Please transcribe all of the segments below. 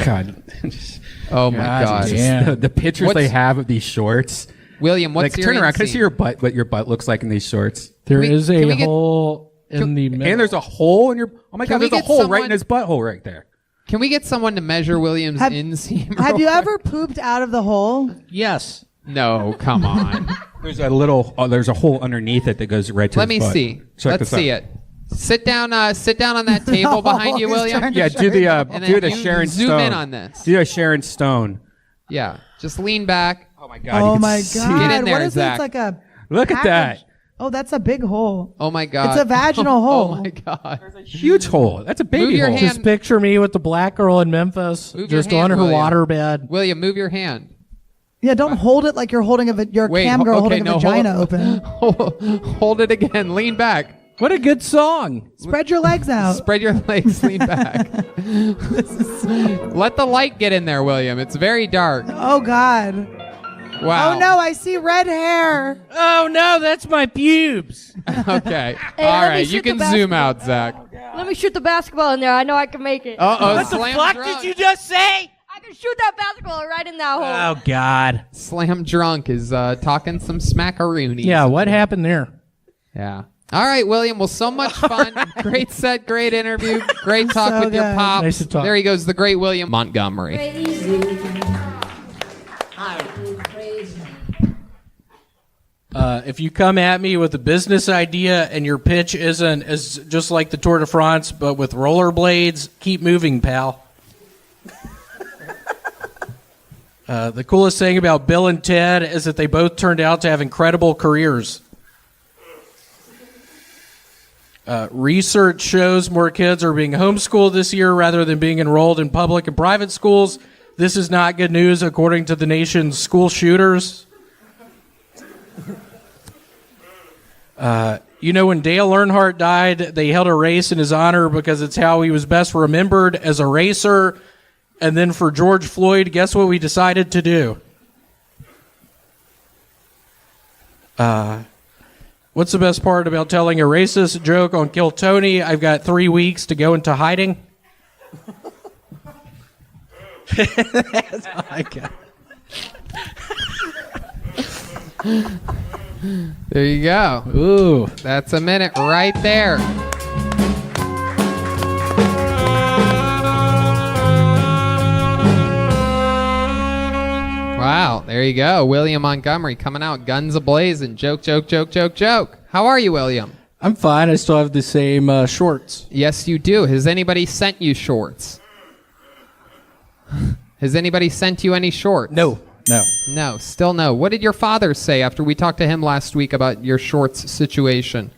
God. Oh my God. Yeah. The pictures they have of these shorts. William, what's your turn around? scene? Can I see your butt? What your butt looks like in these shorts? There is a hole in the middle. And there's a hole in your. Oh my God! There's a hole right in his butthole right there. Can we get someone to measure William's inseam? Have you ever pooped out of the hole? Yes. No, come on. There's a little. There's a hole underneath it that goes right to. Let his me butt. see. Check Let's this see out. it. Sit down on that table behind you, William. Yeah, do the Sharon Stone. Zoom in on this. Do a Sharon Stone. Yeah, just lean back. Oh my God! Oh my God! Get in there, what is Zach. it? It's like a Look at that. Oh, that's a big hole. Oh my God! It's a vaginal hole. Oh my God! Huge hole. That's a baby Move your hole. hand. Just picture me with the black girl in Memphis, Move your just hand, on her William. waterbed. William, move your hand. Yeah, don't hold it like you're holding your cam girl holding a vagina open. Hold it again. Lean back. What a good song. Spread your legs out. Spread your legs. Lean back. Let the light get in there, William. It's very dark. Oh God. Wow. Oh no, I see red hair. Oh no, that's my pubes. Okay. Hey, all let me right. You shoot the can zoom out, Zach. Let me shoot the basketball in there. I know I can make it. Uh-oh. What the slam fuck drunk. did you just say? I can shoot that basketball right in that hole. Oh God. Slam Drunk is talking some smackaroonies. Yeah, what happened there? Yeah. All right, William. Well, so much fun. Great set, great interview, great talk So with your good. pops. Nice to talk. There he goes, the great William Montgomery. If you come at me with a business idea and your pitch isn't as just like the Tour de France, but with rollerblades, keep moving, pal. The coolest thing about Bill and Ted is that they both turned out to have incredible careers. Research shows more kids are being homeschooled this year rather than being enrolled in public and private schools. This is not good news, according to the nation's school shooters. When Dale Earnhardt died, they held a race in his honor because it's how he was best remembered as a racer. And then for George Floyd, guess what we decided to do? What's the best part about telling a racist joke on Kill Tony? I've got 3 weeks to go into hiding. That's all I got. There you go. Ooh. That's a minute right there. Wow, there you go. William Montgomery coming out guns a-blazing. Joke, joke, joke, joke, joke. How are you, William? I'm fine. I still have the same shorts. Yes, you do. Has anybody sent you shorts? Has anybody sent you any shorts? No. No, still no. What did your father say after we talked to him last week about your shorts situation?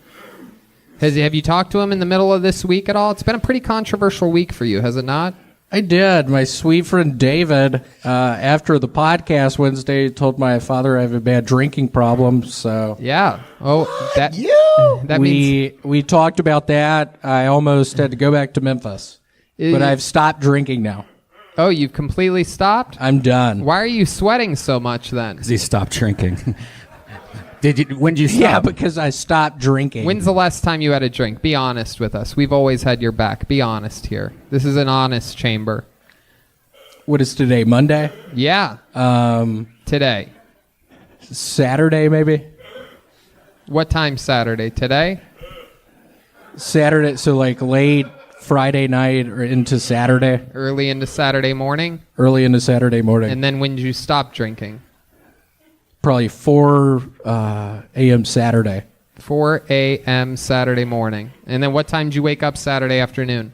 Have you talked to him in the middle of this week at all? It's been a pretty controversial week for you, has it not? I did. My sweet friend David, after the podcast Wednesday, told my father I have a bad drinking problem. So yeah. Oh, that we talked about that. I almost had to go back to Memphis, but I've stopped drinking now. Oh, you've completely stopped? I'm done. Why are you sweating so much then? Because he stopped drinking. When did you stop? Yeah, because I stopped drinking. When's the last time you had a drink? Be honest with us. We've always had your back. Be honest here. This is an honest chamber. What is today? Monday? Yeah. Today. Saturday, maybe? What time Saturday? Today? Saturday, so like late Friday night or into Saturday. Early into Saturday morning? Early into Saturday morning. And then when did you stop drinking? Probably 4 a.m. Saturday. 4 a.m. Saturday morning. And then what time did you wake up Saturday afternoon?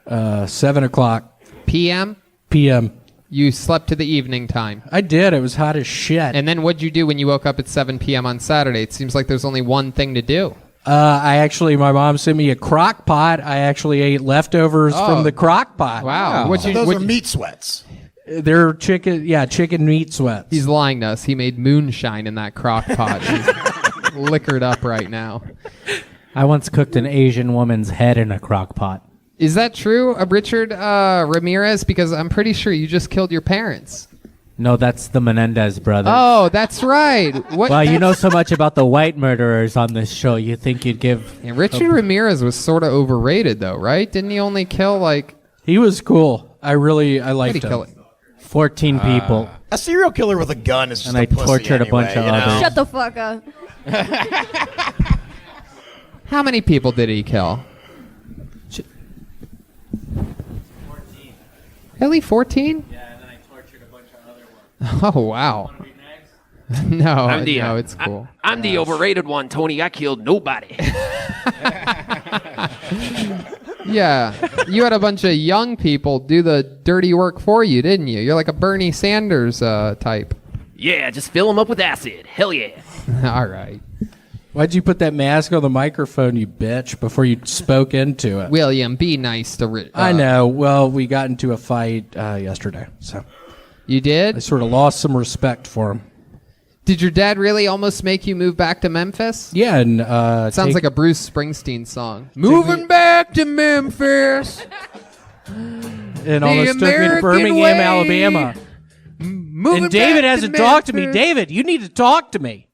7 o'clock. P.m.? P.m. You slept to the evening time. I did. It was hot as shit. And then what'd you do when you woke up at 7 p.m. on Saturday? It seems like there's only one thing to do. My mom sent me a crock pot. I actually ate leftovers from the crock pot. Wow. Those are meat sweats. They're chicken meat sweats. He's lying to us. He made moonshine in that crock pot. He's liquored up right now. I once cooked an Asian woman's head in a crock pot. Is that true, Richard Ramirez? Because I'm pretty sure you just killed your parents. No, that's the Menendez brothers. Oh, that's right. Well, you know so much about the white murderers on this show. You think you'd give... Yeah, Richard Ramirez was sort of overrated, though, right? Didn't he only kill, He was cool. I liked kill him. it. 14 people. A serial killer with a gun is just And I a pussy tortured a bunch of anyway, you know? others. Shut the fuck up. How many people did he kill? 14. Really, 14? Yeah, and then I tortured a bunch of other ones. Oh wow. No, no, it's cool. I'm the overrated one, Tony. I killed nobody. Yeah, you had a bunch of young people do the dirty work for you, didn't you? You're like a Bernie Sanders type. Yeah, just fill them up with acid. Hell yeah. All right. Why'd you put that mask on the microphone, you bitch, before you spoke into it? William, be nice to Rich. I know. Well, we got into a fight yesterday, so You did? I sort of lost some respect for him. Did your dad really almost make you move back to Memphis? Yeah, and Sounds like a Bruce Springsteen song. Moving back to Memphis. and almost took me to Birmingham, Alabama. And David hasn't talked to me. David, you need to talk to me.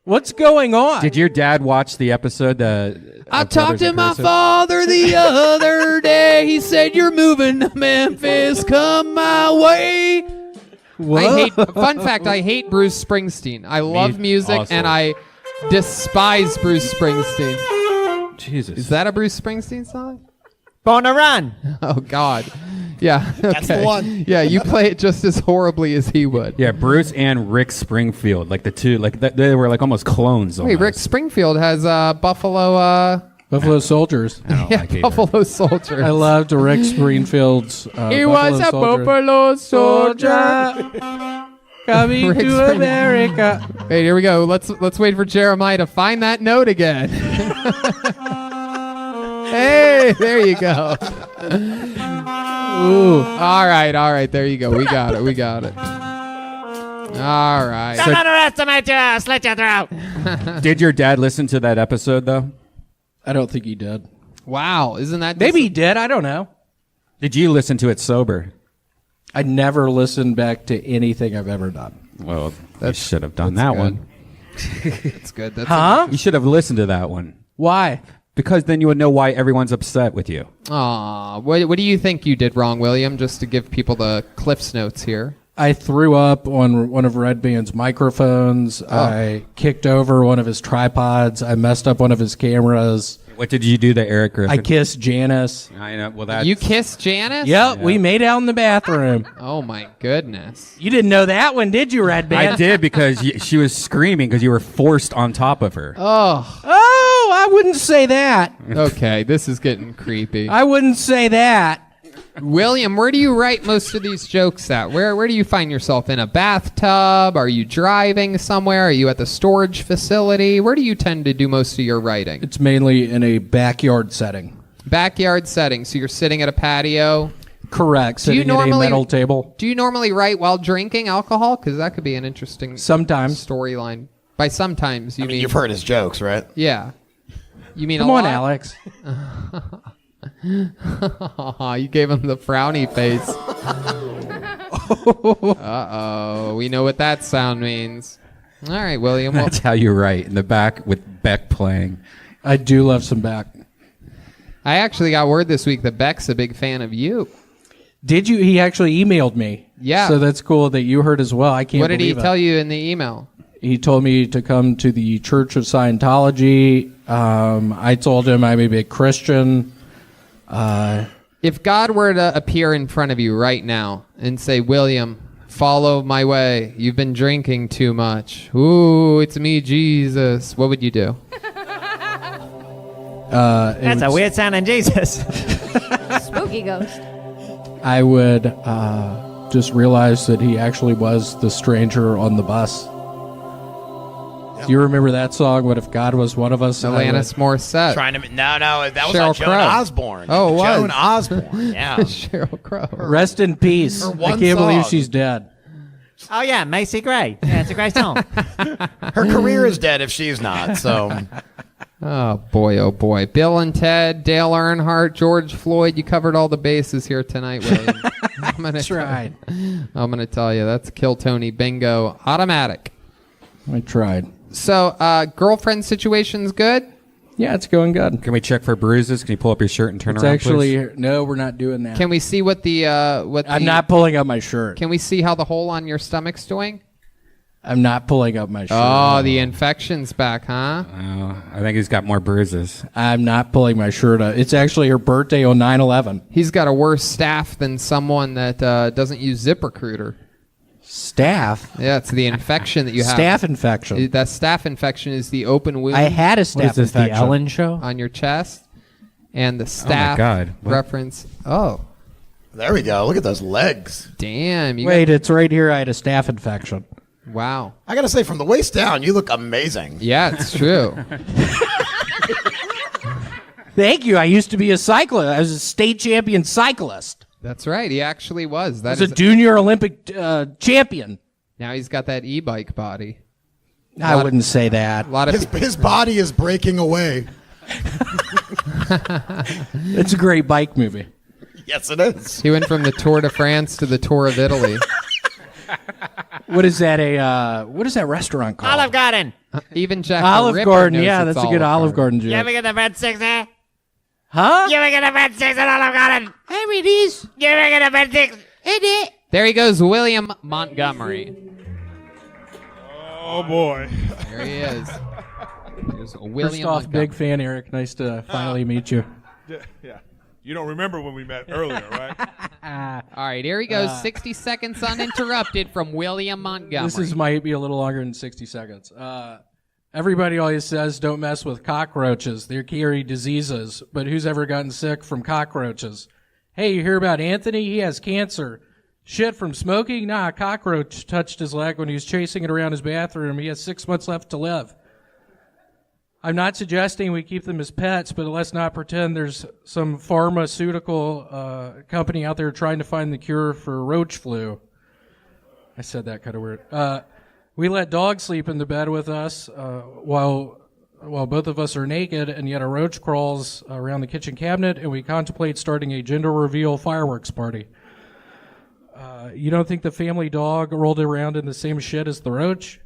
What's going on? Did your dad watch the episode? I talked to my father the other day. He said, "You're moving to Memphis. Come my way." Fun fact, I hate Bruce Springsteen. I love music, also. and I despise Bruce Springsteen. Jesus. Is that a Bruce Springsteen song? Born to Run. Oh, God. Yeah. Okay. That's the one. Yeah, you play it just as horribly as he would. Yeah, Bruce and Rick Springfield, like the two, like they were like almost clones. Wait, Rick Springfield has Buffalo. Buffalo Soldiers. I don't like either. Buffalo Soldiers. I loved Rick Springfield's He was a Buffalo soldier. Coming Rick to America. Hey, here we go. Let's wait for Jeremiah to find that note again. Hey, there you go. Ooh. All right. There you go. We got it. All right. Don't underestimate your slit your throat. Did your dad listen to that episode though? I don't think he did. Wow, isn't that Maybe he did. I don't know. Did you listen to it sober? I never listened back to anything I've ever done. Well, you should have done that good. one. It's good. That's Huh? You should have listened to that one. Why? Because then you would know why everyone's upset with you. Aw, what do you think you did wrong, William? Just to give people the Cliff's Notes here. I threw up on one of Red Band's microphones. I kicked over one of his tripods. I messed up one of his cameras. What did you do to Eric Griffin? I kissed Janice. I know. Well, that's... You kissed Janice? Yep, we made out in the bathroom. Oh my goodness. You didn't know that one, did you, Red Band? I did because she was screaming because you were forced on top of her. Oh, I wouldn't say that. okay. This is getting creepy. I wouldn't say that. William, where do you write most of these jokes at? Where do you find yourself? In a bathtub? Are you driving somewhere? Are you at the storage facility? Where do you tend to do most of your writing? It's mainly in a backyard setting. Backyard setting. So you're sitting at a patio. Correct. Sitting at a metal table. Do you normally write while drinking alcohol? Because that could be an interesting Sometimes. storyline. By sometimes, you mean you've heard his jokes, right? Yeah. You mean Come a on, lot? Alex. You gave him the frowny face. Uh-oh. We know what that sound means. All right, William. Well, That's how you write, in the back with Beck playing. I do love some back. I actually got word this week that Beck's a big fan of you. Did you? He actually emailed me. Yeah. So that's cool that you heard as well. I can't What did he believe it. tell you in the email? He told me to come to the Church of Scientology. I told him I'm a big Christian. If God were to appear in front of you right now and say, William, follow my way. You've been drinking too much. Ooh, it's me, Jesus. What would you do? That's a weird sounding Jesus. Spooky ghost. I would just realize that he actually was the stranger on the bus. Do you remember that song? What if God was one of us? Alanis Morissette. Trying to no, that was Sheryl on Joan Crow. Osborne. Oh, it was. Joan Osborne. Yeah. Sheryl Crow. Rest in peace. Her I one can't believe song. she's dead. Oh, yeah, Macy Gray. Yeah, it's a great song. Her career is dead if she's not. So Oh, boy, oh, boy. Bill and Ted, Dale Earnhardt, George Floyd. You covered all the bases here tonight, William. I'm gonna Tried. I'm going to tell you, that's Kill Tony bingo. Automatic. I tried. So, girlfriend situation's good? Yeah, it's going good. Can we check for bruises? Can you pull up your shirt and turn It's around, actually please? no, we're not doing that. Can we see what I'm not pulling up my shirt. Can we see how the hole on your stomach's doing? I'm not pulling up my shirt. Oh, the infection's back, huh? I think he's got more bruises. I'm not pulling my shirt up. It's actually her birthday on 9/11. He's got a worse staph than someone that doesn't use ZipRecruiter. Staph? Yeah, it's the infection that you have. Staph infection. That staph infection is the open wound. I had a staph What is this, infection. the Ellen Show? On your chest. And the staph God. What? reference. Oh, There we go. Look at those legs. damn. Wait, it's right here. I had a staph infection. Wow. I got to say, from the waist down, you look amazing. Yeah, it's true. Thank you. I used to be a cyclist. I was a state champion cyclist. That's right. He actually was. I was a junior Olympic champion. Now he's got that e-bike body. I wouldn't say that. A lot of His body is breaking away. It's a great bike movie. Yes, it is. He went from the Tour de France to the Tour of Italy. What is that? What is that restaurant called? Olive Garden. Even Jack Olive the Ripper Garden. knows Yeah, it's that's a good Olive Garden joke. You ever get the red six there? Huh? You ever get the red six at Olive Garden? Hey, it is. You ever get the red six? There he goes, William Montgomery. Oh boy. There he is. There's William First off, Montgomery. big fan, Eric. Nice to finally meet you. Yeah. You don't remember when we met earlier, right? All right, here he goes. 60 seconds uninterrupted from William Montgomery. This might be a little longer than 60 seconds. Everybody always says don't mess with cockroaches. They carry diseases. But who's ever gotten sick from cockroaches? Hey, you hear about Anthony? He has cancer. Shit, from smoking? Nah, a cockroach touched his leg when he was chasing it around his bathroom. He has 6 months left to live. I'm not suggesting we keep them as pets, but let's not pretend there's some pharmaceutical company out there trying to find the cure for roach flu. I said that kind of weird. We let dogs sleep in the bed with us while both of us are naked, and yet a roach crawls around the kitchen cabinet, and we contemplate starting a gender reveal fireworks party. You don't think the family dog rolled around in the same shit as the roach?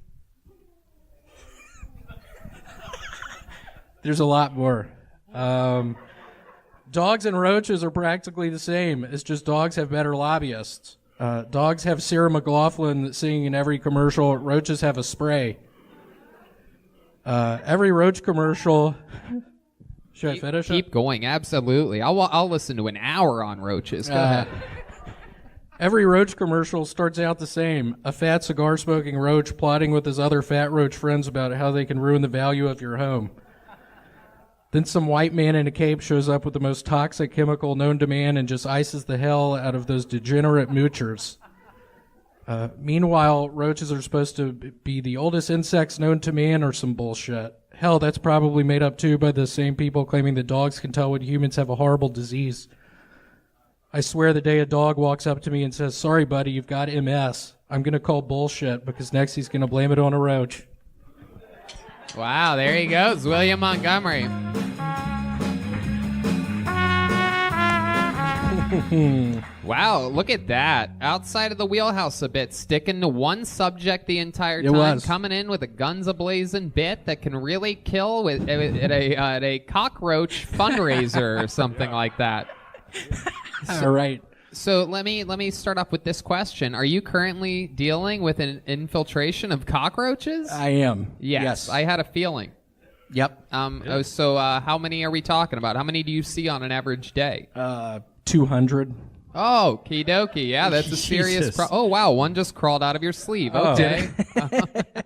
There's a lot more. Dogs and roaches are practically the same. It's just dogs have better lobbyists. Dogs have Sarah McLachlan singing in every commercial. Roaches have a spray. Every roach commercial. Should I finish it? Keep going. Absolutely. I'll listen to an hour on roaches. Go ahead. Every roach commercial starts out the same. A fat cigar-smoking roach plotting with his other fat roach friends about how they can ruin the value of your home. Then some white man in a cape shows up with the most toxic chemical known to man and just ices the hell out of those degenerate moochers. Meanwhile, roaches are supposed to be the oldest insects known to man or some bullshit. Hell, that's probably made up too by the same people claiming that dogs can tell when humans have a horrible disease. I swear the day a dog walks up to me and says, "Sorry, buddy, you've got MS," I'm going to call bullshit because next he's going to blame it on a roach. Wow, there he goes, William Montgomery. Wow, look at that. Outside of the wheelhouse a bit, sticking to one subject the entire time, coming in with a guns a-blazing bit that can really kill at a cockroach fundraiser or something like that. All right. So let me start off with this question. Are you currently dealing with an infiltration of cockroaches? I am. Yes. I had a feeling. Yep. So how many are we talking about? How many do you see on an average day? 200. Oh, okie dokie. Yeah, that's a serious oh, wow. One just crawled out of your sleeve. Okay.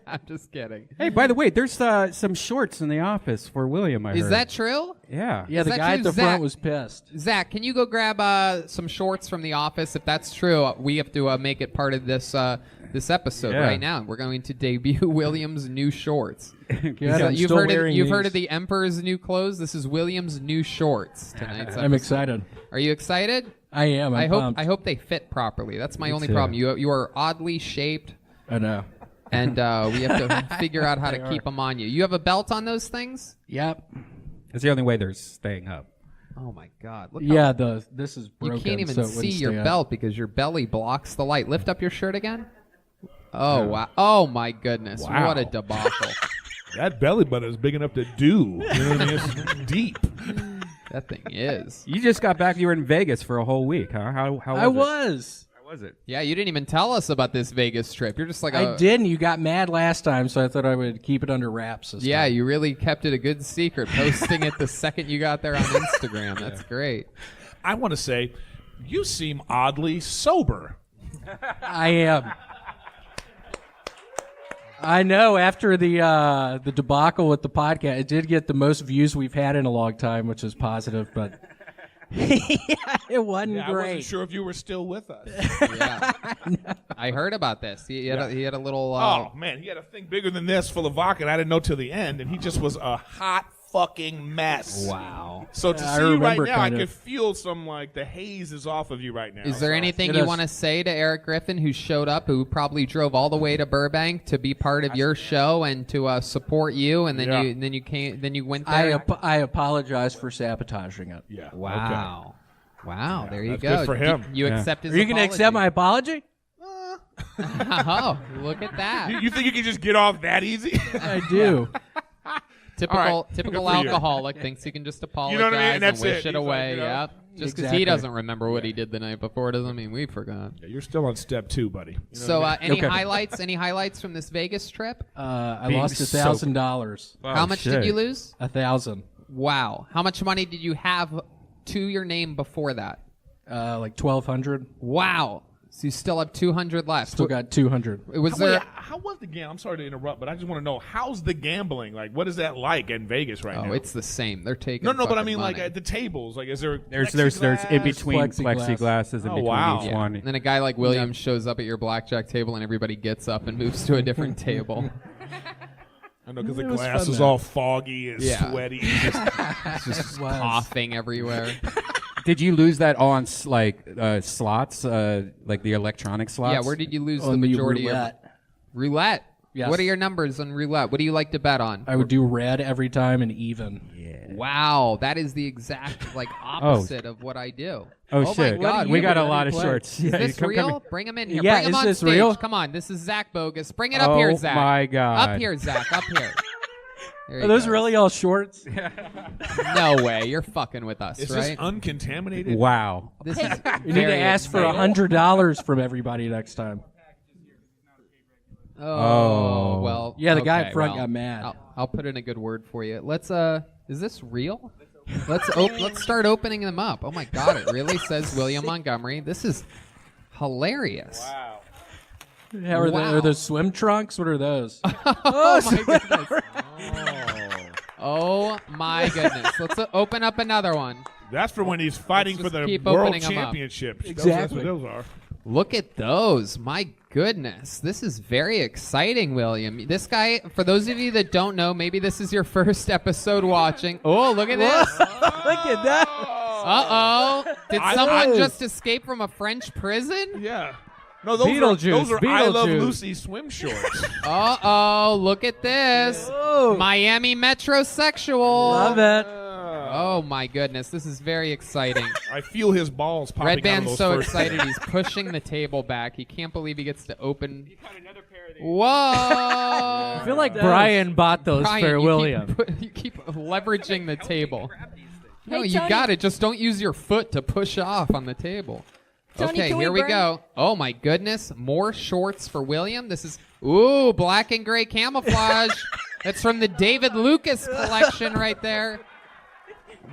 I'm just kidding. Hey, by the way, there's some shorts in the office for William, I heard. Is that true? Yeah. Yeah, Is the that guy true? at the Zach, front was pissed. Zach, can you go grab some shorts from the office? If that's true, we have to make it part of this episode right now. We're going to debut William's new shorts. You've heard of the Emperor's new clothes. This is William's new shorts tonight's I'm episode. excited. Are you excited? I am. I hope they fit properly. That's my only problem. You are oddly shaped. I know. And we have to figure out how to keep them on you. You have a belt on those things? Yep. It's the only way they're staying up. Oh my God! Look this is broken. You can't even so it see wouldn't your stay up. belt because your belly blocks the light. Lift up your shirt again. Oh wow! Oh my goodness! Wow. What a debacle! That belly button is big enough to do. You know what I mean? It's deep. That thing is. You just got back. You were in Vegas for a whole week, huh? How was it? I was. How was it? Yeah, you didn't even tell us about this Vegas trip. You're just like I didn't. You got mad last time, so I thought I would keep it under wraps this Yeah, time. you really kept it a good secret, posting it the second you got there on Instagram. That's great. I want to say, you seem oddly sober. I am. I know. After the debacle with the podcast, it did get the most views we've had in a long time, which is positive, but it wasn't Yeah, I great. wasn't sure if you were still with us. Yeah. I heard about this. He had a little. Oh, man, he had a thing bigger than this full of vodka, and I didn't know till the end, and he just was a hot fucking mess. Wow. So to I see you right remember now, I kind of- could feel some, like, the haze is off of you right now. Is there So- anything It you is. want to say to Eric Griffin, who showed up, who probably drove all the way to Burbank to be part of your show and to support you, and then Yeah. you went I there? I apologize for sabotaging it. Yeah. Wow. Wow, there you that's go. good for him. You Yeah. accept his Are you going to accept my apology? Oh, look at that. You think you can just get off that easy? I do. Typical All right. typical Good for you. alcoholic thinks he can just apologize You know what I mean? And that's wish it. it He's away. like, you know, Yep. Just because Exactly. he doesn't remember what he did the night before doesn't mean we forgot. Yeah, you're still on step 2, buddy. You know So, what I mean? any Okay. highlights? Any highlights from this Vegas trip? I Being lost $1,000. How much did you lose? 1,000. Wow. How much money did you have to your name before that? Like 1,200. Wow. So you still have 200 left. Still got 200. Was Wait, there? how was the game? I'm sorry to interrupt, but I just want to know, how's the gambling? Like, what is that like in Vegas right now? Oh, it's the same. They're taking. No, but I fucking mean, like, money. at the tables. Like, is there There's in plexiglass? between Plexiglass. plexiglasses in Oh, between wow. each Yeah. one. And then a guy like William shows up at your blackjack table, and everybody gets up and moves to a different table. I know, because the It was glass fun, is though. all foggy and Yeah. sweaty. Just coughing everywhere. Did you lose that all on slots, like the electronic slots? Yeah, where did you lose the On the majority roulette. of roulette? Yes. What are your numbers on roulette? What do you like to bet on? I would do red every time and even. Wow, that is the exact opposite of what I do. Oh, my shit. God, We what got do a you lot of play? shorts. Is Yeah, this come real? here. Bring him in here. Yeah, Bring him is on this stage. real? Come on, this is Zach Bogus. Bring it up here, Zach. my God. Up here, Zach. Up here. There Are he those goes. really all shorts? No way. You're fucking with us, Is right? this uncontaminated? Wow. This is You need to very ask for exciting. $100 from everybody next time. Oh, well. Yeah, the guy okay, up front well, got mad. I'll put in a good word for you. Let's is this real? Let's start opening them up. Oh my God, it really says William Montgomery. This is hilarious. Wow. Yeah, Wow. are those swim trunks? What are those? Oh my goodness. Oh my goodness. Let's open up another one. That's for when he's fighting Let's for just the keep world opening 'em up. championships. Exactly. That's what those are. Look at those. My goodness. This is very exciting, William. This guy, for those of you that don't know, maybe this is your first episode watching. Oh, look at this. Look at that. Uh-oh. Did someone just escape from a French prison? Yeah. No, those Beetlejuice, are I Love Beetlejuice. Lucy swim shorts. Uh-oh. Look at this. Miami metrosexual. Love it. Oh, my goodness. This is very exciting. I feel his balls popping Red out of Band's those so first excited he's pushing the table back. He can't believe he gets to open. Whoa! I I feel like Brian bought those for William. You keep leveraging the table. No, Hey, you Tony. got it. Just don't use your foot to push off on the table. Tony, Okay, can here we we go. Oh my goodness, more shorts for William. This is black and gray camouflage. That's from the David Lucas collection right there.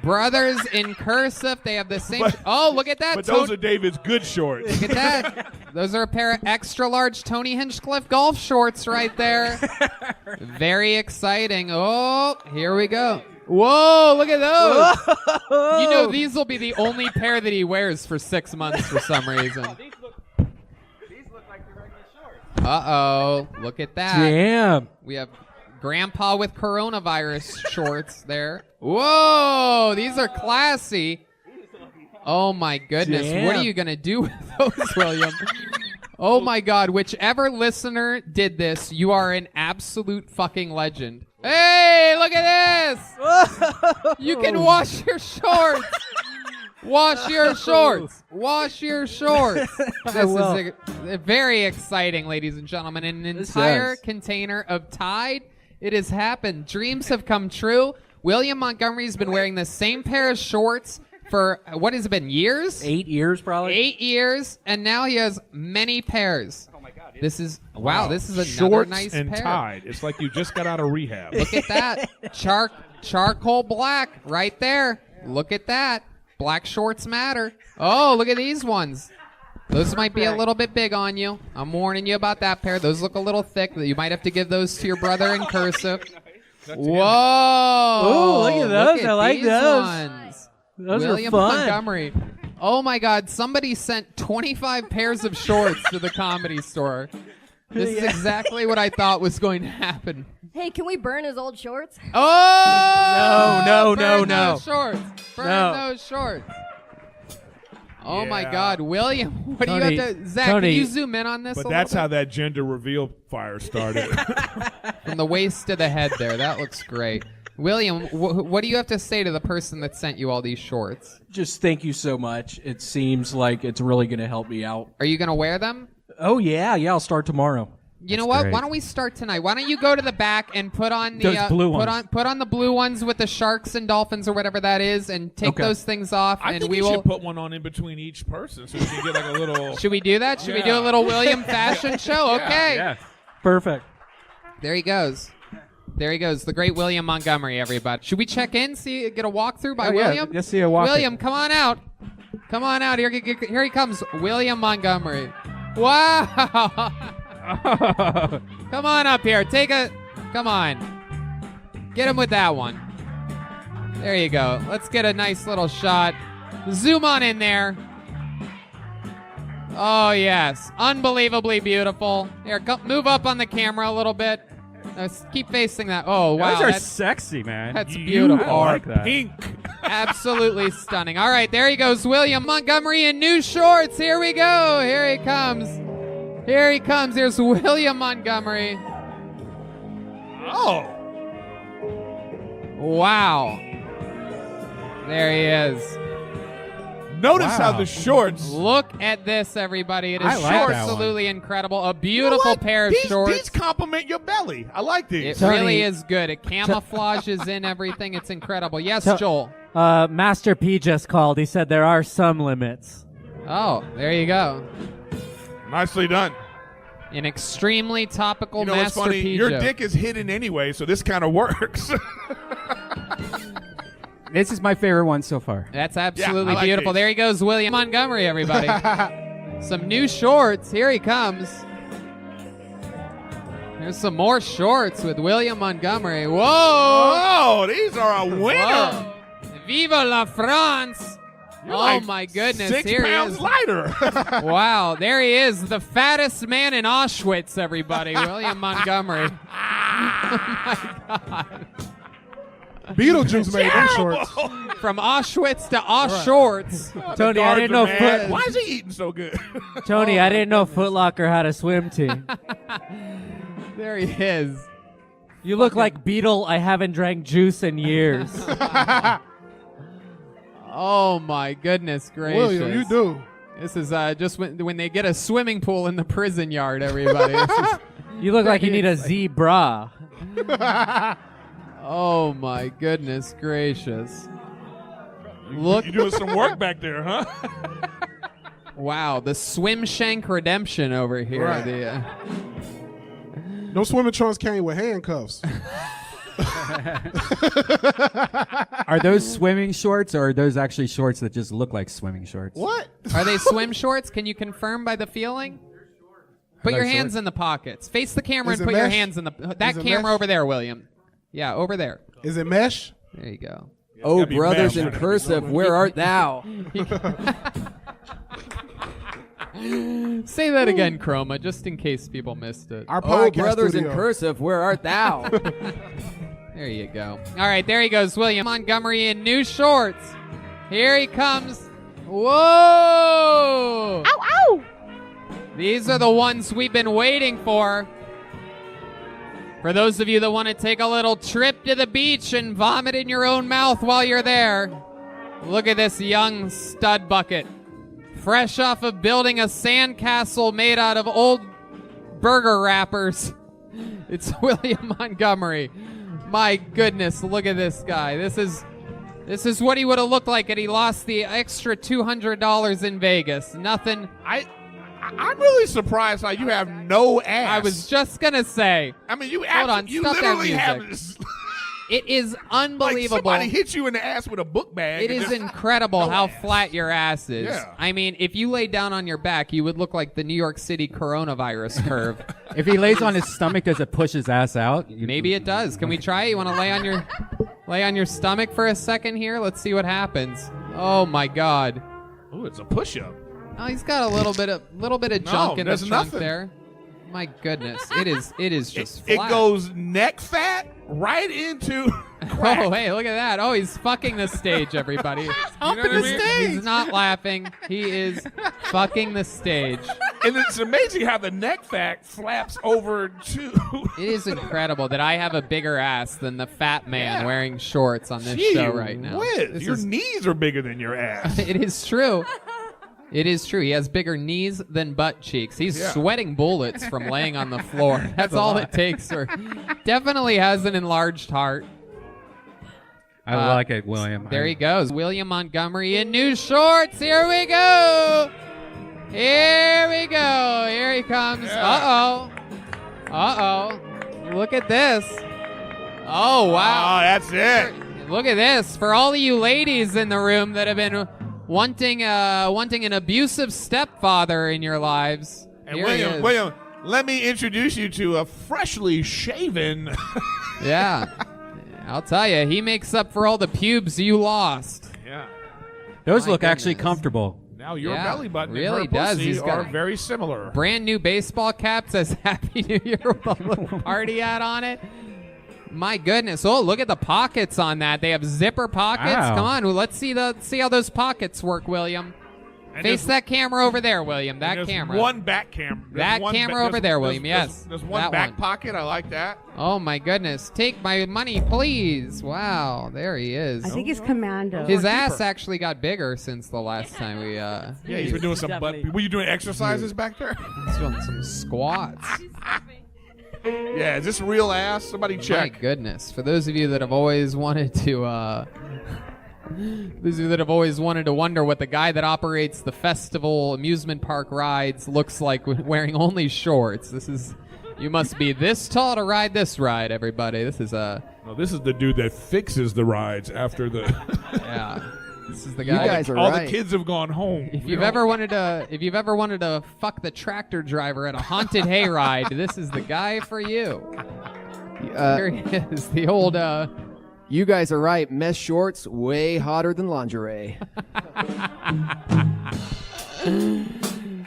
Brothers in cursive. They have the same. Look at that. But those are David's good shorts. Look at that. Those are a pair of extra large Tony Hinchcliffe golf shorts right there. Very exciting. Oh, here we go. Whoa, look at those. You know, these will be the only pair that he wears for 6 months for some reason. Uh-oh. Look at that. Damn. We have Grandpa with coronavirus shorts there. Whoa, these are classy. Oh, my goodness. Damn. What are you going to do with those, William? Oh, my God. Whichever listener did this, you are an absolute fucking legend. Hey, look at this. You can wash your shorts. Wash your shorts. Wash your shorts. This is very exciting, ladies and gentlemen. An entire container of Tide It has happened. Dreams have come true. William Montgomery's been wearing the same pair of shorts for, what has it been, years? 8 years, probably. 8 years, and now he has many pairs. Oh, my God. This is, wow, this is another Shorts nice and pair. tied. It's like you just got out of rehab. Look at that. Charcoal black right there. Look at that. Black shorts matter. Oh, look at these ones. Those might be a little bit big on you. I'm warning you about that pair. Those look a little thick. You might have to give those to your brother in cursive. Whoa. Ooh, look at those. I like these those. ones. Those William are fun. Montgomery. Oh, my God. Somebody sent 25 pairs of shorts to the Comedy Store. This is exactly what I thought was going to happen. Hey, can we burn his old shorts? Oh! No. Burn those shorts. Burn No. those shorts. Oh, my Yeah. God. William, what do you Tony, have to... Zach, Tony, can you zoom in on this But a that's little how that gender reveal fire started. bit? From the waist to the head there. That looks great. William, what do you have to say to the person that sent you all these shorts? Just thank you so much. It seems like it's really going to help me out. Are you going to wear them? Oh, yeah. Yeah, I'll start tomorrow. You know That's what? great. Why don't we start tonight? Why don't you go to the back and put on the Those blue put ones. on the blue ones with the sharks and dolphins or whatever that is, and take Okay. those things off, I and think we you will. should put one on in between each person so we can get like a little. Should we do that? Should we do a little William fashion show? Okay. Yeah. Perfect. There he goes. There he goes. The great William Montgomery, everybody. Should we check in? Get a walkthrough by Oh, yeah. William? Let's see a walk. William, come on out. Come on out. Here he comes. William Montgomery. Wow. Come on up here. Come on. Get him with that one. There you go. Let's get a nice little shot. Zoom on in there. Oh, yes. Unbelievably beautiful. Here, move up on the camera a little bit. Keep facing that. Oh, wow. Those are that's sexy, man. that's You beautiful. are like that. pink. absolutely stunning. All right, there he goes. William Montgomery in new shorts. Here we go. Here he comes. Here he comes. Here's William Montgomery. Oh. Wow. There he is. Notice Wow. how the shorts. Look at this, everybody. It is I like that one. absolutely incredible. A You know beautiful what? pair of these, shorts. These compliment your belly. I like these. It Tony. really is good. It camouflages in everything. It's incredible. Yes, To- Joel. Master P just called. He said there are some limits. Oh, there you go. Nicely done. An extremely topical You know what's Master funny? P Your joke. dick is hidden anyway, so this kind of works. This is my favorite one so far. That's absolutely I like beautiful. these. There he goes, William Montgomery, everybody. Some new shorts. Here he comes. There's some more shorts with William Montgomery. Whoa! Oh, these are a winner. Whoa. Viva la France! You're Oh like my goodness! 6 Here he pounds is. lighter. Wow, there he is, the fattest man in Auschwitz, everybody. William Montgomery. Oh my God. Beetlejuice made them shorts. From Auschwitz to Auschorts. Tony, I didn't know Man, why is he eating so good? Tony, I didn't know Foot Locker had a swim team. There he is. You look like Beetle. I haven't drank juice in years. Oh my goodness gracious. William, you do. This is just when they get a swimming pool in the prison yard, everybody. This is, You look like you need a zebra. oh my goodness gracious. Look. You doing some work back there, huh? Wow, the swim shank redemption over here. Right. The, No swimming trunks came with handcuffs. Are those swimming shorts or are those actually shorts that just look like swimming shorts? What? Are they swim shorts? Can you confirm by the feeling? Put Are your they hands shorts? in the pockets. Face the camera Is and it put your mesh? hands in the that Is it camera mesh? over there, William. Yeah, over there. Is it mesh? There you go. Oh, gotta be brothers in cursive, where art thou? Say that again, Chroma, just in case people missed it. Our podcast studio. cursive, where art thou? There you go. All right, there he goes, William Montgomery in new shorts. Here he comes. Whoa! Ow, ow! These are the ones we've been waiting for. For those of you that want to take a little trip to the beach and vomit in your own mouth while you're there, look at this young stud bucket. Fresh off of building a sandcastle made out of old burger wrappers. It's William Montgomery. My goodness, look at this guy. This is what he would have looked like had he lost the extra $200 in Vegas. Nothing. I'm really surprised how you have no ass. I was just gonna say. I mean, you Hold on, you stop that literally have music. this. It is unbelievable. Like somebody hit you in the ass with a book bag. It is incredible how flat your ass is. Yeah. I mean, if you laid down on your back, you would look like the New York City coronavirus curve. If he lays on his stomach, does it push his ass out? Maybe it does. Can we try it? You want to lay on your stomach for a second here? Let's see what happens. Oh my God. Oh, it's a push-up. Oh, he's got a little bit of junk in the there's trunk nothing. there. My goodness, it is just It flat. goes neck fat right into crack. Oh, hey, look at that. Oh, he's fucking the stage, everybody. Humping the stage. He's not laughing. He is fucking the stage. And it's amazing how the neck fat flaps over to. It is incredible that I have a bigger ass than the fat man wearing shorts on this Gee show right now. whiz. Your knees are bigger than your ass. It is true. It is true. He has bigger knees than butt cheeks. He's sweating bullets from laying on the floor. That's all it takes. Definitely has an enlarged heart. I like it, William. There he goes. William Montgomery in new shorts. Here we go. Here we go. Here he comes. Uh-oh. Look at this. Oh, wow. Oh, that's it. Look at this. For all of you ladies in the room that have been wanting an abusive stepfather in your lives. And Here William, let me introduce you to a freshly shaven. Yeah. I'll tell you, he makes up for all the pubes you lost. Yeah. Those My look actually goodness. comfortable. Now your Yeah, belly button really and her does. pussy He's got are very similar. Brand new baseball cap says Happy New Year with a little party hat on it. My goodness. Oh, look at the pockets on that. They have zipper pockets. Wow. Come on. Let's see how those pockets work, William. And Face that camera over there, William. That there's camera. One back camera. That camera over there, William. Yes. There's one that back one. pocket. I like that. Oh, my goodness. Take my money, please. Wow. There he is. I think he's commando. His ass actually got bigger since the last time we Yeah, he's been doing some butt. Were you doing exercises back there? he's doing some squats. Yeah, is this real ass? Somebody My check. goodness. For those of you that have always wanted to wonder what the guy that operates the festival amusement park rides looks like wearing only shorts. You must be this tall to ride this ride, everybody. This is No, this is the dude that fixes the rides after the. yeah. This is the guy. You guys are all right. the kids have gone home. If you've ever wanted to fuck the tractor driver at a haunted hayride, this is the guy for you. Here he is, the old. You guys are right. Mesh shorts way hotter than lingerie.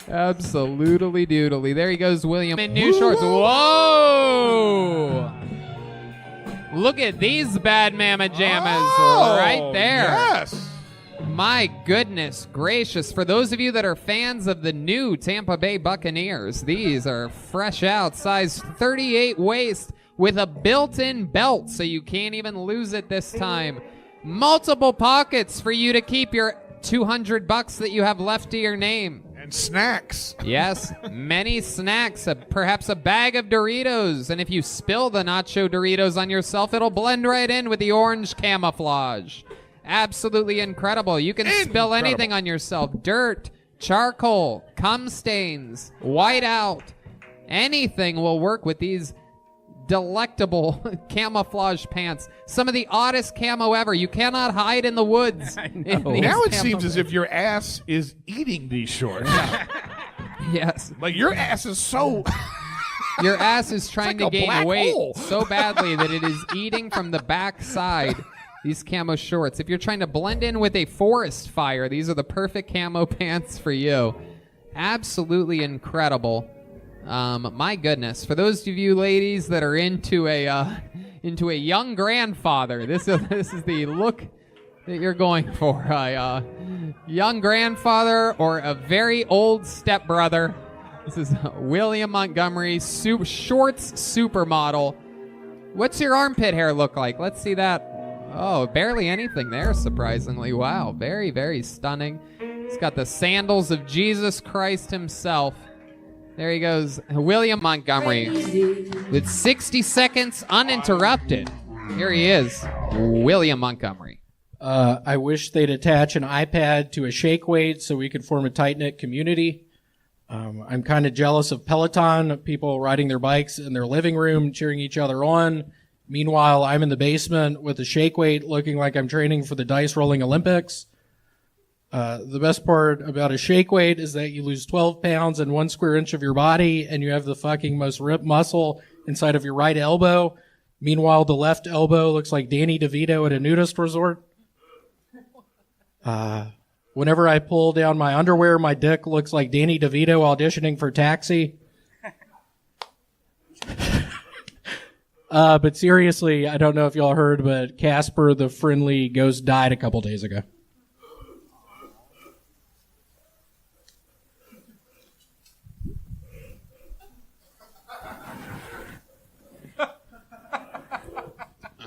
Absolutely doodly. There he goes, William in new shorts. Whoa! Look at these bad mama jammas right there. Yes. My goodness gracious. For those of you that are fans of the new Tampa Bay Buccaneers, these are fresh out, size 38 waist with a built-in belt so you can't even lose it this time. Multiple pockets for you to keep your $200 that you have left to your name. And snacks. Yes, many snacks, perhaps a bag of Doritos, and if you spill the nacho Doritos on yourself, it'll blend right in with the orange camouflage. Absolutely incredible. You can spill anything on yourself. Dirt, charcoal, cum stains, white out. Anything will work with these delectable camouflage pants. Some of the oddest camo ever. You cannot hide in the woods. Now it seems as if your ass is eating these shorts. Yes. Like your ass is so. Your ass is trying like to a gain black weight hole. so badly that it is eating from the back side. These camo shorts. If you're trying to blend in with a forest fire, these are the perfect camo pants for you. Absolutely incredible. My goodness. For those of you ladies that are into a young grandfather, this is the look that you're going for. A young grandfather or a very old stepbrother. This is William Montgomery, shorts supermodel. What's your armpit hair look like? Let's see that. Oh, barely anything there, surprisingly. Wow, very, very stunning. He's got the sandals of Jesus Christ himself. There he goes. William Montgomery with 60 seconds uninterrupted. Here he is. William Montgomery. I wish they'd attach an iPad to a shake weight so we could form a tight-knit community. I'm kind of jealous of Peloton, people riding their bikes in their living room, cheering each other on. Meanwhile, I'm in the basement with a shake weight looking like I'm training for the dice rolling Olympics. The best part about a shake weight is that you lose 12 pounds and 1 square inch of your body, and you have the fucking most ripped muscle inside of your right elbow. Meanwhile, the left elbow looks like Danny DeVito at a nudist resort. Whenever I pull down my underwear, my dick looks like Danny DeVito auditioning for Taxi. But seriously, I don't know if y'all heard, but Casper the friendly ghost died a couple days ago.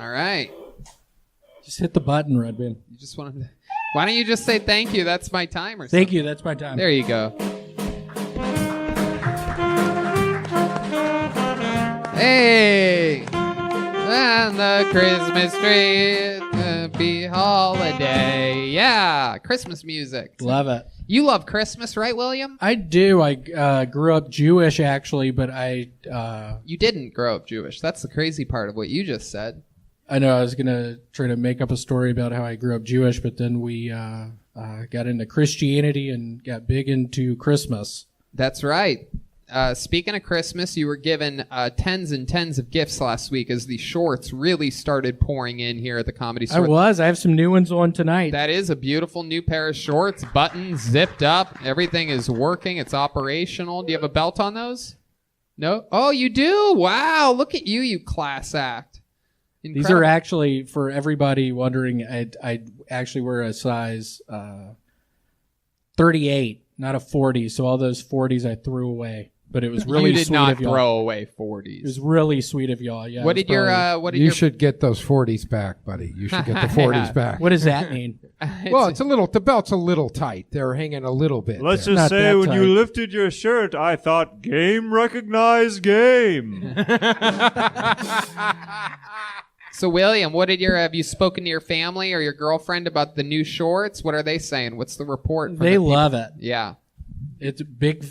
All right. Just hit the button, Redbin. You just wanted to... Why don't you just say thank you? That's my time or something. Thank you. That's my time. There you go. Hey! And the Christmas tree, happy holiday. Yeah, Christmas music. Love it. You love Christmas, right, William? I do. I grew up Jewish, actually, but You didn't grow up Jewish. That's the crazy part of what you just said. I know I was going to try to make up a story about how I grew up Jewish, but then we got into Christianity and got big into Christmas. That's right. Speaking of Christmas, you were given tens and tens of gifts last week as the shorts really started pouring in here at the Comedy Store. I have some new ones on tonight. That is a beautiful new pair of shorts, buttons, zipped up. Everything is working. It's operational. Do you have a belt on those? No? Oh, you do? Wow. Look at you, you class act. Incredible. These are actually, for everybody wondering, I actually wear a size 38, not a 40. So all those 40s I threw away. But it was really you did sweet not of y'all. throw away 40s. It was really sweet of y'all. Yeah. What did You should get those 40s back, buddy. You should get the 40s back. What does that mean? Well, the belt's a little tight. They're hanging a little bit. Let's there. just say when you lifted your shirt, I thought game recognized game. So, William, have you spoken to your family or your girlfriend about the new shorts? What are they saying? What's the report? They love it. Yeah. It's big.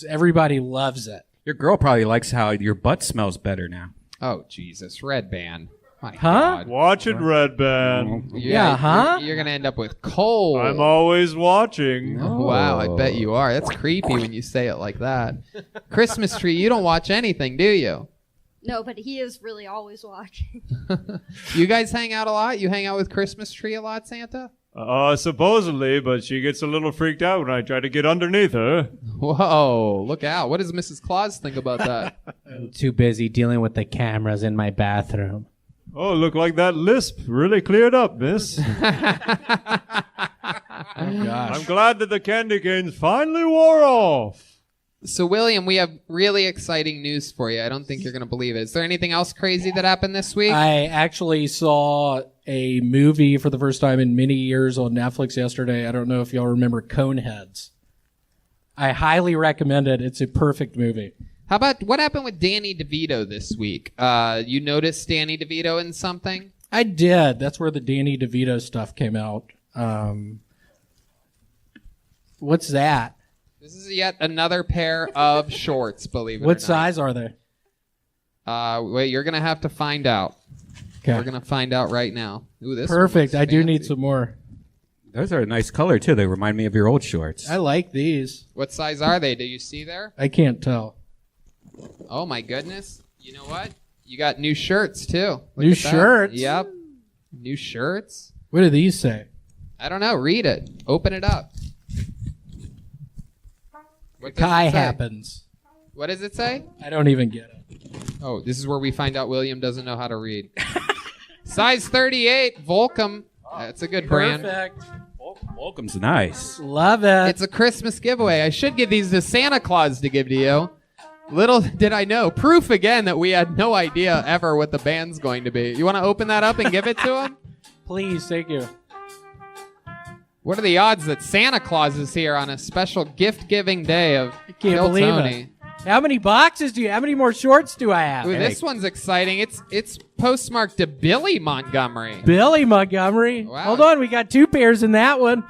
Everybody loves it. Your girl probably likes how your butt smells better now. Oh, Jesus. Red Band. My Huh? God. Watching Red Band. Yeah, huh? You're going to end up with coal. I'm always watching. Oh, wow, I bet you are. That's creepy when you say it like that. Christmas tree, you don't watch anything, do you? No, but he is really always watching. You guys hang out a lot? You hang out with Christmas tree a lot, Santa? Supposedly, but she gets a little freaked out when I try to get underneath her. Whoa, look out. What does Mrs. Claus think about that? I'm too busy dealing with the cameras in my bathroom. Oh, look like that lisp really cleared up, miss. Oh, gosh. I'm glad that the candy canes finally wore off. So, William, we have really exciting news for you. I don't think you're going to believe it. Is there anything else crazy that happened this week? I actually saw a movie for the first time in many years on Netflix yesterday. I don't know if y'all remember Coneheads. I highly recommend it. It's a perfect movie. How about what happened with Danny DeVito this week? You noticed Danny DeVito in something? I did. That's where the Danny DeVito stuff came out. What's that? This is yet another pair of shorts, believe it or not. What size are they? Wait, you're going to have to find out. Okay. We're going to find out right now. Ooh, this Perfect. I do fancy. need some more. Those are a nice color, too. They remind me of your old shorts. I like these. What size are they? Do you see there? I can't tell. Oh, my goodness. You know what? You got new shirts, too. Look New at that. shirts? Yep. New shirts. What do these say? I don't know. Read it. Open it up. What does Kai it say? happens. What does it say? I don't even get it. Oh, this is where we find out William doesn't know how to read. Size 38, Volcom. That's a good brand. Perfect. Volcom's nice. Love it. It's a Christmas giveaway. I should give these to Santa Claus to give to you. Little did I know. Proof again that we had no idea ever what the band's going to be. You want to open that up and give it to him? Please, thank you. What are the odds that Santa Claus is here on a special gift-giving day of I can't believe Tony? it. How many boxes do you? How many more shorts do I have? Ooh, this one's exciting. It's postmarked to Billy Montgomery. Billy Montgomery. Wow. Hold on, we got 2 pairs in that one.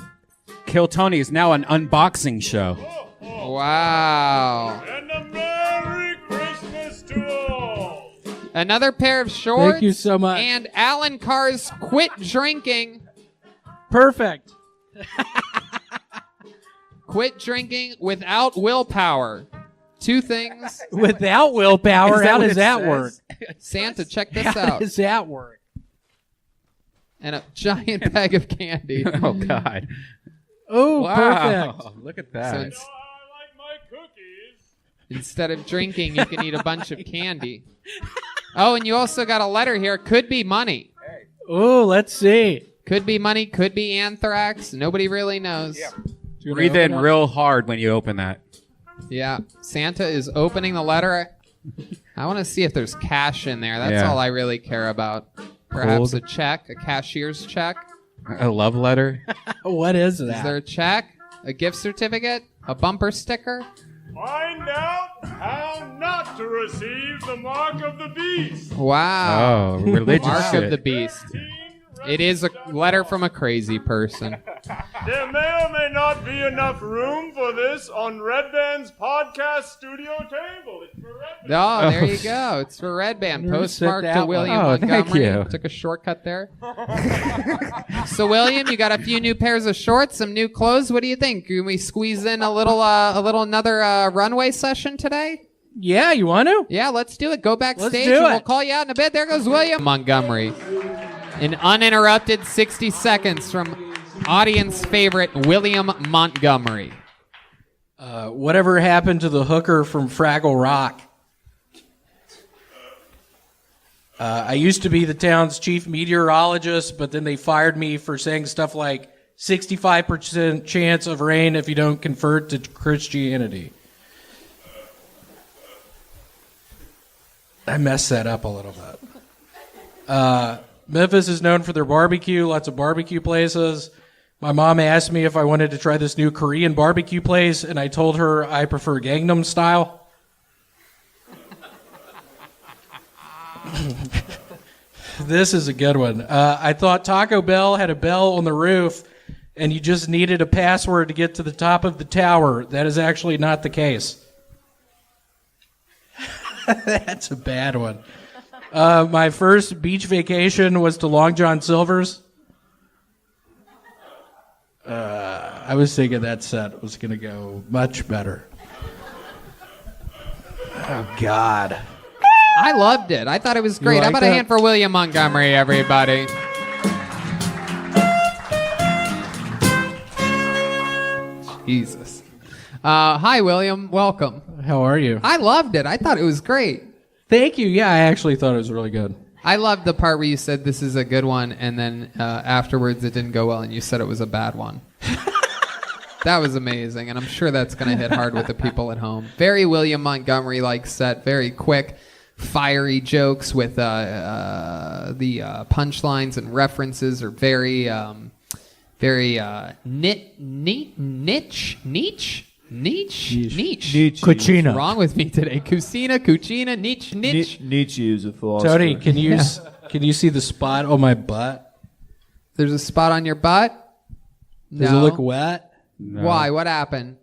Kill Tony is now an unboxing show. Wow. And a Merry Christmas to all. Another pair of shorts. Thank you so much. And Alan Carr's Quit Drinking. Perfect. Quit drinking without willpower. 2 things. Without willpower, how does that work? Santa, check this How out. does that work? And a giant bag of candy. Oh, God. Oh, Wow. perfect. Look at So that. I like my cookies. instead of drinking, you can eat a bunch of candy. Oh, and you also got a letter here. Could be money. Oh, let's see. Could be money. Could be anthrax. Nobody really knows. Yeah. Breathe in real hard when you open that. Yeah. Santa is opening the letter. I want to see if there's cash in there. That's Yeah. all I really care about. Perhaps Gold. a check, a cashier's check. A love letter. What is that? Is there a check? A gift certificate? A bumper sticker? Find out how not to receive the mark of the beast. Wow. Oh, religious Mark shit. of the beast. It is a letter from a crazy person. There may or may not be enough room for this on Red Band's podcast studio table. It's for Red Band. Oh, there you go. It's for Red Band. Postmarked to William Oh, thank Montgomery. you. Took a shortcut there. So, William, you got a few new pairs of shorts, some new clothes. What do you think? Can we squeeze in another runway session today? Yeah, you want to? Yeah, let's do it. Go backstage Let's do and it. we'll call you out in a bit. There goes William Montgomery. An uninterrupted 60 seconds from audience favorite William Montgomery. Whatever happened to the hooker from Fraggle Rock? I used to be the town's chief meteorologist, but then they fired me for saying stuff like 65% chance of rain if you don't convert to Christianity. I messed that up a little bit. Memphis is known for their barbecue, lots of barbecue places. My mom asked me if I wanted to try this new Korean barbecue place, and I told her I prefer Gangnam Style. This is a good one. I thought Taco Bell had a bell on the roof, and you just needed a password to get to the top of the tower. That is actually not the case. That's a bad one. My first beach vacation was to Long John Silver's. I was thinking that set was going to go much better. Oh, God. I loved it. I thought it was great. You How like about a that? hand for William Montgomery, everybody? Jesus. Hi, William. Welcome. How are you? I loved it. I thought it was great. Thank you. Yeah, I actually thought it was really good. I loved the part where you said this is a good one, and then afterwards it didn't go well, and you said it was a bad one. That was amazing, and I'm sure that's going to hit hard with the people at home. Very William Montgomery-like set, very quick, fiery jokes with the punchlines and references are very niche. Cucina. What's wrong with me today? Cucina, niche. Nietzsche is a philosopher. Tony, can you see the spot on my butt? There's a spot on your butt? Does No. it look wet? No. Why? What happened?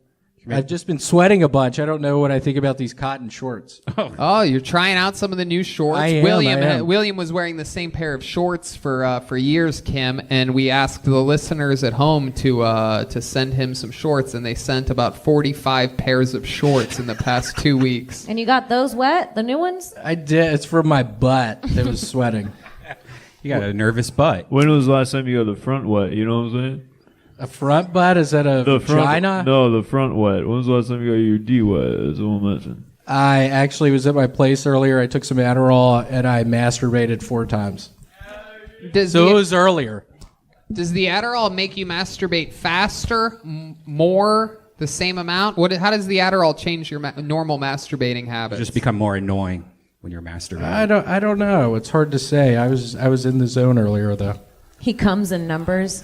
I've just been sweating a bunch. I don't know what I think about these cotton shorts. Oh, you're trying out some of the new shorts. I am. William was wearing the same pair of shorts for years, Kim, and we asked the listeners at home to send him some shorts, and they sent about 45 pairs of shorts in the past 2 weeks. And you got those wet, the new ones? I did. It's from my butt that was sweating. You got a nervous butt. When was the last time you got the front wet? You know what I'm saying? A front butt? Is that a vagina? No, the front wet. When was the last time you got your D wet? That's what I'm mentioning. I actually was at my place earlier. I took some Adderall, and I masturbated 4 times. So it was earlier. Does the Adderall make you masturbate faster, more, the same amount? How does the Adderall change your normal masturbating habits? Just become more annoying when you're masturbating. I don't know. It's hard to say. I was in the zone earlier, though. He comes in numbers.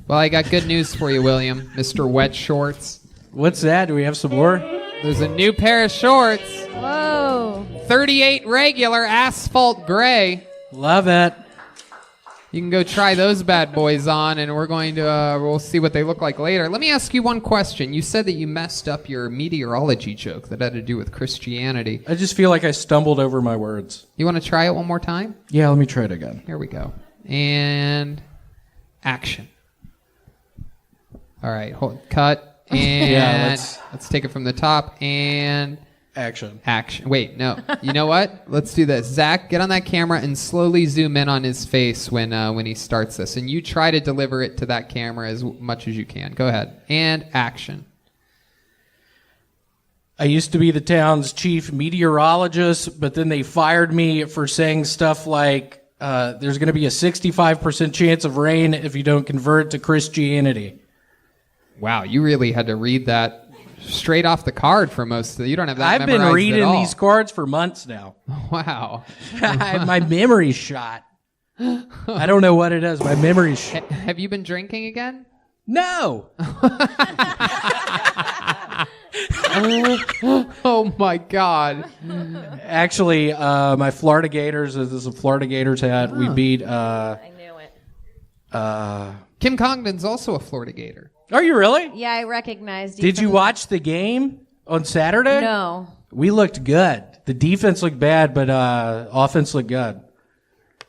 Well, I got good news for you, William, Mr. Wet Shorts. What's that? Do we have some more? There's a new pair of shorts. Whoa. 38 regular asphalt gray. Love it. You can go try those bad boys on, and we're going to we'll see what they look like later. Let me ask you one question. You said that you messed up your meteorology joke that had to do with Christianity. I just feel like I stumbled over my words. You want to try it one more time? Yeah, let me try it again. Here we go. And action. All right, cut. And Yeah, let's take it from the top and action. Wait, no. You know what? Let's do this. Zach, get on that camera and slowly zoom in on his face when he starts this. And you try to deliver it to that camera as much as you can. Go ahead. And action. I used to be the town's chief meteorologist, but then they fired me for saying stuff like, there's going to be a 65% chance of rain if you don't convert to Christianity. Wow, you really had to read that straight off the card for most of it. You don't have that I've been memorized reading at all. these cards for months now. Wow. My memory's shot. I don't know what it is. My memory's shot. Have you been drinking again? No. Oh my God. Actually, my Florida Gators, this is a Florida Gators hat. We beat I knew it. Kim Congdon's also a Florida Gator. Are you really? Yeah, I recognized you. Did you watch the game on Saturday? No. We looked good. The defense looked bad, but offense looked good.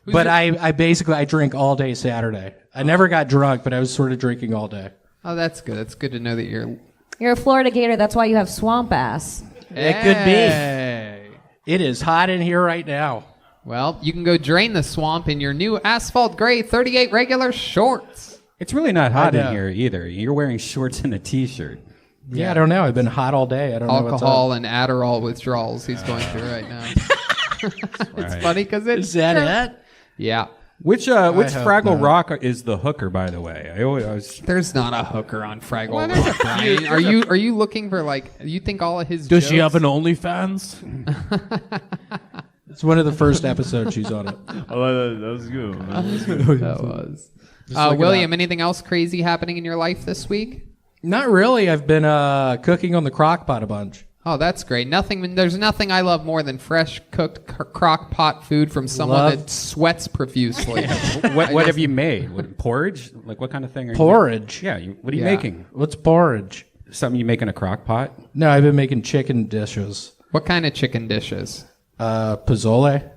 I basically drink all day Saturday. I never got drunk, but I was sort of drinking all day. Oh, that's good. That's good to know that You're a Florida Gator. That's why you have swamp ass. It could be. It is hot in here right now. Well, you can go drain the swamp in your new asphalt gray 38 regular shorts. It's really not hot in here either. You're wearing shorts and a t-shirt. Yeah, I don't know. I've been hot all day. I don't know what's Alcohol up. and Adderall withdrawals he's going through right now. It's funny because it's Is that it? Yeah. Which hope Fraggle not. Rock is the hooker, by the way? I was There's not a hooker on Fraggle Well, Rock. there's a Brian. few. Are you looking for you think all of his Does she jokes- have an OnlyFans? It's one of the first episodes she's on it. Oh, that was good. That was. look it William, up. anything else crazy happening in your life this week? Not really. I've been cooking on the crock pot a bunch. Oh, that's great. There's nothing I love more than fresh cooked crock pot food from someone Love- that sweats profusely. what have you made? Porridge? Like what kind of thing are Porridge? you? Yeah. What are you Yeah. making? What's porridge? Something you make in a crock pot? No, I've been making chicken dishes. What kind of chicken dishes? Pozole.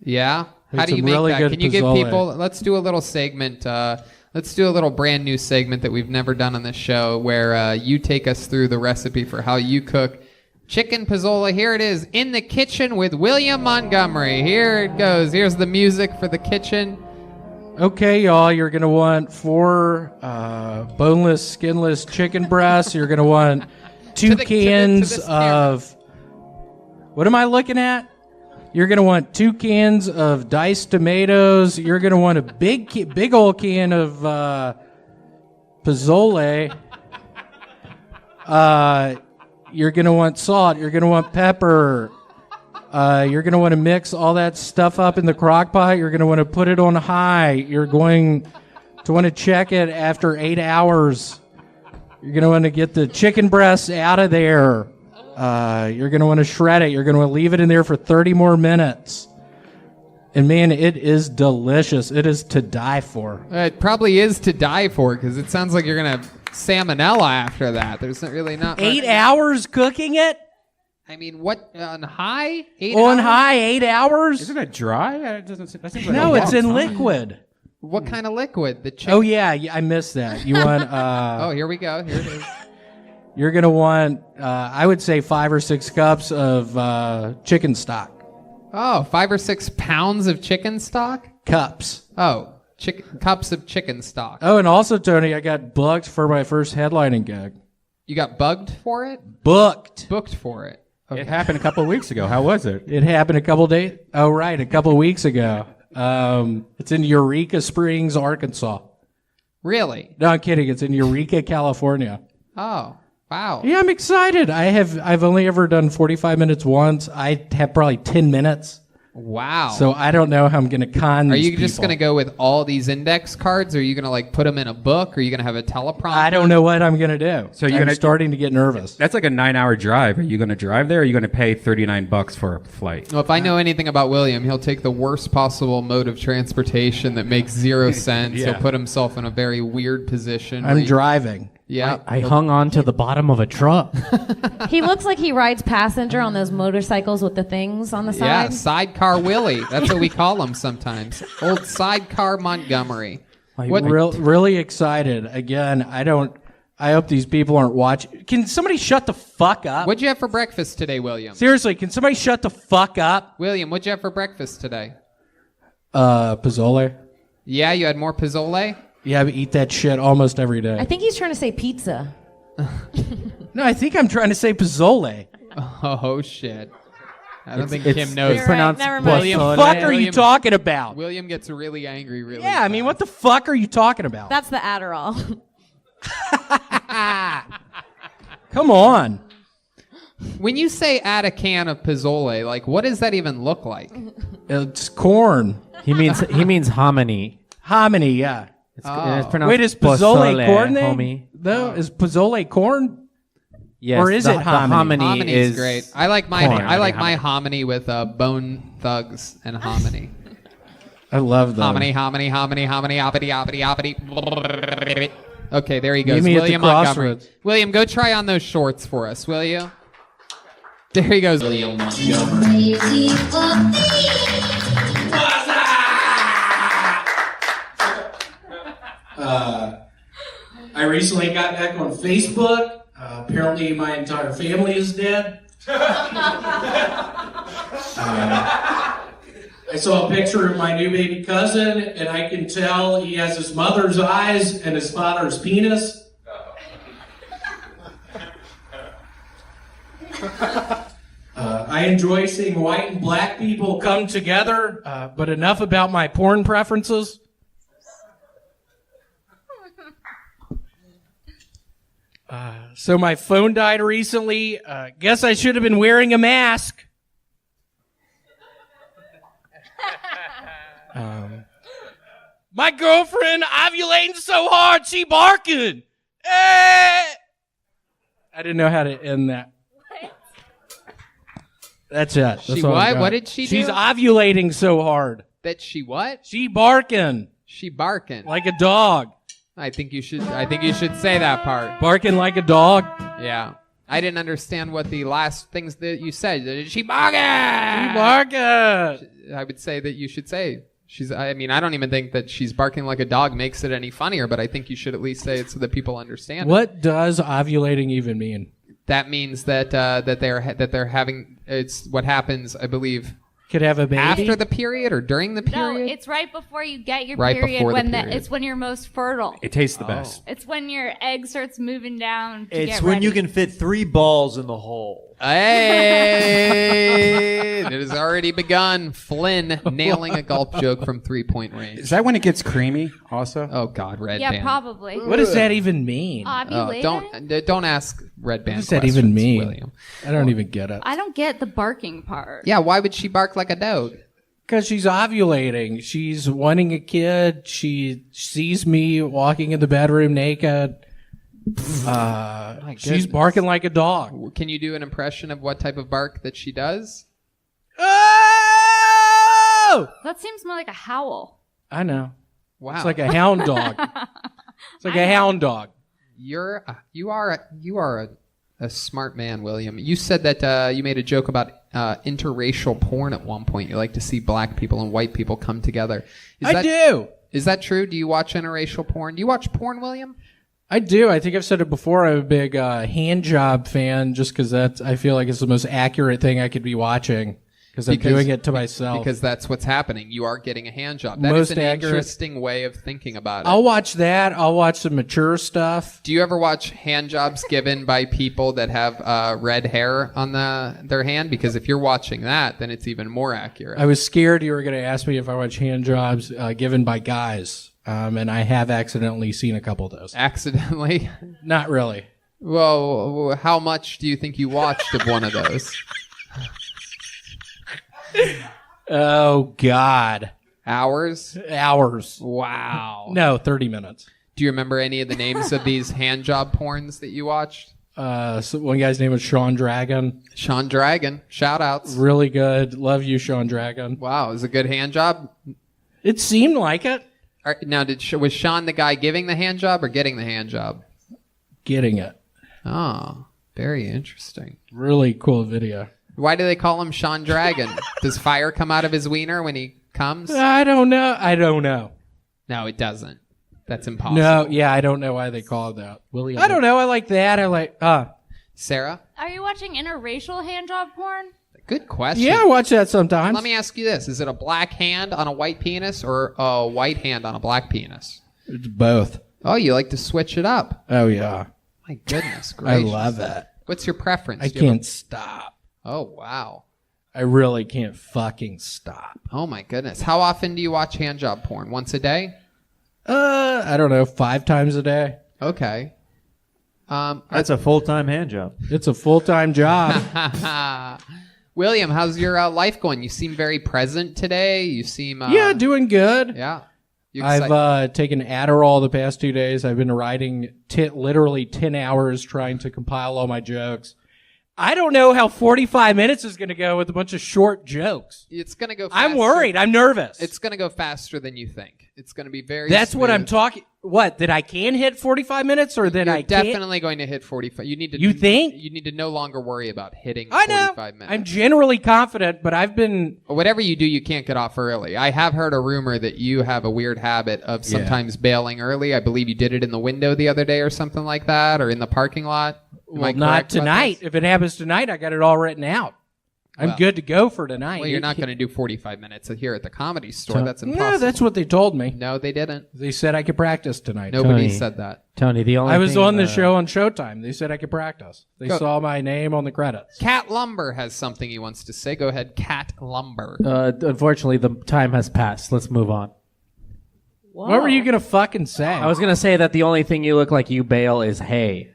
Yeah? How It's do you a make really that? good Can you give pozole. people... Let's do a little segment. Let's do a little brand new segment that we've never done on this show where you take us through the recipe for how you cook chicken pozole. Here it is, In the Kitchen with William Montgomery. Here it goes. Here's the music for the kitchen. Okay, y'all, you're going to want 4 boneless, skinless chicken breasts. You're going to want 2 cans of... What am I looking at? You're going to want 2 cans of diced tomatoes. You're going to want a big old can of pozole. You're going to want salt. You're going to want pepper. You're going to want to mix all that stuff up in the crock pot. You're going to want to put it on high. You're going to want to check it after 8 hours. You're going to want to get the chicken breasts out of there. You're going to want to shred it. You're going to want to leave it in there for 30 more minutes. And man, it is delicious. It is to die for. It probably is to die for because it sounds like you're going to have salmonella after that. There's really not much. 8 hours cooking it? I mean, what, on high? 8 On hours? high, 8 hours? Isn't it dry? It doesn't, that seems like No, a it's long in time. liquid. What kind of liquid? The chicken? Oh, yeah, I missed that. You want... Oh, here we go. Here it is. You're going to want, I would say, 5 or 6 cups of chicken stock. Oh, 5 or 6 pounds of chicken stock? Cups. Oh, cups of chicken stock. Oh, and also, Tony, I got booked for my first headlining gig. You got bugged for it? Booked. Booked for it. Okay. It happened a couple of weeks ago. How was it? It happened a couple days. Oh, right, a couple of weeks ago. It's in Eureka Springs, Arkansas. Really? No, I'm kidding. It's in Eureka, California. Oh, wow. Yeah, I'm excited. I've only ever done 45 minutes once. I have probably 10 minutes Wow. So I don't know how I'm going to con Are these you just people. going to go with all these index cards? Or are you going to like put them in a book? Or are you going to have a teleprompter? I don't know what I'm going to do. So you're I'm gonna- starting to get nervous. That's like a 9-hour drive. Are you going to drive there, or are you going to pay $39 for a flight? Well, if I know anything about William, he'll take the worst possible mode of transportation that makes zero sense. Yeah. He'll put himself in a very weird position. I'm driving. Yeah. I hung on to the bottom of a truck. He looks like he rides passenger on those motorcycles with the things on the Yeah, side. sidecar Willie. That's what we call him sometimes. Old sidecar Montgomery. Like, really excited. Again, I hope these people aren't watching. Can somebody shut the fuck up? What'd you have for breakfast today, William? Seriously, can somebody shut the fuck up? William, what'd you have for breakfast today? Pozole. Yeah, you had more pozole? Yeah, I eat that shit almost every day. I think he's trying to say pizza. No, I think I'm trying to say pozole. Oh, shit. I don't think it's- Kim knows. it's pronounced Never mind. What the fuck are you talking about? William gets really angry really Yeah, I mean, what the fuck are you talking about? That's the Adderall. Come on. When you say add a can of pozole, like what does that even look like? It's corn. He means hominy. Hominy, yeah. It's pronounced Wait, is pozole corn then? homie. No, is pozole corn? Yes, Or is the, it hominy? The hominy Hominy is is great. I like my corn. my hominy with Bone Thugs and hominy. I love them. Hominy, hominy, hominy, hominy, hoppity, hoppity, hoppity. Okay, there he goes. Meet me at the William Montgomery. crossroads. William, go try on those shorts for us, will you? There he goes. William Montgomery. I recently got back on Facebook. Apparently, my entire family is dead. I saw a picture of my new baby cousin, and I can tell he has his mother's eyes and his father's penis. I enjoy seeing white and black people come together, but enough about my porn preferences. So my phone died recently. Guess I should have been wearing a mask. My girlfriend ovulating so hard she barking. I didn't know how to end that. That's it. That's She all I what? got. What did she do? She's ovulating so hard. That she what? She barking She barking. like a dog. I think you should say that part. Barking like a dog. Yeah. I didn't understand what the last things that you said. She barking. She barking. I would say that you should say I don't even think that she's barking like a dog makes it any funnier, but I think you should at least say it so that people understand. What does ovulating even mean? That means that they're having it's what happens, I believe, Could have a baby after the period or during the No, period. it's right before you get your Right period. before the When period. it's when you're most fertile. It tastes the best. It's when your egg starts moving down. To It's get when ready. you can fit 3 balls in the hole. Hey, it has already begun. Flynn nailing a gulp joke from 3-point range. Is that when it gets creamy? Also. Oh God, Red Yeah, Band. probably. What does that even mean? Ovulating? Don't ask Red Band. What does that questions, even mean? William. I don't even get it. I don't get the barking part. Yeah, why would she bark like a dog? Because she's ovulating. She's wanting a kid. She sees me walking in the bedroom naked. She's barking like a dog. Can you do an impression of what type of bark that she does? Oh! That seems more like a howl. I know. Wow. It's like a hound dog. It's like a hound dog. You are a smart man, William. You said that you made a joke about interracial porn at one point. You like to see black people and white people come together. I do. Is that true? Do you watch interracial porn? Do you watch porn, William? I do. I think I've said it before. I'm a big hand job fan just because I feel like it's the most accurate thing I could be watching because I'm doing it to myself. Because that's what's happening. You are getting a hand job. That Most is an accurate. interesting way of thinking about it. I'll watch that. I'll watch some mature stuff. Do you ever watch hand jobs given by people that have red hair on their hand? Because if you're watching that, then it's even more accurate. I was scared you were going to ask me if I watch hand jobs given by guys. And I have accidentally seen a couple of those. Accidentally? Not really. Well, how much do you think you watched of one of those? Oh, God. Hours? Hours. Wow. No, 30 minutes. Do you remember any of the names of these hand job porns that you watched? So one guy's name was Sean Dragon. Sean Dragon. Shout outs. Really good. Love you, Sean Dragon. Wow. It was a good hand job? It seemed like it. Now, was Sean the guy giving the hand job or getting the hand job? Getting it. Oh, very interesting. Really cool video. Why do they call him Sean Dragon? Does fire come out of his wiener when he comes? I don't know. No, it doesn't. That's impossible. No, yeah, I don't know why they call it that. William. I don't know. I like that. I like. Sarah? Are you watching interracial hand job porn? Good question. Yeah, I watch that sometimes. Let me ask you this. Is it a black hand on a white penis or a white hand on a black penis? It's both. Oh, you like to switch it up. Oh, yeah. My goodness I gracious. love that. What's your preference? I can't stop. Oh, wow. I really can't fucking stop. Oh, my goodness. How often do you watch hand job porn? Once a day? I don't know, 5 times a day. Okay. That's a full-time hand job. It's a full-time job. William, how's your life going? You seem very present today. You seem... yeah, doing good. Yeah. I've taken Adderall the past 2 days. I've been writing literally 10 hours trying to compile all my jokes. I don't know how 45 minutes is going to go with a bunch of short jokes. It's going to go faster. I'm worried. I'm nervous. It's going to go faster than you think. It's going to be very That's smooth. what I'm talking... What, that I can hit 45 minutes or that You're I can't? definitely going to hit 45. You need to. You think? You need to no longer worry about hitting I know. 45 minutes. I'm generally confident, but I've been... Whatever you do, you can't get off early. I have heard a rumor that you have a weird habit of sometimes bailing early. I believe you did it in the window the other day or something like that, or in the parking lot. Well, not tonight. If it happens tonight, I got it all written out. I'm good to go for tonight. Well, you're not going to do 45 minutes here at the Comedy Store. That's impossible. No, that's what they told me. No, they didn't. They said I could practice tonight. Nobody said that. Tony, the only I was thing, on the show on Showtime. They said I could practice. They Go. saw my name on the credits. Cat Lumber has something he wants to say. Go ahead, Cat Lumber. Unfortunately, the time has passed. Let's move on. Whoa. What were you going to fucking say? I was going to say that the only thing you look like you bail is hay.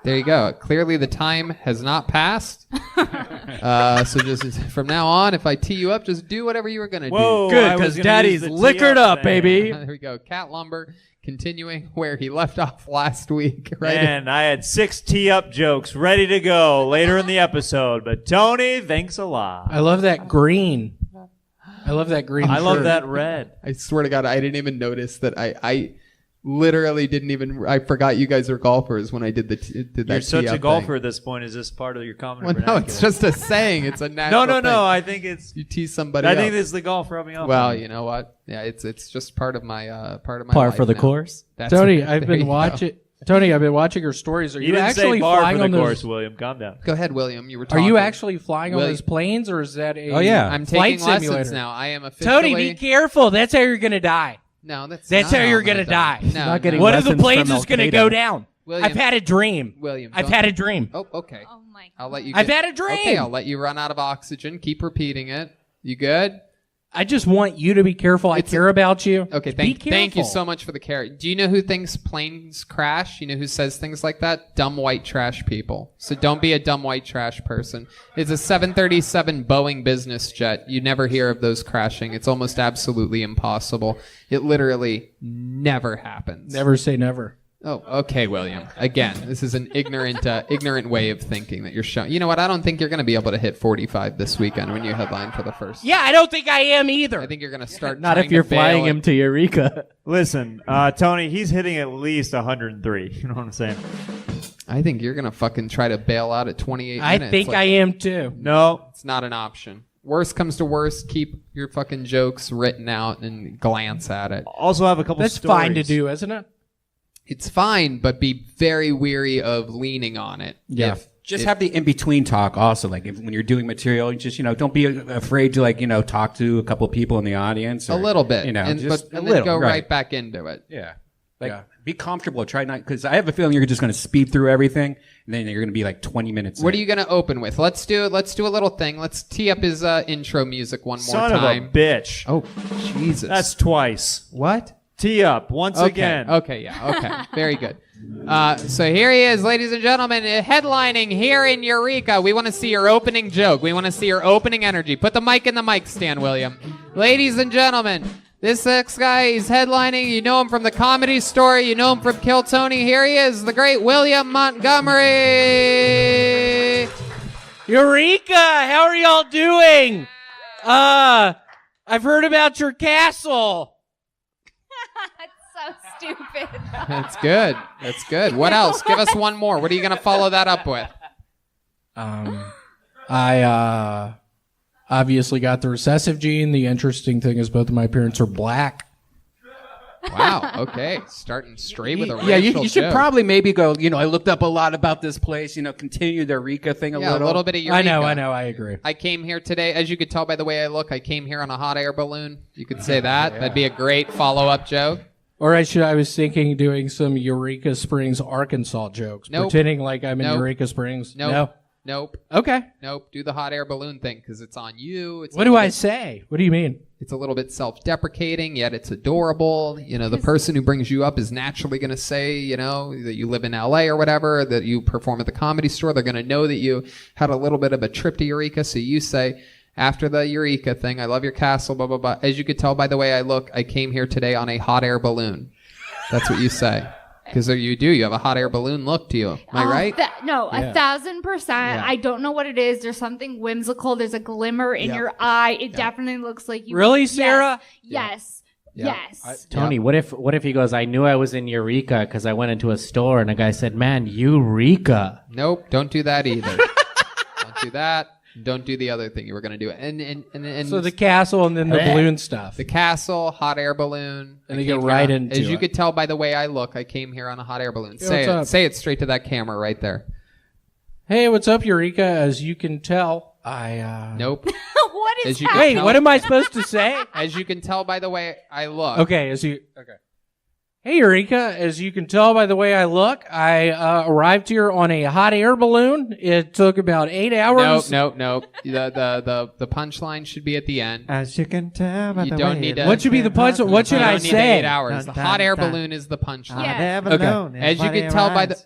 There you go. Clearly, the time has not passed. So just from now on, if I tee you up, just do whatever you were going to do. Whoa, Good, because Daddy's liquored up, baby. There we go. Cat Lumber continuing where he left off last week. Right? Man, I had 6 tee-up jokes ready to go later in the episode, but Tony, thanks a lot. I love that green. I love that green I shirt. love that red. I swear to God, I didn't even notice that I literally didn't even. I forgot you guys are golfers when I did that. You're such tee-up a golfer thing. at this point. Is this part of your comedy Well, vernacular? no, it's just a saying. It's a natural No. thing. I think it's. You tease somebody. I think up. this is the golf rubbing off. Well, on me. you know what? Yeah, it's just part of my Par life for the now. course. That's Tony, what- I've there you been go. watching. Tony, I've been watching your stories. Are You you didn't actually say bar flying for the on those? course, William. Calm down. Go ahead, William. You were Are talking. you actually flying on William- those planes, or is that a? Oh, yeah. I'm flight taking lessons simulator? now. I am officially. Tony, be careful. That's how you're gonna die. No, that's That's not how you're I'm gonna die. No, not getting One of the lessons planes from is gonna Al-Qaeda. go down. William- I've had a dream. William, I've don't- had a dream. Oh, okay. Oh my God. I'll let you. I've get- had a dream. Okay, I'll let you run out of oxygen. Keep repeating it. You good? I just want you to be careful. I care about you. Okay, Be thank you careful. so much for the care. Do you know who thinks planes crash? You know who says things like that? Dumb white trash people. So don't be a dumb white trash person. It's a 737 Boeing business jet. You never hear of those crashing. It's almost absolutely impossible. It literally never happens. Never say never. Oh, okay, William. Again, this is an ignorant way of thinking that you're showing. You know what? I don't think you're going to be able to hit 45 this weekend when you headline for the first. Yeah, I don't think I am either. I think you're going to start. Not trying if you're to bail flying it. him to Eureka. Listen, Tony, he's hitting at least 103. You know what I'm saying? I think you're going to fucking try to bail out at 28 I minutes. think I am too. No. It's not an option. Worst comes to worst, keep your fucking jokes written out and glance at it. Also have a couple That's stories. fine to do, isn't it? It's fine, but be very weary of leaning on it. Yeah. Just have the in-between talk also. Like when you're doing material, just, don't be afraid to, talk to a couple of people in the audience. Or, a little bit. and then go right back into it. Yeah. Be comfortable. Try not, because I have a feeling you're just going to speed through everything, and then you're going to be like 20 minutes What in. are you going to open with? Let's do a little thing. Let's tee up his intro music one more Son time. of a bitch. Oh, Jesus. That's twice. What? Tee up once again. Okay, yeah, okay. Very good. So here he is, ladies and gentlemen, headlining here in Eureka. We want to see your opening joke. We want to see your opening energy. Put the mic in the mic stand, William. Ladies and gentlemen, this next guy, he's headlining. You know him from the Comedy Store. You know him from Kill Tony. Here he is, the great William Montgomery. Eureka! How are y'all doing? I've heard about your castle. So stupid. That's good. That's good. What else? Give us one more. What are you going to follow that up with? I obviously got the recessive gene. The interesting thing is both of my parents are black. Wow. Okay. Starting straight with a racial Yeah, you should joke. probably maybe go, I looked up a lot about this place, continue the Eureka thing a little bit of Eureka. I know, I agree. I came here today, as you could tell by the way I look, I came here on a hot air balloon. You could say that. That'd be a great follow-up joke. Or I was thinking doing some Eureka Springs, Arkansas jokes. Nope. Pretending like I'm in Nope. Eureka Springs. Nope. No. Nope. Okay. Nope. Do the hot air balloon thing because it's on you. What do I say? What do you mean? It's a little bit self-deprecating, yet it's adorable. The person who brings you up is naturally going to say, that you live in LA or whatever, that you perform at the Comedy Store. They're going to know that you had a little bit of a trip to Eureka. So you say, after the Eureka thing, I love your castle, blah, blah, blah. As you could tell by the way I look, I came here today on a hot air balloon. That's what you say. Because you do. You have a hot air balloon look to you. Am I right? No, 1,000%. Yeah. I don't know what it is. There's something whimsical. There's a glimmer in your eye. It definitely looks like you. Really, Sarah? Yes. Yeah. Yes. Tony, what if he goes, I knew I was in Eureka because I went into a store and a guy said, man, Eureka. Nope. Don't do that either. Don't do that. Don't do the other thing you were going to do. And So the castle and then the balloon stuff. The castle, hot air balloon. And they get right into As you it. could tell by the way I look, I came here on a hot air balloon. Yeah, Say what's it. up? Say it straight to that camera right there. Hey, what's up, Eureka? As you can tell, Nope. What is As you can Wait, tell- what am I supposed to say? As you can tell by the way I look. Okay, Hey, Eureka, as you can tell by the way I look, I arrived here on a hot air balloon. It took about 8 hours. Nope. The punchline should be at the end. As you can tell by You the don't way need it to. What should be the punchline? What should You I don't need the say? 8 hours. The hot air balloon is the punchline. Yeah. Okay. As you can tell by the.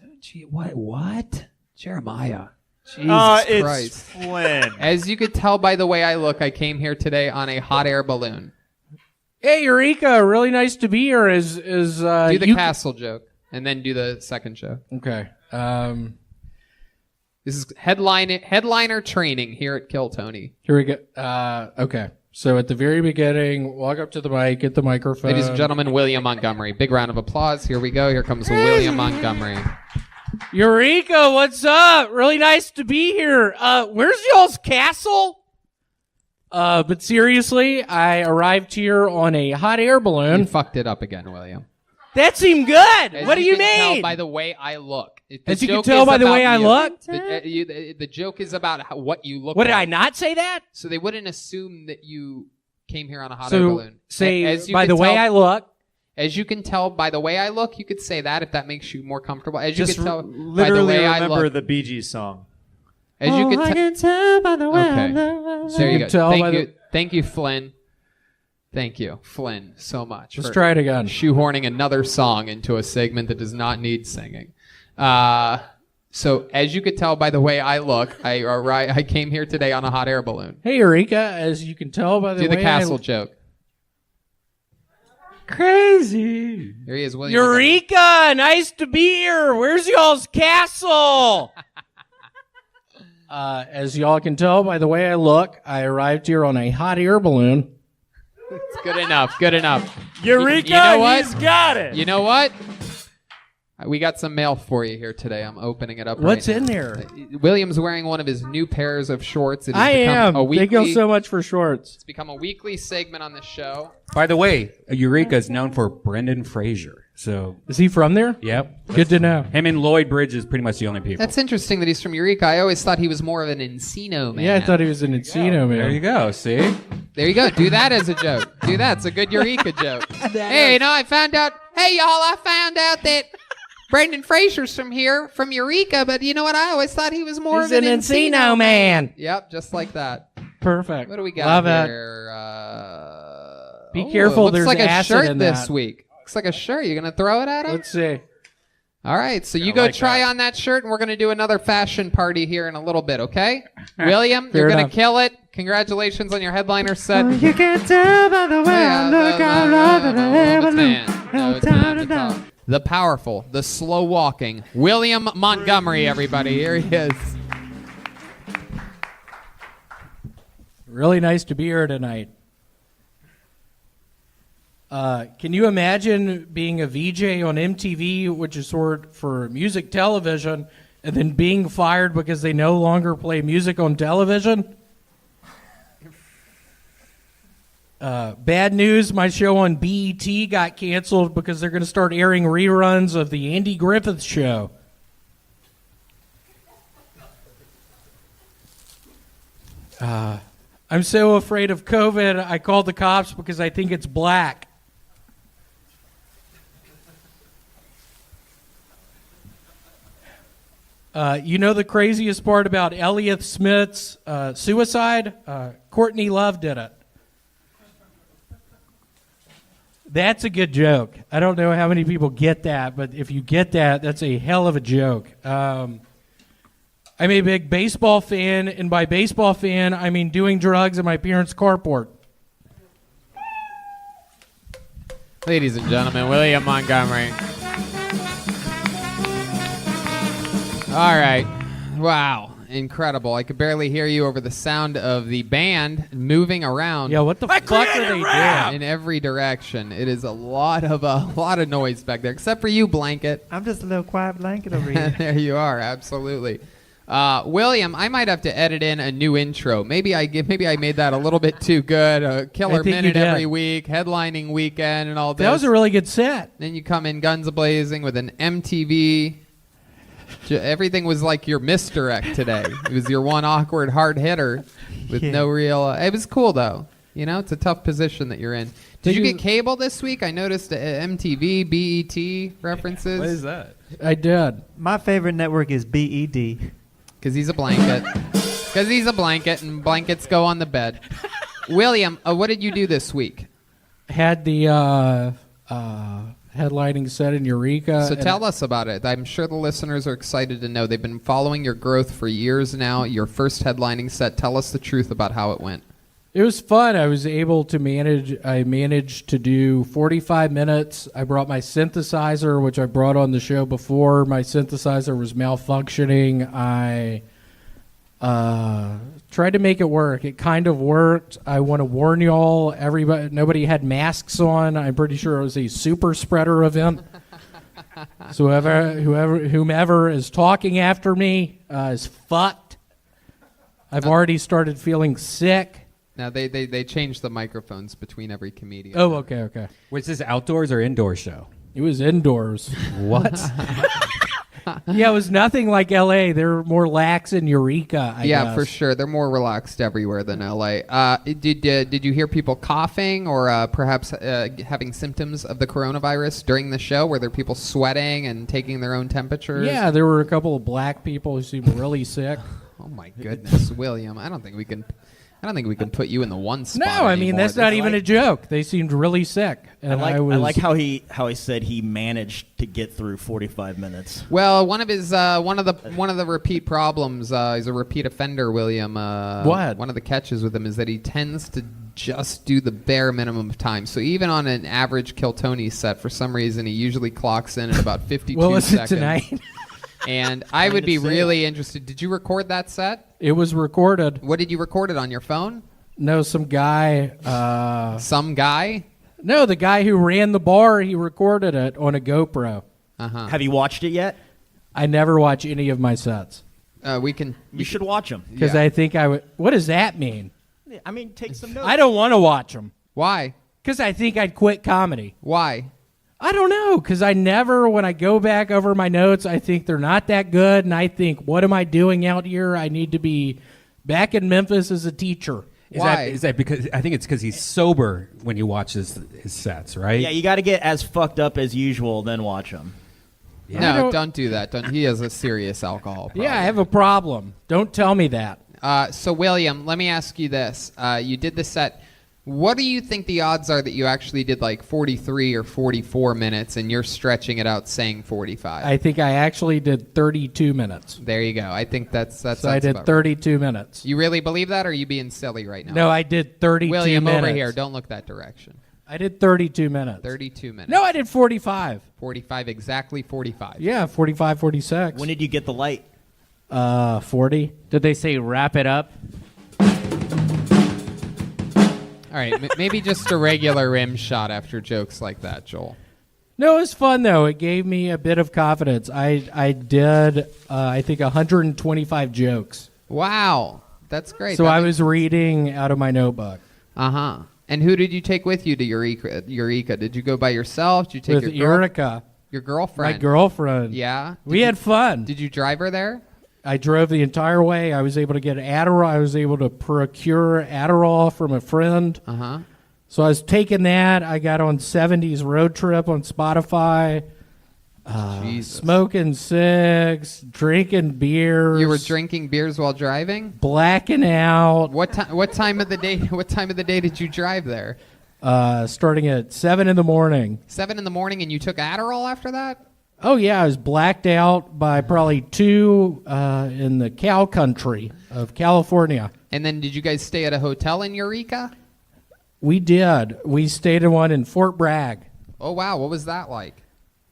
What? Jeremiah. Jesus it's Christ. Flynn. As you could tell by the way I look, I came here today on a hot air balloon. Hey, Eureka, really nice to be here. Do the castle joke and then do the second joke. Okay. This is headliner training here at Kill Tony. Here we go. Okay. So at the very beginning, walk up to the mic, get the microphone. Ladies and gentlemen, William Montgomery. Big round of applause. Here we go. Here comes William Montgomery. Eureka, what's up? Really nice to be here. Where's y'all's castle? But seriously, I arrived here on a hot air balloon. You fucked it up again, William. That seemed good. As What do you can tell mean? by the way I look. As you can tell by the way I look? The joke is about what you look What, did like. I not say that? So they wouldn't assume that you came here on a hot So air balloon. say, As you by can the way tell- I look. As you can tell by the way I look, you could say that if that makes you more comfortable. As you Just can tell by the literally way I remember look. the Bee Gees song. As you can tell by the way Okay. There you go. tell by Thank you, Flynn. Thank you, Flynn, so much. Let's for try it again. Shoehorning another song into a segment that does not need singing. So as you could tell by the way I look, I came here today on a hot air balloon. Hey, Eureka, as you can tell by the Do way the castle joke. Crazy. There he is, William. Eureka, nice to be here. Where's y'all's castle? As y'all can tell by the way I look, I arrived here on a hot air balloon. It's good enough. Good enough. Eureka, you know what? he's got it. You know what? We got some mail for you here today. I'm opening it up. What's right in now. there? William's wearing one of his new pairs of shorts. It has I become am. A weekly, Thank you so much for shorts. It's become a weekly segment on the show. By the way, Eureka is known for Brendan Fraser. So is he from there? Yep. Good to know. Him and Lloyd Bridges pretty much the only people. That's interesting that he's from Eureka. I always thought he was more of an Encino man. Yeah, I thought he was an Encino man. There you go. See? There you go. Do that as a joke. Do that. It's a good Eureka joke. Hey, you know, I found out. Hey, y'all, I found out that Brendan Fraser's from here, from Eureka, but you know what? I always thought he was more He's of an an Encino man. Yep, just like that. Perfect. What do we got Love it. here? Be careful, Looks there's like a acid shirt in this that. week. Looks like a shirt. You gonna throw it at him? Let's see. All right, so you go like try that. on that shirt, and we're going to do another fashion party here in a little bit, okay? William, Fair you're going enough. to kill it. Congratulations on your headliner set. You can tell by the way I look, I love it, I ever knew. No time to talk. The powerful, the slow walking, William Montgomery, everybody. Here he is. Really nice to be here tonight. Can you imagine being a VJ on MTV, which is sort for music television, and then being fired because they no longer play music on television? Bad news, my show on BET got canceled because they're going to start airing reruns of the Andy Griffith Show. I'm so afraid of COVID, I called the cops because I think it's black. You know the craziest part about Elliott Smith's suicide? Courtney Love did it. That's a good joke. I don't know how many people get that, but if you get that, that's a hell of a joke. I'm a big baseball fan, and by baseball fan, I mean doing drugs in my parents' carport. Ladies and gentlemen, William Montgomery. All right. Wow. Incredible. I could barely hear you over the sound of the band moving around. Yeah, what the fuck are they doing? In every direction. It is a lot of noise back there, except for you, Blanket. I'm just a little quiet blanket over here. There you are. Absolutely. William, I might have to edit in a new intro. Maybe I made that a little bit too good. A killer think you minute did. every week, headlining weekend, and all this. That was a really good set. Then you come in guns a-blazing with an MTV. Everything was like your misdirect today. It was your one awkward hard hitter with no real... it was cool, though. You know, it's a tough position that you're in. Did you get cable this week? I noticed MTV, BET references. What is that? I did. My favorite network is BED. Because he's a blanket. Because he's a blanket, and blankets go on the bed. William, what did you do this week? Had the headlining set in Eureka. So tell us about it. I'm sure the listeners are excited to know. They've been following your growth for years now. Your first headlining set. Tell us the truth about how it went. It was fun. I was able to managed to do 45 minutes. I brought my synthesizer, which I brought on the show before. My synthesizer was malfunctioning. I tried to make it work. It kind of worked. I want to warn y'all, nobody had masks on. I'm pretty sure it was a super spreader event. So whomever is talking after me is fucked. I've already started feeling sick. Now, they changed the microphones between every comedian. Oh, okay. Was this outdoors or indoor show? It was indoors. What? Yeah, it was nothing like L.A. They're more lax in Eureka, I guess. For sure. They're more relaxed everywhere than L.A. Did you hear people coughing or perhaps having symptoms of the coronavirus during the show? Were there people sweating and taking their own temperatures? Yeah, there were a couple of black people who seemed really sick. Oh, my goodness, William. I don't think we can put you in the one spot. No, I mean that's not even a joke. They seemed really sick, and I like how he said he managed to get through 45 minutes. Well, one of the repeat problems. He's a repeat offender, William. What? One of the catches with him is that he tends to just do the bare minimum of time. So even on an average Kill Tony set, for some reason, he usually clocks in at about 52 well, seconds. Tonight. And I would be really interested. Did you record that set? It was recorded. What did you record it on your phone? No, some guy. Some guy? No, the guy who ran the bar. He recorded it on a GoPro. Uh-huh. Have you watched it yet? I never watch any of my sets. You should watch them. Because I think I would. What does that mean? I mean, take some notes. I don't want to watch them. Why? Because I think I'd quit comedy. Why? I don't know, because when I go back over my notes, I think they're not that good, and I think, what am I doing out here? I need to be back in Memphis as a teacher. Why? Is that because I think it's because he's sober when you watch his sets, right? Yeah, you got to get as fucked up as usual, then watch them. Yeah. No, don't do that. He has a serious alcohol problem. Yeah, I have a problem. Don't tell me that. So, William, let me ask you this. You did the set. What do you think the odds are that you actually did like 43 or 44 minutes and you're stretching it out saying 45? I think I actually did 32 minutes. There you go. I think that's So I did 32 minutes. You really believe that, or are you being silly right now? No, I did 32 William, minutes. over here. Don't look that direction. I did 32 minutes. 32 minutes. No, I did 45. 45, exactly 45. Yeah, 45, 46. When did you get the light? 40. Did they say wrap it up? All right, maybe just a regular rim shot after jokes like that, Joel. No, it was fun, though. It gave me a bit of confidence. I did, I think, 125 jokes. Wow. That's great. So I was reading out of my notebook. Uh-huh. And who did you take with you to Eureka? Did you go by yourself? Did you take With your Eureka. Your girlfriend? My girlfriend. Yeah? We had fun. Did you drive her there? I drove the entire way. I was able to get Adderall. I was able to procure Adderall from a friend. Uh-huh. So I was taking that. I got on 70s Road Trip on Spotify. Smoking cigs, drinking beers. You were drinking beers while driving? Blacking out. What time of the day? What time of the day did you drive there? Starting at 7 in the morning. 7 in the morning, and you took Adderall after that? Oh yeah, I was blacked out by probably 2 in the cow country of California. And then did you guys stay at a hotel in Eureka? We did. We stayed in one in Fort Bragg. Oh wow, what was that like?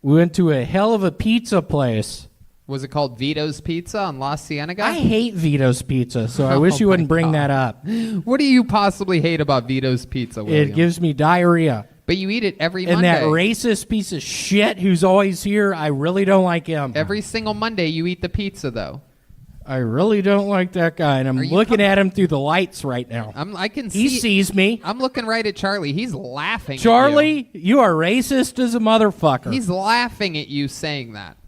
We went to a hell of a pizza place. Was it called Vito's Pizza on La Cienega? I hate Vito's Pizza, so I wish you wouldn't bring that up. What do you possibly hate about Vito's Pizza, William? It gives me diarrhea. But you eat it every And Monday. that racist piece of shit who's always here, I really don't like him. Every single Monday you eat the pizza, though. I really don't like that guy, and I'm looking at him through the lights right now. I can see. He sees me. I'm looking right at Charlie. He's laughing Charlie, at you are racist as a motherfucker. He's laughing at you saying that.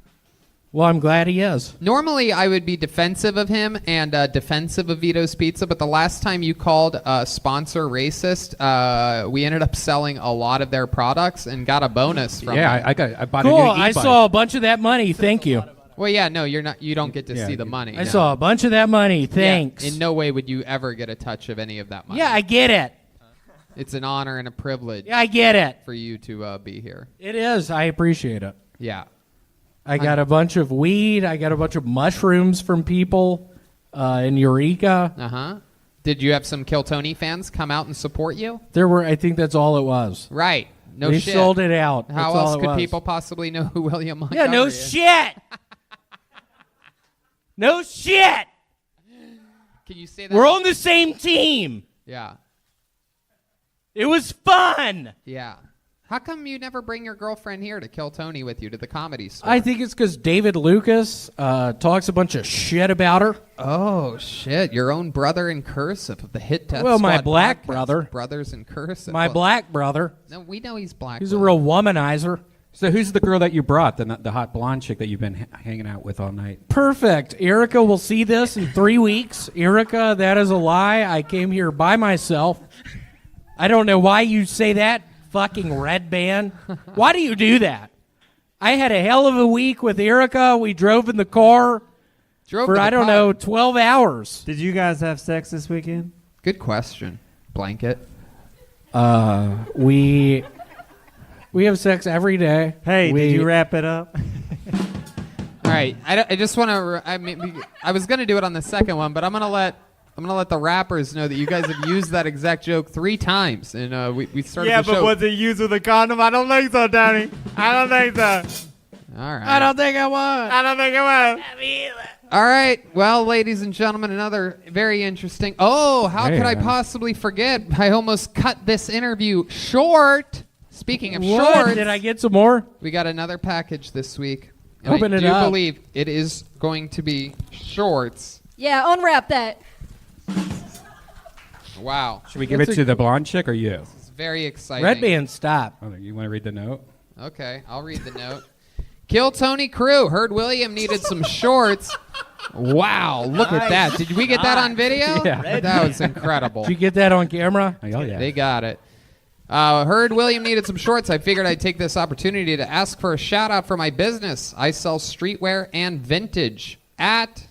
Well, I'm glad he is. Normally, I would be defensive of him and defensive of Vito's Pizza, but the last time you called sponsor racist, we ended up selling a lot of their products and got a bonus from Yeah, it. I bought Cool. a new e-bike. I saw a bunch of that money. Thank you. Well, yeah, no, you're not. You don't get to Yeah, see the money. I no. saw a bunch of that money. Thanks. Yeah, in no way would you ever get a touch of any of that money. Yeah, I get it. It's an honor and a privilege. Yeah, I get it. For you to be here. It is. I appreciate it. Yeah. I got a bunch of weed. I got a bunch of mushrooms from people in Eureka. Uh-huh. Did you have some Kill Tony fans come out and support you? There were. I think that's all it was. Right. No they shit. sold it out. How That's all else it could was. people possibly know who William Montgomery Yeah, no is? shit. No shit. Can you say that? We're on the same team. Yeah. It was fun. Yeah. How come you never bring your girlfriend here to Kill Tony with you to the comedy store? I think it's because David Lucas talks a bunch of shit about her. Oh, shit. Your own brother in cursive of the Hit Death Well, my Squad black podcast. brother. Brothers in cursive. My Well, black brother. No, we know he's black. He's a real womanizer. So who's the girl that you brought, the hot blonde chick that you've been hanging out with all night? Perfect. Erica will see this in 3 weeks. Erica, that is a lie. I came here by myself. I don't know why you say that, fucking red band. Why do you do that? I had a hell of a week with Erica. We drove in the car for, I don't know, 12 hours. Did you guys have sex this weekend? Good question. Blanket. We have sex every day. Hey, did you wrap it up? All right. I just want to. I was going to do it on the second one, but I'm going to let the rappers know that you guys have used that exact joke 3 times, and we started Yeah, the show. but was it used with a condom? I don't think so, Tony. I don't think so. All right. I don't think I was. I don't think it was. All right. Well, ladies and gentlemen, another very interesting. Oh, how could I Man. possibly forget? I almost cut this interview short. Speaking of What? shorts, Did I get some more? we got another package this week. And Open I it do up. believe it is going to be shorts. Yeah, unwrap that. Wow. Should we give it to the blonde chick or you? It's very exciting. Red band, stop. Oh, you want to read the note? Okay, I'll read the note. Kill Tony crew. Heard William needed some shorts. Wow, look at that. Did we get that on video? Yeah. That was incredible. Did you get that on camera? Oh, yeah. They got it. Heard William needed some shorts. I figured I'd take this opportunity to ask for a shout out for my business. I sell streetwear and vintage at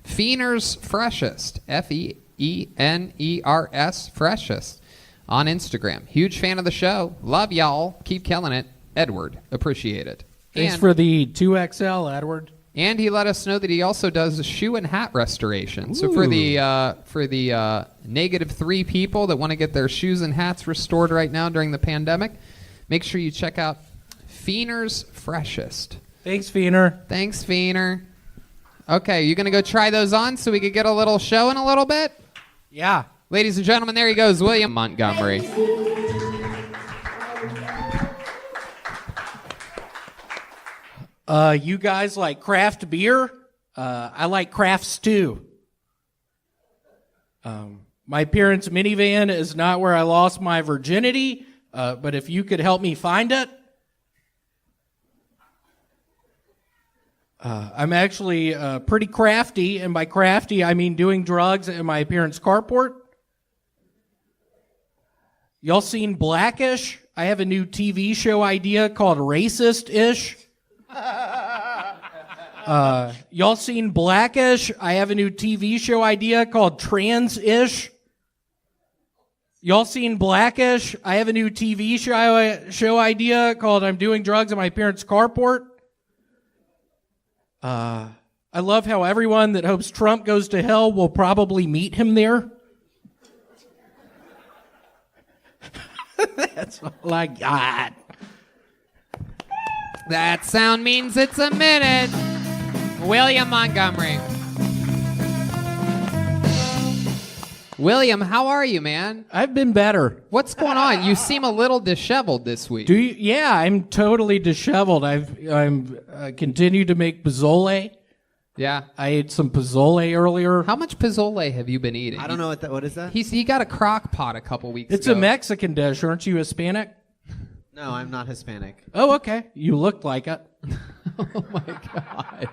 Feener's Freshest. ENERS Freshest on Instagram. Huge fan of the show. Love y'all. Keep killing it. Edward. Appreciate it. Thanks for the 2XL, Edward. And he let us know that he also does shoe and hat restoration. Ooh. So for the -3 people that want to get their shoes and hats restored right now during the pandemic, make sure you check out Feener's Freshest. Thanks, Feener. Thanks, Feener. Okay, you going to go try those on so we could get a little show in a little bit? Yeah. Ladies and gentlemen, there he goes, William Montgomery. You guys like craft beer? I like craft stew. My parents' minivan is not where I lost my virginity, but if you could help me find it. I'm actually pretty crafty, and by crafty, I mean doing drugs in my parents' carport. Y'all seen Blackish? I have a new TV show idea called Racist-ish. Y'all seen Blackish? I have a new TV show idea called Trans-ish. Y'all seen Blackish? I have a new TV show idea called I'm Doing Drugs in My Parents' Carport. I love how everyone that hopes Trump goes to hell will probably meet him there. That's all I got. That sound means it's a minute. William Montgomery. William, how are you, man? I've been better. What's going on? You seem a little disheveled this week. Do you? Yeah, I'm totally disheveled. I'm continue to make pozole. Yeah. I ate some pozole earlier. How much pozole have you been eating? I don't know what is that? He got a crock pot a couple weeks It's ago. a Mexican dish. Aren't you Hispanic? No, I'm not Hispanic. Oh, okay. You looked like it. Oh, my God.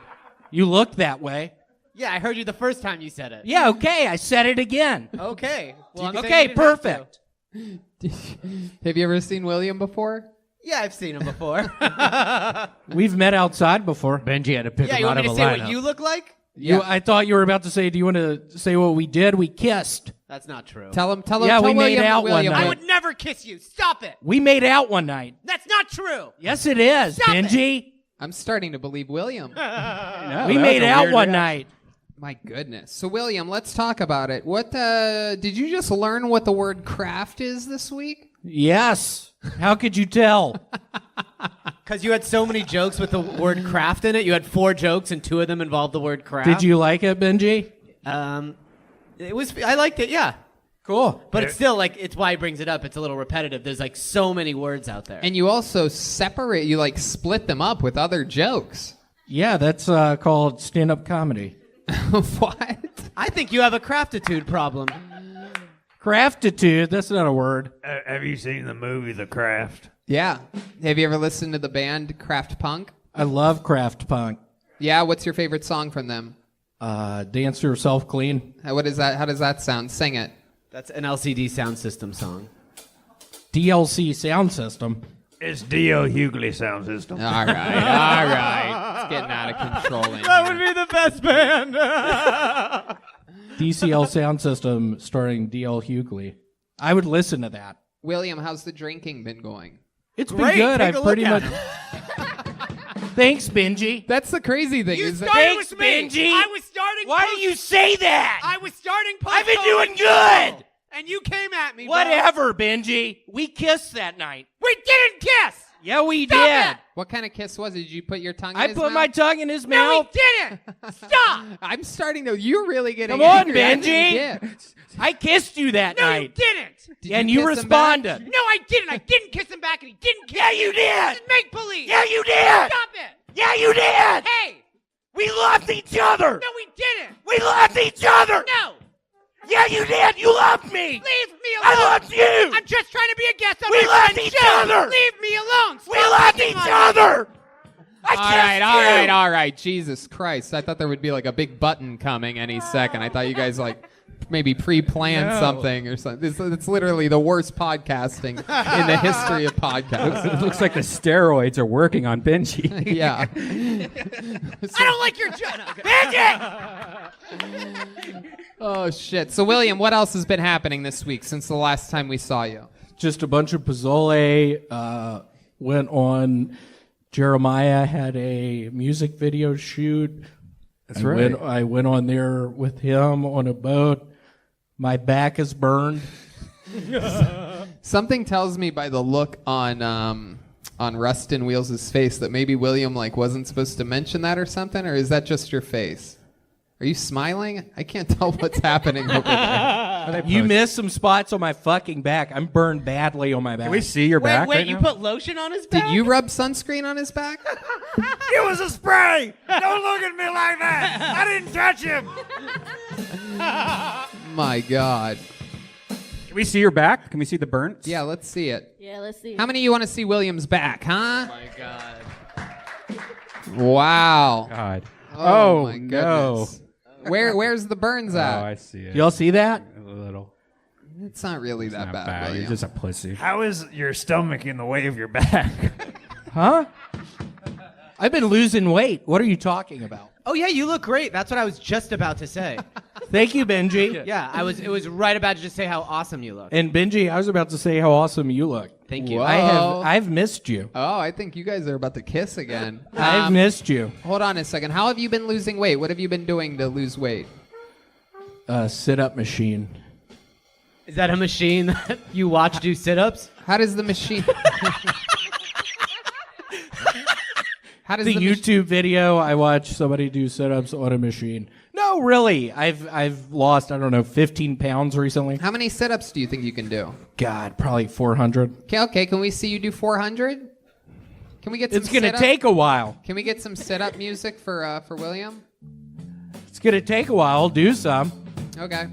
You looked that way. Yeah, I heard you the first time you said it. Yeah, okay. I said it again. Okay. Well, okay, perfect. Have you ever seen William before? Yeah, I've seen him before. We've met outside before. Benji had to pick Yeah, him you out want me of to a say lineup. what you look like? I thought you were about to say, do you want to say what we did? We kissed. That's not true. Tell him. Yeah, we made William, out one William, night. I would never kiss you. Stop it. We made out one night. That's not true. Yes, it is, Stop Benji. I'm starting to believe William. We made out one night. My goodness. So, William, let's talk about it. What did you just learn what the word craft is this week? Yes. How could you tell? Because you had so many jokes with the word craft in it. You had 4 jokes, and 2 of them involved the word craft. Did you like it, Benji? I liked it, yeah. Cool. But it's still, it's why he brings it up. It's a little repetitive. There's, so many words out there. And you also split them up with other jokes. Yeah, that's called stand-up comedy. What? I think you have a craftitude problem. Craftitude? That's not a word. Have you seen the movie The Craft? Yeah. Have you ever listened to the band Kraft Punk? I love Kraft Punk. Yeah, what's your favorite song from them? Dance Yourself Clean. What is that? How does that sound? Sing it. That's an LCD Sound System song. DLC Sound System. It's D.O. Hughley Sound System. All right. It's getting out of control. That would be the best band. DCL Sound System starring D.L. Hughley. I would listen to that. William, how's the drinking been going? It's Great. been good. Take I've a pretty look much. at Thanks, Benji. That's the crazy thing. You started Thanks, with me. Benji. I was starting. Why do you say that? I was starting. I've been doing good. And you came at me. Whatever, Benji. We kissed that night. We didn't kiss. Yeah, we Stop did. it. What kind of kiss was it? Did you put your tongue in I his put mouth? my tongue in his No, mouth. we didn't. Stop. I'm starting to... You're really getting Come on, angry. I think Benji. you did. I kissed you that No, night. you didn't. Did And you you kiss him back? responded. No, I didn't. I didn't kiss him back, and he didn't kiss Yeah, me. you did. This is make believe. Yeah, you did. Stop it. Yeah, you did. Hey. We loved each other. No, we didn't. We loved each other. No. Yeah, you did. You loved me. Leave me alone. I loved you. I'm just trying to be a guest on We my loved friend's each show. other. Leave me alone. We Stop loved picking each on me. other. All right. Jesus Christ. I thought there would be a big button coming any second. I thought you guys maybe pre-planned something or something. It's literally the worst podcasting in the history of podcasts. It looks like the steroids are working on Benji. Yeah. I don't like your joke. Benji! Oh, shit. So, William, what else has been happening this week since the last time we saw you? Just a bunch of Pozzole. Went on. Jeremiah had a music video shoot. That's right. I went on there with him on a boat. My back is burned. Something tells me by the look on Rustin Wheels' face that maybe William wasn't supposed to mention that or something, or is that just your face? Are you smiling? I can't tell what's happening over there. You missed some spots on my fucking back. I'm burned badly on my back. Can we see your back Wait, right you now? put lotion on his back? Did you rub sunscreen on his back? It was a spray. Don't look at me like that. I didn't touch him. My God. Can we see your back? Can we see the burns? Yeah, let's see it. Yeah, let's see. How many of you want to see William's back, huh? Oh, my God. Wow. God. Oh, my no. goodness. Where's the burns at? Oh, I see it. Y'all see that? A little. It's not really that Not bad. bad. William. You're just a pussy. How is your stomach in the way of your back? Huh? I've been losing weight. What are you talking about? Oh, yeah, you look great. That's what I was just about to say. Thank you, Benji. Yeah, it was right about to just say how awesome you look. And Benji, I was about to say how awesome you look. Thank you. Whoa. I've missed you. Oh, I think you guys are about to kiss again. I've missed you. Hold on a second. How have you been losing weight? What have you been doing to lose weight? Sit-up machine. Is that a machine that you watch do sit-ups? How does the machine... How does The YouTube video, I watched somebody do sit-ups on a machine. No, really. I've lost, I don't know, 15 pounds recently. How many sit-ups do you think you can do? God, probably 400. Okay. Can we see you do 400? Can we get some It's going to sit-up? take a while. Can we get some sit-up music for William? It's going to take a while. I'll do some. Okay.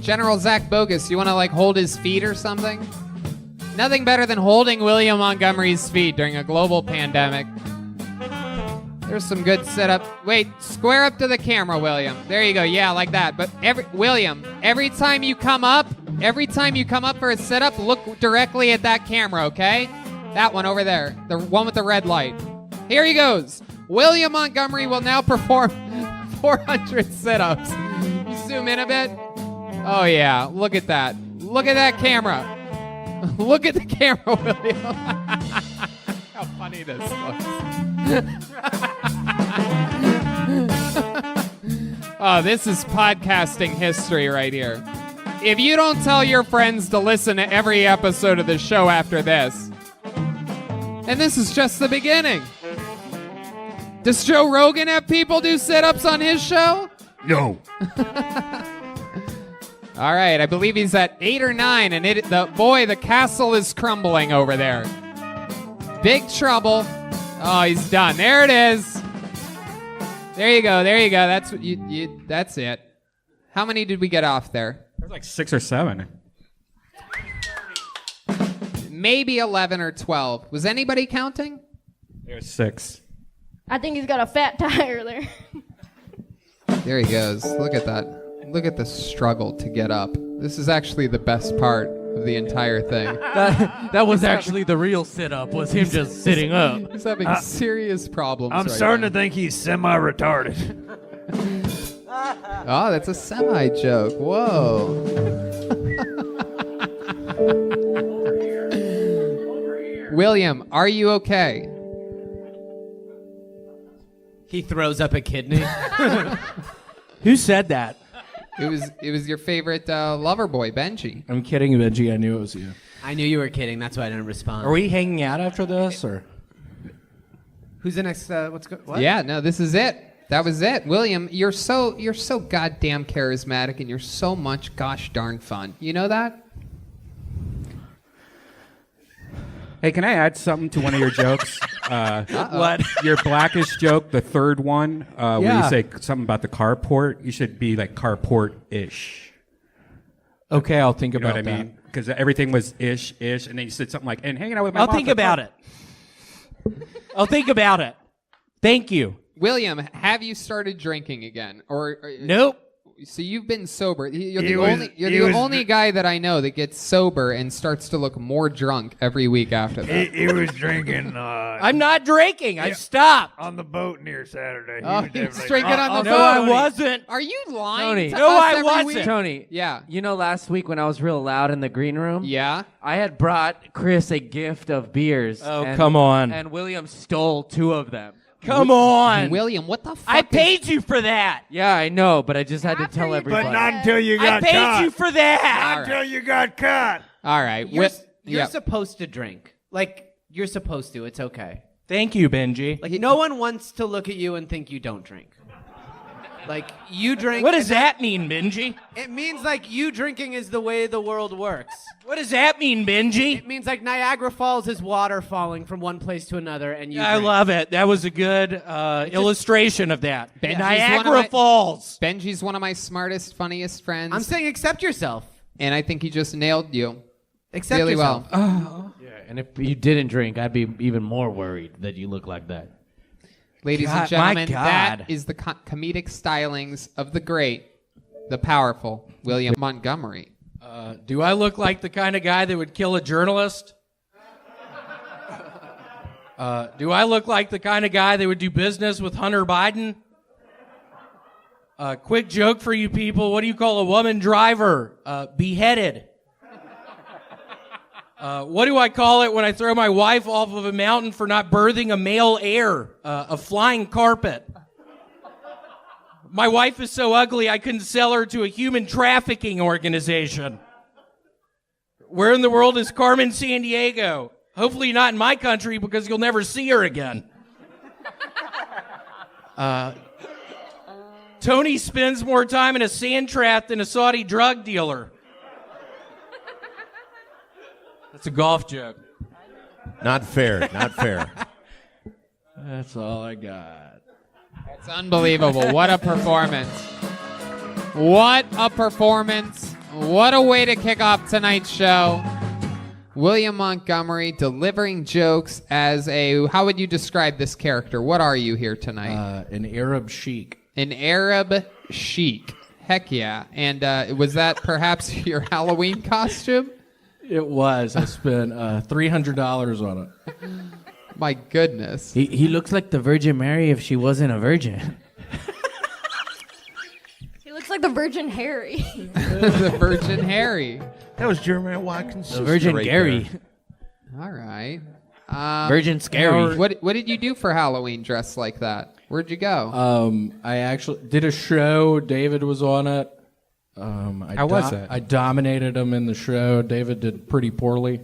General Zach Bogus, you want to hold his feet or something? Nothing better than holding William Montgomery's feet during a global pandemic. There's some good sit-up. Wait, square up to the camera, William. There you go. Yeah, like that. But William, every time you come up for a sit-up, look directly at that camera, okay? That one over there, the one with the red light. Here he goes. William Montgomery will now perform 400 sit-ups. Zoom in a bit. Oh yeah, look at that. Look at that camera. Look at the camera, William. How funny this looks. Oh, this is podcasting history right here. If you don't tell your friends to listen to every episode of the show after this, and this is just the beginning. Does Joe Rogan have people do sit-ups on his show? No. All right, I believe he's at 8 or 9, and the castle is crumbling over there. Big trouble. Oh, he's done. There it is. There you go. That's what that's it. How many did we get off there? There's like 6 or 7. Maybe 11 or 12. Was anybody counting? There's 6. I think he's got a fat tire there. There he goes. Look at that. Look at the struggle to get up. This is actually the best part of the entire thing. That was actually the real sit-up, was him just sitting up. He's having serious problems I'm right starting now. to think he's semi-retarded. Oh, that's a semi-joke. Whoa. William, are you okay? He throws up a kidney. Who said that? It was your favorite lover boy, Benji. I'm kidding, Benji. I knew it was you. I knew you were kidding. That's why I didn't respond. Are we hanging out after this, or? Who's the next? What? Yeah, no, this is it. That was it. William, you're so goddamn charismatic and you're so much gosh darn fun. You know that? Hey, can I add something to one of your jokes? What? Your Blackish joke, the third one, where Yeah. you say something about the carport. You should be like carport-ish. Okay, I'll think You know about what I that. mean? Because everything was ish, and then you said something like, and hanging out with my I'll mom think for about fun. it. I'll think about it. Thank you. William, have you started drinking again? Or Nope. So you've been sober. You're the only guy that I know that gets sober and starts to look more drunk every week after that. He was drinking. I'm not drinking. I stopped. On the boat near Saturday. He was drinking on the No, boat. I wasn't. Are you lying Tony. to No, us I every wasn't. week? Tony. Yeah. You know, last week when I was real loud in the green room? Yeah. I had brought Chris a gift of beers. Oh, come on. And William stole 2 of them. Come on. William, what the fuck? I paid you for that. Yeah, I know, but I just had to tell everybody. But not until you got I paid caught. you for that. Not until you got caught. All right. You're supposed to drink. Like, you're supposed to. It's okay. Thank you, Benji. Like, no one wants to look at you and think you don't drink. Like, you drink. What does that mean, Benji? It means, like, you drinking is the way the world works. What does that mean, Benji? It means, like, Niagara Falls is water falling from one place to another, and you I drink. love it. That was a good illustration of that. Niagara Falls. Benji's one of my smartest, funniest friends. I'm saying accept yourself. And I think he just nailed you. Accept really yourself. well. Yeah, and if you didn't drink, I'd be even more worried that you look like that. Ladies and gentlemen, that is the comedic stylings of the great, the powerful William Montgomery. Do I look like the kind of guy that would kill a journalist? Do I look like the kind of guy that would do business with Hunter Biden? Quick joke for you people. What do you call a woman driver? Beheaded. What do I call it when I throw my wife off of a mountain for not birthing a male heir? A flying carpet. My wife is so ugly I couldn't sell her to a human trafficking organization. Where in the world is Carmen Sandiego? Hopefully not in my country because you'll never see her again. Tony spends more time in a sand trap than a Saudi drug dealer. That's a golf joke. Not fair. Not fair. That's all I got. It's unbelievable. What a performance. What a performance. What a way to kick off tonight's show. William Montgomery delivering jokes as a, how would you describe this character? What are you here tonight? An Arab sheik. An Arab sheik. Heck yeah. And was that perhaps your Halloween costume? It was. I spent $300 on it. My goodness. He looks like the Virgin Mary if she wasn't a virgin. He looks like the Virgin Harry. The Virgin Harry. That was Jeremiah Watkins' The Virgin right Gary. there. All right. Virgin Scary. What did you do for Halloween dressed like that? Where'd you go? I actually did a show. David was on it. How was it? I dominated him in the show. David did pretty poorly.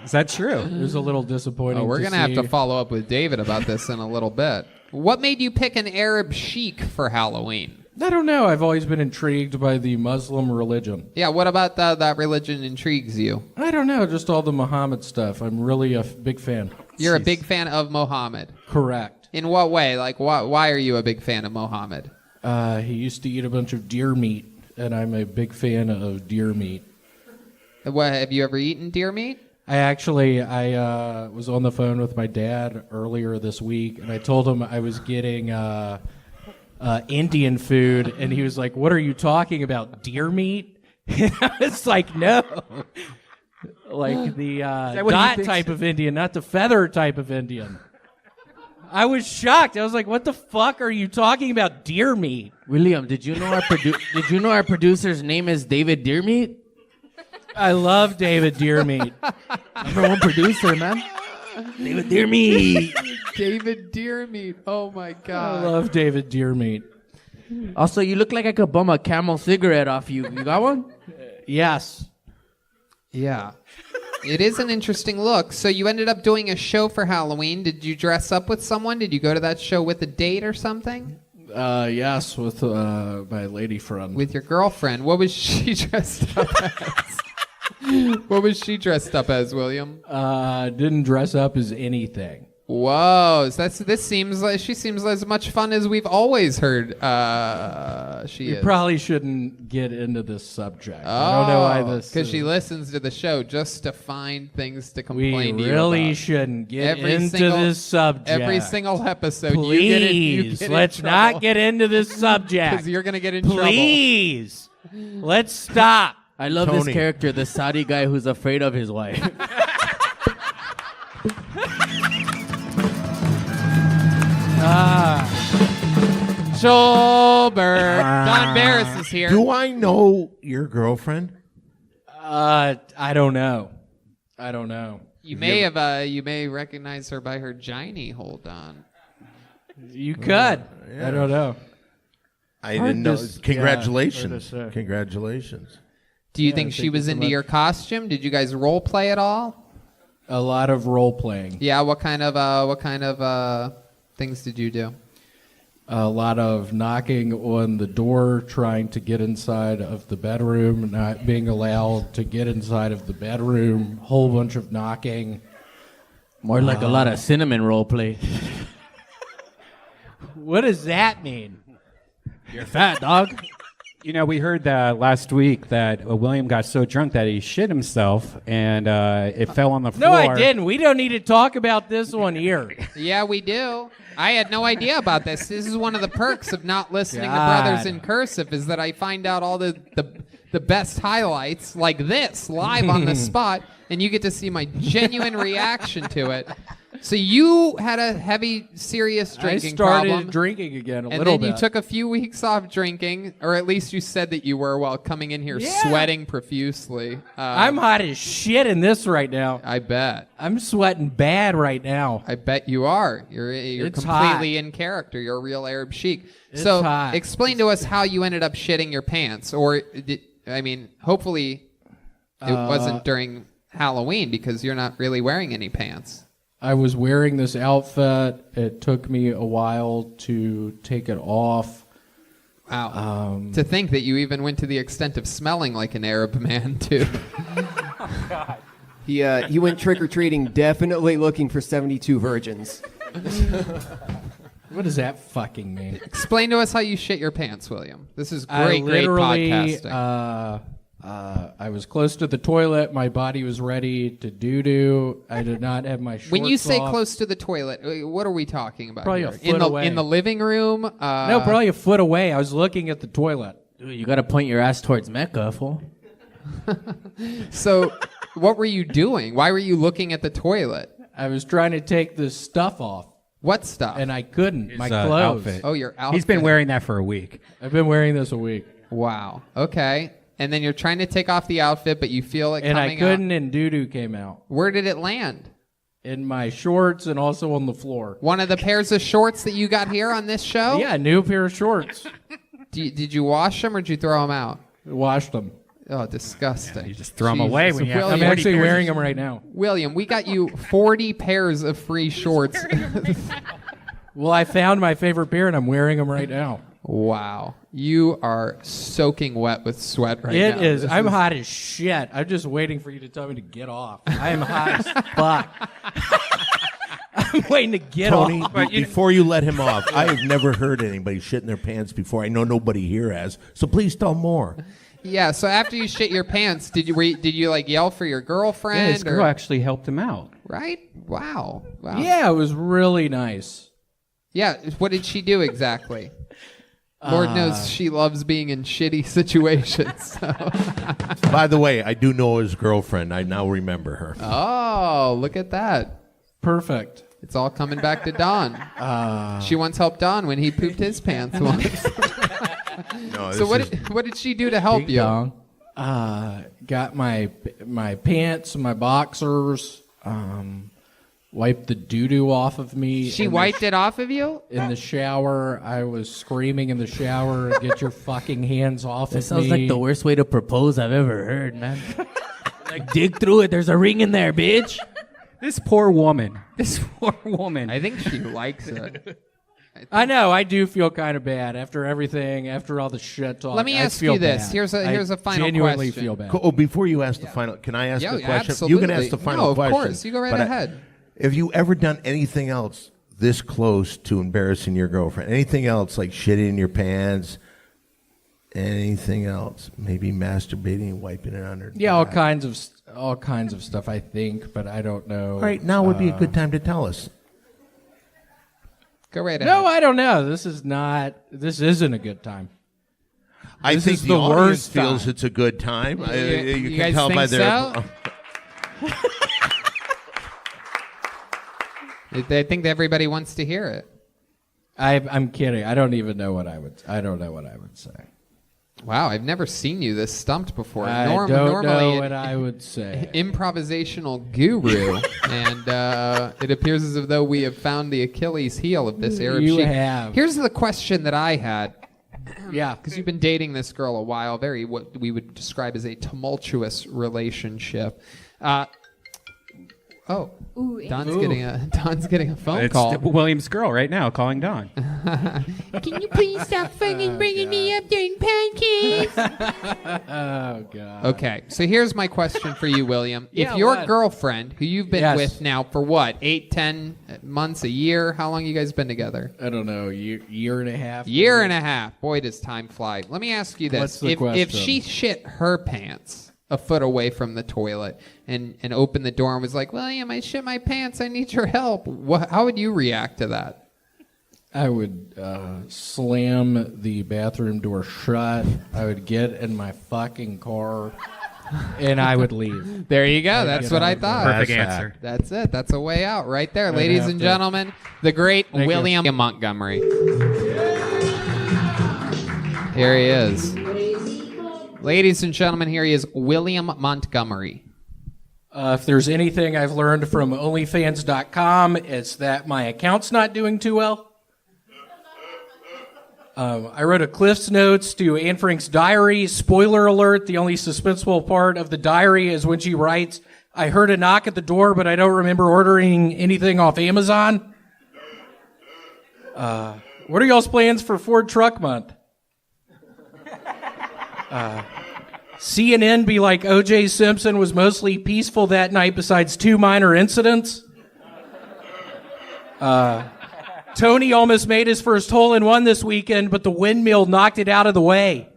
Is that true? It was a little disappointing. We're going to have to follow up with David about this in a little bit. What made you pick an Arab sheik for Halloween? I don't know. I've always been intrigued by the Muslim religion. Yeah, what about that religion intrigues you? I don't know. Just all the Muhammad stuff. I'm really a big fan. You're a big fan of Muhammad? Correct. In what way? Like, why are you a big fan of Muhammad? He used to eat a bunch of deer meat, and I'm a big fan of deer meat. What, have you ever eaten deer meat? I was on the phone with my dad earlier this week, and I told him I was getting Indian food, and he was like, "What are you talking about? Deer meat?" And I was like, "No, like the dot type of Indian, not the feather type of Indian." I was shocked. I was like, "What the fuck are you talking about? Deer meat?" William, did you know our producer's name is David Deermeat? I love David Deermeat. Number one producer, man. David Deermeat. David Deermeat. Oh my God. I love David Deermeat. Also, you look like I could bum a Camel cigarette off you. You got one? Yes. Yeah. It is an interesting look. So you ended up doing a show for Halloween. Did you dress up with someone? Did you go to that show with a date or something? Yes, with my lady friend. With your girlfriend. What was she dressed up as? What was she dressed up as, William? Didn't dress up as anything. Whoa, so this seems like she seems as much fun as we've always heard. She We is. probably shouldn't get into this subject. I don't know why this. Because she listens to the show just to find things to We complain to you really about. shouldn't get Every into single- this subject. Every single episode, Please, let's not get into this subject. Because you're gonna get in trouble. Please, let's stop. I love Tony. this character, the Saudi guy who's afraid of his wife. Schulberg. Don Barris is here. Do I know your girlfriend? I don't know. I don't know. You may recognize her by her giny. Hold on. You could. I don't know. I Hard didn't know. to- Congratulations. yeah, hard to say. Congratulations. Do you Yeah, think she thank you was so into much. your costume? Did you guys role play at all? A lot of role playing. Yeah. What kind of things did you do? A lot of knocking on the door, trying to get inside of the bedroom, not being allowed to get inside of the bedroom, whole bunch of knocking. More like a lot of cinnamon role play. What does that mean? You're fat, dog. You know, we heard that last week that William got so drunk that he shit himself and it fell on the floor. No, I didn't. We don't need to talk about this one here. Yeah, we do. I had no idea about this. This is one of the perks of not listening God. to Brothers in Cursive is that I find out all the best highlights like this live on the spot, and you get to see my genuine reaction to it. So you had a heavy, serious drinking I started problem. drinking again a and little then you bit. took a few weeks off drinking, or at least you said that you were while coming in here sweating profusely. I'm hot as shit in this right now. I bet. I'm sweating bad right now. I bet you are. You're It's completely in character. You're a real Arab sheik. It's so hot. explain to us how you ended up shitting your pants, or hopefully it wasn't during Halloween because you're not really wearing any pants. I was wearing this outfit. It took me a while to take it off. Wow. To think that you even went to the extent of smelling like an Arab man, too. He went trick-or-treating definitely looking for 72 virgins. What does that fucking mean? Explain to us how you shit your pants, William. This is great literally, podcasting. I was close to the toilet. My body was ready to doo-doo. I did not have my shorts When you say off. close to the toilet, what are we talking about Probably here? a foot away. In the living room? No, probably a foot away. I was looking at the toilet. Dude, you gotta point your ass towards Mecca, fool. So, what were you doing? Why were you looking at the toilet? I was trying to take this stuff off. What stuff? And I couldn't. His, my clothes. outfit. Oh, your outfit. He's been wearing that for a week. I've been wearing this a week. Wow. Okay. And then you're trying to take off the outfit, but you feel it And coming I couldn't, out. and doo-doo came out. Where did it land? In my shorts and also on the floor. One of the pairs of shorts that you got here on this show? Yeah, new pair of shorts. Did you wash them or did you throw them out? Washed them. Oh, disgusting. You just throw them away when you have I'm 40 actually pairs. wearing them right now. William, we got you 40 pairs of free shorts. Well, I found my favorite pair, and I'm wearing them right now. Wow. You are soaking wet with sweat right now. It is. This I'm hot as shit. I'm just waiting for you to tell me to get off. I am hot as fuck. I'm waiting to get Tony, off. before you let him off, I have never heard anybody shit in their pants before. I know nobody here has. So please tell more. Yeah, so after you shit your pants, did you like yell for your girlfriend? Yeah, his girl actually helped him out. Right? Wow. Yeah, it was really nice. Yeah, what did she do exactly? Lord knows she loves being in shitty situations. So. By the way, I do know his girlfriend. I now remember her. Oh, look at that. Perfect. It's all coming back to Don. She once helped Don when he pooped his pants once. No, So what did she do to help you? Got my pants, my boxers, wiped the doo-doo off of me. She wiped it off of you? In the shower. I was screaming in the shower, get your fucking hands off This of me. sounds like the worst way to propose I've ever heard, man. Like, dig through it. There's a ring in there, bitch. This poor woman. This poor woman. I think she likes it. I know. I do feel kind of bad after everything, after all the shit talk. Let me I ask feel you this. bad. Here's a final I genuinely question. feel bad. Oh, before you ask the final, can I ask Yeah, a question? absolutely. You can ask the final no, of question. course. You go right but ahead. Have you ever done anything else this close to embarrassing your girlfriend? Anything else like shitting in your pants? Anything else? Maybe masturbating and wiping it on her. Yeah, all kinds of stuff. I think, but I don't know. All right, now would be a good time to tell us. Go right ahead. No, I don't know. This isn't a good time. I This think is the the audience worst feels time. it's a good time. You you can guys tell think by their. so? I think everybody wants to hear it. I'm kidding. I don't even know what I would say. Wow, I've never seen you this stumped before. I don't know normally what I would say. Improvisational guru, and it appears as though we have found the Achilles heel of this Arab You Sheik. have. Here's the question that I had. Yeah, because you've been dating this girl a while, very what we would describe as a tumultuous relationship. Don's getting a phone It's call. William's girl right now calling Don. Can you please stop fucking bringing me up during pancakes? Oh God. Okay, so here's my question for you, William. Yeah, if your what? girlfriend, who you've been Yes. with now for what, 8, 10 months, a year? How long you guys been together? I don't know. Year and a half. Year and a half. Boy, does time fly. Let me ask you What's this: the if question? she shit her pants a foot away from the toilet and opened the door and was like, "William, I shit my pants. I need your help," how would you react to that? I would slam the bathroom door shut. I would get in my fucking car, and I would leave. There you go. That's what I thought. Perfect answer. That's it. That's a way out right there, I'd ladies have and to- gentlemen. The great Thank you. William Montgomery. Here he is. Ladies and gentlemen, here he is, William Montgomery. If there's anything I've learned from OnlyFans.com, it's that my account's not doing too well. I wrote a Cliff's Notes to Anne Frank's diary. Spoiler alert, the only suspenseful part of the diary is when she writes, "I heard a knock at the door, but I don't remember ordering anything off Amazon." What are y'all's plans for Ford Truck Month? CNN be like O.J. Simpson was mostly peaceful that night besides 2 minor incidents. Tony almost made his first hole-in-one this weekend, but the windmill knocked it out of the way.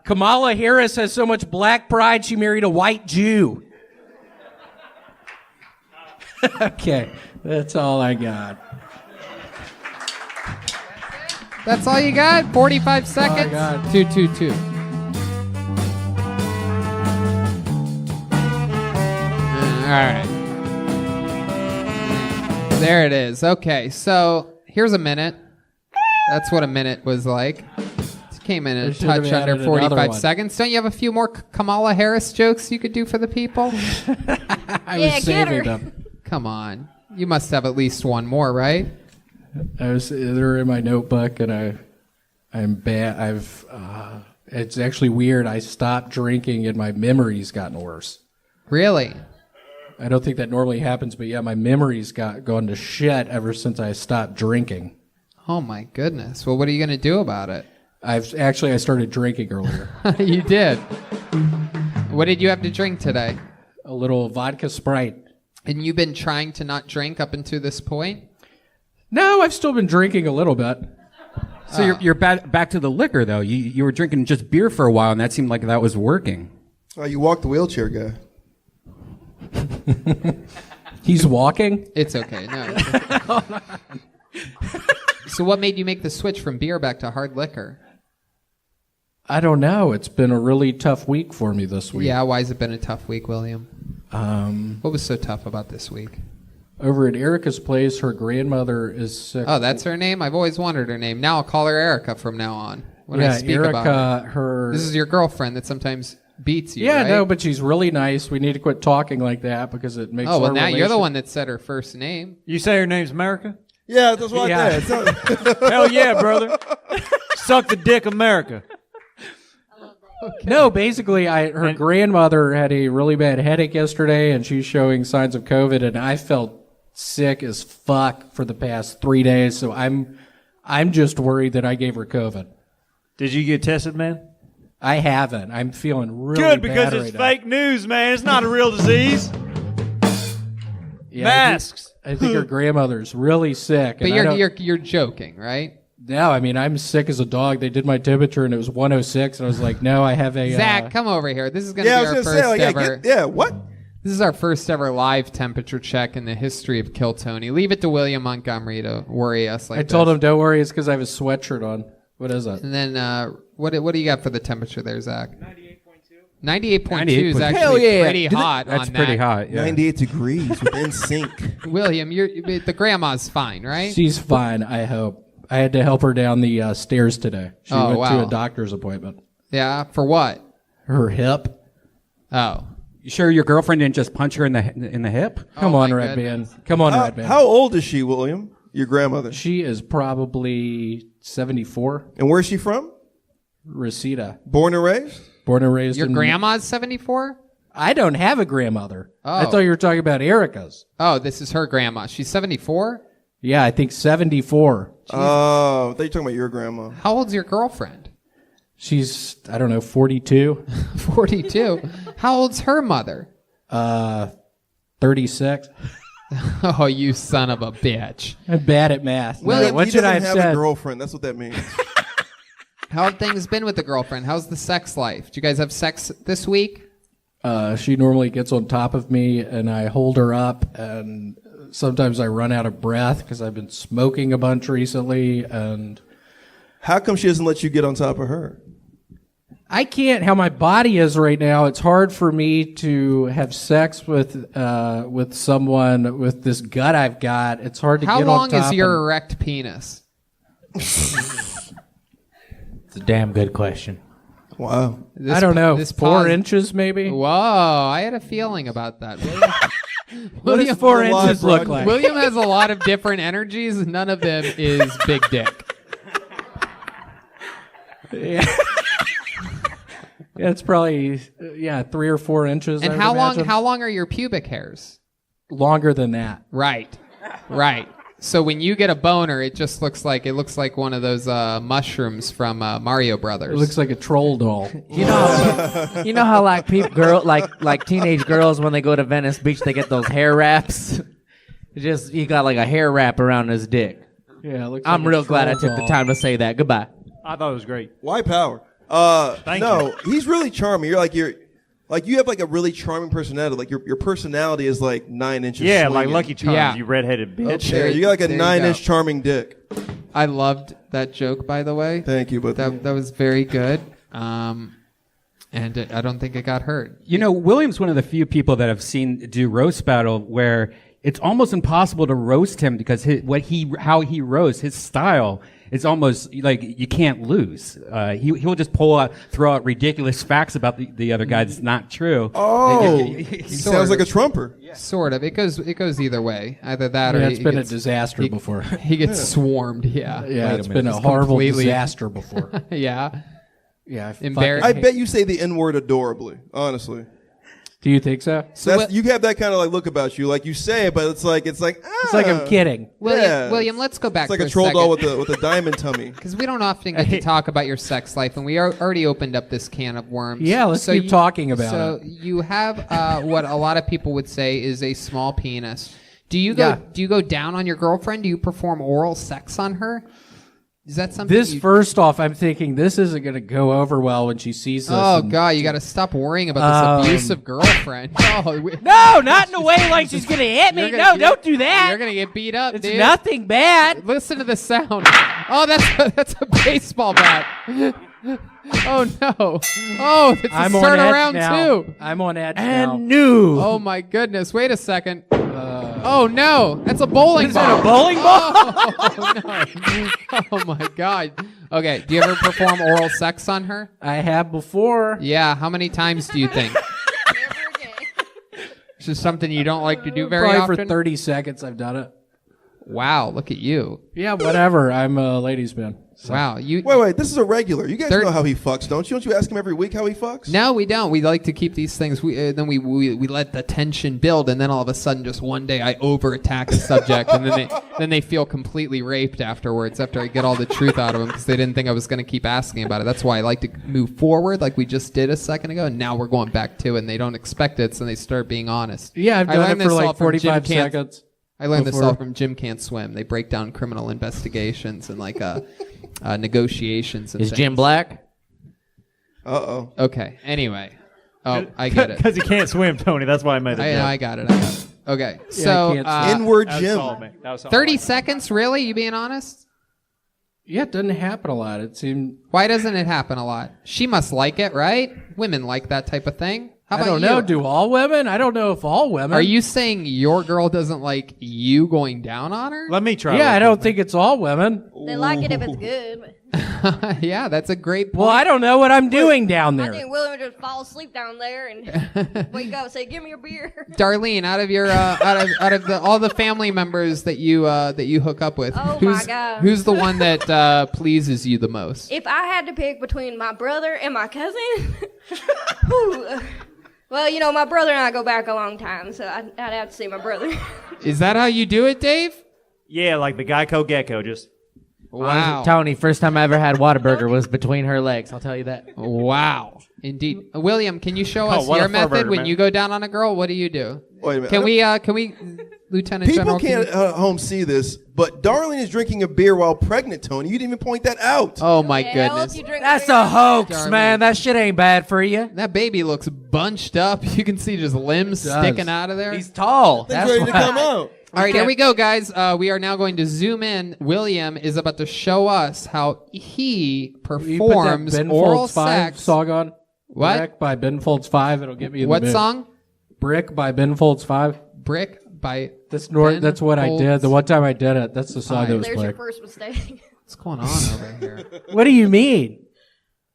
Kamala Harris has so much black pride she married a white Jew. Okay, that's all I got. That's all you got? 45 seconds? 222. All right. There it is. Okay, so here's a minute. That's what a minute was like. It came in a I should have touch under added another 45 one. seconds. Don't you have a few more Kamala Harris jokes you could do for the people? I was saving them. Come on. You must have at least one more, right? They're in my notebook, and I'm bad. It's actually weird. I stopped drinking, and my memory's gotten worse. Really? I don't think that normally happens, but yeah, my memory's gone to shit ever since I stopped drinking. Oh my goodness. Well, what are you going to do about it? I started drinking earlier. You did. What did you have to drink today? A little vodka Sprite. And you've been trying to not drink up until this point? No, I've still been drinking a little bit. So you're back to the liquor, though. You were drinking just beer for a while, and that seemed like that was working. Oh, you walked the wheelchair guy. He's walking? It's okay. No. So what made you make the switch from beer back to hard liquor? I don't know. It's been a really tough week for me this week. Yeah, why has it been a tough week, William? What was so tough about this week? Over at Erica's place, her grandmother is sick. Oh, that's her name? I've always wondered her name. Now I'll call her Erica from now on. When I speak Erica, about her. This is your girlfriend that sometimes beats you, Yeah, right? no, but she's really nice. We need to quit talking like that because it makes. Oh, well, our now you're the relation- one that said her first name. You say her name's America? Yeah, that's what Yeah. I did. Hell yeah, brother. Suck the dick, America. No, basically, her grandmother had a really bad headache yesterday, and she's showing signs of COVID, and I felt sick as fuck for the past 3 days. So I'm just worried that I gave her COVID. Did you get tested, man? I haven't. I'm feeling really Good, because bad it's right now. fake news, man. It's not a real disease. Yeah, Masks. I think her grandmother's really sick. But and you're joking, right? No, I mean, I'm sick as a dog. They did my temperature and it was 106, and I was like, no, I have a... Zach, come over here. This is going to Yeah, be I our was first gonna say, like, ever... what? This is our first ever live temperature check in the history of Kill Tony. Leave it to William Montgomery to worry us like I told him, don't worry, it's because I have a sweatshirt on. What is it? And then, what do you got for the temperature there, Zach? 98.2 is actually Hell yeah. pretty hot That's on pretty that. hot. Yeah. 98 degrees within sync. William, the grandma's fine, right? She's fine, I hope. I had to help her down the stairs today. She went to a doctor's appointment. Yeah, for what? Her hip. Oh. You sure your girlfriend didn't just punch her in the hip? Come on, Red Band. Come on, Red Band. How old is she, William? Your grandmother? She is probably 74. And where's she from? Reseda. Born and raised? Born and raised Your in... grandma's 74? I don't have a grandmother. Oh. I thought you were talking about Erica's. Oh, this is her grandma. She's 74? Yeah, I think 74. Oh, I thought you were talking about your grandma. How old's your girlfriend? She's, I don't know, 42. 42? How old's her mother? 36. Oh, you son of a bitch. I'm bad at math. William, what he should I doesn't have have said? a girlfriend. That's what that means. How have things been with the girlfriend? How's the sex life? Do you guys have sex this week? She normally gets on top of me, and I hold her up, and sometimes I run out of breath because I've been smoking a bunch recently, and... How come she doesn't let you get on top of her? I can't. How my body is right now, it's hard for me to have sex with someone with this gut I've got. It's hard to How get on long top is your and- erect penis? It's a damn good question. Wow. I don't know. This 4 pause- inches, maybe? Whoa, I had a feeling about that. What does 4 inches look like? William has a lot of different energies. None of them is big dick. Yeah. Yeah, it's probably 3 or 4 inches. And I would how long? imagine. How long are your pubic hairs? Longer than that. Right. So when you get a boner, it looks like one of those mushrooms from Mario Brothers. It looks like a troll doll. You know how like like teenage girls when they go to Venice Beach they get those hair wraps. You got like a hair wrap around his dick. Yeah, it looks I'm like a real glad I troll took the doll. time to say that. Goodbye. I thought it was great. Why power? Thank no, he's really charming. You have like a really charming personality. Like your personality is like 9 inches. Yeah, swinging. like Lucky Charms, Yeah. you redheaded bitch. Yeah, you got like a There you 9-inch go. charming dick. I loved that joke, by the way. Thank you, but That was very good. And I don't think it got heard. You know, William's one of the few people that I've seen do roast battle where it's almost impossible to roast him because how he roasts, his style, it's almost like you can't lose. He'll just throw out ridiculous facts about the other guy that's not true. Oh, he sounds like a trumper. Sort of. It goes either way. Either that or Yeah, it's he been gets- a disaster before. He gets swarmed. Yeah. Yeah, it's been a horrible disaster before. Yeah. Yeah, I bet you say the N-word adorably, honestly. Do you think so? You have that kind of like look about you, like you say it, but it's like It's like I'm kidding. William, let's go back It's like for a troll doll second. with a diamond tummy. Because we don't often get to talk about your sex life, and we already opened up this can of worms. Yeah, let's keep talking about it. So you have what a lot of people would say is a small penis. Do you go down on your girlfriend? Do you perform oral sex on her? Is that something? First off, I'm thinking this isn't going to go over well when she sees this. Oh God, you got to stop worrying about this abusive girlfriend. No, not in a way like she's gonna hit me. No, don't do that. You're gonna get beat up. It's dude. nothing bad. Listen to the sound. Oh, that's a baseball bat. Oh no. Oh, it's I'm a on start edge around now. two. I'm on edge now. And new. Oh my goodness. Wait a second. Oh no, that's a bowling Is ball. that a bowling ball? Oh no. Oh my God. Okay, do you ever perform oral sex on her? I have before. Yeah, how many times do you think? This is something you don't like to do very Probably often? for 30 seconds I've done it. Wow, look at you. Yeah, whatever. I'm a ladies' man. So. Wow, you. Wait. This is a regular. You guys know how he fucks, don't you? Don't you ask him every week how he fucks? No, we don't. We like to keep these things. Then we let the tension build, and then all of a sudden, just one day, I over attack the subject, and then they feel completely raped afterwards. After I get all the truth out of them, because they didn't think I was going to keep asking about it. That's why I like to move forward, like we just did a second ago, and now we're going back to it, and they don't expect it, so they start being honest. Yeah, I've done it for like 45 seconds. I learned this all from Jim Can't Swim. They break down criminal investigations and negotiations. And Is things. Jim black? Uh-oh. Okay. Anyway. Oh, I get it. Because he can't swim, Tony. That's why I made it. I got it. Okay. So, inward Jim. 30 seconds, really? You being honest? Yeah, it doesn't happen a lot. It seemed. Why doesn't it happen a lot? She must like it, right? Women like that type of thing. How about I don't know. Do all women? I don't know if all women. Are you saying your girl doesn't like you going down on her? Let me try. Yeah, I don't think it's all women. They like it if it's good. Yeah, that's a great point. Well, I don't know what I'm doing down there. I think William would just fall asleep down there and wake up and say, "Give me a beer." Darlene, out of your all the family members that you hook up with, Oh who's, my God. who's the one that pleases you the most? If I had to pick between my brother and my cousin, well, my brother and I go back a long time, so I'd have to say my brother. Is that how you do it, Dave? Yeah, like the Geico Gecko, just. Wow. Tony, first time I ever had Whataburger was between her legs. I'll tell you that. Wow. Indeed. William, can you show us what your a method pervert, when man. you go down on a girl? What do you do? Wait a minute. Can we, Lieutenant People General? can't at home see this, but Darlene is drinking a beer while pregnant, Tony. You didn't even point that out. Oh, my goodness. That's a hoax, Darlene. man. That shit ain't bad for you. That baby looks bunched up. You can see just limbs sticking out of there. He's tall. Things ready to come out. All right, here we go, guys. We are now going to zoom in. William is about to show us how he performs Ben oral Folds 5 sex. song on. What? Brick by Ben Folds 5. It'll get me in What the mood. song? Brick by Ben Folds 5. Brick by That's Ben That's what I Folds did. The one time I did it, that's the song that was There's your played. first mistake. What's going on over here? What do you mean?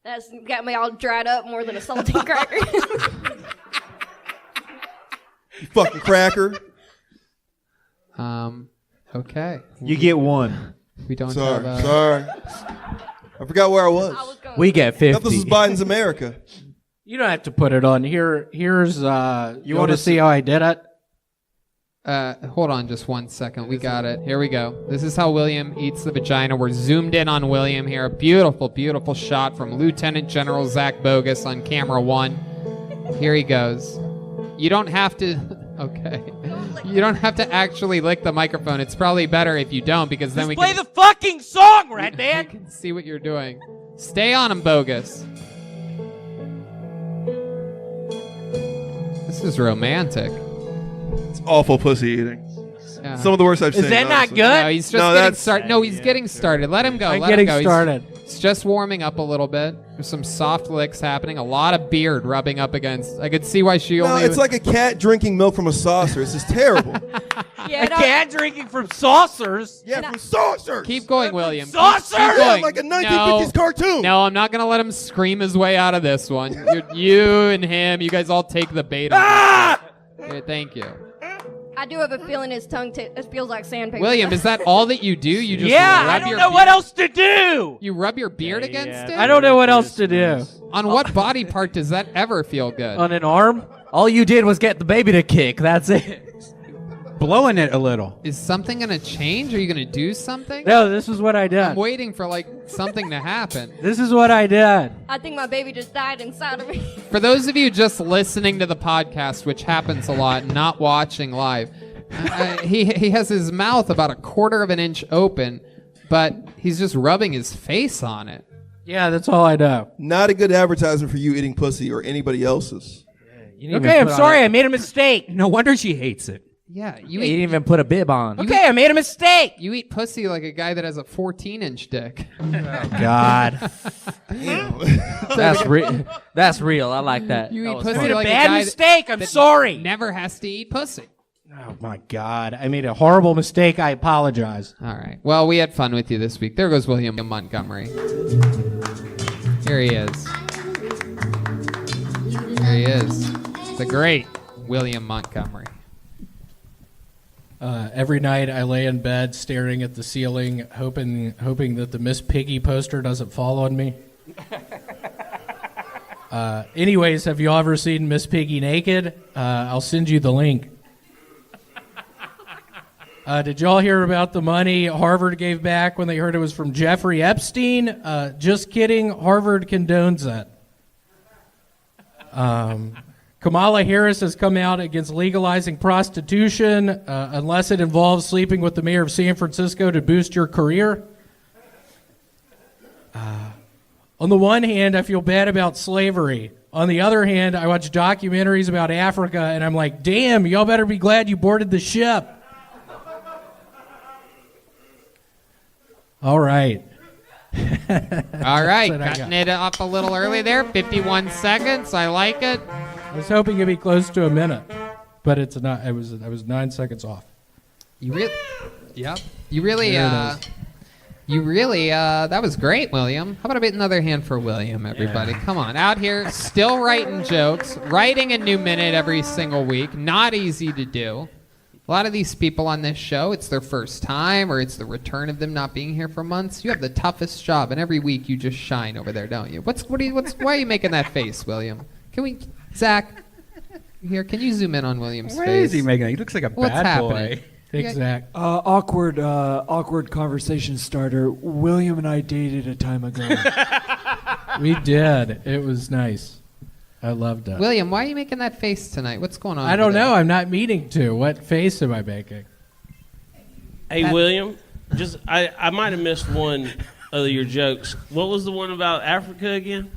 That's got me all dried up more than a saltine cracker. You fucking cracker. Okay. You get one. We don't Sorry. have Sorry. I forgot where I was. We get 50. I thought this was Biden's America. You don't have to put it on. Here's you want to see how I did it? Hold on just 1 second. We got it. Here we go. This is how William eats the vagina. We're zoomed in on William here. A beautiful, beautiful shot from Lieutenant General Zach Bogus on camera 1. Here he goes. You don't have to... Okay. You don't have to actually lick the microphone. It's probably better if you don't, because then we Play can... the fucking song, Red Man. I can see what you're doing. Stay on him, Bogus. This is romantic. It's awful pussy eating. Yeah. Some of the worst I've seen. Is that not honestly. good? No, he's just getting started. No, he's getting started. Let him go. I'm Let getting him go. started. He's just warming up a little bit. There's some soft licks happening. A lot of beard rubbing up against. I could see why she No, only. it's like a cat drinking milk from a saucer. It's just terrible. A cat drinking from saucers. Yeah, from saucers. Keep going, William. Saucer? Keep going. Like a 1950s cartoon. No, I'm not gonna let him scream his way out of this one. You and him, you guys all take the bait. On Yeah, thank you. I do have a feeling his tongue it feels like sandpaper. William, is that all that you do? You just Yeah, rub I don't your know beard? what else to do. You rub your beard against it? I don't know what else to do. On what body part does that ever feel good? On an arm? All you did was get the baby to kick. That's it. Blowing it a little. Is something gonna change? Are you gonna do something? No, this is what I did. I'm waiting for something to happen. This is what I did. I think my baby just died inside of me. For those of you just listening to the podcast, which happens a lot, not watching live, he has his mouth about 1/4 of an inch open, but he's just rubbing his face on it. Yeah, that's all I do. Not a good advertisement for you eating pussy or anybody else's. Okay, I'm sorry. I made a mistake. No wonder she hates it. Yeah, You didn't even put a bib on. You Okay, I made a mistake. You eat pussy like a guy that has a 14-inch dick. God. That's real. I like that. You That eat was pussy funny. like a bad guy mistake. I'm that sorry. Never has to eat pussy. Oh my God! I made a horrible mistake. I apologize. All right. Well, we had fun with you this week. There goes William Montgomery. Here he is. Here he is. The great William Montgomery. Every night I lay in bed staring at the ceiling, hoping that the Miss Piggy poster doesn't fall on me. Anyways, have you all ever seen Miss Piggy naked? I'll send you the link. Did y'all hear about the money Harvard gave back when they heard it was from Jeffrey Epstein? Just kidding. Harvard condones that. Kamala Harris has come out against legalizing prostitution unless it involves sleeping with the mayor of San Francisco to boost your career. On the one hand, I feel bad about slavery. On the other hand, I watch documentaries about Africa, and I'm like, damn, y'all better be glad you boarded the ship. All right. All right, cutting it up a little early there. 51 seconds. I like it. I was hoping it'd be close to a minute, but it's not. I was 9 seconds off. You really, yep. You really, that was great, William. How about another hand for William, everybody? Yeah. Come on, out here, still writing jokes, writing a new minute every single week. Not easy to do. A lot of these people on this show, it's their first time, or it's the return of them not being here for months. You have the toughest job, and every week you just shine over there, don't you? Why are you making that face, William? Zach, here, can you zoom in on William's face? Why is he making that? He looks like a bad boy. Thanks, Zach. Awkward conversation starter. William and I dated a time ago. We did. It was nice. I loved it. William, why are you making that face tonight? What's going on? I don't know. I'm not meaning to. What face am I making? Hey, William, I might have missed one of your jokes. What was the one about Africa again?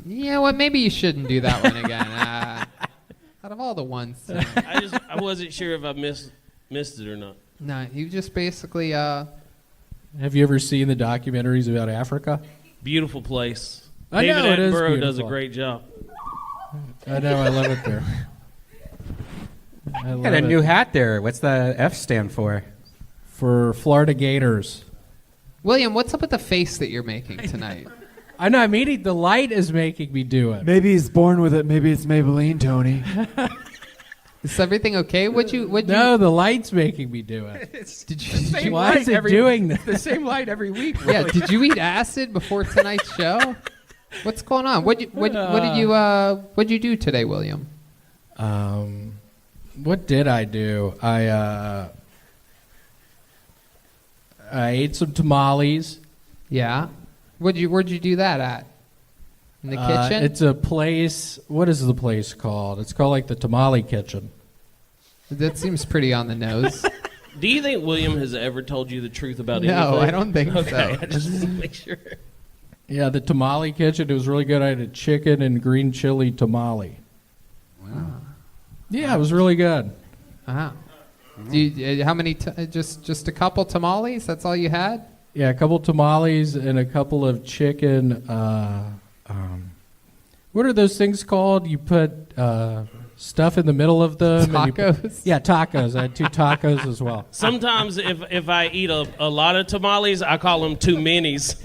Yeah, well, maybe you shouldn't do that one again. Out of all the ones. I wasn't sure if I missed it or not. No, you just basically... Have you ever seen the documentaries about Africa? Beautiful place. I know, David it is Attenborough beautiful. does a great job. I know, I love it there. I Got a new hat there. What's the F stand for? For Florida Gators. William, what's up with the face that you're making tonight? I'm not meaning. The light is making me do it. Maybe he's born with it. Maybe it's Maybelline, Tony. Is everything okay? No, the light's making me do it. Why is it doing this? The same light every week. Yeah, did you eat acid before tonight's show? What's going on? What did you do today, William? What did I do? I ate some tamales. Yeah. Where'd you do that at? In the kitchen? It's a place. What is the place called? It's called like the Tamale Kitchen. That seems pretty on the nose. Do you think William has ever told you the truth about anything? No, I don't think okay, so. I just need to make sure. Yeah, the Tamale Kitchen. It was really good. I had a chicken and green chili tamale. Wow. Yeah, it was really good. How many? Just a couple tamales? That's all you had? Yeah, a couple tamales and a couple of chicken. What are those things called? You put stuff in the middle of them. Tacos? Yeah, tacos. I had 2 tacos as well. Sometimes if I eat a lot of tamales, I call them too minis.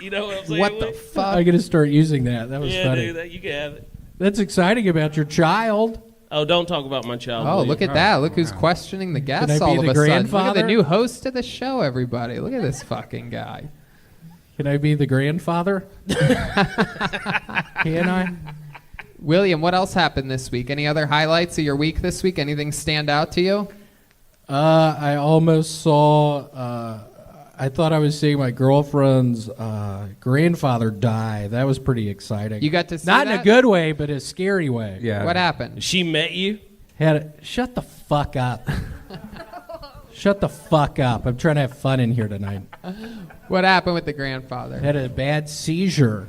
You know what I'm saying? What the fuck? I'm going to start using that. That was funny. Dude, you can have it. That's exciting about your child. Oh, don't talk about my child. Oh, William. look at that. Look who's questioning the guests all of a sudden. Look at the new host of the show, everybody. Look at this fucking guy. Can I be the grandfather? Can I? William, what else happened this week? Any other highlights of your week this week? Anything stand out to you? I almost saw... I thought I was seeing my girlfriend's grandfather die. That was pretty exciting. You got to see Not that? in a good way, but a scary way. Yeah. What happened? She met you? Shut the fuck up. Shut the fuck up. I'm trying to have fun in here tonight. What happened with the grandfather? Had a bad seizure.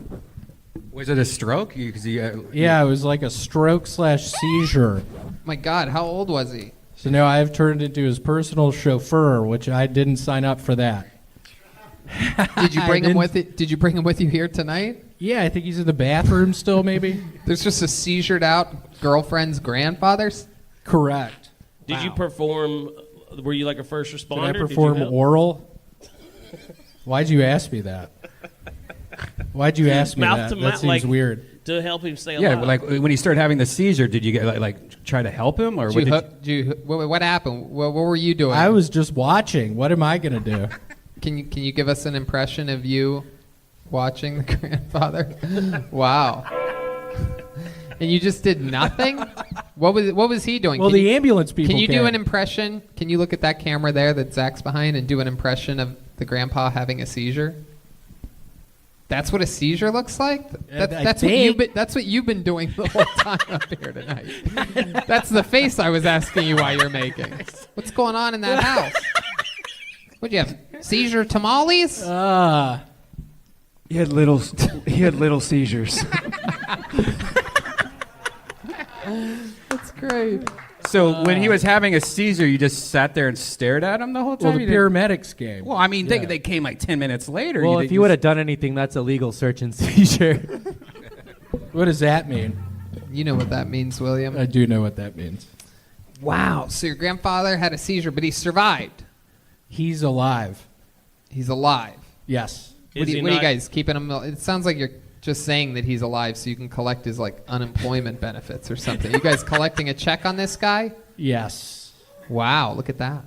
Was it a stroke? Yeah, it was like a stroke/seizure. My God, how old was he? So now I have turned into his personal chauffeur, which I didn't sign up for that. Did you bring him with it? Did you bring him with you here tonight? Yeah, I think he's in the bathroom still, maybe. There's just a seizured out girlfriend's grandfather's? Correct. Did you perform? Were you like a first responder? Did I perform oral? Why'd you ask me that? Why'd you ask me mouth that? to That mouth, seems like, weird. to help him stay Yeah, alive. like when he started having the seizure, did you get like try to help him, or what happened? What were you doing? I was just watching. What am I gonna do? Can you give us an impression of you watching the grandfather? Wow. And you just did nothing? What was he doing? Well, the ambulance people Can you do came. an impression? Can you look at that camera there that Zach's behind and do an impression of the grandpa having a seizure? That's what a seizure looks like? That's what you've been doing the whole time up here tonight. That's the face I was asking you why you're making. What's going on in that house? What'd you have? Seizure tamales? He had little seizures. That's great. So when he was having a seizure, you just sat there and stared at him the whole time? Well, the paramedics came. Well, I mean, they came like 10 minutes later. Well, if you would have done anything, that's illegal search and seizure. What does that mean? You know what that means, William. I do know what that means. Wow. So your grandfather had a seizure, but he survived. He's alive. He's alive. Yes. What are you guys keeping him? It sounds like you're just saying that he's alive so you can collect his like unemployment benefits or something. You guys collecting a check on this guy? Yes. Wow, look at that.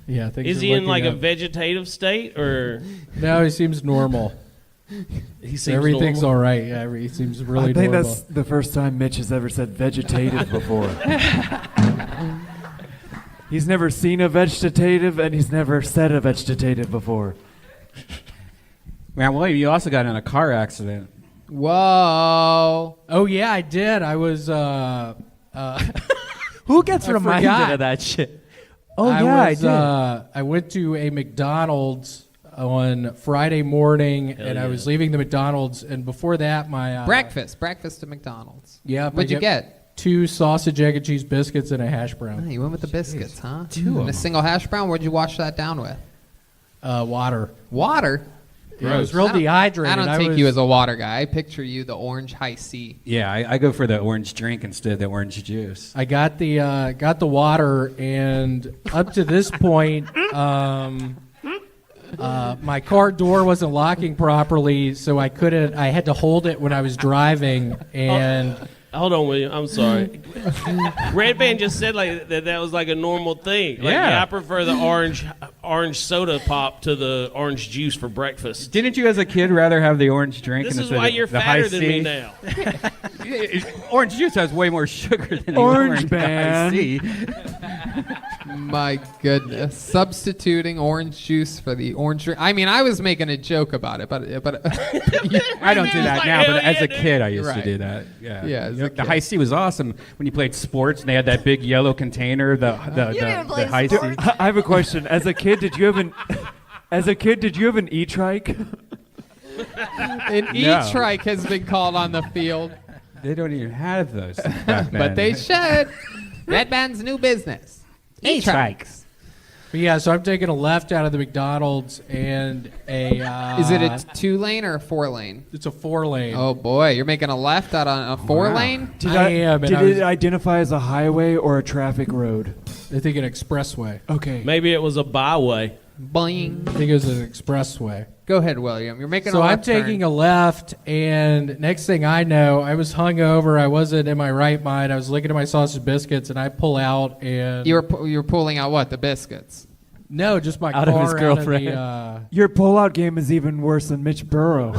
Yeah. Is he in like a vegetative state or? No, he seems normal. He seems Everything's normal? all right. Yeah, he seems really I think normal. that's the first time Mitch has ever said vegetative before. He's never seen a vegetative, and he's never said a vegetative before. Man, William, you also got in a car accident. Whoa. Oh, yeah, I did. I was... Who gets I reminded forgot. of that shit? Oh, I did. I went to a McDonald's on Friday morning, and I was leaving the McDonald's, and before that, my... Breakfast at McDonald's. Yeah. What'd you get? 2 sausage, egg, and cheese biscuits and a hash brown. Oh, you went with the biscuits, huh? 2 of And a them. single hash brown? What'd you wash that down with? Water. Water? Yeah, I was real dehydrated. I don't take you as a water guy. I picture you the orange high C. Yeah, I go for the orange drink instead of the orange juice. I got the water, and up to this point, my car door wasn't locking properly, so I couldn't. I had to hold it when I was driving, and. Hold on, William. I'm sorry. Red Band just said like that was like a normal thing. Like, Yeah. I prefer the orange soda pop to the orange juice for breakfast. Didn't you as a kid rather have the orange drink? This is instead why of you're the high fatter than me C? now. Orange juice has way more sugar than the Orange the high Band. C. My goodness. Substituting orange juice for the orange drink. I mean, I was making a joke about it, but I don't do that now, but as a kid, I used Right. to do that. Yeah, Yeah, as a the kid. high C was awesome when you played sports and they had that big yellow container. The high C. I have a question. As a kid, did you have an e-trike? An e-trike has been called on the field. They don't even have those back then. But they should. Red Band's new business. E-trikes. But yeah, so I'm taking a left out of the McDonald's and a. Is it a 2-lane or a 4-lane? It's a 4-lane. Oh boy, you're making a left out on a 4-lane? Did am. Did it identify as a highway or a traffic road? I think an expressway. Okay. Maybe it was a byway. Boing. I think it was an expressway. Go ahead, William. You're making So a I'm left taking turn. a left, and next thing I know, I was hungover. I wasn't in my right mind. I was looking at my sausage biscuits, and I pull out, and You were pulling out what? The biscuits? no, just my Out car of his girlfriend. Out of the, Your pullout game is even worse than Mitch Burrow.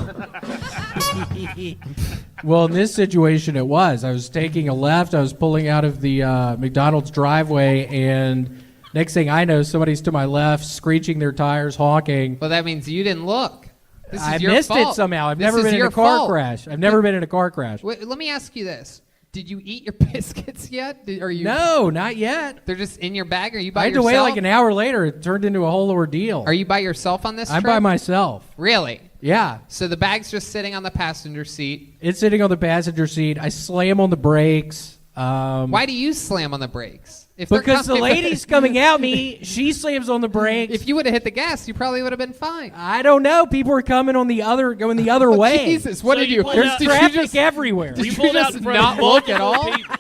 well, in this situation, it was. I was taking a left. I was pulling out of the McDonald's driveway, and next thing I know, somebody's to my left, screeching their tires, honking. Well, that means you didn't look. This is I your missed fault. it somehow. I've This never is been in your a car fault. crash. I've never been in a car crash. Wait, let me ask you this. Did you eat your biscuits yet? Are you? No, not yet. They're just in your bag? Are you by I had yourself? to wait like an hour later. It turned into a whole ordeal. Are you by yourself on this I'm trip? by myself. Really? Yeah. So the bag's just sitting on the passenger seat. It's sitting on the passenger seat. I slam on the brakes. Why do you slam on the brakes? If they're Because the if- lady's coming at me, she slams on the brakes. If you would have hit the gas, you probably would have been fine. I don't know. People were coming going the other way. Jesus, what So did you you? pulled There's out- Did you traffic just, everywhere. did You you pulled out just in front of not look at multiple all? people.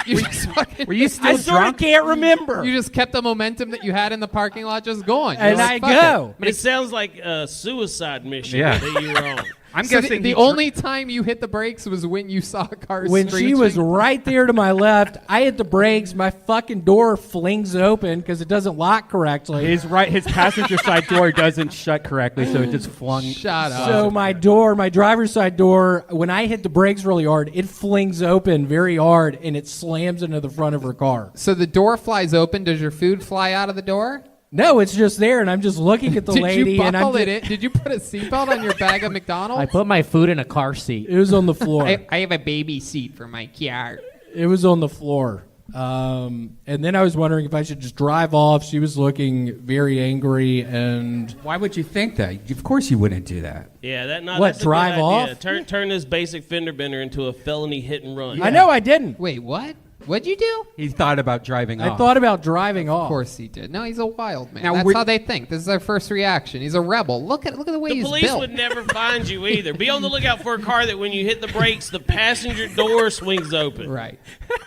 You just fucking- Were you still I sort of drunk? can't remember. You just kept the momentum that you had in the parking lot just going. And You're I like, "Fuck go. it." It sounds like a suicide mission Yeah. that you were on. I'm So guessing the only time you hit the brakes was when you saw a car When she was screeching? right there to my left, I hit the brakes. My fucking door flings open because it doesn't lock correctly. His passenger side door doesn't shut correctly, so it just flung. Shut up. So my driver's side door, when I hit the brakes really hard, it flings open very hard and it slams into the front of her car. So the door flies open. Does your food fly out of the door? No, it's just there, and I'm just looking at the lady. Did you and buckle I'm it in? Did you put a seatbelt on your bag of McDonald's? I put my food in a car seat. It was on the floor. I have a baby seat for my car. It was on the floor. And then I was wondering if I should just drive off. She was looking very angry, and why would you think that? Of course you wouldn't do that. Yeah, that's a good drive idea. off? Turn this basic fender bender into a felony hit and run. I know I didn't. Wait, what? What'd you do? He thought about driving off. I thought about driving off. Of course he did. No, he's a wild man. Now, That's we're- how they think. This is their first reaction. He's a rebel. Look at the way The he's police built. would never find you either. Be on the lookout for a car that when you hit the brakes, the passenger door swings open. Right.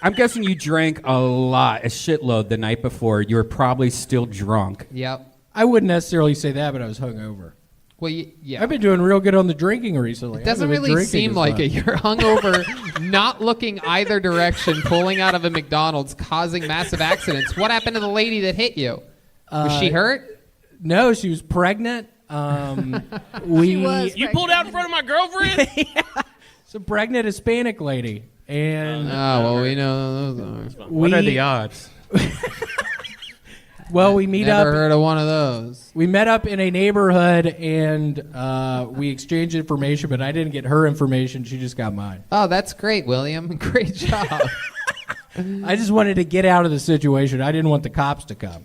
I'm guessing you drank a shitload the night before. You were probably still drunk. Yep. I wouldn't necessarily say that, but I was hungover. Well, yeah. I've been doing real good on the drinking recently. It doesn't I haven't been really drinking seem as like much. it. You're hungover, not looking either direction, pulling out of a McDonald's, causing massive accidents. What happened to the lady that hit you? Was she hurt? No, she was pregnant. You pulled out in front of my girlfriend? It's a pregnant Hispanic lady. And well, we know those are. What are the odds? Well, we meet Never up. heard of one of those. We met up in a neighborhood and we exchanged information, but I didn't get her information. She just got mine. Oh, that's great, William. Great job. I just wanted to get out of the situation. I didn't want the cops to come.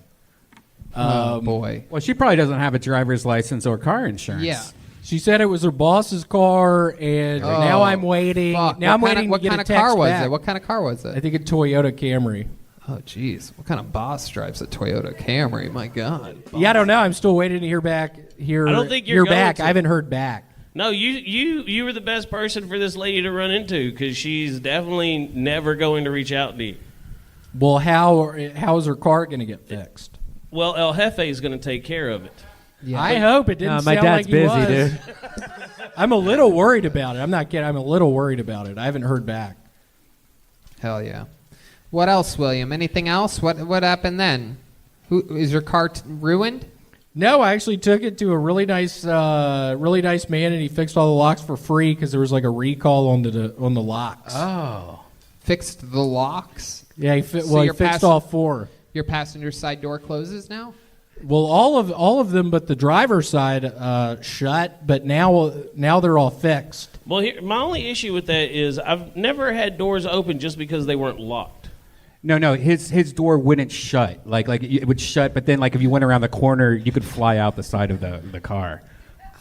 Oh, boy. Well, she probably doesn't have a driver's license or car insurance. Yeah. She said it was her boss's car, and now I'm waiting. Fuck. Now I'm waiting What to get kind a of text car was back. it? What kind of car was it? I think a Toyota Camry. Oh, jeez. What kind of boss drives a Toyota Camry? My God. Yeah, I don't know. I'm still waiting to hear back. I don't think you're going back. to. I haven't heard back. No, you were the best person for this lady to run into because she's definitely never going to reach out to you. Well, how is her car going to get fixed? Well, El Jefe is going to take care of it. Yeah. I hope it didn't my sound dad's like he busy, was. dude. I'm a little worried about it. I'm not kidding. I'm a little worried about it. I haven't heard back. Hell yeah. What else, William? Anything else? What happened then? Is your car ruined? No, I actually took it to a really nice man, and he fixed all the locks for free because there was like a recall on the locks. Oh. Fixed the locks? Yeah, he fixed all four. Your passenger side door closes now? Well, all of them, but the driver's side shut. But now they're all fixed. Well, my only issue with that is I've never had doors open just because they weren't locked. No, his door wouldn't shut. Like it would shut, but then like if you went around the corner, you could fly out the side of the car.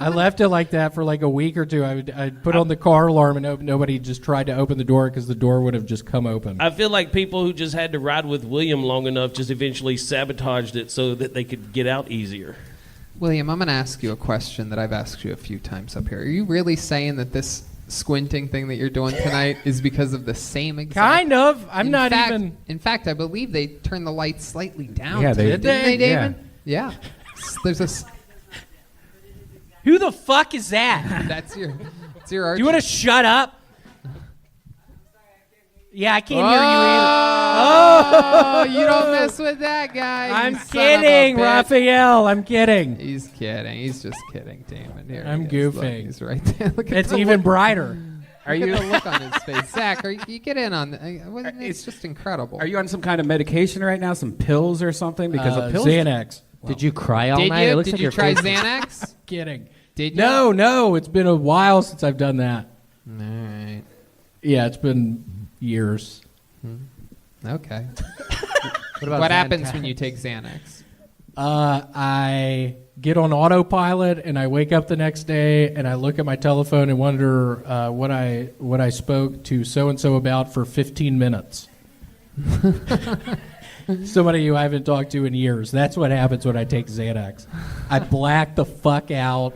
I left it like that for like a week or two. I'd put on the car alarm and nobody just tried to open the door because the door would have just come open. I feel like people who just had to ride with William long enough just eventually sabotaged it so that they could get out easier. William, I'm going to ask you a question that I've asked you a few times up here. Are you really saying that this squinting thing that you're doing tonight is because of the same exact... Kind of. In fact, I believe they turned the lights slightly down. Yeah, didn't they, David? Yeah. There's a... Who the fuck is that? That's your Do you want to shut up? Yeah, I can't hear you either. Oh, you don't mess with that guy. I'm you son of a kidding, bitch. Raphael. I'm kidding. He's kidding. He's just kidding, Damon. Here I'm he is. Look, goofing. he's right there. Look at It's the even look. brighter. Are Look you? at the look on his face, Zach? You get in on? It's just incredible. Are you on some kind of medication right now? Some pills or something? Because of pills. Xanax. Did you cry all Did night? It you? looks Did like you your try face- Xanax? Kidding. Did you? No. It's been a while since I've done that. All right. Yeah, it's been years. Okay. What about What Xanax? happens when you take Xanax? I get on autopilot and I wake up the next day and I look at my telephone and wonder what I spoke to so and so about for 15 minutes. Somebody who I haven't talked to in years. That's what happens when I take Xanax. I black the fuck out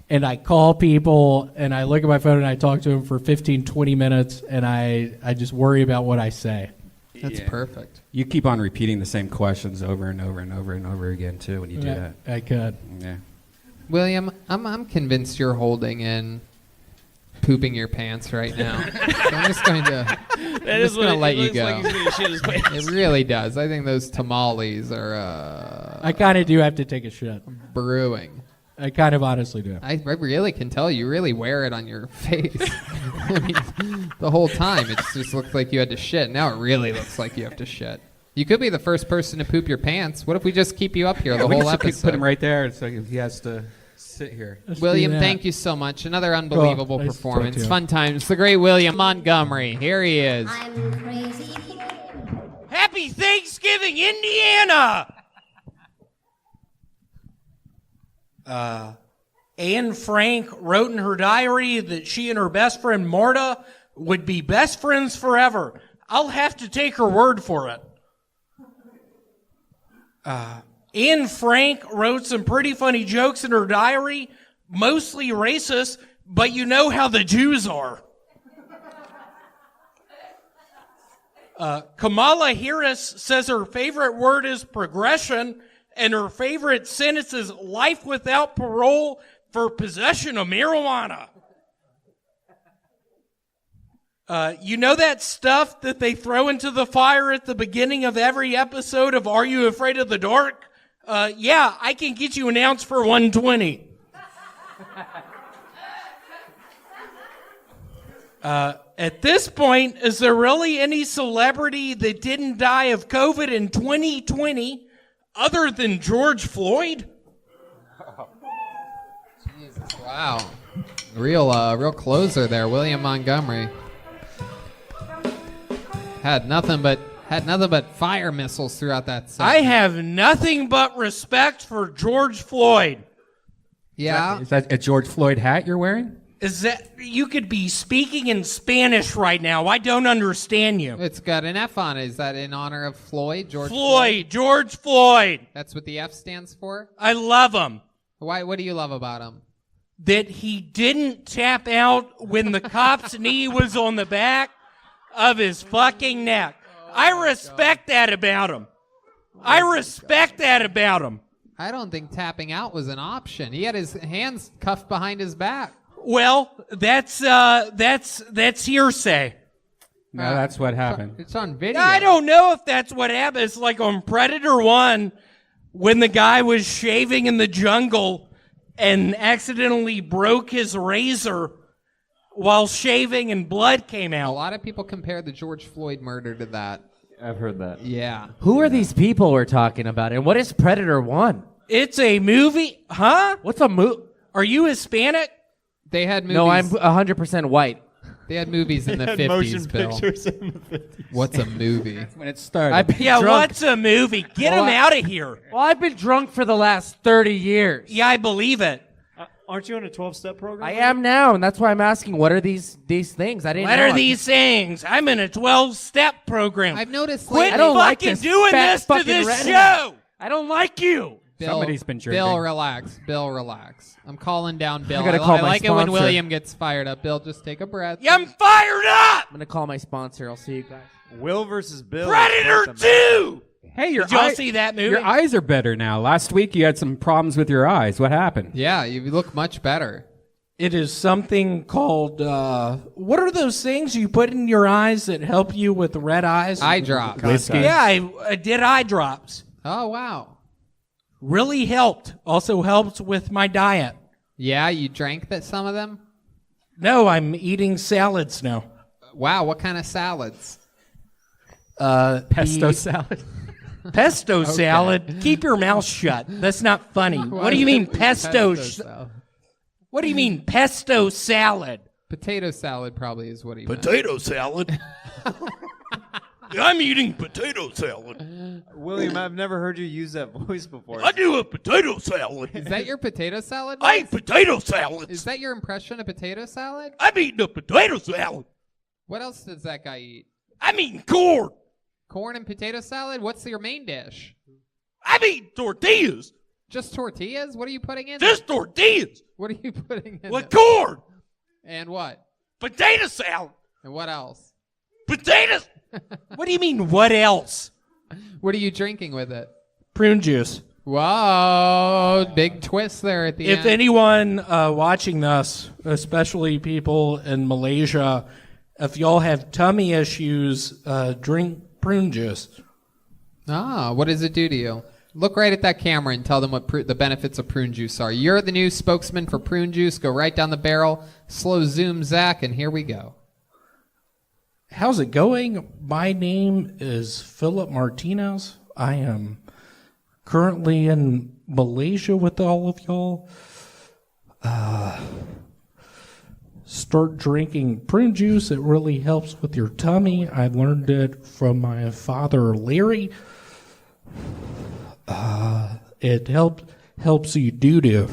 and I call people and I look at my phone and I talk to them for 15, 20 minutes and I just worry about what I say. That's perfect. You keep on repeating the same questions over and over and over and over again too when you do that. I could. Yeah. William, I'm convinced you're holding in pooping your pants right now. So I'm just going to let you go. It really does. I think those tamales are I kind of do have to take a shit. brewing. I kind of honestly do. I really can tell you really wear it on your face. I mean, the whole time it just looked like you had to shit. Now it really looks like you have to shit. You could be the first person to poop your pants. What if we just keep you up here the whole episode? Put him right there so he has to sit here. William, thank you so much. Another unbelievable performance. Fun times. The great William Montgomery. Here he is. Happy Thanksgiving, Indiana! Anne Frank wrote in her diary that she and her best friend Marta would be best friends forever. I'll have to take her word for it. Anne Frank wrote some pretty funny jokes in her diary, mostly racist, but you know how the Jews are. Kamala Harris says her favorite word is progression, and her favorite sentence is life without parole for possession of marijuana. You know that stuff that they throw into the fire at the beginning of every episode of Are You Afraid of the Dark? Yeah, I can get you an ounce for $120. At this point, is there really any celebrity that didn't die of COVID in 2020 other than George Floyd? Jesus, wow. Real closer there, William Montgomery. Had nothing but fire missiles throughout that segment. I have nothing but respect for George Floyd. Yeah. Is that a George Floyd hat you're wearing? Is that you could be speaking in Spanish right now? I don't understand you. It's got an F on it. Is that in honor of Floyd? George George Floyd. That's what the F stands for? I love him. Why? What do you love about him? That he didn't tap out when the cop's knee was on the back of his fucking neck. I respect that about him. I respect that about him. I don't think tapping out was an option. He had his hands cuffed behind his back. Well, that's hearsay. No, that's what happened. It's on video. I don't know if that's what happened. It's like on Predator 1 when the guy was shaving in the jungle and accidentally broke his razor while shaving and blood came out. A lot of people compare the George Floyd murder to that. I've heard that. Yeah. Who are these people we're talking about? And what is Predator 1? It's a movie. Huh? What's a movie? Are you Hispanic? They had movies. No, I'm 100% white. They had movies in the 50s, motion Bill. pictures in the 50s. What's a movie? That's when it started. Yeah, what's a movie? Get him out of here. Well, I've been drunk for the last 30 years. Yeah, I believe it. Aren't you in a 12-step program? I am now, and that's why I'm asking, what are these things? I didn't What know. are these things? I'm in a 12-step program. I've noticed Quit I don't like fucking this doing fat this to fucking this redhead. show. I don't like you. Bill, Somebody's been drinking. Bill, relax. Bill, relax. I'm calling down Bill. I gotta call my like it when sponsor. William gets fired up. Bill, just take a breath. Yeah, I'm fired up. I'm going to call my sponsor. I'll see you guys. Will versus Bill. Predator 2. Hey, Did y'all see that movie? Your eyes are better now. Last week you had some problems with your eyes. What happened? Yeah, you look much better. It is something called, what are those things you put in your eyes that help you with red eyes? Eye drop. Whiskey. Yeah, I did eye drops. Oh, wow. Really helped. Also helped with my diet. Yeah, you drank some of them? No, I'm eating salads now. Wow, what kind of salads? Pesto salad. Pesto salad. Keep your mouth shut. That's not funny. What do you mean pesto? salad? What do you mean pesto salad? Potato salad probably is what he meant. Potato salad. I'm eating potato salad. William, I've never heard you use that voice before. I do a potato salad. Is that your potato salad? I voice? eat potato salads. Is that your impression of potato salad? I'm eating a potato salad. What else does that guy eat? I'm eating corn. Corn and potato salad? What's your main dish? I'm eating tortillas. Just tortillas? What are you putting in? Just tortillas. What are you putting in? With corn. And what? Potato salad. And what else? Potatoes. What do you mean, what else? What are you drinking with it? Prune juice. Whoa, big twist there at the end. If anyone watching this, especially people in Malaysia, if y'all have tummy issues, drink prune juice. What does it do to you? Look right at that camera and tell them what the benefits of prune juice are. You're the new spokesman for prune juice. Go right down the barrel, slow zoom, Zach, and here we go. How's it going? My name is Philip Martinez. I am currently in Malaysia with all of y'all. Start drinking prune juice. It really helps with your tummy. I learned it from my father, Larry. It helps you doo-doo.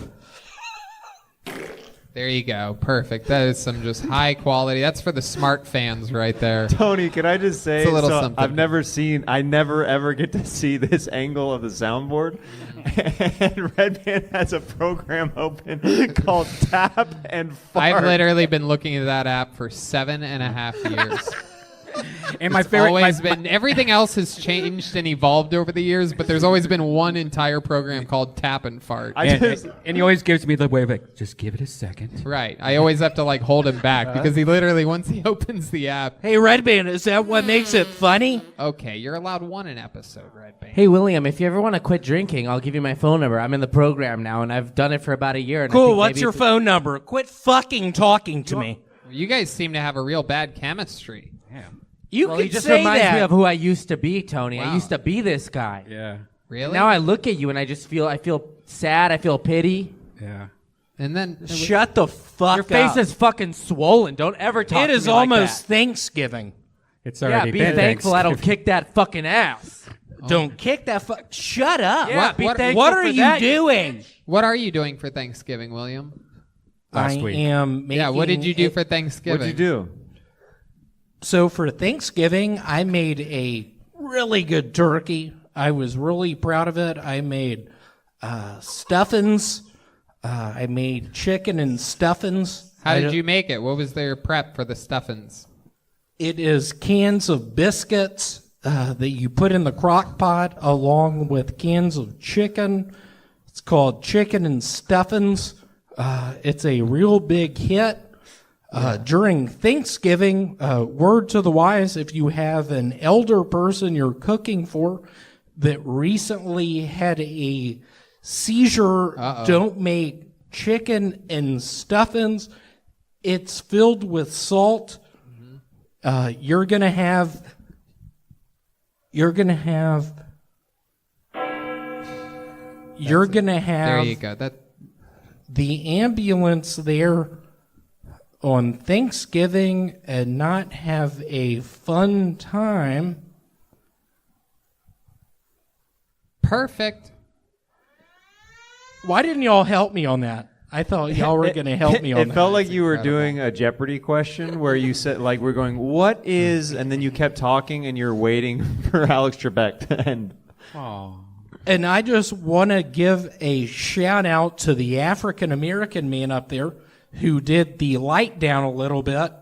There you go. Perfect. That is some just high quality. That's for the smart fans right there. Tony, can I just say, It's a little something. I never ever get to see this angle of the soundboard. And Red Band has a program open called Tap and Fart. I've literally been looking at that app for 7.5 years. And my It's favorite, always been everything else has changed and evolved over the years, but there's always been one entire program called Tap and Fart. And he always gives me the way of like, just give it a second. Right. I always have to like hold him back because he literally, once he opens the app. Hey, Red Band, is that what makes it funny? Okay, you're allowed one an episode, Red Band. Hey, William, if you ever want to quit drinking, I'll give you my phone number. I'm in the program now, and I've done it for about a year. And I Cool, think what's maybe your phone number? Quit fucking talking to me. You guys seem to have a real bad chemistry. Yeah. You well, could he just say reminds that. me of who I used to be, Tony. Wow. I used to be this guy. Yeah. Really? Now I look at you and I feel sad. I feel pity. Yeah. And then Shut the fuck Your up. face is fucking swollen. Don't ever talk It to is me like almost that. Thanksgiving. It's Yeah, already be been thankful I don't Thanksgiving. kick that fucking ass. Don't kick that Shut up. Yeah, be thankful What for are you that, doing? What are you doing for Thanksgiving, William? Last week. am making Yeah, what did you do for Thanksgiving? What'd you do? So for Thanksgiving, I made a really good turkey. I was really proud of it. I made stuffings. I made chicken and stuffings. How did you make it? What was their prep for the stuffings? It is cans of biscuits that you put in the crock pot along with cans of chicken. It's called chicken and stuffings. It's a real big hit. During Thanksgiving, word to the wise, if you have an elder person you're cooking for that recently had a seizure, don't make chicken and stuffings. It's filled with salt. You're gonna have There you go. the ambulance there on Thanksgiving and not have a fun time. Perfect. Why didn't y'all help me on that? I thought y'all were going to help me on that. It felt like you were doing a Jeopardy question where you said, like, we're going, what is, and then you kept talking and you're waiting for Alex Trebek to end. And I just want to give a shout out to the African American man up there who did the light down a little bit.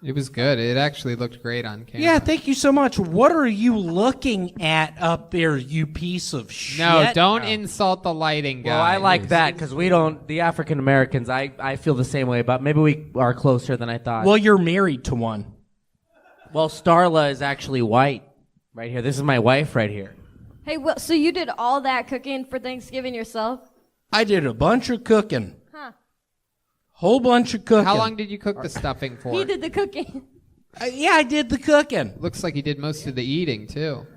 It was good. It actually looked great on camera. Yeah, thank you so much. What are you looking at up there, you piece of shit? No, don't insult the lighting guy. Well, I like that because we don't, the African Americans, I feel the same way about. Maybe we are closer than I thought. Well, you're married to one. Well, Starla is actually white right here. This is my wife right here. Hey, well, so you did all that cooking for Thanksgiving yourself? I did a bunch of cooking. Huh. Whole bunch of cooking. How long did you cook the stuffing for? He did the cooking. Yeah, I did the cooking. Looks like he did most of the eating, too.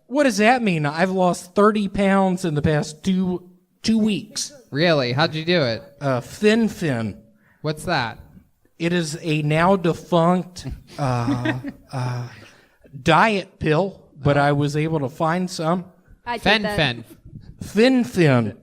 What does that mean? I've lost 30 pounds in the past two weeks. Really? How'd you do it? Fin. What's that? It is a now defunct diet pill, but I was able to find some. I did that. Fin.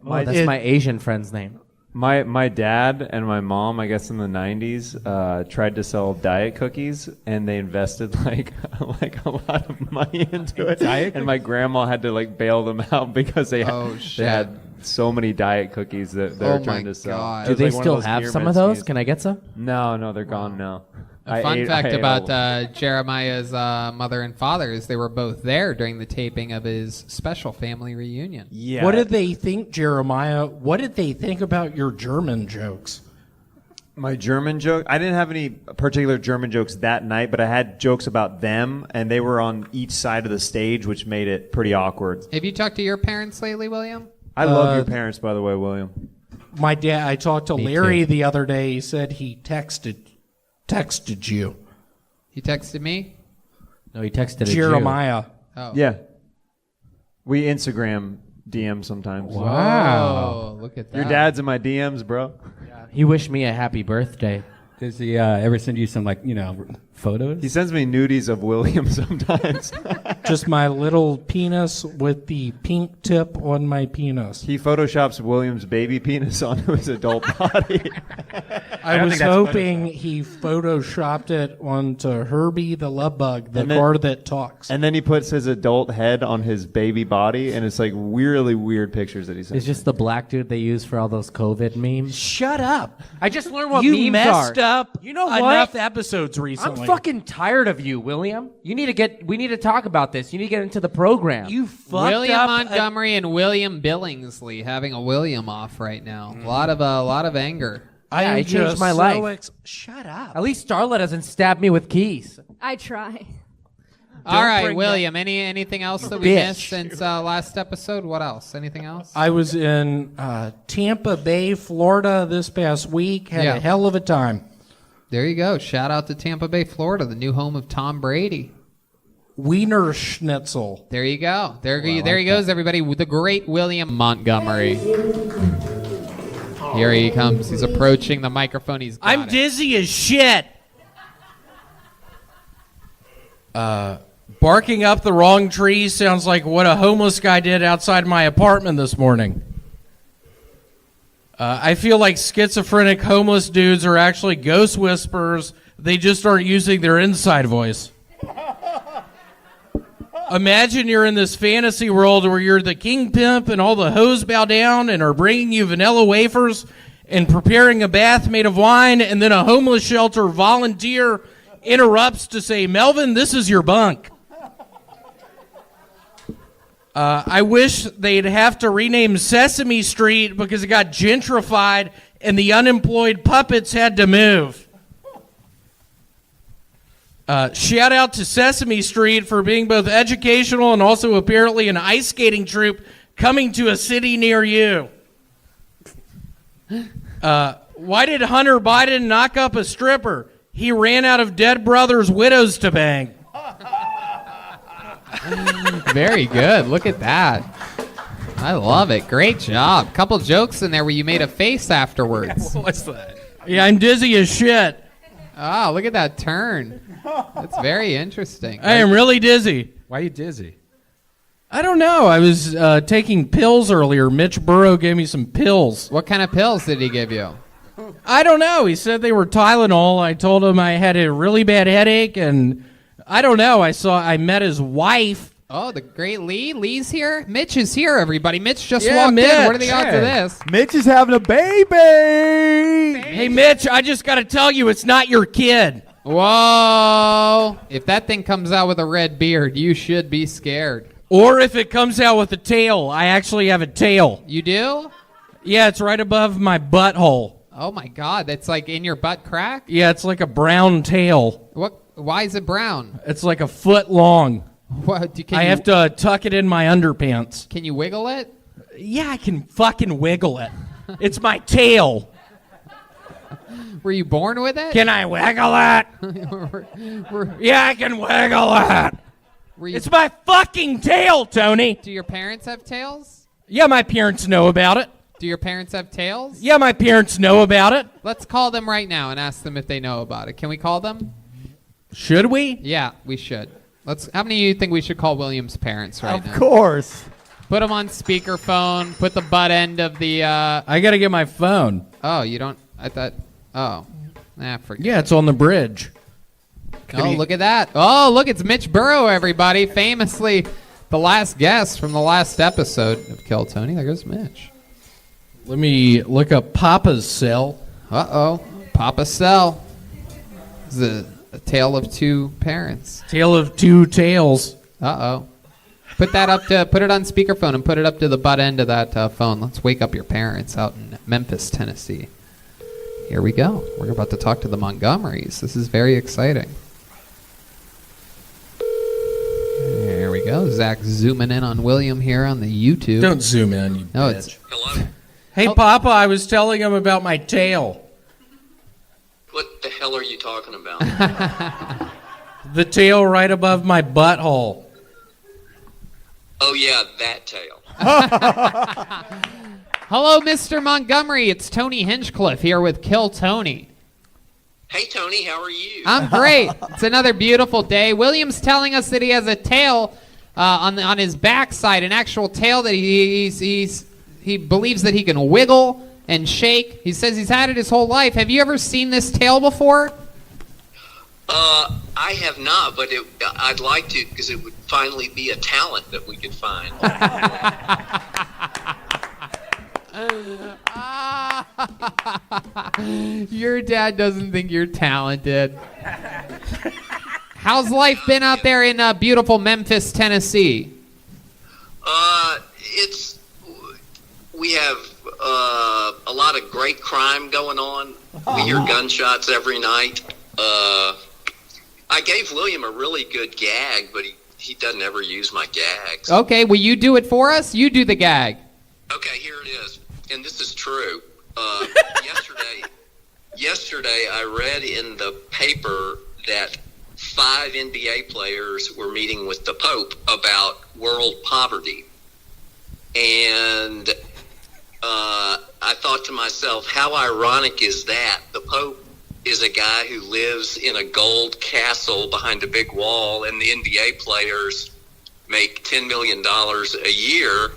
Oh, that's my Asian friend's name. My dad and my mom, I guess in the 90s, tried to sell diet cookies, and they invested like a lot of money into it. And my grandma had to like bail them out because they had so many diet cookies that they were trying to sell. Do they still have some of those? Can I get some? No, they're gone now. A fun fact about Jeremiah's mother and father is they were both there during the taping of his special family reunion. Yeah. What did they think, Jeremiah? What did they think about your German jokes? My German joke? I didn't have any particular German jokes that night, but I had jokes about them, and they were on each side of the stage, which made it pretty awkward. Have you talked to your parents lately, William? I love your parents, by the way, William. My dad, I talked to Me Larry too. the other day. He said he texted you. He texted me? No, he texted Jeremiah. Oh. Yeah. We Instagram DM sometimes. Wow. Look at that. Your dad's in my DMs, bro. He wished me a happy birthday. Does he ever send you some, photos? He sends me nudies of William sometimes. Just my little penis with the pink tip on my penis. He photoshops William's baby penis onto his adult body. I was hoping he photoshopped it onto Herbie the Love Bug, the car that talks. And then he puts his adult head on his baby body, and it's like weirdly weird pictures that he sends. It's just the black dude they use for all those COVID memes. Shut up. I just learned what You memes messed are. up. You know Enough what? episodes recently. I'm fucking tired of you, William. We need to talk about this. You need to get into the program. You fucked William up Montgomery and William Billingsley having a William off right now. A lot of anger. I changed my life. Shut up. At least Starla doesn't stab me with keys. I try. All right, bring William. Anything else that we Bitch. missed since last episode? What else? Anything else? I was in Tampa Bay, Florida this past week. Had a hell of a time. There you go. Shout out to Tampa Bay, Florida, the new home of Tom Brady. Wiener Schnitzel. There you go. There he goes, everybody. The great William Montgomery. Here he comes. He's approaching the microphone. I'm dizzy as shit. Barking up the wrong tree sounds like what a homeless guy did outside my apartment this morning. I feel like schizophrenic homeless dudes are actually ghost whisperers. They just aren't using their inside voice. Imagine you're in this fantasy world where you're the king pimp and all the hoes bow down and are bringing you vanilla wafers and preparing a bath made of wine, and then a homeless shelter volunteer interrupts to say, "Melvin, this is your bunk." I wish they'd have to rename Sesame Street because it got gentrified and the unemployed puppets had to move. Shout out to Sesame Street for being both educational and also apparently an ice skating troupe coming to a city near you. Why did Hunter Biden knock up a stripper? He ran out of dead brothers' widows to bang. Very good. Look at that. I love it. Great job. Couple jokes in there where you made a face afterwards. What's that? Yeah, I'm dizzy as shit. Oh, look at that turn. That's very interesting. I am really dizzy. Why are you dizzy? I don't know. I was taking pills earlier. Mitch Burrow gave me some pills. What kind of pills did he give you? I don't know. He said they were Tylenol. I told him I had a really bad headache, and I don't know. I met his wife. Oh, the great Lee. Lee's here. Mitch is here, everybody. Mitch just Yeah, walked Mitch. in. What are the odds of this? Mitch is having a baby. Hey, Mitch, I just got to tell you, it's not your kid. Whoa. If that thing comes out with a red beard, you should be scared. Or if it comes out with a tail. I actually have a tail. You do? Yeah, it's right above my butthole. Oh, my God. That's like in your butt crack? Yeah, it's like a brown tail. What? Why is it brown? It's like a foot long. What? I have to tuck it in my underpants. Can you wiggle it? Yeah, I can fucking wiggle it. It's my tail. Were you born with it? Can I wiggle it? Yeah, I can wiggle it. It's my fucking tail, Tony. Do your parents have tails? Yeah, my parents know about it. Do your parents have tails? Yeah, my parents know about it. Let's call them right now and ask them if they know about it. Can we call them? Should we? Yeah, we should. How many of you think we should call William's parents right now? Of course. Put them on speakerphone. Put the butt end of the... I got to get my phone. Oh, you don't... I thought... Oh. Forget Yeah, it's on the bridge. Look at that. Oh, look, it's Mitch Burrow, everybody. Famously the last guest from the last episode of Kill Tony. There goes Mitch. Let me look up Papa's cell. Uh-oh. Papa's cell. A tale of two parents. Tale of two tails. Uh-oh. Put it on speakerphone and put it up to the butt end of that phone. Let's wake up your parents out in Memphis, Tennessee. Here we go. We're about to talk to the Montgomerys. This is very exciting. There we go. Zach zooming in on William here on the YouTube. Don't zoom in, you no, bitch. Hey, Papa, I was telling him about my tail. What the hell are you talking about? The tail right above my butthole. Oh, yeah, that tail. Hello, Mr. Montgomery. It's Tony Hinchcliffe here with Kill Tony. Hey, Tony, how are you? I'm great. It's another beautiful day. William's telling us that he has a tail on his backside, an actual tail that he believes that he can wiggle and shake. He says he's had it his whole life. Have you ever seen this tail before? I have not, but I'd like to because it would finally be a talent that we could find. Your dad doesn't think you're talented. How's life been out there in beautiful Memphis, Tennessee? We have a lot of great crime going on. We hear gunshots every night. I gave William a really good gag, but he doesn't ever use my gags. Okay, will you do it for us? You do the gag. Okay, here it is. And this is true. Yesterday I read in the paper that 5 NBA players were meeting with the Pope about world poverty. And I thought to myself, how ironic is that? The Pope is a guy who lives in a gold castle behind a big wall, and the NBA players make $10 million a year.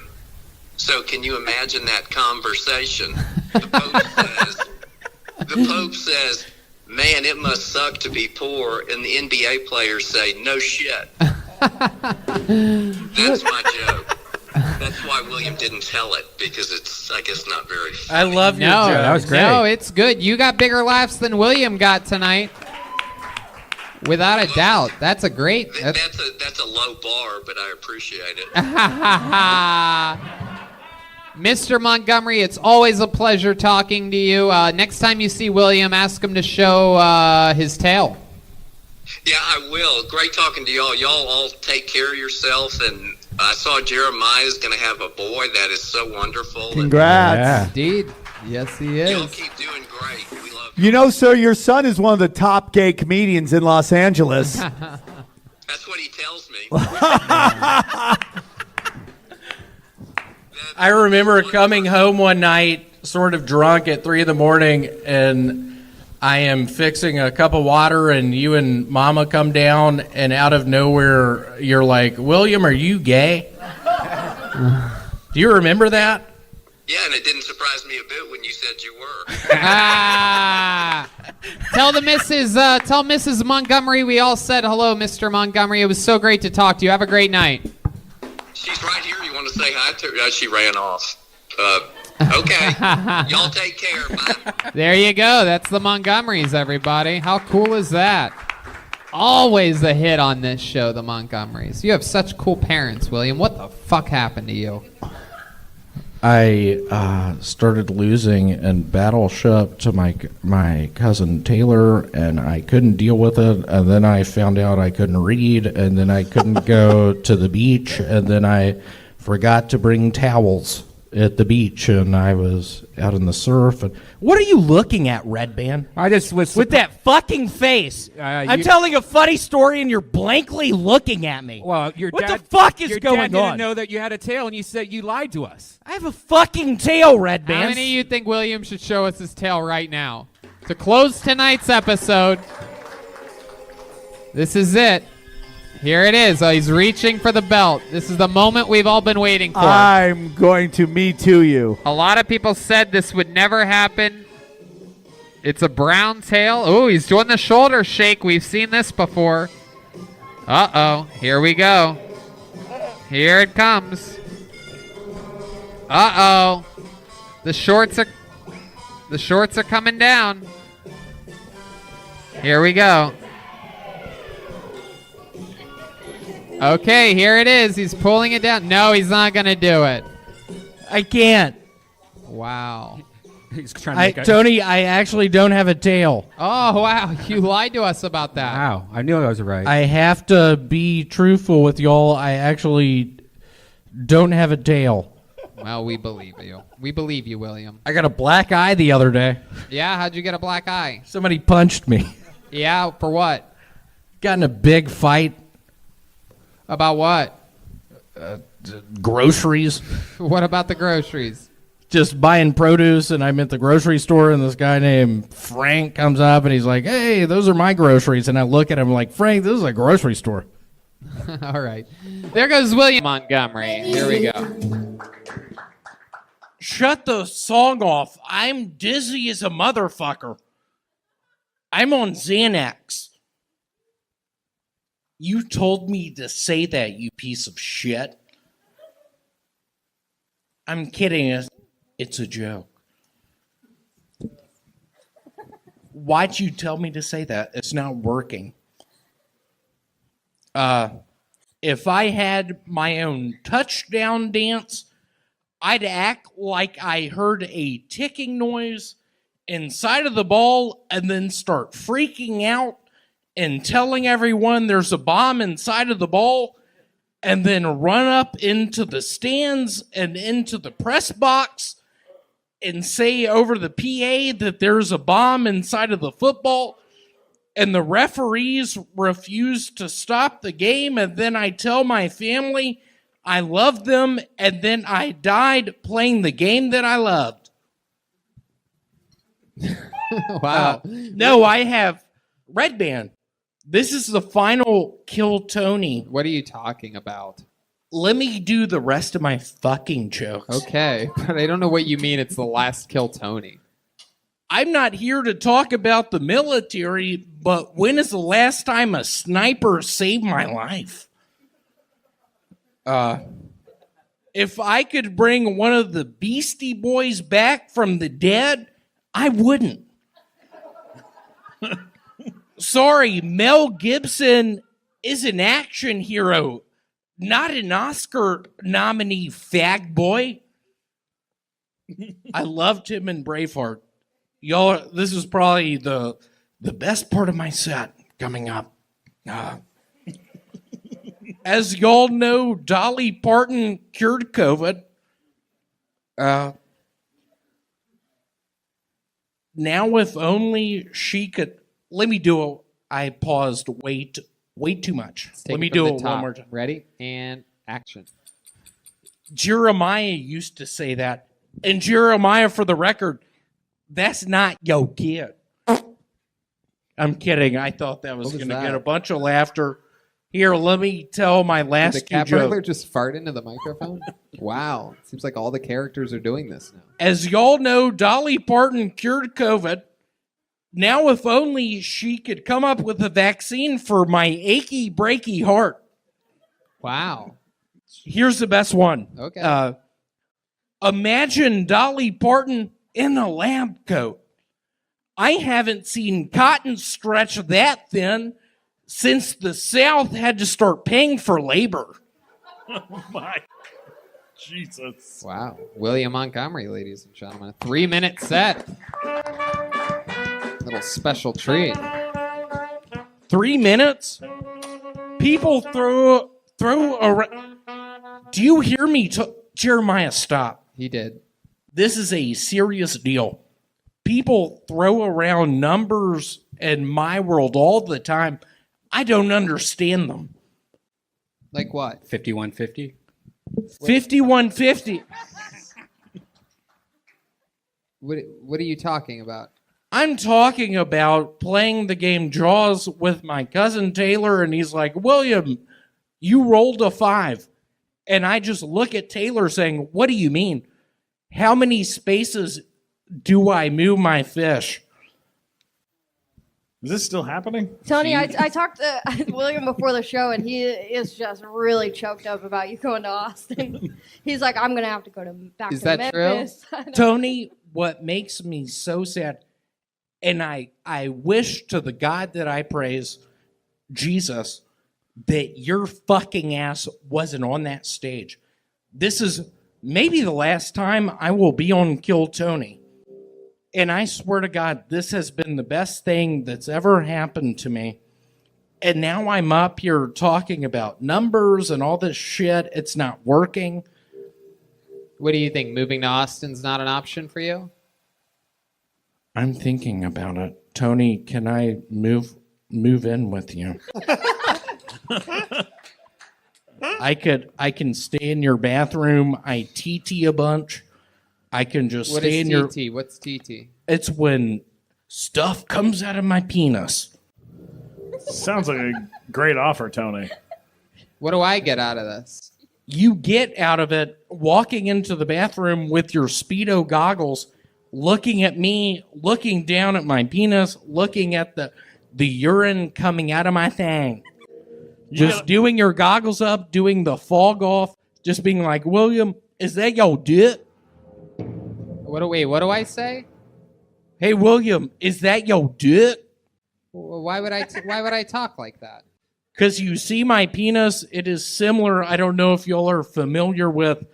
So can you imagine that conversation? The Pope says, man, it must suck to be poor. And the NBA players say, no shit. That's my joke. That's why William didn't tell it, because it's, I guess, not very funny. I love your joke. That was great. No, it's good. You got bigger laughs than William got tonight. Without a doubt. That's a great... That's a low bar, but I appreciate it. Mr. Montgomery, it's always a pleasure talking to you. Next time you see William, ask him to show his tail. Yeah, I will. Great talking to y'all. Y'all all take care of yourself, and I saw Jeremiah's going to have a boy. That is so wonderful. Congrats. Indeed. Yes, he is. Y'all keep doing great. We love You know, sir, your son is one of the top gay comedians in Los Angeles. That's what he tells me. I remember coming home one night, sort of drunk at 3 a.m, and I am fixing a cup of water, and you and Mama come down, and out of nowhere, you're like, William, are you gay? Do you remember that? Yeah, and it didn't surprise me a bit when you said you were. Tell Mrs. Montgomery we all said hello, Mr. Montgomery. It was so great to talk to you. Have a great night. She's right here. You want to say hi to her? She ran off. Okay. Y'all take care. Bye. There you go. That's the Montgomerys, everybody. How cool is that? Always a hit on this show, the Montgomerys. You have such cool parents, William. What the fuck happened to you? I started losing in battleship to my cousin Taylor, and I couldn't deal with it. And then I found out I couldn't read, and then I couldn't go to the beach, and then I forgot to bring towels at the beach, and I was out in the surf. And what are you looking at, Red Band? I just was with that fucking face. I'm telling a funny story, and you're blankly looking at me. Well, what the fuck is going on? Your dad didn't know that you had a tail, and you said you lied to us. I have a fucking tail, Red Band. How many of you think William should show us his tail right now? To close tonight's episode, this is it. Here it is. He's reaching for the belt. This is the moment we've all been waiting for. I'm going to Me Too you. A lot of people said this would never happen. It's a brown tail. Oh, he's doing the shoulder shake. We've seen this before. Uh-oh. Here we go. Here it comes. Uh-oh. The shorts are coming down. Here we go. Okay, here it is. He's pulling it down. No, he's not going to do it. I can't. Wow. He's trying to make a... Tony, I actually don't have a tail. Oh, wow. You lied to us about that. Wow. I knew I was right. I have to be truthful with y'all. I actually don't have a tail. Well, we believe you. We believe you, William. I got a black eye the other day. Yeah, how'd you get a black eye? Somebody punched me. Yeah, for what? Got in a big fight. About what? Groceries. What about the groceries? Just buying produce, and I'm at the grocery store, and this guy named Frank comes up, and he's like, hey, those are my groceries. And I look at him like, Frank, this is a grocery store. All right. There goes William Montgomery. Here we go. Shut the song off. I'm dizzy as a motherfucker. I'm on Xanax. You told me to say that, you piece of shit. I'm kidding. It's a joke. Why'd you tell me to say that? It's not working. If I had my own touchdown dance, I'd act like I heard a ticking noise inside of the ball and then start freaking out and telling everyone there's a bomb inside of the ball, and then run up into the stands and into the press box and say over the PA that there's a bomb inside of the football, and the referees refuse to stop the game, and then I tell my family I love them, and then I died playing the game that I loved. Wow. No, I have Red Band. This is the final Kill Tony. What are you talking about? Let me do the rest of my fucking jokes. Okay, but I don't know what you mean it's the last Kill Tony. I'm not here to talk about the military, but when is the last time a sniper saved my life? If I could bring one of the Beastie Boys back from the dead, I wouldn't. Sorry, Mel Gibson is an action hero, not an Oscar nominee, fag boy. I loved him in Braveheart. Y'all, this is probably the best part of my set coming up. As y'all know, Dolly Parton cured COVID. Now, if only she could. Let me do it. I paused way too much. Let me do it one more time. Ready? And action. Jeremiah used to say that. And Jeremiah, for the record, that's not yo kid. I'm kidding. I thought that was going to get a bunch of laughter. Here, let me tell my last Did the two cat burglar jokes. just fart into the microphone? Wow. Seems like all the characters are doing this now. As y'all know, Dolly Parton cured COVID. Now, if only she could come up with a vaccine for my achy, breaky heart. Wow. Here's the best one. Okay. Imagine Dolly Parton in a lab coat. I haven't seen cotton stretch that thin since the South had to start paying for labor. Oh my Jesus. Wow. William Montgomery, ladies and gentlemen. A 3-minute set. Little special treat. 3 minutes? People throw around. Do you hear me? Jeremiah, stop. He did. This is a serious deal. People throw around numbers in my world all the time. I don't understand them. Like what? 5150? 5150. What are you talking about? I'm talking about playing the game Jaws with my cousin Taylor, and he's like, William, you rolled a 5. And I just look at Taylor saying, what do you mean? How many spaces do I move my fish? Is this still happening? Tony, I talked to William before the show, and he is just really choked up about you going to Austin. He's like, I'm going to have to go back Is to that Memphis. Tony, what makes me so sad, and I wish to the God that I praise, Jesus, that your fucking ass wasn't on that stage. This is maybe the last time I will be on Kill Tony. And I swear to God, this has been the best thing that's ever happened to me. And now I'm up here talking about numbers and all this shit. It's not working. What do you think? Moving to Austin's not an option for you? I'm thinking about it. Tony, can I move in with you? I can stay in your bathroom. I TT a bunch. I can just What stay is in your. TT? What's TT? It's when stuff comes out of my penis. Sounds like a great offer, Tony. What do I get out of this? You get out of it walking into the bathroom with your Speedo goggles, looking at me, looking down at my penis, looking at the urine coming out of my thing. Just doing your goggles up, doing the fog off, just being like, William, is that your dick? What do I say? Hey, William, is that your dick? Why would I talk like that? Because you see my penis, it is similar. I don't know if y'all are familiar with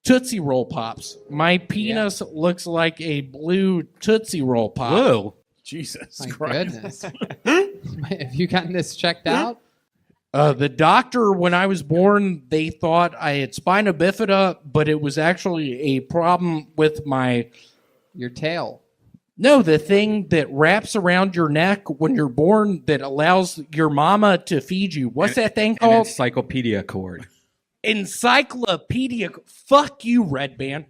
Tootsie Roll Pops. My penis looks like a blue Tootsie Roll Pop. Whoa. Jesus My Christ. goodness. Have you gotten this checked out? The doctor, when I was born, they thought I had spina bifida, but it was actually a problem with your tail. No, the thing that wraps around your neck when you're born that allows your mama to feed you. What's that thing An called? encyclopedia cord. Encyclopedia. Fuck you, Red Band.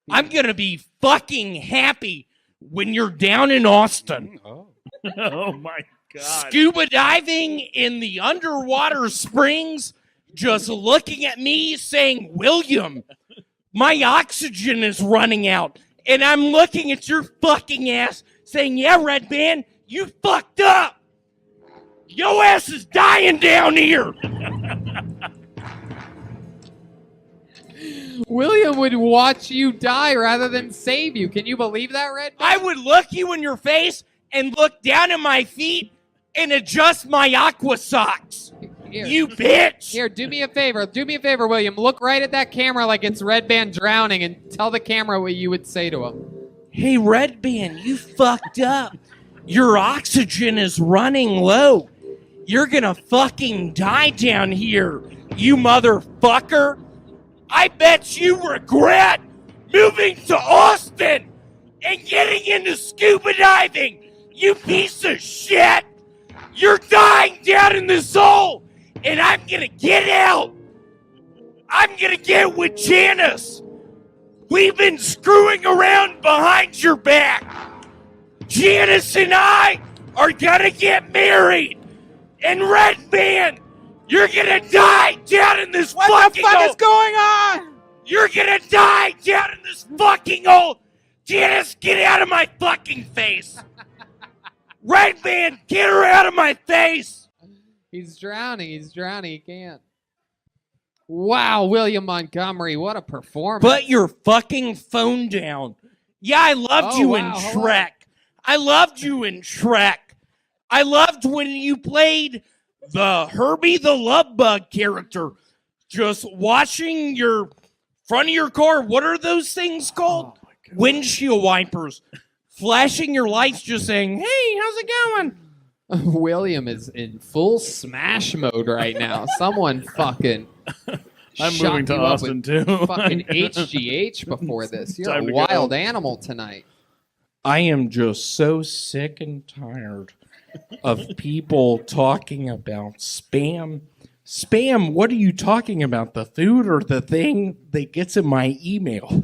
I'm going to be fucking happy when you're down in Austin. Oh my God. Scuba diving in the underwater springs, just looking at me saying, William, my oxygen is running out. And I'm looking at your fucking ass saying, yeah, Red Band, you fucked up. Your ass is dying down here. William would watch you die rather than save you. Can you believe that, Red? I would look you in your face and look down at my feet and adjust my aqua socks. Here. You bitch. Here, do me a favor. Do me a favor, William. Look right at that camera like it's Red Band drowning and tell the camera what you would say to him. Hey, Red Band, you fucked up. Your oxygen is running low. You're gonna fucking die down here, you motherfucker. I bet you regret moving to Austin and getting into scuba diving, you piece of shit. You're dying down in this hole, and I'm gonna get out. I'm gonna get with Janice. We've been screwing around behind your back. Janice and I are gonna get married. And Red Band, you're gonna die down in this fucking hole. What the fuck is going on? You're gonna die down in this fucking hole. Janice, get out of my fucking face. Red Band, get her out of my face. He's drowning. He's drowning. He can't. Wow, William Montgomery, what a performance. Put your fucking phone down. Yeah, I loved you in Shrek. I loved you in Shrek. I loved when you played the Herbie the Love Bug character. Just watching your front of your car. What are those things called? Windshield wipers. Flashing your lights, just saying, hey, how's it going? William is in full smash mode right now. Someone fucking I'm shot moving to you up Austin, with too. Fucking HGH before this. You're Time a to wild go. animal tonight. I am just so sick and tired of people talking about spam. Spam, what are you talking about? The food or the thing that gets in my email?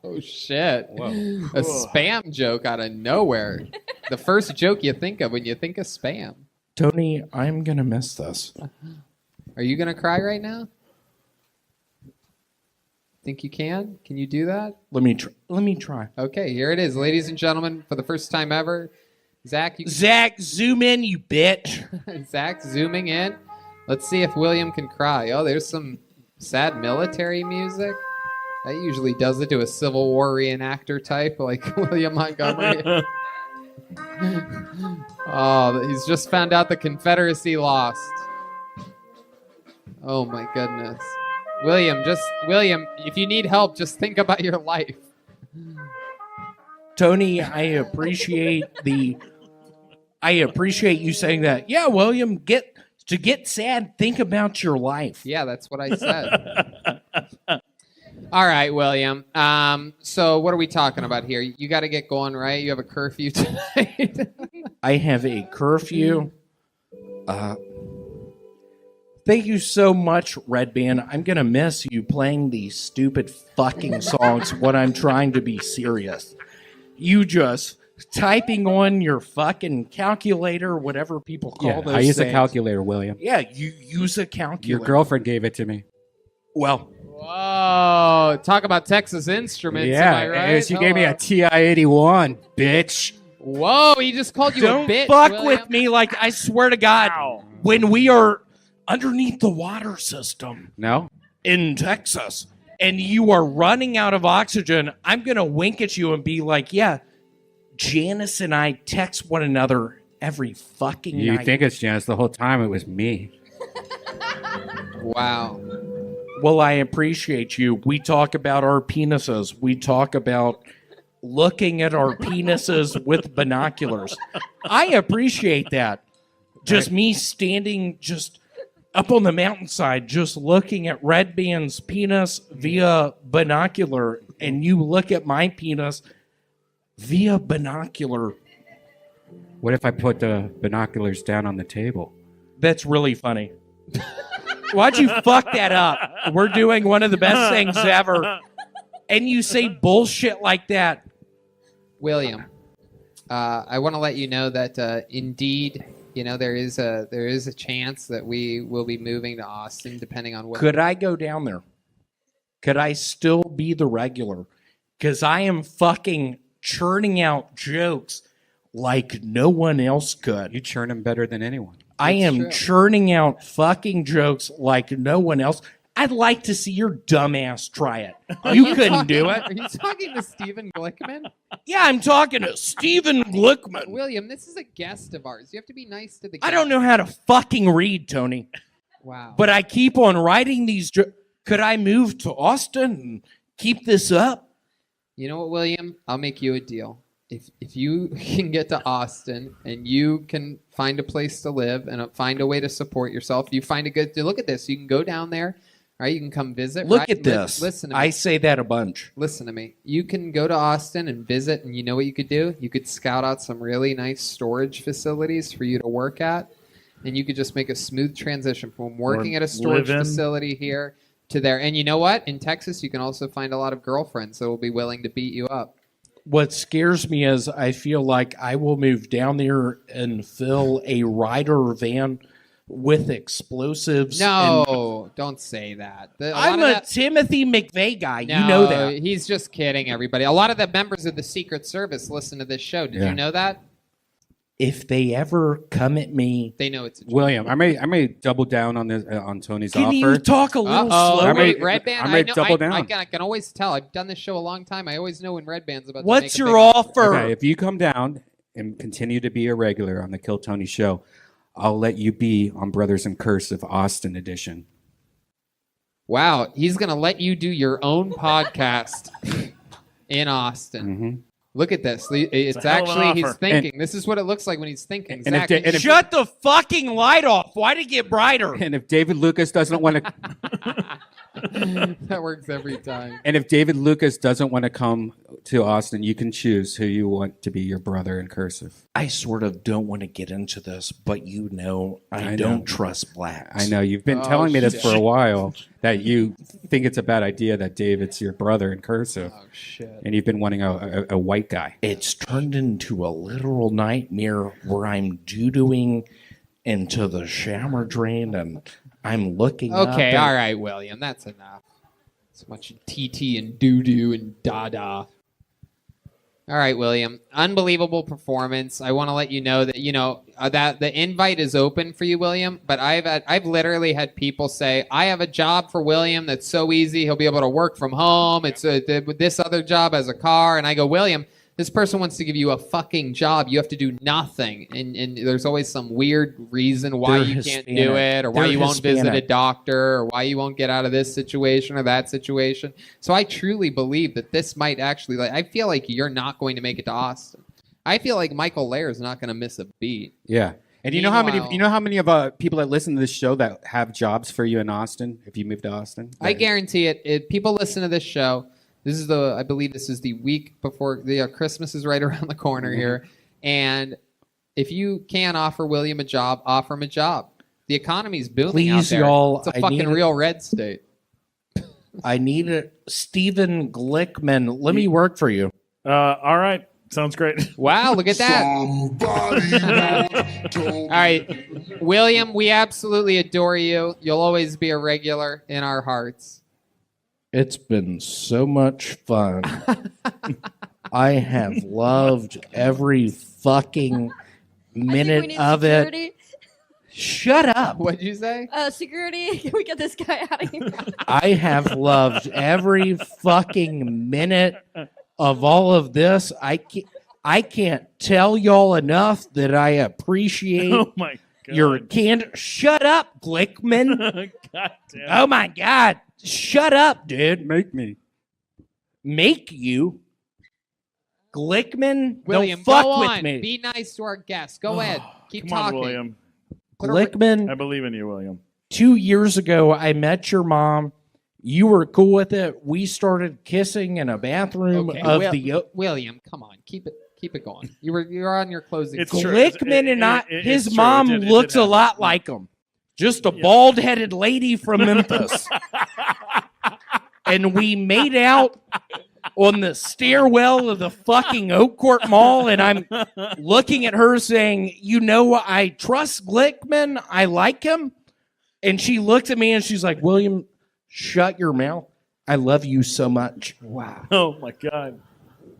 Oh, shit. A spam joke out of nowhere. The first joke you think of when you think of spam. Tony, I'm going to miss this. Are you going to cry right now? Think you can? Can you do that? Let me try. Okay, here it is. Ladies and gentlemen, for the first time ever, Zach, Zach, zoom in, you bitch. Zach zooming in. Let's see if William can cry. Oh, there's some sad military music. That usually does it to a Civil War reenactor type like William Montgomery. Oh, he's just found out the Confederacy lost. Oh my goodness. William, if you need help, just think about your life. Tony, I appreciate you saying that. Yeah, William, get sad, think about your life. Yeah, that's what I said. All right, William. So what are we talking about here? You got to get going, right? You have a curfew tonight. I have a curfew. Thank you so much, Red Band. I'm going to miss you playing these stupid fucking songs when I'm trying to be serious. You just typing on your fucking calculator, whatever people call those I use things. a calculator, William. Yeah, you use a calculator. Your girlfriend gave it to me. Well. Whoa, talk about Texas Instruments, am I right? She gave me a TI-81, bitch. Whoa, he just called you Don't a bitch, fuck William. with me, like, I swear to God, when we are underneath the water system No? in Texas and you are running out of oxygen, I'm going to wink at you and be like, yeah, Janice and I text one another every fucking You night. think it's Janice. The whole time it was me. Wow. Well, I appreciate you. We talk about our penises. We talk about looking at our penises with binoculars. I appreciate that. Just me standing just up on the mountainside, just looking at Red Band's penis via binocular, and you look at my penis via binocular. What if I put the binoculars down on the table? That's really funny. Why'd you fuck that up? We're doing one of the best things ever. And you say bullshit like that. William, I want to let you know that indeed, there is a chance that we will be moving to Austin, depending on what. Could I go down there? Could I still be the regular? Because I am fucking churning out jokes like no one else could. You churn them better than anyone. I am churning out fucking jokes like no one else. I'd like to see your dumbass try it. You couldn't do it. Are you talking to Stephen Glickman? Yeah, I'm talking to Stephen Glickman. William, this is a guest of ours. You have to be nice to the guest. I don't know how to fucking read, Tony. Wow. But I keep on writing these jokes. Could I move to Austin and keep this up? You know what, William? I'll make you a deal. If you can get to Austin and you can find a place to live and find a way to support yourself, you find a good. Look at this. You can go down there, right? You can come visit. Look right? at this. Listen to me. I say that a bunch. Listen to me. You can go to Austin and visit, and you know what you could do? You could scout out some really nice storage facilities for you to work at, and you could just make a smooth transition from working at a storage facility here to there. And you know what? In Texas, you can also find a lot of girlfriends that will be willing to beat you up. What scares me is I feel like I will move down there and fill a Ryder van with explosives. No, don't say that. I'm a Timothy McVeigh guy. You know that. He's just kidding, everybody. A lot of the members of the Secret Service listen to this show. Did you know that? If they ever come at me, they know it's a joke. William, I may double down on this on Tony's Can offer. you talk a little slower? Red Band, I may double down. I can always tell. I've done this show a long time. I always know when Red Band's about What's to make a your big offer? Okay, if you come down and continue to be a regular on the Kill Tony show, I'll let you be on Brothers in Cursive Austin edition. Wow, he's going to let you do your own podcast in Austin. Mm-hmm. Look at this. It's actually, he's thinking. This is what it looks like when he's thinking. Shut the fucking light off. Why'd it get brighter? And if David Lucas doesn't want to... That works every time. And if David Lucas doesn't want to come to Austin, you can choose who you want to be your brother in cursive. I sort of don't want to get into this, but you know I don't trust blacks. I know. You've been telling me this for a while, that you think it's a bad idea that David's your brother in cursive. Oh, shit. And you've been wanting a white guy. It's turned into a literal nightmare where I'm doo-dooing into the shower drain and I'm looking up. Okay, all right, William. That's enough. So much TT and doo-doo and da-da. All right, William. Unbelievable performance. I want to let you know that that the invite is open for you, William. But I've literally had people say, "I have a job for William that's so easy. He'll be able to work from home. It's this other job has a car." And I go, William, This person wants to give you a fucking job. You have to do nothing. And there's always some weird reason why They're you can't Hispanic. do it, or why They're you won't visit a Hispanic. doctor, or why you won't get out of this situation or that situation. So I truly believe that this might actually, I feel like you're not going to make it to Austin. I feel like Michael Lair's not going to miss a beat. Yeah. And you know how many of people that listen to this show that have jobs for you in Austin if you move to Austin? I guarantee it. People listen to this show. I believe this is the week before Christmas is right around the corner here. And if you can offer William a job, offer him a job. The economy's booming out Please, there. y'all, It's a I fucking need real red state. I need a Stephen Glickman. Let me work for you. All right. Sounds great. Wow, look at that. All right, William, we absolutely adore you. You'll always be a regular in our hearts. It's been so much fun. I have loved every fucking minute of it. Shut up. What'd you say? Security, can we get this guy out of here? I have loved every fucking minute of all of this. I can't tell y'all enough that I appreciate Oh my God. your candor. Shut up, Glickman. God damn. Oh my God. Shut up, dude. Make me. Make you? Glickman? William, Don't fuck go with on. me. Be nice to our guests. Go ahead. Keep Come on, talking. William. Glickman, I believe in you, William. 2 years ago, I met your mom. You were cool with it. We started kissing in a bathroom Okay, of the. William, come on. Keep it going. You're on your closing. It's statement. true. Glickman and I, it's his true. mom It did looks a happen. lot like him. Just a bald-headed lady from Memphis. And we made out on the stairwell of the fucking Oak Court Mall, and I'm looking at her saying, you know, I trust Glickman. I like him. And she looks at me and she's like, William, shut your mouth. I love you so much. Wow. Oh my God.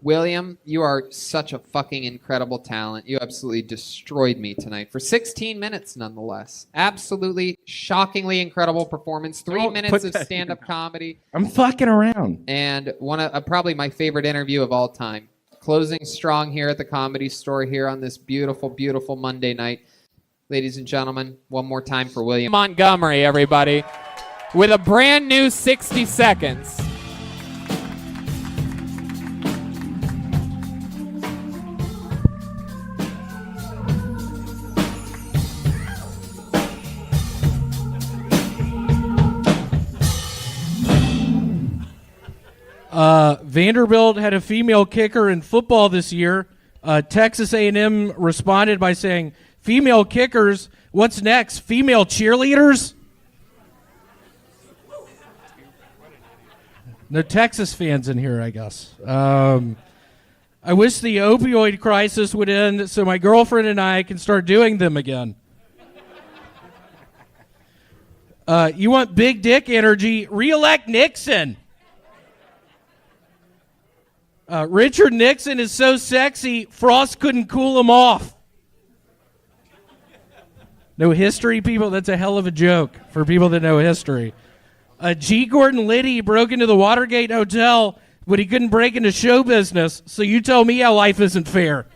William, you are such a fucking incredible talent. You absolutely destroyed me tonight for 16 minutes, nonetheless. Absolutely shockingly incredible performance. 3 minutes of stand-up comedy. I'm fucking around. And one of probably my favorite interview of all time. Closing strong here at the Comedy Store here on this beautiful, beautiful Monday night. Ladies and gentlemen, one more time for William Montgomery, everybody, with a brand new 60 seconds. Vanderbilt had a female kicker in football this year. Texas A&M responded by saying, female kickers, what's next? Female cheerleaders? No Texas fans in here, I guess. I wish the opioid crisis would end so my girlfriend and I can start doing them again. You want big dick energy? Re-elect Nixon. Richard Nixon is so sexy, Frost couldn't cool him off. No history, people? That's a hell of a joke for people that know history. G. Gordon Liddy broke into the Watergate Hotel, but he couldn't break into show business, so you tell me how life isn't fair.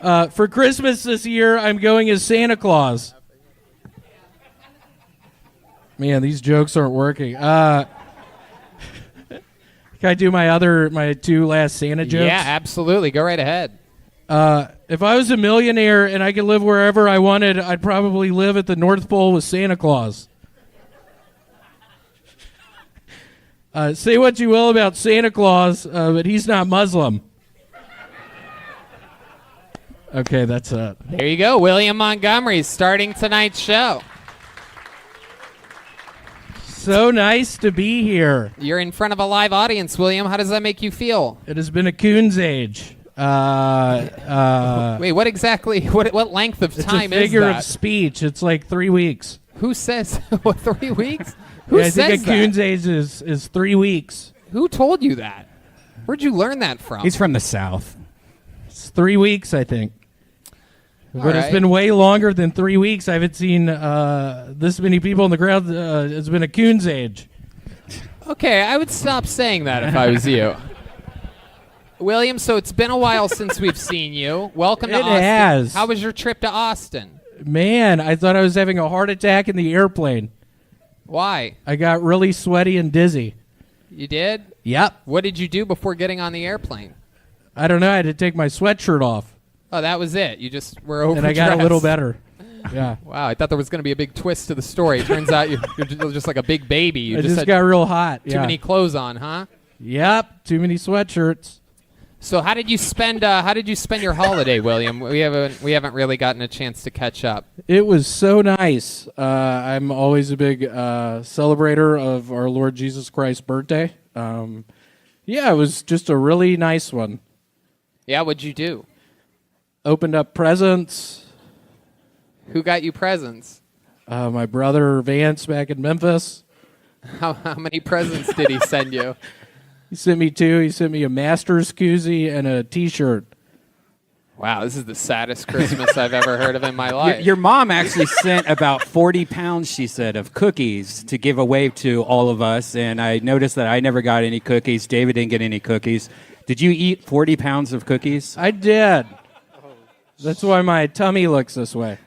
For Christmas this year, I'm going as Santa Claus. Man, these jokes aren't working. Can I do my two last Santa jokes? Yeah, absolutely. Go right ahead. If I was a millionaire and I could live wherever I wanted, I'd probably live at the North Pole with Santa Claus. Say what you will about Santa Claus, but he's not Muslim. Okay, that's it. There you go. William Montgomery starting tonight's show. So nice to be here. You're in front of a live audience, William. How does that make you feel? It has been a coon's age. Wait, what exactly? What length of time it's a figure is that? of speech. It's like 3 weeks. Who says 3 weeks? Who I says think a that? coon's age is 3 weeks. Who told you that? Where'd you learn that from? He's from the South. It's 3 weeks, I think. But All it's right. been way longer than 3 weeks. I haven't seen this many people in the crowd. It's been a coon's age. Okay, I would stop saying that if I was you. William, so it's been a while since we've seen you. Welcome to Austin. It has. How was your trip to Austin? Man, I thought I was having a heart attack in the airplane. Why? I got really sweaty and dizzy. You did? Yep. What did you do before getting on the airplane? I don't know. I had to take my sweatshirt off. Oh, that was it. You just were overdressed. And I got a little better. Yeah. Wow, I thought there was going to be a big twist to the story. Turns out you're just like a big baby. You I just had got real hot. Too many clothes on, huh? Yep. Too many sweatshirts. So how did you spend your holiday, William? We haven't really gotten a chance to catch up. It was so nice. I'm always a big celebrator of our Lord Jesus Christ's birthday. Yeah, it was just a really nice one. Yeah, what'd you do? Opened up presents. Who got you presents? My brother Vance back in Memphis. How many presents did he send you? He sent me 2. He sent me a Masters koozie and a T-shirt. Wow, this is the saddest Christmas I've ever heard of in my life. Your mom actually sent about 40 pounds, she said, of cookies to give away to all of us, and I noticed that I never got any cookies. David didn't get any cookies. Did you eat 40 pounds of cookies? I did. That's why my tummy looks this way.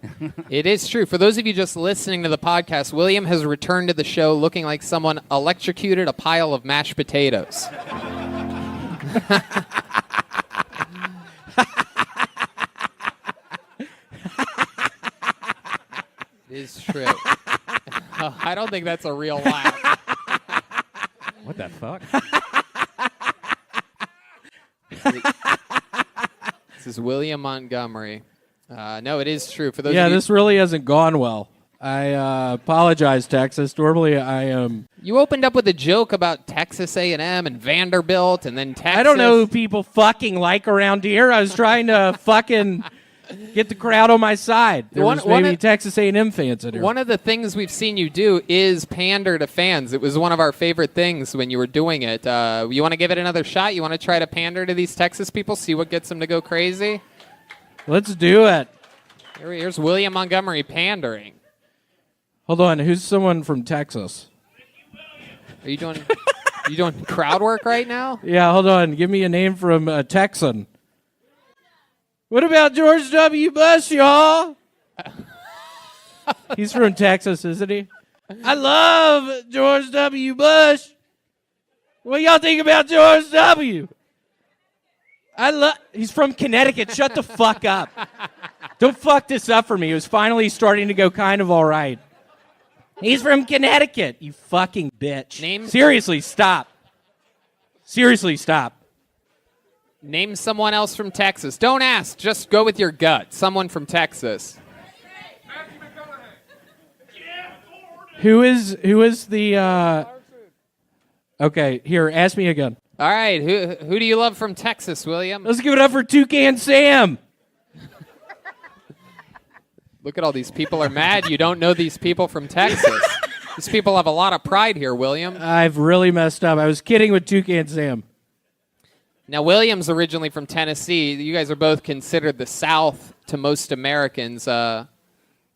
It is true. For those of you just listening to the podcast, William has returned to the show looking like someone electrocuted a pile of mashed potatoes. It is true. I don't think that's a real laugh. What the fuck? This is William Montgomery. No, it is true. For those Yeah, of you, this really hasn't gone well. I apologize, Texas. Normally, I am. You opened up with a joke about Texas A&M and Vanderbilt, and then Texas. I don't know who people fucking like around here. I was trying to fucking get the crowd on my side. There was maybe Texas A&M fans in here. One of the things we've seen you do is pander to fans. It was one of our favorite things when you were doing it. You want to give it another shot? You want to try to pander to these Texas people, see what gets them to go crazy? Let's do it. Here's William Montgomery pandering. Hold on. Who's someone from Texas? Are you doing crowd work right now? Yeah, hold on. Give me a name from a Texan. What about George W. Bush, y'all? He's from Texas, isn't he? I love George W. Bush. What y'all think about George W.? He's from Connecticut. Shut the fuck up. Don't fuck this up for me. It was finally starting to go kind of all right. He's from Connecticut, you fucking bitch. Seriously, stop. Seriously, stop. Name someone else from Texas. Don't ask. Just go with your gut. Someone from Texas. Who is the Okay, here, ask me again. All right, who do you love from Texas, William? Let's give it up for Toucan Sam. Look at all these people are mad you don't know these people from Texas. These people have a lot of pride here, William. I've really messed up. I was kidding with Toucan Sam. Now, William's originally from Tennessee. You guys are both considered the South to most Americans.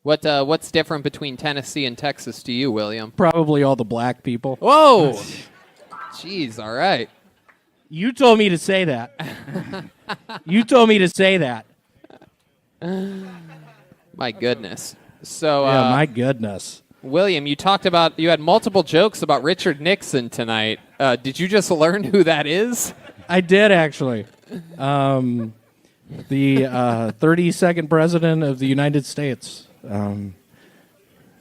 What's different between Tennessee and Texas to you, William? Probably all the black people. Whoa! Jeez, all right. You told me to say that. You told me to say that. My goodness. So, yeah, my goodness. William, you had multiple jokes about Richard Nixon tonight. Did you just learn who that is? I did, actually. The 32nd president of the United States.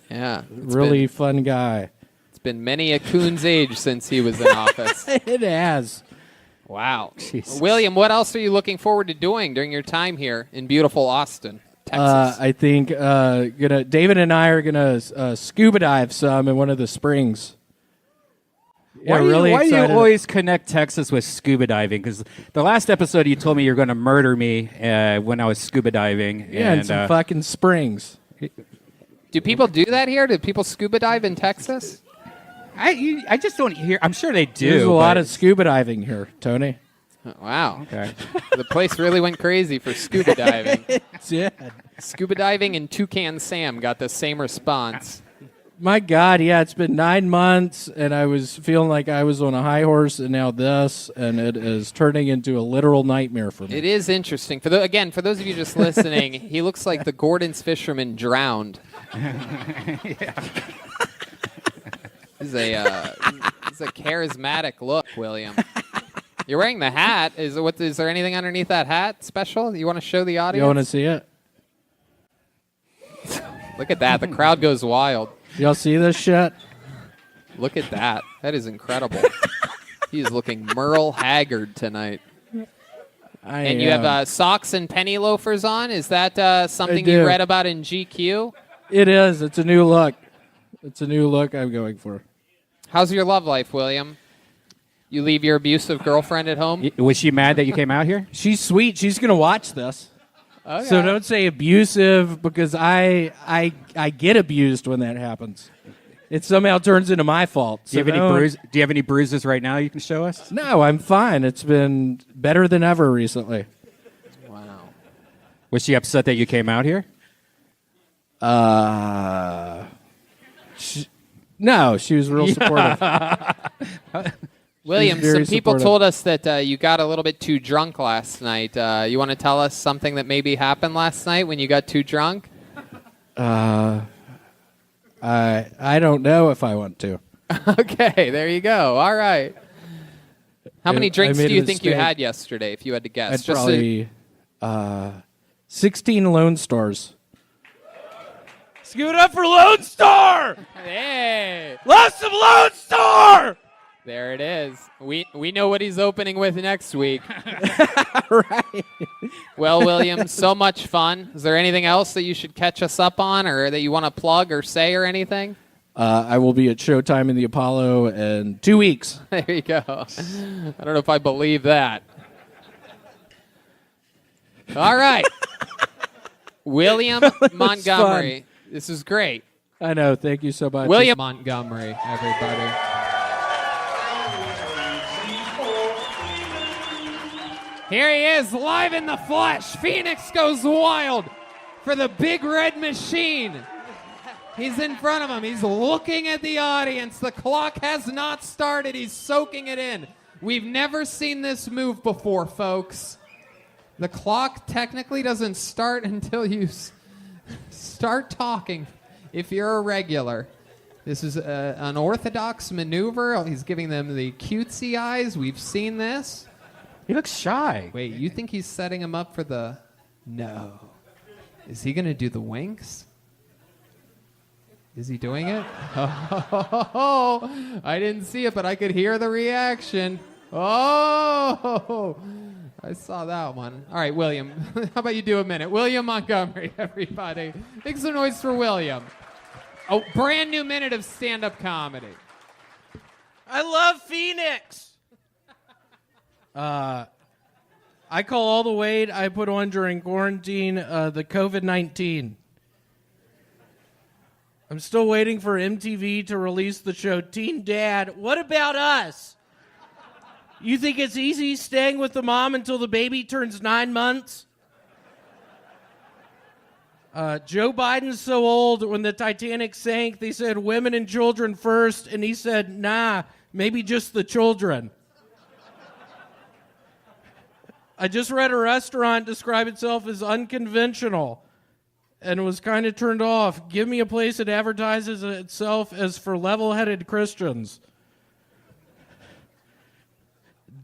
Yeah. Really fun guy. It's been many a coon's age since he was in office. It has. Wow. Jesus. William, what else are you looking forward to doing during your time here in beautiful Austin, Texas? I think David and I are gonna scuba dive some in one of the springs. Yeah, why do you always connect Texas with scuba diving? Because the last episode you told me you're going to murder me when I was scuba diving. Yeah, in some fucking springs. Do people do that here? Do people scuba dive in Texas? I just don't hear. I'm sure they do. There's a lot of scuba diving here, Tony. Oh, wow. Okay. The place really went crazy for scuba diving. It did. Scuba diving and Toucan Sam got the same response. My God, yeah, it's been 9 months, and I was feeling like I was on a high horse, and now this, and it is turning into a literal nightmare for me. It is interesting. For those of you just listening, he looks like the Gordon's fisherman drowned. It's a charismatic look, William. You're wearing the hat. Is there anything underneath that hat special? You want to show the audience? You want to see it? Look at that. The crowd goes wild. Y'all see this shit? Look at that. That is incredible. He's looking Merle Haggard tonight. And you have socks and penny loafers on? Is that something you read about in GQ? It is. It's a new look. It's a new look I'm going for. How's your love life, William? You leave your abusive girlfriend at home? Was she mad that you came out here? She's sweet. She's going to watch this. Okay. So don't say abusive, because I get abused when that happens. It somehow turns into my fault. Do you have any bruises right now you can show us? No, I'm fine. It's been better than ever recently. Wow. Was she upset that you came out here? No, she was real supportive. William, some people told us that you got a little bit too drunk last night. You want to tell us something that maybe happened last night when you got too drunk? I don't know if I want to. Okay, there you go. All right. How many drinks do you think you mistake. had yesterday, if you had to guess? I'd probably 16 Lone Stars. Let's give it up for Lone Star! Hey! Love some Lone Star! There it is. We know what he's opening with next week. Right. Well, William, so much fun. Is there anything else that you should catch us up on, or that you want to plug or say or anything? I will be at Showtime in the Apollo in 2 weeks. There you go. I don't know if I believe that. All right. William Montgomery. This is great. I know. Thank you so much. William Montgomery, everybody. Here he is, live in the flesh. Phoenix goes wild for the Big Red Machine. He's in front of him. He's looking at the audience. The clock has not started. He's soaking it in. We've never seen this move before, folks. The clock technically doesn't start until you start talking, if you're a regular. This is an unorthodox maneuver. He's giving them the cutesy eyes. We've seen this. He looks shy. Wait, you think he's setting him up for the... No. Is he going to do the winks? Is he doing it? Oh, I didn't see it, but I could hear the reaction. Oh, I saw that one. All right, William, how about you do a minute? William Montgomery, everybody. Make some noise for William. A brand new minute of stand-up comedy. I love Phoenix. I call all the weight I put on during quarantine the COVID-19. I'm still waiting for MTV to release the show Teen Dad. What about us? You think it's easy staying with the mom until the baby turns 9 months? Joe Biden's so old, when the Titanic sank, they said women and children first, and he said, nah, maybe just the children. I just read a restaurant describe itself as unconventional and was kind of turned off. Give me a place that advertises itself as for level-headed Christians.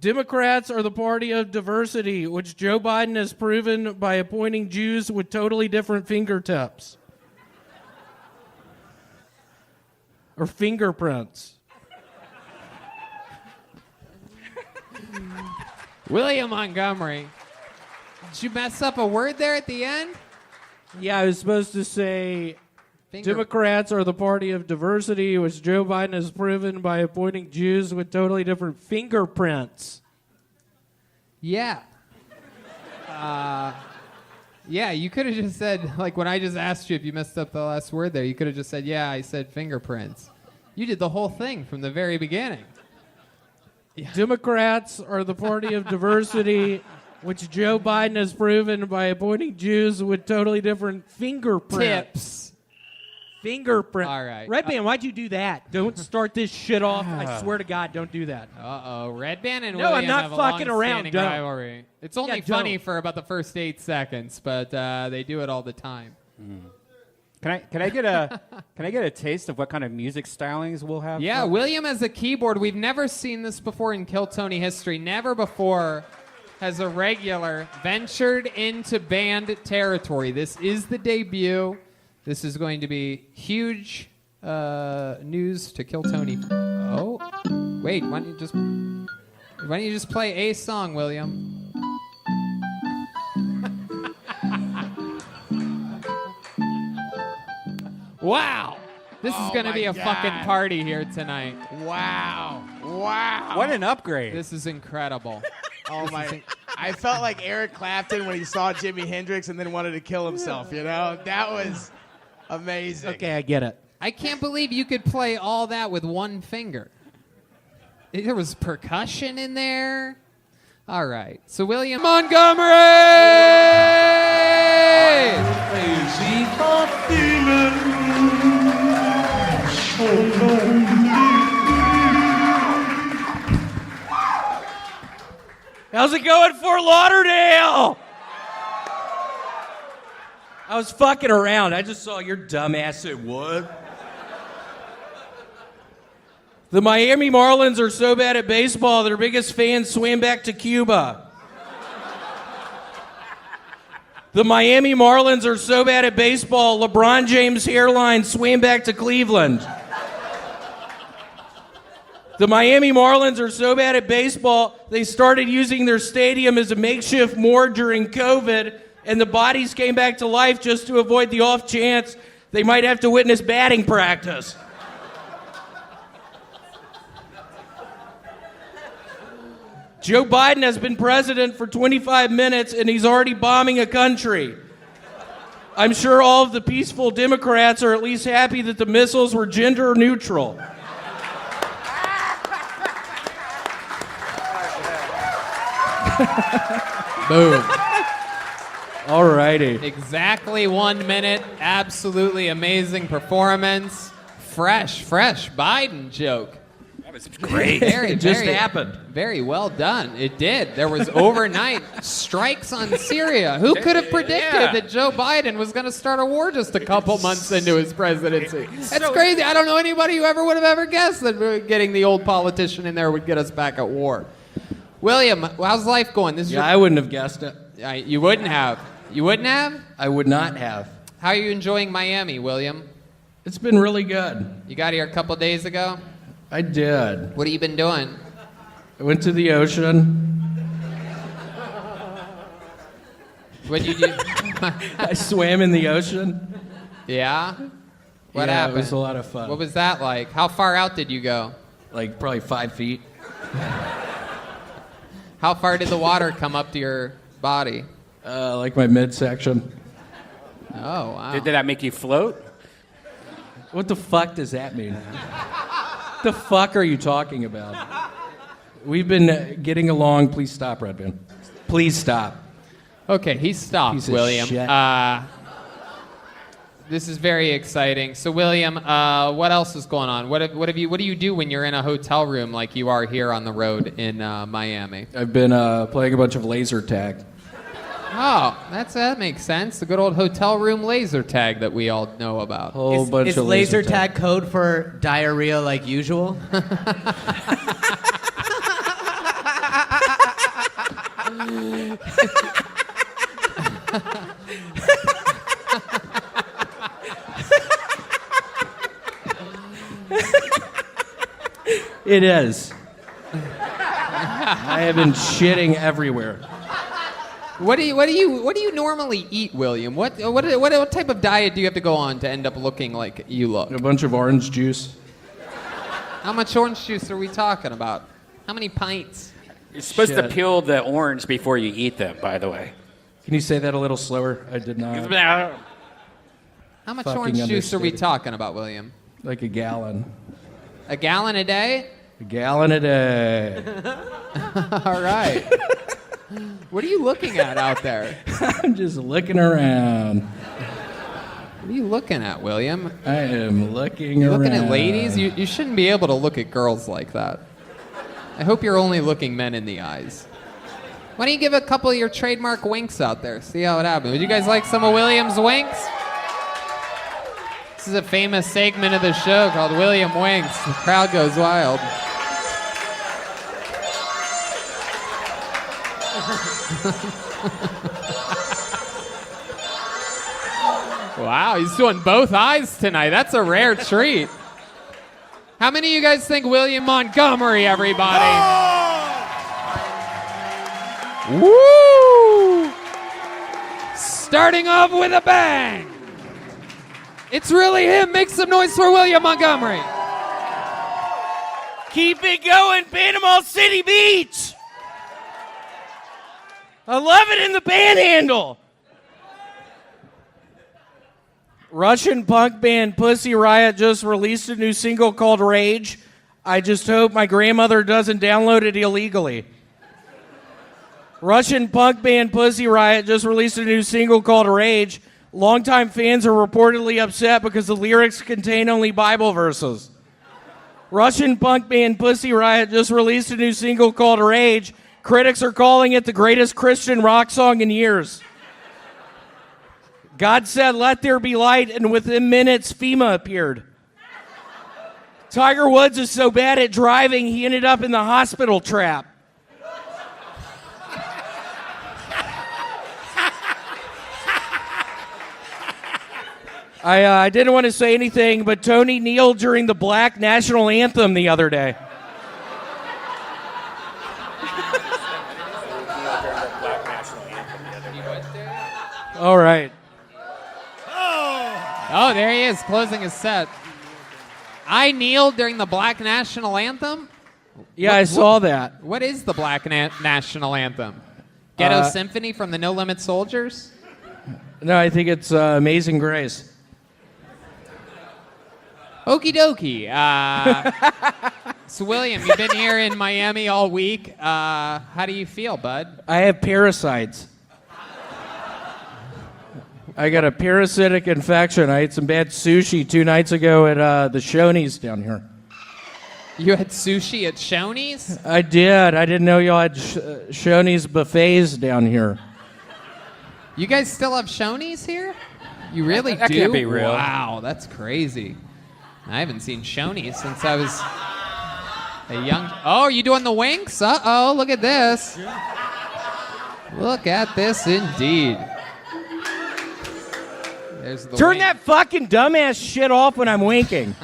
Democrats are the party of diversity, which Joe Biden has proven by appointing Jews with totally different fingertips. Or fingerprints. William Montgomery. Did you mess up a word there at the end? Yeah, I was supposed to say Democrats are the party of diversity, which Joe Biden has proven by appointing Jews with totally different fingerprints. Yeah. Yeah, you could have just said, like when I just asked you if you messed up the last word there, you could have just said, yeah, I said fingerprints. You did the whole thing from the very beginning. Yeah. Democrats are the party of diversity, which Joe Biden has proven by appointing Jews with totally different fingerprints. fingerprint. All right. Red Band, why'd you do that? Don't start this shit off. I swear to God, don't do that. Uh-oh. Red Band and No, I'm William not have a fucking around. long-standing Don't. rivalry. It's only Yeah, funny don't. for about the first 8 seconds, but they do it all the time. Can I get a taste of what kind of music stylings we'll have? Yeah, William has a keyboard. We've never seen this before in Kill Tony history. Never before has a regular ventured into band territory. This is the debut. This is going to be huge news to Kill Tony. Oh, wait, why don't you just play a song, William? Wow. This is going to be a fucking party here tonight. Wow. What an upgrade. This is incredible. Oh my! I felt like Eric Clapton when he saw Jimi Hendrix and then wanted to kill himself. You know, that was amazing. Okay, I get it. I can't believe you could play all that with one finger. There was percussion in there. All right. So William Montgomery! Crazy for feeling so lonely. How's it going, Fort Lauderdale? I was fucking around. I just saw your dumb ass say, what? The Miami Marlins are so bad at baseball, their biggest fans swam back to Cuba. The Miami Marlins are so bad at baseball, LeBron James' hairline swam back to Cleveland. The Miami Marlins are so bad at baseball, they started using their stadium as a makeshift morgue during COVID, and the bodies came back to life just to avoid the off chance they might have to witness batting practice. Joe Biden has been president for 25 minutes, and he's already bombing a country. I'm sure all of the peaceful Democrats are at least happy that the missiles were gender neutral. Boom. All righty. Exactly 1 minute. Absolutely amazing performance. Fresh Biden joke. That was great. It just happened. Very well done. It did. There was overnight strikes on Syria. Who could have predicted that Joe Biden was going to start a war just a couple months into his presidency? That's crazy. I don't know anybody who ever would have ever guessed that getting the old politician in there would get us back at war. William, how's life going? This is I wouldn't have guessed it. You wouldn't have. You wouldn't have? I would not have. How are you enjoying Miami, William? It's been really good. You got here a couple days ago? I did. What have you been doing? I went to the ocean. What'd you do? I swam in the ocean. Yeah? What Yeah, happened? it was a lot of fun. What was that like? How far out did you go? Like probably 5 feet. How far did the water come up to your body? Like my midsection. Oh, wow. Did that make you float? What the fuck does that mean? What the fuck are you talking about? We've been getting along. Please stop, Redman. Please stop. Okay, he stopped, Piece of William. shit. This is very exciting. So, William, what else is going on? What do you do when you're in a hotel room like you are here on the road in Miami? I've been playing a bunch of laser tag. Oh, that makes sense. The good old hotel room laser tag that we all know about. Whole bunch Is of laser tag code for diarrhea like usual? It is. I have been shitting everywhere. What do you normally eat, William? What type of diet do you have to go on to end up looking like you look? A bunch of orange juice. How much orange juice are we talking about? How many pints? You're supposed to peel the orange before you eat them, by the way. Can you say that a little slower? I did not. How much Fucking orange juice are we understated. talking about, William? Like a gallon. A gallon a day? A gallon a day. All right. What are you looking at out there? I'm just looking around. What are you looking at, William? I am looking You around. looking at ladies? You shouldn't be able to look at girls like that. I hope you're only looking men in the eyes. Why don't you give a couple of your trademark winks out there? See how it happens. Would you guys like some of William's winks? This is a famous segment of the show called William Winks. The crowd goes wild. Wow, he's doing both eyes tonight. That's a rare treat. How many of you guys think William Montgomery, everybody? Woo! Starting off with a bang. It's really him. Make some noise for William Montgomery. Keep it going, Panama City Beach. I love it in the panhandle. Russian punk band Pussy Riot just released a new single called Rage. I just hope my grandmother doesn't download it illegally. Russian punk band Pussy Riot just released a new single called Rage. Longtime fans are reportedly upset because the lyrics contain only Bible verses. Russian punk band Pussy Riot just released a new single called Rage. Critics are calling it the greatest Christian rock song in years. God said, "Let there be light," and within minutes, FEMA appeared. Tiger Woods is so bad at driving, he ended up in the hospital trap. I didn't want to say anything, but Tony kneeled during the Black National Anthem the other day. All right. Oh, there he is, closing his set. I kneeled during the Black National Anthem? Yeah, I saw that. What is the Black National Anthem? Ghetto Symphony from the No Limit Soldiers? No, I think it's Amazing Grace. Okie dokie. So, William, you've been here in Miami all week. How do you feel, bud? I have parasites. I got a parasitic infection. I ate some bad sushi 2 nights ago at the Shoney's down here. You had sushi at Shoney's? I did. I didn't know y'all had Shoney's buffets down here. You guys still have Shoney's here? You really That do? can't be real. Wow, that's crazy. I haven't seen Shoney's since I was a young... Oh, are you doing the winks? Uh-oh, look at this. Look at this indeed. There's the Turn wink. that fucking dumbass shit off when I'm winking.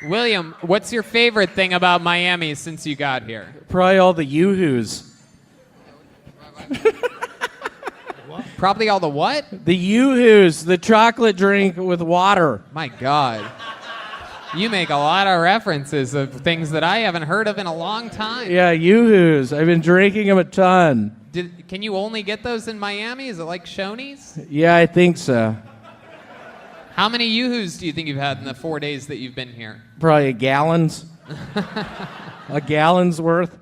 William, what's your favorite thing about Miami since you got here? Probably all the yoo-hoos. Probably all the what? The yoo-hoos, the chocolate drink with water. My God. You make a lot of references of things that I haven't heard of in a long time. Yeah, yoo-hoos. I've been drinking them a ton. Can you only get those in Miami? Is it like Shoney's? Yeah, I think so. How many yoo-hoos do you think you've had in the 4 days that you've been here? Probably a gallon's worth.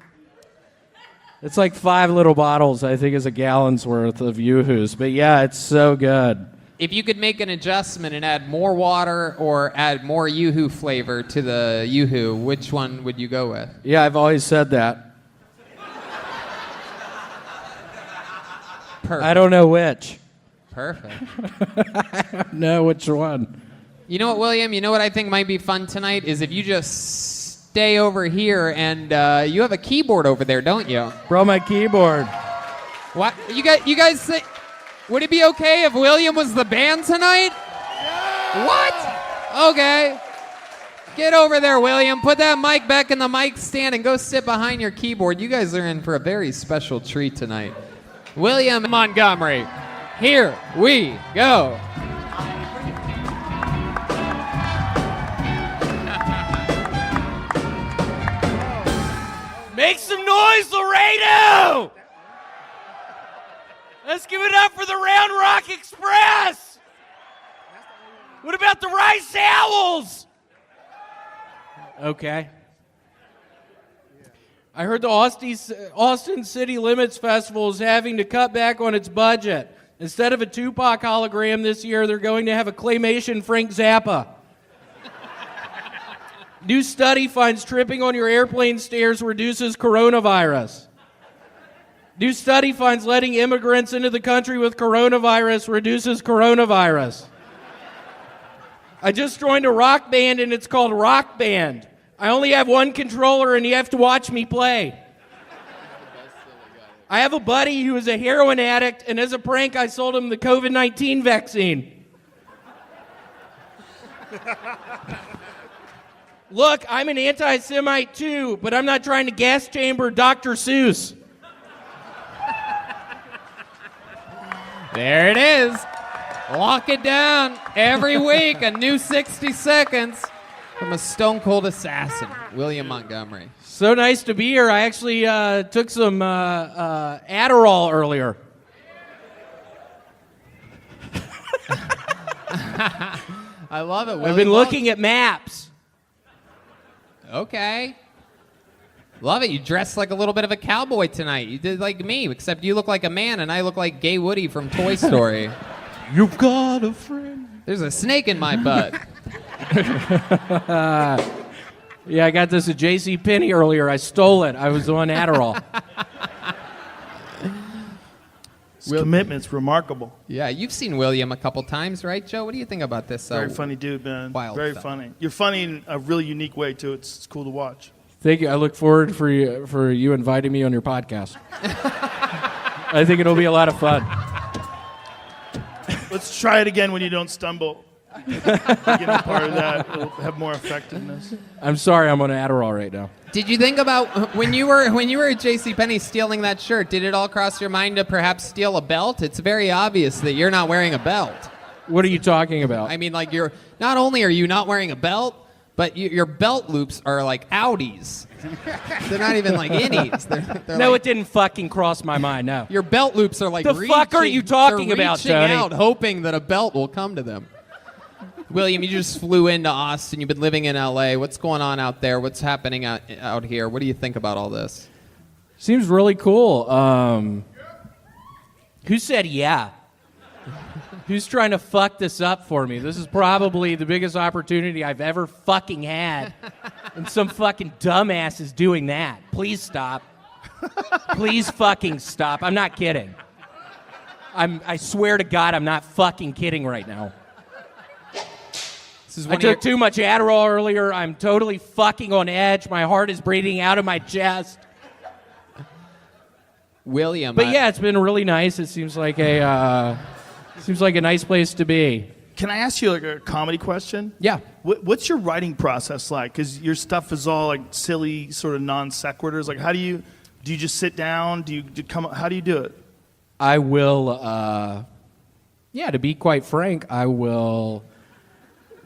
It's like 5 little bottles, I think, is a gallon's worth of yoo-hoos. But yeah, it's so good. If you could make an adjustment and add more water or add more yoo-hoo flavor to the yoo-hoo, which one would you go with? Yeah, I've always said that. Perfect. I don't know which. Perfect. I don't know which one. You know what, William? You know what I think might be fun tonight is if you just stay over here and you have a keyboard over there, don't you? Bro, my keyboard. What? You guys think... Would it be okay if William was the band tonight? What? Okay. Get over there, William. Put that mic back in the mic stand and go sit behind your keyboard. You guys are in for a very special treat tonight. William Montgomery. Here we go. Make some noise, Laredo! Let's give it up for the Round Rock Express! What about the Rice Owls? Okay. I heard the Austin City Limits Festival is having to cut back on its budget. Instead of a Tupac hologram this year, they're going to have a claymation Frank Zappa. New study finds tripping on your airplane stairs reduces coronavirus. New study finds letting immigrants into the country with coronavirus reduces coronavirus. I just joined a rock band and it's called Rock Band. I only have one controller and you have to watch me play. I have a buddy who is a heroin addict, and as a prank, I sold him the COVID-19 vaccine. Look, I'm an anti-Semite too, but I'm not trying to gas chamber Dr. Seuss. There it is. Lock it down. Every week, a new 60 seconds from a stone cold assassin, William Montgomery. So nice to be here. I actually took some Adderall earlier. I love it. I've been looking at maps. Okay. Love it. You dressed like a little bit of a cowboy tonight. You did like me, except you look like a man and I look like Gay Woody from Toy Story. You've got a friend. There's a snake in my butt. Yeah, I got this at J.C. Penney earlier. I stole it. I was on Adderall. His commitment's remarkable. Yeah, you've seen William a couple times, right, Joe? What do you think about this? Very funny dude, man. Wild Very stuff. funny. You're funny in a really unique way, too. It's cool to watch. Thank you. I look forward for you inviting me on your podcast. I think it'll be a lot of fun. Let's try it again when you don't stumble. Get a part of that. It'll have more effectiveness. I'm sorry, I'm on Adderall right now. Did you think about when you were at JCPenney stealing that shirt? Did it all cross your mind to perhaps steal a belt? It's very obvious that you're not wearing a belt. What are you talking about? I mean, like you're not only are you not wearing a belt, but your belt loops are like Audis. They're not even like innies. They're No, like, it didn't fucking cross my mind. No. your belt loops are like The fuck are you talking they're about, reaching Tony? out, hoping that a belt will come to them. William, you just flew into Austin. You've been living in LA. What's going on out there? What's happening out here? What do you think about all this? Seems really cool. Who said yeah? Who's trying to fuck this up for me? This is probably the biggest opportunity I've ever fucking had. And some fucking dumbass is doing that. Please stop. Please fucking stop. I'm not kidding. I swear to God, I'm not fucking kidding right now. I took too much Adderall earlier. I'm totally fucking on edge. My heart is breathing out of my chest. William. But yeah, it's been really nice. It seems like a nice place to be. Can I ask you like a comedy question? Yeah. What's your writing process like? Because your stuff is all like silly, sort of non sequiturs. Like, how do you just sit down? How do you do it? I will. To be quite frank, I will.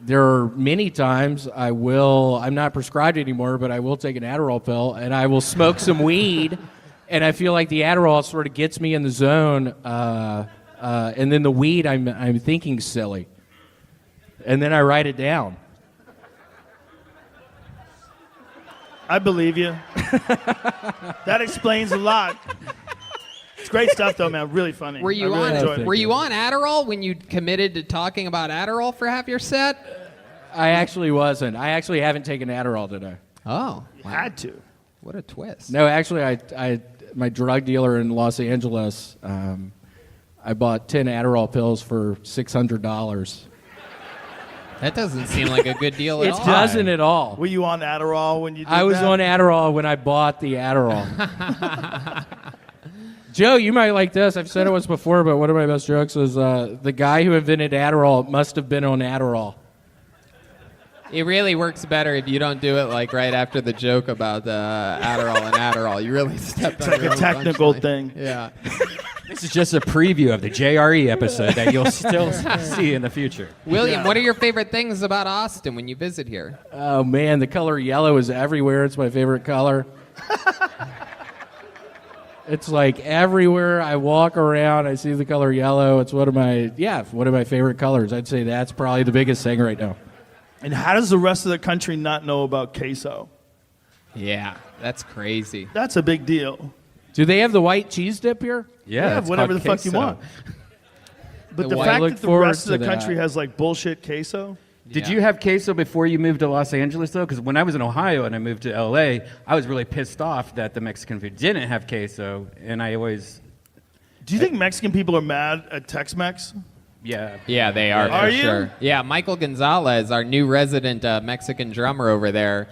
There are many times I'm not prescribed anymore, but I will take an Adderall pill and I will smoke some weed, and I feel like the Adderall sort of gets me in the zone, and then the weed I'm thinking silly, and then I write it down. I believe you. That explains a lot. It's great stuff, though, man. Really funny. Were you on Adderall when you committed to talking about Adderall for half your set? I actually wasn't. I actually haven't taken Adderall today. Oh, you had to. What a twist. No, actually, I my drug dealer in Los Angeles, I bought 10 Adderall pills for $600. That doesn't seem like a good deal at all. It doesn't at all. Were you on Adderall when you did I was that? on Adderall when I bought the Adderall. Joe, you might like this. I've said it once before, but one of my best jokes is the guy who invented Adderall must have been on Adderall. It really works better if you don't do it like right after the joke about Adderall and Adderall. You really step It's on like your a own technical punchline. thing. Yeah. This is just a preview of the JRE episode that you'll still see in the future. William, what are your favorite things about Austin when you visit here? Oh, man, the color yellow is everywhere. It's my favorite color. It's like everywhere I walk around, I see the color yellow. It's one of my favorite colors. I'd say that's probably the biggest thing right now. And how does the rest of the country not know about queso? Yeah, that's crazy. That's a big deal. Do they have the white cheese dip here? Yeah, whatever the fuck you want. But the I fact look that the forward rest of to the country that. has like bullshit queso. Did you have queso before you moved to Los Angeles, though? Because when I was in Ohio and I moved to L.A., I was really pissed off that the Mexican food didn't have queso, and I always... Do you think Mexican people are mad at Tex-Mex? Yeah. Yeah, they are. Are for you? Sure. Yeah, Michael Gonzalez, our new resident Mexican drummer over there.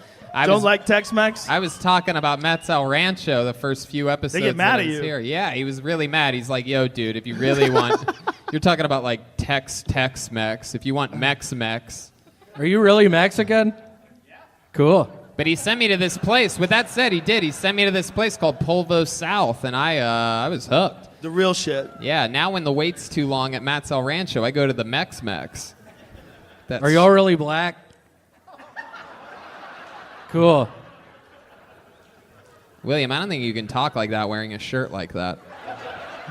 Don't like Tex-Mex? I was talking about Mets El Rancho the first few episodes. They get mad that at I was you. Here. Yeah, he was really mad. He's like, yo, dude, if you really want... You're talking about like Tex-Mex. If you want Mex-Mex. Are you really Mexican? Cool. But he sent me to this place. With that said, he did. He sent me to this place called Polvo South, and I was hooked. The real shit. Yeah, now when the wait's too long at Matt's El Rancho, I go to the Mex-Mex. Are y'all really black? Cool. William, I don't think you can talk like that wearing a shirt like that.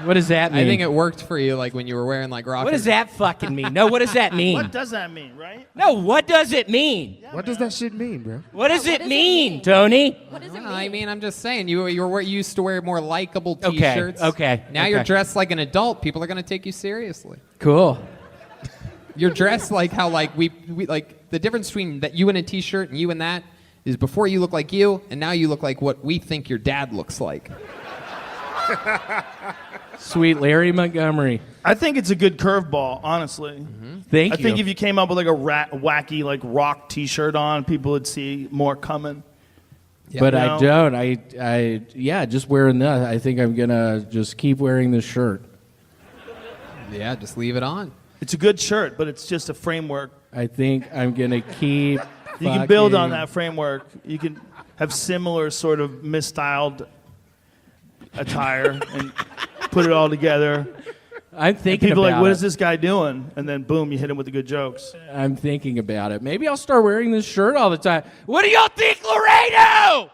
What does that mean? I think it worked for you, like when you were wearing like rock. What does that fucking mean? No, what does that mean? What does that mean, right? No, what does it mean? What does that shit mean, bro? What does it mean, Tony? What does it mean? I mean, I'm just saying, you used to wear more likable Okay, T-shirts. okay, Now okay. you're dressed like an adult. People are gonna take you seriously. Cool. You're dressed like how like we like the difference between that you in a T-shirt and you and that is before you look like you, and now you look like what we think your dad looks like. Sweet Larry Montgomery. I think it's a good curveball, honestly. Thank I think you. if you came up with like a wacky like rock T-shirt on, people would see more coming. But You I know? don't. I just wearing that. I think I'm gonna just keep wearing this shirt. Yeah, just leave it on. It's a good shirt, but it's just a framework. I think I'm gonna keep. You can build on fucking- that framework. You can have similar sort of misstyled attire and put it all together. I'm And thinking people are like, about what it. is this guy doing? And then boom, you hit him with the good jokes. I'm thinking about it. Maybe I'll start wearing this shirt all the time. What do y'all think, Laredo?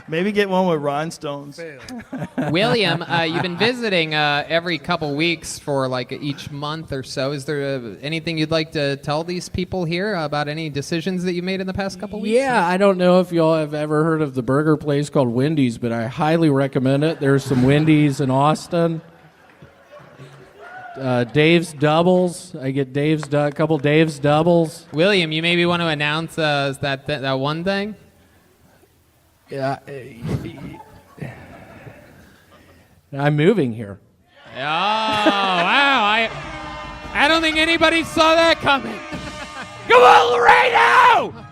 Maybe get one with rhinestones. William, you've been visiting every couple weeks for like each month or so. Is there anything you'd like to tell these people here about any decisions that you made in the past couple weeks? Yeah, I don't know if y'all have ever heard of the burger place called Wendy's, but I highly recommend it. There's some Wendy's in Austin. Dave's Doubles. I get a couple Dave's Doubles. William, you maybe want to announce that one thing? Yeah. I'm moving here. Oh, wow. I don't think anybody saw that coming. Come on, Laredo!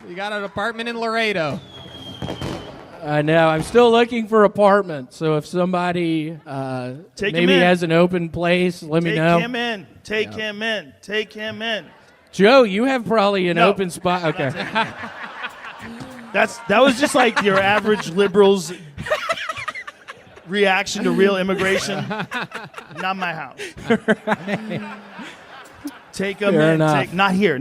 You got an apartment in Laredo. I know. I'm still looking for apartments. So if somebody Take him maybe in. has an open place, let me know. Take him in. Take him in. Take him in. Joe, you have probably an No. open spot. Okay. That was just like your average liberal's reaction to real immigration. Not my house. Take him Fair in. enough. Not here.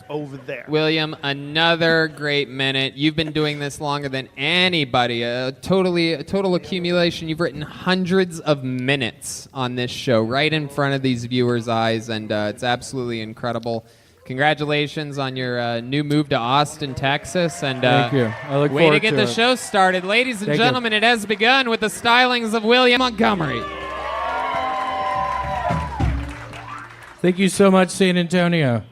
Over there. William, another great minute. You've been doing this longer than anybody. A total accumulation. You've written hundreds of minutes on this show right in front of these viewers' eyes, and it's absolutely incredible. Congratulations on your new move to Austin, Texas, and Thank you. I look way to forward get to the it. show started. Ladies and Thank you. gentlemen, it has begun with the stylings of William Montgomery. Thank you so much, San Antonio.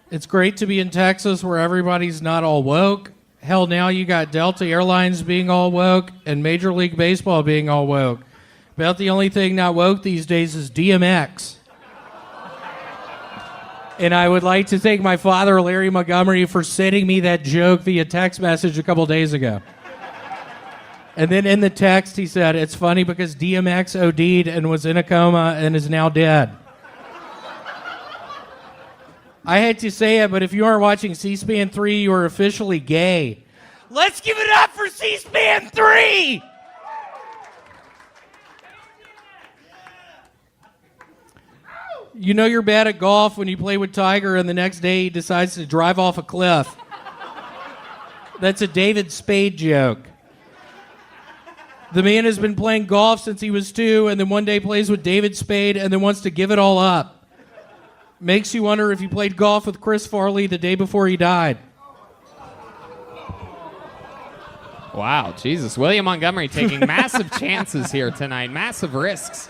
It's great to be in Texas where everybody's not all woke. Hell, now you got Delta Airlines being all woke and Major League Baseball being all woke. About the only thing not woke these days is DMX. And I would like to thank my father, Larry Montgomery, for sending me that joke via text message a couple days ago. And then in the text, he said, it's funny because DMX OD'd and was in a coma and is now dead. I hate to say it, but if you aren't watching C-SPAN 3, you are officially gay. Let's give it up for C-SPAN 3! You know you're bad at golf when you play with Tiger and the next day he decides to drive off a cliff. That's a David Spade joke. The man has been playing golf since he was 2 and then one day plays with David Spade and then wants to give it all up. Makes you wonder if he played golf with Chris Farley the day before he died. Wow, Jesus. William Montgomery taking massive chances here tonight, massive risks.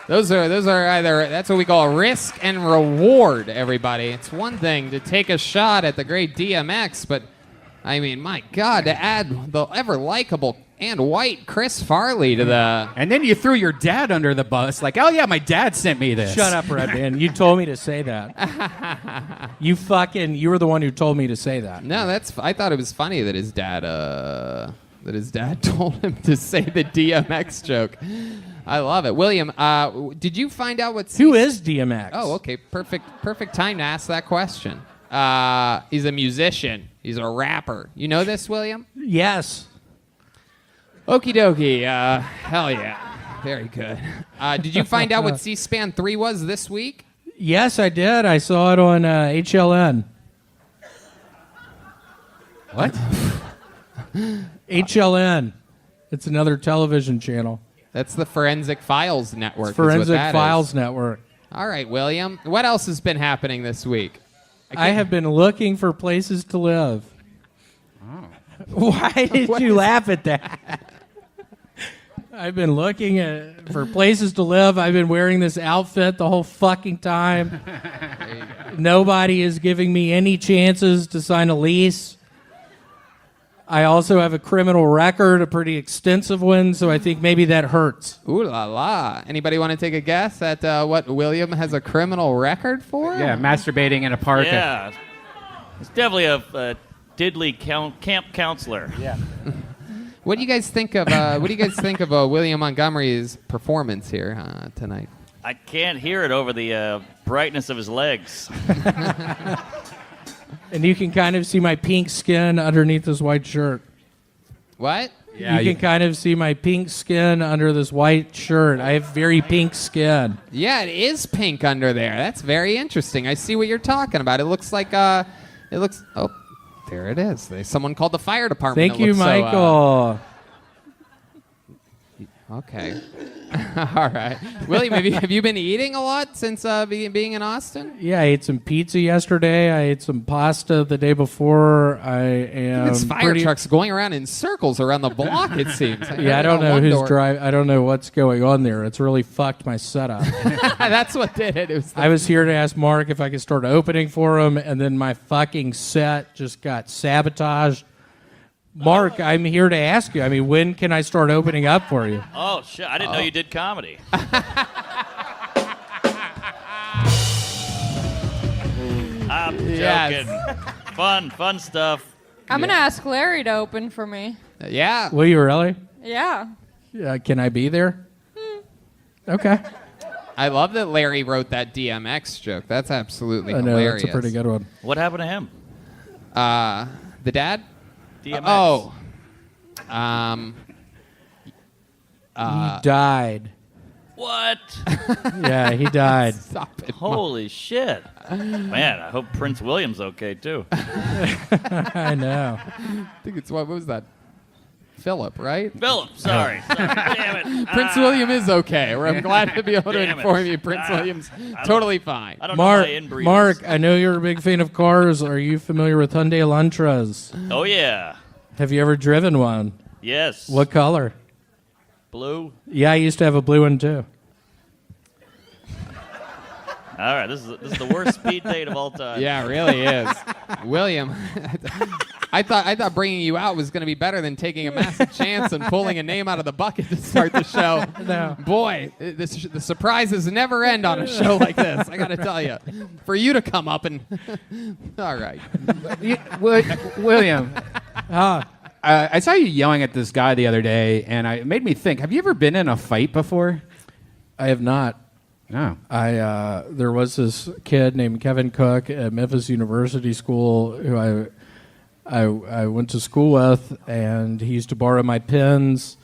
Those are either, that's what we call a risk and reward, everybody. It's one thing to take a shot at the great DMX, but, I mean, my God, to add the ever likable and white Chris Farley to the... And then you threw your dad under the bus, like, oh yeah, my dad sent me this. Shut up, Redman. You told me to say that. You were the one who told me to say that. No, I thought it was funny that his dad told him to say the DMX joke. I love it. William, did you find out what... Who is DMX? Oh, okay. Perfect time to ask that question. He's a musician. He's a rapper. You know this, William? Yes. Okie dokie. Hell yeah. Very good. Did you find out what C-SPAN 3 was this week? Yes, I did. I saw it on HLN. What? HLN. It's another television channel. That's the Forensic Files Network. Forensic Files Network. All right, William. What else has been happening this week? I have been looking for places to live. Oh. Why did you laugh at that? I've been looking for places to live. I've been wearing this outfit the whole fucking time. Nobody is giving me any chances to sign a lease. I also have a criminal record, a pretty extensive one, so I think maybe that hurts. Ooh la la. Anybody want to take a guess at what William has a criminal record for? Yeah, masturbating in a park. Yeah. It's definitely a diddly camp counselor. Yeah. What do you guys think of William Montgomery's performance here tonight? I can't hear it over the brightness of his legs. And you can kind of see my pink skin underneath this white shirt. What? Yeah, you can kind of see my pink skin under this white shirt. I have very pink skin. Yeah, it is pink under there. That's very interesting. I see what you're talking about. It looks like oh, there it is. Someone called the fire department. Thank you, Michael. Okay. All right. William, have you been eating a lot since being in Austin? Yeah, I ate some pizza yesterday. I ate some pasta the day before. I am This fire truck's going around in circles around the block, it seems. I don't know who's driving. I don't know what's going on there. It's really fucked my setup. That's what did it. I was here to ask Mark if I could start opening for him, and then my fucking set just got sabotaged. Mark, I'm here to ask you. I mean, when can I start opening up for you? Oh, shit. I didn't know you did comedy. I'm joking. Yes. Fun stuff. I'm going to ask Larry to open for me. Yeah. Will you really? Yeah. Can I be there? Okay. I love that Larry wrote that DMX joke. That's absolutely I know, hilarious. that's a pretty good one. What happened to him? The dad? DMX. Oh. He died. What? Yeah, he died. Stop it. Holy shit. Man, I hope Prince William's okay, too. I know. I think it's, what was that? Philip, right? Philip, sorry. Damn it. Prince William is okay. I'm glad to be able to inform you Prince William's totally fine. I don't know my inbreeders. Mark, I know you're a big fan of cars. Are you familiar with Hyundai Elantras? Oh, yeah. Have you ever driven one? Yes. What color? Blue? Yeah, I used to have a blue one, too. All right, this is the worst speed date of all time. Yeah, it really is. William, I thought bringing you out was going to be better than taking a massive chance and pulling a name out of the bucket to start the show. No. Boy, the surprises never end on a show like this, I got to tell you. For you to come up and... All right. William, I saw you yelling at this guy the other day, and it made me think, have you ever been in a fight before? I have not. No. There was this kid named Kevin Cook at Memphis University School who I went to school with, and he used to borrow my pens.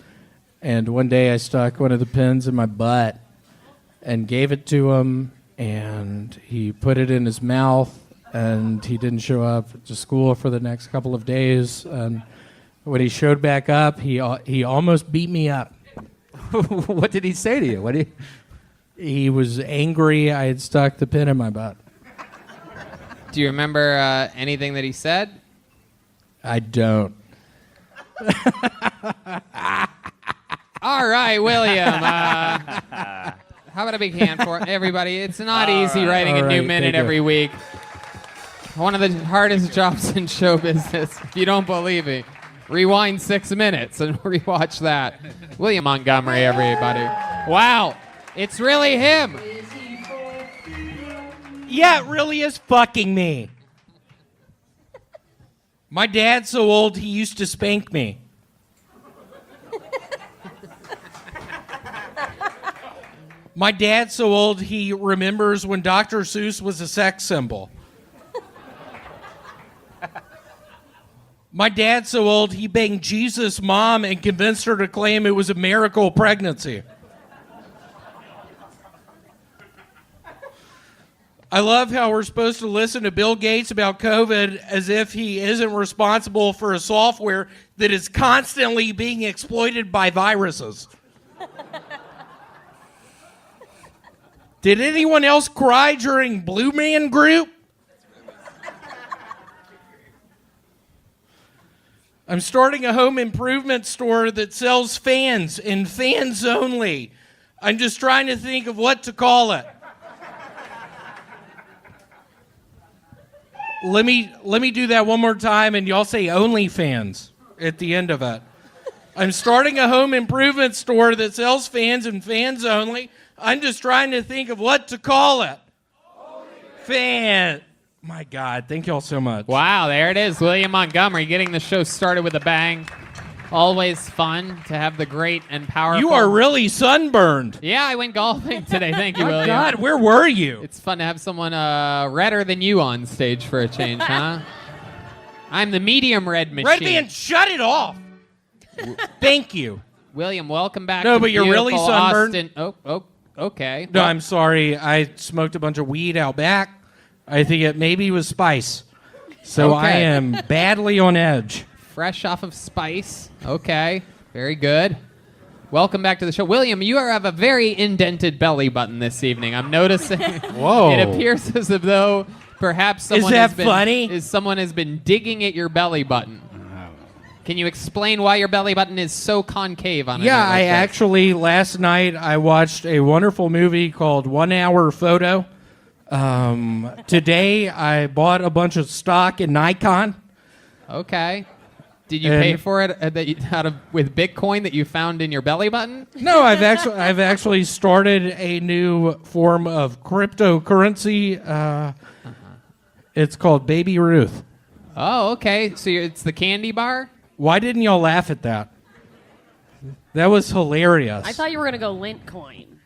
And one day I stuck one of the pens in my butt and gave it to him, and he put it in his mouth, and he didn't show up to school for the next couple of days. And when he showed back up, he almost beat me up. What did he say to you? He was angry I had stuck the pin in my butt. Do you remember anything that he said? I don't. All right, William. How about a big hand for everybody? It's not easy writing a new minute every week. One of the hardest jobs in show business. If you don't believe me, rewind 6 minutes and rewatch that. William Montgomery, everybody. Wow, it's really him. Yeah, it really is fucking me. My dad's so old he used to spank me. My dad's so old he remembers when Dr. Seuss was a sex symbol. My dad's so old he banged Jesus' mom and convinced her to claim it was a miracle pregnancy. I love how we're supposed to listen to Bill Gates about COVID as if he isn't responsible for a software that is constantly being exploited by viruses. Did anyone else cry during Blue Man Group? I'm starting a home improvement store that sells fans and fans only. I'm just trying to think of what to call it. Let me do that one more time, and y'all say OnlyFans at the end of it. I'm starting a home improvement store that sells fans and fans only. I'm just trying to think of what to call it. Fan. My God, thank y'all so much. Wow, there it is. William Montgomery getting the show started with a bang. Always fun to have the great and powerful. You are really sunburned. Yeah, I went golfing today. Thank you, My William. God, where were you? It's fun to have someone redder than you on stage for a change, huh? I'm the medium red machine. Red Man, shut it off. Thank you. William, welcome back. No, to but you're really beautiful sunburned. Austin. Okay. No, I'm sorry. I smoked a bunch of weed out back. I think it maybe was spice. So I am badly on edge. Fresh off of spice. Okay. Very good. Welcome back to the show. William, you have a very indented belly button this evening. I'm noticing. Whoa. It appears as though perhaps someone someone has been digging at your belly button. Can you explain why your belly button is so concave on it? Yeah, I actually, last night, I watched a wonderful movie called 1 Hour Photo. Today, I bought a bunch of stock in Nikon. Okay. Did you pay for it with Bitcoin that you found in your belly button? No, I've actually started a new form of cryptocurrency. It's called Baby Ruth. Oh, okay. So it's the candy bar? Why didn't y'all laugh at that? That was hilarious. I thought you were going to go lint coin.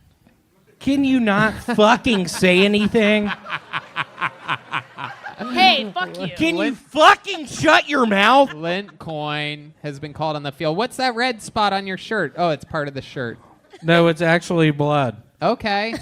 Can you not fucking say anything? Hey, fuck you. Can you fucking shut your mouth? Lint coin has been called on the field. What's that red spot on your shirt? Oh, it's part of the shirt. No, it's actually blood. Okay.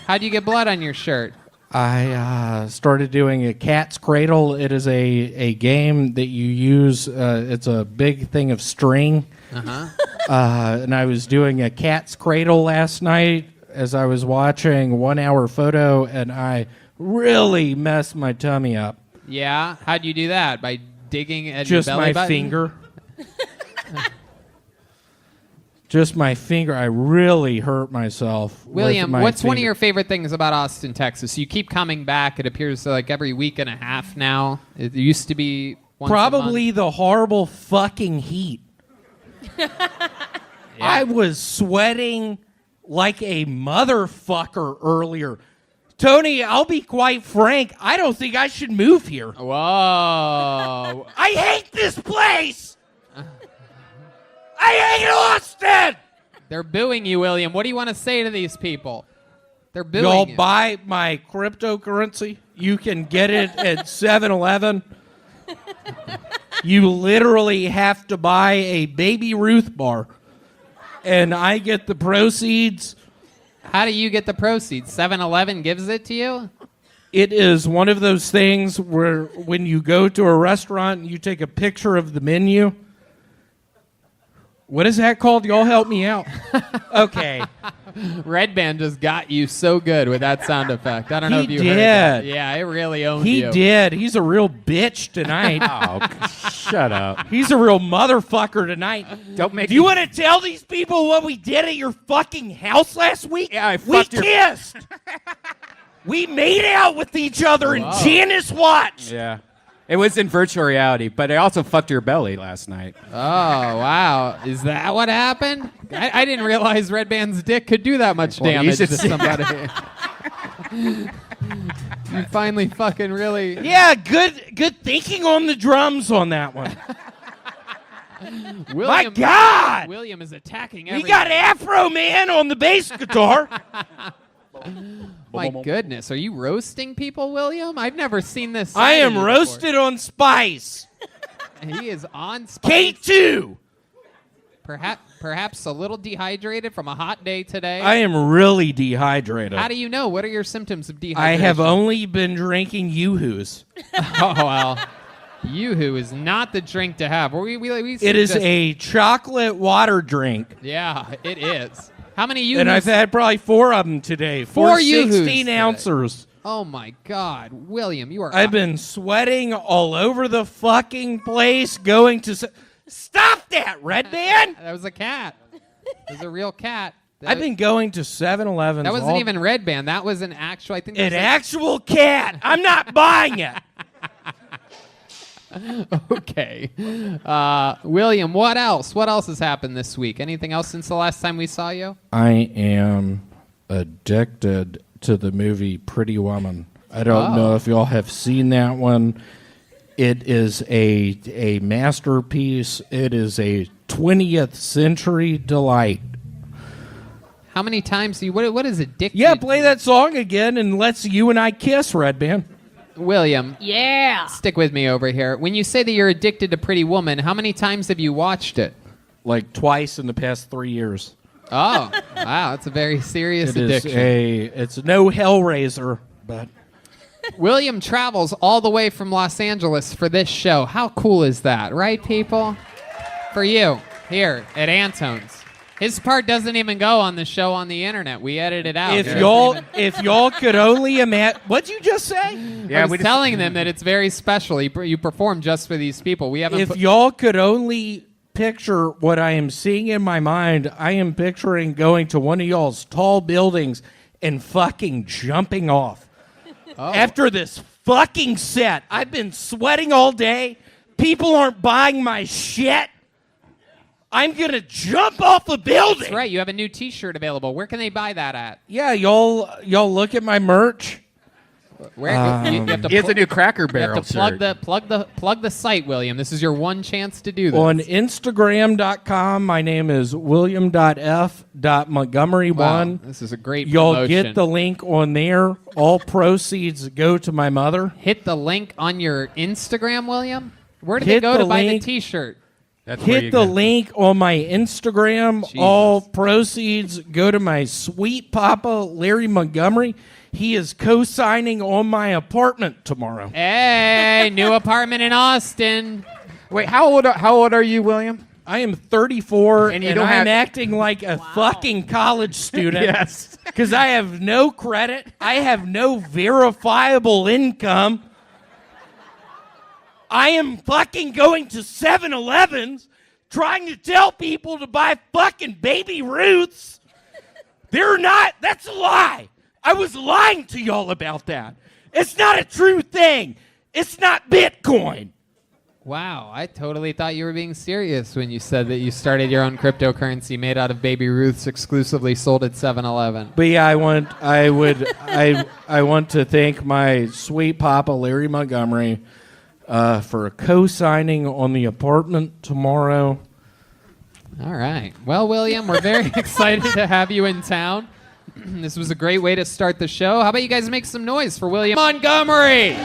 How'd you get blood on your shirt? I started doing a cat's cradle. It is a game that you use. It's a big thing of string. And I was doing a cat's cradle last night as I was watching 1 Hour Photo, and I really messed my tummy up. Yeah? How'd you do that? By digging at Just your belly my button? finger. Just my finger. I really hurt myself. William, with my what's one of finger. your favorite things about Austin, Texas? You keep coming back. It appears like every week and a half now. It used to be once Probably a month. the horrible fucking heat. I was sweating like a motherfucker earlier. Tony, I'll be quite frank. I don't think I should move here. Whoa. I hate this place. I hate Austin. They're booing you, William. What do you want to say to these people? They're booing Y'all you. buy my cryptocurrency. You can get it at 7-Eleven. You literally have to buy a Baby Ruth bar. And I get the proceeds. How do you get the proceeds? 7-Eleven gives it to you? It is one of those things where when you go to a restaurant and you take a picture of the menu, What is that called? Y'all help me out. Okay. Red Band just got you so good with that sound effect. I don't know if He you heard that. did. Yeah, it really owned you. He did. He's a real bitch tonight. Oh, shut up. He's a real motherfucker tonight. Don't make Do you want to tell these people what we did at your fucking house last week? Yeah, we fucked your- kissed. We made out with each other and Janice watched. Yeah. It was in virtual reality, but I also fucked your belly last night. Oh, wow. Is that what happened? I didn't realize Red Band's dick could do that much Well, you damage to should see- somebody. You finally fucking really... Yeah, good thinking on the drums on that one. My God! William is attacking We everything. got Afro Man on the bass guitar. My goodness, are you roasting people, William? I've never seen this. I side of am you before. roasted on spice. He is on spice. K2. Perhaps a little dehydrated from a hot day today. I am really dehydrated. How do you know? What are your symptoms of dehydration? I have only been drinking Yoo-Hoos. Oh, well. Yoo-Hoo is not the drink to have. It is a chocolate water drink. Yeah, it is. How many Yoo-Hoos? And I've had probably 4 of them today. 4 Yoo-Hoos 16 today. ounces. Oh, my God. William, you are... I've been sweating all over the fucking place going to... Stop that, Red Band! That was a cat. It was a real cat. I've been going to 7-Elevens. That wasn't even Red Band. That was an actual... I think An actual cat. I'm not buying it. Okay. William, what else? What else has happened this week? Anything else since the last time we saw you? I am addicted to the movie Pretty Woman. I don't know if y'all have seen that one. It is a masterpiece. It is a 20th century delight. How many times do you... What is addicted? Yeah, play that song again and let's you and I kiss, Red Band. William. Yeah. Stick with me over here. When you say that you're addicted to Pretty Woman, how many times have you watched it? Like twice in the past 3 years. Oh, wow. That's a very serious addiction. It's no Hellraiser, but... William travels all the way from Los Angeles for this show. How cool is that, right, people? For you, here at Antone's. His part doesn't even go on the show on the internet. We edit it out. If y'all could only imagine... What'd you just say? I was telling them that it's very special. You perform just for these people. We haven't. If y'all could only picture what I am seeing in my mind, I am picturing going to one of y'all's tall buildings and fucking jumping off. Oh. After this fucking set, I've been sweating all day. People aren't buying my shit. I'm going to jump off a building. That's right. You have a new T-shirt available. Where can they buy that at? Yeah, y'all look at my merch. Where you have to He has a new Cracker Barrel You have to plug the site, William. This is your one chance to do this. On Instagram.com, my name is william.f.montgomery1. Wow, this is a great Y'all promotion. get the link on there. All proceeds go to my mother. Hit the link on your Instagram, William. Where did they go to buy the T-shirt? Hit the link on my Instagram. Jesus. All proceeds go to my sweet papa, Larry Montgomery. He is co-signing on my apartment tomorrow. Hey, new apartment in Austin. Wait, how old are you, William? I am 34, and I'm acting like a fucking college student. Yes. Because I have no credit. I have no verifiable income. I am fucking going to 7-Elevens trying to tell people to buy fucking Baby Ruths. They're not. That's a lie. I was lying to y'all about that. It's not a true thing. It's not Bitcoin. Wow, I totally thought you were being serious when you said that you started your own cryptocurrency made out of Baby Ruths exclusively sold at 7-Eleven. But yeah, I want to thank my sweet papa, Larry Montgomery, for co-signing on the apartment tomorrow. All right. Well, William, we're very excited to have you in town. This was a great way to start the show. How about you guys make some noise for William Montgomery?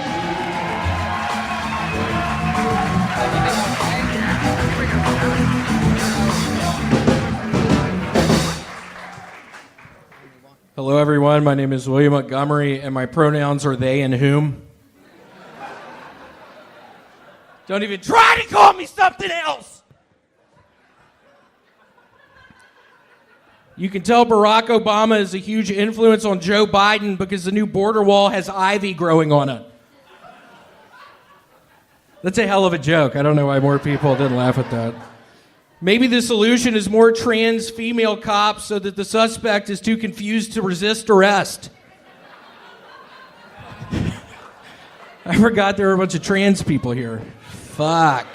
Hello, everyone. My name is William Montgomery, and my pronouns are they and whom. Don't even try to call me something else. You can tell Barack Obama is a huge influence on Joe Biden because the new border wall has ivy growing on it. That's a hell of a joke. I don't know why more people didn't laugh at that. Maybe the solution is more trans female cops so that the suspect is too confused to resist arrest. I forgot there were a bunch of trans people here. Fuck.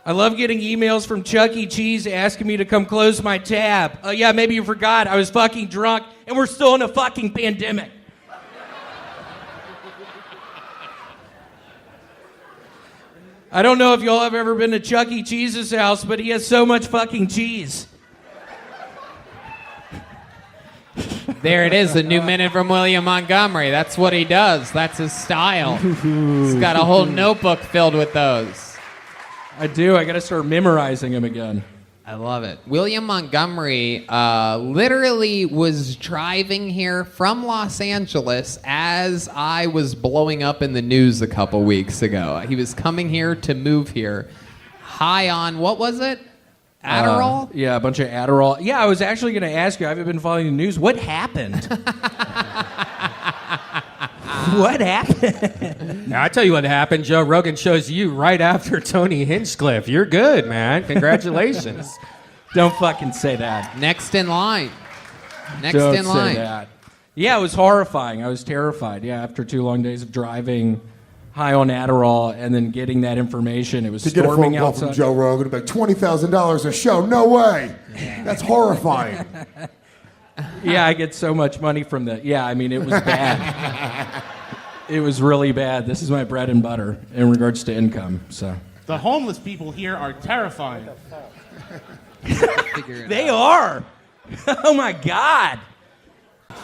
I love getting emails from Chuck E. Cheese asking me to come close my tab. Oh yeah, maybe you forgot. I was fucking drunk and we're still in a fucking pandemic. I don't know if y'all have ever been to Chuck E. Cheese's house, but he has so much fucking cheese. There it is, a new minute from William Montgomery. That's what he does. That's his style. He's got a whole notebook filled with those. I do. I got to start memorizing them again. I love it. William Montgomery literally was driving here from Los Angeles as I was blowing up in the news a couple weeks ago. He was coming here to move here high on, what was it? Adderall? Yeah, a bunch of Adderall. Yeah, I was actually going to ask you, I haven't been following the news. What happened? What happened? Now, I tell you what happened. Joe Rogan shows you right after Tony Hinchcliffe. You're good, man. Congratulations. Don't fucking say that. Next in line. Don't say that. Yeah, it was horrifying. I was terrified. Yeah, after 2 long days of driving high on Adderall and then getting that information, it was to get a phone storming call outside. from Joe Rogan, like $20,000 a show. No way. That's horrifying. Yeah, I get so much money from that. Yeah, I mean, it was bad. It was really bad. This is my bread and butter in regards to income. So The homeless people here are terrifying. they are. Oh my God.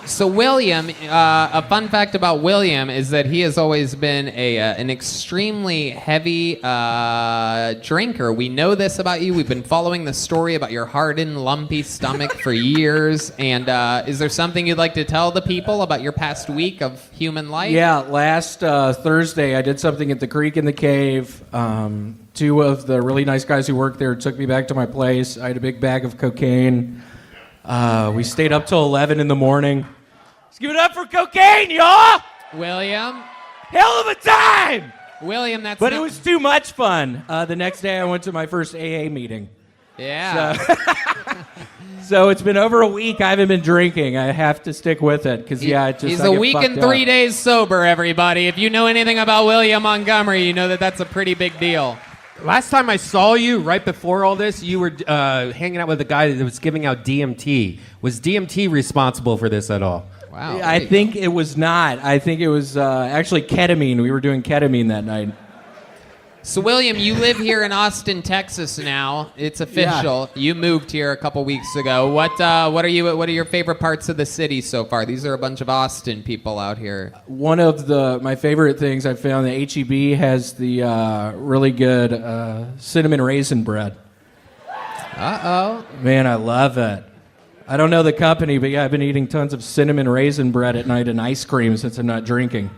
So William, a fun fact about William is that he has always been an extremely heavy drinker. We know this about you. We've been following the story about your hardened, lumpy stomach for years. And is there something you'd like to tell the people about your past week of human life? Yeah, last Thursday I did something at the Creek in the Cave. 2 of the really nice guys who worked there took me back to my place. I had a big bag of cocaine. We stayed up till 11 in the morning. Let's give it up for cocaine, y'all! William. Hell of a time! William, that's But it was too much fun. The next day I went to my first AA meeting. Yeah. So it's been over a week. I haven't been drinking. I have to stick with it because He's a week and 3 days sober, everybody. If you know anything about William Montgomery, you know that that's a pretty big deal. Last time I saw you, right before all this, you were hanging out with a guy that was giving out DMT. Was DMT responsible for this at all? Wow. I think it was not. I think it was actually ketamine. We were doing ketamine that night. So, William, you live here in Austin, Texas now. It's official. Yeah. You moved here a couple weeks ago. What are your favorite parts of the city so far? These are a bunch of Austin people out here. One of my favorite things I found, the HEB has the really good cinnamon raisin bread. Uh-oh. Man, I love it. I don't know the company, but yeah, I've been eating tons of cinnamon raisin bread at night and ice cream since I'm not drinking.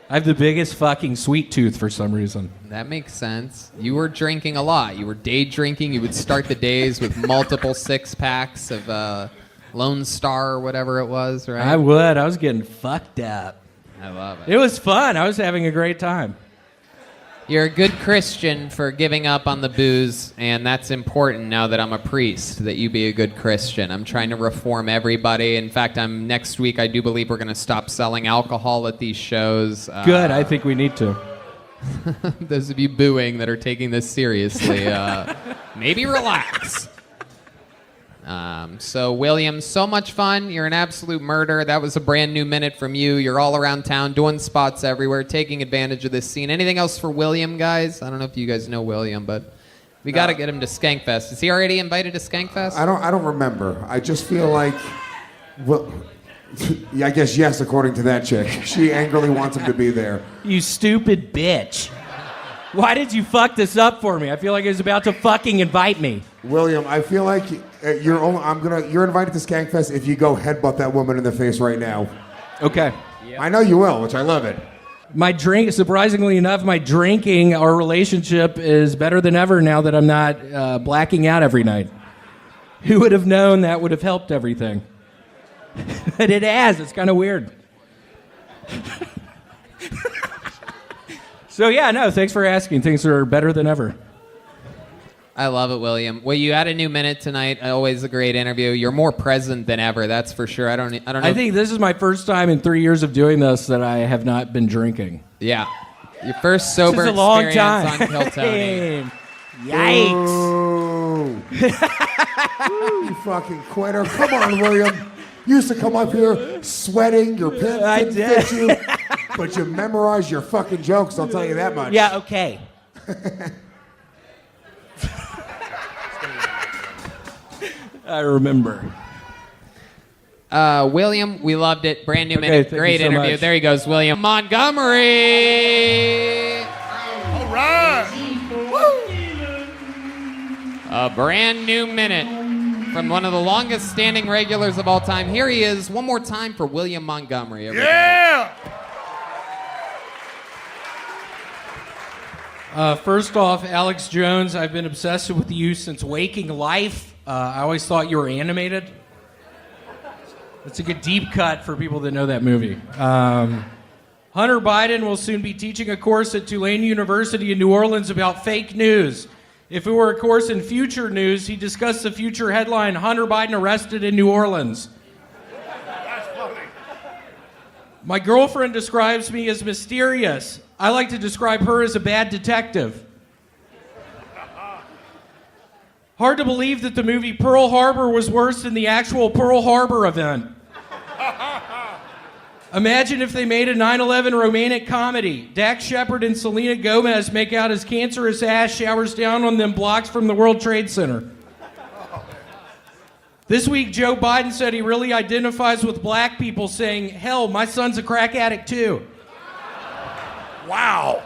I have the biggest fucking sweet tooth for some reason. That makes sense. You were drinking a lot. You were day drinking. You would start the days with multiple 6-packs of Lone Star or whatever it was, right? I would. I was getting fucked up. I love it. It was fun. I was having a great time. You're a good Christian for giving up on the booze, and that's important now that I'm a priest, that you be a good Christian. I'm trying to reform everybody. In fact, next week I do believe we're going to stop selling alcohol at these shows. Good. I think we need to. Those of you booing that are taking this seriously, maybe relax. So, William, so much fun. You're an absolute murder. That was a brand new minute from you. You're all around town, doing spots everywhere, taking advantage of this scene. Anything else for William, guys? I don't know if you guys know William, but we got to get him to Skankfest. Is he already invited to Skankfest? I don't remember. I just feel like, well, yeah, I guess yes, according to that chick. She angrily wants him to be there. You stupid bitch. Why did you fuck this up for me? I feel like he was about to fucking invite me. William, I feel like you're invited to Skankfest if you go headbutt that woman in the face right now. Okay. Yep. I know you will, which I love it. Surprisingly enough, my drinking, our relationship is better than ever now that I'm not blacking out every night. Who would have known that would have helped everything? But it has. It's kind of weird. So, yeah, no, thanks for asking. Things are better than ever. I love it, William. Well, you had a new minute tonight. Always a great interview. You're more present than ever, that's for sure. I don't know. I think this is my first time in 3 years of doing this that I have not been drinking. Yeah. Your first sober This is a long experience time. on Kill Tony. Yikes. You fucking quitter. Come on, William. You used to come up here sweating. Your pants didn't fit you. But you memorized your fucking jokes, I'll tell you that much. Yeah, okay. I remember. William, we loved it. Brand new Okay, minute. thank Great you so interview. much. There he goes, William Montgomery. All right. A brand new minute from one of the longest standing regulars of all time. Here he is, one more time for William Montgomery. Everybody. Yeah. First off, Alex Jones, I've been obsessed with you since Waking Life. I always thought you were animated. That's a good deep cut for people that know that movie. Hunter Biden will soon be teaching a course at Tulane University in New Orleans about fake news. If it were a course in future news, he discussed the future headline, Hunter Biden arrested in New Orleans. That's funny. My girlfriend describes me as mysterious. I like to describe her as a bad detective. Hard to believe that the movie Pearl Harbor was worse than the actual Pearl Harbor event. Imagine if they made a 9/11 romantic comedy. Dax Shepard and Selena Gomez make out as cancerous ash showers down on them blocks from the World Trade Center. This week, Joe Biden said he really identifies with black people, saying, hell, my son's a crack addict too. Wow.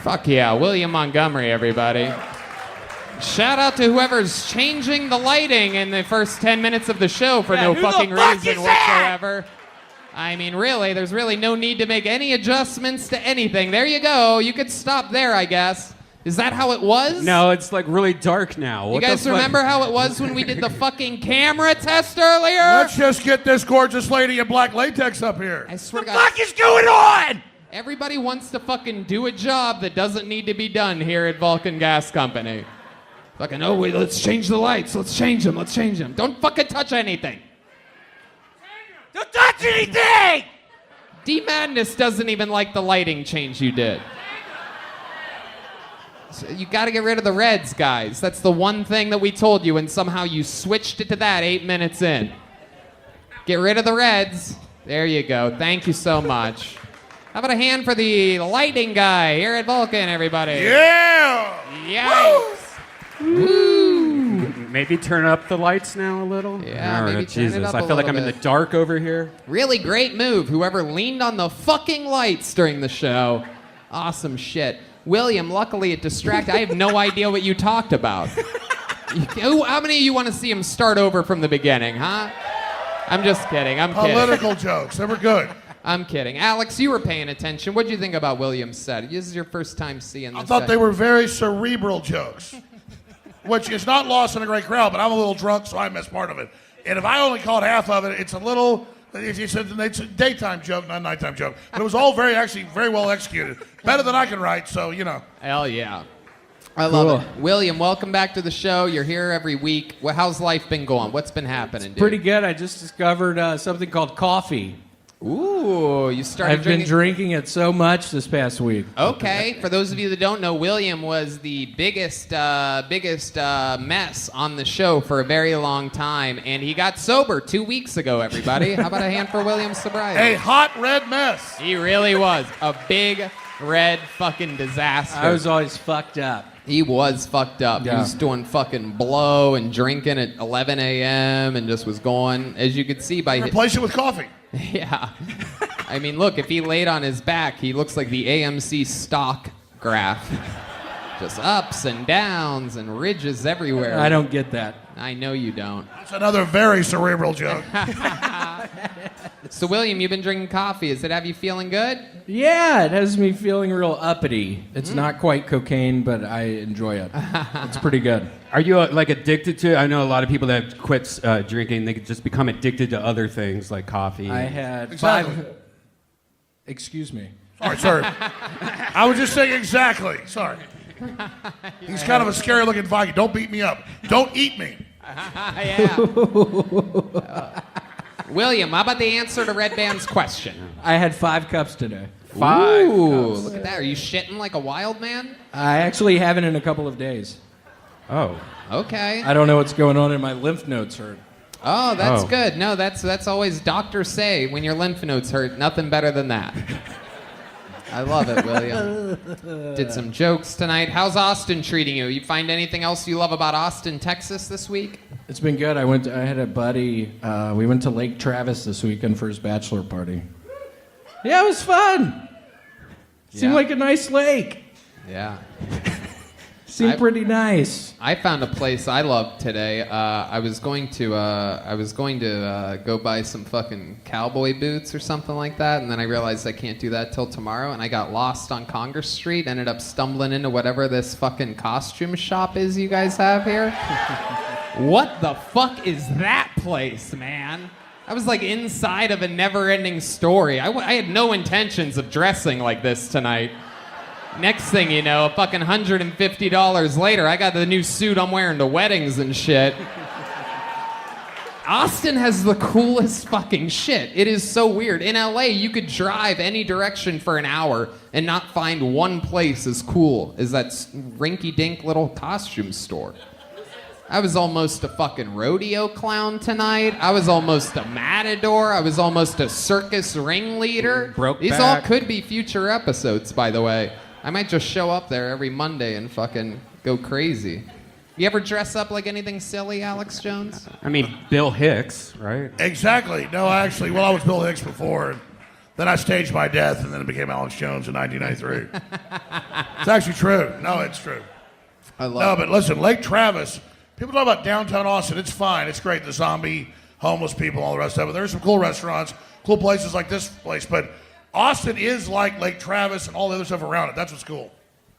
Fuck yeah, William Montgomery, everybody. Shout out to whoever's changing the lighting in the first 10 minutes of the show for no fucking reason whatsoever. I mean, really, there's really no need to make any adjustments to anything. There you go. You could stop there, I guess. Is that how it was? No, it's like really dark now. You What guys the fuck? remember how it was when we did the fucking camera test earlier? Let's just get this gorgeous lady in black latex up here. I swear to God. What is going on? Everybody wants to fucking do a job that doesn't need to be done here at Vulcan Gas Company. Fucking, oh, wait, let's change the lights. Let's change them. Don't fucking touch anything. Don't touch anything! D-Madness doesn't even like the lighting change you did. So you gotta get rid of the reds, guys. That's the one thing that we told you, and somehow you switched it to that 8 minutes in. Get rid of the reds. There you go. Thank you so much. How about a hand for the lighting guy here at Vulcan, everybody? Yeah! Yikes! Woo! Maybe turn up the lights now a little? Yeah, Oh, maybe turn it Jesus. up I a feel like little I'm in bit. the dark over here. Really great move, whoever leaned on the fucking lights during the show. Awesome shit. William, luckily it distracted. I have no idea what you talked about. How many of you want to see him start over from the beginning, huh? I'm just kidding. I'm kidding. Political jokes. They were good. I'm kidding. Alex, you were paying attention. What did you think about William's set? This is your first time seeing this I thought guy. they were very cerebral jokes, which is not lost in a great crowd, but I'm a little drunk, so I missed part of it. And if I only caught half of it, it's a little, it's a daytime joke, not a nighttime joke. But it was all actually very well executed. Better than I can write, so, you know. Hell yeah. I love it. William, welcome back to the show. You're here every week. Well, how's life been going? What's been happening, dude? Pretty good. I just discovered something called coffee. Ooh, you started I've been drinking it so much this past week. Okay, for those of you that don't know, William was the biggest mess on the show for a very long time, and he got sober 2 weeks ago, everybody. How about a hand for William's sobriety? A hot red mess. He really was. A big red fucking disaster. I was always fucked up. He was fucked up. Yeah. He was doing fucking blow and drinking at 11 a.m. and just was going, as you could see by Replace it with coffee. Yeah. I mean, look, if he laid on his back, he looks like the AMC stock graph. Just ups and downs and ridges everywhere. I don't get that. I know you don't. That's another very cerebral joke. So, William, you've been drinking coffee. Does it have you feeling good? Yeah, it has me feeling real uppity. It's not quite cocaine, but I enjoy it. It's pretty good. Are you like addicted to? I know a lot of people that quit drinking. They could just become addicted to other things like coffee. I had Exactly. 5. Excuse me. Sorry. I was just saying exactly. Sorry. He's kind of a scary-looking Viking. Don't beat me up. Don't eat me. William, how about the answer to Red Band's question? I had 5 cups today. 5 Ooh, cups. look at that. Are you shitting like a wild man? I actually haven't in a couple of days. Oh. Okay. I don't know what's going on, and my lymph nodes hurt. Oh, that's good. No, that's always doctors say when your lymph nodes hurt. Nothing better than that. I love it, William. Did some jokes tonight. How's Austin treating you? You find anything else you love about Austin, Texas this week? It's been good. I had a buddy. We went to Lake Travis this weekend for his bachelor party. Yeah, it was fun. Seemed like a nice lake. Yeah. Seemed pretty nice. I found a place I loved today. I was going to go buy some fucking cowboy boots or something like that, and then I realized I can't do that till tomorrow, and I got lost on Congress Street. Ended up stumbling into whatever this fucking costume shop is you guys have here. What the fuck is that place, man? I was like inside of a never-ending story. I had no intentions of dressing like this tonight. Next thing you know, fucking $150 later, I got the new suit I'm wearing to weddings and shit. Austin has the coolest fucking shit. It is so weird. In LA, you could drive any direction for an hour and not find one place as cool as that rinky-dink little costume store. I was almost a fucking rodeo clown tonight. I was almost a matador. I was almost a circus ringleader. These all could be future episodes, by the way. I might just show up there every Monday and fucking go crazy. You ever dress up like anything silly, Alex Jones? I mean, Bill Hicks, right? Exactly. No, actually, well, I was Bill Hicks before. And then I staged my death, and then it became Alex Jones in 1993. It's actually true. No, it's true. I love No, but listen, Lake Travis, people talk about downtown Austin. It's fine. It's great. The zombie, homeless people, all the rest of it. There's some cool restaurants, cool places like this place, but Austin is like Lake Travis and all the other stuff around it. That's what's cool.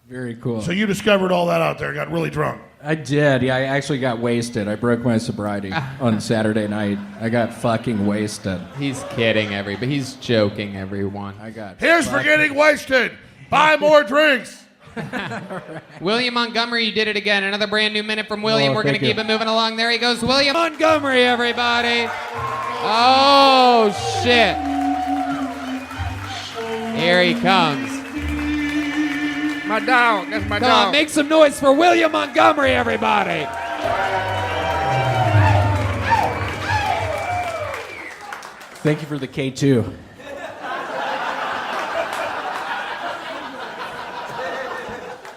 Very cool. So you discovered all that out there, got really drunk. I did. Yeah, I actually got wasted. I broke my sobriety on Saturday night. I got fucking wasted. He's kidding, everybody. He's joking, everyone. I got. Here's for getting wasted. Buy more drinks. William Montgomery, you did it again. Another brand new minute from William. We're going to keep it moving along. There he goes. William Montgomery, everybody. Oh, shit. Here he comes. My dog. That's my Come dog. on, make some noise for William Montgomery, everybody. Thank you for the K2.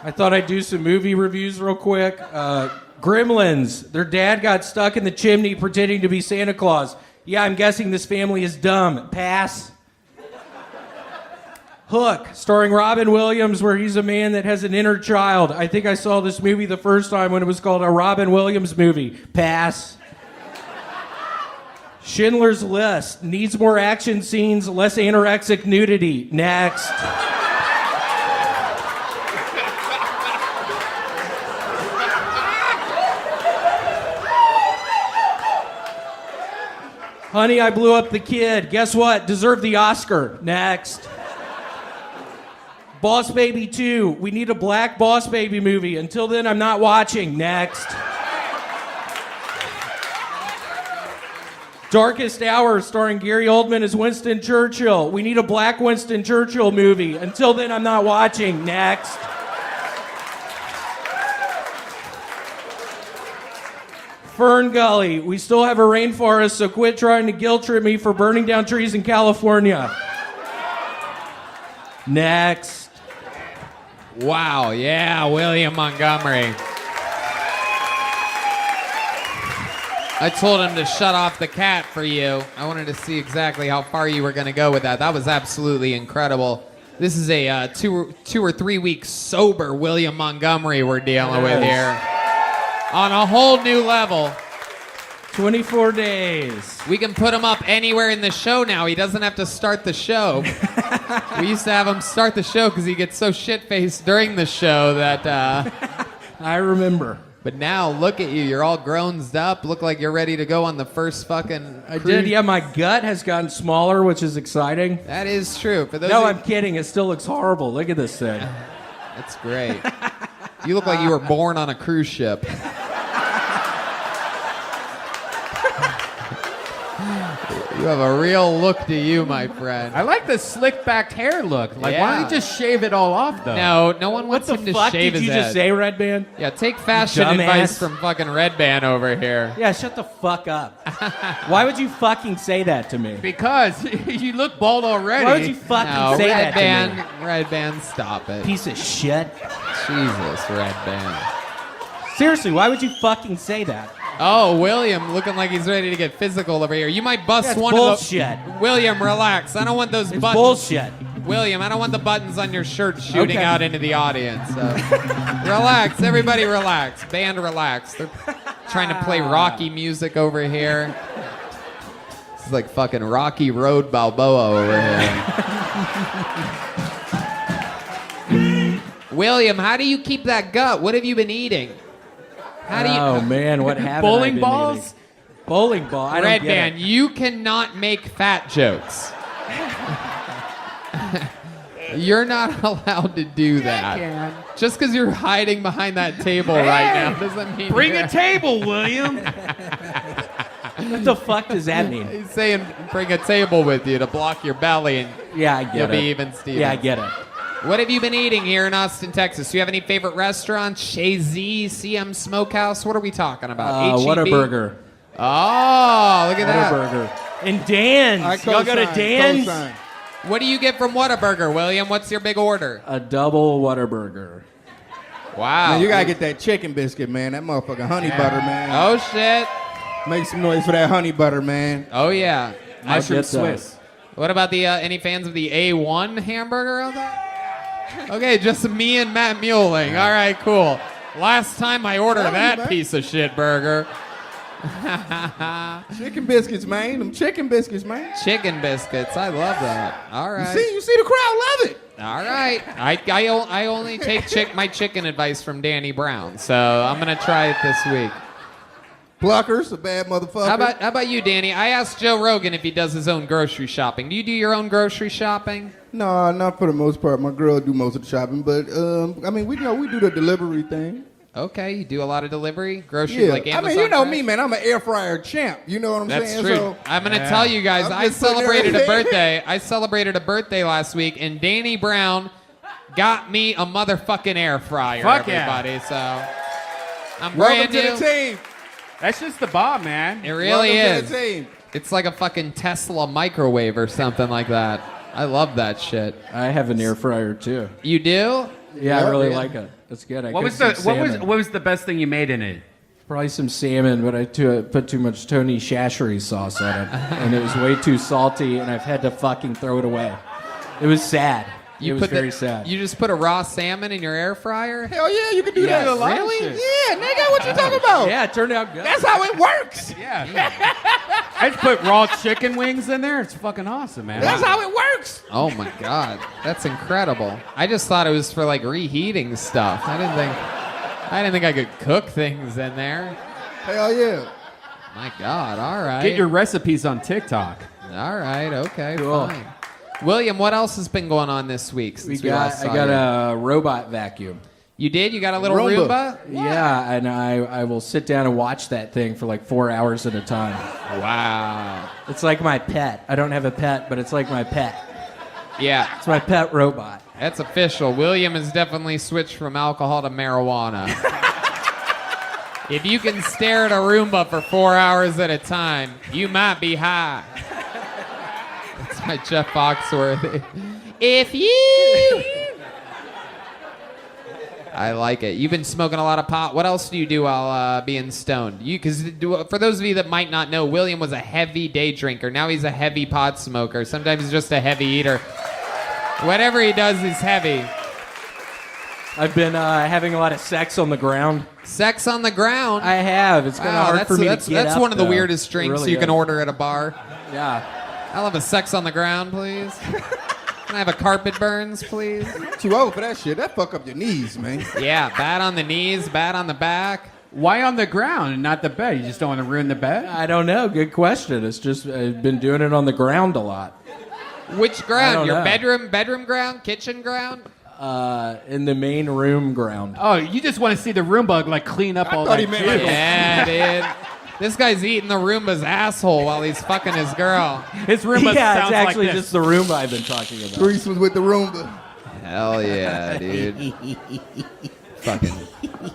I thought I'd do some movie reviews real quick. Gremlins. Their dad got stuck in the chimney pretending to be Santa Claus. Yeah, I'm guessing this family is dumb. Pass. Hook, starring Robin Williams, where he's a man that has an inner child. I think I saw this movie the first time when it was called a Robin Williams movie. Pass. Schindler's List. Needs more action scenes, less anorexic nudity. Next. Honey, I Blew Up the Kid. Guess what? Deserved the Oscar. Next. Boss Baby 2. We need a black Boss Baby movie. Until then, I'm not watching. Next. Darkest Hour, starring Gary Oldman as Winston Churchill. We need a black Winston Churchill movie. Until then, I'm not watching. Next. Fern Gully. We still have a rainforest, so quit trying to guilt trip me for burning down trees in California. Next. Wow, yeah, William Montgomery. I told him to shut off the cat for you. I wanted to see exactly how far you were going to go with that. That was absolutely incredible. This is a 2 or 3 week sober William Montgomery we're dealing with here. On a whole new level. 24 days. We can put him up anywhere in the show now. He doesn't have to start the show. We used to have him start the show because he gets so shit-faced during the show that... I remember. But now, look at you. You're all grown up. Look like you're ready to go on the first fucking I cruise. did, yeah. My gut has gotten smaller, which is exciting. That is true. For those No, who- I'm kidding. It still looks horrible. Look at this thing. That's great. You look like you were born on a cruise ship. You have a real look to you, my friend. I like the slick back hair look. Like, why don't you just shave it all off, though? No one wants him to fuck shave did his you head. just say, Red Band? Yeah, take fashion Dumbass. advice from fucking Red Band over here. Yeah, shut the fuck up. Why would you fucking say that to me? Because you look bald already. Why would you fucking No, say Red that Band, to me? Red Band, stop it. Piece of shit. Jesus, Red Band. Seriously, why would you fucking say that? Oh, William, looking like he's ready to get physical over here. You might bust That's one bullshit. of the... William, relax. I don't want those buttons. Bullshit. William, I don't want the buttons on your shirt shooting Okay. out into the audience. Relax. Everybody relax. Band relax. They're trying to play Rocky music over here. This is like fucking Rocky Road Balboa over here. William, how do you keep that gut? What have you been eating? How do you... Oh, man, what happened? Bowling balls? Bowling ball. I don't Red get Band, it. you cannot make fat jokes. You're not allowed to do that. can. Just because you're hiding behind that table right now doesn't mean Bring you're- a table, William. What the fuck does that mean? He's saying bring a table with you to block your belly and Yeah, I get you'll it. be even Steven. Yeah, I get it. What have you been eating here in Austin, Texas? Do you have any favorite restaurants? Chez Z, CM Smokehouse? What are we talking about? What a H-E-B? burger. Oh, look at that. Whataburger. And Dan's. Y'all go to Dan's? What do you get from Whataburger, William? What's your big order? A double Whataburger. Wow. Man, you gotta get that chicken biscuit, man. That motherfucking honey butter, man. Oh, shit. Make some noise for that honey butter, man. Oh, yeah. Mushroom Swiss. What about the any fans of the A1 hamburger out there? Okay, just me and Matt Mueling. All right, cool. Last time I ordered that piece of shit burger. Chicken biscuits, man. Them chicken biscuits, man. Chicken biscuits. I love that. All right. You see the crowd love it. All right. I only take my chicken advice from Danny Brown, so I'm going to try it this week. Pluckers, a bad motherfucker. How about you, Danny? I asked Joe Rogan if he does his own grocery shopping. Do you do your own grocery shopping? No, not for the most part. My girl do most of the shopping, but I mean, we do the delivery thing. Okay, you do a lot of delivery, grocery Yeah, like Amazon. I mean, you know Fresh? me, man. I'm an air fryer champ. You know what I'm That's saying? true. So, I'm gonna tell you guys, I'm I just sitting there- celebrated a birthday. I celebrated a birthday last week, and Danny Brown got me a motherfucking air fryer. Fuck yeah. everybody. So I'm Welcome brand to new. the team. That's just the bomb, man. It really Welcome is. to the team. It's like a fucking Tesla microwave or something like that. I love that shit. I have an air fryer too. You do? Yeah, I really Yeah. like it. It's good. I What cooked was some what salmon. was the best thing you made in it? Probably some salmon, but I put too much Tony Chachery sauce on it, and it was way too salty, and I've had to fucking throw it away. It was sad. It was very sad. You just put a raw salmon in your air fryer? Hell yeah, you can do Yes. that. Really? Yeah, nigga, what you talking about? Yeah, it turned out good. That's how it works. Yeah. I just put raw chicken wings in there. It's fucking awesome, man. That's how it works. Oh my god, that's incredible. I just thought it was for like reheating stuff. I didn't think I could cook things in there. Hell yeah. My god, all right. Get your recipes on TikTok. All right, okay, Cool. fine. William, what else has been going on this week since we last saw I got you? a robot vacuum. You did? You got a little Roomba? Yeah, and I will sit down and watch that thing for like 4 hours at a time. Wow. It's like my pet. I don't have a pet, but it's like my pet. Yeah. It's my pet robot. That's official. William has definitely switched from alcohol to marijuana. If you can stare at a Roomba for 4 hours at a time, you might be high. That's my Jeff Foxworthy. If you... I like it. You've been smoking a lot of pot. What else do you do while being stoned? Because for those of you that might not know, William was a heavy day drinker. Now he's a heavy pot smoker. Sometimes he's just a heavy eater. Whatever he does is heavy. I've been having a lot of sex on the ground. Sex on the ground? I have. It's kind of hard for me to get That's up, one of the though. weirdest drinks It really you can is. order at a bar. Yeah. I'll have a sex on the ground, please. Can I have a carpet burns, please? Too old for that shit. That fuck up your knees, man. Yeah, bad on the knees, bad on the back. Why on the ground and not the bed? You just don't want to ruin the bed? I don't know. Good question. It's just I've been doing it on the ground a lot. Which ground? Your know. bedroom ground, kitchen ground? In the main room ground. Oh, you just want to see the Roomba like clean up all that juice. Yeah, dude. This guy's eating the Roomba's asshole while he's fucking his girl. His Roomba Yeah, sounds it's actually like this. just the Roomba I've been talking about. Threesomes with the Roomba. Hell yeah, dude. Fucking,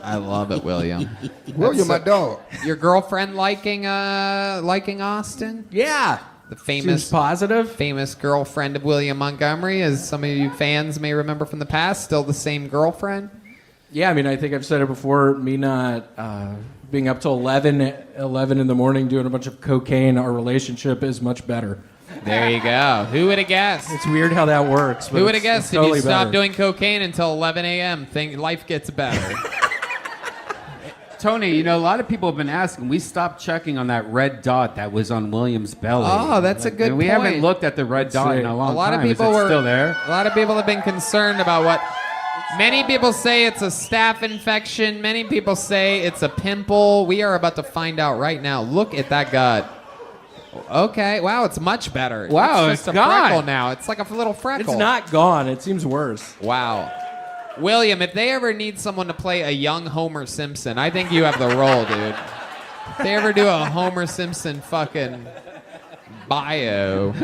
I love it, William. William, my dog. Your girlfriend liking Austin? Yeah. The famous Seems positive. famous girlfriend of William Montgomery, as some of you fans may remember from the past, still the same girlfriend? Yeah, I mean, I think I've said it before. Me not being up till 11 in the morning doing a bunch of cocaine, our relationship is much better. There you go. Who would have guessed? It's weird how that works. But Who would have it's guessed if totally you stop better. doing cocaine until 11 a.m., life gets better? Tony, you know, a lot of people have been asking. We stopped checking on that red dot that was on William's belly. Oh, that's a good and we point. haven't looked at the red dot in a long A lot time. of people Is it were still there? A lot of people have been concerned about what. Many people say it's a staph infection. Many people say it's a pimple. We are about to find out right now. Look at that gut. Okay, wow, it's much better. Wow, it's just it's a gone. freckle now. It's like a little freckle. It's not gone. It seems worse. Wow. William, if they ever need someone to play a young Homer Simpson, I think you have the role, dude. If they ever do a Homer Simpson fucking bio.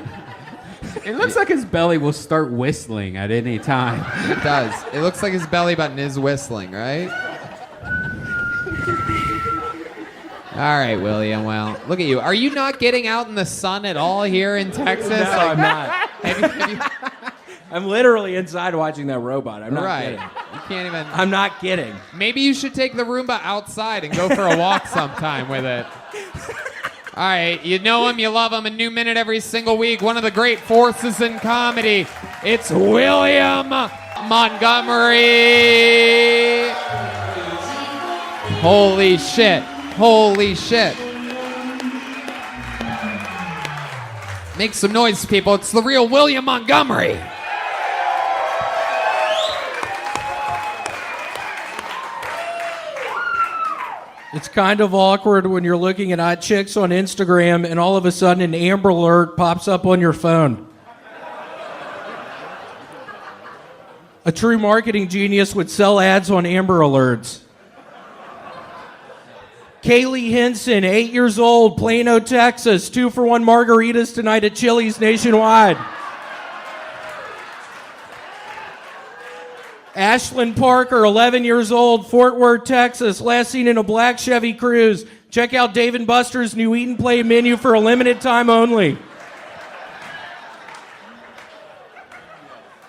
It looks like his belly will start whistling at any time. It does. It looks like his belly button is whistling, right? All right, William. Well, look at you. Are you not getting out in the sun at all here in Texas? No, I'm not. I'm literally inside watching that robot. I'm not Right. kidding. You can't even. I'm not kidding. Maybe you should take the Roomba outside and go for a walk sometime with it. All right, you know him, you love him. A new minute every single week. One of the great forces in comedy. It's William Montgomery. Holy shit. Holy shit. Make some noise, people. It's the real William Montgomery. It's kind of awkward when you're looking at hot chicks on Instagram and all of a sudden an Amber Alert pops up on your phone. A true marketing genius would sell ads on Amber Alerts. Kaylee Henson, 8 years old, Plano, Texas. 2-for-1 margaritas tonight at Chili's nationwide. Ashlyn Parker, 11 years old, Fort Worth, Texas. Last seen in a black Chevy Cruze. Check out Dave & Buster's new Eat and Play menu for a limited time only.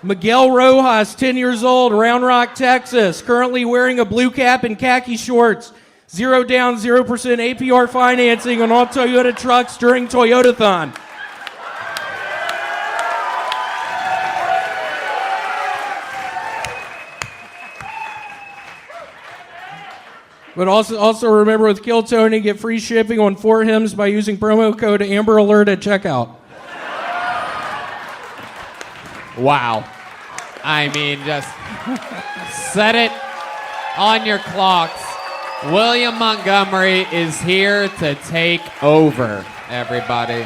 Miguel Rojas, 10 years old, Round Rock, Texas. Currently wearing a blue cap and khaki shorts. 0 down, 0% APR financing on all Toyota trucks during Toyotathon. But also remember with Kill Tony, get free shipping on 4 hymns by using promo code Amber Alert at checkout. Wow. I mean, just set it on your clocks. William Montgomery is here to take over, everybody.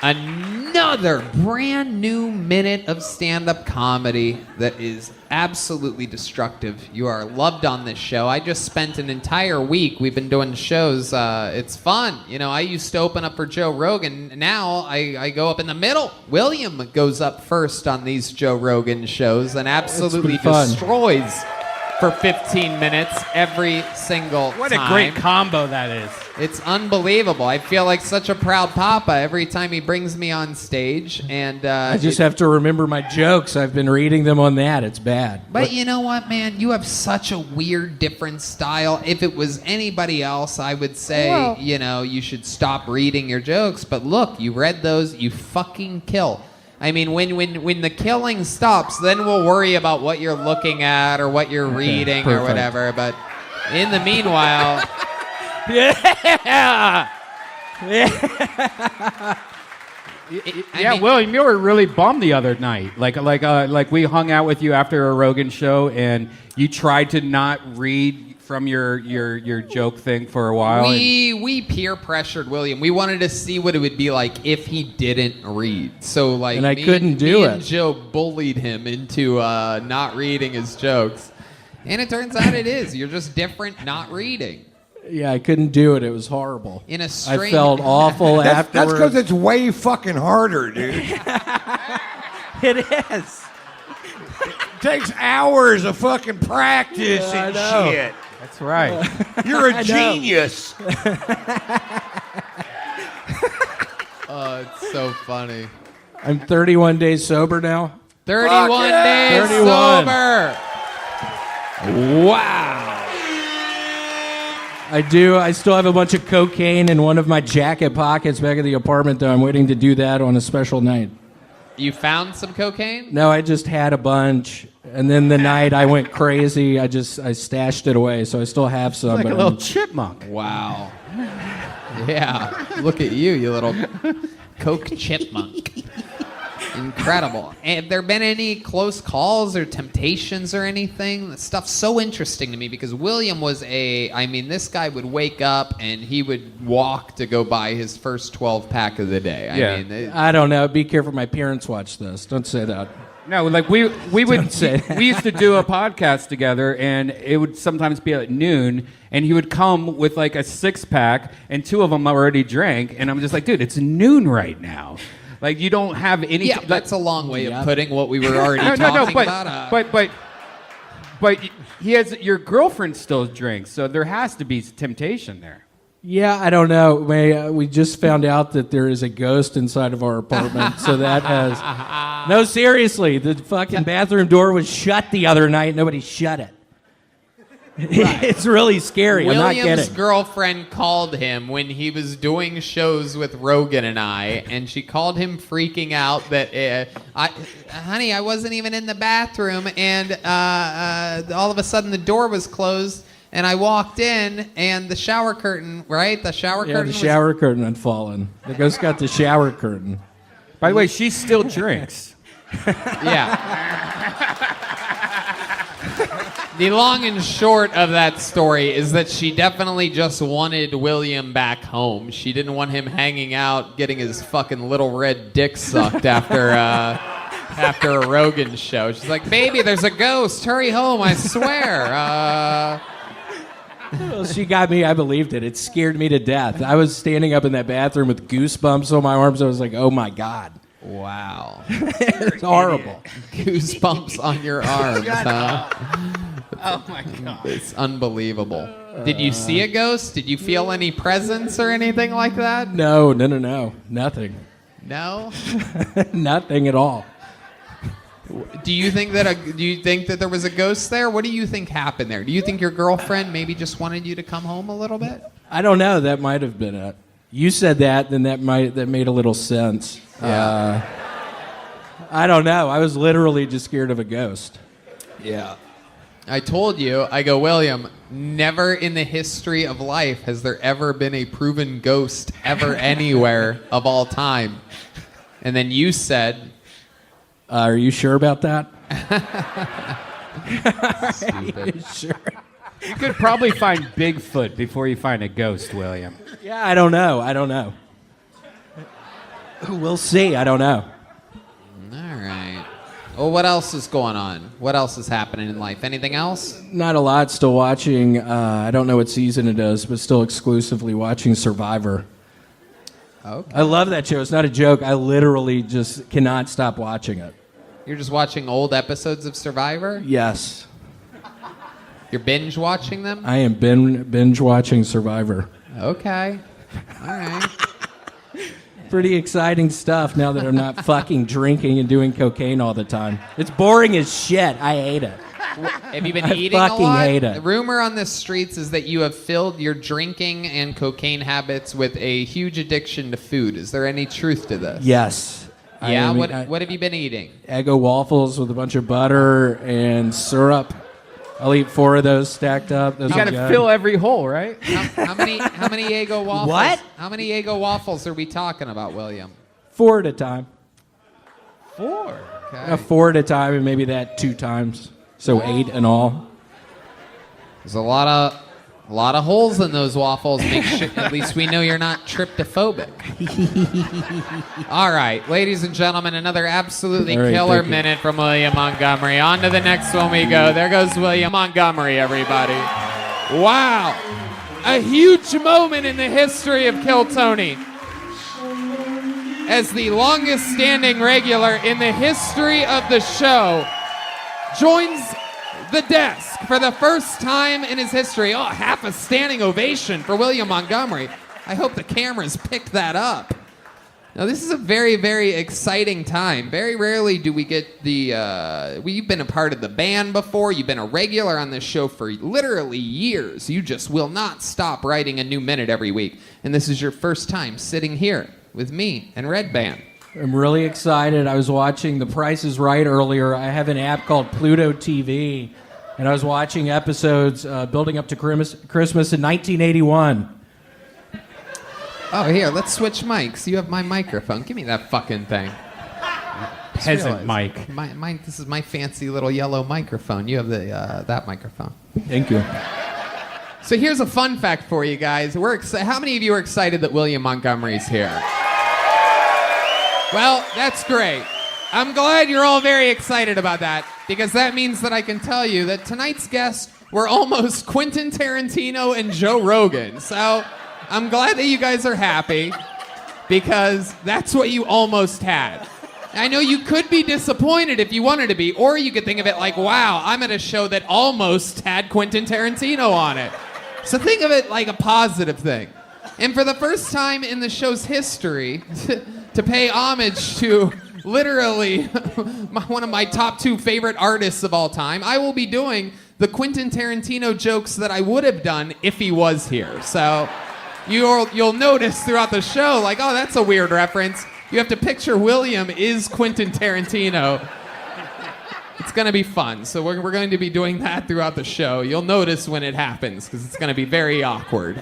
Another brand new minute of stand-up comedy that is absolutely destructive. You are loved on this show. I just spent an entire week. We've been doing shows. It's fun. You know, I used to open up for Joe Rogan. Now I go up in the middle. William goes up first on these Joe Rogan shows and absolutely destroys for 15 minutes every single time. What a great combo that is. It's unbelievable. I feel like such a proud papa every time he brings me on stage. And I just have to remember my jokes. I've been reading them on that. It's bad. But you know what, man? You have such a weird, different style. If it was anybody else, I would say, Whoa. you know, you should stop reading your jokes. But look, you read those, you fucking kill. I mean, when the killing stops, then we'll worry about what you're looking at or what you're reading or perfect. whatever. But in the meanwhile, Yeah. William, you were really bummed the other night. Like we hung out with you after a Rogan show, and you tried to not read from your joke thing for a while. we peer pressured William. We wanted to see what it would be like if he didn't read. So like, And I me couldn't and, do me it. and Joe bullied him into not reading his jokes, and it turns out it is. You're just different not reading. Yeah, I couldn't do it. It was horrible. In a I strange- felt awful That's afterwards. because it's way fucking harder, dude. It is. Takes hours of fucking practice I and know. shit. That's right. You're a I know. genius. Oh, it's so funny. I'm 31 days sober now. 31 days 31. sober. Wow. I do. I still have a bunch of cocaine in one of my jacket pockets back at the apartment, though. I'm waiting to do that on a special night. You found some cocaine? No, I just had a bunch, and then the night I went crazy. I stashed it away, so I still have some. Like a but little I'm- chipmunk. Wow. Yeah. Look at you, you little coke chipmunk. Incredible. Have there been any close calls or temptations or anything? That stuff's so interesting to me because William was this guy would wake up and he would walk to go buy his first 12-pack of the day. I don't know. Be careful. My parents watch this. Don't say that. No, like we would Don't say we used to do a podcast together, and it would sometimes be at noon, and he would come with like a 6-pack, and 2 of them already drank, and I'm just like, dude, it's noon right now. Like you don't have any. Yeah, that's a long way of putting what we were already talking about. But he has your girlfriend still drinks, so there has to be temptation there. Yeah, I don't know. We just found out that there is a ghost inside of our apartment, so that has... No, seriously, the fucking bathroom door was shut the other night. Nobody shut it. It's really scary. I'm not William's kidding. girlfriend called him when he was doing shows with Rogan and I, and she called him freaking out that, honey, I wasn't even in the bathroom, and all of a sudden the door was closed, and I walked in, and the shower curtain, right? The shower Yeah, curtain the shower curtain had fallen. The ghost got the shower curtain. By the way, she still drinks. Yeah. The long and short of that story is that she definitely just wanted William back home. She didn't want him hanging out, getting his fucking little red dick sucked after a Rogan show. She's like, baby, there's a ghost. Hurry home, I swear. Well, she got me. I believed it. It scared me to death. I was standing up in that bathroom with goosebumps on my arms. I was like, oh, my God. Wow. It's horrible. Goosebumps on your arms, huh? Oh, my God. It's unbelievable. Did you see a ghost? Did you feel any presence or anything like that? No. Nothing. No? Nothing at all. Do you think that there was a ghost there? What do you think happened there? Do you think your girlfriend maybe just wanted you to come home a little bit? I don't know. That might have been it. You said that, then that made a little sense. Yeah. I don't know. I was literally just scared of a ghost. Yeah. I told you, I go, William, never in the history of life has there ever been a proven ghost ever anywhere of all time. And then you said... are you sure about that? Stupid. You sure? You could probably find Bigfoot before you find a ghost, William. Yeah, I don't know. We'll see. I don't know. All right. Well, what else is going on? What else is happening in life? Anything else? Not a lot. Still watching. I don't know what season it is, but still exclusively watching Survivor. Okay. I love that show. It's not a joke. I literally just cannot stop watching it. You're just watching old episodes of Survivor? Yes. You're binge watching them? I am binge watching Survivor. Okay. All right. Pretty exciting stuff now that I'm not fucking drinking and doing cocaine all the time. It's boring as shit. I hate it. Have you been I eating a fucking lot? hate it. The rumor on the streets is that you have filled your drinking and cocaine habits with a huge addiction to food. Is there any truth to this? Yes. Yeah, what have you been eating? Eggo waffles with a bunch of butter and syrup. I'll eat 4 of those stacked up. Those You are got to good. fill every hole, right? How many Eggo waffles? What? How many Eggo waffles are we talking about, William? 4 at a time. 4. Okay. 4 at a time, and maybe that 2 times. So 8 in all. There's a lot of holes in those waffles. Make sure, at least we know you're not tryptophobic. All right, ladies and gentlemen, another absolutely All right, killer thank you. minute from William Montgomery. On to the next one we go. There goes William Montgomery, everybody. Wow. A huge moment in the history of Kill Tony. As the longest standing regular in the history of the show, joins the desk for the first time in his history. Oh, half a standing ovation for William Montgomery. I hope the cameras picked that up. Now, this is a very, very exciting time. Very rarely do we get we've been a part of the band before. You've been a regular on this show for literally years. You just will not stop writing a new minute every week. And this is your first time sitting here with me and Red Band. I'm really excited. I was watching The Price is Right earlier. I have an app called Pluto TV, and I was watching episodes building up to Christmas in 1981. Oh, here, let's switch mics. You have my microphone. Give me that fucking thing. Peasant mic. This is my fancy little yellow microphone. You have that microphone. Thank you. So here's a fun fact for you guys. How many of you are excited that William Montgomery's here? Well, that's great. I'm glad you're all very excited about that, because that means that I can tell you that tonight's guests were almost Quentin Tarantino and Joe Rogan. So I'm glad that you guys are happy, because that's what you almost had. I know you could be disappointed if you wanted to be, or you could think of it like, wow, I'm at a show that almost had Quentin Tarantino on it. So think of it like a positive thing. And for the first time in the show's history, to pay homage to literally one of my top 2 favorite artists of all time, I will be doing the Quentin Tarantino jokes that I would have done if he was here. So you'll notice throughout the show, like, oh, that's a weird reference. You have to picture William is Quentin Tarantino. It's going to be fun. So we're going to be doing that throughout the show. You'll notice when it happens, because it's going to be very awkward.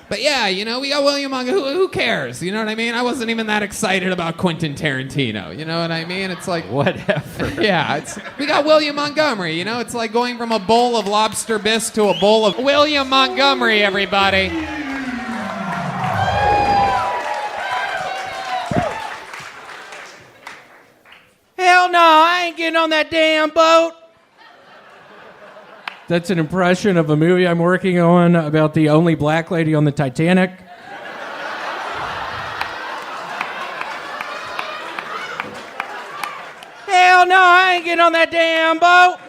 But yeah, we got William Montgomery. Who cares? You know what I mean? I wasn't even that excited about Quentin Tarantino. You know what I mean? It's like, whatever. Yeah, we got William Montgomery. It's like going from a bowl of lobster bisque to a bowl of William Montgomery, everybody. Hell no, I ain't getting on that damn boat. That's an impression of a movie I'm working on about the only black lady on the Titanic. Hell no, I ain't getting on that damn boat.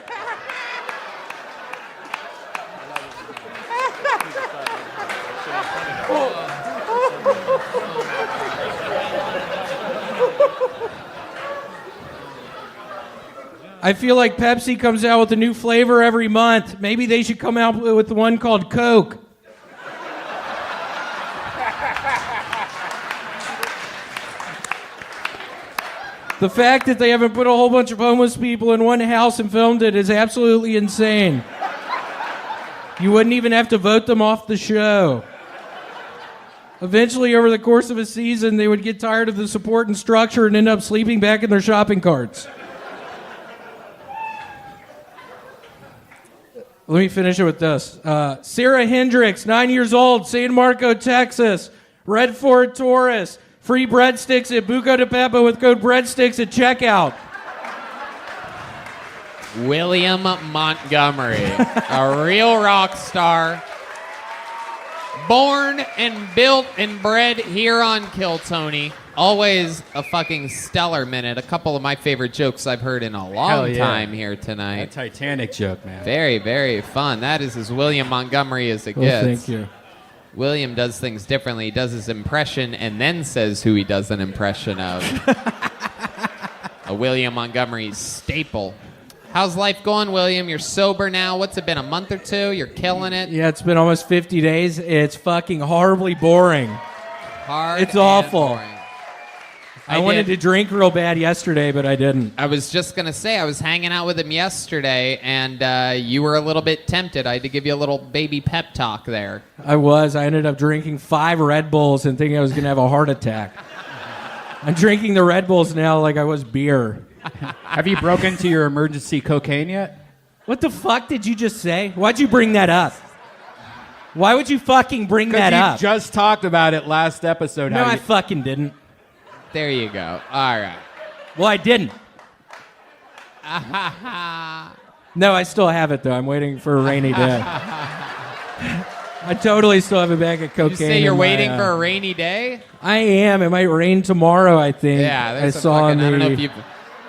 I feel like Pepsi comes out with a new flavor every month. Maybe they should come out with the one called Coke. The fact that they haven't put a whole bunch of homeless people in one house and filmed it is absolutely insane. You wouldn't even have to vote them off the show. Eventually, over the course of a season, they would get tired of the support and structure and end up sleeping back in their shopping carts. Let me finish it with this. Sarah Hendricks, 9 years old, San Marco, Texas. Red Ford Taurus. Free breadsticks at Buco de Pepa with code breadsticks at checkout. William Montgomery, a real rock star. Born and built and bred here on Kill Tony. Always a fucking stellar minute. A couple of my favorite jokes I've heard in a long time here tonight. That Titanic joke, man. Very, very fun. That is as William Montgomery as it Well, gets. thank you. William does things differently. He does his impression and then says who he does an impression of. A William Montgomery staple. How's life going, William? You're sober now. What's it been, a month or 2? You're killing it. Yeah, it's been almost 50 days. It's fucking horribly boring. Hard It's and awful. boring. I wanted to drink real bad yesterday, but I didn't. I was just going to say, I was hanging out with him yesterday, and you were a little bit tempted. I had to give you a little baby pep talk there. I was. I ended up drinking 5 Red Bulls and thinking I was going to have a heart attack. I'm drinking the Red Bulls now like I was beer. Have you broken into your emergency cocaine yet? What the fuck did you just say? Why'd you bring that up? Why would you fucking bring that up? Because you just talked about it last episode. No, I fucking didn't. There you go. All right. Well, I didn't. No, I still have it, though. I'm waiting for a rainy day. I totally still have a bag of cocaine. You say you're waiting for a rainy day? I am. It might rain tomorrow, I think. Yeah, there's I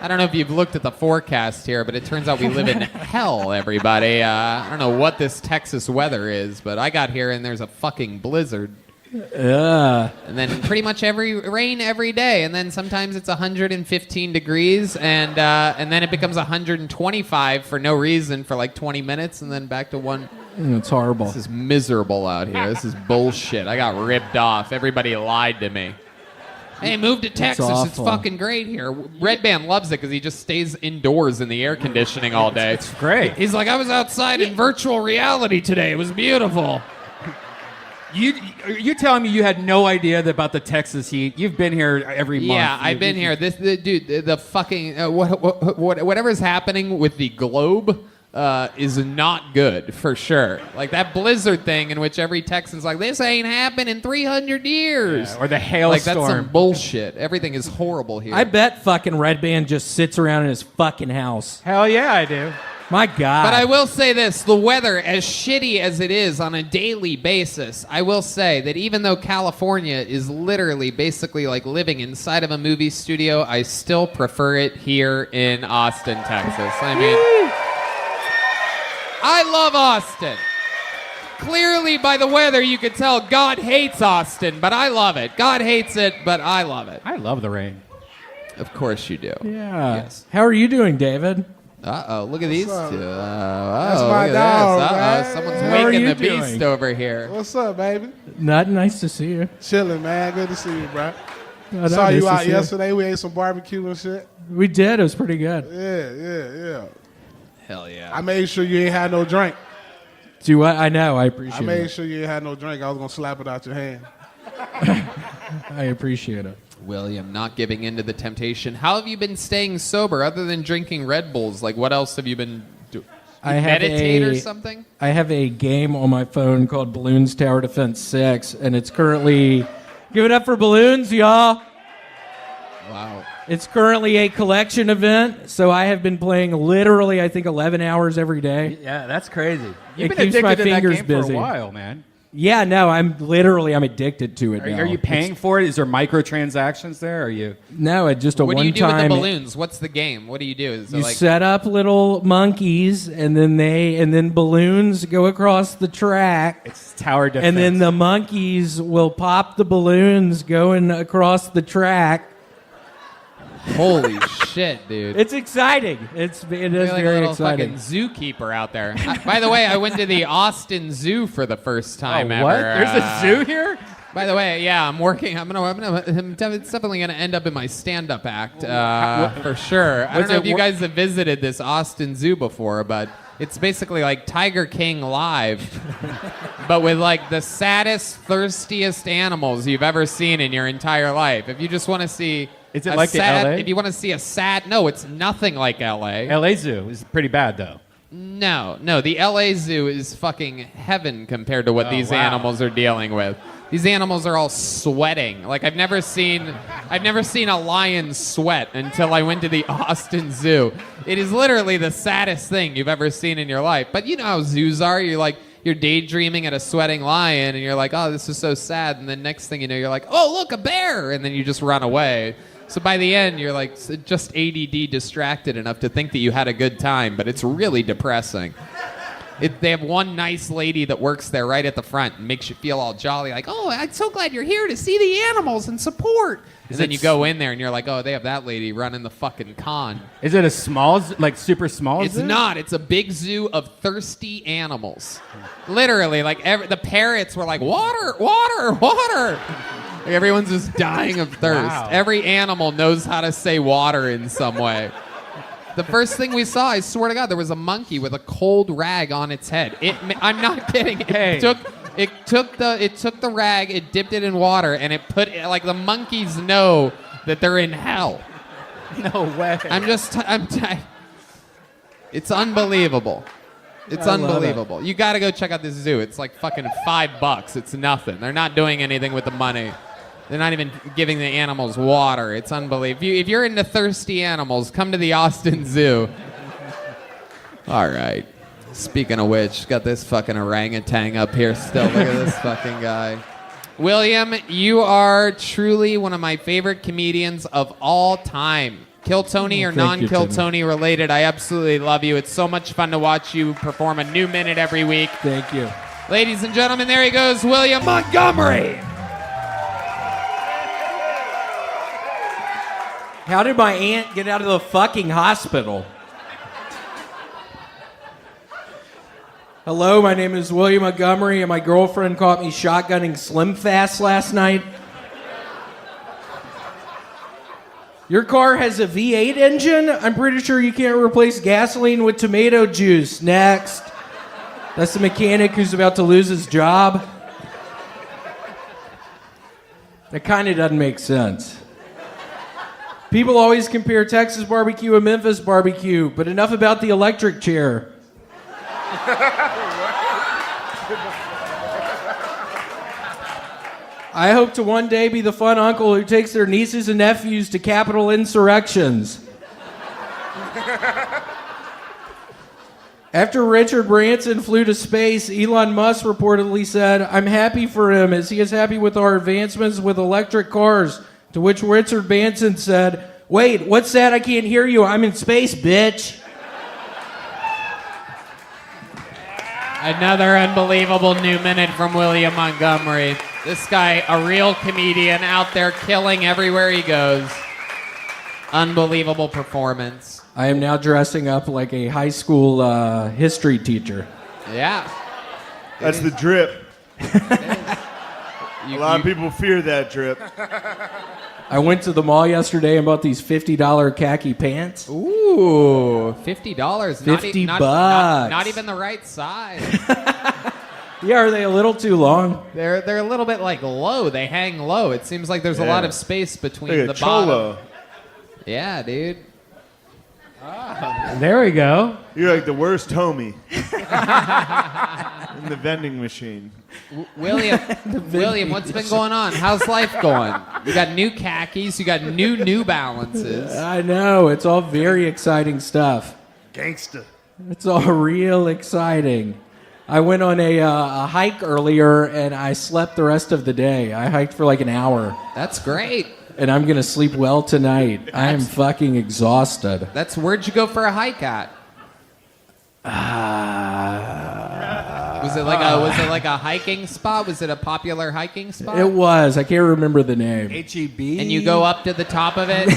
don't know if you've looked at the forecast here, but it turns out we live in hell, everybody. I don't know what this Texas weather is, but I got here and there's a fucking blizzard. And then pretty much rain every day, and then sometimes it's 115 degrees, and then it becomes 125 for no reason for like 20 minutes, and then back to one. It's horrible. This is miserable out here. This is bullshit. I got ripped off. Everybody lied to me. Hey, move to Texas. It's fucking great here. Red Band loves it because he just stays indoors in the air conditioning all day. It's great. He's like, I was outside in virtual reality today. It was beautiful. You telling me you had no idea about the Texas heat? You've been here every month. Yeah, I've been here. The fucking whatever's happening with the globe is not good for sure. Like that blizzard thing in which every Texan's like, this ain't happened in 300 years. Yeah, or the hailstorm. Like that's some bullshit. Everything is horrible here. I bet fucking Red Band just sits around in his fucking house. Hell yeah, I do. My God. But I will say this, the weather, as shitty as it is on a daily basis, I will say that even though California is literally basically like living inside of a movie studio, I still prefer it here in Austin, Texas. I mean, I love Austin. Clearly by the weather you could tell God hates Austin, but I love it. God hates it, but I love it. I love the rain. Of course you do. Yeah. Yes. How are you doing, David? Uh-oh, look at these two. That's my dog, man. Someone's How waking are the you beast doing? over here. What's up, baby? Nothing. Nice to see you. Chilling, man. Good to see you, bro. No, Saw nice you to out see you. yesterday. We ate some barbecue and shit. We did. It was pretty good. Yeah. Hell yeah. I made sure you ain't had no drink. Do what? I know. I appreciate I made it. sure you ain't had no drink. I was going to slap it out your hand. I appreciate it. William, not giving in to the temptation. How have you been staying sober other than drinking Red Bulls? Like, what else have you been doing? Meditate or something? I have a game on my phone called Balloons Tower Defense 6, and it's currently... Give it up for balloons, y'all. Wow. It's currently a collection event, so I have been playing literally, I think, 11 hours every day. Yeah, that's crazy. You've It been keeps my addicted to that fingers game busy. for a while, man. Yeah, no, I'm addicted to it now. Are you paying for it? Is there microtransactions there? Are you? No, it's just a What one-time... do you do with the balloons? What's the game? What do you do? Is it You like... set up little monkeys, and then balloons go across the track. It's tower defense. And then the monkeys will pop the balloons going across the track. Holy shit, dude. It's exciting. It is You're like very a little exciting. fucking zookeeper out there. By the way, I went to the Austin Zoo for the first time ever. What? There's a zoo here? By the way, yeah, I'm working. It's definitely gonna end up in my stand-up act for sure. I don't know if you guys have visited this Austin Zoo before, but it's basically like Tiger King live, but with like the saddest, thirstiest animals you've ever seen in your entire life. If you just want to see. Is it like the LA? If you want to see a sad... No, it's nothing like LA. LA Zoo is pretty bad, though. No, the LA Zoo is fucking heaven compared to what these wow. animals are dealing with. These animals are all sweating. Like I've never seen a lion sweat until I went to the Austin Zoo. It is literally the saddest thing you've ever seen in your life. But you know how zoos are. You're daydreaming at a sweating lion, and you're like, oh, this is so sad. And then next thing you know, you're like, oh, look, a bear. And then you just run away. So by the end, you're like just ADD distracted enough to think that you had a good time, but it's really depressing. They have one nice lady that works there right at the front and makes you feel all jolly, like, oh, I'm so glad you're here to see the animals and support. And then you go in there and you're like, oh, they have that lady running the fucking con. Is it a small, like super small It's zoo? not. It's a big zoo of thirsty animals. Literally, like the parrots were like, water, water, water. Like, everyone's just dying of thirst. Wow. Every animal knows how to say water in some way. The first thing we saw, I swear to God, there was a monkey with a cold rag on its head. I'm not kidding. It took the rag, it dipped it in water, and it put like the monkeys know that they're in hell. No way. It's unbelievable. It's I love unbelievable. You got to go check out this zoo. It's like fucking $5. It's nothing. They're not doing anything with the money. They're not even giving the animals water. It's unbelievable. If you're into thirsty animals, come to the Austin Zoo. All right. Speaking of which, got this fucking orangutan up here still. Look at this fucking guy. William, you are truly one of my favorite comedians of all time. Kill Tony or non-Kill Tony related, I absolutely love you. It's so much fun to watch you perform a new minute every week. Thank you. Ladies and gentlemen, there he goes, William Montgomery. How did my aunt get out of the fucking hospital? Hello, my name is William Montgomery, and my girlfriend caught me shotgunning Slim Fast last night. Your car has a V8 engine? I'm pretty sure you can't replace gasoline with tomato juice. Next. That's the mechanic who's about to lose his job. That kind of doesn't make sense. People always compare Texas barbecue and Memphis barbecue, but enough about the electric chair. I hope to one day be the fun uncle who takes their nieces and nephews to Capitol insurrections. After Richard Branson flew to space, Elon Musk reportedly said, "I'm happy for him as he is happy with our advancements with electric cars." To which Richard Branson said, "Wait, what's that? I can't hear you. I'm in space, bitch." Another unbelievable new minute from William Montgomery. This guy, a real comedian out there killing everywhere he goes. Unbelievable performance. I am now dressing up like a high school history teacher. Yeah. That's the drip. A lot of people fear that drip. I went to the mall yesterday and bought these $50 khaki pants. Ooh, $50. $50 not even the right size. Yeah, are they a little too long? They're a little bit like low. They hang low. It seems like there's a lot of space between Like a the cholo. bottom. Yeah, dude. There we go. You're like the worst homie in the vending machine. William, what's been going on? How's life going? You got new khakis. You got New Balances. I know. It's all very exciting stuff. Gangsta. It's all real exciting. I went on a hike earlier and I slept the rest of the day. I hiked for like an hour. That's great. And I'm going to sleep well tonight. I am fucking exhausted. Where'd you go for a hike at? Was it like a hiking spot? Was it a popular hiking spot? It was. I can't remember the name. H-E-B? And you go up to the top of it?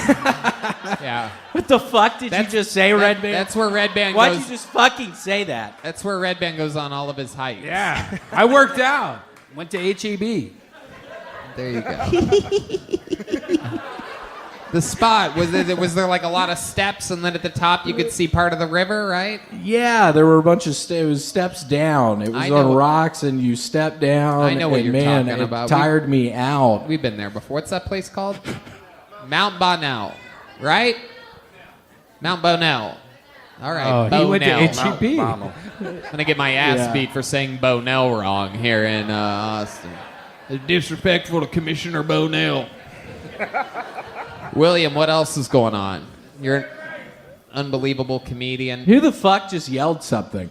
Yeah. What the fuck did you just say, Red Band? That's where Red Band Why'd goes. you just fucking say that? That's where Red Band goes on all of his hikes. Yeah. I worked out. Went to H-E-B. There you go. The spot, was there like a lot of steps, and then at the top you could see part of the river, right? Yeah, there were a bunch of it was steps down. It was on rocks, and you step down. I know what and you're talking it about. Tired me out. We've been there before. What's that place called? Mount Bonnell, right? Mount Bonnell. All right. Oh, he went to Bonnell. H-E-B. I'm gonna get my ass beat for saying Bonnell wrong here in Austin. Disrespectful to Commissioner Bonnell. William, what else is going on? You're an unbelievable comedian. Who the fuck just yelled something?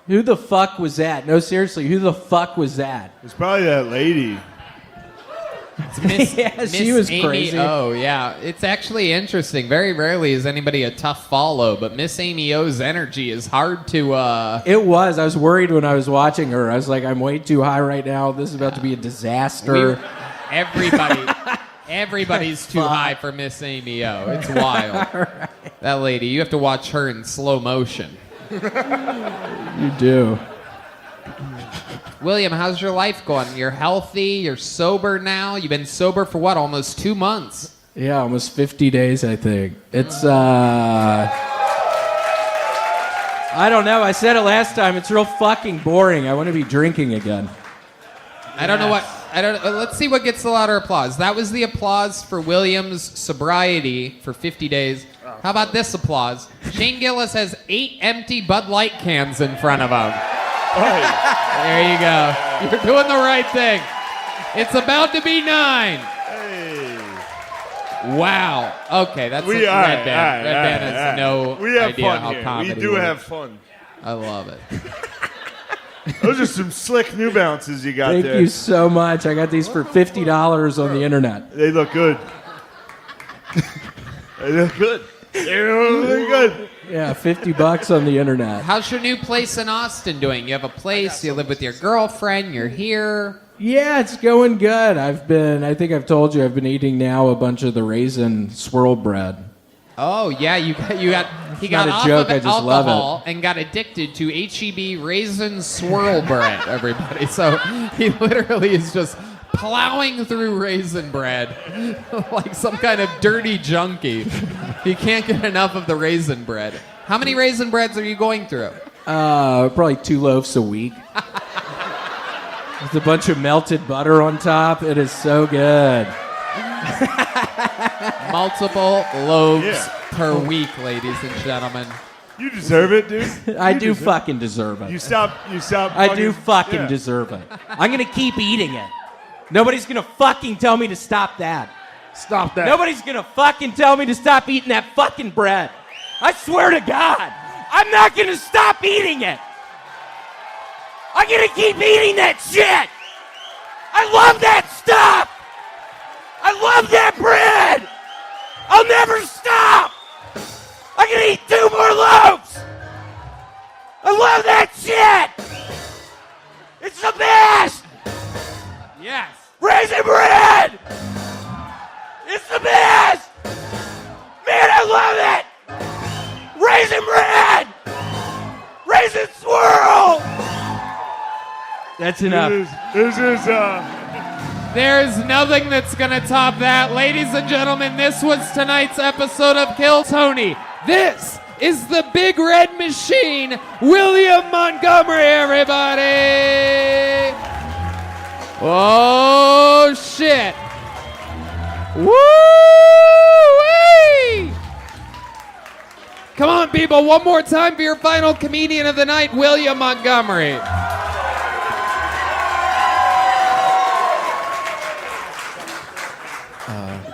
Who the fuck was that? No, seriously, who the fuck was that? It's probably that lady. She was Amy, crazy. Oh, yeah. It's actually interesting. Very rarely is anybody a tough follow, but Miss Amy O's energy is hard to... It was. I was worried when I was watching her. I was like, I'm way too high right now. This is about to be a disaster. Everybody's too high for Miss Amy O. It's wild. Right. That lady, you have to watch her in slow motion. You do. William, how's your life going? You're healthy. You're sober now. You've been sober for what? Almost 2 months. Yeah, almost 50 days, I think. It's, I don't know. I said it last time. It's real fucking boring. I want to be drinking again. I don't know what. Let's see what gets the louder applause. That was the applause for William's sobriety for 50 days. How about this applause? Shane Gillis has 8 empty Bud Light cans in front of him. There you go. You're doing the right thing. It's about to be 9. Wow. Okay, that's Red Band. Red Band has no we have idea fun how here. comedy We do works. have fun. I love it. Those are some slick New Balances you got Thank there. you so much. I got these for $50 on the internet. They look good. They look good. They look good. Yeah, $50 on the internet. How's your new place in Austin doing? You have a place, you live with your girlfriend, you're here. Yeah, it's going good. I think I've told you, I've been eating now a bunch of the raisin swirl bread. Oh, yeah, he got not a off joke, of I just love alcohol and got addicted to H-E-B raisin swirl bread, everybody. So he literally is just plowing through raisin bread like some kind of dirty junkie. He can't get enough of the raisin bread. How many raisin breads are you going through? Probably 2 loaves a week. With a bunch of melted butter on top. It is so good. Multiple loaves per week, ladies and gentlemen. You deserve it, dude. I do fucking deserve it. You stop. I do fucking deserve it. I'm gonna keep eating it. Nobody's gonna fucking tell me to stop that. Stop that. Nobody's gonna fucking tell me to stop eating that fucking bread. I swear to God, I'm not gonna stop eating it. I'm gonna keep eating that shit. I love that stuff. I love that bread. I'll never stop. I'm gonna eat 2 more loaves. I love that shit. It's the best. Yes. Raisin bread. It's the best. Man, I love it. Raisin bread. Raisin swirl. That's enough. This is There's nothing that's going to top that. Ladies and gentlemen, this was tonight's episode of Kill Tony. This is the Big Red Machine, William Montgomery, everybody. Oh, shit. Woo-wee! Come on, people, one more time for your final comedian of the night, William Montgomery.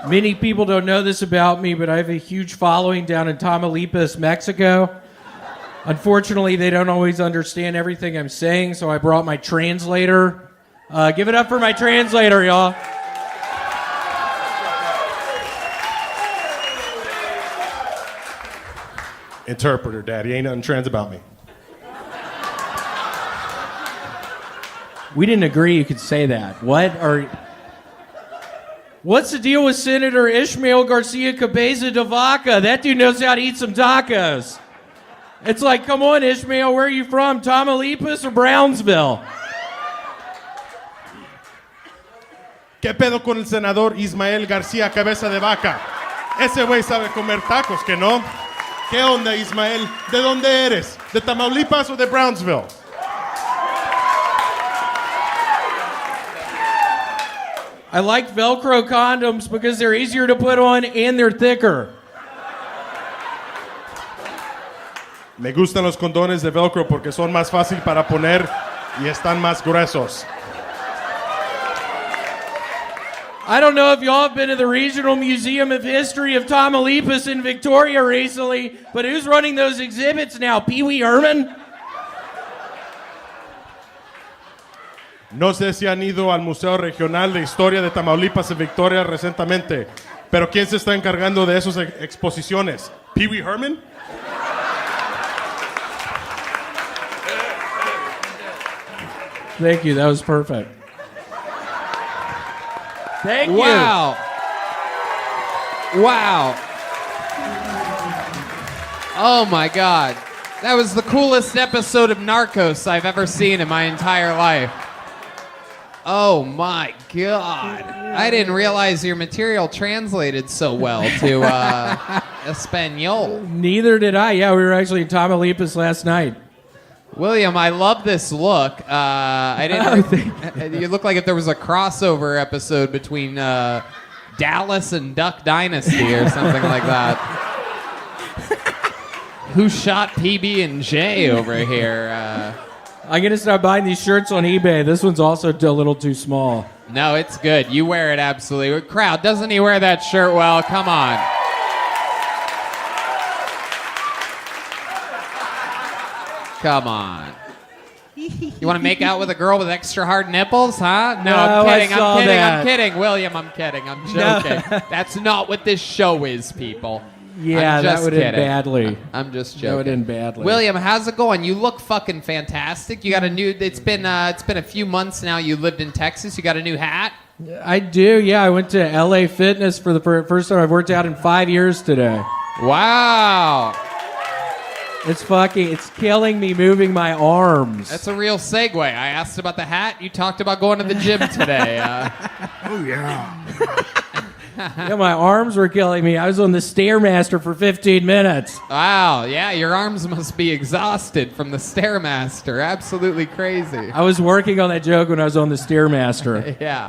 Many people don't know this about me, but I have a huge following down in Tamaulipas, Mexico. Unfortunately, they don't always understand everything I'm saying, so I brought my translator. Give it up for my translator, y'all. Interpreter, Daddy. Ain't nothing trans about me. We didn't agree you could say that. What's the deal with Senator Ishmael Garcia Cabeza de Vaca? That dude knows how to eat some tacos. It's like, come on, Ishmael, where are you from? Tamaulipas or Brownsville? ¿Qué pedo con el senador Ismael García Cabeza de Vaca? Ese güey sabe comer tacos, ¿que no? ¿Qué onda, Ismael? ¿De dónde eres? ¿De Tamaulipas o de Brownsville? I like Velcro condoms because they're easier to put on and they're thicker. Me gustan los condones de Velcro porque son más fácil para poner y están más gruesos. I don't know if y'all have been to the Regional Museum of History of Tamaulipas in Victoria recently, but who's running those exhibits now? Pee Wee Herman? No sé si han ido al Museo Regional de Historia de Tamaulipas en Victoria recientemente, pero ¿quién se está encargando de esas exposiciones? ¿Pee Wee Herman? Thank you, that was perfect. Thank you. Wow. Wow. Oh my God. That was the coolest episode of Narcos I've ever seen in my entire life. Oh my God! I didn't realize your material translated so well to Espanol. Neither did I. Yeah, we were actually in Tamaulipas last night. William, I love this look. I didn't. You look like if there was a crossover episode between Dallas and Duck Dynasty or something like that. Who shot PB&J over here? I'm gonna start buying these shirts on eBay. This one's also a little too small. No, it's good. You wear it absolutely. Crowd, doesn't he wear that shirt well? Come on. Come on. You want to make out with a girl with extra hard nipples, huh? No, I'm kidding. William, I'm kidding. I'm joking. No. That's not what this show is, people. Yeah, that would end badly. I'm just joking. That would end badly. William, how's it going? You look fucking fantastic. You got a new. It's been a few months now. You lived in Texas. You got a new hat. I do. Yeah, I went to LA Fitness for the first time I've worked out in 5 years today. Wow. It's killing me moving my arms. That's a real segue. I asked about the hat. You talked about going to the gym today. Oh yeah. Yeah, my arms were killing me. I was on the Stairmaster for 15 minutes. Wow, yeah, your arms must be exhausted from the Stairmaster. Absolutely crazy. I was working on that joke when I was on the Stairmaster. Yeah.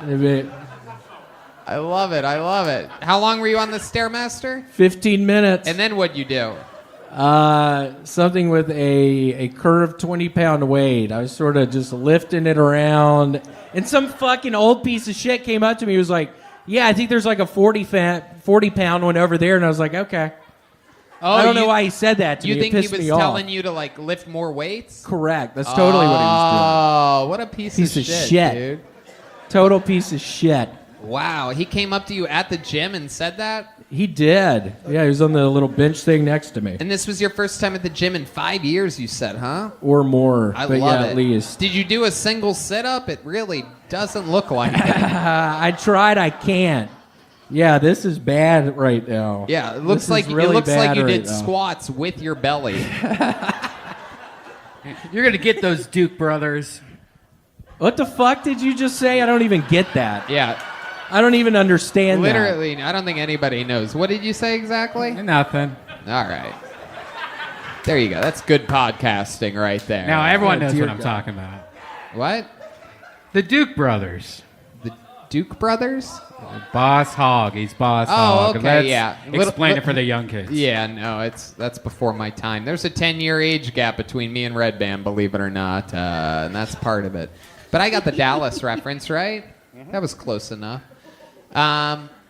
I love it. How long were you on the Stairmaster? 15 minutes. And then what'd you do? Something with a curved 20-pound weight. I was sort of just lifting it around. And some fucking old piece of shit came up to me. He was like, yeah, I think there's like a 40-pound one over there. And I was like, okay. Oh, I don't know why he said that to me. You think it he pissed was me off. telling you to like lift more weights? Correct. That's totally what he was doing. Oh, what a piece of shit, dude. Total piece of shit. Wow. He came up to you at the gym and said that? He did. Yeah, he was on the little bench thing next to me. And this was your first time at the gym in 5 years, you said, huh? Or more. I but love yeah, it. at least. Did you do a single sit-up? It really doesn't look like it. I tried. I can't. Yeah, this is bad right now. Yeah, it looks like really you did now. squats with your belly. You're gonna get those Duke brothers. What the fuck did you just say? I don't even get that. Yeah. I don't even understand Literally, I don't think anybody knows. What did you say exactly? Nothing. All right. There you go. That's good podcasting right there. Now everyone knows what dear I'm God. talking about. What? The Duke brothers. The Duke brothers? Boss Hog. He's Boss Hog. Oh, okay, Let's yeah. Explain it for the young kids. Yeah, no, that's before my time. There's a 10-year age gap between me and Red Band, believe it or not, and that's part of it. But I got the Dallas reference, right? That was close enough.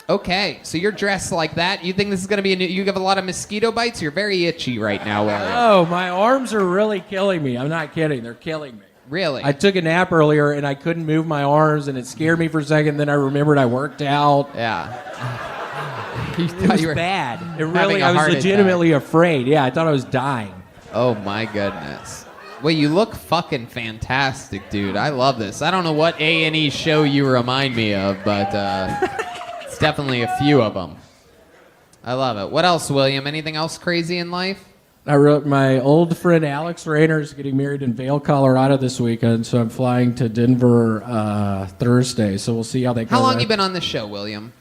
Okay, so you're dressed like that. You think this is going to be you have a lot of mosquito bites? You're very itchy right now, William. Oh, my arms are really killing me. I'm not kidding. They're killing me. Really? I took a nap earlier and I couldn't move my arms and it scared me for a second. Then I remembered I worked out. Yeah. It was bad. It really, a I was heart legitimately afraid. Yeah, I thought I was dying. Oh my goodness. Well, you look fucking fantastic, dude. I love this. I don't know what A&E show you remind me of, but it's definitely a few of them. I love it. What else, William? Anything else crazy in life? I wrote my old friend Alex Rayner is getting married in Vail, Colorado this weekend, so I'm flying to Denver Thursday. So we'll see how they go. How long there. you been on the show, William?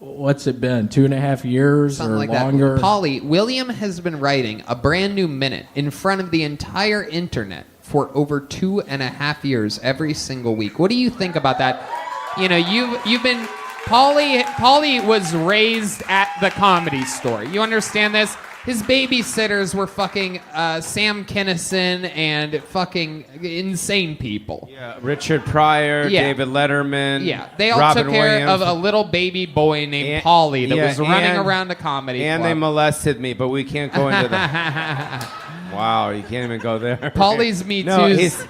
What's it been? 2.5 years Something or like longer? that. Polly, William has been writing a brand new minute in front of the entire internet for over 2.5 years every single week. What do you think about that? You know, you've been Polly was raised at the Comedy Store. You understand this? His babysitters were fucking Sam Kinison and fucking insane people. Yeah, Richard Pryor, Yeah. David Letterman. Yeah, they all Robin took care Williams. of a little baby boy named Polly that was running around a comedy and club. they molested me, but we can't go into that. Wow, you can't even go there. Polly's Me Too's.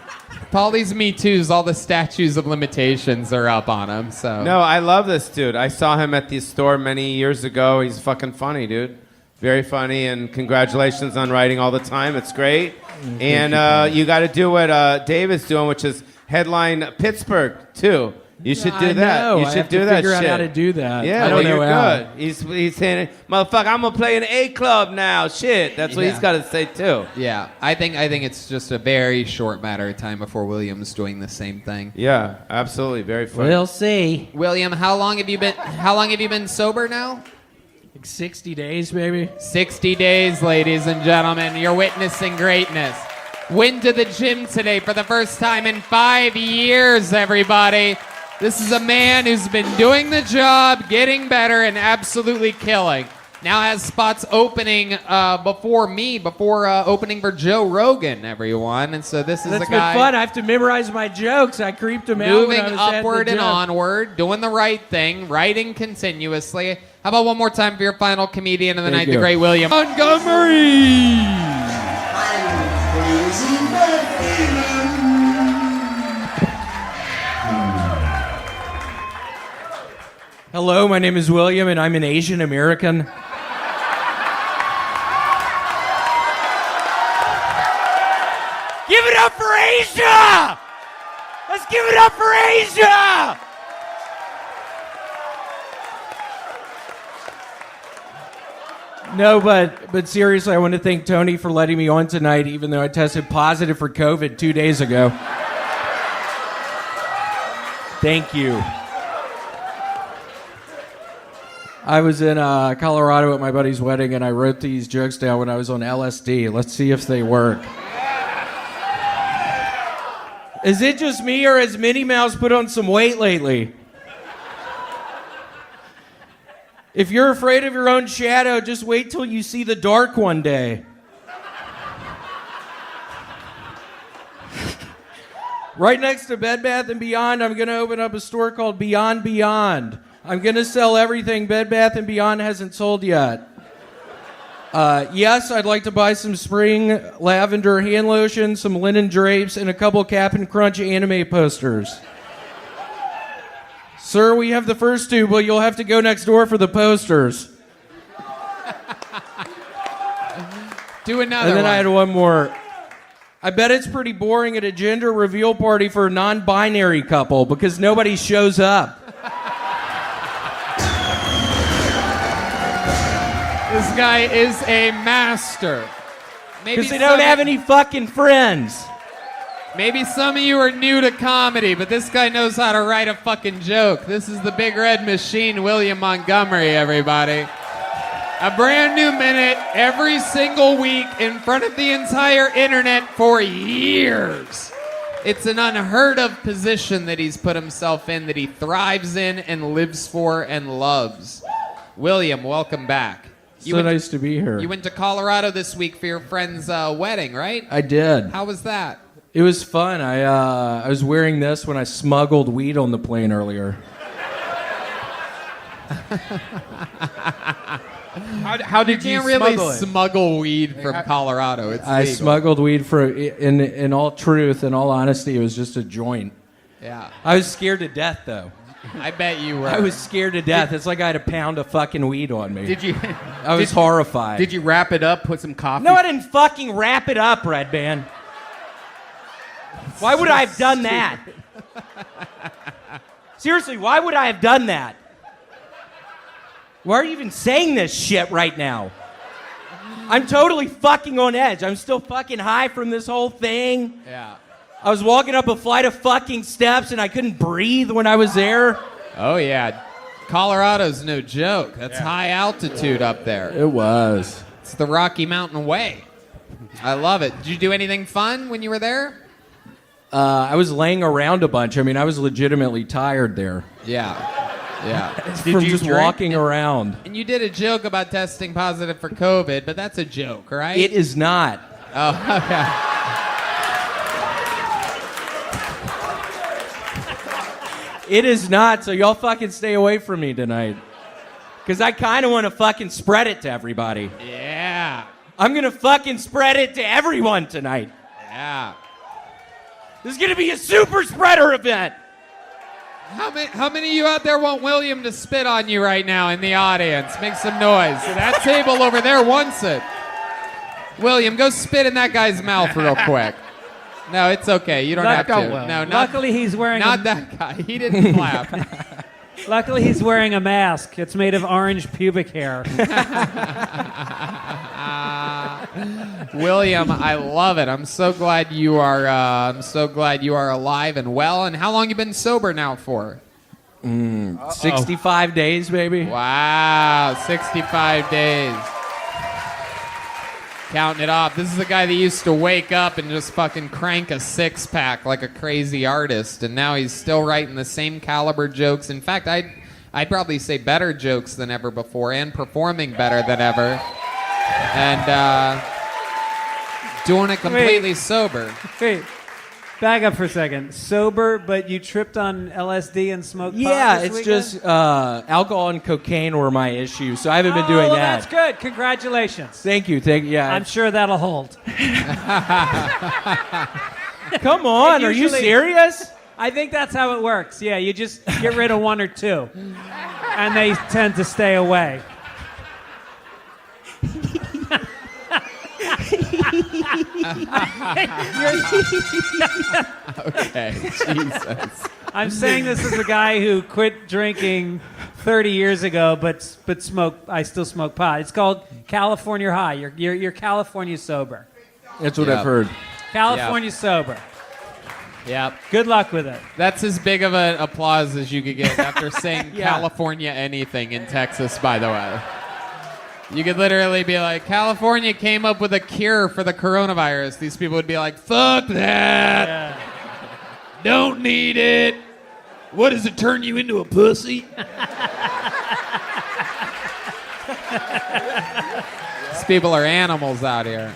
Polly's Me Too's. All the statues of limitations are up on him. So No, I love this dude. I saw him at the store many years ago. He's fucking funny, dude. Very funny, and congratulations on writing all the time. It's great. And you got to do what David's doing, which is headline Pittsburgh, too. You should I do that. know. You I should have to do that figure out shit. how to do that. Yeah, I don't know you're how. good. He's saying, motherfucker, I'm gonna play an A club now. Shit, that's what he's got to say too. Yeah, I think it's just a very short matter of time before William's doing the same thing. Yeah, absolutely, very funny. We'll see. William, how long have you been sober now? Like 60 days, maybe. 60 days, ladies and gentlemen. You're witnessing greatness. Went to the gym today for the first time in 5 years, everybody. This is a man who's been doing the job, getting better, and absolutely killing. Now has spots opening before opening for Joe Rogan, everyone. And so this is That's a guy been fun. I have to memorize my jokes. I creeped them out moving when I was at the upward and gym. onward, doing the right thing, writing continuously. How about one more time for your final comedian of the night, you. the great William Montgomery? Hello, my name is William, and I'm an Asian American. Give it up for Asia! Let's give it up for Asia! No, but seriously, I want to thank Tony for letting me on tonight, even though I tested positive for COVID 2 days ago. Thank you. I was in Colorado at my buddy's wedding, and I wrote these jokes down when I was on LSD. Let's see if they work. Is it just me, or has Minnie Mouse put on some weight lately? If you're afraid of your own shadow, just wait till you see the dark one day. Right next to Bed Bath & Beyond, I'm going to open up a store called Beyond Beyond. I'm going to sell everything Bed Bath & Beyond hasn't sold yet. Yes, I'd like to buy some spring lavender hand lotion, some linen drapes, and a couple Cap'n Crunch anime posters. Sir, we have the first two, but you'll have to go next door for the posters. Do another And then one. I had one more. I bet it's pretty boring at a gender reveal party for a non-binary couple because nobody shows up. This guy is a master. Because they don't have any fucking friends. Maybe some of you are new to comedy, but this guy knows how to write a fucking joke. This is the Big Red Machine, William Montgomery, everybody. A brand new minute every single week in front of the entire internet for years. It's an unheard of position that he's put himself in, that he thrives in and lives for and loves. William, welcome back. Nice to be here. You went to Colorado this week for your friend's wedding, right? I did. How was that? It was fun. I was wearing this when I smuggled weed on the plane earlier. How did you really smuggle it? smuggle weed from Colorado? It's I legal. smuggled weed in all truth, in all honesty, it was just a joint. Yeah. I was scared to death, though. I bet you were. I was scared to death. It's like I had a pound of fucking weed on me. Did you? I was horrified. Did you wrap it up? Put some coffee? No, I didn't fucking wrap it up, Red Band. Why would I have done that? Seriously, why would I have done that? Why are you even saying this shit right now? I'm totally fucking on edge. I'm still fucking high from this whole thing. Yeah. I was walking up a flight of fucking steps and I couldn't breathe when I was there. Oh, yeah. Colorado's no joke. That's high altitude up there. It was. It's the Rocky Mountain Way. I love it. Did you do anything fun when you were there? I was laying around a bunch. I mean, I was legitimately tired there. Yeah. Yeah. From just walking around. And you did a joke about testing positive for COVID, but that's a joke, right? It is not. Oh, okay. It is not, so y'all fucking stay away from me tonight. Because I kind of want to fucking spread it to everybody. Yeah. I'm going to fucking spread it to everyone tonight. Yeah. This is going to be a super spreader event. How many of you out there want William to spit on you right now in the audience? Make some noise. That table over there wants it. William, go spit in that guy's mouth real quick. No, it's okay. You don't have to. No, not, Luckily, he's wearing. not that guy. He didn't clap. Luckily, he's wearing a mask. It's made of orange pubic hair. William, I love it. I'm so glad you are. I'm so glad you are alive and well. And how long you been sober now for? 65 days, baby. Wow, 65 days. Counting it off. This is the guy that used to wake up and just fucking crank a six-pack like a crazy artist, and now he's still writing the same caliber jokes. In fact, I'd probably say better jokes than ever before, and performing better than ever, and doing it completely sober. Wait, back up for a second. Sober, but you tripped on LSD and smoked pot Yeah, this it's weekend? just alcohol and cocaine were my issues, so I haven't been doing that. That's good. Congratulations. Thank you. Yeah, I'm sure that'll hold. Come on, are you serious? I think that's how it works. Yeah, you just get rid of one or two, and they tend to stay away. Okay, Jesus. I'm saying this as a guy who quit drinking 30 years ago, but I still smoke pot. It's called California High. You're California sober. That's what I've heard. California sober. Yep. Good luck with it. That's as big of an applause as you could get after saying California anything in Texas, by the way. You could literally be like, California came up with a cure for the coronavirus. These people would be like, fuck that. Yeah. Don't need it. What, does it turn you into a pussy? These people are animals out here.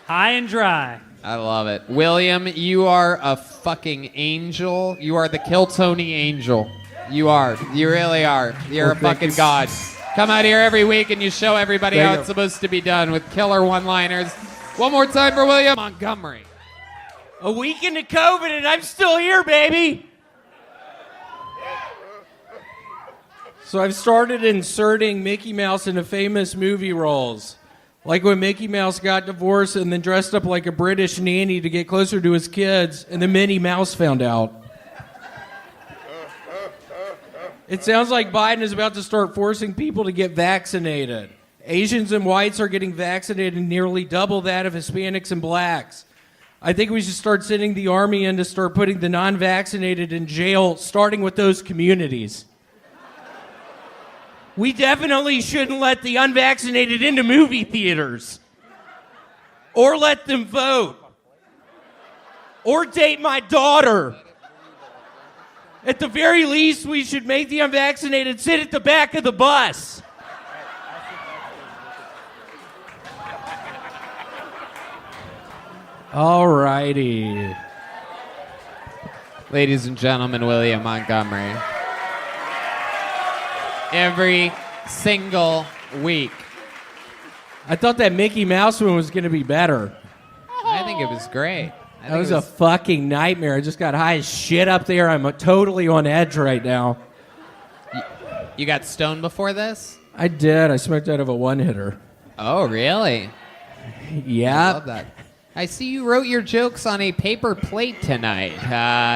High and dry. I love it. William, you are a fucking angel. You are the Kill Tony angel. You are. You really are. You're a fucking god. Come out here every week and you show everybody how it's supposed to be done with killer one-liners. One more time for William Montgomery. A week into COVID and I'm still here, baby. So I've started inserting Mickey Mouse into famous movie roles. Like when Mickey Mouse got divorced and then dressed up like a British nanny to get closer to his kids, and then Minnie Mouse found out. It sounds like Biden is about to start forcing people to get vaccinated. Asians and whites are getting vaccinated nearly double that of Hispanics and blacks. I think we should start sending the army in to start putting the non-vaccinated in jail, starting with those communities. We definitely shouldn't let the unvaccinated into movie theaters. Or let them vote. Or date my daughter. At the very least, we should make the unvaccinated sit at the back of the bus. All righty. Ladies and gentlemen, William Montgomery. Every single week. I thought that Mickey Mouse one was going to be better. I think it was great. That was a fucking nightmare. I just got high as shit up there. I'm totally on edge right now. You got stoned before this? I did. I smoked out of a one-hitter. Oh, really? Yeah. I love that. I see you wrote your jokes on a paper plate tonight.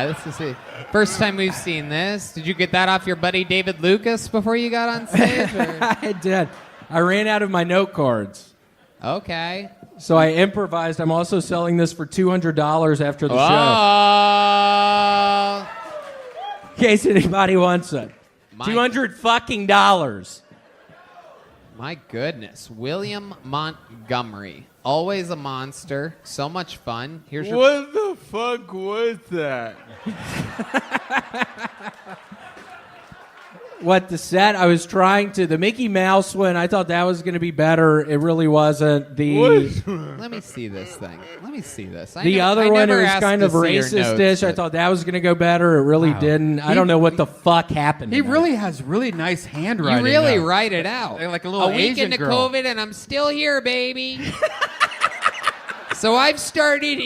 This is the first time we've seen this. Did you get that off your buddy David Lucas before you got on stage? I did. I ran out of my note cards. Okay. So I improvised. I'm also selling this for $200 after the show. In case anybody wants it. $200 fucking dollars. My goodness. William Montgomery. Always a monster. So much fun. Here's your... What the fuck was that? What, the set? I was trying to... The Mickey Mouse one, I thought that was going to be better. It really wasn't. Let me see this thing. Let me see this. The other one was kind of racist-ish. I thought that was going to go better. It really didn't. I don't know what the fuck happened. He really has really nice handwriting. You really though. write it out. Like a little week Asian into girl. COVID and I'm still here, baby. So I've started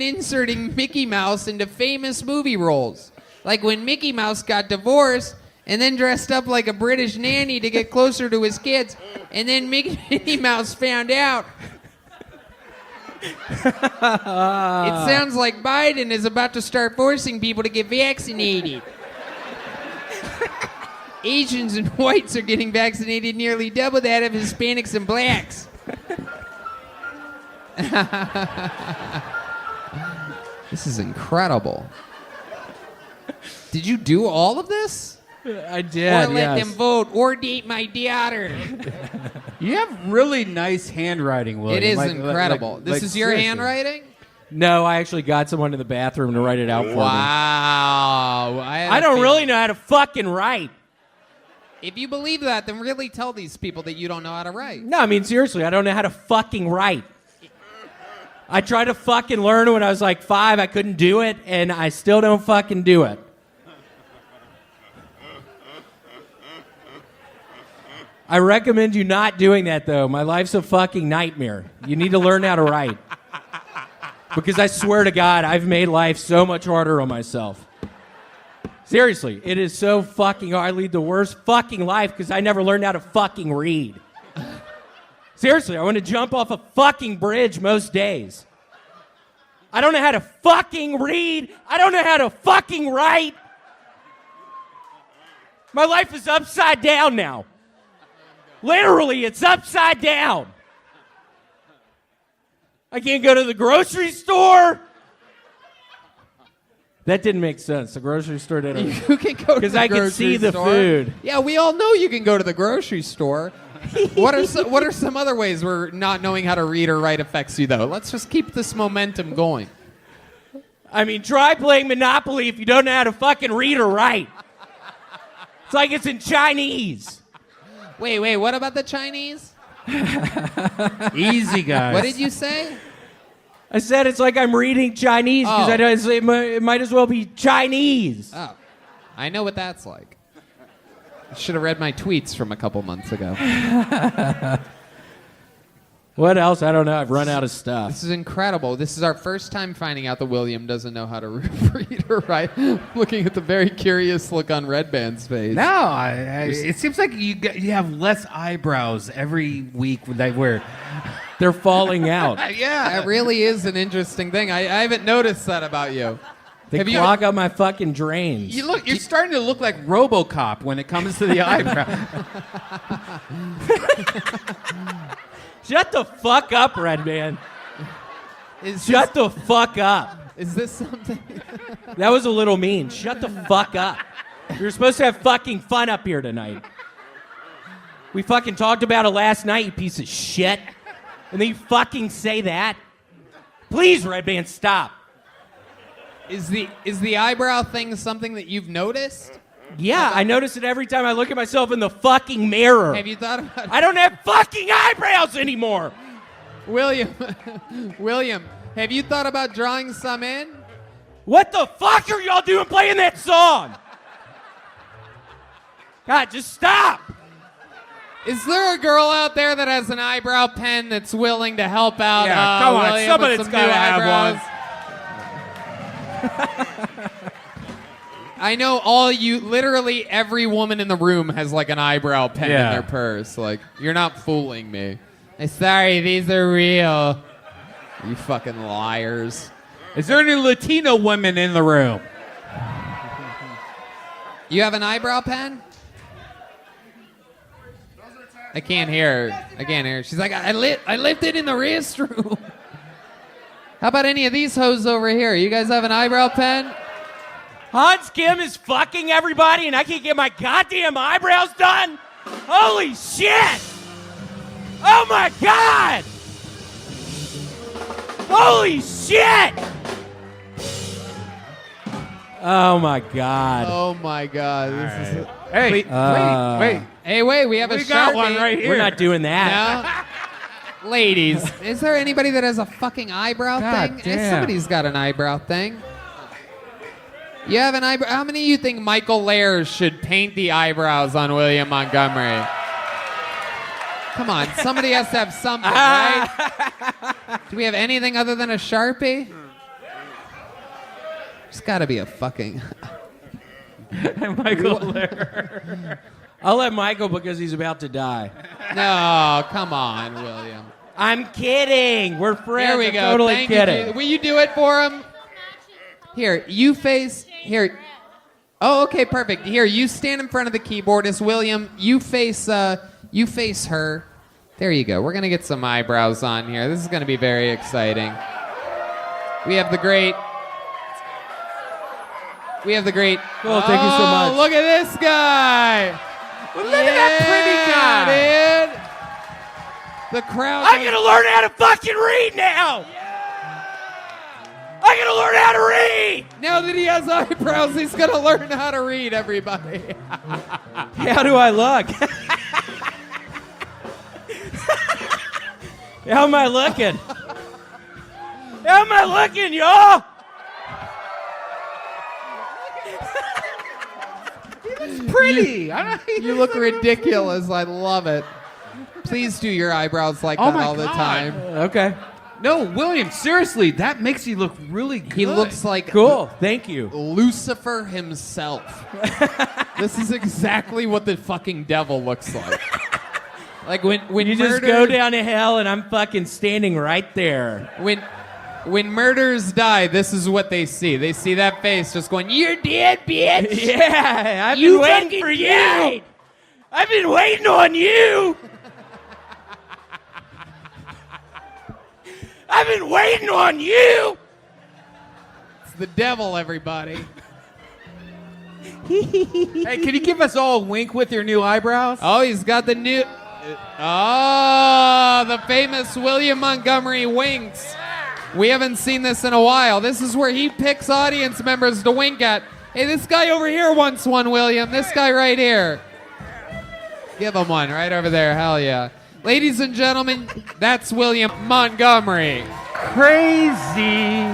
inserting Mickey Mouse into famous movie roles. Like when Mickey Mouse got divorced and then dressed up like a British nanny to get closer to his kids, and then Minnie Mouse found out. It sounds like Biden is about to start forcing people to get vaccinated. Asians and whites are getting vaccinated nearly double that of Hispanics and blacks. This is incredible. Did you do all of this? I did, Or let them vote, or date my daughter. You have really nice handwriting, William. It is incredible. This is your seriously. handwriting? No, I actually got someone in the bathroom to write it out for me. Wow. I don't really know how to fucking write. If you believe that, then really tell these people that you don't know how to write. No, I mean, seriously, I don't know how to fucking write. I tried to fucking learn when I was like 5. I couldn't do it, and I still don't fucking do it. I recommend you not doing that, though. My life's a fucking nightmare. You need to learn how to write. Because I swear to God, I've made life so much harder on myself. Seriously, it is so fucking hard. I lead the worst fucking life because I never learned how to fucking read. Seriously, I want to jump off a fucking bridge most days. I don't know how to fucking read. I don't know how to fucking write. My life is upside down now. Literally, it's upside down. I can't go to the grocery store. That didn't make sense. The grocery store didn't. You can go to because the I can grocery see the store. food. Yeah, we all know you can go to the grocery store. What are some other ways where not knowing how to read or write affects you, though? Let's just keep this momentum going. I mean, try playing Monopoly if you don't know how to fucking read or write. It's like it's in Chinese. Wait, what about the Chinese? Easy, guys. What did you say? I said it's like I'm reading Chinese because it might as well be Chinese. Oh, I know what that's like. I should have read my tweets from a couple months ago. What else? I don't know. I've run out of stuff. This is incredible. This is our first time finding out that William doesn't know how to read or write. Looking at the very curious look on Red Band's face. No, it seems like you have less eyebrows every week where they're falling out. Yeah. That really is an interesting thing. I haven't noticed that about you. They clog up my fucking drains. You're starting to look like RoboCop when it comes to the eyebrow. Shut the fuck up, Red Man. Shut the fuck up. Is this something? That was a little mean. Shut the fuck up. You're supposed to have fucking fun up here tonight. We fucking talked about it last night, you piece of shit. And then you fucking say that? Please, Red Man, stop. Is the eyebrow thing something that you've noticed? Yeah, I notice it every time I look at myself in the fucking mirror. Have you thought about it? I don't have fucking eyebrows anymore. William, have you thought about drawing some in? What the fuck are y'all doing playing that song? God, just stop. Is there a girl out there that has an eyebrow pen that's willing to help out? Yeah, come on, William somebody's with some gotta new have eyebrows? I know literally every woman in the room has like an eyebrow pen in their purse. Like, you're not fooling me. I'm sorry, these are real. You fucking liars. Is there any Latino women in the room? You have an eyebrow pen? I can't hear her. She's like, I lifted in the restroom. How about any of these hoes over here? You guys have an eyebrow pen? Hans Kim is fucking everybody and I can't get my goddamn eyebrows done? Holy shit! Oh my God! Holy shit! Oh my God. Oh my God. This is Hey, wait. Hey, wait, we have a We got Sharpie. one right here. We're not doing that. No? Ladies, is there anybody that has a fucking eyebrow God thing? damn. Somebody's got an eyebrow thing. You have an eyebrow. How many of you think Michael Lairs should paint the eyebrows on William Montgomery? Come on, somebody has to have something, right? Do we have anything other than a Sharpie? There's got to be a fucking... Michael Lair. I'll let Michael because he's about to die. No, come on, William. I'm kidding. We're friends. There we I'm go. Totally Thank kidding. you. Will you do it for him? Here, you face here. Oh, okay, perfect. Here, you stand in front of the keyboardist, William. You face her. There you go. We're gonna get some eyebrows on here. This is gonna be very exciting. We have the great. Cool. Thank you so much. Look at this guy. Look at that pretty guy, dude. The crowd. I'm gonna learn how to fucking read now. I'm gonna learn how to read. Now that he has eyebrows, he's gonna learn how to read. Everybody. How do I look? How am I looking? How am I looking, y'all? Pretty. You look ridiculous. I love it. Please do your eyebrows like that all the time. Okay. No, William, seriously, that makes you look really good. He looks like Cool. Thank you. Lucifer himself. This is exactly what the fucking devil looks like. Like when You just go down to hell and I'm fucking standing right there. When murderers die, this is what they see. They see that face just going, "You're dead, bitch." Yeah, I've been waiting for you. I've been waiting on you. I've been waiting on you. It's the devil, everybody. Hey, can you give us all a wink with your new eyebrows? Oh, he's got the new. Oh, the famous William Montgomery winks. We haven't seen this in a while. This is where he picks audience members to wink at. Hey, this guy over here wants one, William. This guy right here. Give him one right over there. Hell yeah. Ladies and gentlemen, that's William Montgomery. Crazy.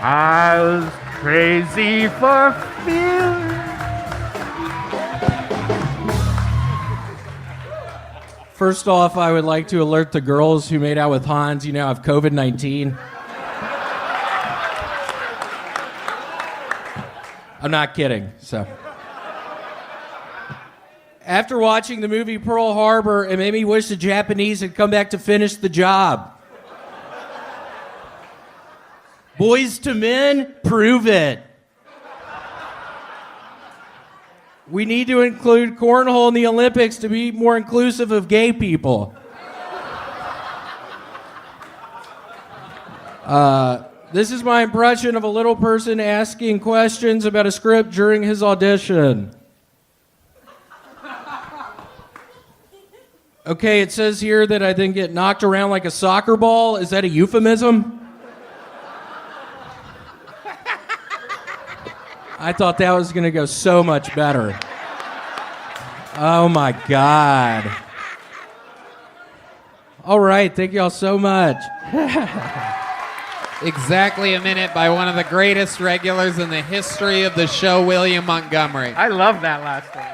I was crazy for feeling. First off, I would like to alert the girls who made out with Hans, you now have COVID-19. I'm not kidding, so. After watching the movie Pearl Harbor, it made me wish the Japanese had come back to finish the job. Boys to men, prove it. We need to include cornhole in the Olympics to be more inclusive of gay people. This is my impression of a little person asking questions about a script during his audition. Okay, it says here that I didn't get knocked around like a soccer ball. Is that a euphemism? I thought that was going to go so much better. Oh my God. All right, thank y'all so much. Exactly a minute by one of the greatest regulars in the history of the show, William Montgomery. I love that last one.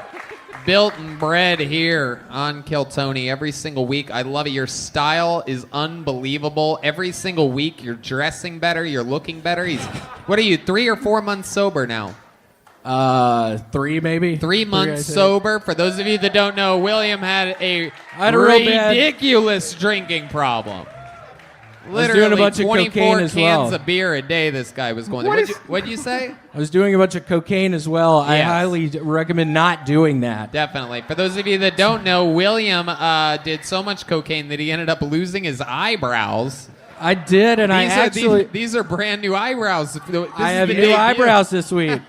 Built and bred here on Kill Tony every single week. I love it. Your style is unbelievable. Every single week, you're dressing better, you're looking better. What are you, 3 or 4 months sober now? 3 maybe. 3 months sober. For those of you that don't know, William had a real bad- ridiculous drinking problem. was doing a bunch of 24 cocaine as well. cans of beer a day this guy was going through. What'd you say? I was doing a bunch of cocaine as well. I Yes. highly recommend not doing that. Definitely. For those of you that don't know, William did so much cocaine that he ended up losing his eyebrows. I did, and these are brand new eyebrows. I have new eyebrows this week.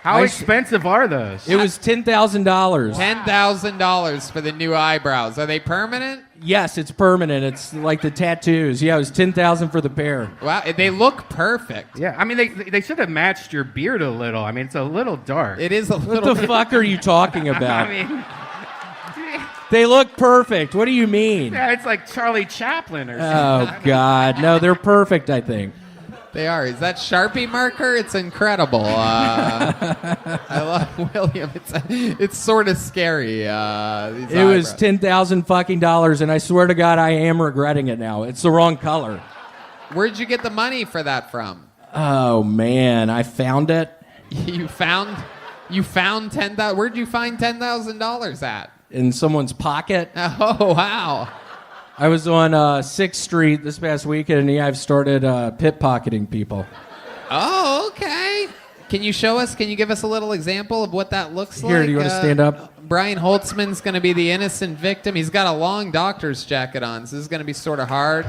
How expensive are those? It was $10,000. $10,000 for the new eyebrows. Are they permanent? Yes, it's permanent. It's like the tattoos. Yeah, it was $10,000 for the pair. Wow, they look perfect. Yeah, I mean, they should have matched your beard a little. I mean, it's a little dark. It is a What little. the fuck are you talking about? I mean, They look perfect. What do you mean? yeah, it's like Charlie Chaplin or Oh, something. God. No, they're perfect, I think. They are. Is that Sharpie marker? It's incredible. I love William. It's sort of scary. These It was eyebrows. $10,000, and I swear to God, I am regretting it now. It's the wrong color. Where'd you get the money for that from? Oh, man. I found it. You found You found $10,000. Where'd you find $10,000 at? In someone's pocket. Oh, wow. I was on 6th Street this past weekend, and I've started pickpocketing people. Oh, okay. Can you show us? Can you give us a little example of what that looks like? Here, do you want to stand up? Brian Holtzman's going to be the innocent victim. He's got a long doctor's jacket on, so this is going to be sort of hard.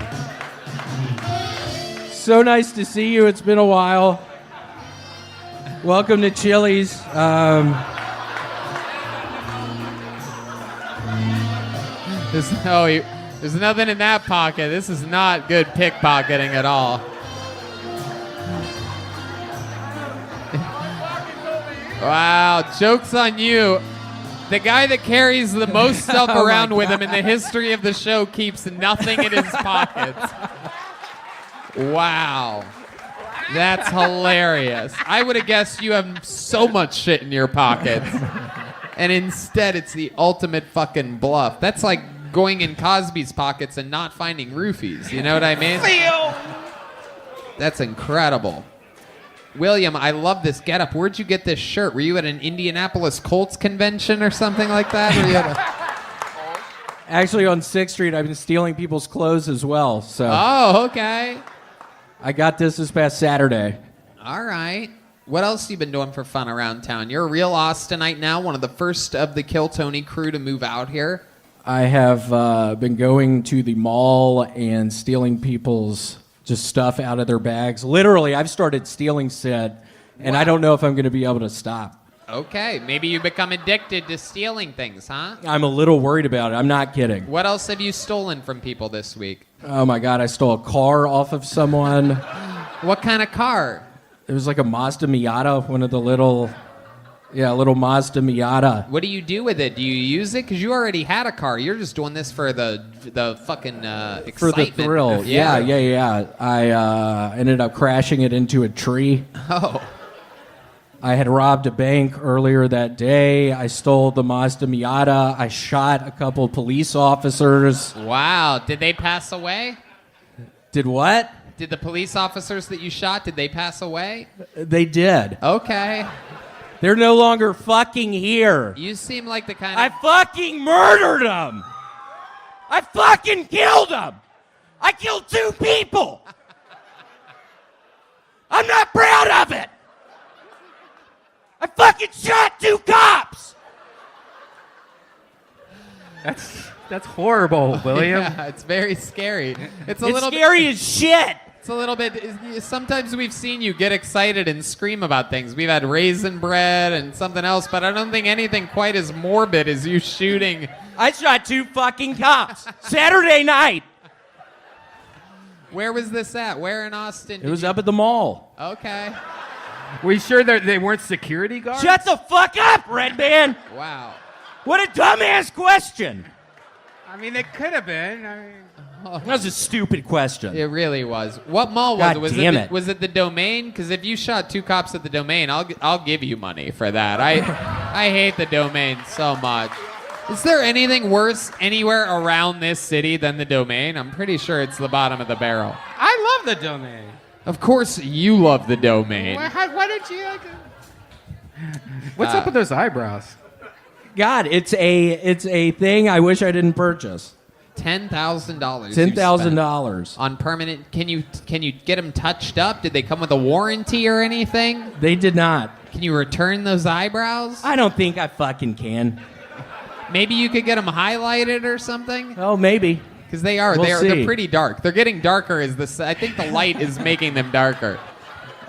So nice to see you. It's been a while. Welcome to Chili's. There's nothing in that pocket. This is not good pickpocketing at all. Wow, joke's on you. The guy that carries the most stuff around with him in the history of the show keeps nothing in his pockets. Wow. That's hilarious. I would have guessed you have so much shit in your pockets. And instead, it's the ultimate fucking bluff. That's like going in Cosby's pockets and not finding roofies. You know what I mean? That's incredible. William, I love this getup. Where'd you get this shirt? Were you at an Indianapolis Colts convention or something like that? Were you at Actually, on 6th Street, I've been stealing people's clothes as well. So. Oh, okay. I got this past Saturday. All right. What else have you been doing for fun around town? You're a real Austinite now, one of the first of the Kill Tony crew to move out here. I have been going to the mall and stealing people's just stuff out of their bags. Literally, I've started stealing Sid, and I don't know if I'm going to be able to stop. Okay, maybe you become addicted to stealing things, huh? I'm a little worried about it. I'm not kidding. What else have you stolen from people this week? Oh my God, I stole a car off of someone. What kind of car? It was like a Mazda Miata, one of the little Mazda Miata. What do you do with it? Do you use it? Because you already had a car. You're just doing this for the fucking excitement. For the thrill. Yeah. I ended up crashing it into a tree. Oh. I had robbed a bank earlier that day. I stole the Mazda Miata. I shot a couple police officers. Wow. Did they pass away? Did what? Did the police officers that you shot, did they pass away? They did. Okay. They're no longer fucking here. You seem like the kind of... I fucking murdered them. I fucking killed them. I killed 2 people. I'm not proud of it. I fucking shot 2 cops. That's horrible, William. Yeah, it's very scary. It's scary as shit. It's a little bit. Sometimes we've seen you get excited and scream about things. We've had raisin bread and something else, but I don't think anything quite as morbid as you shooting. I shot 2 fucking cops Saturday night. Where was this at? Where in Austin? It was up at the mall. Okay. Were you sure that they weren't security guards? Shut the fuck up, Red Man. Wow. What a dumbass question. I mean, it could have been. That was a stupid question. It really was. What mall was God it? damn it. Was it the Domain? Because if you shot 2 cops at the Domain, I'll give you money for that. I hate the Domain so much. Is there anything worse anywhere around this city than the Domain? I'm pretty sure it's the bottom of the barrel. I love the Domain. Of course you love the Domain. Why did you like it? What's up with those eyebrows? God, it's a thing I wish I didn't purchase. $10,000. $10,000 on permanent. Can you get them touched up? Did they come with a warranty or anything? They did not. Can you return those eyebrows? I don't think I fucking can. Maybe you could get them highlighted or something. Oh, maybe. Because they're pretty dark. They're getting darker I think the light is making them darker.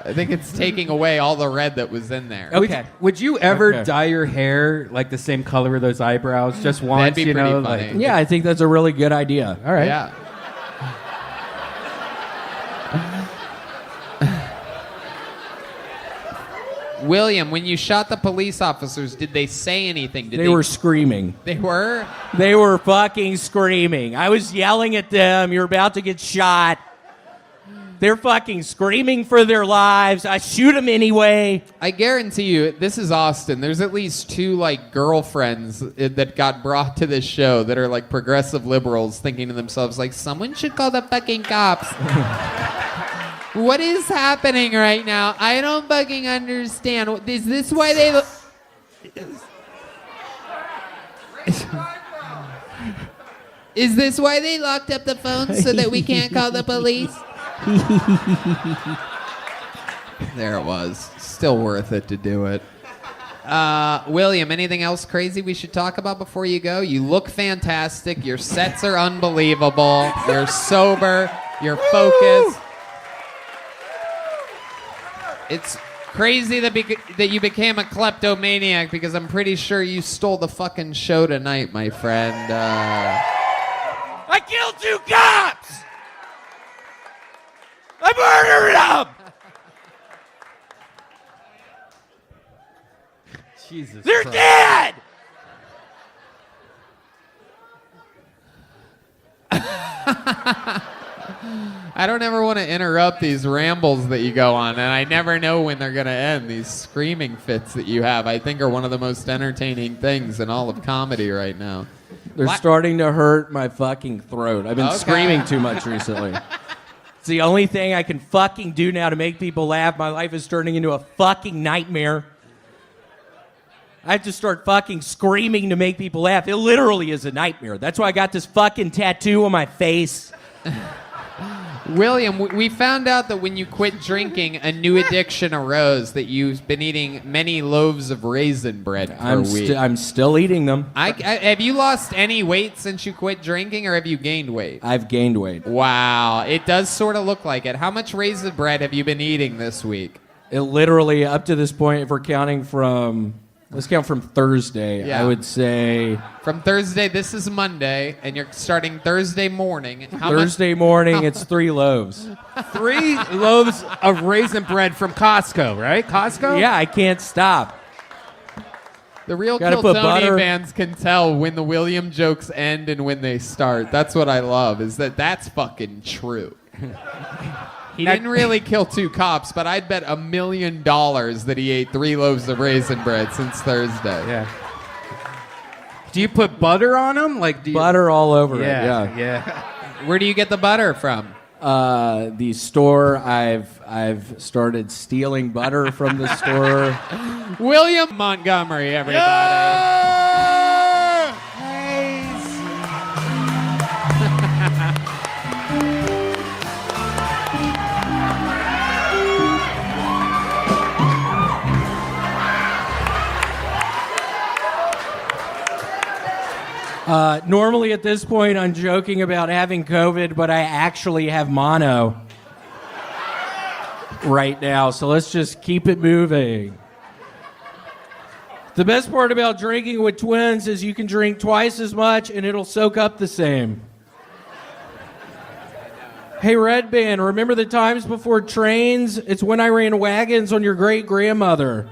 I think it's taking away all the red that was in there. Okay. Would you ever dye your hair like the same color of those eyebrows just once? That'd be pretty funny. Yeah, I think that's a really good idea. All right. Yeah. William, when you shot the police officers, did they say anything? They were screaming. They were? They were fucking screaming. I was yelling at them. You're about to get shot. They're fucking screaming for their lives. I shoot them anyway. I guarantee you, this is Austin. There's at least 2 girlfriends that got brought to this show that are progressive liberals thinking to themselves someone should call the fucking cops. What is happening right now? I don't fucking understand. Is this why they Is this why they locked up the phones so that we can't call the police? There it was. Still worth it to do it. William, anything else crazy we should talk about before you go? You look fantastic. Your sets are unbelievable. You're sober. You're focused. It's crazy that you became a kleptomaniac because I'm pretty sure you stole the fucking show tonight, my friend. I killed 2 cops! I murdered them! Jesus They're Christ. dead! I don't ever want to interrupt these rambles that you go on, and I never know when they're going to end. These screaming fits that you have, I think, are one of the most entertaining things in all of comedy right now. They're starting to hurt my fucking throat. I've been screaming too much recently. It's the only thing I can fucking do now to make people laugh. My life is turning into a fucking nightmare. I have to start fucking screaming to make people laugh. It literally is a nightmare. That's why I got this fucking tattoo on my face. William, we found out that when you quit drinking, a new addiction arose, that you've been eating many loaves of raisin bread per week. I'm still eating them. Have you lost any weight since you quit drinking, or have you gained weight? I've gained weight. Wow. It does sort of look like it. How much raisin bread have you been eating this week? It literally, up to this point, if we're counting from... Let's count from Thursday. Yeah. I would say... From Thursday, this is Monday, and you're starting Thursday morning. Thursday morning, it's 3 loaves. 3 loaves of raisin bread from Costco, right? Costco? Yeah, I can't stop. The real Gotta put Kiltony butter- fans can tell when the William jokes end and when they start. That's what I love, is that's fucking true. He didn't really kill 2 cops, but I'd bet $1 million that he ate 3 loaves of raisin bread since Thursday. Yeah. Do you put butter on them? Butter all over it, Yeah. yeah. Where do you get the butter from? The store. I've started stealing butter from the store. William Montgomery, everybody. Normally at this point, I'm joking about having COVID, but I actually have mono right now. So let's just keep it moving. The best part about drinking with twins is you can drink twice as much and it'll soak up the same. Hey, Red Band, remember the times before trains? It's when I ran wagons on your great-grandmother.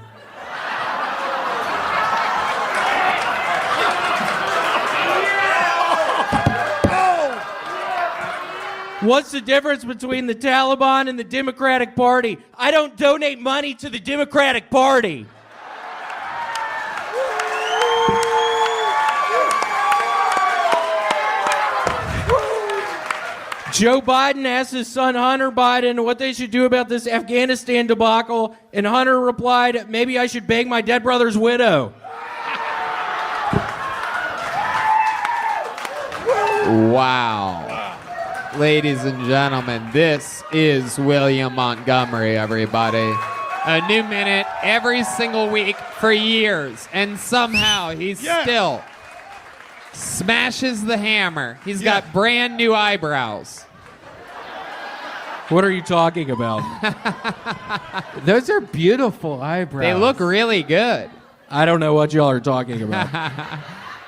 What's the difference between the Taliban and the Democratic Party? I don't donate money to the Democratic Party. Joe Biden asked his son Hunter Biden what they should do about this Afghanistan debacle, and Hunter replied, "Maybe I should beg my dead brother's widow." Wow. Ladies and gentlemen, this is William Montgomery, everybody. A new minute every single week for years, and somehow he still smashes the hammer. He's got brand new eyebrows. What are you talking about? Those are beautiful eyebrows. They look really good. I don't know what y'all are talking about.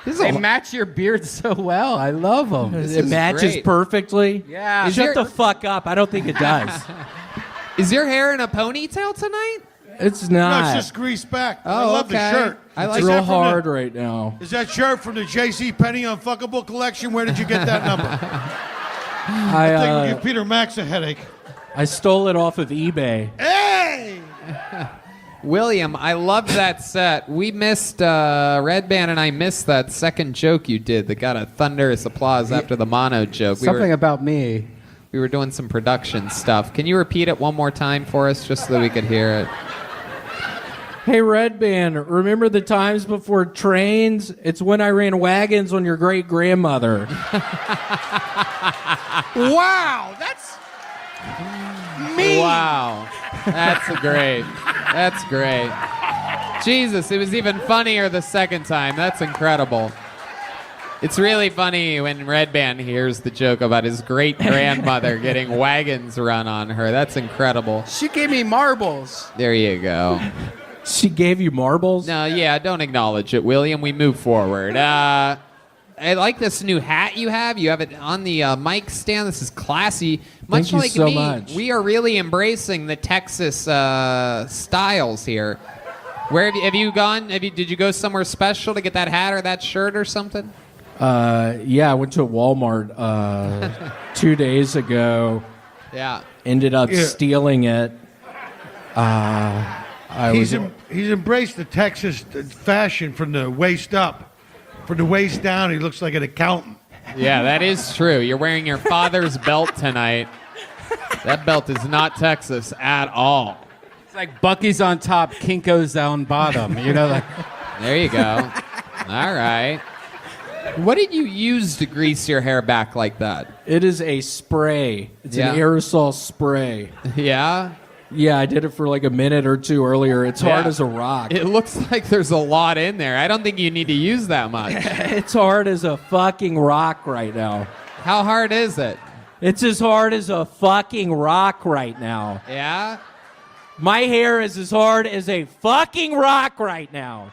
They match your beard so well. I love them. It matches perfectly. Yeah. Shut the fuck up. I don't think it does. Is your hair in a ponytail tonight? It's No, not. it's just greased back. I Oh, love okay. the shirt. I like It's Is real that from hard right now. Is that shirt from the J.C. Penney Unfuckable collection? Where did you get that number? I think it'll give Peter Max a headache. I stole it off of eBay. Hey! William, I loved that set. We missed, Red Band and I missed that second joke you did that got a thunderous applause after the mono joke. Something about me. We were doing some production stuff. Can you repeat it one more time for us just so that we could hear it? Hey, Red Band, remember the times before trains? It's when I ran wagons on your great-grandmother. Wow, that's mean. Wow. That's great. That's great. Jesus, it was even funnier the second time. That's incredible. It's really funny when Red Band hears the joke about his great-grandmother getting wagons run on her. That's incredible. She gave me marbles. There you go. She gave you marbles? No, yeah, don't acknowledge it, William. We move forward. I like this new hat you have. You have it on the mic stand. This is classy. Much Thank you like so me, much. we are really embracing the Texas styles here. Where have you gone? Did you go somewhere special to get that hat or that shirt or something? Yeah, I went to a Walmart 2 days ago. Yeah. Ended up stealing it. He's embraced the Texas fashion from the waist up. From the waist down, he looks like an accountant. Yeah, that is true. You're wearing your father's belt tonight. That belt is not Texas at all. It's like Bucky's on top, Kinko's down bottom. You know, like. There you go. All right. What did you use to grease your hair back like that? It is a spray. It's an aerosol spray. Yeah? Yeah, I did it for like a minute or two earlier. It's hard as a rock. It looks like there's a lot in there. I don't think you need to use that much. It's hard as a fucking rock right now. How hard is it? It's as hard as a fucking rock right now. Yeah? My hair is as hard as a fucking rock right now.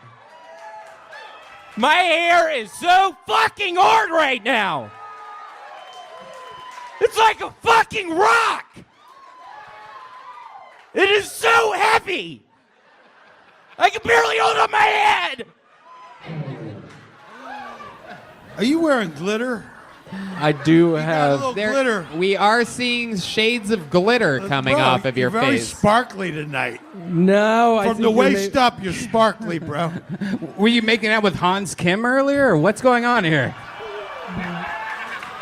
My hair is so fucking hard right now. It's like a fucking rock. It is so heavy. I can barely hold up my head. Are you wearing glitter? I do have. Glitter. We are seeing shades of glitter coming off of your you're very face. sparkly tonight. No, From the waist up, you're sparkly, bro. Were you making out with Hans Kim earlier, or what's going on here?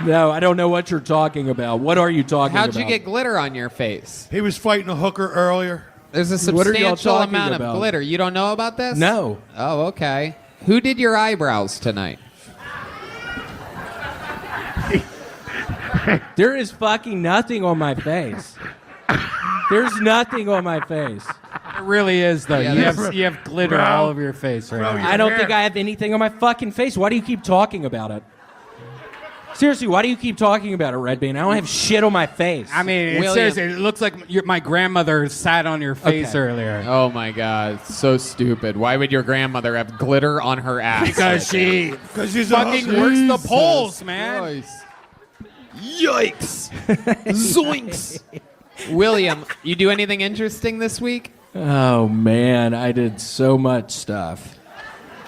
No, I don't know what you're talking about. What are you talking about? How'd you get glitter on your face? He was fighting a hooker earlier. There's a What are y'all substantial talking amount about? of glitter. You don't know about this? No. Oh, okay. Who did your eyebrows tonight? There is fucking nothing on my face. There's nothing on my face. It really is, though. Yeah, you have glitter Bro. all over your face right now. I don't think I have anything on my fucking face. Why do you keep talking about it? Seriously, why do you keep talking about it, Red Bean? I don't have shit on my face. I mean, seriously, it looks like my grandmother sat on your face earlier. Oh my God, so stupid. Why would your grandmother have glitter on her ass? Because she's fucking works the polls, man. Christ. Yikes. Zoinks. William, you do anything interesting this week? Oh, man, I did so much stuff.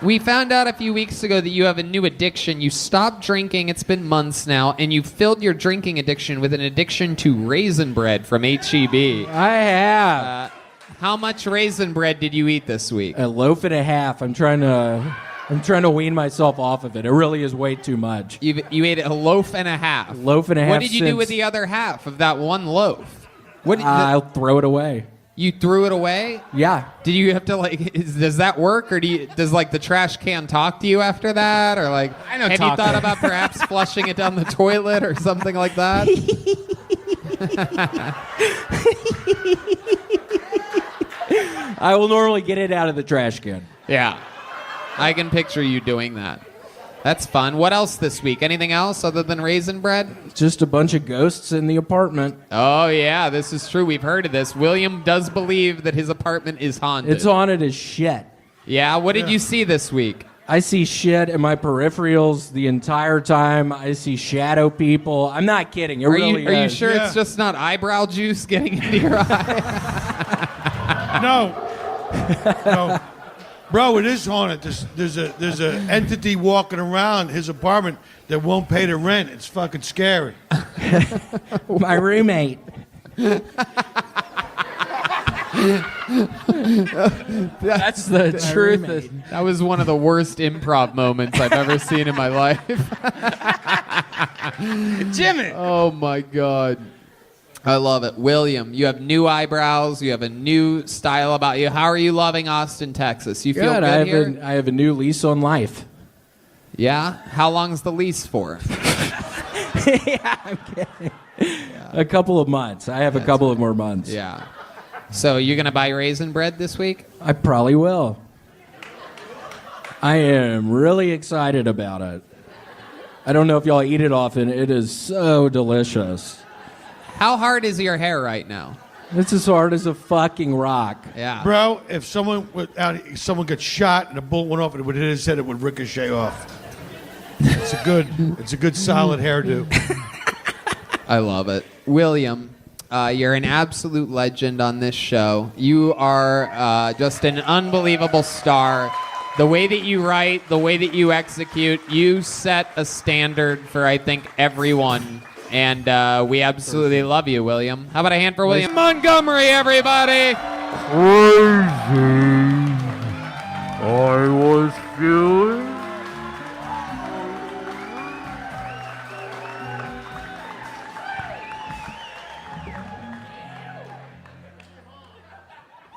We found out a few weeks ago that you have a new addiction. You stopped drinking, it's been months now, and you filled your drinking addiction with an addiction to raisin bread from H-E-B. I have. How much raisin bread did you eat this week? A loaf and a half. I'm trying to wean myself off of it. It really is way too much. You ate a loaf and a half. Loaf and a half. What did you do since- with the other half of that one loaf? What? I'll throw it away. You threw it away? Yeah. Did you have to does that work, or does like the trash can talk to you after that, or like I know have you talk. thought about perhaps flushing it down the toilet or something like that? I will normally get it out of the trash can. Yeah, I can picture you doing that. That's fun. What else this week? Anything else other than raisin bread? Just a bunch of ghosts in the apartment. Oh yeah, this is true. We've heard of this. William does believe that his apartment is haunted. It's haunted as shit. Yeah, what did you see this week? I see shit in my peripherals the entire time. I see shadow people. I'm not kidding. It Are really you is. sure it's just not eyebrow juice getting into your eye? No. Bro, it is haunted. There's a entity walking around his apartment that won't pay the rent. It's fucking scary. My roommate. That's the truth. That was one of the worst improv moments I've ever seen in my life. Jimmy. Oh my God. I love it. William, you have new eyebrows. You have a new style about you. How are you loving Austin, Texas? You feel good here? I have a new lease on life. Yeah? How long's the lease for? Yeah, I'm kidding. A couple of months. I have a couple of more months. Yeah. So you're going to buy raisin bread this week? I probably will. I am really excited about it. I don't know if y'all eat it often. It is so delicious. How hard is your hair right now? It's as hard as a fucking rock. Yeah. Bro, if someone got shot and a bullet went off and it would hit his head, it would ricochet off. It's a good solid hairdo. I love it. William, you're an absolute legend on this show. You are just an unbelievable star. The way that you write, the way that you execute, you set a standard for, I think, everyone. And we absolutely love you, William. How about a hand for William Montgomery, everybody? Crazy. I was feeling.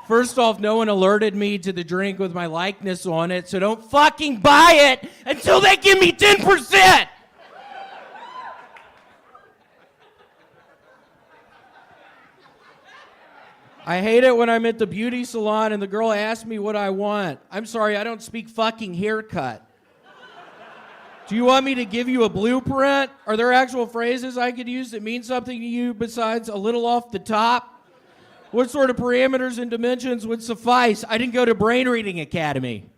First off, no one alerted me to the drink with my likeness on it, so don't fucking buy it until they give me 10%! I hate it when I'm at the beauty salon and the girl asks me what I want. I'm sorry, I don't speak fucking haircut. Do you want me to give you a blueprint? Are there actual phrases I could use that mean something to you besides a little off the top? What sort of parameters and dimensions would suffice? I didn't go to Brain Reading Academy.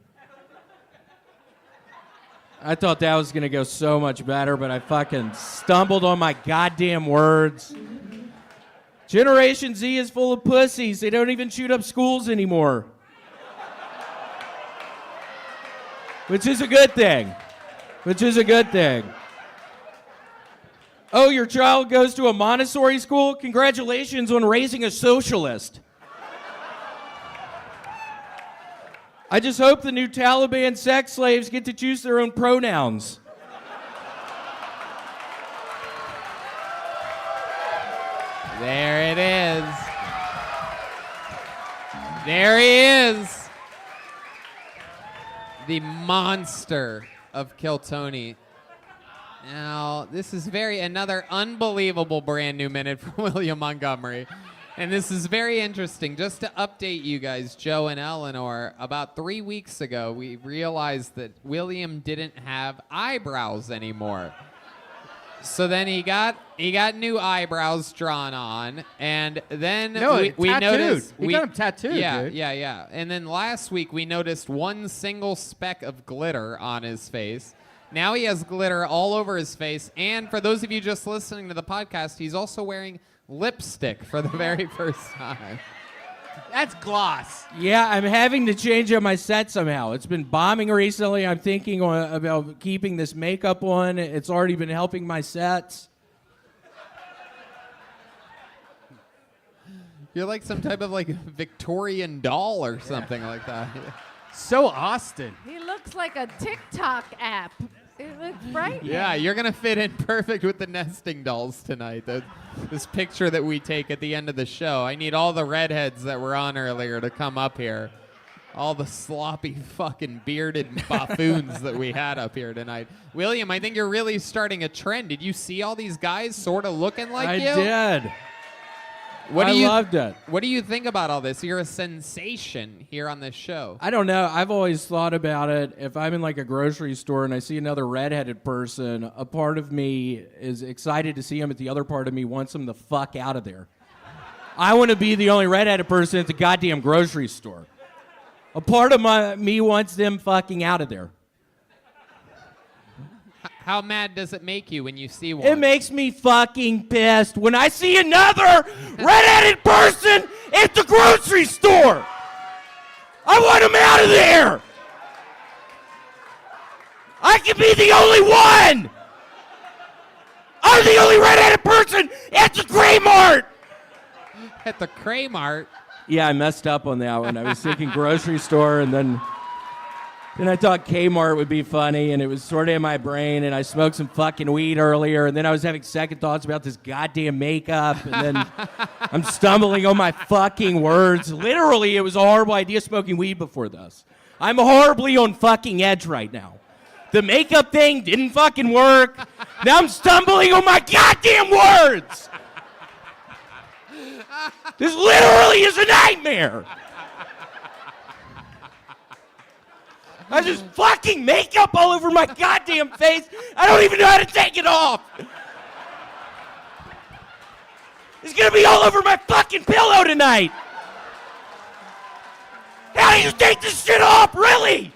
I thought that was going to go so much better, but I fucking stumbled on my goddamn words. Generation Z is full of pussies. They don't even shoot up schools anymore. Which is a good thing. Oh, your child goes to a Montessori school? Congratulations on raising a socialist. I just hope the new Taliban sex slaves get to choose their own pronouns. There it is. There he is. The monster of Kiltony. Now, this is another unbelievable brand new minute from William Montgomery. And this is very interesting. Just to update you guys, Joe and Eleanor, about 3 weeks ago, we realized that William didn't have eyebrows anymore. So then he got new eyebrows drawn on, and then we noticed we got him tattooed. Yeah. And then last week we noticed one single speck of glitter on his face. Now he has glitter all over his face, and for those of you just listening to the podcast, he's also wearing lipstick for the very first time. That's gloss. Yeah, I'm having to change up my set somehow. It's been bombing recently. I'm thinking about keeping this makeup on. It's already been helping my sets. You're like some type of Victorian doll or something like that. So Austin. He looks like a TikTok app. It looks right. Yeah, you're going to fit in perfect with the nesting dolls tonight. This picture that we take at the end of the show. I need all the redheads that were on earlier to come up here. All the sloppy fucking bearded buffoons that we had up here tonight. William, I think you're really starting a trend. Did you see all these guys sort of looking like you? I did. I loved it. What do you think about all this? You're a sensation here on this show. I don't know. I've always thought about it. If I'm in a grocery store and I see another redheaded person, a part of me is excited to see him, but the other part of me wants him the fuck out of there. I want to be the only redheaded person at the goddamn grocery store. A part of me wants them fucking out of there. How mad does it make you when you see one? It makes me fucking pissed when I see another redheaded person at the grocery store. I want him out of there. I can be the only one. I'm the only redheaded person at the Kmart. At the Kmart? Yeah, I messed up on that one. I was thinking grocery store and then Then I thought Kmart would be funny, and it was sort of in my brain, and I smoked some fucking weed earlier, and then I was having second thoughts about this goddamn makeup, and then I'm stumbling on my fucking words. Literally, it was a horrible idea smoking weed before this. I'm horribly on fucking edge right now. The makeup thing didn't fucking work. Now I'm stumbling on my goddamn words. This literally is a nightmare. I just fucking makeup all over my goddamn face. I don't even know how to take it off. It's gonna be all over my fucking pillow tonight. How do you take this shit off, really?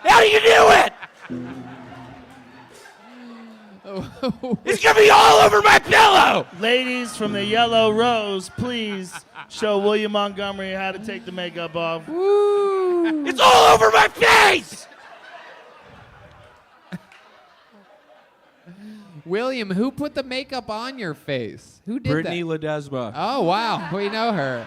How do you do it? It's gonna be all over my pillow. Ladies from the Yellow Rose, please show William Montgomery how to take the makeup off. It's all over my face. William, who put the makeup on your face? Who did Brittany that? Ledesma. Oh, wow. We know her.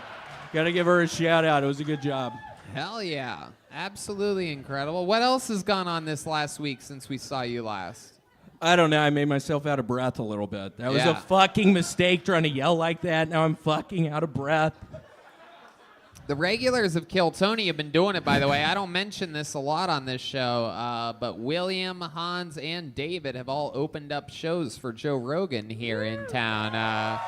Gotta give her a shout out. It was a good job. Hell yeah. Absolutely incredible. What else has gone on this last week since we saw you last? I don't know. I made myself out of breath a little bit. That was Yeah. a fucking mistake trying to yell like that. Now I'm fucking out of breath. The regulars of Kill Tony have been doing it, by the way. I don't mention this a lot on this show, but William, Hans, and David have all opened up shows for Joe Rogan here in town.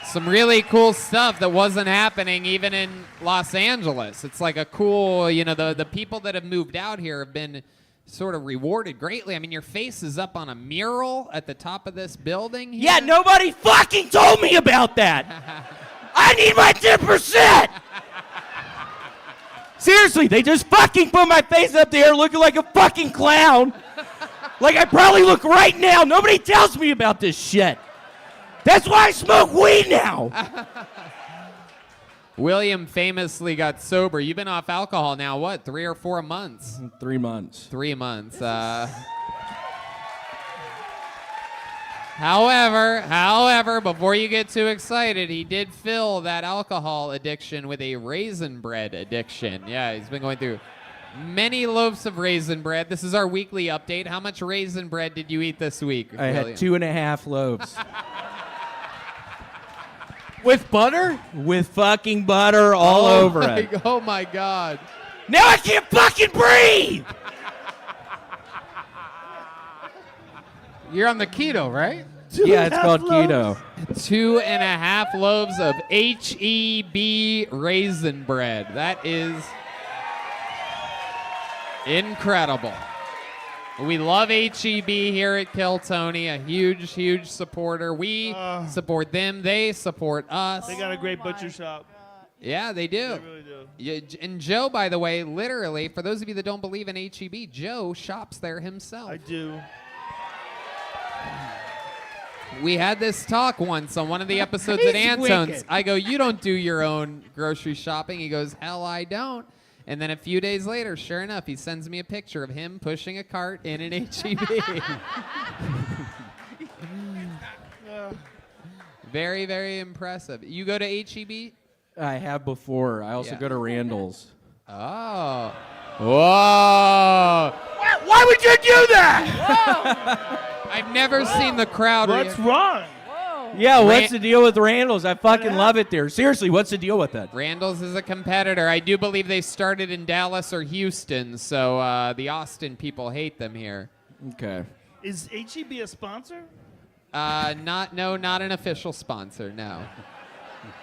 Some really cool stuff that wasn't happening even in Los Angeles. It's like a cool, the people that have moved out here have been sort of rewarded greatly. I mean, your face is up on a mural at the top of this building here. Yeah, nobody fucking told me about that. I need my 10%. Seriously, they just fucking put my face up there looking like a fucking clown. Like I probably look right now. Nobody tells me about this shit. That's why I smoke weed now. William famously got sober. You've been off alcohol now, what, 3 or 4 months? 3 months. 3 months. However, before you get too excited, he did fill that alcohol addiction with a raisin bread addiction. Yeah, he's been going through many loaves of raisin bread. This is our weekly update. How much raisin bread did you eat this week, I William? had 2.5 loaves. With butter? With fucking butter all over it. Oh my God. Now I can't fucking breathe! You're on the keto, right? Yeah, it's called keto. 2.5 loaves of HEB raisin bread. That is incredible. We love HEB here at Kill Tony, a huge, huge supporter. We support them. They support us. They got a great butcher shop. Yeah, they do. They really do. Yeah, and Joe, by the way, literally, for those of you that don't believe in HEB, Joe shops there himself. I do. We had this talk once on one of the episodes at He's Antone's. wicked. I go, you don't do your own grocery shopping. He goes, hell, I don't. And then a few days later, sure enough, he sends me a picture of him pushing a cart in an HEB. Very, very impressive. You go to HEB? I have before. I also go to Randall's. Oh. Whoa. Why would you do that? I've never seen the crowd. What's wrong? Yeah, what's the deal with Randall's? I fucking love it there. Seriously, what's the deal with it? Randall's is a competitor. I do believe they started in Dallas or Houston, so the Austin people hate them here. Okay. Is HEB a sponsor? Not an official sponsor, no.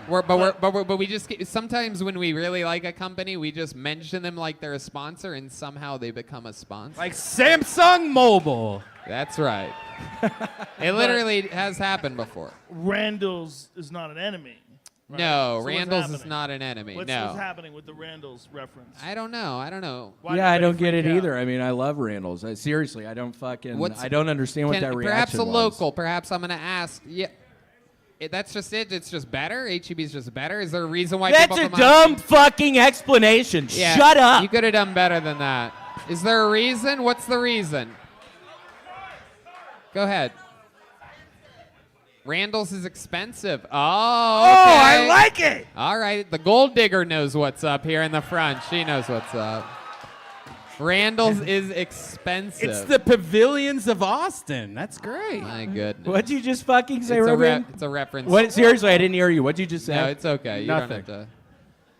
But we just sometimes when we really like a company, we just mention them like they're a sponsor, and somehow they become a sponsor. Like Samsung Mobile. That's right. It literally has happened before. Randall's is not an enemy. Right? No, So what's Randall's is happening? not an enemy. What's no. happening with the Randall's reference? I don't know. Why Yeah, I did don't get it freak out? either. I mean, I love Randall's. Seriously, I don't fucking. What's- I don't understand what that reaction perhaps a was. local. Perhaps I'm gonna ask. Yeah. That's just it. It's just better. HEB's just better. Is there a reason why? That's people a come out- dumb fucking explanation. Yeah, Shut up. You could have done better than that. Is there a reason? What's the reason? Go ahead. Randall's is expensive. Oh, okay. I like it. All right. The gold digger knows what's up here in the front. She knows what's up. Randall's is expensive. It's the pavilions of Austin. That's great. My goodness. What'd you just fucking say, It's a Ruben? it's a reference. What? Seriously, I didn't hear you. What'd you just say? No, it's okay. You Nothing. don't have to.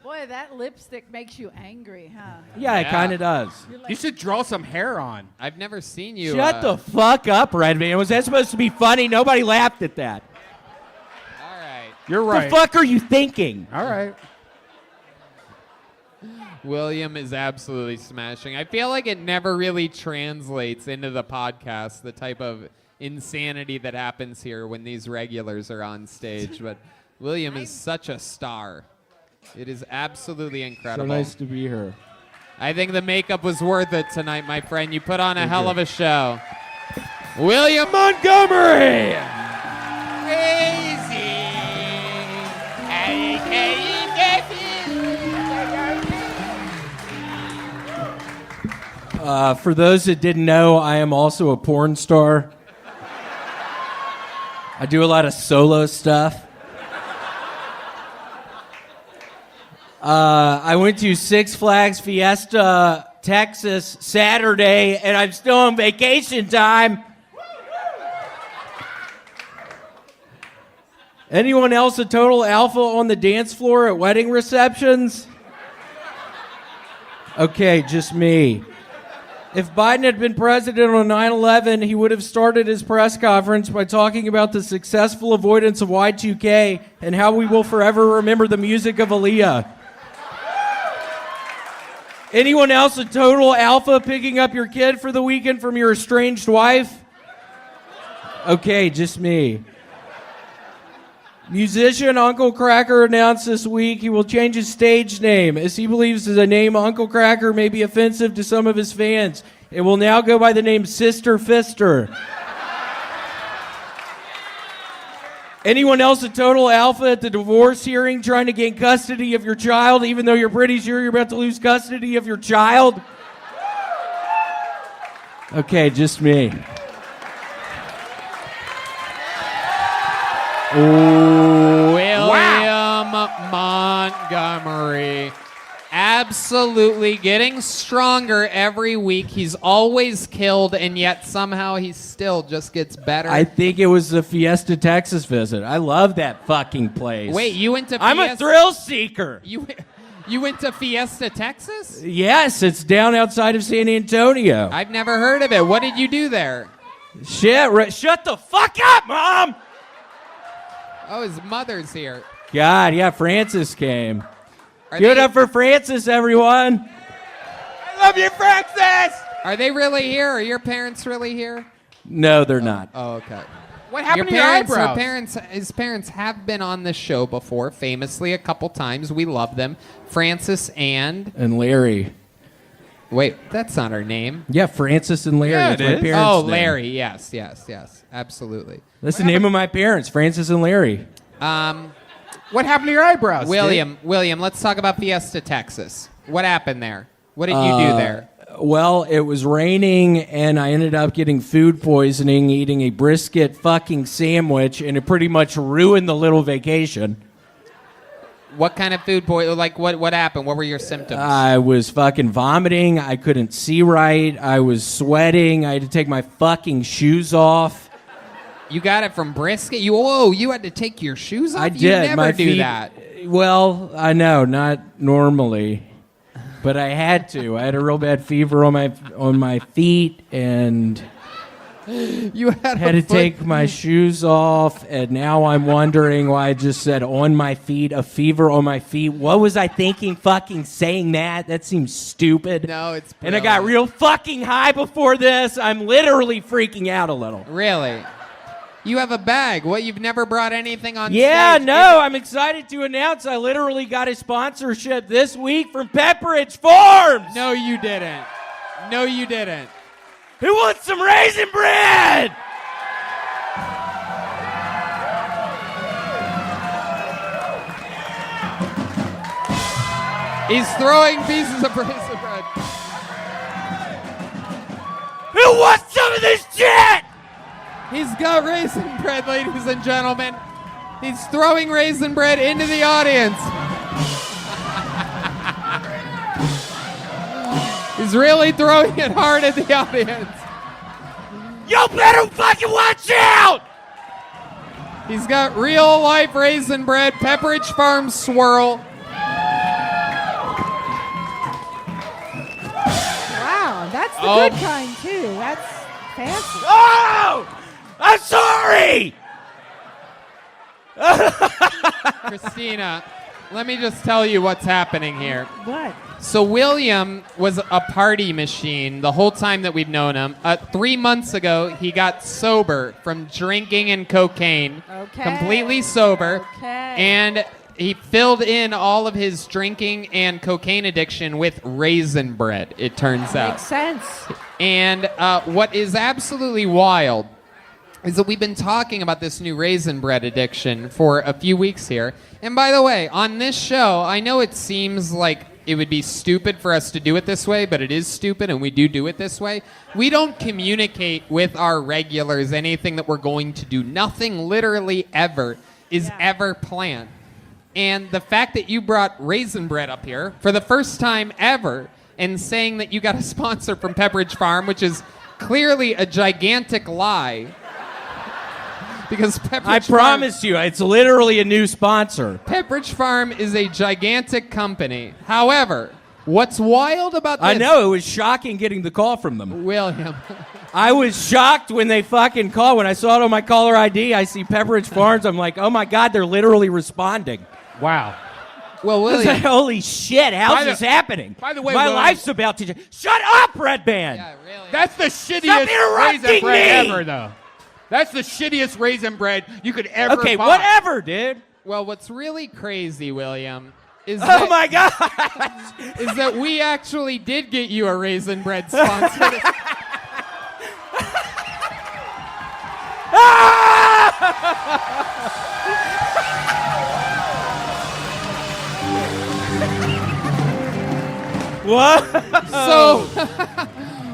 Boy, that lipstick makes you angry, huh? Yeah, it kind of does. You should draw some hair on. I've never seen you. Shut the fuck up, Red Man. Was that supposed to be funny? Nobody laughed at that. All right. You're right. The fuck are you thinking? All right. William is absolutely smashing. I feel like it never really translates into the podcast, the type of insanity that happens here when these regulars are on stage. But William is such a star. It is absolutely incredible. So nice to be here. I think the makeup was worth it tonight, my friend. You put on a hell of a show. William Montgomery! Crazy. For those that didn't know, I am also a porn star. I do a lot of solo stuff. I went to Six Flags Fiesta, Texas, Saturday, and I'm still on vacation time. Anyone else a total alpha on the dance floor at wedding receptions? Okay, just me. If Biden had been president on 9/11, he would have started his press conference by talking about the successful avoidance of Y2K and how we will forever remember the music of Aaliyah. Anyone else a total alpha picking up your kid for the weekend from your estranged wife? Okay, just me. Musician Uncle Kracker announced this week he will change his stage name as he believes the name Uncle Kracker may be offensive to some of his fans. It will now go by the name Sister Fister. Anyone else a total alpha at the divorce hearing trying to gain custody of your child even though you're pretty sure you're about to lose custody of your child? Okay, just me. William Montgomery. Absolutely getting stronger every week. He's always killed, and yet somehow he still just gets better. I think it was the Fiesta, Texas visit. I love that fucking place. Wait, you went to I'm a thrill seeker. You went to Fiesta, Texas? Yes, it's down outside of San Antonio. I've never heard of it. What did you do there? Shit, shut the fuck up, Mom! Oh, his mother's here. God, yeah, Francis came. Give it up for Francis, everyone. I love you, Francis! Are they really here? Are your parents really here? No, they're not. Oh, okay. What happened to your eyebrows? His parents have been on this show before, famously a couple times. We love them. Francis and Larry. Wait, that's not her name. Yeah, Francis and Larry. Yeah, That's it my is. parents' Oh, name. Larry. Yes, absolutely. That's the name of my parents, Francis and Larry. What happened to your eyebrows? William, let's talk about Fiesta, Texas. What happened there? What did you do there? Well, it was raining, and I ended up getting food poisoning, eating a brisket fucking sandwich, and it pretty much ruined the little vacation. What kind of food poisoning? Like, what happened? What were your symptoms? I was fucking vomiting. I couldn't see right. I was sweating. I had to take my fucking shoes off. You got it from brisket? You had to take your shoes off? I You did. never My do feet, that. Well, I know, not normally, but I had to. I had a real bad fever on my feet, and you had to take my shoes off. And now I'm wondering why I just said on my feet, a fever on my feet. What was I thinking? Fucking saying that? That seems stupid. No, it's and I got real fucking high before this. I'm literally freaking out a little. Really? You have a bag. What, you've never brought anything on Yeah, stage? no, I'm excited to announce I literally got a sponsorship this week from Pepperidge Farms. No, you didn't. No, you didn't. Who wants some raisin bread? He's throwing pieces of raisin bread. Who wants some of this shit? He's got raisin bread, ladies and gentlemen. He's throwing raisin bread into the audience. He's really throwing it hard at the audience. You better fucking watch out! He's got real life raisin bread, Pepperidge Farm swirl. Wow, that's the Oh. good kind too. That's fancy. Oh! I'm sorry! Christina, let me just tell you what's happening here. What? So William was a party machine the whole time that we've known him. 3 months ago, he got sober from drinking and cocaine. Okay. Completely sober. Okay. And he filled in all of his drinking and cocaine addiction with raisin bread, it turns out. Makes sense. And what is absolutely wild is that we've been talking about this new raisin bread addiction for a few weeks here. And by the way, on this show, I know it seems like it would be stupid for us to do it this way, but it is stupid, and we do it this way. We don't communicate with our regulars anything that we're going to do. Nothing literally ever is ever planned. And the fact that you brought raisin bread up here for the first time ever and saying that you got a sponsor from Pepperidge Farm, which is clearly a gigantic lie. Because Pepperidge I promise you, it's literally a new sponsor. Pepperidge Farm is a gigantic company. However, what's wild about this... I know, it was shocking getting the call from them. William. I was shocked when they fucking called. When I saw it on my caller ID, I see Pepperidge Farms. I'm like, oh my God, they're literally responding. Wow. Well, I was William... like, holy shit, how's this happening? By the way, my William- life's about to... Shut up, Red Band! Yeah, really. That's the Stop shittiest interrupting raisin bread me! ever, though. That's the shittiest raisin bread you could ever Okay, buy. whatever, dude. Well, what's really crazy, William, is Oh that, my God! is that we actually did get you a raisin bread sponsor. What? So,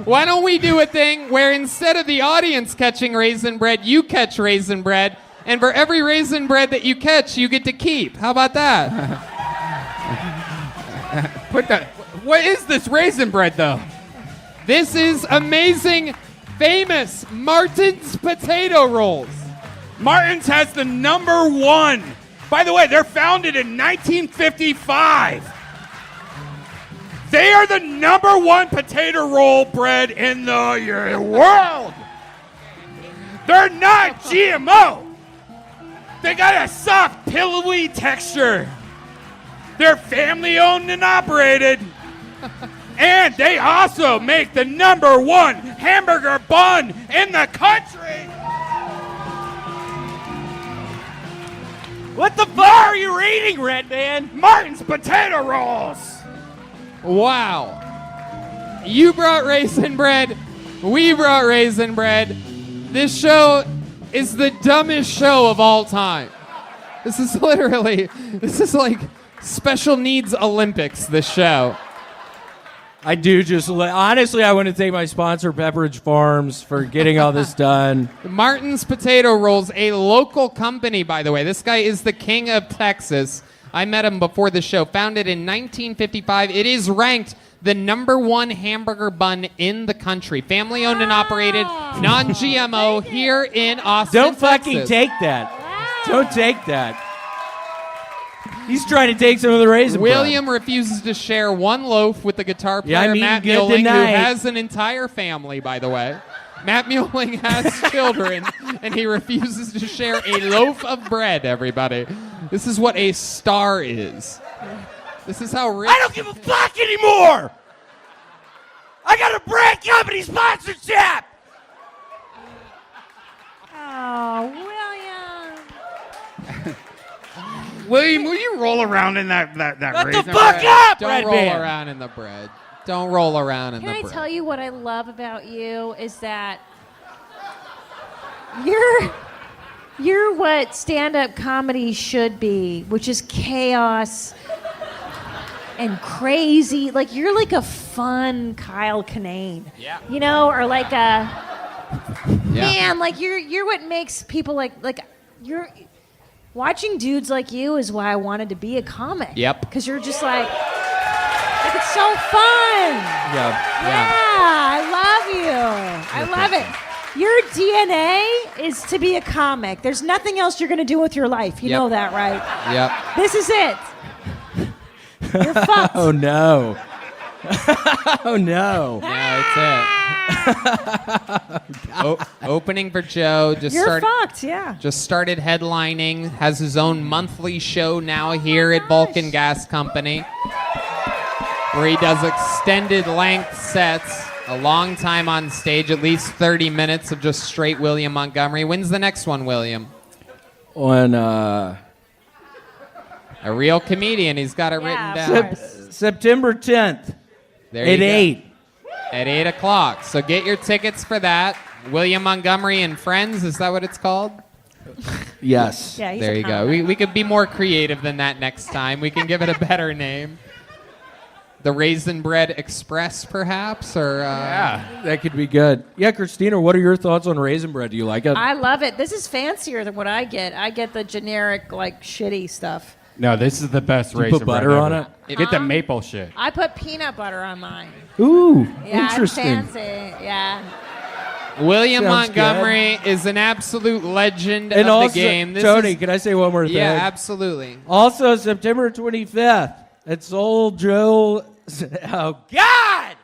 why don't we do a thing where instead of the audience catching raisin bread, you catch raisin bread, and for every raisin bread that you catch, you get to keep. How about that? What is this raisin bread, though? This is amazing, famous Martin's potato rolls. Martin's has the #1. By the way, they're founded in 1955. They are the #1 potato roll bread in the world. They're not GMO. They got a soft, pillowy texture. They're family owned and operated. And they also make the #1 hamburger bun in the country. What the fuck are you reading, Red Band? Martin's potato rolls. Wow. You brought raisin bread. We brought raisin bread. This show is the dumbest show of all time. This is like special needs Olympics, this show. I do just... Honestly, I want to thank my sponsor, Pepperidge Farms, for getting all this done. Martin's Potato Rolls, a local company, by the way. This guy is the king of Texas. I met him before the show. Founded in 1955. It is ranked the #1 hamburger bun in the country. Family owned and operated, non-GMO here in Austin, Don't fucking Texas. take that. Don't take that. He's trying to take some of the raisin bread. William refuses to share one loaf with the guitar player, Yeah, I mean, Matt good Muehling, who tonight. has an entire family, by the way. Matt Muehling has children, and he refuses to share a loaf of bread, everybody. This is what a star is. This is how rich... I don't give a fuck anymore! I got a brand company sponsorship! Oh, William. William, will you roll around in that Shut raisin the fuck bread? up, Don't Red roll Band! around in the bread. Don't roll around in Can the I bread. tell you what I love about you is that you're what stand-up comedy should be, which is chaos and crazy. Like you're like a fun Kyle Kinane. Yeah. You know, or like a Yeah. man, like you're what makes people like you're watching dudes like you is why I wanted to be a comic. Yep. Because you're just like It's so fun. Yeah. I love you. I love it. Your DNA is to be a comic. There's nothing else you're going to do with your life. You know that, right? Yep. This is it. You're fucked. Oh, no. Oh, no. That's it. Opening for Joe. You're fucked, yeah. Just started headlining. Has his own monthly show now here at Vulcan Gas Company, where he does extended length sets. A long time on stage, at least 30 minutes of just straight William Montgomery. When's the next one, William? On a real comedian. He's got it written down. September 10th. There at you go. 8. At 8 o'clock. So get your tickets for that. William Montgomery and Friends, is that what it's called? Yes. Yeah, there you go. We could be more creative than that next time. We can give it a better name. The Raisin Bread Express, perhaps? Or Yeah, that could be good. Yeah, Christina, what are your thoughts on Raisin Bread? Do you like it? I love it. This is fancier than what I get. I get the generic, like, shitty stuff. No, this is the best Do you raisin put butter on bread ever. it? Get the maple shit. I put peanut butter on mine. Ooh, Yeah, interesting. I'm fancy. Yeah. William Sounds Montgomery is an absolute legend And of also, the game. Tony, can I say one more thing? Yeah, absolutely. Also, September 25th at Soul Joe. Oh, God!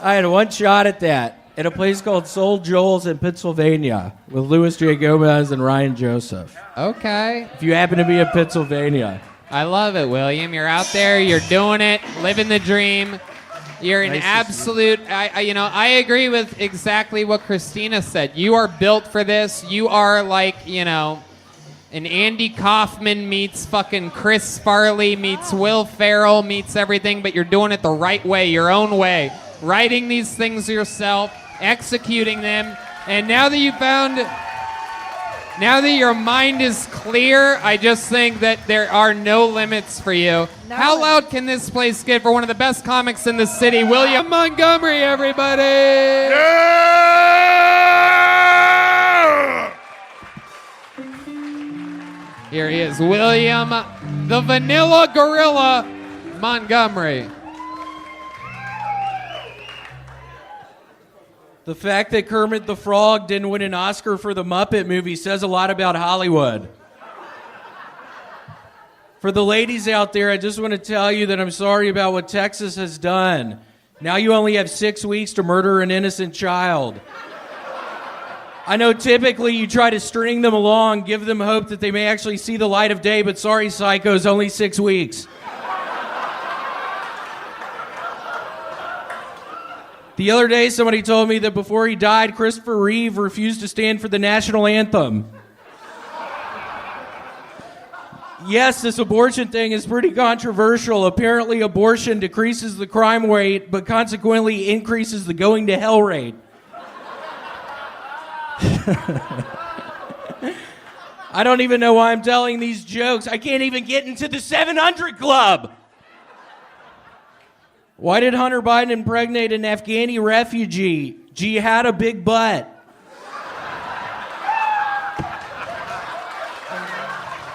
I had one shot at that at a place called Soul Joel's in Pennsylvania with Louis J. Gomez and Ryan Joseph. Okay. If you happen to be in Pennsylvania. I love it, William. You're out there. You're doing it. Living the dream. You're an absolute. I agree with exactly what Christina said. You are built for this. You are like, an Andy Kaufman meets fucking Chris Farley meets Will Ferrell meets everything, but you're doing it the right way, your own way. Writing these things yourself, executing them, and now that your mind is clear, I just think that there are no limits for you. How loud can this place get for one of the best comics in the city, William Montgomery, everybody? Here he is, William, the Vanilla Gorilla Montgomery. The fact that Kermit the Frog didn't win an Oscar for the Muppet movie says a lot about Hollywood. For the ladies out there, I just want to tell you that I'm sorry about what Texas has done. Now you only have 6 weeks to murder an innocent child. I know typically you try to string them along, give them hope that they may actually see the light of day, but sorry, psychos, only 6 weeks. The other day, somebody told me that before he died, Christopher Reeve refused to stand for the national anthem. Yes, this abortion thing is pretty controversial. Apparently, abortion decreases the crime rate, but consequently increases the going to hell rate. I don't even know why I'm telling these jokes. I can't even get into the 700 Club. Why did Hunter Biden impregnate an Afghani refugee? G had a big butt.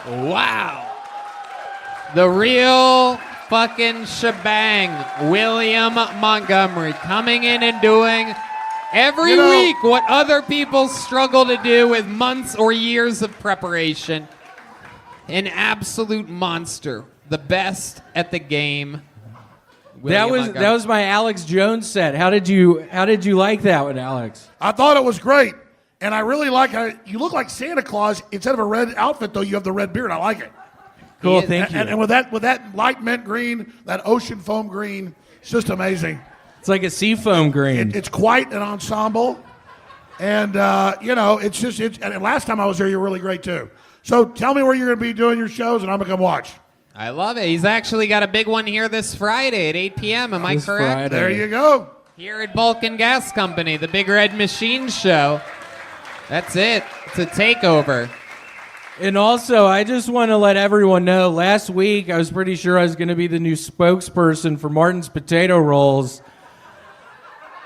Wow. The real fucking shebang. William Montgomery coming in and doing every week what other people struggle to do with months or years of preparation. An absolute monster. The best at the game. That was my Alex Jones set. How did you like that one, Alex? I thought it was great, and I really like how you look like Santa Claus. Instead of a red outfit, though, you have the red beard. I like it. Cool, thank you. And with that light mint green, that ocean foam green, it's just amazing. It's like a seafoam green. It's quite an ensemble, and it's just. And last time I was there, you were really great too. So tell me where you're going to be doing your shows, and I'm going to come watch. I love it. He's actually got a big one here this Friday at 8 p.m. Am I correct? Friday. There you go. Here at Vulcan Gas Company, the Big Red Machine Show. That's it. It's a takeover. And also, I just want to let everyone know, last week I was pretty sure I was going to be the new spokesperson for Martin's Potato Rolls.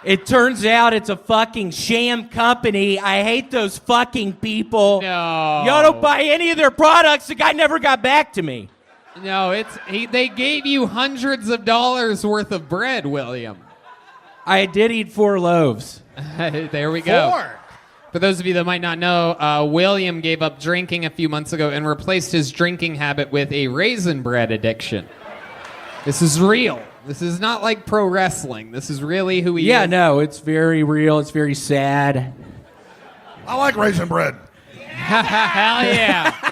It turns out it's a fucking sham company. I hate those fucking people. No. Y'all don't buy any of their products. The guy never got back to me. No, they gave you hundreds of dollars worth of bread, William. I did eat 4 loaves. There we go. 4. For those of you that might not know, William gave up drinking a few months ago and replaced his drinking habit with a raisin bread addiction. This is real. This is not like pro wrestling. This is really who he is. Yeah, no, it's very real. It's very sad. I like raisin bread. Hell yeah.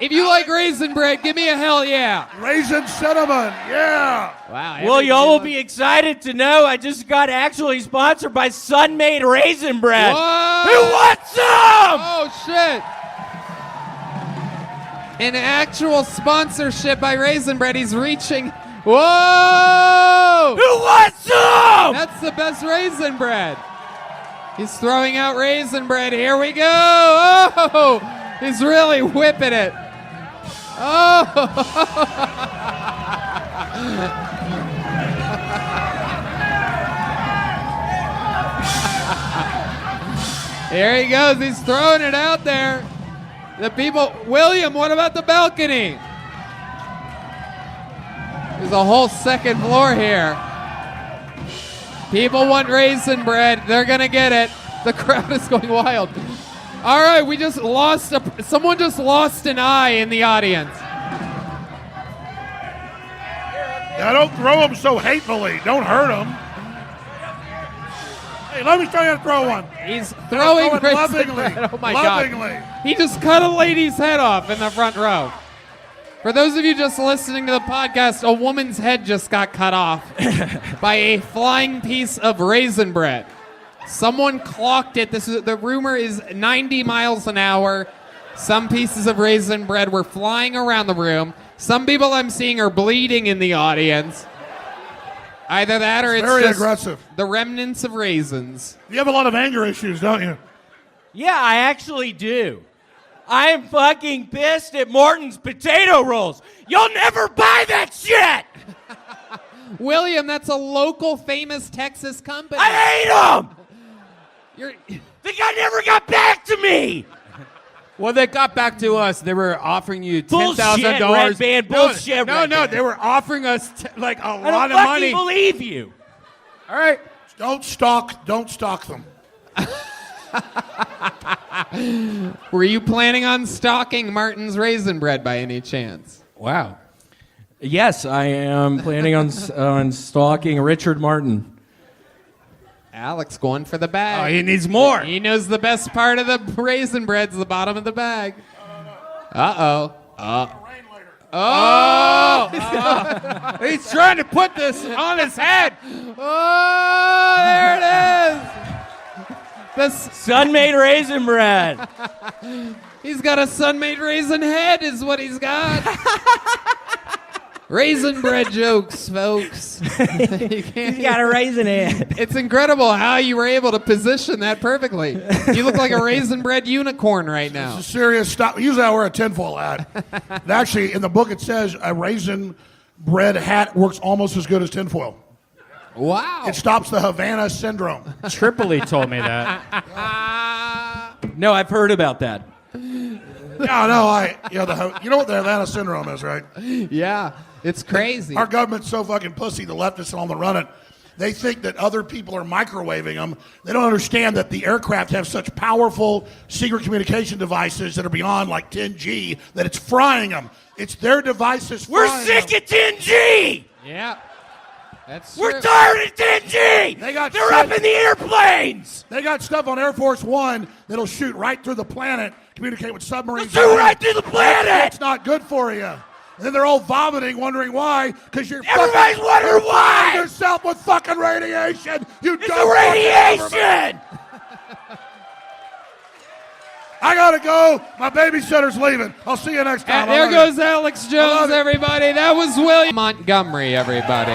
If you like raisin bread, give me a hell yeah. Raisin cinnamon, yeah. Wow. Well, y'all will be excited to know I just got actually sponsored by Sun-Made Raisin Bread. Whoa! Who wants some? Oh, shit. An actual sponsorship by Raisin Bread. He's reaching. Whoa! Who wants some? That's the best raisin bread. He's throwing out raisin bread. Here we go. Oh! He's really whipping it. Oh! Here he goes. He's throwing it out there. The people. William, what about the balcony? There's a whole second floor here. People want raisin bread. They're going to get it. The crowd is going wild. All right, we just lost someone just lost an eye in the audience. Now don't throw them so hatefully. Don't hurt them. Hey, let me try to throw one. He's throwing throw it raisin lovingly. bread. Oh my Lovingly. God. He just cut a lady's head off in the front row. For those of you just listening to the podcast, a woman's head just got cut off by a flying piece of raisin bread. Someone clocked it. The rumor is 90 miles an hour. Some pieces of raisin bread were flying around the room. Some people I'm seeing are bleeding in the audience. Either that or it's very just aggressive. The remnants of raisins. You have a lot of anger issues, don't you? Yeah, I actually do. I am fucking pissed at Morton's potato rolls. You'll never buy that shit! William, that's a local famous Texas company. I hate them! You're... The guy never got back to me! Well, they got back to us. They were offering you Bullshit, $10,000. Red Band, bullshit, No, Red Band. they were offering us like a I lot don't of money. fucking believe you. All right. Don't stalk them. Were you planning on stalking Martin's raisin bread by any chance? Wow. Yes, I am planning on stalking Richard Martin. Alex going for the bag. Oh, he needs more. He knows the best part of the raisin bread's the bottom of the bag. Uh-oh. Oh! He's trying to put this on his head. Oh, there it is. The Sun-Made Raisin Bread. He's got a sun-made raisin head is what he's got. Raisin bread jokes, folks. He's got a raisin head. It's incredible how you were able to position that perfectly. You look like a raisin bread unicorn right now. It's a serious stuff. Usually I wear a tinfoil hat. And actually, in the book it says a raisin bread hat works almost as good as tinfoil. Wow. It stops the Havana syndrome. Tripoli told me that. No, I've heard about that. Yeah, no, you know what the Havana syndrome is, right? Yeah, it's crazy. Our government's so fucking pussy, the leftists and all that run it. They think that other people are microwaving them. They don't understand that the aircraft have such powerful secret communication devices that are beyond like 10G that it's frying them. It's their devices We're frying sick them. of 10G! Yeah. That's We're true. tired of 10G! They're up in the airplanes! They got stuff on Air Force One that'll shoot right through the planet, communicate with submarines. Shoot right through the planet! It's not good for you. And then they're all vomiting, wondering why, because you're Everybody's fucking wondering why! poisoning yourself with fucking radiation. You It's dumb the fucking radiation! government. I gotta go. My babysitter's leaving. I'll see you next time. And there goes Alex Jones, everybody. That was William Montgomery, everybody.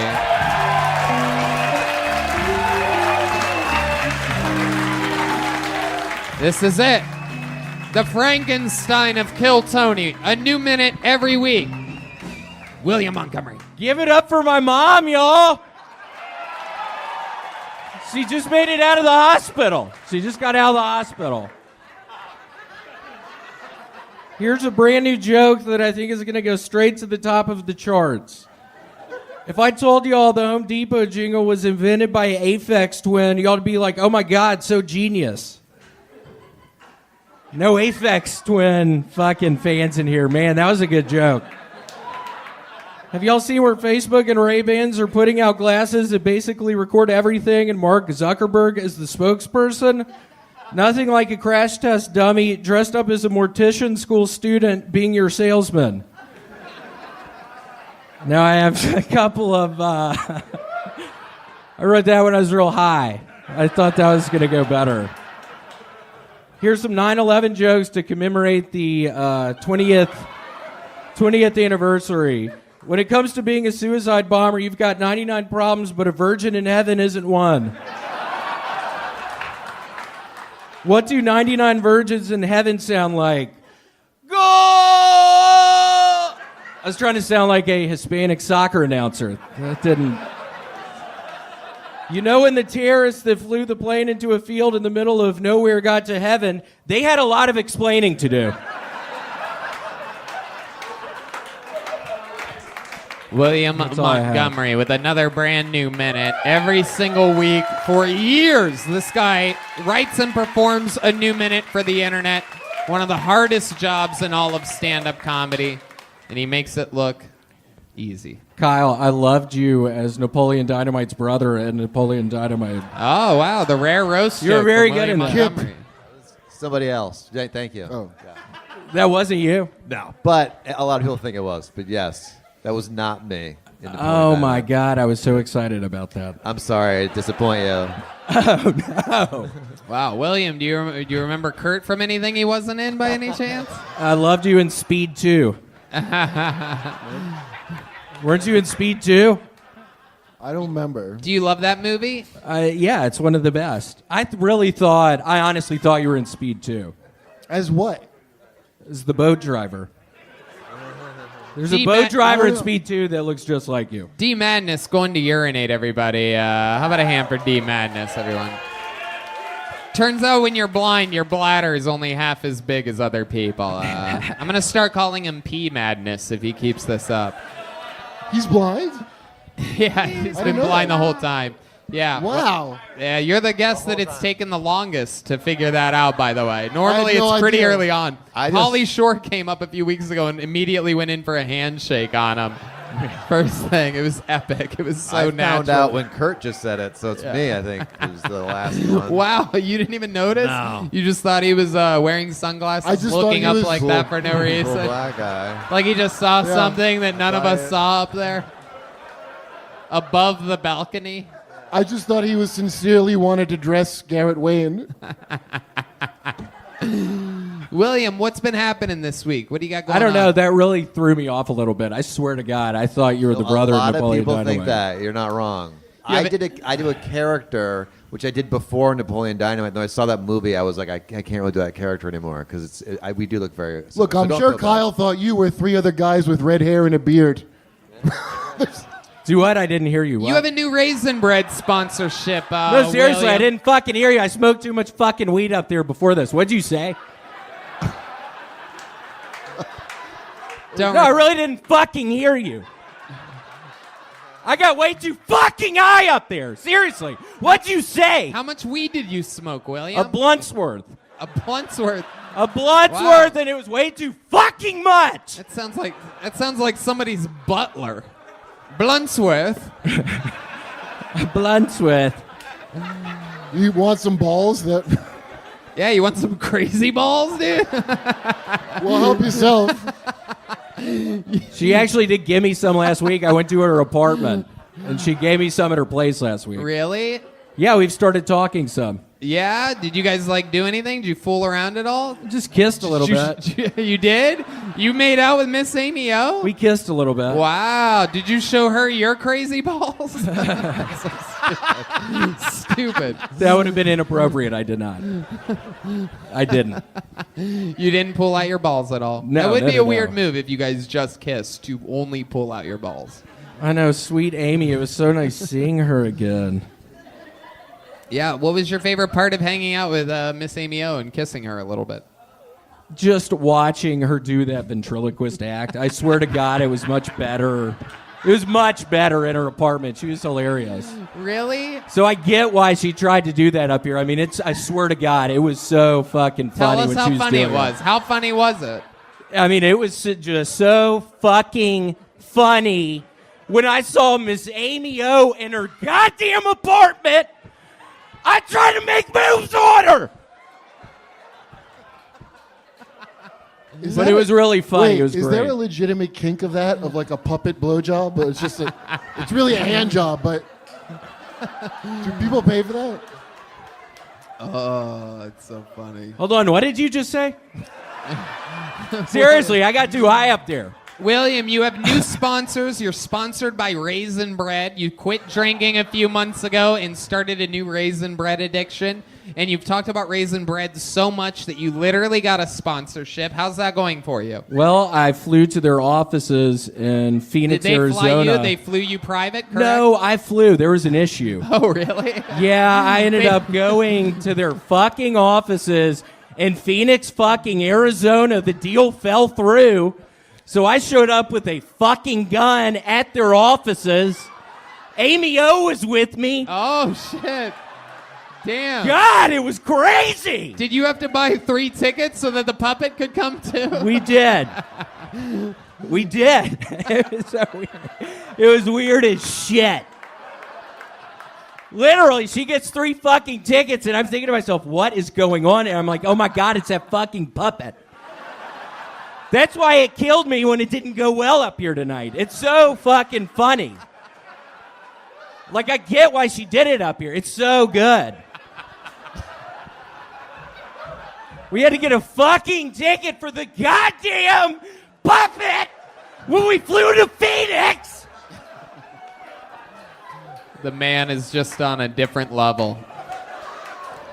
This is it. The Frankenstein of Kill Tony. A new minute every week. William Montgomery. Give it up for my mom, y'all! She just made it out of the hospital. She just got out of the hospital. Here's a brand new joke that I think is going to go straight to the top of the charts. If I told you all the Home Depot jingle was invented by an Aphex twin, you ought to be like, oh my God, so genius. No Aphex twin fucking fans in here. Man, that was a good joke. Have y'all seen where Facebook and Ray-Bans are putting out glasses that basically record everything and Mark Zuckerberg is the spokesperson? Nothing like a crash test dummy dressed up as a mortician school student being your salesman. Now I have a couple of... I wrote that when I was real high. I thought that was going to go better. Here's some 9/11 jokes to commemorate the 20th anniversary. When it comes to being a suicide bomber, you've got 99 problems, but a virgin in heaven isn't one. What do 99 virgins in heaven sound like? Go! I was trying to sound like a Hispanic soccer announcer. That didn't... You know, when the terrorists that flew the plane into a field in the middle of nowhere got to heaven, they had a lot of explaining to do. William Montgomery with another brand new minute every single week for years. This guy writes and performs a new minute for the internet. One of the hardest jobs in all of stand-up comedy. And he makes it look easy. Kyle, I loved you as Napoleon Dynamite's brother and Napoleon Dynamite. Oh, wow. The rare roast You're joke very from good in William that. Montgomery. Somebody else. Yeah, thank you. Oh. Yeah. That wasn't you? No. But a lot of people think it was. But yes, that was not me. in Napoleon Oh, my Dynamite. God. I was so excited about that. I'm sorry to disappoint you. Oh, no. Wow, William, do you remember Kurt from anything he wasn't in by any chance? I loved you in Speed 2. Weren't you in Speed 2? I don't remember. Do you love that movie? Yeah, it's one of the best. I honestly thought you were in Speed 2. As what? As the boat driver. There's a boat driver in Speed 2 that looks just like you. D Madness going to urinate, everybody. How about a hand for D Madness, everyone? Turns out when you're blind, your bladder is only half as big as other people. I'm going to start calling him P Madness if he keeps this up. He's blind? Yeah, he's I been didn't know blind that. the whole time. Yeah. Wow. Yeah, you're the guest that it's taken the longest to figure that out, by the way. Normally, I had no it's pretty idea. early on. I just- Pauly Shore came up a few weeks ago and immediately went in for a handshake on him. First thing. It was epic. It was so I natural. found out when Kurt just said it, so it's me, I think, who's the last one. Wow, you didn't even notice? No. You just thought he was wearing sunglasses, I just looking thought up he was like cool- that for no cool reason? black guy. Like he just saw Yeah. something that none of us Quiet. saw up there? Above the balcony? I just thought he was sincerely wanted to dress Garrett Wayne. William, what's been happening this week? What do you got going I don't on? know. That really threw me off a little bit. I swear to God, I thought you were the brother a of lot Napoleon of people Dynamite. think that. You're not wrong. Yeah, I do a character, which I did before Napoleon Dynamite. When I saw that movie, I was like, I can't really do that character anymore because we do look very. Look, so I'm don't sure feel bad. Kyle thought you were three other guys with red hair and a beard. Do what? I didn't hear you. What? You have a new Raisin Bread sponsorship. No, seriously, William. I didn't fucking hear you. I smoked too much fucking weed up there before this. What'd you say? Don't No, I really didn't fucking hear you. I got way too fucking high up there. Seriously. What'd you say? How much weed did you smoke, William? A blunt's worth. A blunt's worth. A blunt's Wow. worth, and it was way too fucking much. That sounds like somebody's butler. Bluntsworth. A blunt's worth. You want some balls? That Yeah, you want some crazy balls, dude? Well, help yourself. She actually did give me some last week. I went to her apartment, and she gave me some at her place last week. Really? Yeah, we've started talking some. Yeah? Did you guys do anything? Did you fool around at all? Just kissed a little bit. You did? You made out with Miss Amy O? We kissed a little bit. Wow. Did you show her your crazy balls? Stupid. That would have been inappropriate. I did not. I didn't. You didn't pull out your balls at all? No, That would no, be no, a weird no. move if you guys just kissed to only pull out your balls. I know, sweet Amy. It was so nice seeing her again. Yeah, what was your favorite part of hanging out with Miss Amy O and kissing her a little bit? just watching her do that ventriloquist act. I swear to God, it was much better. It was much better in her apartment. She was hilarious. Really? So I get why she tried to do that up here. I mean, I swear to God, it was so fucking funny. Tell us when how she was funny doing it was. How funny was it? I mean, it was just so fucking funny when I saw Miss Amy O in her goddamn apartment. I tried to make moves on her. But it was really funny. Wait, it was is great. there a legitimate kink of that, of like a puppet blowjob? But it's just it's really a hand job, but do people pay for that? Oh, it's so funny. Hold on, what did you just say? Seriously, I got too high up there. William, you have new sponsors. You're sponsored by Raisin Bread. You quit drinking a few months ago and started a new Raisin Bread addiction. And you've talked about Raisin Bread so much that you literally got a sponsorship. How's that going for you? Well, I flew to their offices in Phoenix, Did they Arizona. fly you? They flew you private, correct? No, I flew. There was an issue. Oh, really? Yeah, I ended up going to their fucking offices in Phoenix, fucking Arizona. The deal fell through. So I showed up with a fucking gun at their offices. Amy O was with me. Oh, shit. Damn. God, it was crazy. Did you have to buy 3 tickets so that the puppet could come too? We did. We did. It was so weird. It was weird as shit. Literally, she gets 3 fucking tickets, and I'm thinking to myself, what is going on? And I'm like, oh my God, it's that fucking puppet. That's why it killed me when it didn't go well up here tonight. It's so fucking funny. Like, I get why she did it up here. It's so good. We had to get a fucking ticket for the goddamn puppet when we flew to Phoenix. The man is just on a different level.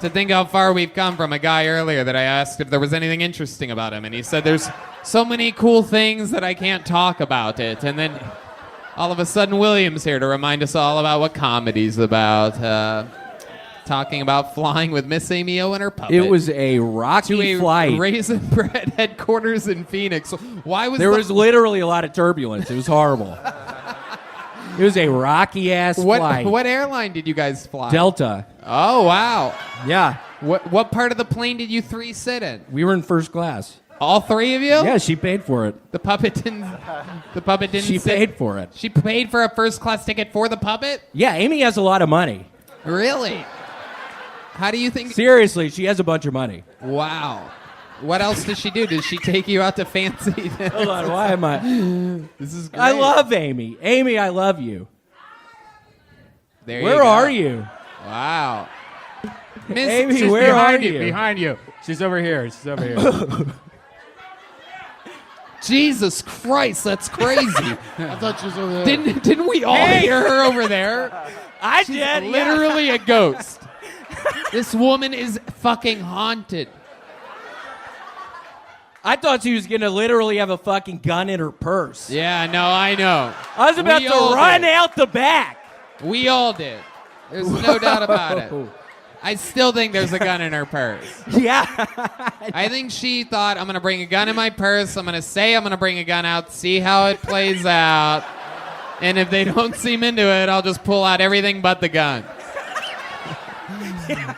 To think how far we've come from a guy earlier that I asked if there was anything interesting about him, and he said there's so many cool things that I can't talk about it. And then all of a sudden William's here to remind us all about what comedy's about. Talking about flying with Miss Amy O and her puppet. It was a rocky flight. Raisin Bread headquarters in Phoenix. Why was there was literally a lot of turbulence. It was horrible. It was a rocky ass flight. What airline did you guys fly? Delta. Oh wow. Yeah. What part of the plane did you 3 sit in? We were in first class. All 3 of you? Yeah, she paid for it. The puppet didn't. The puppet didn't. She paid for it. She paid for a first class ticket for the puppet? Yeah, Amy has a lot of money. Really? How do you think? Seriously, she has a bunch of money. Wow. What else does she do? Does she take you out to fancy? Hold on, why am I? This is great. I love Amy. Amy, I love you. There Where you go. are you? Wow. Amy, She's where are behind you? Behind you. She's over here. She's over here. Jesus Christ, that's crazy. I thought she was over there. Didn't we all hear her over there? I She's did. literally a ghost. This woman is fucking haunted. I thought she was going to literally have a fucking gun in her purse. Yeah, no, I know. I was about We to all run did. out the back. We all did. There's no doubt about it. I still think there's a gun in her purse. Yeah. I think she thought, I'm going to bring a gun in my purse. I'm going to say I'm going to bring a gun out, see how it plays out. And if they don't seem into it, I'll just pull out everything but the gun.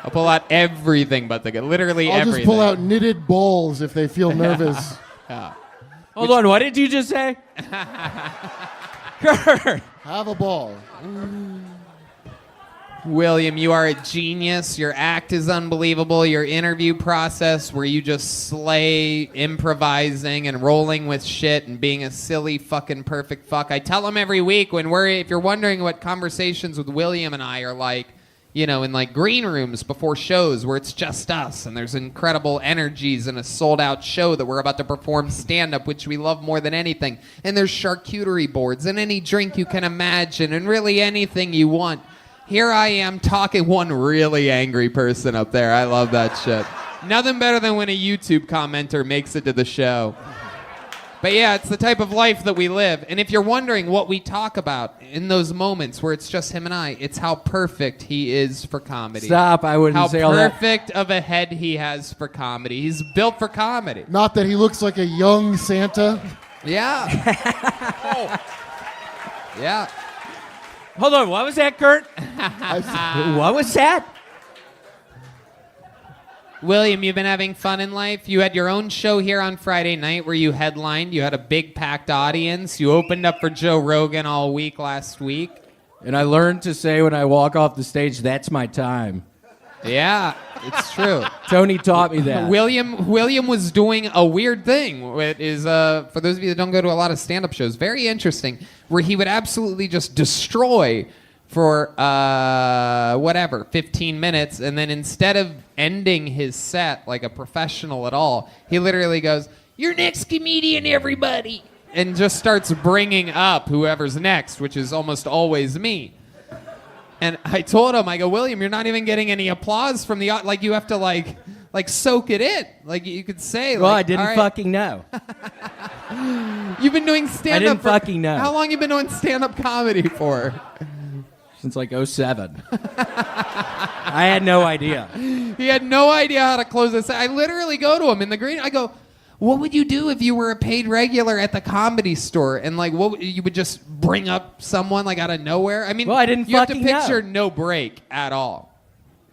I'll pull out everything but the gun. Literally I'll everything. just pull out knitted balls if they feel nervous. Yeah. Hold on, what did you just say? Kurt. Have a ball. William, you are a genius. Your act is unbelievable. Your interview process where you just slay improvising and rolling with shit and being a silly fucking perfect fuck. I tell them every week if you're wondering what conversations with William and I are like, you know, in like green rooms before shows where it's just us and there's incredible energies and a sold out show that we're about to perform stand up, which we love more than anything. And there's charcuterie boards and any drink you can imagine and really anything you want. Here I am talking one really angry person up there. I love that shit. Nothing better than when a YouTube commenter makes it to the show. But yeah, it's the type of life that we live. And if you're wondering what we talk about in those moments where it's just him and I, it's how perfect he is for comedy. Stop, I wouldn't say all that. How perfect of a head he has for comedy. He's built for comedy. Not that he looks like a young Santa. Yeah. Yeah. Hold on, what was that, Kurt? What was that? William, you've been having fun in life. You had your own show here on Friday night where you headlined. You had a big packed audience. You opened up for Joe Rogan all week last week. And I learned to say when I walk off the stage, that's my time. Yeah, it's true. Tony taught me that. William was doing a weird thing. It is, for those of you that don't go to a lot of stand-up shows, very interesting, where he would absolutely just destroy for 15 minutes, and then instead of ending his set like a professional at all, he literally goes, "Your next comedian, everybody," and just starts bringing up whoever's next, which is almost always me. And I told him, I go, "William, you're not even getting any applause from the audience. Like, you have to like soak it in. Like, you could say, well, like, I didn't fucking know. You've been doing stand-up. I didn't fucking know. How long you been doing stand-up comedy for? Since like 07. I had no idea. He had no idea how to close this. I literally go to him in the green. I go, "What would you do if you were a paid regular at the Comedy Store?" And like, what you would just bring up someone like out of nowhere? I mean, well, I didn't you have to fucking picture know. no break at all.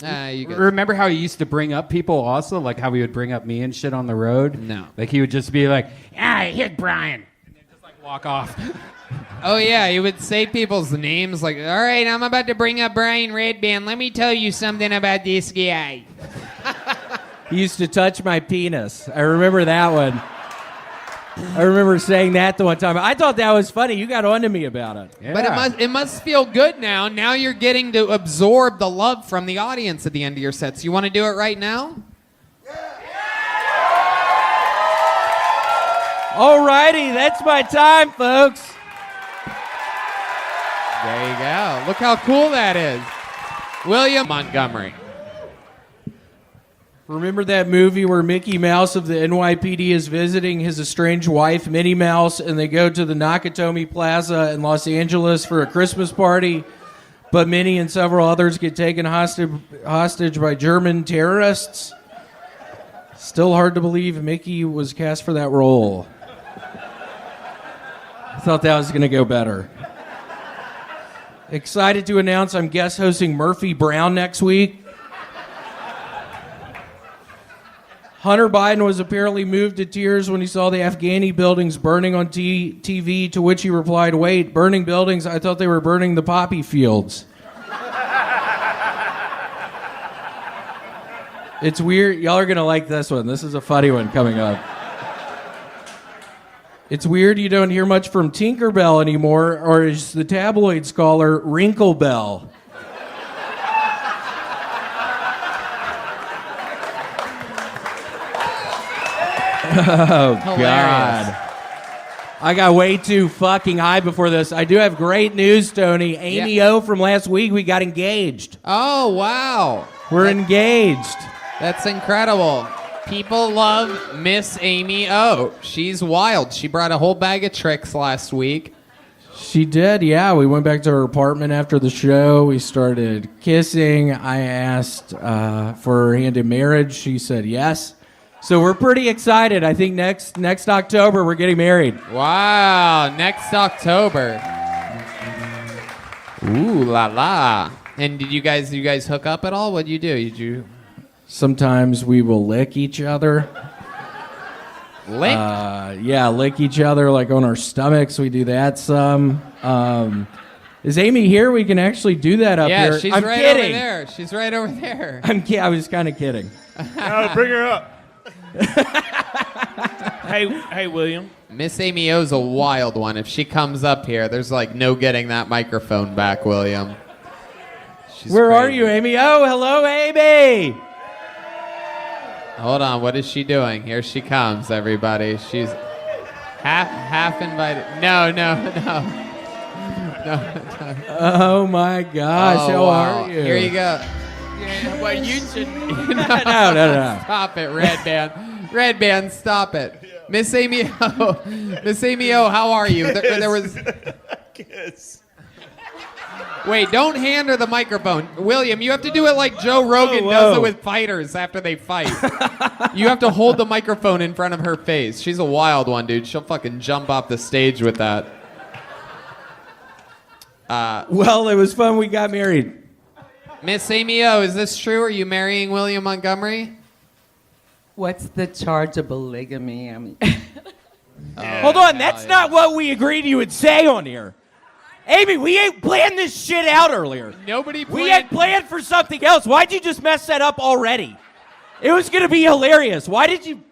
You get Remember how he used to bring up people also? Like how he would bring up me and shit on the road? No. Like he would just be like, here's Brian. And then just like walk off. Oh, yeah, he would say people's names like, "All right, I'm about to bring up Brian Redband. Let me tell you something about this guy." He used to touch my penis. I remember that one. I remember saying that the one time. I thought that was funny. You got on to me about it. Yeah. But it must feel good now. Now you're getting to absorb the love from the audience at the end of your sets. You want to do it right now? Alrighty, that's my time, folks. There you go. Look how cool that is. William Montgomery. Remember that movie where Mickey Mouse of the NYPD is visiting his estranged wife, Minnie Mouse, and they go to the Nakatomi Plaza in Los Angeles for a Christmas party, but Minnie and several others get taken hostage by German terrorists? Still hard to believe Mickey was cast for that role. I thought that was going to go better. Excited to announce I'm guest hosting Murphy Brown next week. Hunter Biden was apparently moved to tears when he saw the Afghani buildings burning on TV, to which he replied, "Wait, burning buildings? I thought they were burning the poppy fields." It's weird. Y'all are going to like this one. This is a funny one coming up. It's weird you don't hear much from Tinkerbell anymore, or as the tabloid scholar, Wrinklebell. Oh, God. I got way too fucking high before this. I do have great news, Tony. Amy O from last week, we got engaged. Oh, wow. We're engaged. That's incredible. People love Miss Amy O. She's wild. She brought a whole bag of tricks last week. She did, yeah. We went back to her apartment after the show. We started kissing. I asked for her hand in marriage. She said yes. So we're pretty excited. I think next October we're getting married. Wow, next October. Ooh la la. And did you guys hook up at all? What did you do? Did you? Sometimes we will lick each other. Lick? Yeah, lick each other like on our stomachs. We do that some. Is Amy here? We can actually do that up here. Yeah, she's I'm right kidding. over there. She's right over there. I was kind of kidding. Bring her up. Hey, William. Miss Amy O's a wild one. If she comes up here, there's like no getting that microphone back, William. Where are you, Amy? Oh, hello, Amy. Hold on, what is she doing? Here she comes, everybody. She's half invited. No. Oh my gosh, how wow. are you? Here you go. Well, you should. No. Stop it, Red Band. Red Band, stop it. Miss Amy O. Miss Amy O, how are you? There was. Kiss. Wait, don't hand her the microphone. William, you have to do it like Joe Rogan does it with fighters after they fight. You have to hold the microphone in front of her face. She's a wild one, dude. She'll fucking jump off the stage with that. Well, it was fun. We got married. Miss Amy O, is this true? Are you marrying William Montgomery? What's the charge of polygamy? I mean, Hold on, that's not what we agreed you would say on here. Amy, we ain't planned this shit out earlier. Nobody planned. We had planned for something else. Why'd you just mess that up already? It was gonna be hilarious. Why did you?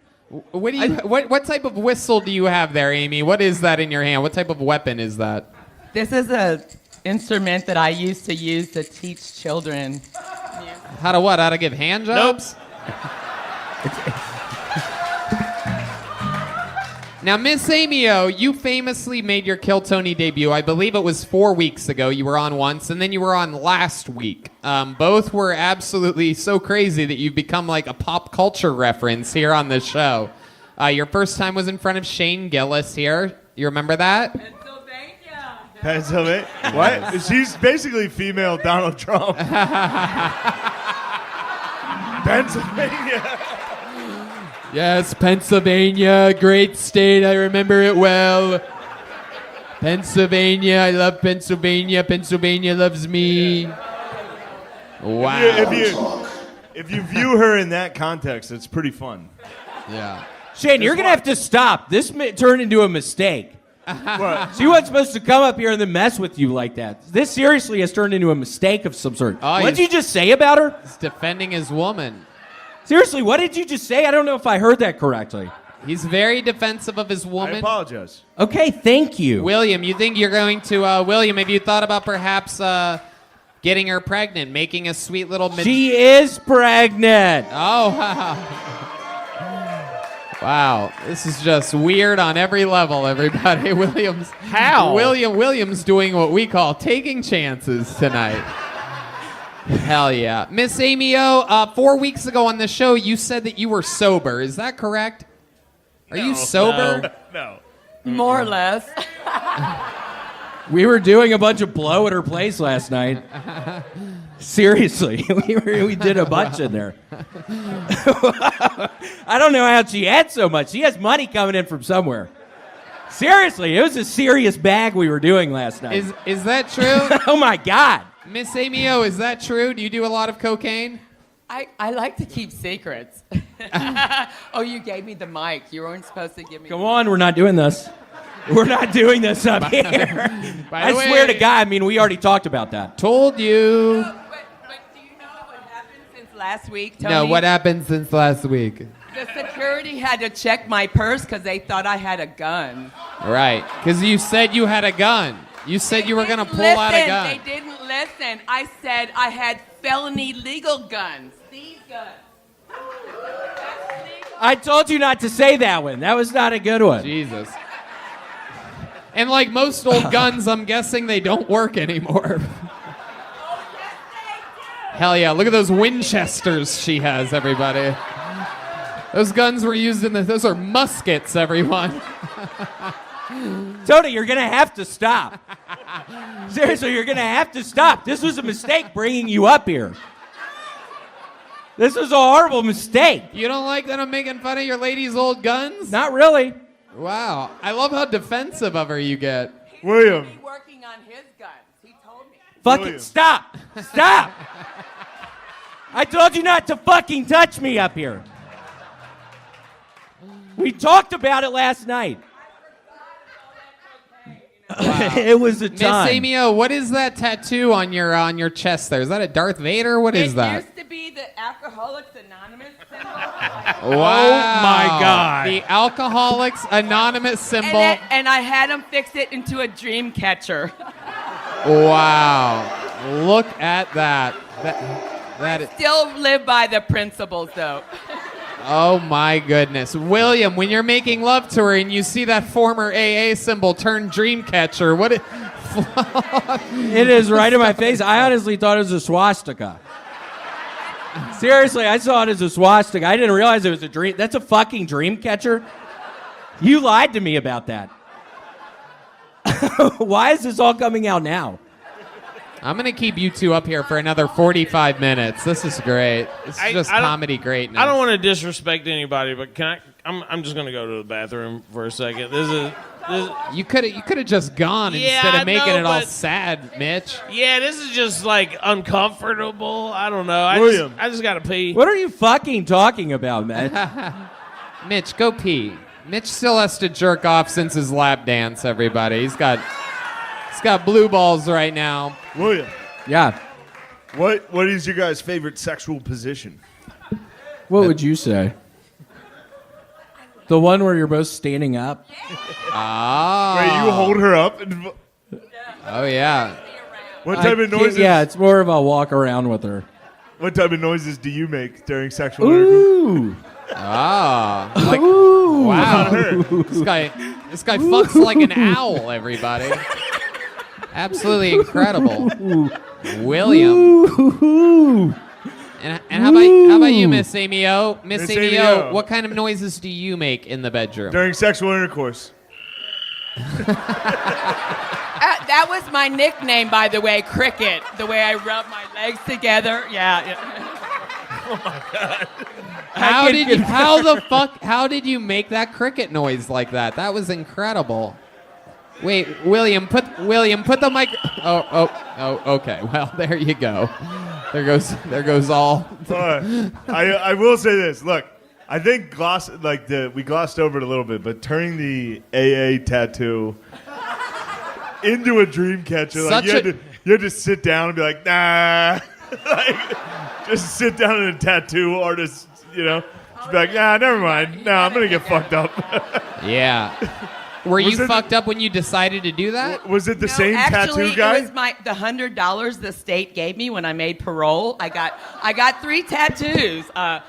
What type of whistle do you have there, Amy? What is that in your hand? What type of weapon is that? this is a instrument that I used to use to teach children. How to what? How to give hand jobs? Now, Miss Amy O, you famously made your Kill Tony debut. I believe it was 4 weeks ago. You were on once, and then you were on last week. Both were absolutely so crazy that you've become like a pop culture reference here on the show. Your first time was in front of Shane Gillis here. You remember that? Pennsylvania? What? She's basically female Donald Trump. Pennsylvania. Yes, Pennsylvania, great state. I remember it well. Pennsylvania, I love Pennsylvania. Pennsylvania loves me. Wow. If you view her in that context, it's pretty fun. Yeah. Shane, you're going to have to stop. This turned into a mistake. What? She wasn't supposed to come up here and then mess with you like that. This seriously has turned into a mistake of some sort. Oh, what did you just say about her? He's defending his woman. Seriously, what did you just say? I don't know if I heard that correctly. He's very defensive of his woman. I apologize. Okay, thank you. William, you think you're going to... William, have you thought about perhaps getting her pregnant, making a sweet little... She is pregnant. Oh, wow. Wow, this is just weird on every level, everybody. William's doing what we call taking chances tonight. Hell yeah. Miss Amy O, 4 weeks ago on the show, you said that you were sober. Is that correct? Are you sober? No. More or less. We were doing a bunch of blow at her place last night. Seriously, we did a bunch in there. I don't know how she had so much. She has money coming in from somewhere. Seriously, it was a serious bag we were doing last night. Is that true? Oh my God. Miss Amy O, is that true? Do you do a lot of cocaine? I like to keep secrets. Oh, you gave me the mic. You weren't supposed to give me. Come on, we're not doing this. We're not doing this up here. I swear to God, I mean, we already talked about that. Told you. But do you know what happened since last week, Tony? No, what happened since last week? The security had to check my purse because they thought I had a gun. Right, because you said you had a gun. You said you were going to pull out a gun. They didn't listen. I said I had felony legal guns. These guns. I told you not to say that one. That was not a good one. Jesus. And like most old guns, I'm guessing they don't work anymore. Hell yeah, look at those Winchesters she has, everybody. Those guns were used those are muskets, everyone. Tony, you're going to have to stop. Seriously, you're going to have to stop. This was a mistake bringing you up here. This was a horrible mistake. You don't like that I'm making fun of your lady's old guns? Not really. Wow. I love how defensive of her you get. William. He's working on his guns. He told me. Fucking stop. Stop. I told you not to fucking touch me up here. We talked about it last night. Wow. It was a time. Miss Amy O, what is that tattoo on your chest there? Is that a Darth Vader? What is that? It used to be the Alcoholics Anonymous symbol. Wow. Oh my God. The Alcoholics Anonymous symbol. And I had them fix it into a dream catcher. Wow. Look at that. That is, Still live by the principles, though. oh my goodness. William, when you're making love to her and you see that former AA symbol turn dream catcher, what it is right in my face. I honestly thought it was a swastika. Seriously, I saw it as a swastika. I didn't realize it was a dream. That's a fucking dream catcher. You lied to me about that. Why is this all coming out now? I'm going to keep you two up here for another 45 minutes. This is great. This is just I don't- comedy greatness. I don't want to disrespect anybody, but can I? I'm just gonna go to the bathroom for a second. You could have just gone Yeah, instead I of making know, it all but- sad, Mitch. Yeah, this is just like uncomfortable. I don't know. William. I just gotta pee. What are you fucking talking about, man? Mitch, go pee. Mitch still has to jerk off since his lap dance, everybody. He's got blue balls right now. William. Yeah. What is your guys' favorite sexual position? What would you say? The one where you're both standing up? Ah. Wait, you hold her up? And... Oh, yeah. What type of noises? Yeah, it's more of a walk around with her. What type of noises do you make during sexual intercourse? Ooh. Ah. Like, Ooh. wow. Ooh. This guy fucks like an owl, everybody. Absolutely incredible. William. Ooh. And how about you, Miss Amy O? Miss Amy O, Amy O. what kind of noises do you make in the bedroom? During sexual intercourse. That was my nickname, by the way, Cricket. The way I rub my legs together. Yeah. Oh my God. How did you make that cricket noise like that? That was incredible. Wait, William, put the mic. Oh, okay. Well, there you go. There goes all. I will say this. Look, I think we glossed over it a little bit, but turning the AA tattoo into a dream catcher, like you had to sit down and be like, nah, just sit down in a tattoo artist, just be like, nah, never mind. No, I'm gonna get fucked up. Yeah. Were you fucked up when you decided to do that? Was it the same tattoo guy? It was the $100 the state gave me when I made parole. I got 3 tattoos. I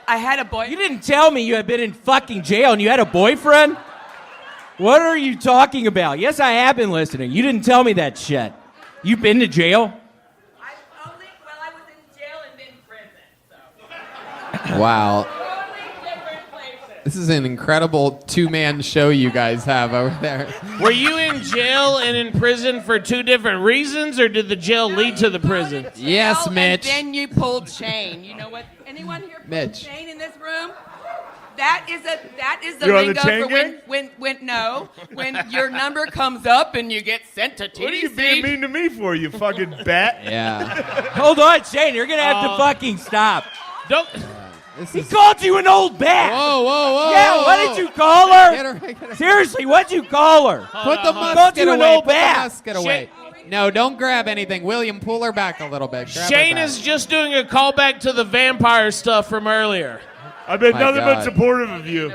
had a boy. You didn't tell me you had been in fucking jail and you had a boyfriend? What are you talking about? Yes, I have been listening. You didn't tell me that shit. You've been to jail? I was in jail and in prison. Wow. This is an incredible 2-man show you guys have over there. Were you in jail and in prison for 2 different reasons, or did the jail lead to the prison? Yes, Mitch. And then you pulled chain. You know what? Anyone here pulled Mitch. chain in this room? That is the You're on lingo the chain for gang? when your number comes up and you get sent to TDC. What are you being mean to me for, you fucking bat? Yeah. Hold on, Shane. You're going to have to fucking stop. Don't. He called you an old bat. Whoa. Yeah, what did you call her? Seriously, what'd you call her? Put the Called musket you an away. old Put the bat. musket away. No, don't grab anything. William, pull her back a little bit. Grab Shane her back. is just doing a callback to the vampire stuff from earlier. I've been My nothing but God. supportive of you.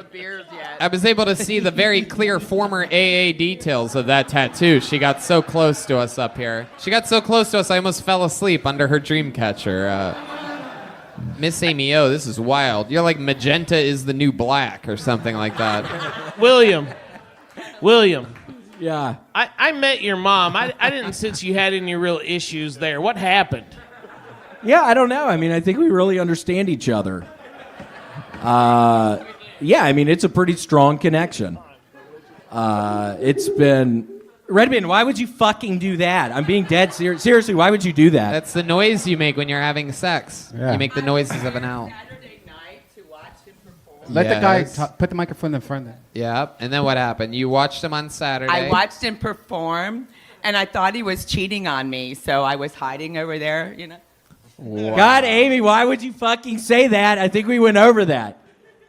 I was able to see the very clear former AA details of that tattoo. She got so close to us up here. She got so close to us, I almost fell asleep under her dream catcher. Miss Amy O, this is wild. You're like magenta is the new black or something like that. William. Yeah. I met your mom. I didn't sense you had any real issues there. What happened? Yeah, I don't know. I mean, I think we really understand each other. Yeah, I mean, it's a pretty strong connection. It's been... Redman, why would you fucking do that? I'm being dead serious. Seriously, why would you do that? That's the noise you make when you're having sex. Yeah. You make the noises of an owl. Let the guy Yes. put the microphone in front of him. Yeah, and then what happened? You watched him on Saturday. I watched him perform, and I thought he was cheating on me, so I was hiding over there, Wow. God, Amy, why would you fucking say that? I think we went over that.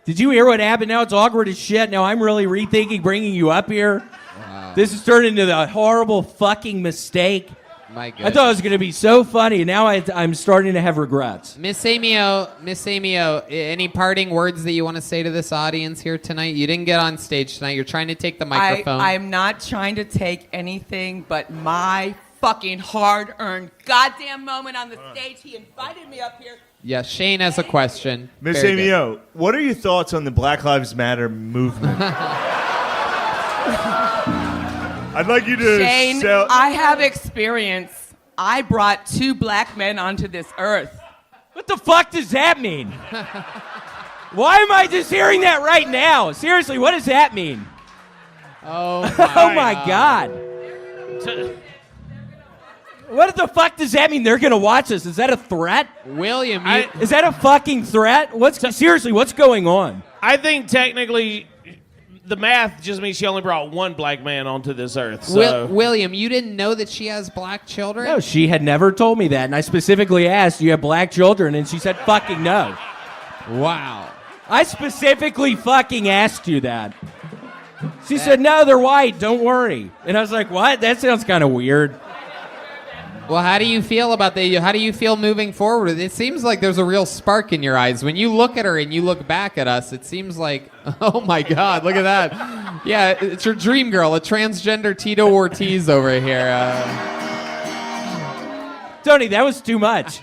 Did you hear what happened? Now it's awkward as shit. Now I'm really rethinking bringing you up here. Wow. This has turned into the horrible fucking mistake. My I goodness. thought it was going to be so funny, and now I'm starting to have regrets. Miss Amy O, any parting words that you want to say to this audience here tonight? You didn't get on stage tonight. You're trying to take the microphone. I'm not trying to take anything but my fucking hard-earned goddamn moment on the stage. He invited me up here. Yeah, Shane has a question. Miss Very Amy good. O, what are your thoughts on the Black Lives Matter movement? I'd like you to Shane, sell... I have experience. I brought 2 black men onto this earth. What the fuck does that mean? Why am I just hearing that right now? Seriously, what does that mean? Oh my God. What the fuck does that mean? They're gonna watch us? Is that a threat, William? Is that a fucking threat? Seriously? What's going on? I think technically, the math just means she only brought one black man onto this earth. So. William, you didn't know that she has black children? No, she had never told me that, and I specifically asked, "Do you have black children?" And she said, "Fucking no." Wow. I specifically fucking asked you that. She said, "No, they're white. Don't worry." And I was like, "What? That sounds kind of weird." Well, how do you feel about that? How do you feel moving forward? It seems like there's a real spark in your eyes. When you look at her and you look back at us, it seems like, oh my God, look at that. Yeah, it's your dream girl, a transgender Tito Ortiz over here. Tony, that was too much.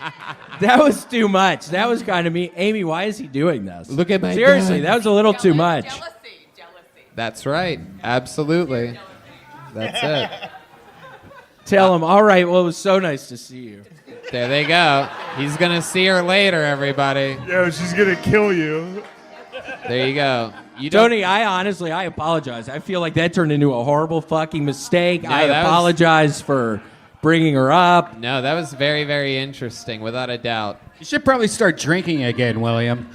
That was too much. That was kind of me. Amy, why is he doing this? Look at my Seriously, gun. that was a little too much. That's right. Absolutely. That's it. Tell him, all right, well, it was so nice to see you. There they go. He's going to see her later, everybody. Yo, she's going to kill you. There you go. Tony, I apologize. I feel like that turned into a horrible fucking mistake. No, I that was- apologize for bringing her up. No, that was very, very interesting, without a doubt. You should probably start drinking again, William.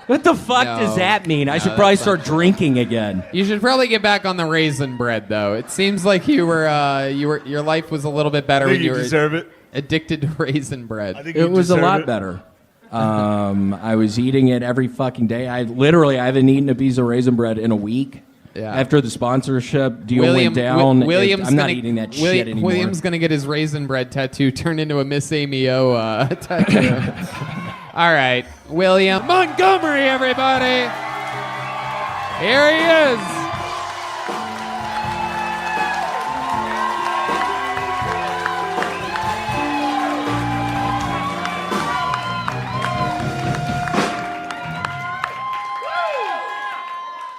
What the fuck No. does that mean? I No, should probably that's start not true. drinking again. You should probably get back on the raisin bread, though. It seems like your life was a little bit better I think when you you were deserve it. addicted to raisin bread. I think It you was a deserve lot it. better. I was eating it every fucking day. I haven't eaten a piece of raisin bread in a week. Yeah. After the sponsorship deal went down, I'm not eating that shit anymore. William's gonna get his raisin bread tattoo turned into a Miss Amy O tattoo. All right, William Montgomery, everybody. Here he is.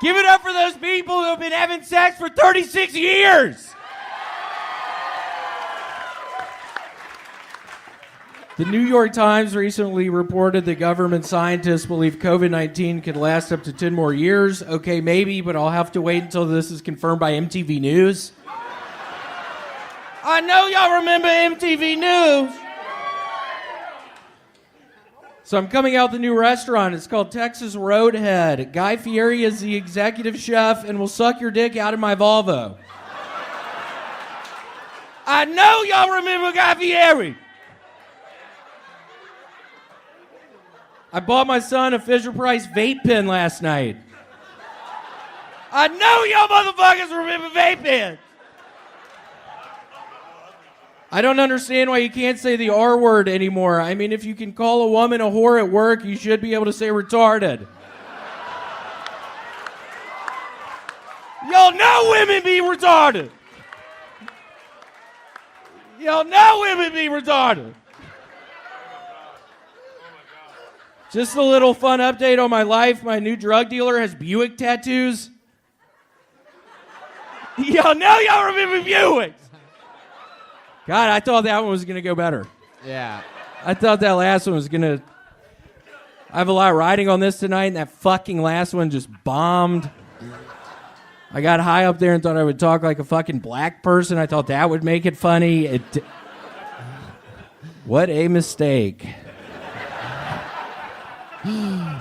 Give it up for those people who have been having sex for 36 years. The New York Times recently reported that government scientists believe COVID-19 could last up to 10 more years. Okay, maybe, but I'll have to wait until this is confirmed by MTV News. I know y'all remember MTV News. So I'm coming out with a new restaurant. It's called Texas Roadhead. Guy Fieri is the executive chef and will suck your dick out of my Volvo. I know y'all remember Guy Fieri. I bought my son a Fisher-Price vape pen last night. I know y'all motherfuckers remember vape pens. I don't understand why you can't say the R word anymore. I mean, if you can call a woman a whore at work, you should be able to say retarded. Y'all know women be retarded. Y'all know women be retarded. Just a little fun update on my life. My new drug dealer has Buick tattoos. Y'all know y'all remember Buicks. God, I thought that one was going to go better. Yeah. I thought that last one was going to... I have a lot riding on this tonight, and that fucking last one just bombed. I got high up there and thought I would talk like a fucking black person. I thought that would make it funny. What a mistake.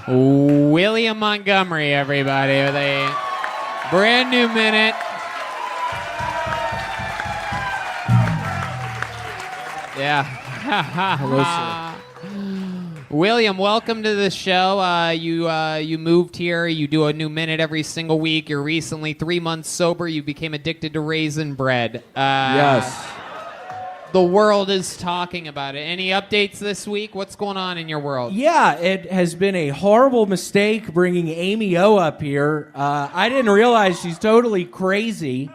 William Montgomery, everybody, with a brand new minute. Yeah. Hello, sir. William, welcome to the show. You moved here. You do a new minute every single week. You're recently 3 months sober. You became addicted to raisin bread. Yes. The world is talking about it. Any updates this week? What's going on in your world? Yeah, it has been a horrible mistake bringing Amy O up here. I didn't realize she's totally crazy.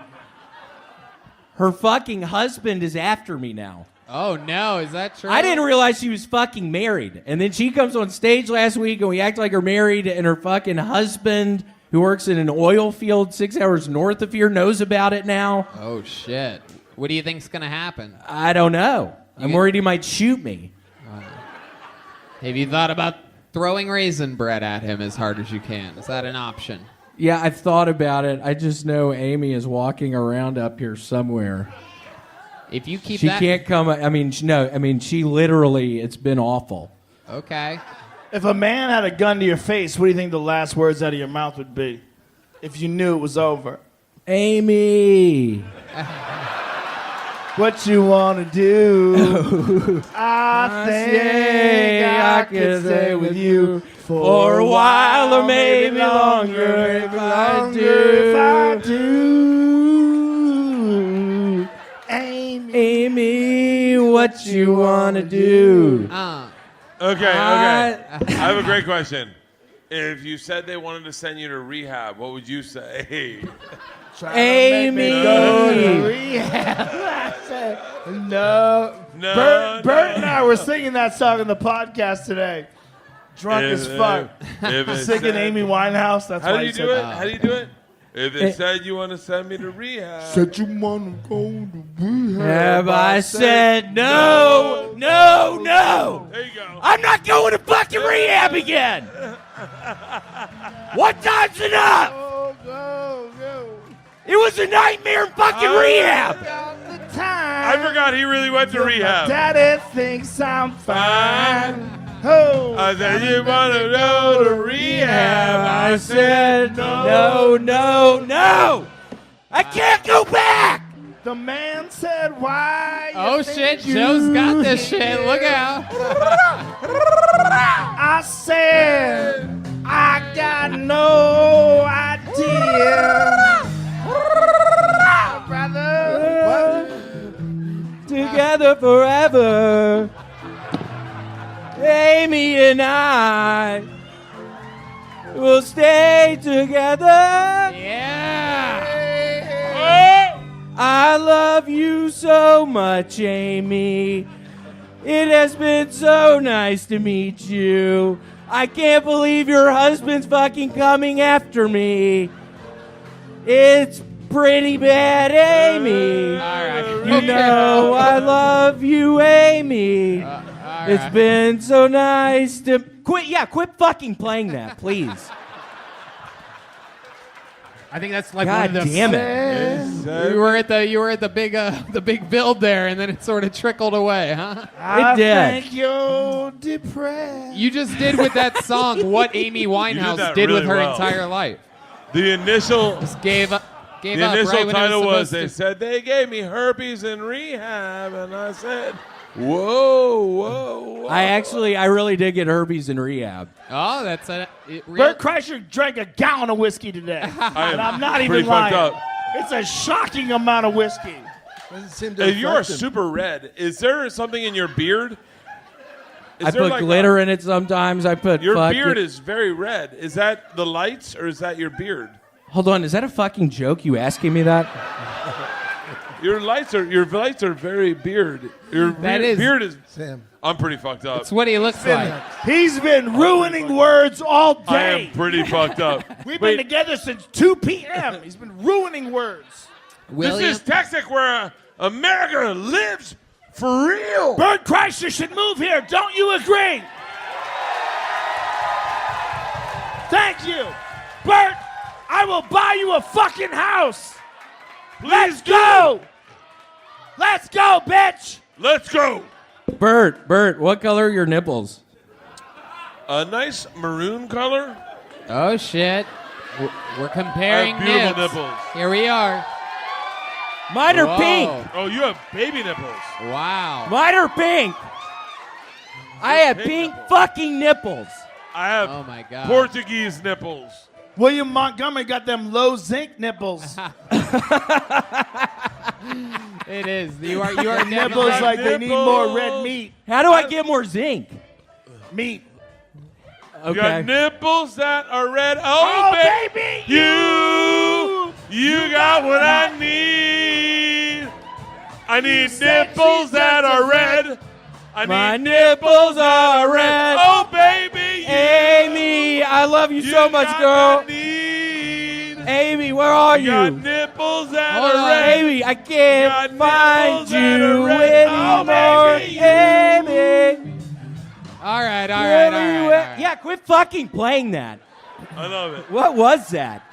Her fucking husband is after me now. Oh, no. Is that true? I didn't realize she was fucking married. And then she comes on stage last week and we act like we're married, and her fucking husband, who works in an oil field 6 hours north of here, knows about it now. Oh, shit. What do you think's going to happen? I don't know. I'm worried he might shoot me. Have you thought about throwing raisin bread at him as hard as you can? Is that an option? Yeah, I've thought about it. I just know Amy is walking around up here somewhere. If you keep she that... can't come. I mean, she literally. It's been awful. Okay. If a man had a gun to your face, what do you think the last words out of your mouth would be? If you knew it was over. Amy. What you want to do? I think I could stay with you for a while or maybe longer if I do. Amy, what you want to do? Okay. I have a great question. If you said they wanted to send you to rehab, what would you say? Amy. Go to rehab. I said, no. Bert and I were singing that song in the podcast today. Drunk as fuck. Singing Amy Winehouse. That's How why do you do it? How do you do it? If they said you want to send me to rehab. Said you want to go to rehab. Have I said no? There you go. I'm not going to fucking rehab again. What time's enough? Go. It was a nightmare in fucking rehab. I forgot he really went to rehab. Daddy thinks I'm fine. Oh, I said you want to go to rehab. I said no. I can't go back. The man said, why? Oh, shit. Joe's got this shit. Look out. I said, I got no idea. Brother. Together forever. Amy and I will stay together. Yeah. I love you so much, Amy. It has been so nice to meet you. I can't believe your husband's fucking coming after me. It's pretty bad, Amy. All right. You know I love you, Amy. It's been so nice to quit fucking playing that, please. I think that's like God one of the. damn it! You were at the big build there, and then it sort of trickled away, huh? I did. think you're depressed. You just did with that song what Amy Winehouse did with her entire life. The initial Just gave up. The right initial when it title was, supposed they to. said they gave me herpes in rehab, and I said, whoa. I really did get herpes in rehab. Oh, that's a. Bert Kreischer drank a gallon of whiskey today. And I'm not even pretty lying. fucked up. It's a shocking amount of whiskey. If you're super red, is there something in your beard? I put glitter in it sometimes. I put Your fucking- beard is very red. Is that the lights or is that your beard? Hold on, is that a fucking joke? You asking me that? Your lights are very beard. Your beard is. Sam. I'm pretty fucked up. That's what he looks like. He's been ruining words all day. I am pretty fucked up. We've been together since 2 p.m. He's been ruining words. This is Texas where America lives for real. Bert Kreischer should move here. Don't you agree? Thank you. Bert, I will buy you a fucking house. Let's go. Let's go, bitch. Let's go. Bert, what color are your nipples? A nice maroon color. Oh shit! We're comparing I have beautiful nips. nipples. Here we are. Mine are Whoa. pink. Oh, you have baby nipples. Wow. Mine are pink. I have pink fucking nipples. I have Oh my god. Portuguese nipples. William Montgomery got them low zinc nipples. It is. You are nipples like they need more red meat. How do I get more zinc? Meat. You got nipples that are red. Oh, baby, you got what I need. I need nipples that are red. My nipples are red. Oh, baby, Amy, I love you so much, girl. Amy, where are you? got nipples that Hold are on, red. Amy, I can't find nipples that are you red. Oh, anymore. baby, Amy. Oh, All right. Yeah, quit fucking playing that. I love it. What was that?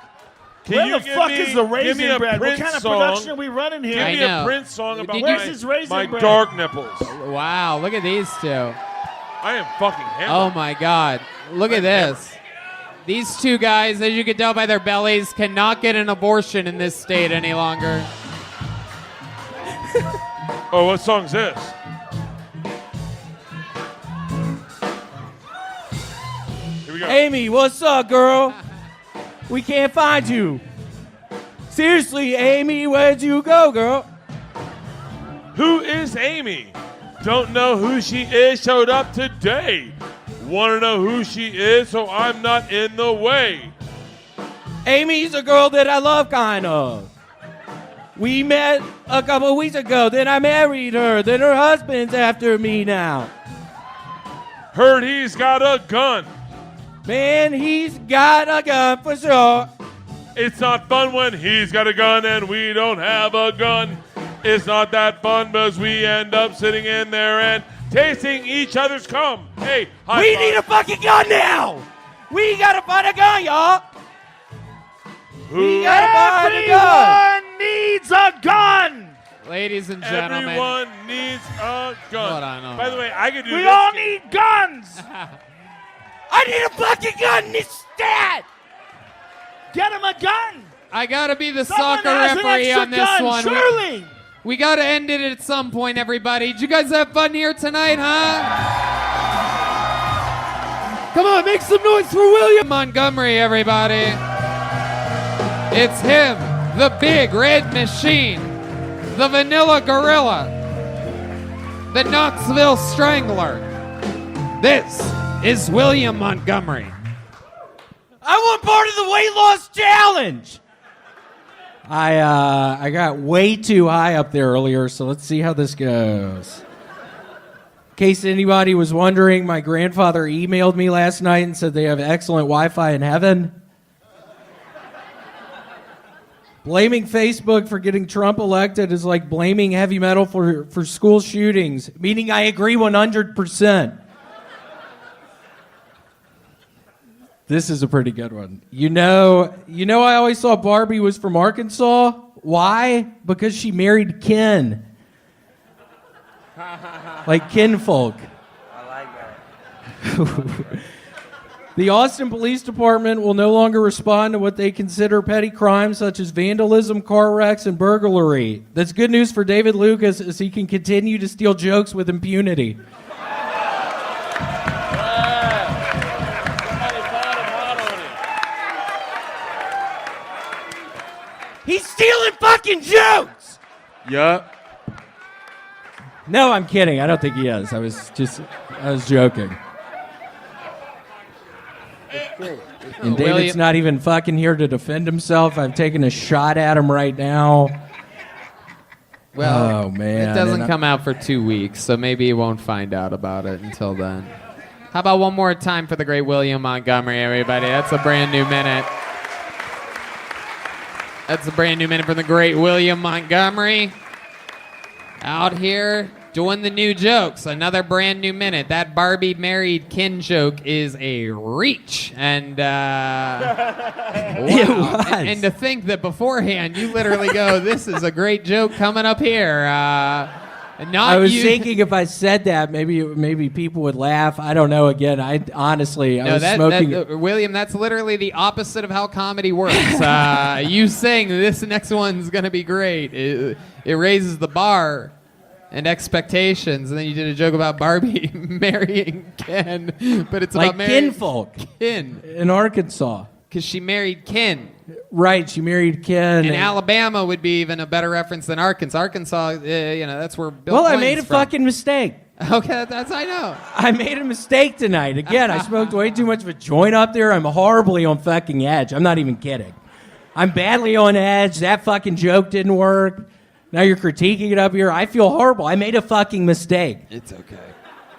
Where the fuck is the give me Raisin a Bread? What Prince kind of song. production are we running here? Give me a Prince song about Where's his Raisin my Bread? dark nipples. Wow, look at these two. I am fucking hammered. Oh my God. Look at this. These two guys, as you can tell by their bellies, cannot get an abortion in this state any longer. Oh, what song's this? Here we go. Amy, what's up, girl? We can't find you. Seriously, Amy, where'd you go, girl? Who is Amy? Don't know who she is, showed up today. Want to know who she is, so I'm not in the way. Amy's a girl that I love, kind of. We met a couple weeks ago, then I married her, then her husband's after me now. Heard he's got a gun. Man, he's got a gun for sure. It's not fun when he's got a gun and we don't have a gun. It's not that fun because we end up sitting in there and tasting each other's cum. Hey, high We five. need a fucking gun now! We gotta find a gun, y'all! We gotta find a gun! Everyone needs a gun! Ladies and gentlemen. Everyone needs a gun. Hold on. By the way, I could do We this. all need guns! I need a fucking gun instead! Get him a gun! I gotta be the Someone soccer has an referee extra on this gun, one. surely! We gotta end it at some point, everybody. Did you guys have fun here tonight, huh? Come on, make some noise for William Montgomery, everybody. It's him, the big red machine, the vanilla gorilla, the Knoxville Strangler. This is William Montgomery. I want part of the weight loss challenge! I got way too high up there earlier, so let's see how this goes. In case anybody was wondering, my grandfather emailed me last night and said they have excellent Wi-Fi in heaven. Blaming Facebook for getting Trump elected is like blaming heavy metal for school shootings, meaning I agree 100%. This is a pretty good one. You know, I always thought Barbie was from Arkansas. Why? Because she married Ken. Like kinfolk. I like that. The Austin Police Department will no longer respond to what they consider petty crimes such as vandalism, car wrecks, and burglary. That's good news for David Lucas as he can continue to steal jokes with impunity. He's stealing fucking jokes! Yup. No, I'm kidding. I don't think he is. I was joking. And David's not even fucking here to defend himself. I'm taking a shot at him right now. Well, oh, man. It doesn't come out for 2 weeks, so maybe you won't find out about it until then. How about one more time for the great William Montgomery, everybody? That's a brand new minute. That's a brand new minute from the great William Montgomery. Out here doing the new jokes. Another brand new minute. That Barbie married Ken joke is a reach. And wow. It was. And to think that beforehand you literally go, this is a great joke coming up here. I was thinking if I said that, maybe people would laugh. I don't know. Again, I was smoking. William, that's literally the opposite of how comedy works. You saying this next one's going to be great. It raises the bar and expectations. And then you did a joke about Barbie marrying Ken. But it's like about marrying kinfolk. Ken. In Arkansas. Because she married Ken. Right, she married Ken. And Alabama would be even a better reference than Arkansas. Arkansas, that's where Bill Well, I Clinton's made a from. fucking mistake. Okay, that's I know. I made a mistake tonight. Again, I smoked way too much of a joint up there. I'm horribly on fucking edge. I'm not even kidding. I'm badly on edge. That fucking joke didn't work. Now you're critiquing it up here. I feel horrible. I made a fucking mistake. It's okay.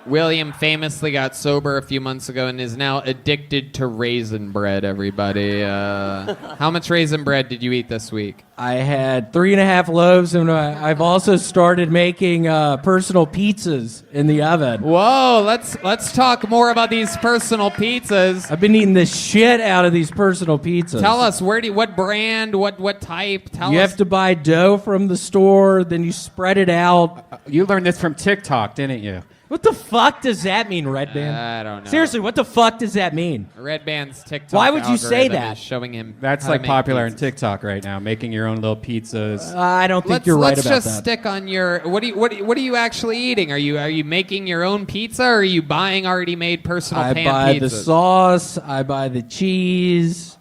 William famously got sober a few months ago and is now addicted to raisin bread, everybody. How much raisin bread did you eat this week? I had 3.5 loaves, and I've also started making personal pizzas in the oven. Whoa, let's talk more about these personal pizzas. I've been eating the shit out of these personal pizzas. Tell us, what brand, what type? You have to buy dough from the store, then you spread it out. You learned this from TikTok, didn't you? What the fuck does that mean, Red Band? I don't know. Seriously, what the fuck does that mean? Red Band's TikTok. Why would you say algorithm that? is showing him. That's how to like make popular pizzas. on TikTok right now, making your own little pizzas. I don't think you're right about that. Let's just stick on your. What are you actually eating? Are you making your own pizza, or are you buying already made personal pan pizzas? I buy the sauce. I buy the cheese.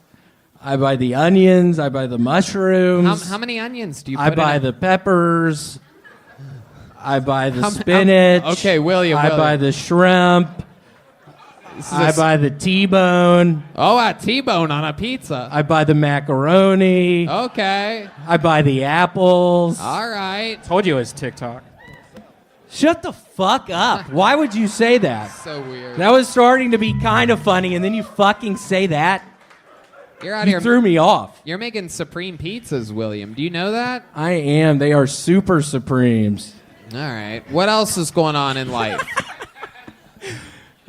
I buy the onions. I buy the mushrooms. How many onions do you put I buy in the peppers. I buy the spinach. Okay, William. I buy the shrimp. I buy the T-bone. Oh, a T-bone on a pizza. I buy the macaroni. Okay. I buy the apples. All right. Told you it was TikTok. Shut the fuck up. Why would you say that? So weird. That was starting to be kind of funny, and then you fucking say that? You're out You here. threw me off. You're making supreme pizzas, William. Do you know that? I am. They are super supremes. All right. What else is going on in life?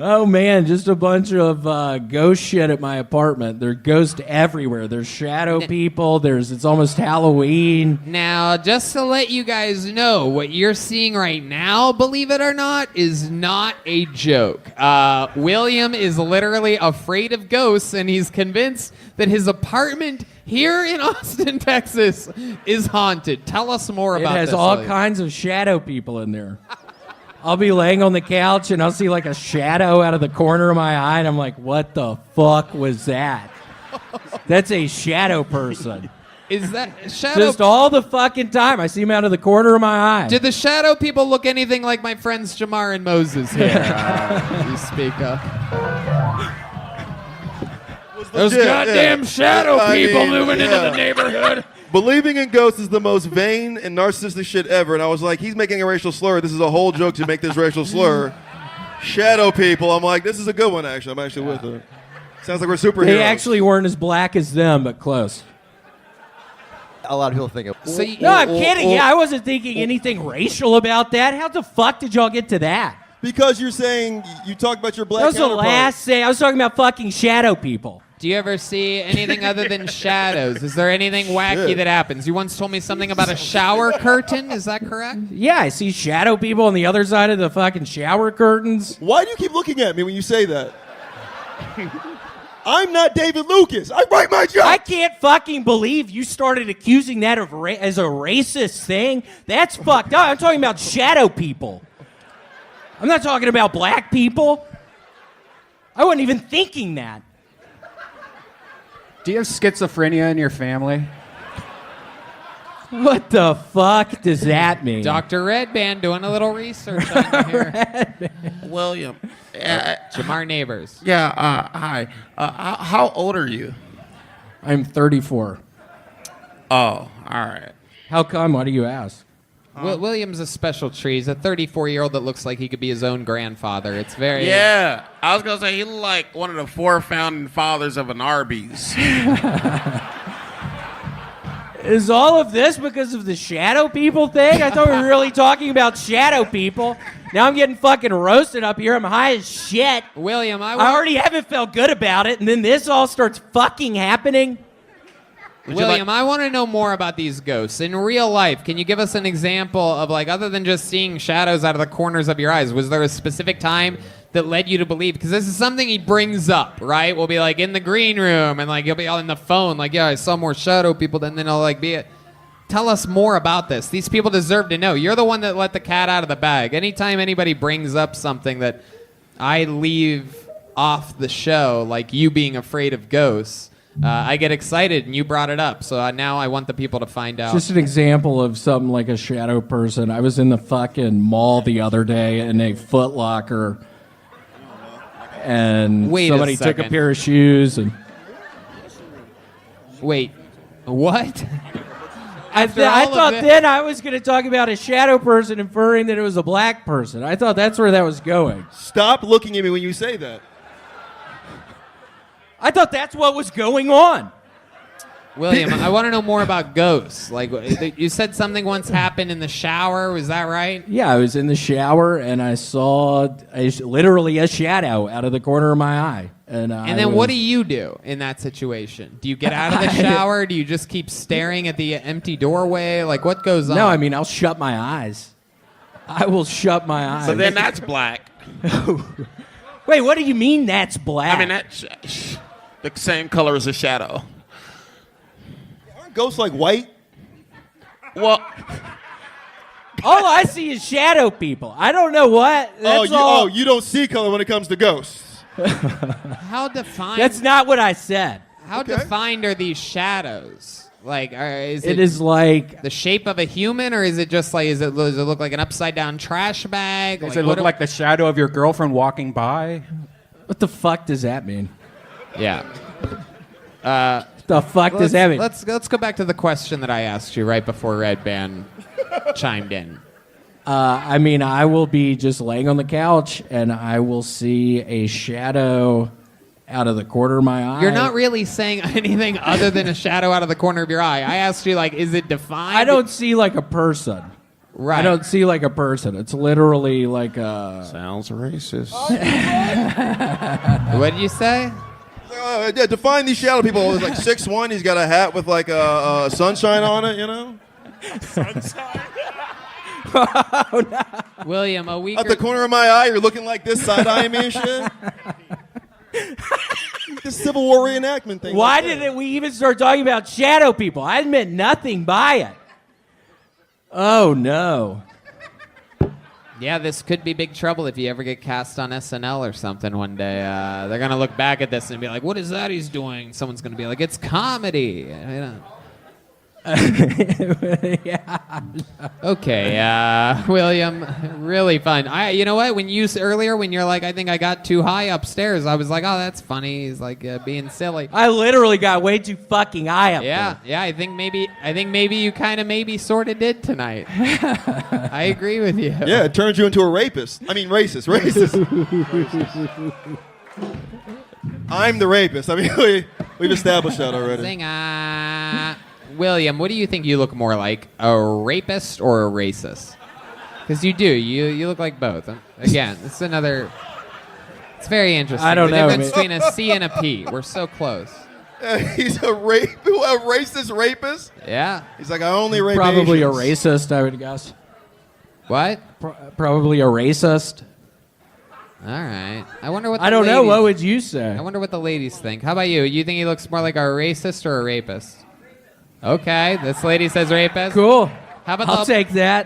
Oh man, just a bunch of ghost shit at my apartment. There's ghosts everywhere. There's shadow people. It's almost Halloween. Now, just to let you guys know, what you're seeing right now, believe it or not, is not a joke. William is literally afraid of ghosts, and he's convinced that his apartment here in Austin, Texas, is haunted. Tell us more about this. It has all William. kinds of shadow people in there. I'll be laying on the couch and I'll see like a shadow out of the corner of my eye, and I'm like, what the fuck was that? That's a shadow person. Is that shadow? Just all the fucking time. I see him out of the corner of my eye. Did the shadow people look anything like my friends Jamar and Moses here? You speak up. Those goddamn shadow people moving into the neighborhood. Believing in ghosts is the most vain and narcissistic shit ever. And I was like, he's making a racial slur. This is a whole joke to make this racial slur. Shadow people. I'm like, this is a good one, actually. I'm actually with it. Sounds like we're superheroes. They actually weren't as black as them, but close. A lot of people think of. No, I'm kidding. Yeah, I wasn't thinking anything racial about that. How the fuck did y'all get to that? Because you're saying you talked about your black That was the counterpart. last thing. I was talking about fucking shadow people. Do you ever see anything other than shadows? Is there anything wacky Shit. that happens? You once told me something about a shower curtain. Is that correct? Yeah, I see shadow people on the other side of the fucking shower curtains. Why do you keep looking at me when you say that? I'm not David Lucas. I write my joke. I can't fucking believe you started accusing that of as a racist thing. That's fucked up. I'm talking about shadow people. I'm not talking about black people. I wasn't even thinking that. Do you have schizophrenia in your family? What the fuck does that mean? Dr. Redband doing a little research on here. William. Jamar Neighbors. Yeah, hi. How old are you? I'm 34. Oh, all right. How come? Why do you ask? William's a special tree. He's a 34-year-old that looks like he could be his own grandfather. It's very... Yeah, I was going to say he looked like one of the 4 founding fathers of an Arby's. Is all of this because of the shadow people thing? I thought we were really talking about shadow people. Now I'm getting fucking roasted up here. I'm high as shit. William, I already haven't felt good about it, and then this all starts fucking happening. William, I want to know more about these ghosts. In real life, can you give us an example of, like, other than just seeing shadows out of the corners of your eyes, was there a specific time that led you to believe? Because this is something he brings up, right? We'll be, like, in the green room, and, like, he'll be all in the phone, like, yeah, I saw more shadow people, then he'll, like, be... Tell us more about this. These people deserve to know. You're the one that let the cat out of the bag. Anytime anybody brings up something that I leave off the show, like you being afraid of ghosts, I get excited, and you brought it up. So now I want the people to find out. Just an example of something like a shadow person. I was in the fucking mall the other day in a Foot Locker, and Wait a somebody took a second. pair of shoes and... Wait, what? I thought then I was going to talk about a shadow person inferring that it was a black person. I thought that's where that was going. Stop looking at me when you say that. I thought that's what was going on. William, I want to know more about ghosts. Like, you said something once happened in the shower. Was that right? Yeah, I was in the shower and I saw literally a shadow out of the corner of my eye. And then what do you do in that situation? Do you get out of the shower? Do you just keep staring at the empty doorway? Like, what goes on? No, I mean, I'll shut my eyes. I will shut my eyes. So then that's black. Wait, what do you mean that's black? I mean, that's the same color as a shadow. Aren't ghosts like white? Well, all I see is shadow people. I don't know what. You don't see color when it comes to ghosts. How defined? That's not what I said. How defined are these shadows? Like, is it is like the shape of a human, or is it just like, does it look like an upside down trash bag? Does it look like the shadow of your girlfriend walking by? What the fuck does that mean? Yeah. The fuck does that mean? Let's go back to the question that I asked you right before Red Band chimed in. I mean, I will be just laying on the couch and I will see a shadow out of the corner of my eye. You're not really saying anything other than a shadow out of the corner of your eye. I asked you, like, is it defined? I don't see like a person. Right. I don't see like a person. It's literally like a... Sounds racist. What did you say? Yeah, define these shadow people. He's like 6'1", he's got a hat with like a sunshine on it, you know? Sunshine? Oh, no. William, a week At the corner of my eye, you're looking like this, side-eyeing me and shit. The Civil War reenactment thing. Why did we even start talking about shadow people? I meant nothing by it. Oh, no. Yeah, this could be big trouble if you ever get cast on SNL or something one day. They're going to look back at this and be like, what is that he's doing? Someone's going to be like, it's comedy. You know. Yeah. Okay, William, really fun. You know what? When you're like, I think I got too high upstairs, I was like, oh, that's funny. He's like being silly. I literally got way too fucking high up there. Yeah. I think maybe you kind of sort of did tonight. I agree with you. Yeah, it turns you into a rapist. I mean, racist. I'm the rapist. I mean, we've established that already. Zing-a. William, what do you think you look more like, a rapist or a racist? Because you do. You look like both. Again, it's very interesting. I don't the know. The difference between a C and a P. We're so close. He's a racist rapist? Yeah. He's like, I only rape Probably Asians. a racist, I would guess. What? Probably a racist. All right. I wonder what. I don't know. What would you say? I wonder what the ladies think. How about you? You think he looks more like a racist or a rapist? Okay, this lady says rapist. Cool. How about I'll take that.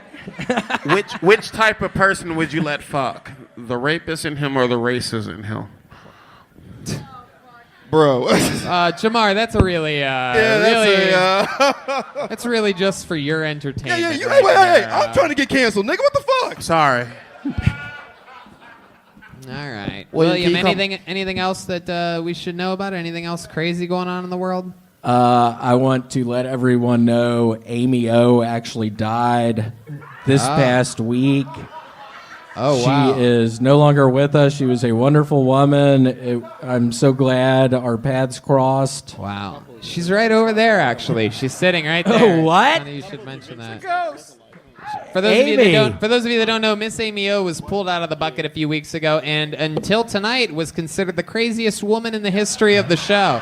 Which type of person would you let fuck? The rapist in him or the racist in him? Bro. Jamar, that's a really, that's really just for your entertainment. Yeah, wait, I'm trying to get canceled, nigga. What the fuck? Sorry. All right. William, William, anything else that we should know about? Anything else crazy going on in the world? I want to let everyone know Amy O actually died this past week. Oh, wow. She is no longer with us. She was a wonderful woman. I'm so glad our paths crossed. Wow. She's right over there, actually. She's sitting right there. Oh, what? Funny you should mention that. For those of you that don't know, Miss Amy O was pulled out of the bucket a few weeks ago, and until tonight was considered the craziest woman in the history of the show.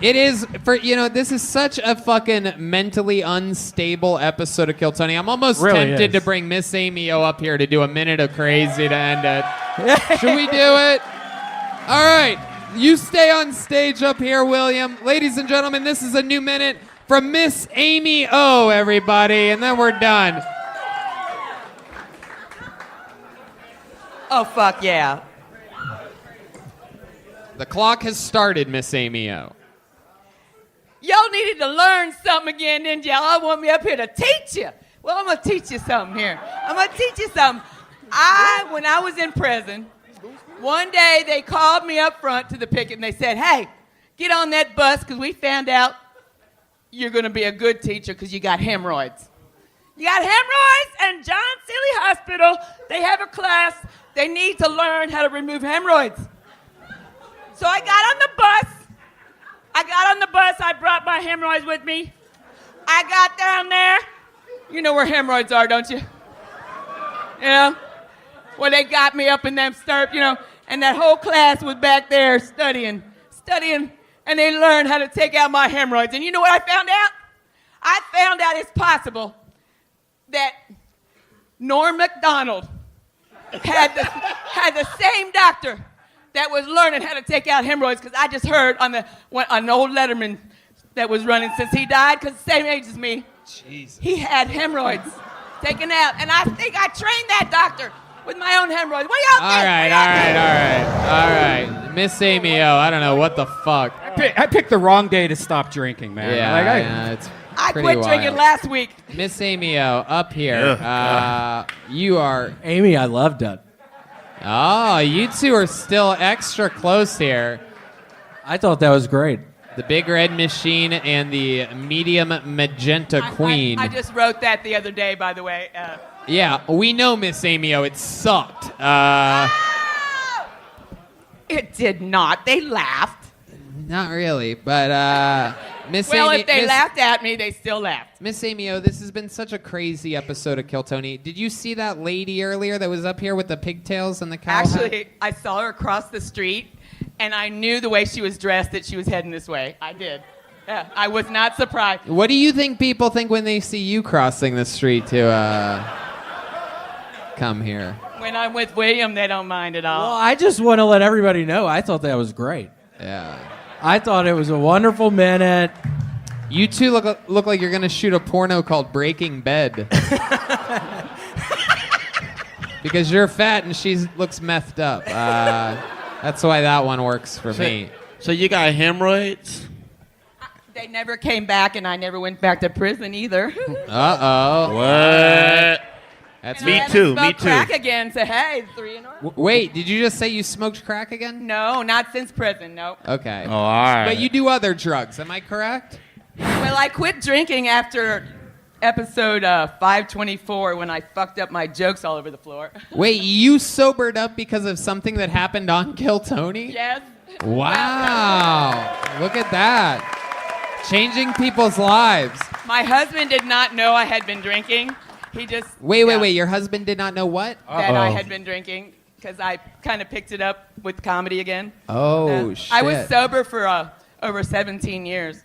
It is, this is such a fucking mentally unstable episode of Kill Tony. I'm almost tempted to bring Miss Amy O up here to do a minute of crazy to end it. Should we do it? All right. You stay on stage up here, William. Ladies and gentlemen, this is a new minute from Miss Amy O, everybody, and then we're done. Oh, fuck yeah. The clock has started, Miss Amy O. Y'all needed to learn something again, didn't y'all want me up here to teach you. Well, I'm going to teach you something here. I'm going to teach you something. When I was in prison, one day they called me up front to the picket and they said, hey, get on that bus because we found out you're going to be a good teacher because you got hemorrhoids. You got hemorrhoids, and John Seeley Hospital, they have a class. They need to learn how to remove hemorrhoids. So I got on the bus. I brought my hemorrhoids with me. I got down there. You know where hemorrhoids are, don't you? You know? Well, they got me up in them stirrups, you know, and that whole class was back there studying, and they learned how to take out my hemorrhoids. And you know what I found out? I found out it's possible that Norm Macdonald had the same doctor that was learning how to take out hemorrhoids, because I just heard on an old Letterman that was running since he died, because the same age as me. Jesus. He had hemorrhoids taken out, and I think I trained that doctor with my own hemorrhoids. What do y'all think? All right. Miss Amy O, I don't know what the fuck. I picked the wrong day to stop drinking, man. Yeah, it's I pretty quit drinking wild. last week. Miss Amy O, up here. You are... Amy, I loved it. Oh, you two are still extra close here. I thought that was great. The Big Red Machine and the Medium Magenta Queen. I just wrote that the other day, by the way. Yeah, we know, Miss Amy O. It sucked. It did not. They laughed. Not really, but Miss Well, Amy... if they laughed at me, they still laughed. Miss Amy O, this has been such a crazy episode of Kill Tony. Did you see that lady earlier that was up here with the pigtails and the cow hat? Actually, I saw her across the street, and I knew the way she was dressed that she was heading this way. I did. Yeah, I was not surprised. What do you think people think when they see you crossing the street to come here? When I'm with William, they don't mind at all. Well, I just want to let everybody know I thought that was great. Yeah. I thought it was a wonderful minute. You two look like you're going to shoot a porno called Breaking Bed. Because you're fat and she looks methed up. That's why that one works for me. So you got hemorrhoids? They never came back, and I never went back to prison either. Uh-oh. What? That's me too. Me too. Crack again. Say, hey, 3 in a row. Wait, did you just say you smoked crack again? No, not since prison. No. Okay. Oh, all right. But you do other drugs. Am I correct? Well, I quit drinking after episode 524 when I fucked up my jokes all over the floor. Wait, you sobered up because of something that happened on Kill Tony? Yes. Wow. Look at that. Changing people's lives. My husband did not know I had been drinking. He just... Wait. Your husband did not know what? That I had been drinking, because I kind of picked it up with comedy again. Oh, shit. I was sober for over 17 years.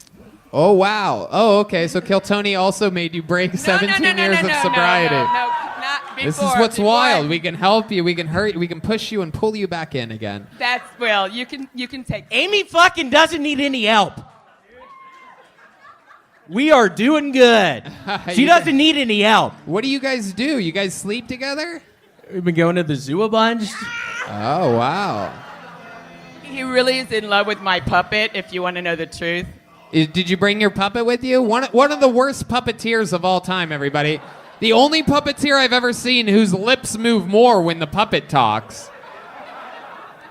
Oh, wow. Oh, okay. So Kill Tony also made you break 17 years of sobriety. No, not before. This is what's wild. We can help you. We can hurt you. We can push you and pull you back in again. That's, well, you can take... Amy fucking doesn't need any help. We are doing good. She doesn't need any help. What do you guys do? You guys sleep together? We've been going to the zoo a bunch. Oh, wow. He really is in love with my puppet, if you want to know the truth. Did you bring your puppet with you? One of the worst puppeteers of all time, everybody. The only puppeteer I've ever seen whose lips move more when the puppet talks.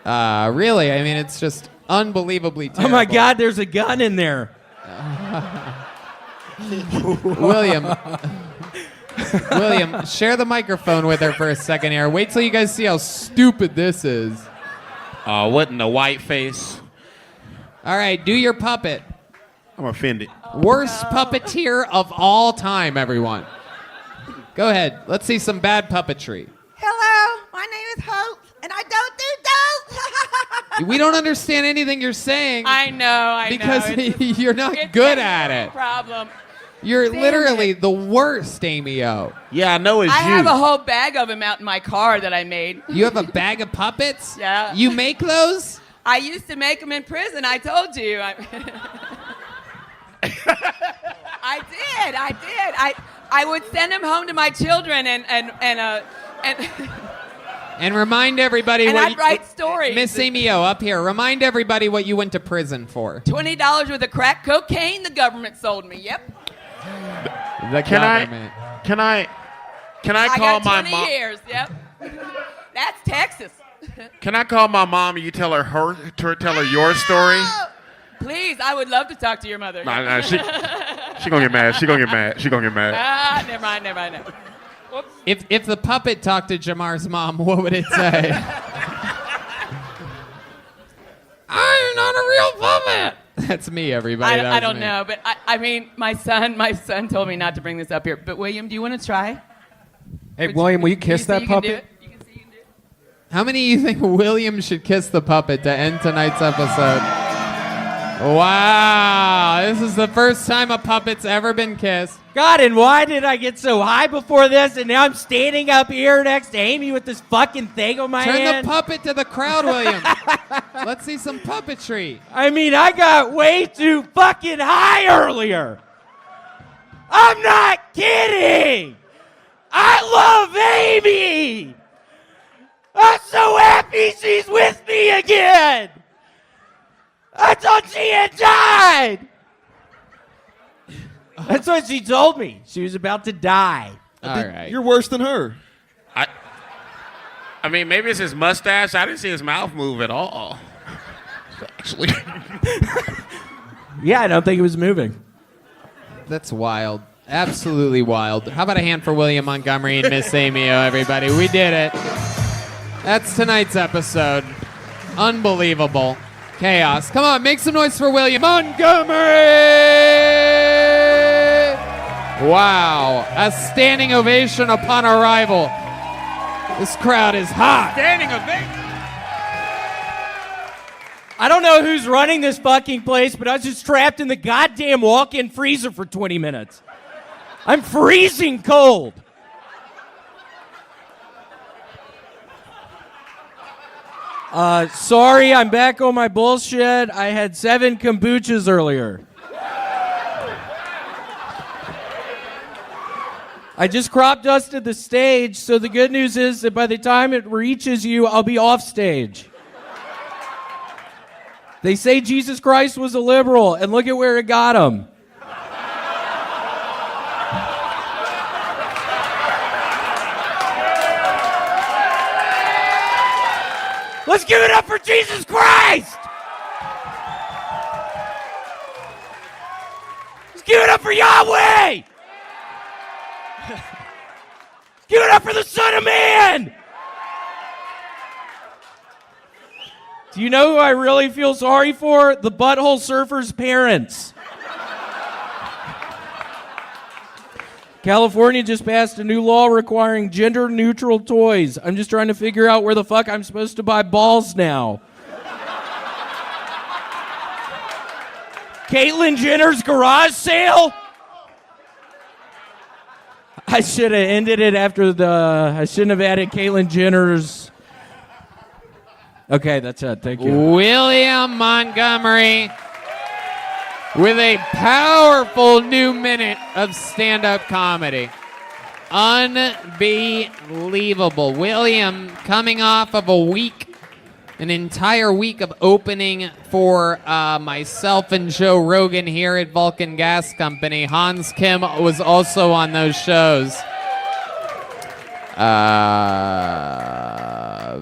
Really, I mean, it's just unbelievably terrible. Oh my God, there's a gun in there. William, share the microphone with her for a second here. Wait till you guys see how stupid this is. What in the white face? All right, do your puppet. I'm offended. Worst puppeteer of all time, everyone. Go ahead. Let's see some bad puppetry. Hello, my name is Hope, and I don't do dope. We don't understand anything you're saying. I know. Because you're not good at it. Problem. You're literally the worst, Amy O. Yeah, I know it's I you. have a whole bag of them out in my car that I made. You have a bag of puppets? Yeah. You make those? I used to make them in prison. I told you. I did. I would send them home to my children And remind everybody and what I'd write stories. Miss Amy O, up here. Remind everybody what you went to prison for. $20 worth of crack cocaine the government sold me. Yep. Can I call got my 20 mom? years. Yep. That's Texas. Can I call my mom and you tell her your story? Please, I would love to talk to your mother. No, She gonna get mad. She gonna get mad. She gonna get mad. Ah, never mind, never mind. If the puppet talked to Jamar's mom, what would it say? I'm not a real puppet. That's me, everybody. I don't know, but I mean, my son told me not to bring this up here. But William, do you want to try? Hey, William, will you kiss that puppet? How many of you think William should kiss the puppet to end tonight's episode? Wow, this is the first time a puppet's ever been kissed. God, and why did I get so high before this, and now I'm standing up here next to Amy with this fucking thing on my hand? Turn the puppet to the crowd, William. Let's see some puppetry. I mean, I got way too fucking high earlier. I'm not kidding. I love Amy. I'm so happy she's with me again. I thought she had died. That's what she told me. She was about to die. All right. You're worse than her. I mean, maybe it's his mustache. I didn't see his mouth move at all. Actually. Yeah, I don't think it was moving. That's wild. Absolutely wild. How about a hand for William Montgomery and Miss Amio, everybody? We did it. That's tonight's episode. Unbelievable. Chaos. Come on, make some noise for William Montgomery! Wow. A standing ovation upon arrival. This crowd is hot. Standing ovation. I don't know who's running this fucking place, but I was just trapped in the goddamn walk-in freezer for 20 minutes. I'm freezing cold. Sorry, I'm back on my bullshit. I had 7 kombuchas earlier. I just crop dusted the stage, so the good news is that by the time it reaches you, I'll be off stage. They say Jesus Christ was a liberal, and look at where it got him. Let's give it up for Jesus Christ! Let's give it up for Yahweh! Give it up for the Son of Man! Do you know who I really feel sorry for? The Butthole Surfer's parents. California just passed a new law requiring gender-neutral toys. I'm just trying to figure out where the fuck I'm supposed to buy balls now. Caitlyn Jenner's garage sale? I should have ended it after I shouldn't have added Caitlyn Jenner's. Okay, that's it. Thank you. William Montgomery with a powerful new minute of stand-up comedy. Unbelievable. William coming off of an entire week of opening for myself and Joe Rogan here at Vulcan Gas Company. Hans Kim was also on those shows.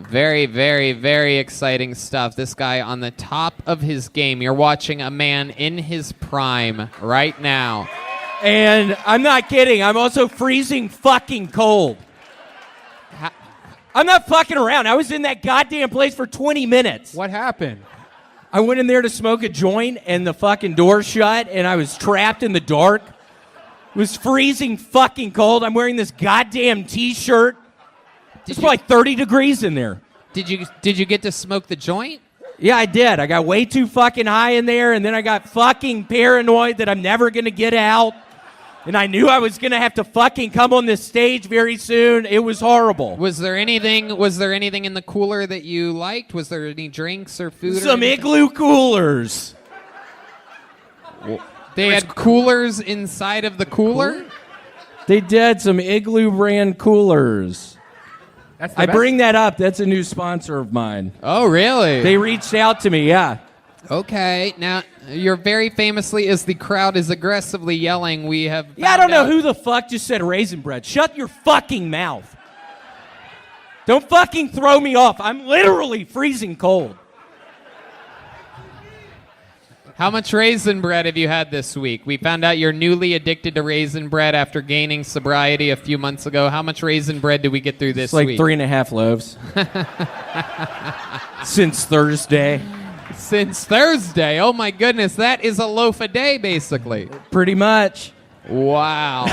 Very, very, very exciting stuff. This guy on the top of his game. You're watching a man in his prime right now. And I'm not kidding. I'm also freezing fucking cold. I'm not fucking around. I was in that goddamn place for 20 minutes. What happened? I went in there to smoke a joint and the fucking door shut and I was trapped in the dark. It was freezing fucking cold. I'm wearing this goddamn t-shirt. It's probably 30 degrees in there. Did you get to smoke the joint? Yeah, I did. I got way too fucking high in there, and then I got fucking paranoid that I'm never going to get out. And I knew I was going to have to fucking come on this stage very soon. It was horrible. Was there anything in the cooler that you liked? Was there any drinks or food? Some Igloo coolers. They had coolers inside of the cooler? They did, some Igloo brand coolers. I bring that up. That's a new sponsor of mine. Oh, really? They reached out to me, yeah. Okay. Now, you're very famously, as the crowd is aggressively yelling, we have... Yeah, I don't know who the fuck just said raisin bread. Shut your fucking mouth. Don't fucking throw me off. I'm literally freezing cold. How much raisin bread have you had this week? We found out you're newly addicted to raisin bread after gaining sobriety a few months ago. How much raisin bread did we get through this It's like week? 3.5 loaves. Since Thursday. Since Thursday. Oh my goodness, that is a loaf a day, basically. Pretty much. Wow.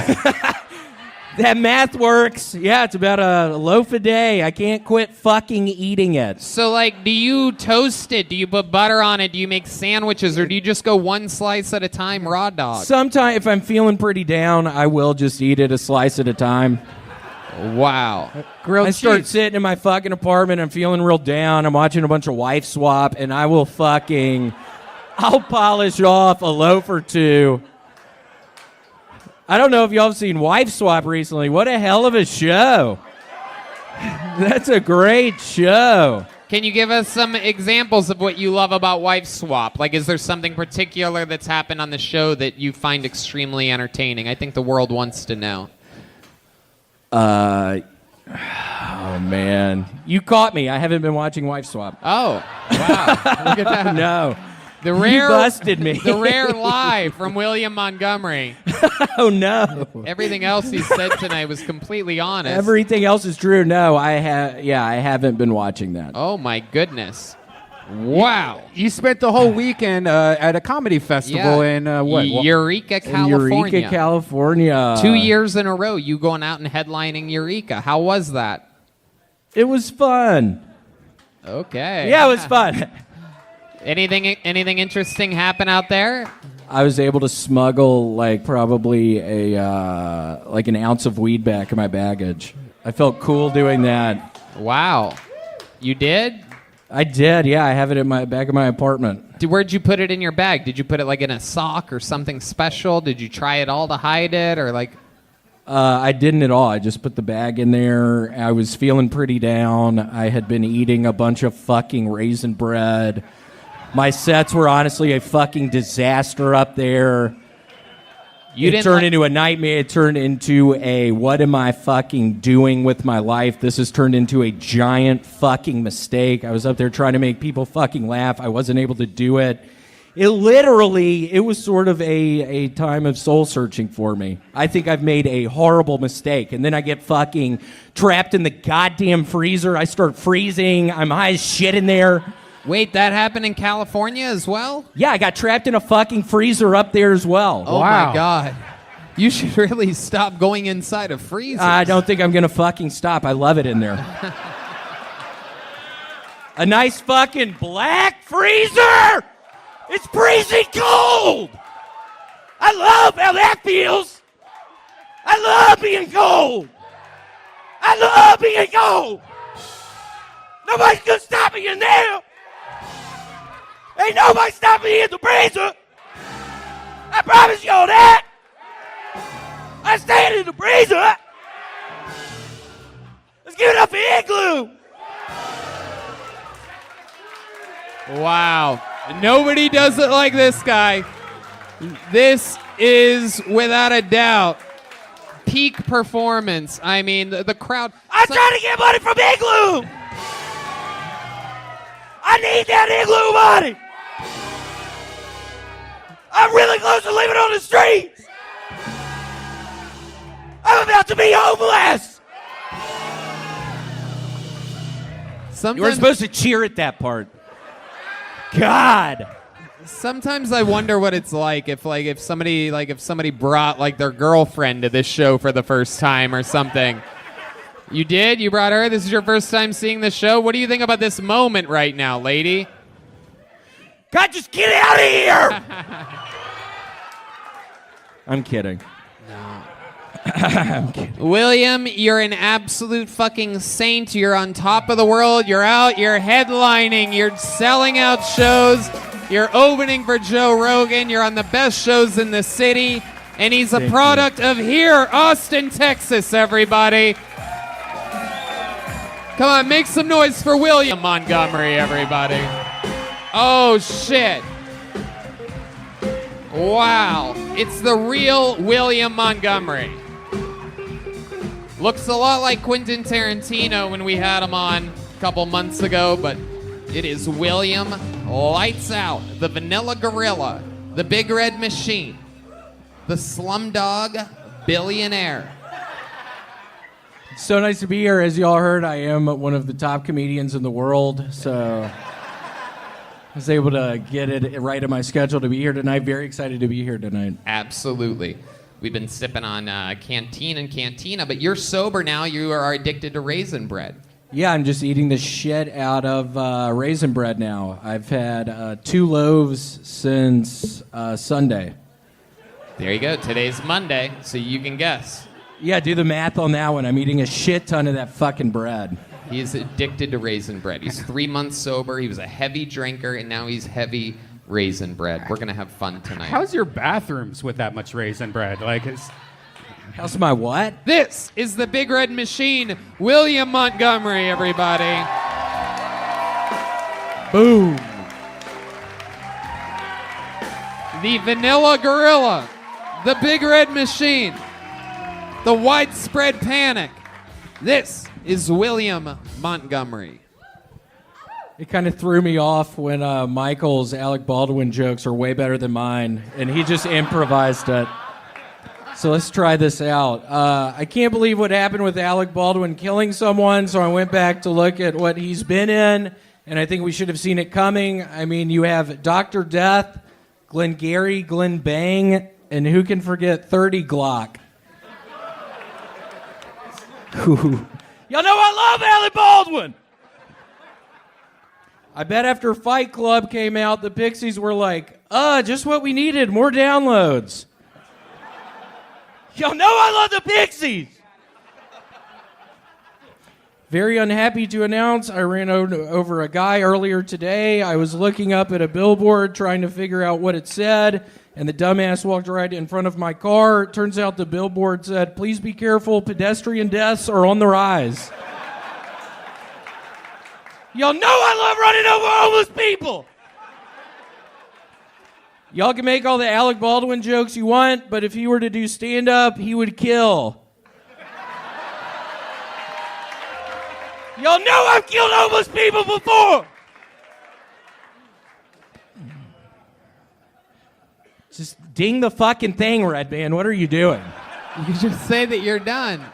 That math works. Yeah, it's about a loaf a day. I can't quit fucking eating it. So, like, do you toast it? Do you put butter on it? Do you make sandwiches? Or do you just go one slice at a time, raw dog? Sometimes, if I'm feeling pretty down, I will just eat it a slice at a time. Wow. I start sitting in my fucking apartment. I'm feeling real down. I'm watching a bunch of Wife Swap, and I'll polish off a loaf or two. I don't know if y'all have seen Wife Swap recently. What a hell of a show. That's a great show. Can you give us some examples of what you love about Wife Swap? Like, is there something particular that's happened on the show that you find extremely entertaining? I think the world wants to know. Oh, man. You caught me. I haven't been watching Wife Swap. Oh, wow. Look at that. No. The rare, you busted me. The rare lie from William Montgomery. Oh, no. Everything else he said tonight was completely honest. Everything else is true. No, I haven't been watching that. Oh, my goodness. Wow. You spent the whole weekend at a comedy festival in Eureka, California. Eureka, California. 2 years in a row, you going out and headlining Eureka. How was that? It was fun. Okay. Yeah, it was fun. Anything interesting happen out there? I was able to smuggle probably an ounce of weed back in my baggage. I felt cool doing that. Wow. You did? I did, yeah. I have it in my back of my apartment. Where'd you put it in your bag? Did you put it in a sock or something special? Did you try it all to hide it or I didn't at all. I just put the bag in there. I was feeling pretty down. I had been eating a bunch of fucking raisin bread. My sets were honestly a fucking disaster up there. It turned into a nightmare. It turned into a what am I fucking doing with my life? This has turned into a giant fucking mistake. I was up there trying to make people fucking laugh. I wasn't able to do it. It was sort of a time of soul searching for me. I think I've made a horrible mistake. And then I get fucking trapped in the goddamn freezer. I start freezing. I'm high as shit in there. Wait, that happened in California as well? Yeah, I got trapped in a fucking freezer up there as well. Oh, wow. My God. You should really stop going inside of freezers. I don't think I'm going to fucking stop. I love it in there. A nice fucking black freezer! It's freezing cold! I love how that feels! I love being cold! I love being cold! Nobody's gonna stop me in there! Ain't nobody stopping me in the freezer! I promise y'all that! I stand in the freezer! Let's give it up for Igloo! Wow. Nobody does it like this guy. This is, without a doubt, peak performance. I mean, the crowd... I'm trying to get money from Igloo! I need that Igloo money! I'm really close to living on the streets! I'm about to be homeless! You were supposed to cheer at that part. God! Sometimes I wonder what it's like if somebody brought their girlfriend to this show for the first time or something. You did? You brought her? This is your first time seeing the show? What do you think about this moment right now, lady? God, just get out of here! I'm kidding. No. I'm kidding. William, you're an absolute fucking saint. You're on top of the world. You're out. You're headlining. You're selling out shows. You're opening for Joe Rogan. You're on the best shows in the city. And he's a product of here, Austin, Texas, everybody. Come on, make some noise for William Montgomery, everybody. Oh, shit. Wow. It's the real William Montgomery. Looks a lot like Quentin Tarantino when we had him on a couple months ago, but it is William Lights Out, The Vanilla Gorilla, The Big Red Machine, The Slumdog Billionaire. It's so nice to be here. As y'all heard, I am one of the top comedians in the world, so I was able to get it right in my schedule to be here tonight. Very excited to be here tonight. Absolutely. We've been sipping on Canteen and Cantina, but you're sober now. You are addicted to raisin bread. Yeah, I'm just eating the shit out of raisin bread now. I've had 2 loaves since Sunday. There you go. Today's Monday, so you can guess. Yeah, do the math on that one. I'm eating a shit ton of that fucking bread. He is addicted to raisin bread. He's 3 months sober. He was a heavy drinker, and now he's heavy raisin bread. We're going to have fun tonight. How's your bathrooms with that much raisin bread? Like, how's my what? This is the Big Red Machine, William Montgomery, everybody. Boom. The Vanilla Gorilla, the Big Red Machine, the Widespread Panic. This is William Montgomery. It kind of threw me off when Michael's Alec Baldwin jokes are way better than mine, and he just improvised it. So let's try this out. I can't believe what happened with Alec Baldwin killing someone, so I went back to look at what he's been in, and I think we should have seen it coming. I mean, you have Dr. Death, Glenn Gary, Glenn Bang, and who can forget 30 Glock? Y'all know I love Alec Baldwin! I bet after Fight Club came out, the Pixies were like, just what we needed, more downloads. Y'all know I love the Pixies! Very unhappy to announce I ran over a guy earlier today. I was looking up at a billboard trying to figure out what it said, and the dumbass walked right in front of my car. It turns out the billboard said, "Please be careful, pedestrian deaths are on the rise." Y'all know I love running over homeless people! Y'all can make all the Alec Baldwin jokes you want, but if he were to do stand-up, he would kill. Y'all know I've killed homeless people before! Just ding the fucking thing, Red Band. What are you doing? You just say that you're done.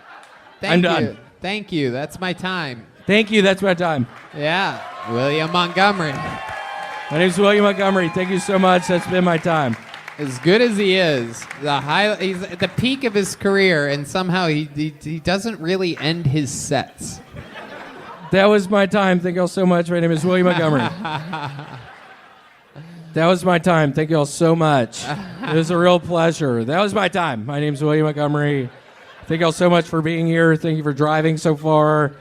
I'm done. Thank you. That's my time. Thank you. That's my time. Yeah. William Montgomery. My name's William Montgomery. Thank you so much. That's been my time. As good as he is, he's at the peak of his career, and somehow he doesn't really end his sets. That was my time. Thank you all so much. My name is William Montgomery. That was my time. Thank you all so much. It was a real pleasure. That was my time. My name's William Montgomery. Thank you all so much for being here. Thank you for driving so far.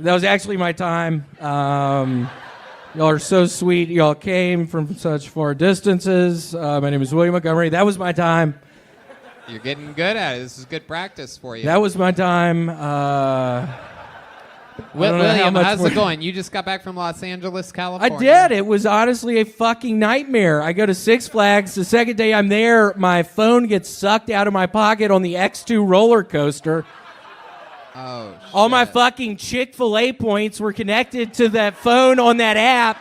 That was actually my time. Y'all are so sweet. Y'all came from such far distances. My name is William Montgomery. That was my time. You're getting good at it. This is good practice for you. That was my time. William, how's it going? You just got back from Los Angeles, California. I did. It was honestly a fucking nightmare. I go to Six Flags. The second day I'm there, my phone gets sucked out of my pocket on the X2 roller coaster. Oh, shit. All my fucking Chick-fil-A points were connected to that phone on that app.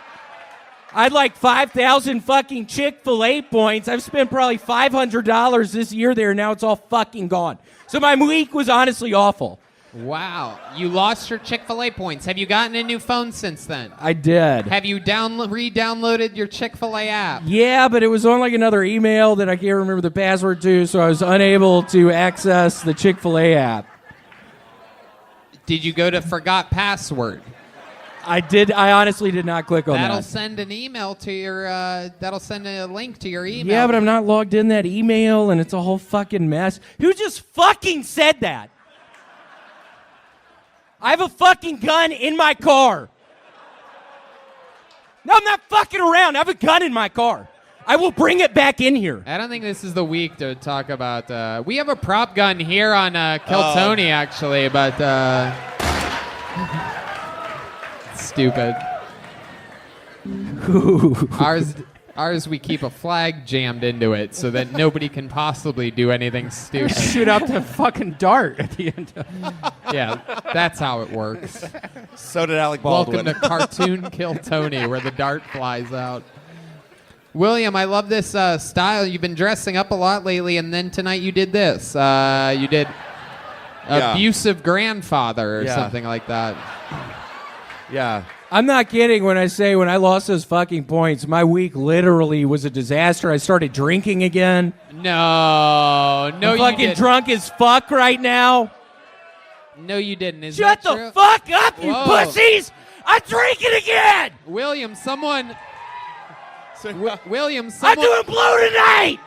I had like 5,000 fucking Chick-fil-A points. I've spent probably $500 this year there. Now it's all fucking gone. So my week was honestly awful. Wow. You lost your Chick-fil-A points. Have you gotten a new phone since then? I did. Have you re-downloaded your Chick-fil-A app? Yeah, but it was on like another email that I can't remember the password to, so I was unable to access the Chick-fil-A app. Did you go to forgot password? I did. I honestly did not click on That'll that. send an email to your. That'll send a link to your email. Yeah, but I'm not logged in that email, and it's a whole fucking mess. Who just fucking said that? I have a fucking gun in my car. No, I'm not fucking around. I have a gun in my car. I will bring it back in here. I don't think this is the week to talk about. We have a prop gun here on Kill Tony, actually, but stupid. Ours, we keep a flag jammed into it so that nobody can possibly do anything stupid. Shoot out the fucking dart at the end. Yeah, that's how it works. So did Alec Baldwin. Welcome to Cartoon Kill Tony, where the dart flies out. William, I love this style. You've been dressing up a lot lately, and then tonight you did this. You did abusive grandfather or something like that. Yeah. I'm not kidding when I say when I lost those fucking points, my week literally was a disaster. I started drinking again. No, I'm you fucking didn't. drunk as fuck right now. No, you didn't. Is Shut that the true? fuck up, you Whoa. pussies! I'm drinking again! William, someone... William, I'm someone... doing blue tonight!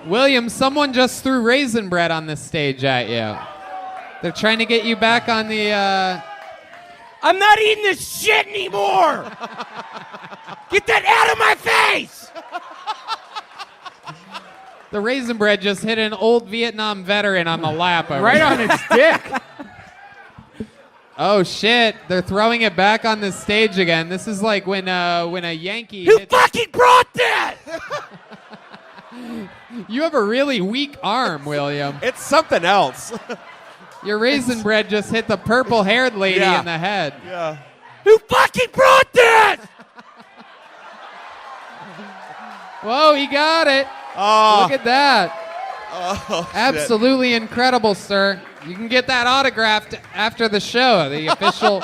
William, someone just threw raisin bread on this stage at you. They're trying to get you back on the... I'm not eating this shit anymore! Get that out of my face! The raisin bread just hit an old Vietnam veteran on the lap. Right on its dick. Oh, shit. They're throwing it back on the stage again. This is like when a Yankee... Who fucking brought that? You have a really weak arm, William. It's something else. Your raisin bread just hit the purple-haired lady in the head. Yeah. Who fucking brought that? Whoa, he got it. Oh. Look at that. Oh, shit. Absolutely incredible, sir. You can get that autographed after the show, the official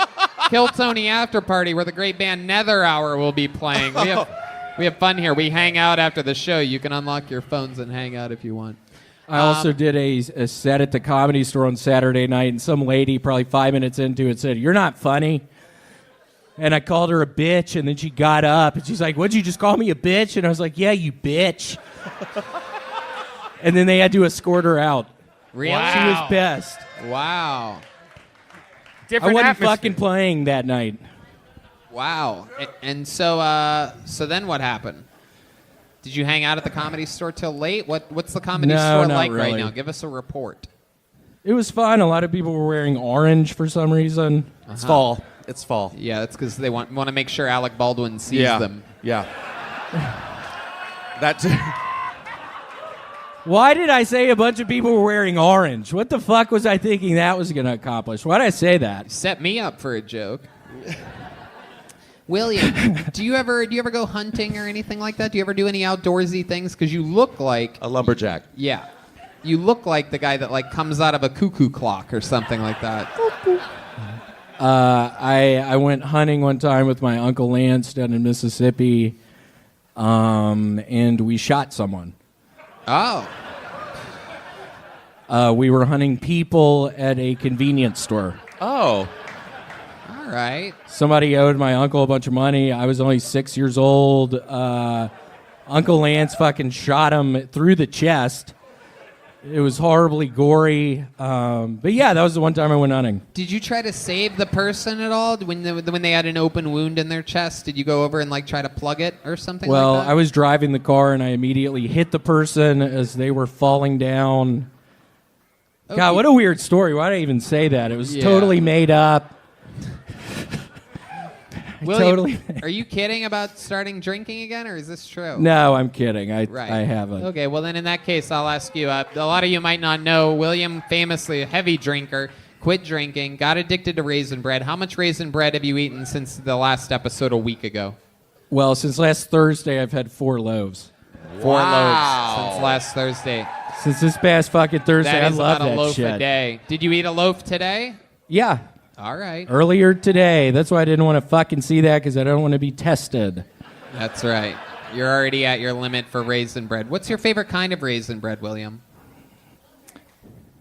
Kill Tony after party where the great band Nether Hour will be playing. We have fun here. We hang out after the show. You can unlock your phones and hang out if you want. I also did a set at the Comedy Store on Saturday night, and some lady probably 5 minutes into it said, "You're not funny." And I called her a bitch, and then she got up, and she's like, "What'd you just call me a bitch?" And I was like, "Yeah, you bitch." And then they had to escort her out. Really? She was pissed. Wow. I wasn't fucking playing that night. Wow. And so then what happened? Did you hang out at the Comedy Store till late? What's the Comedy Store not like really. right now? Give us a report. It was fun. A lot of people were wearing orange for some reason. It's fall. It's fall. Yeah, that's because they want to make sure Alec Baldwin sees them. Yeah. That too. Why did I say a bunch of people were wearing orange? What the fuck was I thinking that was going to accomplish? Why did I say that? Set me up for a joke. William, do you ever go hunting or anything like that? Do you ever do any outdoorsy things? Because you look like a lumberjack. Yeah, you look like the guy that like comes out of a cuckoo clock or something like that. I went hunting one time with my Uncle Lance down in Mississippi, and we shot someone. Oh. We were hunting people at a convenience store. Oh. All right. Somebody owed my uncle a bunch of money. I was only 6 years old. Uncle Lance fucking shot him through the chest. It was horribly gory. But yeah, that was the one time I went hunting. Did you try to save the person at all when they had an open wound in their chest? Did you go over and like try to plug it or something Well, like that? I was driving the car and I immediately hit the person as they were falling down. Okay. God, what a weird story. Why did I even say that? It was totally made up. William, are you kidding about starting drinking again, or is this true? No, I'm kidding. I Right. haven't. Okay, well then in that case, I'll ask you. A lot of you might not know, William, famously a heavy drinker, quit drinking, got addicted to raisin bread. How much raisin bread have you eaten since the last episode a week ago? Well, since last Thursday, I've had 4 loaves. 4 loaves since last Thursday. Since this past fucking Thursday, That I is love about a that loaf shit. a day. Did you eat a loaf today? Yeah. All right. Earlier today. That's why I didn't want to fucking see that, because I don't want to be tested. That's right. You're already at your limit for raisin bread. What's your favorite kind of raisin bread, William?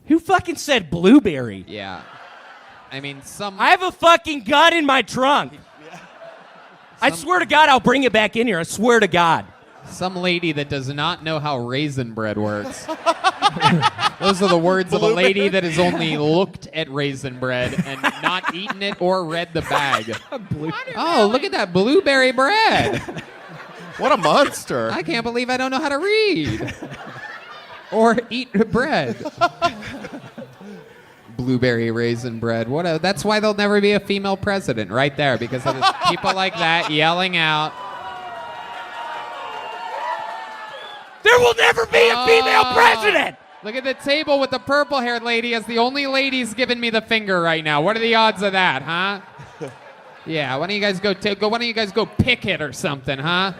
Who fucking said blueberry? Yeah. I mean, I have a fucking gun in my trunk. I swear to God, I'll bring it back in here. I swear to God. Some lady that does not know how raisin bread works. Those are the words of a lady that has only looked at raisin bread and not eaten it or read the bag. Oh, look at that blueberry bread. What a monster. I can't believe I don't know how to read. Or eat bread. blueberry raisin bread. That's why there'll never be a female president right there, because of people like that yelling out. There will never be a female president. Look at the table with the purple-haired lady as the only lady's giving me the finger right now. What are the odds of that, huh? Yeah, why don't you guys go picket or something, huh?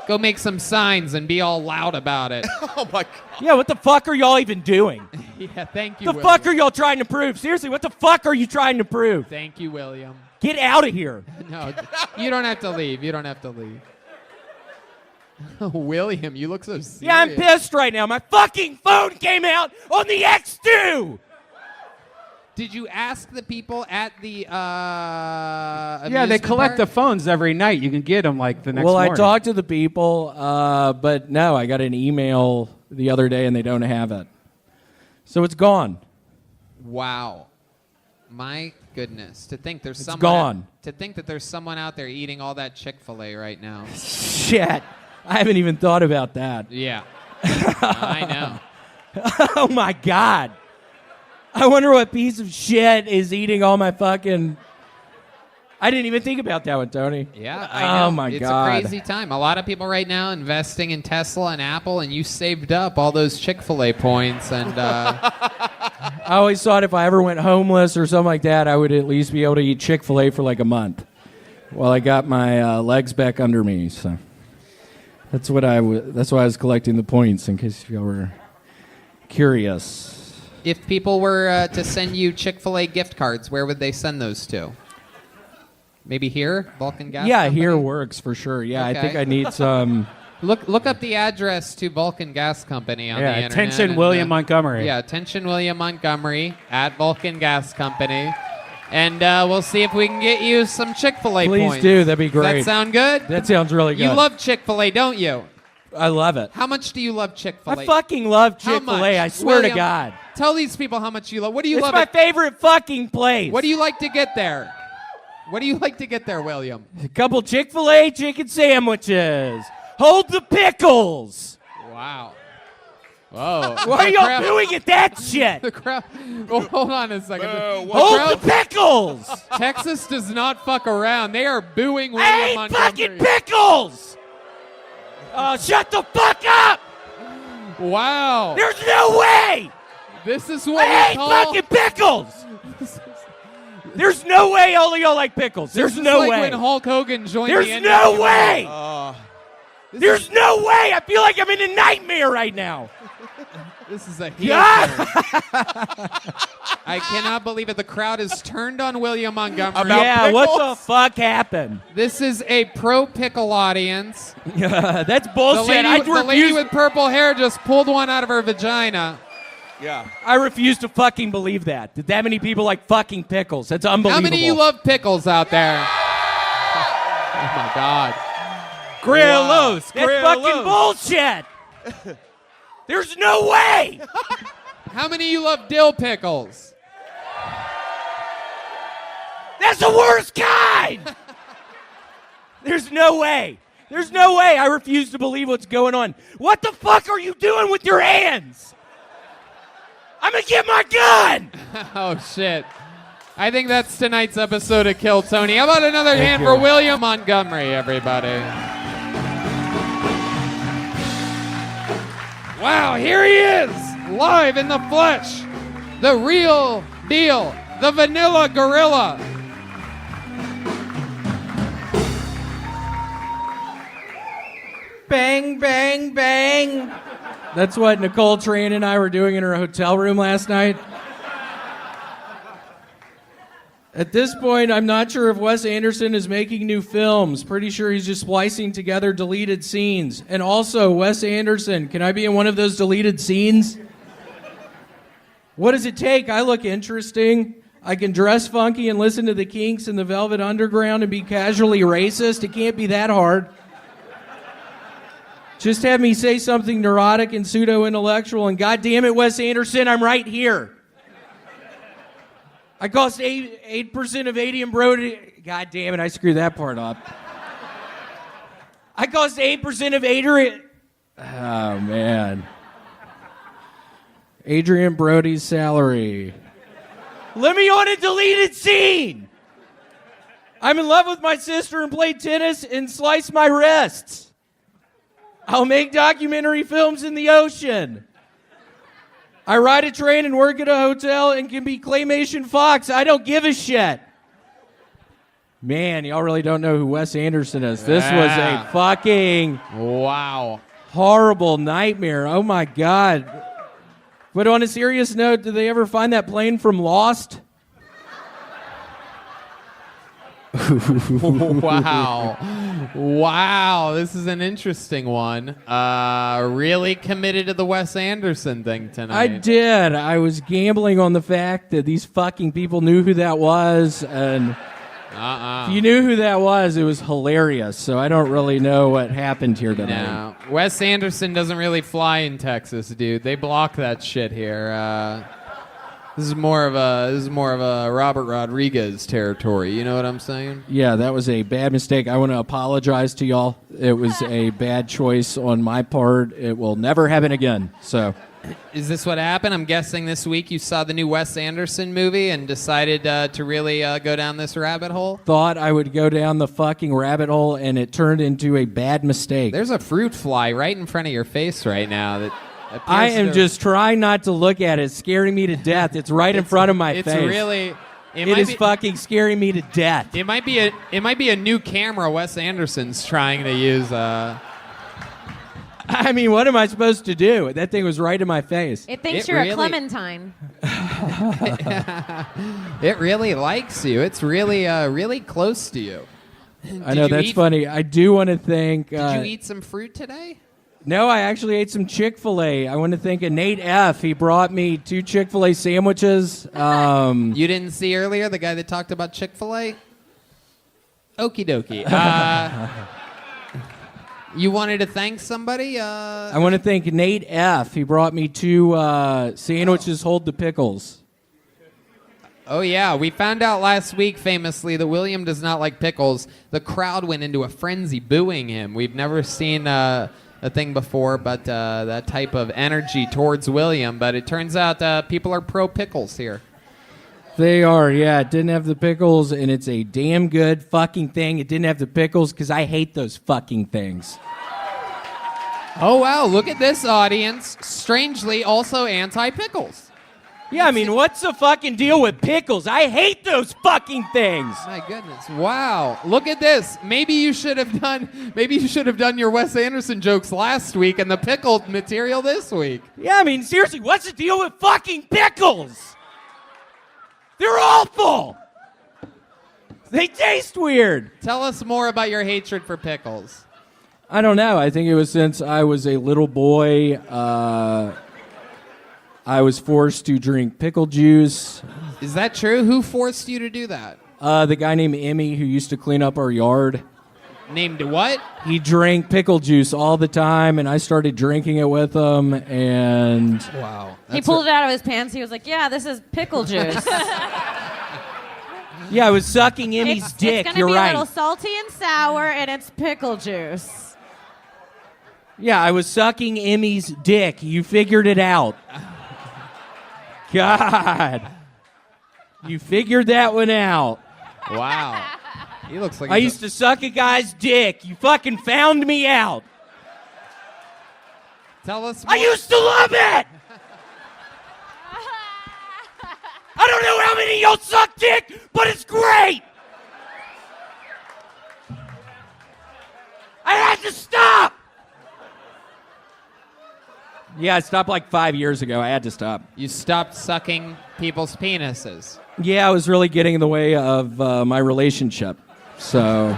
Go make some signs and be all loud about it. Oh my God. Yeah, what the fuck are y'all even doing? Yeah, thank you, The William. fuck are y'all trying to prove? Seriously, what the fuck are you trying to prove? Thank you, William. Get out of here. No, you don't have to leave. You don't have to leave. William, you look so serious. Yeah, I'm pissed right now. My fucking phone came out on the X2. Did you ask the people at the Yeah, they amusement collect park? the phones every night. You can get them like the next Well, morning. I talked to the people, but no, I got an email the other day and they don't have it. So it's gone. Wow. My goodness. To think there's someone gone. To think that there's someone out there eating all that Chick-fil-A right now. Shit. I haven't even thought about that. Yeah. I know. Oh, my God. I wonder what piece of shit is eating all my fucking... I didn't even think about that one, Tony. Yeah, I know. Oh, my it's God. a crazy time. A lot of people right now investing in Tesla and Apple, and you saved up all those Chick-fil-A points. And I always thought if I ever went homeless or something like that, I would at least be able to eat Chick-fil-A for like a month while I got my legs back under me. So that's what that's why I was collecting the points, in case y'all were curious. if people were to send you Chick-fil-A gift cards, where would they send those to? Maybe here, Vulcan Gas Yeah, Company? here works for sure. Yeah, Okay. I think I need some. Look up the address to Vulcan Gas Company on the internet. attention and, William Montgomery. Yeah, attention William Montgomery at Vulcan Gas Company. And we'll see if we can get you some Chick-fil-A Please points. do. That'd be great. Does that sound good? That sounds really good. You love Chick-fil-A, don't you? I love it. How much do you love Chick-fil-A? I fucking love How Chick-fil-A. much? I swear William, to God. Tell these people how much you love. What do you It's love? my favorite fucking place. What do you like to get there? What do you like to get there, William? A couple Chick-fil-A chicken sandwiches. Hold the pickles. Wow. Whoa. Why are y'all doing at that shit? The crowd. Oh, hold on a second. Hold the pickles. Texas does not fuck around. They are booing I William ain't Montgomery. fucking pickles. Oh, shut the fuck up. Wow. There's no way. This is what I we hate call. fucking pickles. There's no way all of y'all like pickles. There's This no is like way. when Hulk Hogan joined There's the no NWA. way. There's no way. I feel like I'm in a nightmare right now. This is a heel God. turn. I cannot believe it. The crowd is turned on William Montgomery. Yeah, what the fuck happened? This is a pro pickle audience. That's bullshit. The lady with purple hair just pulled one out of her vagina. Yeah. I refuse to fucking believe that many people like fucking pickles. That's unbelievable. How many of you love pickles out there? Oh my God. Grillos? That's fucking bullshit. There's no way. How many of you love dill pickles? That's the worst kind. There's no way. There's no way. I refuse to believe what's going on. What the fuck are you doing with your hands? I'm gonna get my gun. Oh shit. I think that's tonight's episode of Kill Tony. How about another hand for William Montgomery, everybody? Wow, here he is, live in the flesh. The real deal, the vanilla gorilla. Bang, bang, bang. That's what Nicole Tran and I were doing in her hotel room last night. At this point, I'm not sure if Wes Anderson is making new films. Pretty sure he's just splicing together deleted scenes. And also, Wes Anderson, can I be in one of those deleted scenes? What does it take? I look interesting. I can dress funky and listen to the Kinks and the Velvet Underground and be casually racist. It can't be that hard. Just have me say something neurotic and pseudo-intellectual, and God damn it, Wes Anderson, I'm right here. I cost 8% of Adrian Brody. God damn it, I screwed that part up. I cost 8% of Adrian. Oh, man. Adrian Brody's salary. Let me on a deleted scene. I'm in love with my sister and play tennis and slice my wrists. I'll make documentary films in the ocean. I ride a train and work at a hotel and can be Claymation Fox. I don't give a shit. Man, y'all really don't know who Wes Anderson is. This was a fucking horrible nightmare. Oh my God. But on a serious note, did they ever find that plane from Lost? Wow, this is an interesting one. Really committed to the Wes Anderson thing tonight. I did. I was gambling on the fact that these fucking people knew who that was, and if you knew who that was, it was hilarious. So I don't really know what happened here tonight. No, Wes Anderson doesn't really fly in Texas, dude. They block that shit here. This is more of a Robert Rodriguez territory. You know what I'm saying? Yeah, that was a bad mistake. I want to apologize to y'all. It was a bad choice on my part. It will never happen again. So, is this what happened? I'm guessing this week you saw the new Wes Anderson movie and decided to really go down this rabbit hole? Thought I would go down the fucking rabbit hole, and it turned into a bad mistake. There's a fruit fly right in front of your face right now that... I am just trying not to look at it. It's scaring me to death. It's right in front of my face. It's really... It is fucking scaring me to death. It might be a new camera Wes Anderson's trying to use. I mean, what am I supposed to do? That thing was right in my face. It thinks you're a Clementine. It really likes you. It's really close to you. I know, that's funny. I do want to thank... Did you eat some fruit today? No, I actually ate some Chick-fil-A. I want to thank Nate F. He brought me 2 Chick-fil-A sandwiches. You didn't see earlier the guy that talked about Chick-fil-A? Okie dokie. You wanted to thank somebody? I want to thank Nate F. He brought me 2 sandwiches, hold the pickles. Oh, yeah. We found out last week, famously, that William does not like pickles. The crowd went into a frenzy booing him. We've never seen... a thing before, but that type of energy towards William. But it turns out people are pro pickles here. They are, yeah. It didn't have the pickles, and it's a damn good fucking thing. It didn't have the pickles because I hate those fucking things. Oh, wow. Look at this audience. Strangely, also anti-pickles. Yeah, I mean, what's the fucking deal with pickles? I hate those fucking things. My goodness. Wow. Look at this. Maybe you should have done your Wes Anderson jokes last week and the pickled material this week. Yeah, I mean, seriously, what's the deal with fucking pickles? They're awful. They taste weird. Tell us more about your hatred for pickles. I don't know. I think it was since I was a little boy. I was forced to drink pickle juice. Is that true? Who forced you to do that? The guy named Emmy who used to clean up our yard. Named what? He drank pickle juice all the time, and I started drinking it with him, and... Wow. He pulled it out of his pants. He was like, yeah, this is pickle juice. Yeah, I was sucking Emmy's dick. It's You're gonna be right. a little salty and sour, and it's pickle juice. Yeah, I was sucking Emmy's dick. You figured it out. God. You figured that one out. Wow. He looks like I used to suck a guy's dick. You fucking found me out. Tell us more. I used to love it! I don't know how many of y'all suck dick, but it's great! I had to stop! Yeah, I stopped like 5 years ago. I had to stop. You stopped sucking people's penises. Yeah, I was really getting in the way of my relationship. So...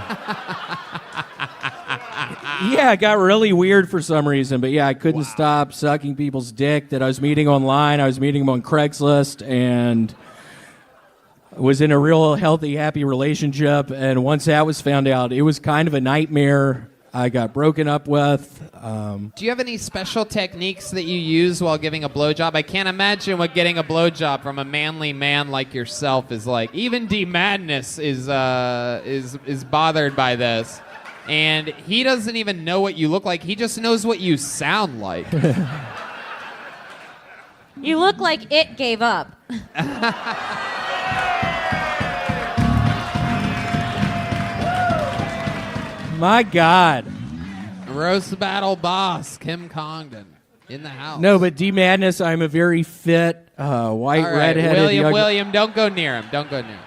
yeah, it got really weird for some reason. But yeah, I couldn't stop sucking people's dick that I was meeting online. I was meeting them on Craigslist and was in a real healthy, happy relationship. And once that was found out, it was kind of a nightmare. I got broken up with. Do you have any special techniques that you use while giving a blowjob? I can't imagine what getting a blowjob from a manly man like yourself is like. Even D Madness is bothered by this, and he doesn't even know what you look like. He just knows what you sound like. You look like it gave up. My God. Roast battle boss, Kim Congdon, in the house. No, but D Madness, I'm a very fit, white, All right, redheaded, William, don't go near him. Don't go near him.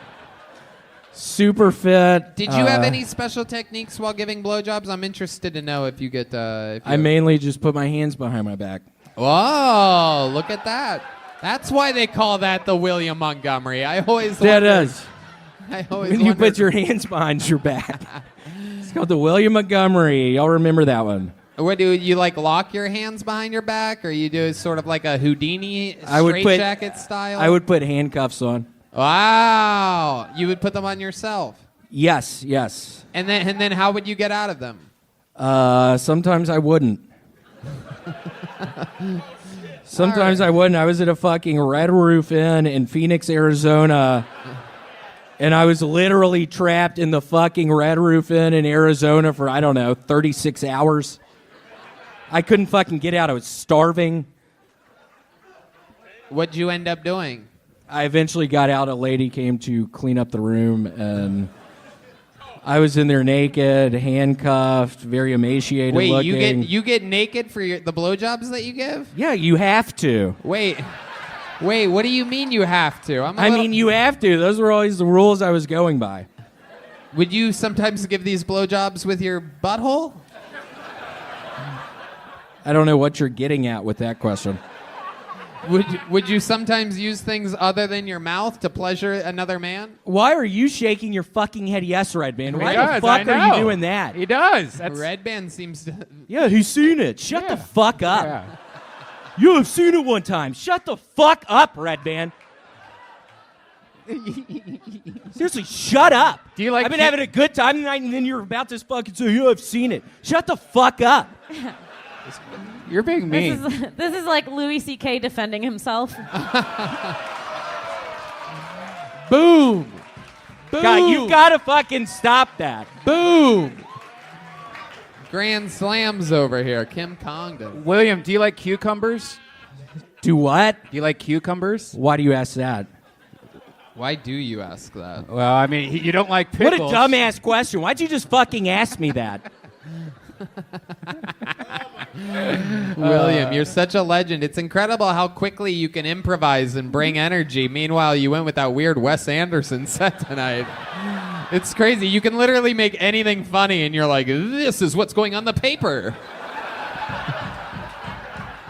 super fit. Did you have any special techniques while giving blowjobs? I'm interested to know if you get. I mainly just put my hands behind my back. Whoa! Look at that. That's why they call that the William Montgomery. I always. That wondered- is. I always. When you wondered- put your hands behind your back. It's called the William Montgomery. Y'all remember that one? What do you like? Lock your hands behind your back, or you do sort of like a Houdini I would put straitjacket style? I would put handcuffs on. Wow! You would put them on yourself. Yes. And then how would you get out of them? Sometimes I wouldn't. Sometimes I wouldn't. I was at a fucking Red Roof Inn in Phoenix, Arizona, and I was literally trapped in the fucking Red Roof Inn in Arizona for, 36 hours. I couldn't fucking get out. I was starving. What'd you end up doing? I eventually got out. A lady came to clean up the room, and I was in there naked, handcuffed, very emaciated Wait, looking. you get naked for the blowjobs that you give? Yeah, you have to. Wait, what do you mean you have to? You have to. Those were always the rules I was going by. Would you sometimes give these blowjobs with your butthole? I don't know what you're getting at with that question. Would you sometimes use things other than your mouth to pleasure another man? Why are you shaking your fucking head yes, Redman? Why does, the fuck I are you know. doing that? He does. Red Band seems to... Yeah, he's seen it. Shut the fuck up. Yeah. You have seen it one time. Shut the fuck up, Redman. Seriously, shut up. Do you like I've been having a good time tonight, and then you're about to fucking say, yeah, I've seen it. Shut the fuck up. You're being mean. This is like Louis C.K. defending himself. Boom. God, you gotta fucking stop that. Boom. Grand slams over here. Kim Congdon. William, do you like cucumbers? Do what? Do you like cucumbers? Why do you ask that? Why do you ask that? Well, I mean, you don't like pickles. What a dumbass question. Why'd you just fucking ask me that? William, you're such a legend. It's incredible how quickly you can improvise and bring energy. Meanwhile, you went with that weird Wes Anderson set tonight. It's crazy. You can literally make anything funny, and you're like, this is what's going on the paper.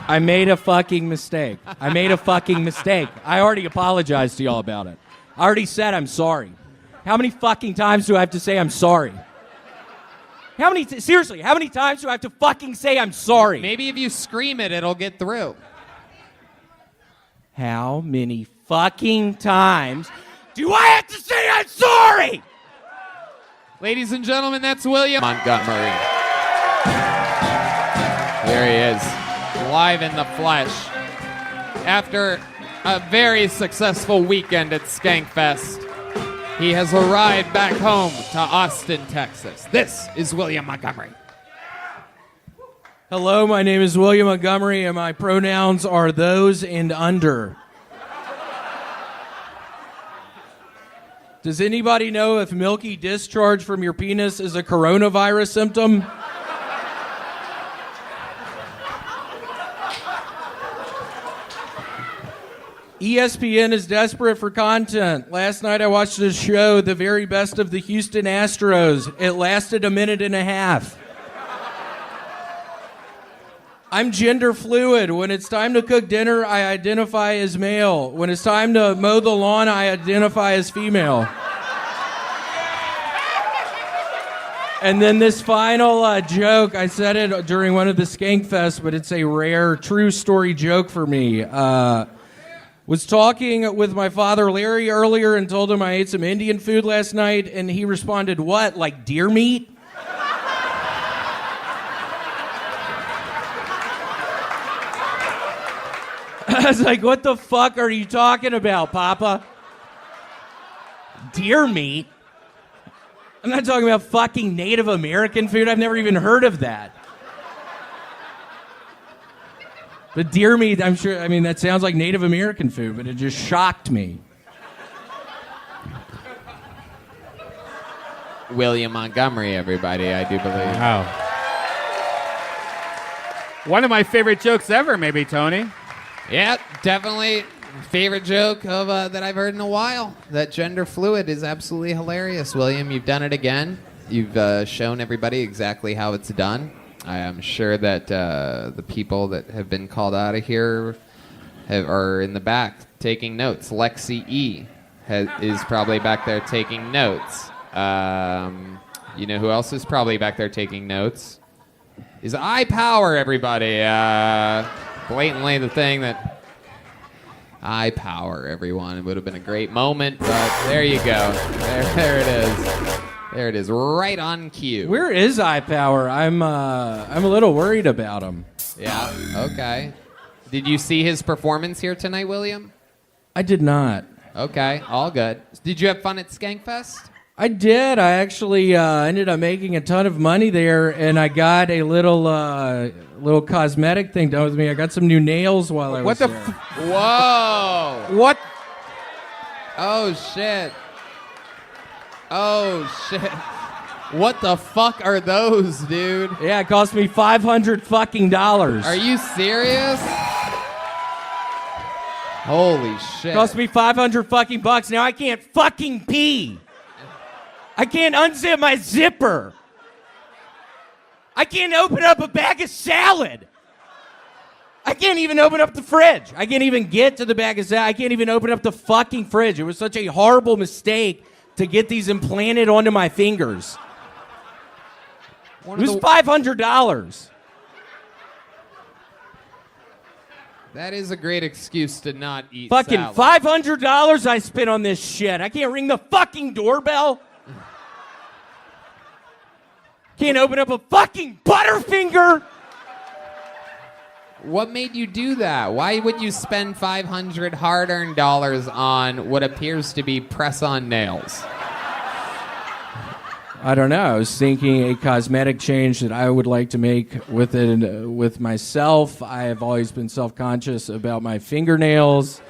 I made a fucking mistake. I already apologized to y'all about it. I already said I'm sorry. How many fucking times do I have to say I'm sorry? Seriously, how many times do I have to fucking say I'm sorry? Maybe if you scream it, it'll get through. How many fucking times do I have to say I'm sorry? Ladies and gentlemen, that's William Montgomery. There he is, live in the flesh. After a very successful weekend at Skankfest, he has arrived back home to Austin, Texas. This is William Montgomery. Hello, my name is William Montgomery, and my pronouns are those and under. Does anybody know if milky discharge from your penis is a coronavirus symptom? ESPN is desperate for content. Last night I watched a show, The Very Best of the Houston Astros. It lasted a minute and a half. I'm gender fluid. When it's time to cook dinner, I identify as male. When it's time to mow the lawn, I identify as female. And then this final joke, I said it during one of the Skankfest, but it's a rare, true story joke for me. Was talking with my father, Larry, earlier and told him I ate some Indian food last night, and he responded, what, like deer meat? I was like, what the fuck are you talking about, Papa? Deer meat? I'm not talking about fucking Native American food. I've never even heard of that. But deer meat, I'm sure, that sounds like Native American food, but it just shocked me. William Montgomery, everybody, I do believe. Wow. One of my favorite jokes ever, maybe, Tony. Yeah, definitely favorite joke of that I've heard in a while. That gender fluid is absolutely hilarious. William, you've done it again. You've shown everybody exactly how it's done. I am sure that the people that have been called out of here are in the back taking notes. Lexi E is probably back there taking notes. You know who else is probably back there taking notes? Is iPower, everybody. Blatantly the thing that iPower, everyone. It would have been a great moment, but there you go. There it is. There it is, right on cue. Where is iPower? I'm a little worried about him. Yeah, okay. Did you see his performance here tonight, William? I did not. Okay, all good. Did you have fun at Skankfest? I did. I actually ended up making a ton of money there, and I got a little cosmetic thing done with me. I got some new nails while I was there. Whoa! What? Oh, shit. Oh, shit. What the fuck are those, dude? Yeah, it cost me $500 fucking. Are you serious? Holy shit. Cost me $500 fucking bucks. Now I can't fucking pee. I can't unzip my zipper. I can't open up a bag of salad. I can't even open up the fridge. I can't even get to the bag of salad. I can't even open up the fucking fridge. It was such a horrible mistake to get these implanted onto my fingers. It was $500. That is a great excuse to not eat Fucking salad. $500 I spent on this shit. I can't ring the fucking doorbell. Can't open up a fucking Butterfinger. What made you do that? Why would you spend $500 hard-earned dollars on what appears to be press-on nails? I don't know. I was thinking a cosmetic change that I would like to make with myself. I have always been self-conscious about my fingernails.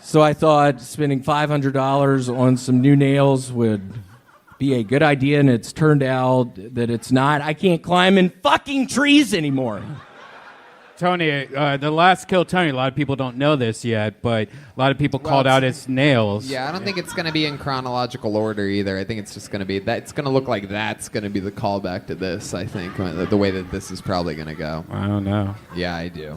So I thought spending $500 on some new nails would be a good idea, and it's turned out that it's not. I can't climb in fucking trees anymore. Tony, the last Kill Tony, a lot of people don't know this yet, but a lot of people called out his nails. Yeah, I don't think it's going to be in chronological order either. I think it's just going to be that. It's going to look like that's going to be the callback to this, I think, the way that this is probably going to go. I don't know. Yeah, I do.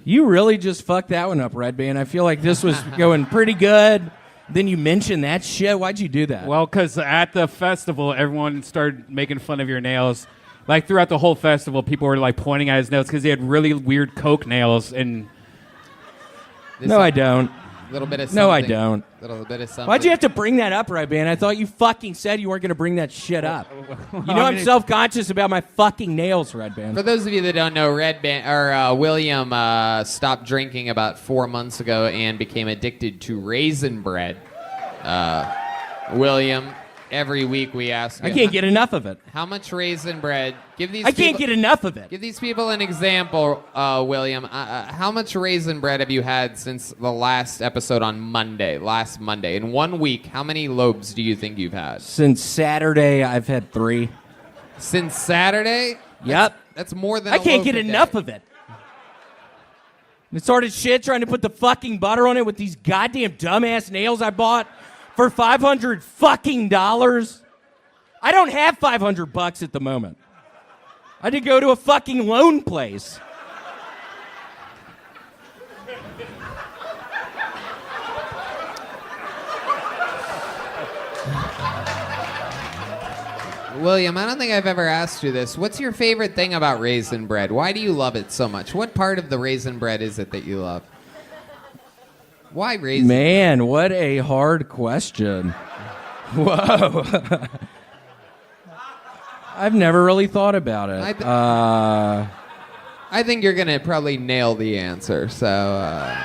You really just fucked that one up, Red Band. I feel like this was going pretty good. Then you mentioned that shit. Why'd you do that? Well, because at the festival, everyone started making fun of your nails. Like, throughout the whole festival, people were, like, pointing at his nails because he had really weird Coke nails. And no, I don't. A little bit of something. No, I don't. Little bit of something. Why'd you have to bring that up, Red Band? I thought you fucking said you weren't going to bring that shit up. You know I'm self-conscious about my fucking nails, Red Band. For those of you that don't know, William stopped drinking about 4 months ago and became addicted to raisin bread. William, every week we ask I can't get enough of it. How much raisin bread? I can't get enough of it. Give these people an example, William. How much raisin bread have you had since the last episode on Monday, last Monday? In 1 week, how many lobes do you think you've had? Since Saturday, I've had 3. Since Saturday? Yep. That's more than I can't get enough of it. It started shit trying to put the fucking butter on it with these goddamn dumbass nails I bought for $500 fucking dollars. I don't have $500 at the moment. I did go to a fucking loan place. William, I don't think I've ever asked you this. What's your favorite thing about raisin bread? Why do you love it so much? What part of the raisin bread is it that you love? Why raisin? Man, what a hard question. Whoa. I've never really thought about it. I think you're going to probably nail the answer, so...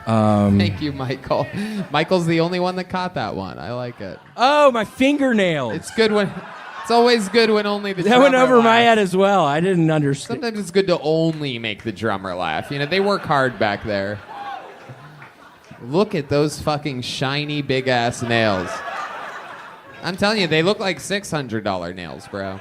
Thank you, Michael. Michael's the only one that caught that one. I like it. Oh, my fingernails. It's good when... It's always good when only the that went over laughs. my head as well. I didn't understand. Sometimes it's good to only make the drummer laugh. You know, they work hard back there. Look at those fucking shiny, big-ass nails. I'm telling you, they look like $600 nails, bro.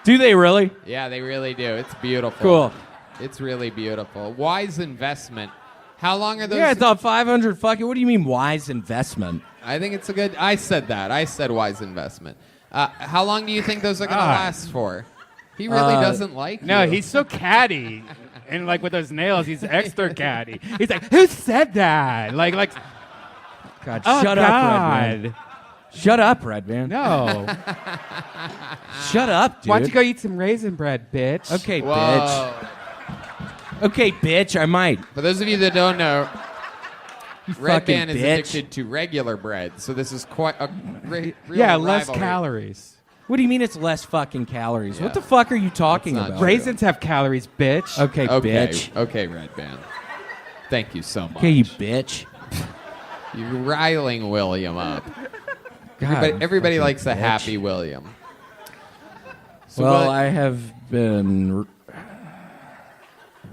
Do they really? Yeah, they really do. It's beautiful. Cool. It's really beautiful. Wise investment. How long are those? Yeah, I thought 500 fucking. What do you mean wise investment? I think it's a good. I said that. I said wise investment. How long do you think those are gonna last for? He really doesn't like. No, you. he's so catty, and like with those nails, he's extra catty. He's like, "Who said that?" Like. God, Oh, shut up, Red Man. Shut up, Red Man. No. Shut up, dude. Why don't you go eat some raisin bread, bitch? Okay, Whoa. bitch. Okay, bitch, I might. For those of you that don't know, Red fucking Man is bitch. addicted to regular bread, so this is quite a real Yeah, less rivalry. calories. What do you mean it's less fucking calories? What the fuck are you talking That's not about? true. Raisins have calories, bitch. Okay, Okay, bitch. okay, Red Man. Thank you so much. Okay, you bitch. You're riling William up. God, Everybody fucking likes a bitch. happy William. So Well, what- I have been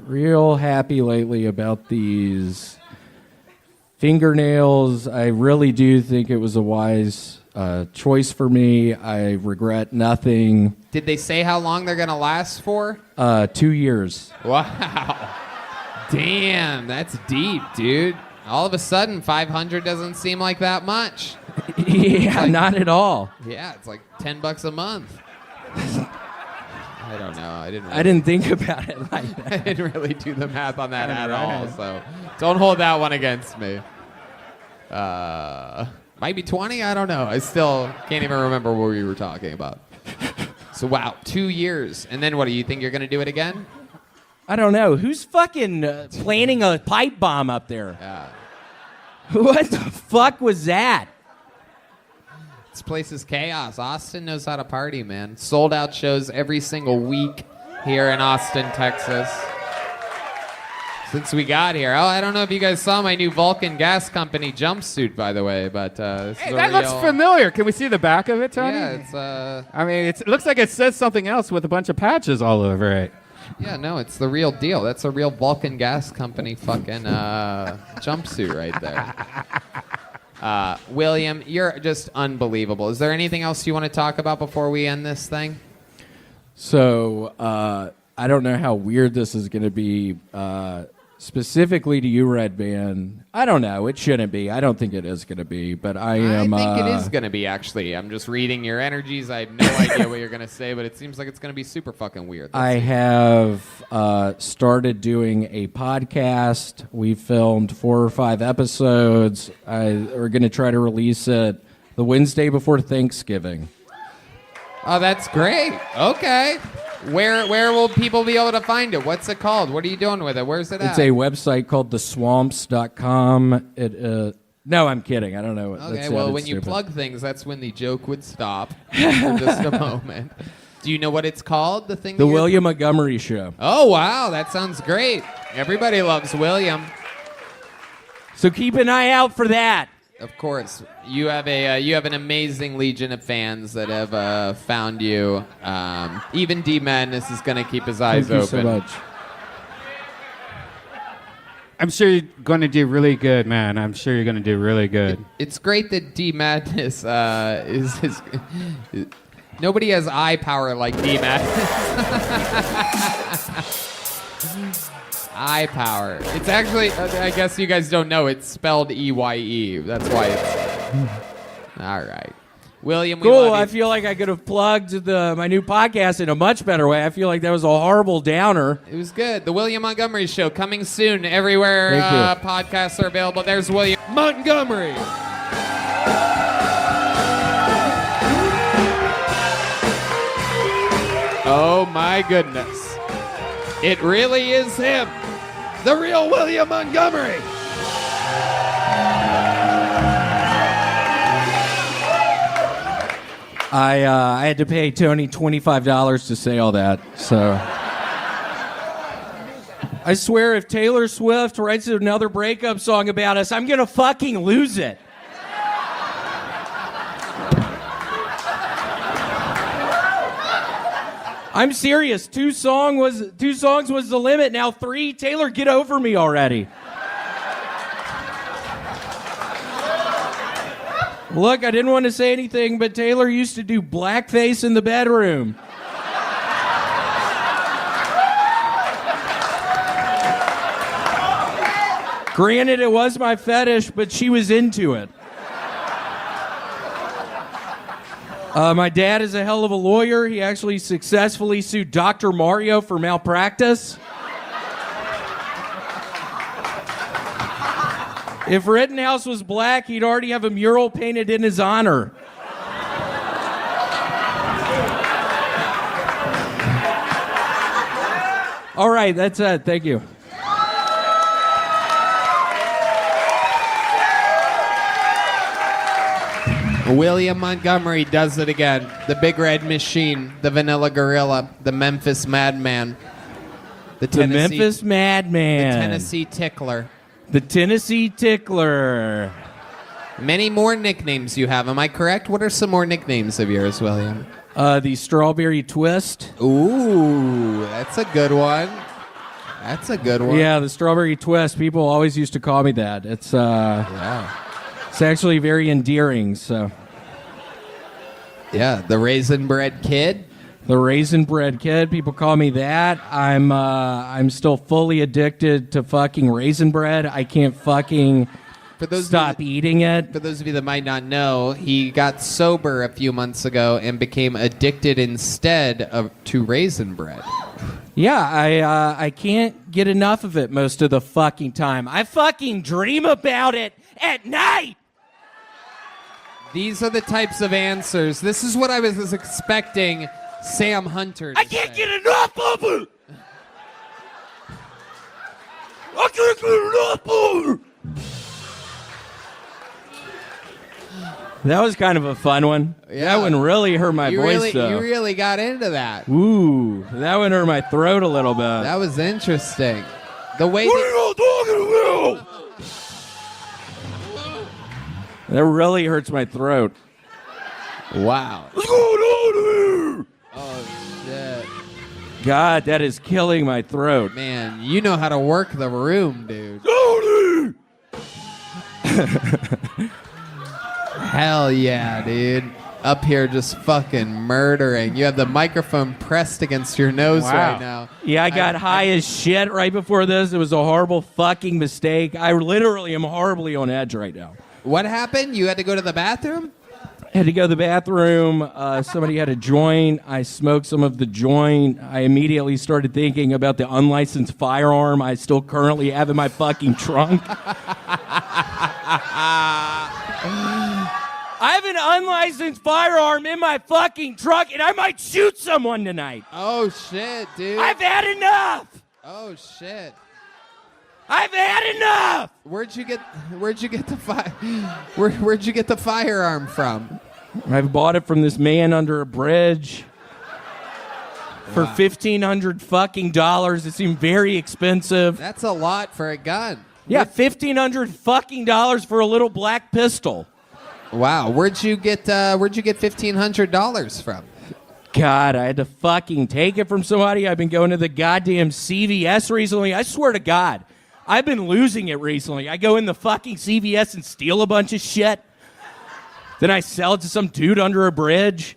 real happy lately about these fingernails. I really do think it was a wise choice for me. I regret nothing. Did they say how long they're gonna last for? 2 years. Wow. Damn, that's deep, dude. All of a sudden, 500 doesn't seem like that much. Yeah, not at all. Yeah, it's like $10 a month. I don't know. I didn't think about it like that. I didn't really do the math on that at all. So don't hold that one against me. Might be 20. I don't know. I still can't even remember what we were talking about. So wow, 2 years, and then what? Do you think you're gonna do it again? I don't know. Who's fucking planning a pipe bomb up there? Yeah. What the fuck was that? This place is chaos. Austin knows how to party, man. Sold out shows every single week here in Austin, Texas. Since we got here. Oh, I don't know if you guys saw my new Vulcan Gas Company jumpsuit, by the way, but this Hey, is a that looks real- familiar. Can we see the back of it, Tony? Yeah, it's I mean, it looks like it says something else with a bunch of patches all over it. Yeah, no, it's the real deal. That's a real Vulcan Gas Company fucking jumpsuit right there. William, you're just unbelievable. Is there anything else you want to talk about before we end this thing? So, I don't know how weird this is going to be specifically to you, Red Man. I don't know. It shouldn't be. I don't think it is going to be, but I am... I think it is going to be, actually. I'm just reading your energies. I have no idea what you're going to say, but it seems like it's going to be super fucking weird. I have started doing a podcast. We filmed 4 or 5 episodes. We're going to try to release it the Wednesday before Thanksgiving. Oh, that's great. Okay. Where will people be able to find it? What's it called? What are you doing with it? Where's it at? It's a website called theswamps.com. No, I'm kidding. I don't know. Okay, well, when you plug things, that's when the joke would stop for just a moment. Do you know what it's called? The thing. The William Montgomery Show. Oh, wow. That sounds great. Everybody loves William. So keep an eye out for that. Of course, you have an amazing legion of fans that have found you. Even D Madness is going to keep his eyes Thank you open. so much. I'm sure you're going to do really good, man. I'm sure you're going to do really good. It's great that D Madness is nobody has eye power like D Madness. Eye power. It's actually, I guess you guys don't know, it's spelled E-Y-E. That's why it's... All right. William, we Cool. love you. I feel like I could have plugged my new podcast in a much better way. I feel like that was a horrible downer. It was good. The William Montgomery Show coming soon everywhere Thank you. podcasts are available. There's William Montgomery. Oh my goodness. It really is him. The real William Montgomery. I had to pay Tony $25 to say all that, so... I swear if Taylor Swift writes another breakup song about us, I'm gonna fucking lose it. I'm serious. 2 songs was the limit. Now 3. Taylor, get over me already. Look, I didn't want to say anything, but Taylor used to do blackface in the bedroom. Granted, it was my fetish, but she was into it. My dad is a hell of a lawyer. He actually successfully sued Dr. Mario for malpractice. If Rittenhouse was black, he'd already have a mural painted in his honor. All right, that's it. Thank you. William Montgomery does it again. The Big Red Machine, the Vanilla Gorilla, the Memphis Madman, the Memphis Madman, the Tennessee Tickler. The Tennessee Tickler. Many more nicknames you have. Am I correct? What are some more nicknames of yours, William? The Strawberry Twist. Ooh, that's a good one. That's a good one. Yeah, the Strawberry Twist. People always used to call me that. It's It's actually very endearing. So. Yeah, the Raisin Bread Kid. The Raisin Bread Kid. People call me that. I'm still fully addicted to fucking raisin bread. I can't fucking stop eating it. For those of you that might not know, he got sober a few months ago and became addicted instead to raisin bread. Yeah, I can't get enough of it most of the fucking time. I fucking dream about it at night. These are the types of answers. This is what I was expecting Sam Hunter to I can't get enough of it. I can't get enough of it. That was kind of a fun one. Yeah. That one really hurt my voice, though. You really got into that. Ooh, that one hurt my throat a little bit. That was interesting. The way what are you talking about? That really hurts my throat. Wow. What's going on here? Oh, shit. God, that is killing my throat. Man, you know how to work the room, dude. Hell yeah, dude. Up here just fucking murdering. You have the microphone pressed against your nose right now. Yeah, I got high as shit right before this. It was a horrible fucking mistake. I literally am horribly on edge right now. What happened? You had to go to the bathroom? I had to go to the bathroom. Somebody had a joint. I smoked some of the joint. I immediately started thinking about the unlicensed firearm I still currently have in my fucking trunk. I have an unlicensed firearm in my fucking trunk, and I might shoot someone tonight. Oh, shit, dude. I've had enough. Oh, shit. I've had enough. Where'd you get the firearm from? I've bought it from this man under a bridge for $1,500 fucking dollars. It seemed very expensive. That's a lot for a gun. Yeah, $1,500 fucking dollars for a little black pistol. Wow, where'd you get $1,500 from? God, I had to fucking take it from somebody. I've been going to the goddamn CVS recently. I swear to God, I've been losing it recently. I go in the fucking CVS and steal a bunch of shit. Then I sell it to some dude under a bridge.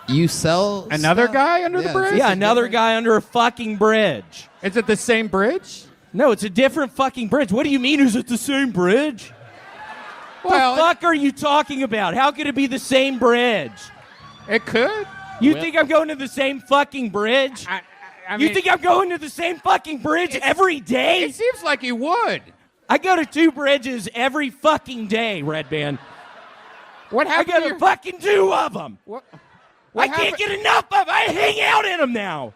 You sell another stuff? guy under the bridge? Yeah, another guy under a fucking bridge. Is it the same bridge? No, it's a different fucking bridge. What do you mean, is it the same bridge? What the fuck are you talking about? How could it be the same bridge? It could. You think I'm going to the same fucking bridge? I mean, you think I'm going to the same fucking bridge every day? It seems like you would. I go to 2 bridges every fucking day, Red Band. What happened? I go to fucking 2 of them. I can't get enough of them. I hang out in them now.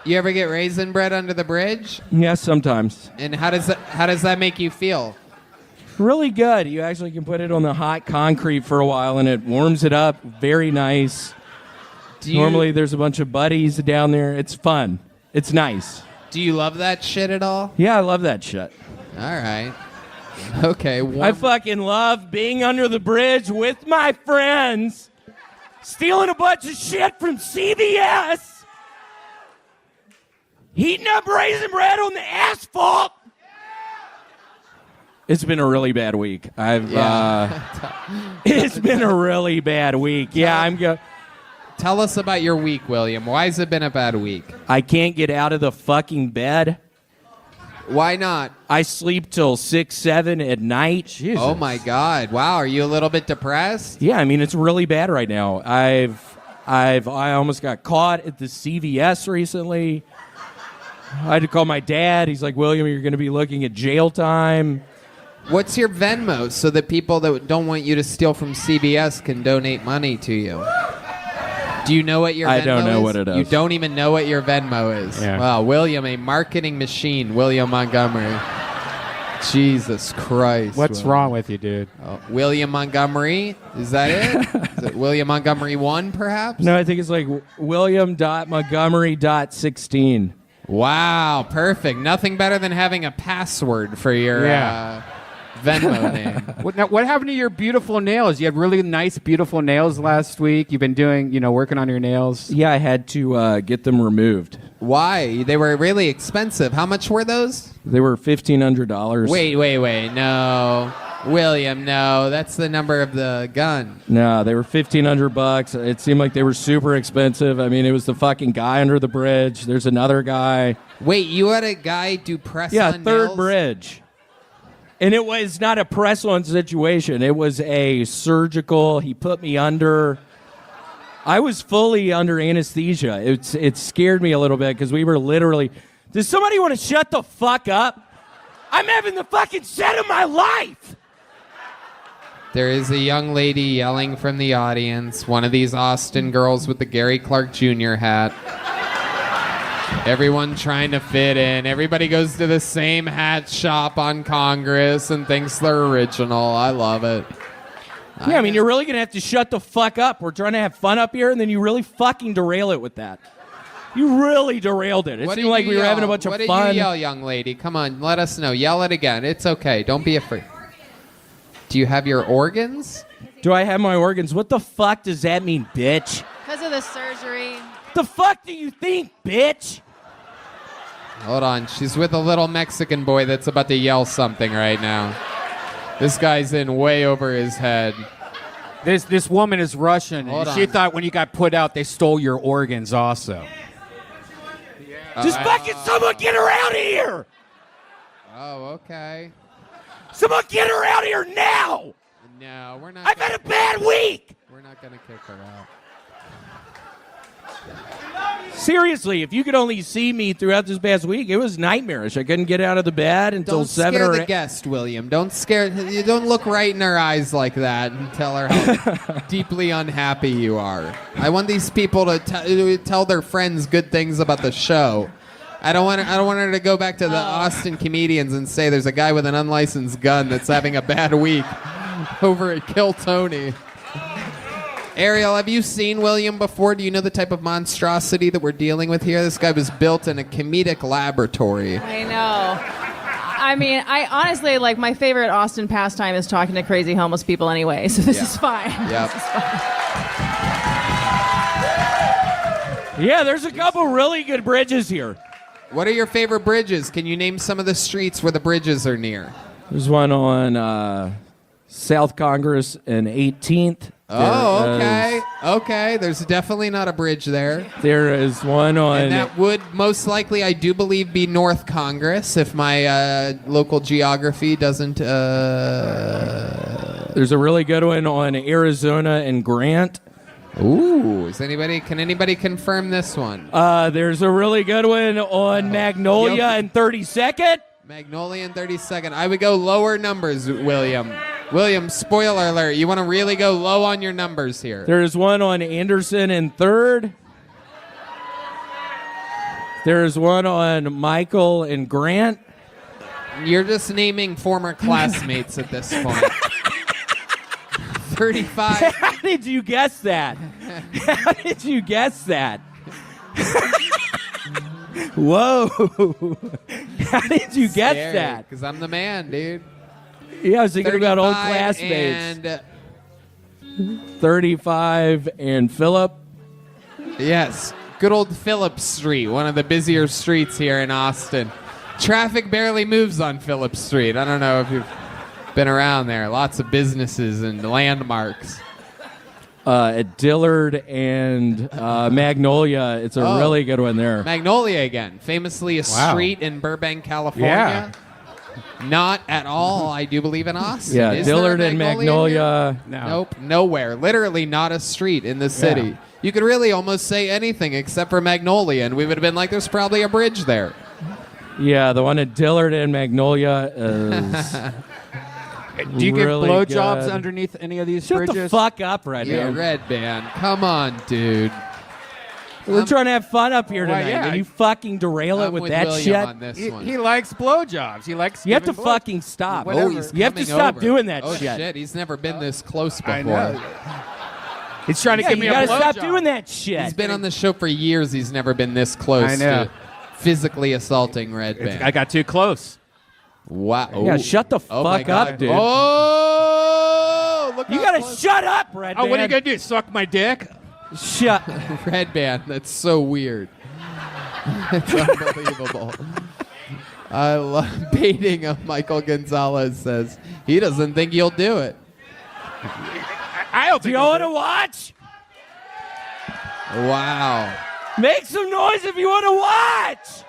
You ever get raisin bread under the bridge? Yes, sometimes. And how does that make you feel? Really good. You actually can put it on the hot concrete for a while, and it warms it up. Very nice. Normally, there's a bunch of buddies down there. It's fun. It's nice. Do you love that shit at all? Yeah, I love that shit. All right. Okay. I fucking love being under the bridge with my friends, stealing a bunch of shit from CVS, heating up raisin bread on the asphalt, It's been a really bad week. It's been a really bad week. Yeah, I'm go. Tell us about your week, William. Why has it been a bad week? I can't get out of the fucking bed. Why not? I sleep till 6, 7 at night. Jesus. Oh my God! Wow, are you a little bit depressed? Yeah, I mean it's really bad right now. I almost got caught at the CVS recently. I had to call my dad. He's like, William, you're going to be looking at jail time. What's your Venmo so that people that don't want you to steal from CVS can donate money to you? Do you know what your Venmo is? I don't know what it is. You don't even know what your Venmo is. Yeah. Wow, William, a marketing machine, William Montgomery. Jesus Christ. What's William. wrong with you, dude? Oh, William Montgomery? Is that it? Is it William Montgomery 1, perhaps? No, I think it's like William.Montgomery.16. Wow, perfect. Nothing better than having a password for your Venmo name. What happened to your beautiful nails? You had really nice, beautiful nails last week. You've been doing, working on your nails. Yeah, I had to get them removed. Why? They were really expensive. How much were those? They were $1,500. Wait. No. William, no. That's the number of the gun. No, they were $1,500. It seemed like they were super expensive. I mean, it was the fucking guy under the bridge. There's another guy. Wait, you had a guy do press on nails? third bridge. And it was not a press-on situation. It was a surgical. He put me under. I was fully under anesthesia. It scared me a little bit because we were literally. Does somebody want to shut the fuck up? I'm having the fucking set of my life. There is a young lady yelling from the audience, one of these Austin girls with the Gary Clark Jr. hat. Everyone trying to fit in. Everybody goes to the same hat shop on Congress and thinks they're original. I love it. Yeah, I mean, you're really going to have to shut the fuck up. We're trying to have fun up here, and then you really fucking derail it with that. You really derailed it. It seemed like we were having a bunch of fun. What did you yell, young lady? Come on, let us know. Yell it again. It's okay. Don't be afraid. Do you have your organs? Do I have my organs? What the fuck does that mean, bitch? Because of the surgery. The fuck do you think, bitch? Hold on. She's with a little Mexican boy that's about to yell something right now. This guy's in way over his head. This woman is Russian. Hold and she on. thought when you got put out, they stole your organs also. Just fucking someone get her out of here! Oh, okay. Someone get her out of here now! No, we're not. I've had a bad week! We're not going to kick her out. Seriously, if you could only see me throughout this past week, it was nightmarish. I couldn't get out of the bed until Don't 7 scare or the 8. guest, William. Don't scare. You don't look right in her eyes like that and tell her how deeply unhappy you are. I want these people to tell their friends good things about the show. I don't want her to go back to the Austin comedians and say there's a guy with an unlicensed gun that's having a bad week over at Kill Tony. Ariel, have you seen William before? Do you know the type of monstrosity that we're dealing with here? This guy was built in a comedic laboratory. I know. I mean, I honestly, like, my favorite Austin pastime is talking to crazy homeless people anyway, so this is fine. Yep. This is fine. Yeah, there's a couple really good bridges here. What are your favorite bridges? Can you name some of the streets where the bridges are near? There's one on South Congress and 18th. Oh, okay. Okay, there's definitely not a bridge there. There is one on... And that would most likely, I do believe, be North Congress if my local geography doesn't... There's a really good one on Arizona and Grant. Ooh, can anybody confirm this one? There's a really good one on Magnolia and 32nd. Magnolia and 32nd. I would go lower numbers, William. William, spoiler alert, you want to really go low on your numbers here. There's one on Anderson and 3rd. There's one on Michael and Grant. You're just naming former classmates at this point. 35. How did you guess that? How did you guess that? Whoa. How did you guess that? Because I'm the man, dude. Yeah, I was thinking about old classmates. And 35 and Philip. Yes, good old Phillip Street, one of the busier streets here in Austin. Traffic barely moves on Phillip Street. I don't know if you've... Been around there. Lots of businesses and landmarks. At Dillard and Magnolia. It's a really good one there. Magnolia again. Famously a street in Burbank, California. Yeah. Not at all, I do believe, in Austin. Yeah, Is there Dillard a and Magnolia. No. Nope, nowhere. Literally not a street in the city. Yeah. You could really almost say anything except for Magnolia, and we would have been like, there's probably a bridge there. Yeah, the one at Dillard and Magnolia is. Do you get really blowjobs good. underneath any of these Shut bridges? the fuck up, Red Yeah, Man. Red Band. Come on, dude. We're trying to have fun up here Well, tonight, yeah. and you fucking derail it I'm with with that William shit. on this He, one. he likes blowjobs. He likes. You have to giving fucking stop. Whatever. You have to Coming stop over. doing that oh, shit. shit. He's never been this close before. I know. He's trying to give me you a gotta stop blowjob. doing that shit. He's been on the show for years. He's never been this close I know. to physically assaulting Red Band. I got too close. Wow. Yeah, shut the Oh my fuck God. up, dude. Oh, look You how gotta close- shut up, Red Oh, Band. what are you gonna do? Suck my dick? Shut. Red Band. That's so weird. It's unbelievable. I love baiting of Michael Gonzalez says he doesn't think you'll do it. I don't Do think. you want to watch? Wow. Make some noise if you want to watch.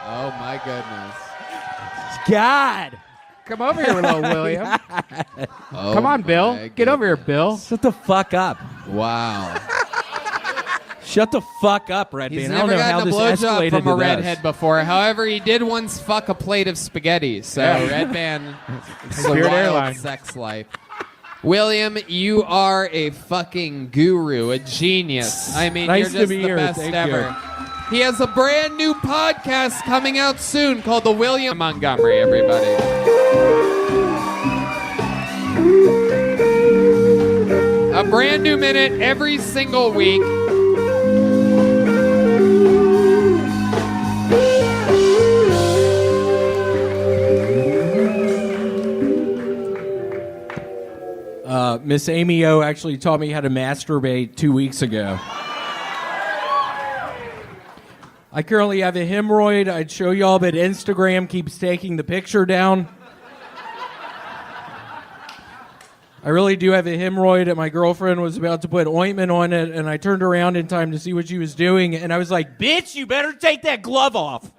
Oh my goodness. God. Come over here, little William. Oh Come on, my Bill. Get over here, Bill. Shut the fuck up. Wow. Shut the fuck up, Red He's Band. I don't never know how gotten a this blowjob escalated from a to redhead this. before. However, he did once fuck a plate of spaghetti. So Red Band has a Spirit wild Airline. sex life. William, you are a fucking guru, a genius. I mean, Nice you're to just be the here. best Thank ever. you. He has a brand new podcast coming out soon called the William Montgomery, everybody. A brand new minute every single week. Miss Amy O actually taught me how to masturbate 2 weeks ago. I currently have a hemorrhoid. I'd show y'all, but Instagram keeps taking the picture down. I really do have a hemorrhoid, and my girlfriend was about to put ointment on it, and I turned around in time to see what she was doing, and I was like, bitch, you better take that glove off.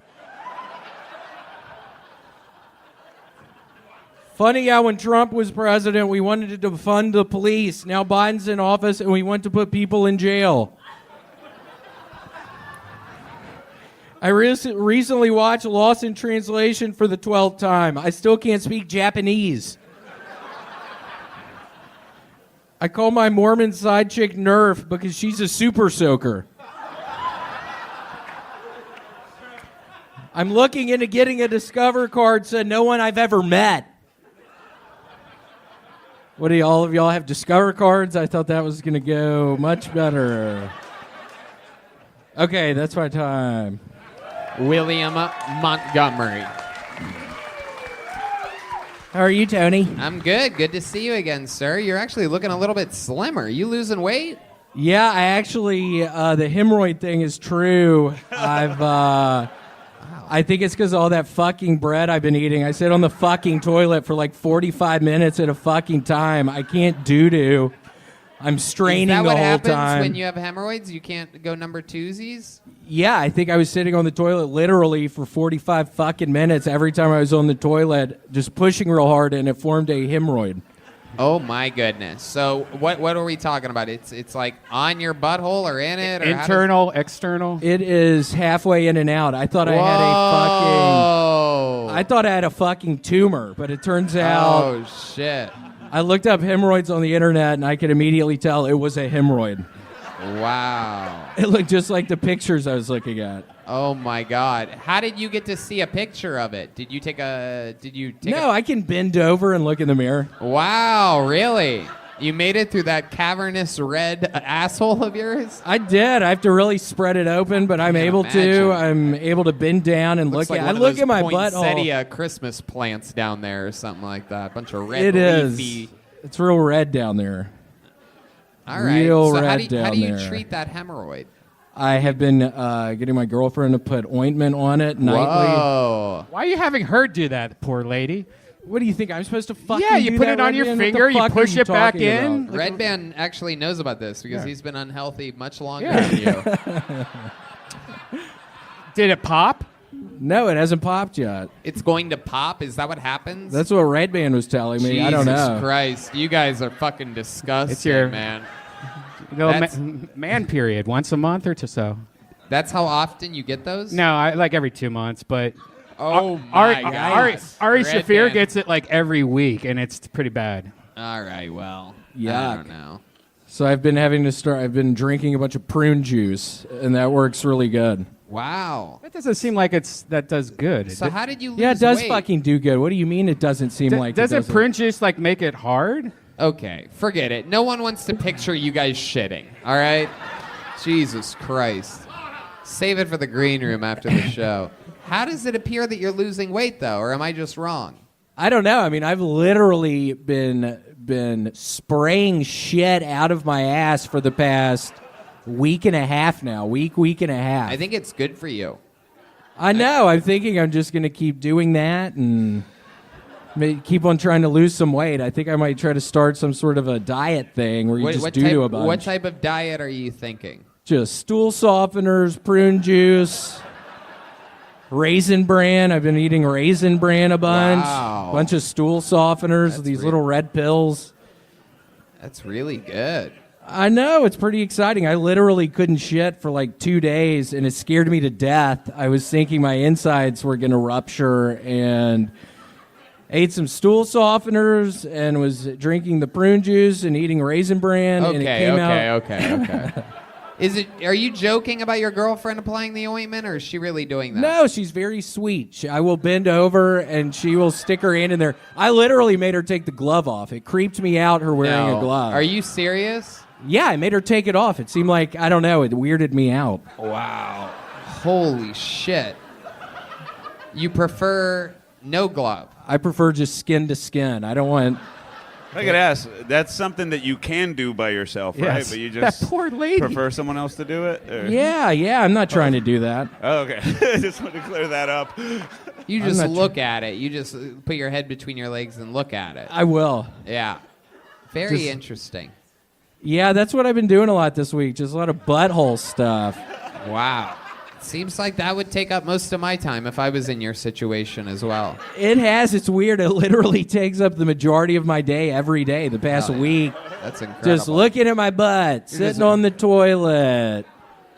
Funny how when Trump was president, we wanted to defund the police. Now Biden's in office, and we want to put people in jail. I recently watched Lost in Translation for the 12th time. I still can't speak Japanese. I call my Mormon side chick Nerf because she's a super soaker. I'm looking into getting a Discover card so no one I've ever met. What do all of y'all have Discover cards? I thought that was going to go much better. Okay, that's my time. William Montgomery. How are you, Tony? I'm good. Good to see you again, sir. You're actually looking a little bit slimmer. You losing weight? Yeah, I actually, the hemorrhoid thing is true. I think it's because of all that fucking bread I've been eating. I sit on the fucking toilet for like 45 minutes at a fucking time. I can't doo-doo. I'm straining Is that the what whole happens time. when you have hemorrhoids? You can't go number twosies? Yeah, I think I was sitting on the toilet literally for 45 fucking minutes every time I was on the toilet, just pushing real hard, and it formed a hemorrhoid. Oh my goodness! So what are we talking about? It's like on your butthole or in it? Or Internal, external. It is halfway in and out. I thought I had a fucking tumor, but it turns out. Oh shit! I looked up hemorrhoids on the internet, and I could immediately tell it was a hemorrhoid. Wow! It looked just like the pictures I was looking at. Oh my god! How did you get to see a picture of it? Did you take a? No, I can bend over and look in the mirror. Wow! Really? You made it through that cavernous red asshole of yours? I did. I have to really spread it open, but I'm able to. I'm able to bend down and Looks look like at. one I of look those at my poinsettia butthole. Christmas plants down there or something like that. Bunch of red It is. leafy. It's real red down there. All right. Real so red how do down you there. treat that hemorrhoid? I have been getting my girlfriend to put ointment on it nightly. Whoa. Why are you having her do that, poor lady? What do you think? I'm supposed to fucking Yeah, you do put that, it on your Red Band? What finger, the you fuck push are it back talking in. about? Red Band actually knows about this because Yeah. he's been unhealthy much longer Yeah. than you. Did it pop? No, it hasn't popped yet. It's going to pop? Is that what happens? That's what Red Band was telling me. I don't know. Jesus Christ. You guys are fucking disgusting, It's your- man. You go That's- man period once a month or so. That's how often you get those? No, I like every 2 months, but Oh, Ari, my Ari, God. Ari Red Shaffir Band. gets it like every week, and it's pretty bad. All right, well. Yuck. I don't know. So I've been I've been drinking a bunch of prune juice, and that works really good. Wow. That doesn't seem like that does good. So how did you lose Yeah, it does weight? fucking do good. What do you mean it doesn't seem like it doesn't doesn't? prune juice like make it hard? Okay, forget it. No one wants to picture you guys shitting, all right? Jesus Christ. Save it for the green room after the show. How does it appear that you're losing weight, though, or am I just wrong? I don't know. I mean, I've literally been spraying shit out of my ass for the past week and a half now. Week and a half. I think it's good for you. I know. I'm thinking I'm just going to keep doing that and keep on trying to lose some weight. I think I might try to start some sort of a diet thing where you just do a bunch. What type of diet are you thinking? Just stool softeners, prune juice, Raisin Bran. I've been eating Raisin Bran a bunch. Wow. Bunch of stool softeners, these little red pills. That's really good. I know, it's pretty exciting. I literally couldn't shit for like 2 days, and it scared me to death. I was thinking my insides were going to rupture, and ate some stool softeners and was drinking the prune juice and eating Raisin Bran, and it came out... Okay. Are you joking about your girlfriend applying the ointment, or is she really doing that? No, she's very sweet. I will bend over and she will stick her hand in there. I literally made her take the glove off. It creeped me out, her wearing No. a glove. Are you serious? Yeah, I made her take it off. It seemed like, I don't know, it weirded me out. Wow. Holy shit. You prefer no glove? I prefer just skin to skin. I don't want... I could ask, that's something that you can do by yourself, right? Yes. But you That just poor lady. prefer someone else to do it? Or? Yeah, I'm not trying to do that. Oh, okay. I just wanted to clear that up. You just look at it. You just put your head between your legs and look at it. I will. Yeah. Very Just- interesting. Yeah, that's what I've been doing a lot this week. Just a lot of butthole stuff. Wow. Seems like that would take up most of my time if I was in your situation as well. It has. It's weird. It literally takes up the majority of my day every day the past week. That's incredible. Just looking at my butt, sitting on the toilet,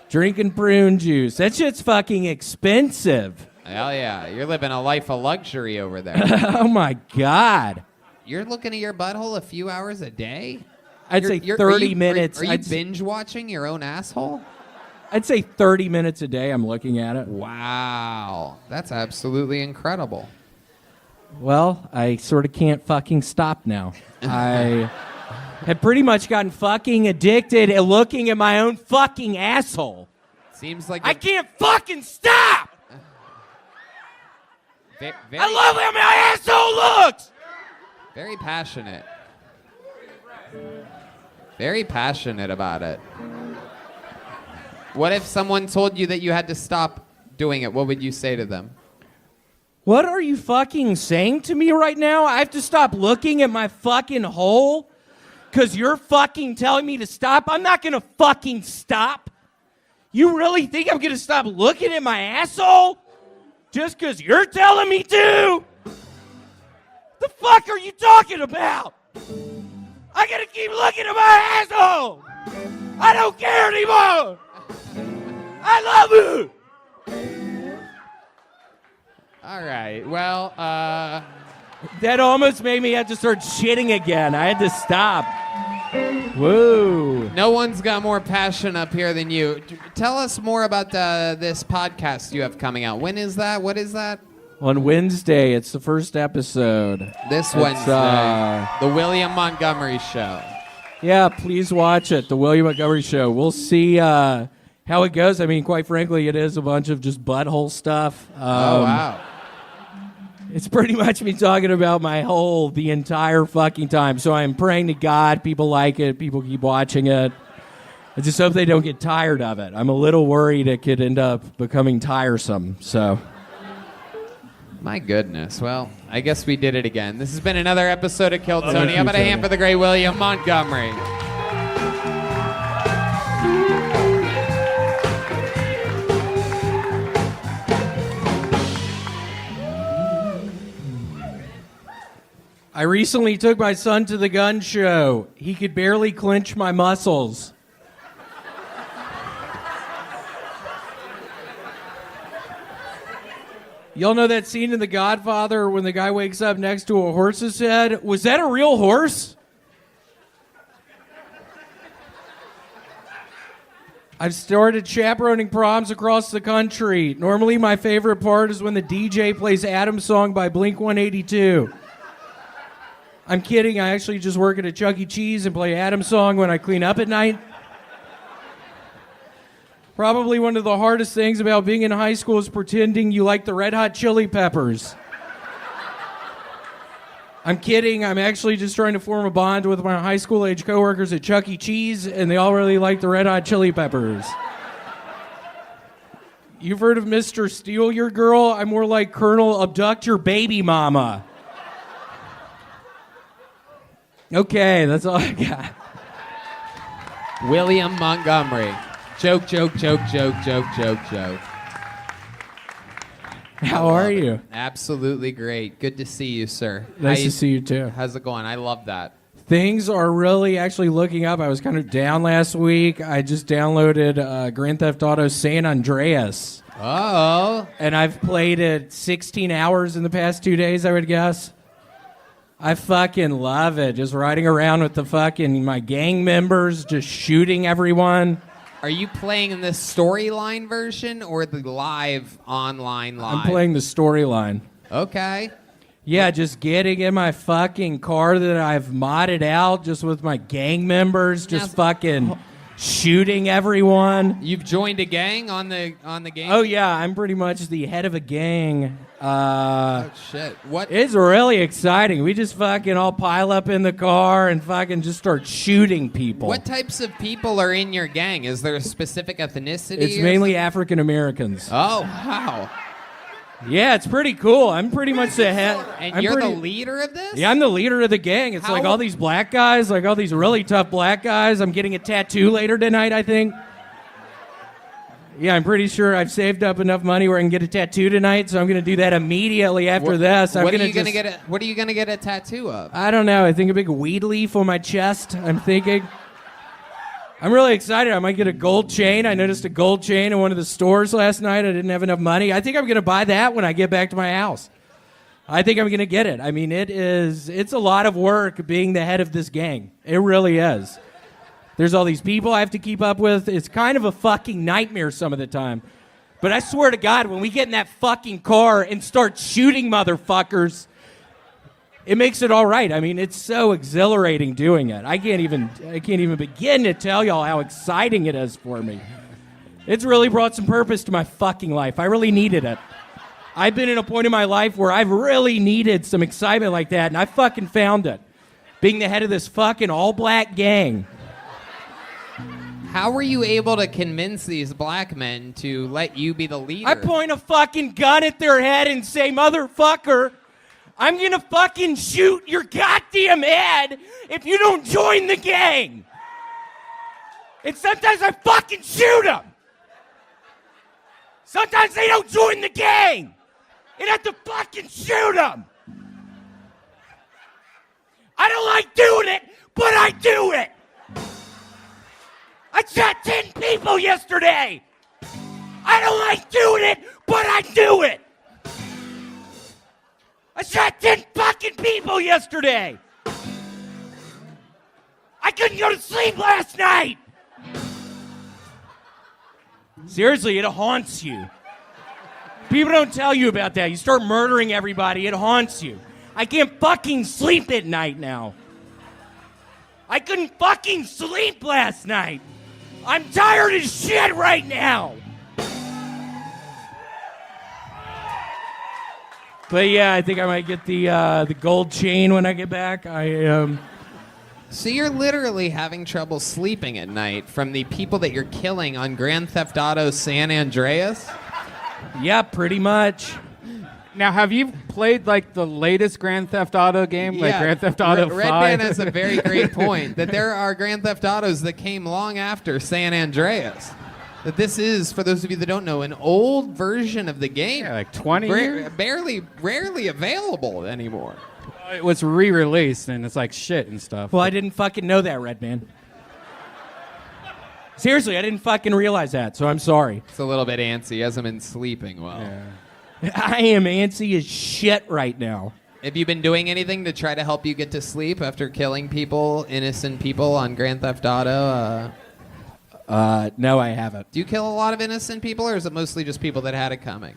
drinking prune juice. That shit's fucking expensive. Hell yeah. You're living a life of luxury over there. Oh, my God. You're looking at your butthole a few hours a day? I'd say 30 minutes. Are you I'd- binge watching your own asshole? I'd say 30 minutes a day I'm looking at it. Wow. That's absolutely incredible. Well, I sort of can't fucking stop now. I have pretty much gotten fucking addicted at looking at my own fucking asshole. Seems like I can't fucking stop! I love how my asshole looks! Very passionate. Very passionate about it. What if someone told you that you had to stop doing it? What would you say to them? What are you fucking saying to me right now? I have to stop looking at my fucking hole? Because you're fucking telling me to stop? I'm not going to fucking stop. You really think I'm going to stop looking at my asshole? Just because you're telling me to? The fuck are you talking about? I got to keep looking at my asshole. I don't care anymore. I love you. All right. Well, that almost made me have to start shitting again. I had to stop. Whoa. No one's got more passion up here than you. Tell us more about this podcast you have coming out. When is that? What is that? On Wednesday, it's the first episode. This It's, Wednesday. The William Montgomery Show. Yeah, please watch it. The William Montgomery Show. We'll see how it goes. I mean, quite frankly, it is a bunch of just butthole stuff. Oh, wow. It's pretty much me talking about my hole the entire fucking time. So I'm praying to God people like it, people keep watching it. I just hope they don't get tired of it. I'm a little worried it could end up becoming tiresome. So My goodness. Well, I guess we did it again. This has been another episode of Kill Tony. How about a Tony. hand for the great William Montgomery? I recently took my son to the gun show. He could barely clench my muscles. Y'all know that scene in The Godfather when the guy wakes up next to a horse's head? Was that a real horse? I've started chaperoning proms across the country. Normally my favorite part is when the DJ plays Adam's Song by Blink-182. I'm kidding, I actually just work at a Chuck E. Cheese and play Adam's Song when I clean up at night. Probably one of the hardest things about being in high school is pretending you like the Red Hot Chili Peppers. I'm kidding, I'm actually just trying to form a bond with my high school age coworkers at Chuck E. Cheese, and they all really like the Red Hot Chili Peppers. You've heard of Mr. Steal Your Girl? I'm more like Colonel Abduct Your Baby Mama. Okay, that's all I got. William Montgomery. Joke. How are you? Absolutely great. Good to see you, sir. Nice to see you, too. How's it going? I love that. Things are really actually looking up. I was kind of down last week. I just downloaded Grand Theft Auto San Andreas. Oh. And I've played it 16 hours in the past 2 days, I would guess. I fucking love it. Just riding around with my gang members, just shooting everyone. Are you playing in the storyline version or the live? I'm playing the storyline. Okay. Yeah, just getting in my fucking car that I've modded out just with my gang members, just fucking shooting everyone. You've joined a gang on the game? Oh yeah, I'm pretty much the head of a gang. Oh shit. What? It's really exciting. We just fucking all pile up in the car and fucking just start shooting people. What types of people are in your gang? Is there a specific ethnicity? It's mainly African Americans. Oh, wow. Yeah, it's pretty cool. I'm pretty much the head. And you're the leader of this? Yeah, I'm the leader of the gang. It's like all these black guys, like all these really tough black guys. I'm getting a tattoo later tonight, I think. Yeah, I'm pretty sure I've saved up enough money where I can get a tattoo tonight, so I'm going to do that immediately after this. What are you going to get a tattoo of? I don't know. I think a big weed leaf on my chest, I'm thinking. I'm really excited. I might get a gold chain. I noticed a gold chain in one of the stores last night. I didn't have enough money. I think I'm going to buy that when I get back to my house. I think I'm going to get it. I mean, it's a lot of work being the head of this gang. It really is. There's all these people I have to keep up with. It's kind of a fucking nightmare some of the time. But I swear to God, when we get in that fucking car and start shooting motherfuckers, it makes it all right. I mean, it's so exhilarating doing it. I can't even begin to tell y'all how exciting it is for me. It's really brought some purpose to my fucking life. I really needed it. I've been in a point in my life where I've really needed some excitement like that, and I fucking found it. Being the head of this fucking all-black gang. How were you able to convince these black men to let you be the leader? I point a fucking gun at their head and say, motherfucker, I'm gonna fucking shoot your goddamn head if you don't join the gang. And sometimes I fucking shoot them. Sometimes they don't join the gang. And I have to fucking shoot them. I don't like doing it, but I do it. I shot 10 people yesterday. I don't like doing it, but I do it. I shot 10 fucking people yesterday. I couldn't go to sleep last night. Seriously, it haunts you. People don't tell you about that. You start murdering everybody, it haunts you. I can't fucking sleep at night now. I couldn't fucking sleep last night. I'm tired as shit right now. But yeah, I think I might get the gold chain when I get back. So you're literally having trouble sleeping at night from the people that you're killing on Grand Theft Auto San Andreas? Yeah, pretty much. Now, have you played like the latest Grand Theft Auto game, like Grand Theft Auto 5? Red Band has a very great point that there are Grand Theft Autos that came long after San Andreas. That this is, for those of you that don't know, an old version of the game. Yeah, like 20 years? Rarely available anymore. It was re-released, and it's like shit and stuff. Well, I didn't fucking know that, Red Man. Seriously, I didn't fucking realize that, so I'm sorry. It's a little bit antsy. He hasn't been sleeping well. Yeah. I am antsy as shit right now. Have you been doing anything to try to help you get to sleep after killing people, innocent people on Grand Theft Auto? No, I haven't. Do you kill a lot of innocent people, or is it mostly just people that had it coming?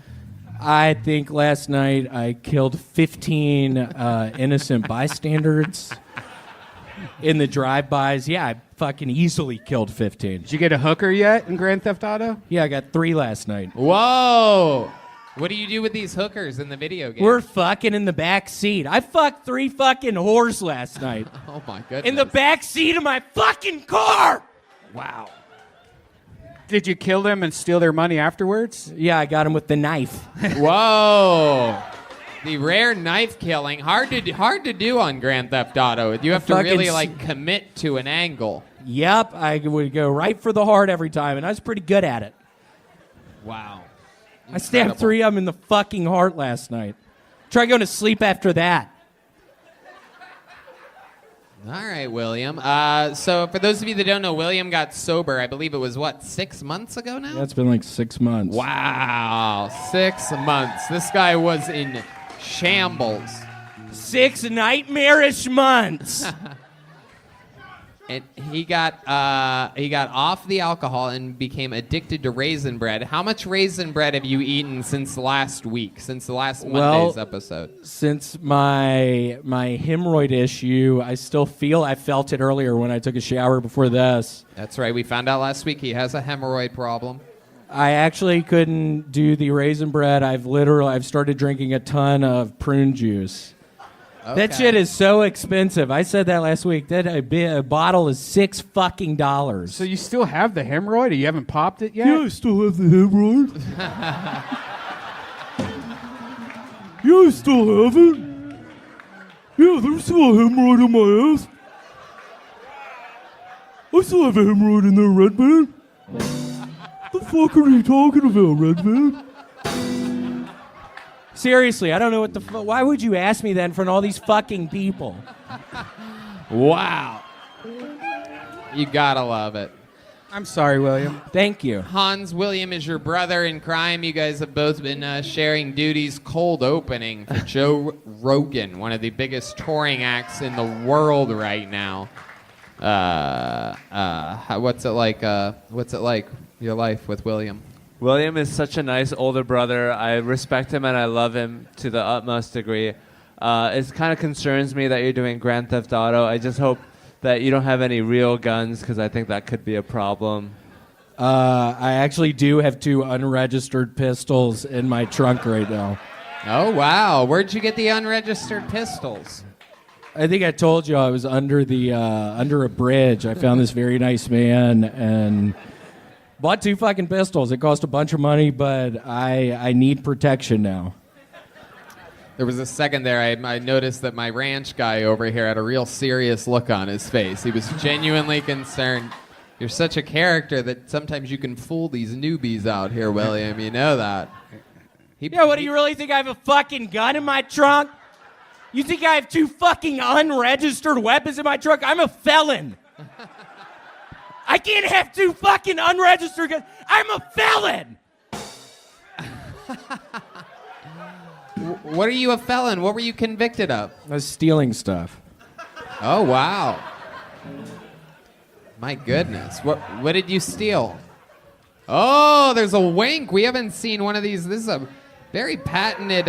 I think last night I killed 15 innocent bystanders in the drive-bys. Yeah, I fucking easily killed 15. Did you get a hooker yet in Grand Theft Auto? Yeah, I got 3 last night. Whoa! What do you do with these hookers in the video game? We're fucking in the back seat. I fucked 3 fucking whores last night. Oh my goodness. In the back seat of my fucking car! Wow. Did you kill them and steal their money afterwards? Yeah, I got him with the knife. Whoa! The rare knife killing, hard to do on Grand Theft Auto. You have to really commit to an angle. Yep, I would go right for the heart every time, and I was pretty good at it. Wow. I stabbed 3 of them in the fucking heart last night. Try going to sleep after that. All right, William. So for those of you that don't know, William got sober, I believe it was, 6 months ago now? That's been like 6 months. Wow, 6 months. This guy was in shambles. 6 nightmarish months. And he got off the alcohol and became addicted to raisin bread. How much raisin bread have you eaten since last week, since the last Monday's episode? Since my hemorrhoid issue, I still feel I felt it earlier when I took a shower before this. That's right. We found out last week he has a hemorrhoid problem. I actually couldn't do the raisin bread. I've started drinking a ton of prune juice. Okay. That shit is so expensive. I said that last week. That a bottle is $6 fucking. So you still have the hemorrhoid? Or you haven't popped it yet? Yeah, I still have the hemorrhoid. Yeah, I still have it. Yeah, there's still a hemorrhoid in my ass. I still have a hemorrhoid in there, Red Man. The fuck are you talking about, Red Man? Seriously, I don't know what the fuck. Why would you ask me that in front of all these fucking people? Wow. You gotta love it. I'm sorry, William. Thank you. Hans, William is your brother in crime. You guys have both been sharing duties. Cold opening for Joe Rogan, one of the biggest touring acts in the world right now. What's it like? Your life with William? William is such a nice older brother. I respect him and I love him to the utmost degree. It kind of concerns me that you're doing Grand Theft Auto. I just hope that you don't have any real guns because I think that could be a problem. I actually do have 2 unregistered pistols in my trunk right now. Oh, wow. Where'd you get the unregistered pistols? I think I told you I was under a bridge. I found this very nice man and bought 2 fucking pistols. It cost a bunch of money, but I need protection now. There was a second there I noticed that my ranch guy over here had a real serious look on his face. He was genuinely concerned. You're such a character that sometimes you can fool these newbies out here, William. You know that. What do you really think? I have a fucking gun in my trunk? You think I have 2 fucking unregistered weapons in my trunk? I'm a felon. I can't have 2 fucking unregistered guns. I'm a felon. What are you a felon? What were you convicted of? I was stealing stuff. Oh, wow. My goodness. What did you steal? Oh, there's a wink. We haven't seen one of these. This is a very patented,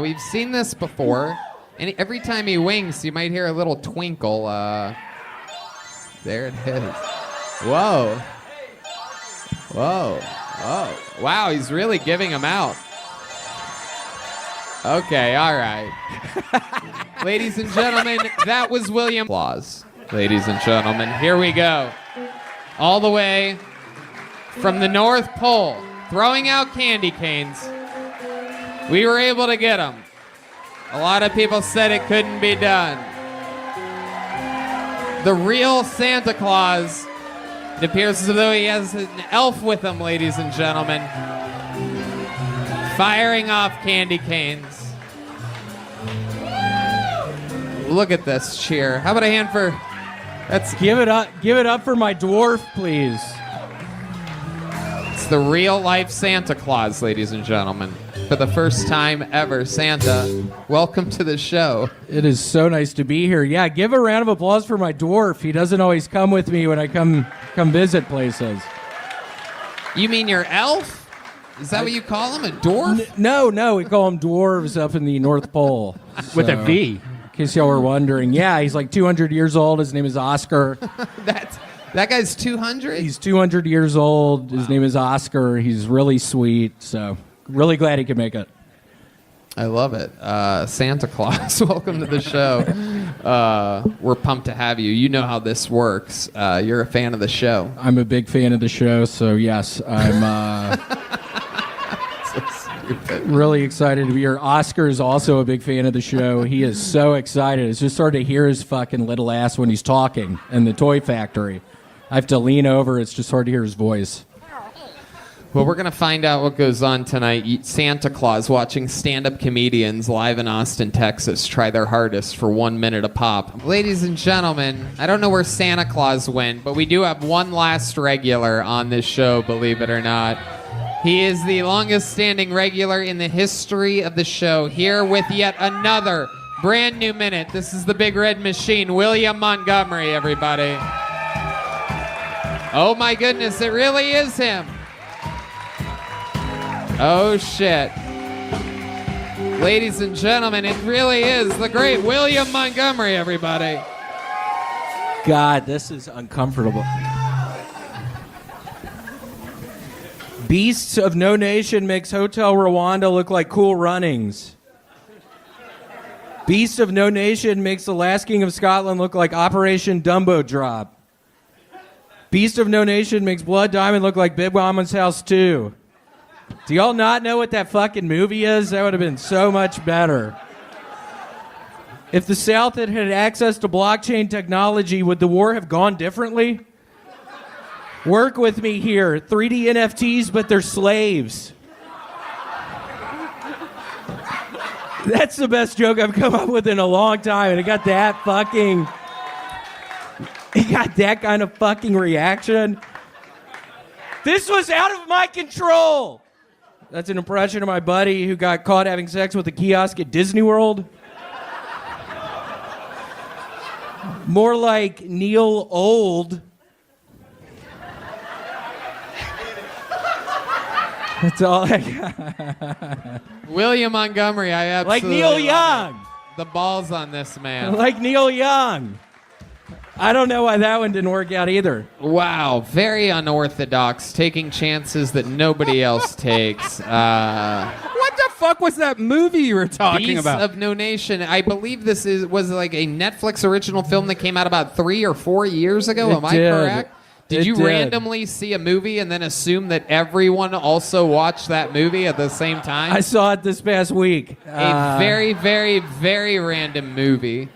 we've seen this before. And every time he winks, you might hear a little twinkle. There it is. Whoa. Whoa. Oh. Wow, he's really giving them out. Okay, all right. Ladies and gentlemen, that was William. Applause. Ladies and gentlemen, here we go. All the way from the North Pole, throwing out candy canes. We were able to get him. A lot of people said it couldn't be done. The real Santa Claus. It appears as though he has an elf with him, ladies and gentlemen. Firing off candy canes. Look at this cheer. How about a hand for... Give it up for my dwarf, please. It's the real-life Santa Claus, ladies and gentlemen. For the first time ever, Santa, welcome to the show. It is so nice to be here. Yeah, give a round of applause for my dwarf. He doesn't always come with me when I come visit places. You mean your elf? Is that what you call him, a dwarf? No, we call him dwarves up in the North Pole. With a V. In case y'all were wondering. Yeah, he's like 200 years old. His name is Oscar. That guy's 200? He's 200 years old. His name is Oscar. He's really sweet, so really glad he could make it. I love it. Santa Claus, welcome to the show. We're pumped to have you. You know how this works. You're a fan of the show. I'm a big fan of the show, so yes, I'm really excited to be here. Oscar is also a big fan of the show. He is so excited. It's just hard to hear his fucking little ass when he's talking in the toy factory. I have to lean over. It's just hard to hear his voice. Well, we're going to find out what goes on tonight. Santa Claus watching stand-up comedians live in Austin, Texas try their hardest for 1 minute a pop. Ladies and gentlemen, I don't know where Santa Claus went, but we do have one last regular on this show, believe it or not. He is the longest-standing regular in the history of the show, here with yet another brand new minute. This is the Big Red Machine, William Montgomery, everybody. Oh my goodness, it really is him. Oh shit. Ladies and gentlemen, it really is the great William Montgomery, everybody. God, this is uncomfortable. Beasts of No Nation makes Hotel Rwanda look like Cool Runnings. Beast of No Nation makes the Last King of Scotland look like Operation Dumbo Drop. Beast of No Nation makes Blood Diamond look like Big Mama's House 2. Do y'all not know what that fucking movie is? That would have been so much better. If the South had had access to blockchain technology, would the war have gone differently? Work with me here. 3D NFTs, but they're slaves. That's the best joke I've come up with in a long time, and it got that kind of fucking reaction. This was out of my control. That's an impression of my buddy who got caught having sex with a kiosk at Disney World. More like Neil Old. That's all I got. William Montgomery, I absolutely like Neil Young. The balls on this man. Like Neil Young. I don't know why that one didn't work out either. Wow, very unorthodox, taking chances that nobody else takes. What the fuck was that movie you were talking Beasts about? of No Nation. I believe this was like a Netflix original film that came out about 3 or 4 years ago. Am I correct? Did you randomly see a movie and then assume that everyone also watched that movie at the same time? I saw it this past week. A very, very, very random movie.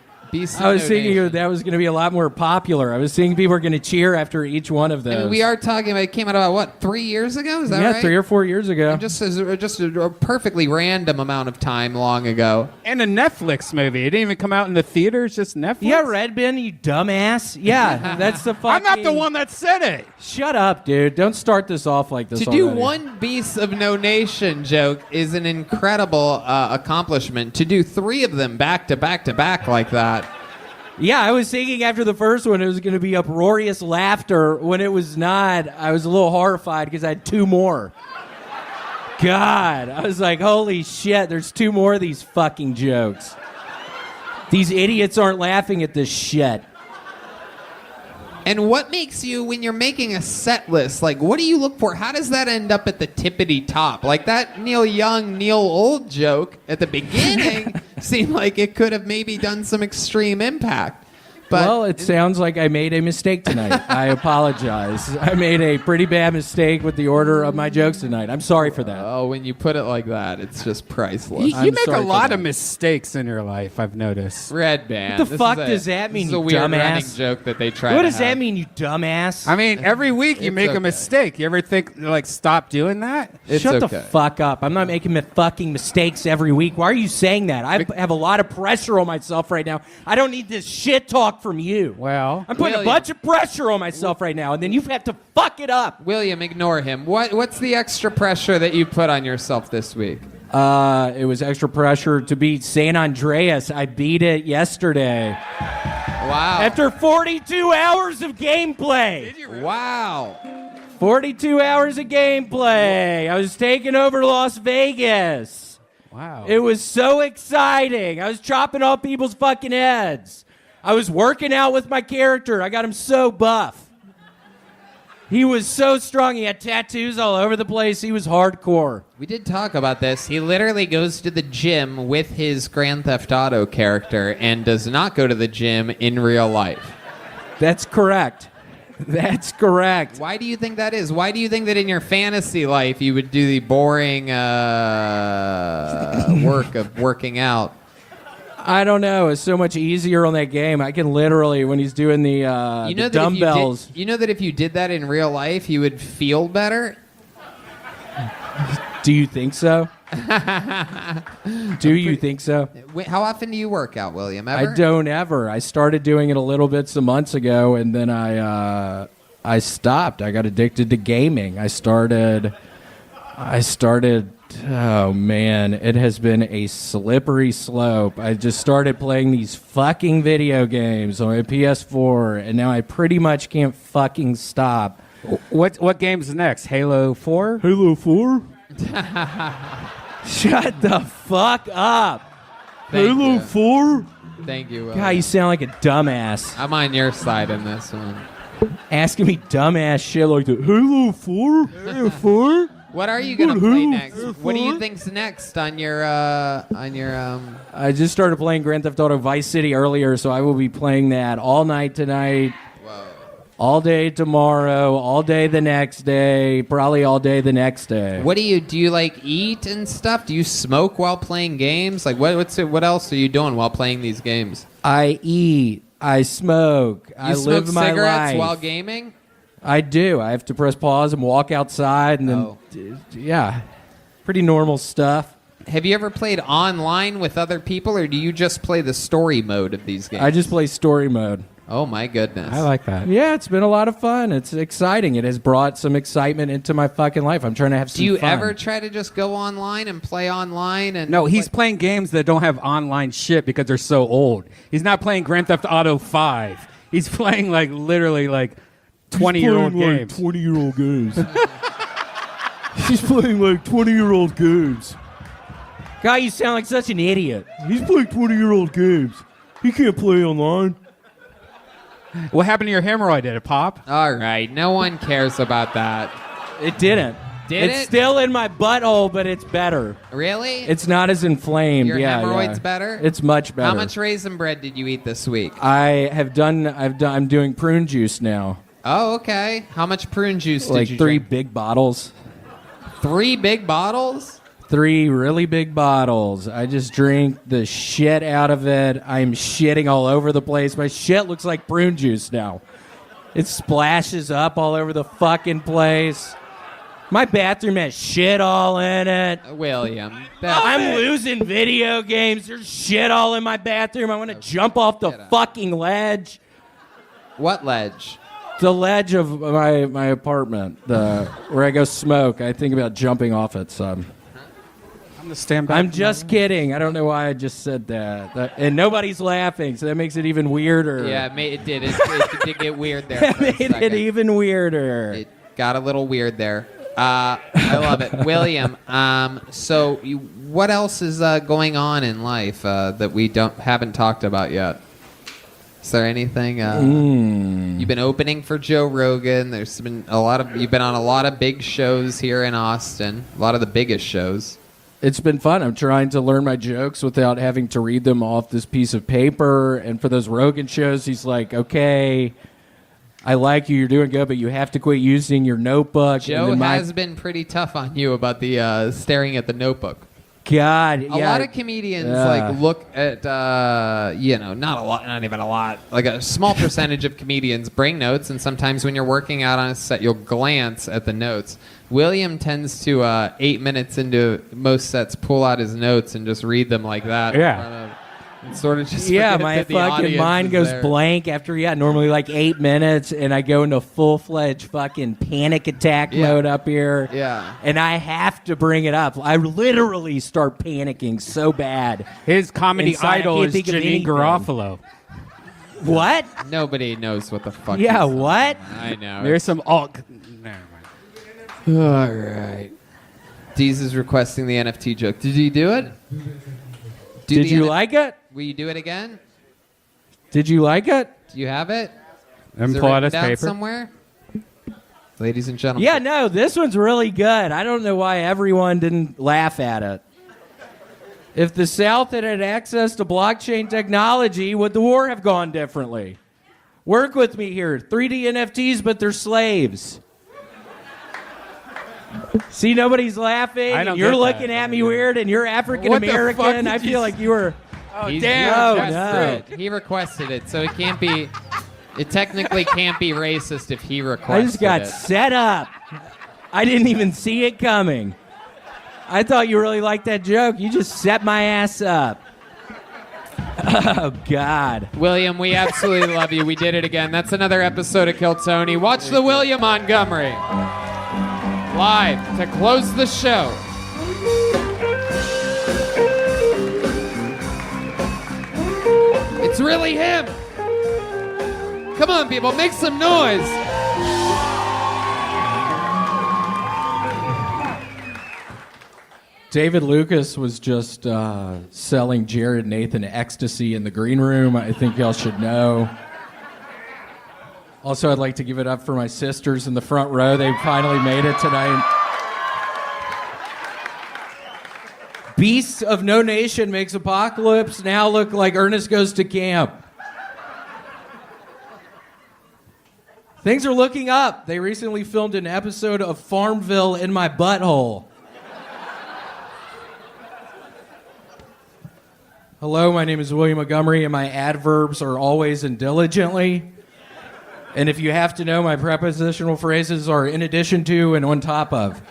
I was thinking that was going to be a lot more popular. I was thinking people were going to cheer after each one of those. I mean, we are talking about, it came out about, what, 3 years ago? Is that right? Yeah, 3 or 4 years ago. And just a perfectly random amount of time long ago. And a Netflix movie. It didn't even come out in the theaters, just Netflix. Yeah, Red Bin, you dumbass. Yeah, that's the fucking... I'm not the one that said it. Shut up, dude. Don't start this off like this To do one Beasts of No Nation joke is an incredible accomplishment. To do 3 of them back to back to back like that. Yeah, I was thinking after the first one it was going to be uproarious laughter. When it was not, I was a little horrified because I had 2 more. God, I was like, holy shit, there's 2 more of these fucking jokes. These idiots aren't laughing at this shit. And what makes you, when you're making a set list, like, what do you look for? How does that end up at the tippity top? Like that Neil Young, Neil Old joke at the beginning seemed like it could have maybe done some extreme impact. Well, it sounds like I made a mistake tonight. I apologize. I made a pretty bad mistake with the order of my jokes tonight. I'm sorry for that. Oh, when you put it like that, it's just priceless. You make a lot of mistakes in your life, I've noticed. Red Band. What the fuck does that mean, This is you a weird dumbass? running joke that they try What to does that have. mean, you dumbass? I mean, every week you It's make okay. a mistake. You ever think, like, stop doing that? It's Shut okay. the fuck up. I'm not making fucking mistakes every week. Why are you saying that? I have a lot of pressure on myself right now. I don't need this shit talk from you. Well, I'm putting a bunch of pressure on myself right now, and then you have to fuck it up. William, ignore him. What's the extra pressure that you put on yourself this week? It was extra pressure to beat San Andreas. I beat it yesterday. Wow. After 42 hours of gameplay. Wow. 42 hours of gameplay. I was taking over Las Vegas. Wow. It was so exciting. I was chopping off people's fucking heads. I was working out with my character. I got him so buff. He was so strong. He had tattoos all over the place. He was hardcore. We did talk about this. He literally goes to the gym with his Grand Theft Auto character and does not go to the gym in real life. That's correct. That's correct. Why do you think that is? Why do you think that in your fantasy life you would do the boring work of working out? I don't know. It's so much easier on that game. I can literally, when he's doing the dumbbells. You know that if you did that in real life, you would feel better? Do you think so? Do you think so? Wait, how often do you work out, William? Ever? I don't ever. I started doing it a little bit some months ago, and then I stopped. I got addicted to gaming. I started. Oh man, it has been a slippery slope. I just started playing these fucking video games on my PS4, and now I pretty much can't fucking stop. What game's next? Halo 4? Halo 4? Shut the fuck up. Thank Halo you. 4? Thank you, William. God, you sound like a dumbass. I'm on your side in this one. Asking me dumbass shit like that. Halo 4? Halo 4? What are you gonna play next? What do you think's next on your I just started playing Grand Theft Auto Vice City earlier, so I will be playing that all night tonight. All day tomorrow, all day the next day, probably all day the next day. What do you like eat and stuff? Do you smoke while playing games? Like what else are you doing while playing these games? I eat, I smoke, I smoke live my cigarettes life. while gaming? I do. I have to press pause and walk outside and then yeah. Pretty normal stuff. Have you ever played online with other people, or do you just play the story mode of these games? I just play story mode. Oh my goodness. I like that. Yeah, it's been a lot of fun. It's exciting. It has brought some excitement into my fucking life. I'm trying to have some Do you fun. ever try to just go online and play online? And No, he's playing games that don't have online shit because they're so old. He's not playing Grand Theft Auto 5. He's playing like literally like 20-year-old games. 20-year-old games. He's playing like 20-year-old games. God, you sound like such an idiot. He's playing 20-year-old games. He can't play online. What happened to your hemorrhoid? Did it pop? All right, no one cares about that. It didn't. Did it's it? still in my butthole, but it's better. Really? It's not as inflamed. Your yeah, hemorrhoid's yeah. better? It's much better. How much raisin bread did you eat this week? I'm doing prune juice now. Oh, okay. How much prune juice did Like you 3 drink? big bottles. 3 big bottles? 3 really big bottles. I just drink the shit out of it. I'm shitting all over the place. My shit looks like prune juice now. It splashes up all over the fucking place. My bathroom has shit all in it. William. I'm losing video games. There's shit all in my bathroom. I want to jump off the fucking ledge. What ledge? The ledge of my apartment, where I go smoke. I think about jumping off it some. I'm gonna stand back. I'm just kidding. I don't know why I just said that. And nobody's laughing, so that makes it even weirder. Yeah, it did. It did get weird there. That made it even weirder. It got a little weird there. I love it. William, what else is going on in life that we haven't talked about yet? Is there anything? You've been opening for Joe Rogan. You've been on a lot of big shows here in Austin. A lot of the biggest shows. It's been fun. I'm trying to learn my jokes without having to read them off this piece of paper. And for those Rogan shows, he's like, okay, I like you. You're doing good, but you have to quit using your notebook. Joe has been pretty tough on you about the staring at the notebook. God, a lot of comedians look at not a lot, not even a lot, like a small percentage of comedians bring notes, and sometimes when you're working out on a set, you'll glance at the notes. William tends to 8 minutes into most sets pull out his notes and just read them like that. Yeah. And sort of just yeah, forget my that the fucking audience mind is goes there. blank after normally like 8 minutes, and I go into full-fledged fucking panic attack mode up here. Yeah. And I have to bring it up. I literally start panicking so bad. His comedy Inside, I idol can't is think of Janine anything. Garofalo. What? Nobody knows what the fuck. Yeah, he's- what? I know. There's some alt. Never mind. All right. Deez is requesting the NFT joke. Did you do it? Did you like it? Will you do it again? Did you like it? Do you have it? And Is it pull out written his down paper. somewhere? Ladies and gentlemen. Yeah, no, this one's really good. I don't know why everyone didn't laugh at it. If the South had had access to blockchain technology, would the war have gone differently? Work with me here. 3D NFTs, but they're slaves. See, nobody's laughing. I don't You're get looking that. at me weird, and you're African What the fuck American. did I you feel like you were. Oh, He's damn. requested it. He requested it, so it can't be. It technically can't be racist if he requested I just got it. set up. I didn't even see it coming. I thought you really liked that joke. You just set my ass up. Oh, God. William, we absolutely love you. We did it again. That's another episode of Kill Tony. Watch the William Montgomery live to close the show. It's really him. Come on, people, make some noise. David Lucas was just selling Jared Nathan ecstasy in the green room. I think y'all should know. Also, I'd like to give it up for my sisters in the front row. They finally made it tonight. Beasts of No Nation makes Apocalypse now look like Ernest Goes to Camp. Things are looking up. They recently filmed an episode of Farmville in my butthole. Hello, my name is William Montgomery, and my adverbs are always and diligently. And if you have to know, my prepositional phrases are in addition to and on top of.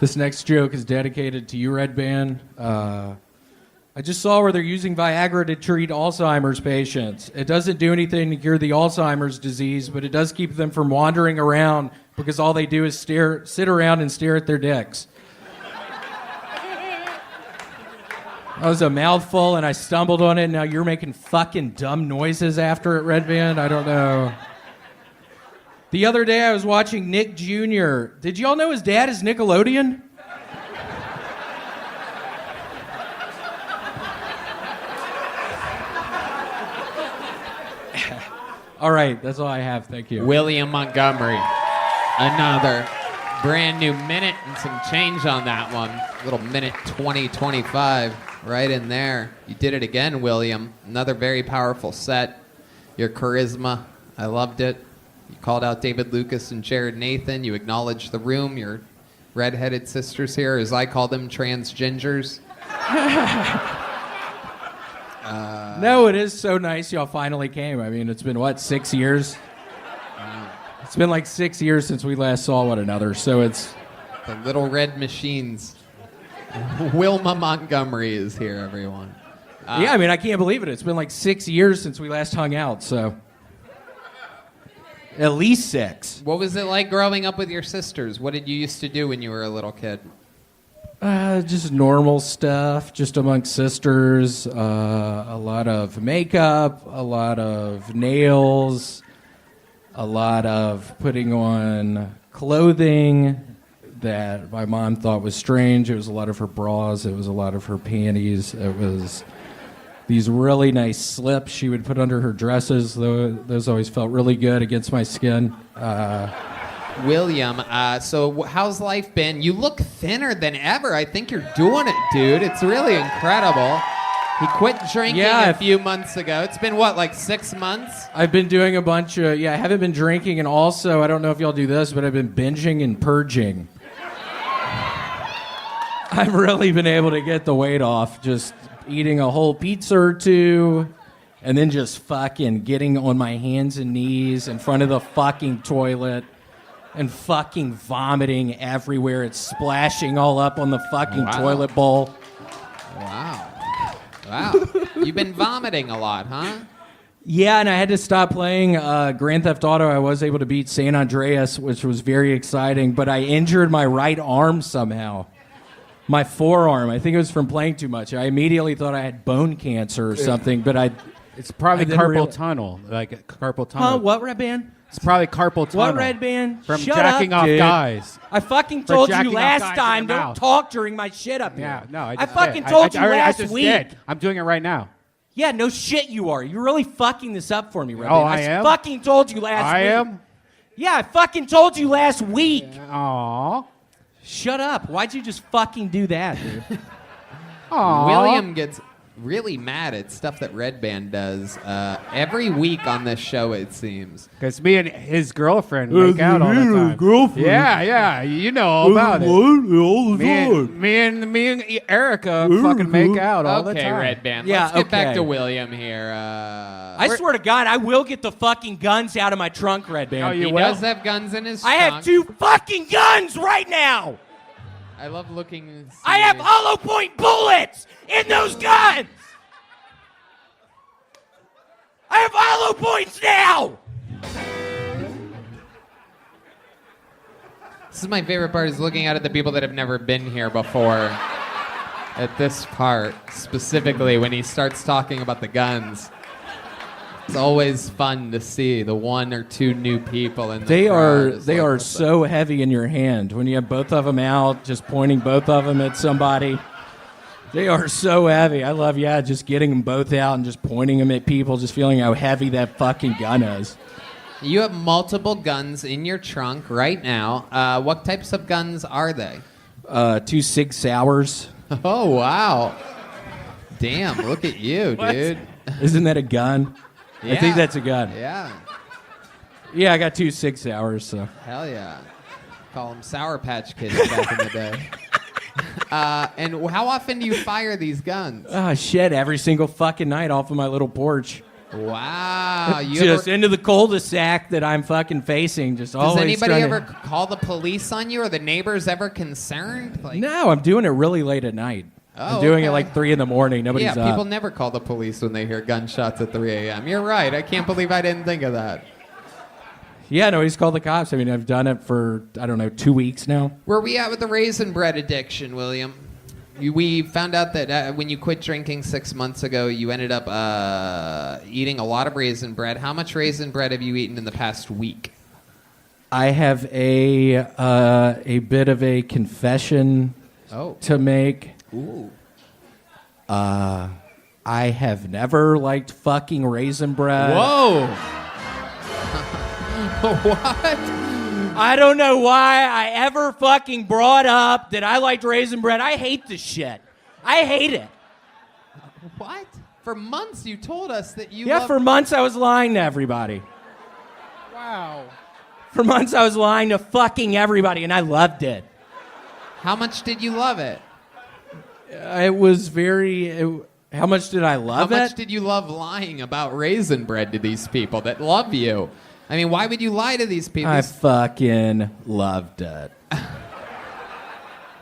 This next joke is dedicated to you, Red Band. I just saw where they're using Viagra to treat Alzheimer's patients. It doesn't do anything to cure the Alzheimer's disease, but it does keep them from wandering around because all they do is sit around and stare at their dicks. That was a mouthful, and I stumbled on it. Now you're making fucking dumb noises after it, Red Band. I don't know. The other day I was watching Nick Jr. Did y'all know his dad is Nickelodeon? All right, that's all I have. Thank you. William Montgomery. Another brand new minute and some change on that one. Little minute 20-25 right in there. You did it again, William. Another very powerful set. Your charisma, I loved it. You called out David Lucas and Jared Nathan. You acknowledged the room. Your redheaded sisters here, as I call them, trans gingers. No, it is so nice y'all finally came. I mean, it's been, what, 6 years? It's been like 6 years since we last saw one another, so it's... The little red machines. Wilma Montgomery is here, everyone. Yeah, I mean, I can't believe it. It's been like 6 years since we last hung out, so... At least 6. What was it like growing up with your sisters? What did you used to do when you were a little kid? Just normal stuff, just amongst sisters. A lot of makeup, a lot of nails, a lot of putting on clothing that my mom thought was strange. It was a lot of her bras. It was a lot of her panties. It was these really nice slips she would put under her dresses. Those always felt really good against my skin. William, how's life been? You look thinner than ever. I think you're doing it, dude. It's really incredible. He quit drinking a few months ago. It's been, what, like 6 months? I've been doing a bunch of, I haven't been drinking, and also, I don't know if y'all do this, but I've been binging and purging. I've really been able to get the weight off, just eating a whole pizza or two, and then just fucking getting on my hands and knees in front of the fucking toilet and fucking vomiting everywhere. It's splashing all up on the fucking toilet bowl. Wow. You've been vomiting a lot, huh? Yeah, and I had to stop playing Grand Theft Auto. I was able to beat San Andreas, which was very exciting, but I injured my right arm somehow. My forearm. I think it was from playing too much. I immediately thought I had bone cancer or something, but it's probably carpal tunnel, like carpal tunnel. Huh? What, Red Band? It's probably carpal tunnel. What, Red Band? From Shut jacking up, off dude. guys. I fucking For told you jacking off last guys time, in the don't mouth. talk during my shit up here. Yeah, no, I I just fucking did. told you I last just week. did. I'm doing it right now. Yeah, no shit you are. You're really fucking this up for me, Red Oh, Band. I am? Fucking told you last week. I am? Yeah, I fucking told you last week. Aww. Shut up. Why'd you just fucking do that, dude? William gets really mad at stuff that Red Band does every week on this show, it seems. Because me and his girlfriend make out all the time. Girlfriend? Yeah, you know all about it. Me and Erica fucking make out all the Okay, time. Red Band. Yeah, Let's get back okay. to William here. I swear to God, I will get the fucking guns out of my trunk, Red Band. He does have guns in his I trunk. have 2 fucking guns right now. I love looking. I have hollow point bullets in those guns. I have hollow points now. This is my favorite part, is looking out at the people that have never been here before. At this part, specifically when he starts talking about the guns. It's always fun to see the 1 or 2 new people in the They crowd. are so heavy in your hand when you have both of them out, just pointing both of them at somebody. They are so heavy. I love, just getting them both out and just pointing them at people, just feeling how heavy that fucking gun is. You have multiple guns in your trunk right now. What types of guns are they? 2 Sig Sauers. Oh, wow. Damn, look at you, What? dude. Isn't that a gun? I think that's a gun. Yeah. Yeah, I got 2 6 hours, so. Hell yeah. Call them Sour Patch Kids back in the day. And how often do you fire these guns? Oh, shit, every single fucking night off of my little porch. Wow. Just into the cul-de-sac that I'm fucking facing. Just Does always anybody trying ever to... call the police on you? Are the neighbors ever concerned? Like, No, I'm doing it really late at night. Oh, I'm doing it okay. like 3 in the morning. Nobody's yeah, up. people never call the police when they hear gunshots at 3 a.m. You're right. I can't believe I didn't think of that. Yeah, nobody's called the cops. I mean, I've done it for, 2 weeks now. Where are we at with the raisin bread addiction, William? We found out that when you quit drinking 6 months ago, you ended up eating a lot of raisin bread. How much raisin bread have you eaten in the past week? I have a bit of a confession to make. Ooh. I have never liked fucking raisin bread. Whoa. What? I don't know why I ever fucking brought up that I liked raisin bread. I hate this shit. I hate it. What? For months you told us that you Yeah, loved- for months I was lying to everybody. Wow. For months I was lying to fucking everybody, and I loved it. How much did you love it? It was very... how much did I love it? How much did you love lying about raisin bread to these people that love you? I mean, why would you lie to these people? I fucking loved it.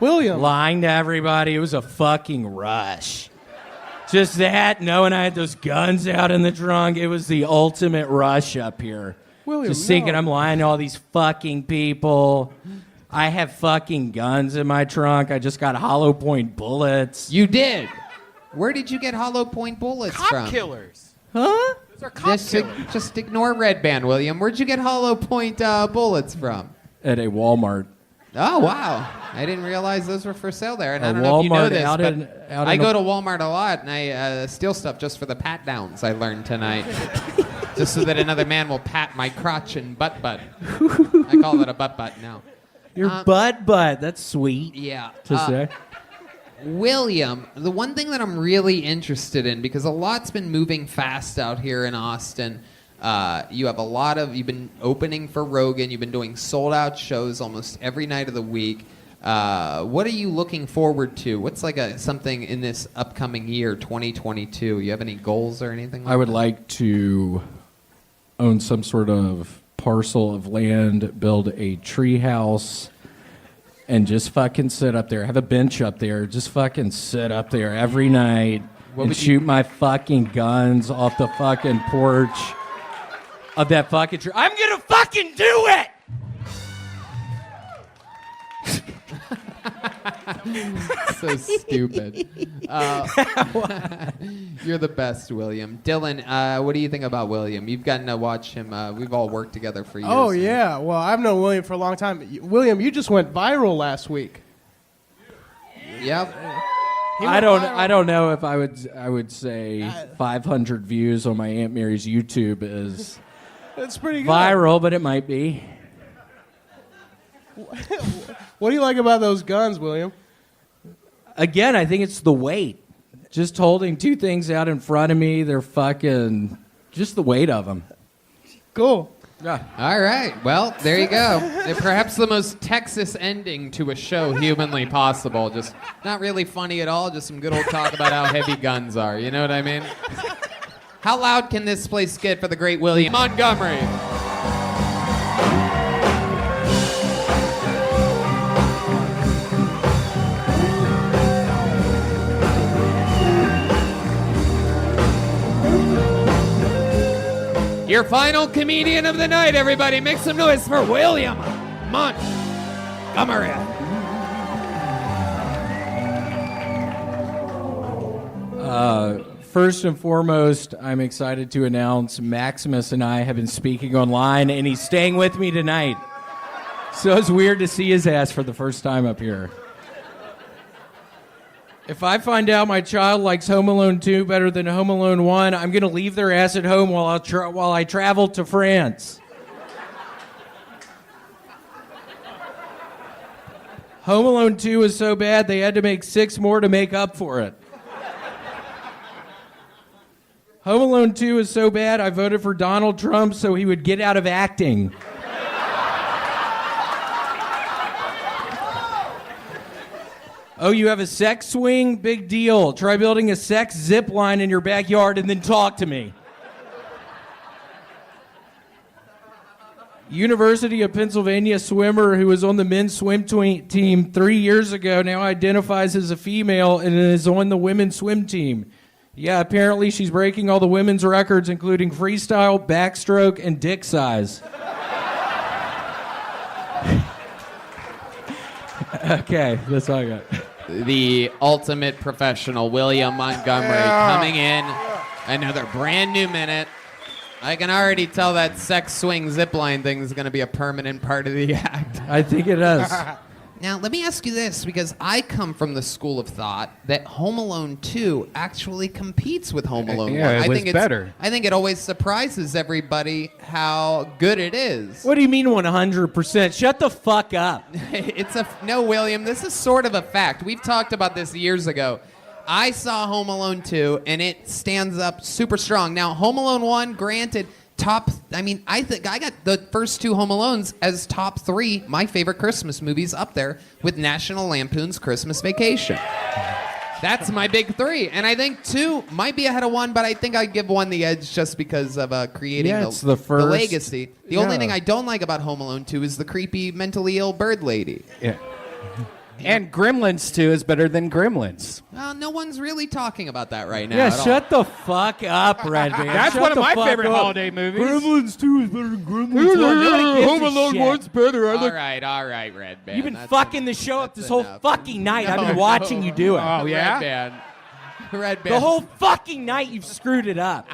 William. Lying to everybody, it was a fucking rush. Just that, knowing I had those guns out in the trunk, it was the ultimate rush up here. William, Just thinking no. I'm lying to all these fucking people. I have fucking guns in my trunk. I just got hollow point bullets. You did? Where did you get hollow point bullets from? killers. Huh? Those are cop Just ignore Red Band, William. Where'd you get hollow point bullets from? At a Walmart. Oh, wow. I didn't realize those were for sale there. And A I don't know if you know Walmart this, out but in- out I in go the- to Walmart a lot, and I steal stuff just for the pat downs I learned tonight. Just so that another man will pat my crotch and butt. I call it a butt now. Your butt. That's sweet. Yeah. To say. William, the one thing that I'm really interested in, because a lot's been moving fast out here in Austin. You've been opening for Rogan. You've been doing sold out shows almost every night of the week. What are you looking forward to? What's something in this upcoming year, 2022? You have any goals or anything? I would like to own some sort of parcel of land, build a tree house, and just fucking sit up there. Have a bench up there. Just fucking sit up there every night and shoot my fucking guns off the fucking porch of that fucking tree. I'm gonna fucking do it! So stupid. You're the best, William. Dylan, what do you think about William? You've gotten to watch him. We've all worked together for years. Oh, yeah. Well, I've known William for a long time. William, you just went viral last week. Yep. I don't know if I would say 500 views on my Aunt Mary's YouTube is That's pretty good. viral, but it might be. What do you like about those guns, William? Again, I think it's the weight. Just holding two things out in front of me, they're fucking just the weight of them. Cool. Yeah. All right. Well, there you go. Perhaps the most Texas ending to a show humanly possible. Just not really funny at all. Just some good old talk about how heavy guns are. You know what I mean? How loud can this place get for the great William Montgomery? Your final comedian of the night, everybody. Make some noise for William Montgomery. First and foremost, I'm excited to announce Maximus and I have been speaking online, and he's staying with me tonight. So it's weird to see his ass for the first time up here. If I find out my child likes Home Alone 2 better than Home Alone 1, I'm going to leave their ass at home while I travel to France. Home Alone 2 was so bad they had to make 6 more to make up for it. Home Alone 2 is so bad I voted for Donald Trump so he would get out of acting. Oh, you have a sex swing? Big deal. Try building a sex zip line in your backyard and then talk to me. University of Pennsylvania swimmer who was on the men's swim team 3 years ago now identifies as a female and is on the women's swim team. Yeah, apparently she's breaking all the women's records, including freestyle, backstroke, and dick size. Okay, that's all I got. The ultimate professional, William Montgomery, coming in. Another brand new minute. I can already tell that sex swing zipline thing is going to be a permanent part of the act. I think it is. Now, let me ask you this, because I come from the school of thought that Home Alone 2 actually competes with Home Alone 1. It was better. I think it always surprises everybody how good it is. What do you mean 100%? Shut the fuck up. No, William, this is sort of a fact. We've talked about this years ago. I saw Home Alone 2, and it stands up super strong. Now, Home Alone 1, granted, I think I got the first 2 Home Alones as top 3, my favorite Christmas movies up there with National Lampoon's Christmas Vacation. That's my big 3. And I think 2 might be ahead of 1, but I think I'd give 1 the edge just because of creating the legacy. The only thing I don't like about Home Alone 2 is the creepy, mentally ill bird lady. Yeah. And Gremlins 2 is better than Gremlins. Well, no one's really talking about that right now. Yeah, at all. shut the fuck up, Red Man. That's Shut one of the my fuck favorite up. holiday movies. Gremlins 2 is better than Gremlins 1. Home Alone 1's better. All right, Red Man. You've been That's fucking the show up this whole enough. fucking night. I've been watching you do it. Oh, yeah? Red Man. The whole fucking night you've screwed it up.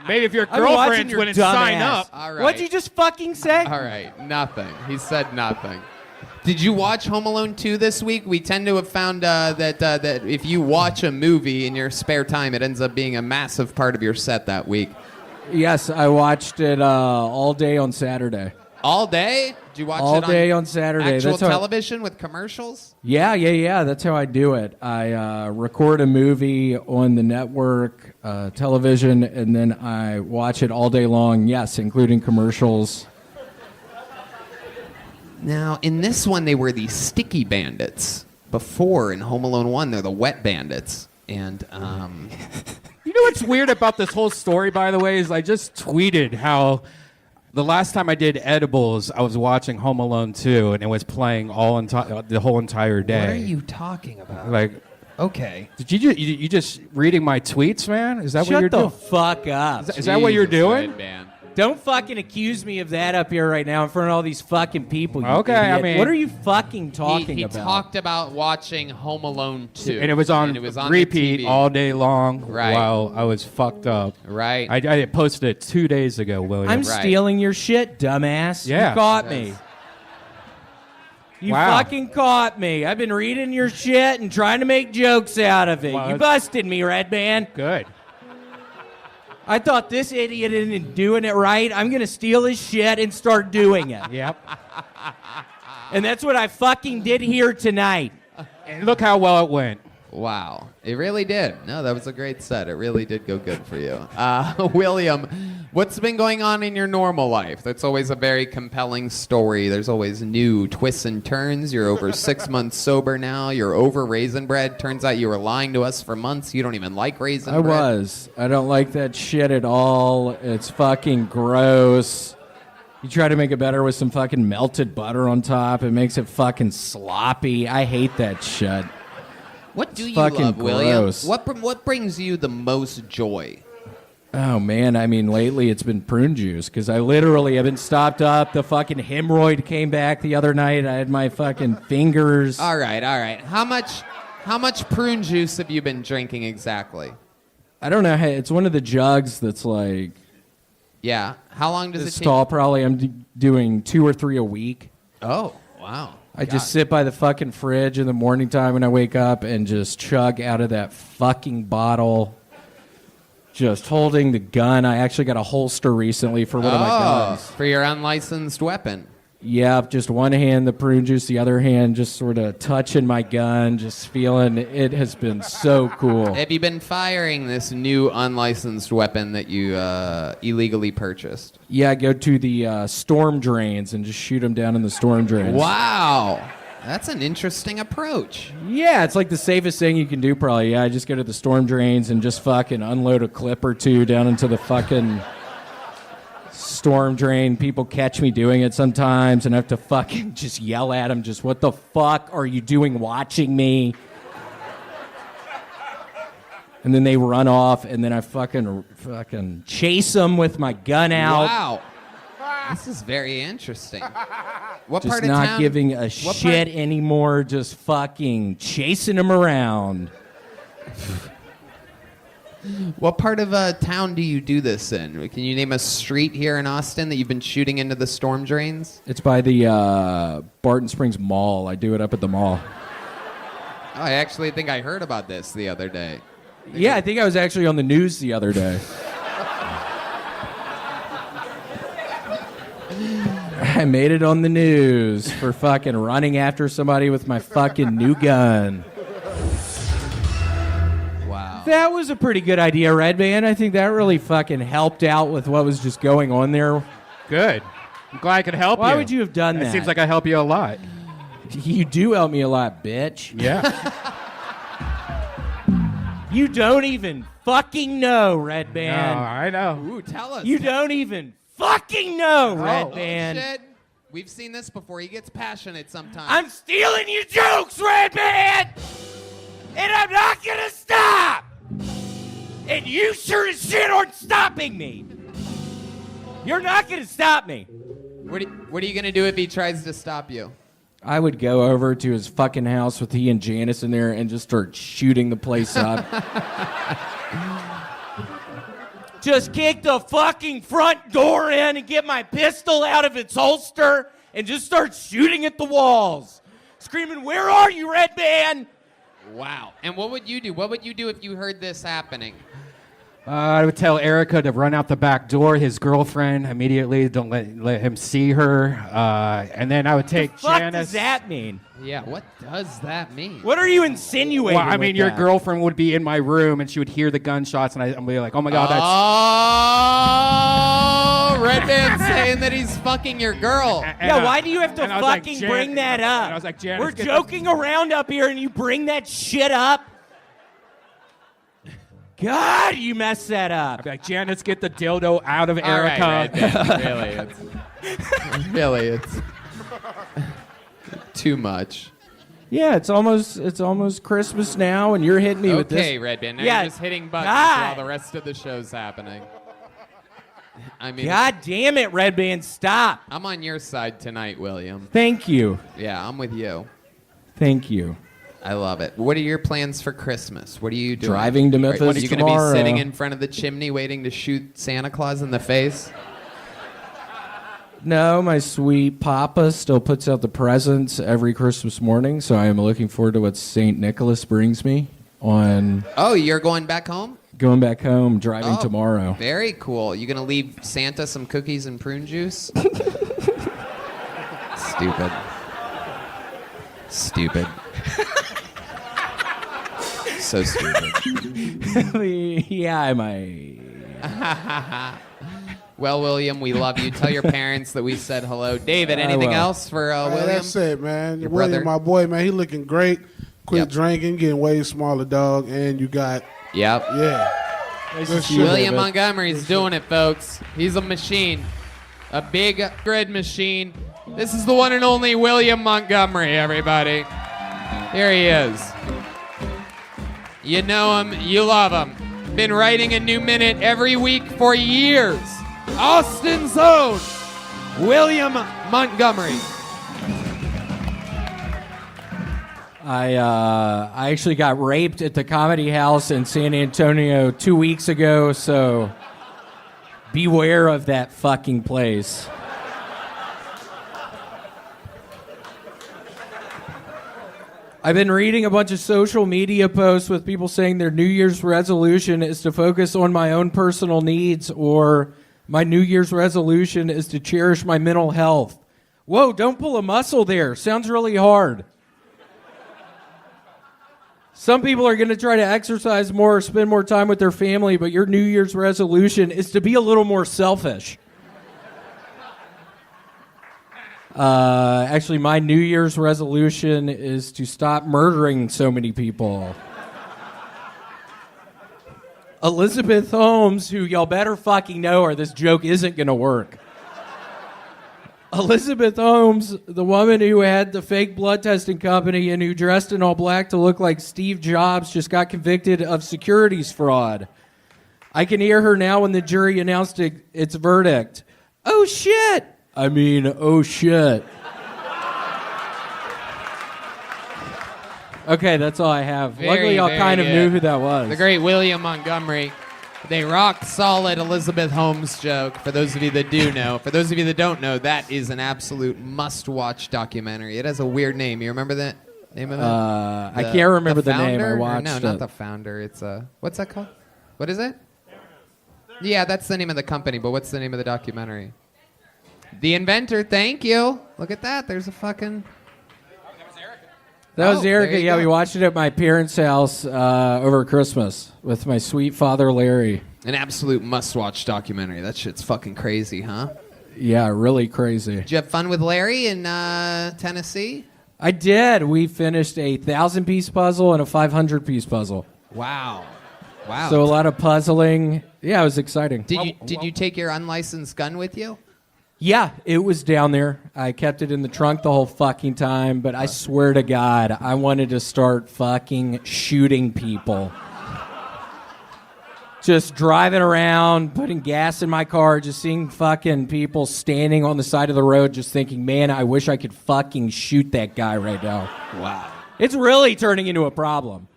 Maybe if your I've been watching girlfriends your wouldn't dumb sign ass. up. All right. What'd you just fucking say? All right, nothing. He said nothing. Did you watch Home Alone 2 this week? We tend to have found that if you watch a movie in your spare time, it ends up being a massive part of your set that week. Yes, I watched it all day on Saturday. All day? Do you watch all it on day on Saturday? actual That's how television with commercials? Yeah. That's how I do it. I record a movie on the network television, and then I watch it all day long. Yes, including commercials. Now, in this one, they were the sticky bandits. Before, in Home Alone 1, they're the wet bandits. And, You know what's weird about this whole story, by the way, is I just tweeted how the last time I did edibles, I was watching Home Alone 2, and it was playing the whole entire day. What are you talking about? Like, okay. did you just reading my tweets, man? Is that what you're Shut the doing? fuck up. Is that what you're doing? Don't fucking accuse me of that up here right now in front of all these fucking people. You Okay, I idiot. mean- what are you fucking talking he about? talked about watching Home Alone 2. And it was on, the repeat TV. all day long Right. while I was fucked up. Right. I posted it 2 days ago, William. I'm stealing your shit, dumbass. Yeah. You caught me. You Wow. fucking caught me. I've been reading your shit and trying to make jokes out of it. Well, you busted me, Red Man. Good. I thought this idiot isn't doing it right. I'm going to steal his shit and start doing it. Yep. And that's what I fucking did here tonight. And look how well it went. Wow. It really did. No, that was a great set. It really did go good for you. William, what's been going on in your normal life? That's always a very compelling story. There's always new twists and turns. You're over 6 months sober now. You're over raisin bread. Turns out you were lying to us for months. You don't even like raisin I bread. was. I don't like that shit at all. It's fucking gross. You try to make it better with some fucking melted butter on top. It makes it fucking sloppy. I hate that shit. What do It's you fucking love, William? gross. What brings you the most joy? Oh, man. I mean, lately it's been prune juice because I literally have been stopped up. The fucking hemorrhoid came back the other night. I had my fucking fingers. All right. How much prune juice have you been drinking exactly? I don't know. It's one of the jugs that's like Yeah. How long does it this take? tall. Probably I'm doing 2 or 3 a week. Oh, wow. I just sit by the fucking fridge in the morning time when I wake up and just chug out of that fucking bottle. Just holding the gun. I actually got a holster recently for one of my guns. For your unlicensed weapon. Yep, just one hand the prune juice, the other hand just sort of touching my gun, just feeling it has been so cool. Have you been firing this new unlicensed weapon that you illegally purchased? Yeah, I go to the storm drains and just shoot them down in the storm drains. Wow. That's an interesting approach. Yeah, it's like the safest thing you can do probably. Yeah, I just go to the storm drains and just fucking unload a clip or two down into the fucking storm drain. People catch me doing it sometimes and I have to fucking just yell at them, just what the fuck are you doing watching me? And then they run off and then I fucking chase them with my gun out. Wow. This is very interesting. What Just part of not town? giving a what shit anymore, just fucking chasing them around. What part of town do you do this in? Can you name a street here in Austin that you've been shooting into the storm drains? It's by the Barton Springs Mall. I do it up at the mall. Oh, I actually think I heard about this the other day. Yeah, I think I was actually on the news the other day. I made it on the news for fucking running after somebody with my fucking new gun. Wow. That was a pretty good idea, Red Man. I think that really fucking helped out with what was just going on there. Good. I'm glad I could help you. Why would you have done that? It seems like I help you a lot. You do help me a lot, bitch. Yeah. You don't even fucking know, Red No, Man. I know. Ooh, tell us. You don't even fucking know, Red Oh, Man. shit. We've seen this before. He gets passionate sometimes. I'm stealing your jokes, Red Man! And I'm not gonna stop! And you sure as shit aren't stopping me! You're not gonna stop me! What are you going to do if he tries to stop you? I would go over to his fucking house with he and Janice in there and just start shooting the place up. Just kick the fucking front door in and get my pistol out of its holster and just start shooting at the walls. Screaming, "Where are you, Red Man?" Wow. And what would you do? What would you do if you heard this happening? I would tell Erica to run out the back door, his girlfriend, immediately. Don't let him see her. And then I would take What Janice. does that mean? Yeah, what does that mean? What are you insinuating? Well, I mean, with your that? girlfriend would be in my room and she would hear the gunshots, and I'm be like, oh my God, that's. Oh, Red Band's saying that he's fucking your girl. Yeah, why do you have to and I was like, fucking Jan- bring that up? and I was like, Janice, we're get joking around up here and you bring that shit up? God, you messed that up. I'd be like, Janice, get the dildo out of All right, Erica. Really, it's too much. Yeah, it's almost Christmas now, and you're hitting me with this. Okay, Red Band. Now Yeah, you're just hitting buttons God. while the rest of the show's happening. I mean, God damn it, Red Band, stop. I'm on your side tonight, William. Thank you. Yeah, I'm with you. Thank you. I love it. What are your plans for Christmas? What are you doing? Driving to Memphis Are you going to be tomorrow. sitting in front of the chimney waiting to shoot Santa Claus in the face? No, my sweet papa still puts out the presents every Christmas morning, so I am looking forward to what St. Nicholas brings me on Oh, you're going back home? going back home, driving Oh, tomorrow. Very cool. You going to leave Santa some cookies and prune juice? Stupid. So stupid. Yeah, I might. Well, William, we love you. Tell your parents that we said hello. David, anything will. else for William? That's it, man. Your William, brother? my boy, man, he looking great. Quit Yep. drinking, getting way smaller, dog, and you got Yep. Good shit, William baby. Montgomery's doing it, folks. He's a machine. A big grid machine. This is the one and only William Montgomery, everybody. Here he is. You know him, you love him. Been writing a new minute every week for years. Austin's own William Montgomery. I actually got raped at the Comedy House in San Antonio 2 weeks ago, so beware of that fucking place. I've been reading a bunch of social media posts with people saying their New Year's resolution is to focus on my own personal needs, or my New Year's resolution is to cherish my mental health. Whoa, don't pull a muscle there. Sounds really hard. Some people are going to try to exercise more or spend more time with their family, but your New Year's resolution is to be a little more selfish. Actually, my New Year's resolution is to stop murdering so many people. Elizabeth Holmes, who y'all better fucking know or this joke isn't going to work. Elizabeth Holmes, the woman who had the fake blood testing company and who dressed in all black to look like Steve Jobs, just got convicted of securities fraud. I can hear her now when the jury announced its verdict. Oh, shit! I mean, oh, shit. Okay, that's all I have. Luckily, y'all kind of knew who that was. The great William Montgomery. The rock solid Elizabeth Holmes joke. For those of you that do know. For those of you that don't know, that is an absolute must-watch documentary. It has a weird name. You remember that name of that? I can't remember the name. I Founder? watched No, it. not the founder. It's what's that called? What is it? Yeah, that's the name of the company. But what's the name of the documentary? The Inventor. Thank you. Look at that. There's a fucking. That was there Erica. you Yeah, go. we watched it at my parents' house over Christmas with my sweet father, Larry. An absolute must-watch documentary. That shit's fucking crazy, huh? Yeah, really crazy. Did you have fun with Larry in Tennessee? I did. We finished a 1,000-piece puzzle and a 500-piece puzzle. Wow. Wow. So a lot of puzzling. Yeah, it was exciting. Did you take your unlicensed gun with you? Yeah, it was down there. I kept it in the trunk the whole fucking time, but I swear to God, I wanted to start fucking shooting people. Just driving around, putting gas in my car, just seeing fucking people standing on the side of the road, just thinking, man, I wish I could fucking shoot that guy right now. Wow. It's really turning into a problem.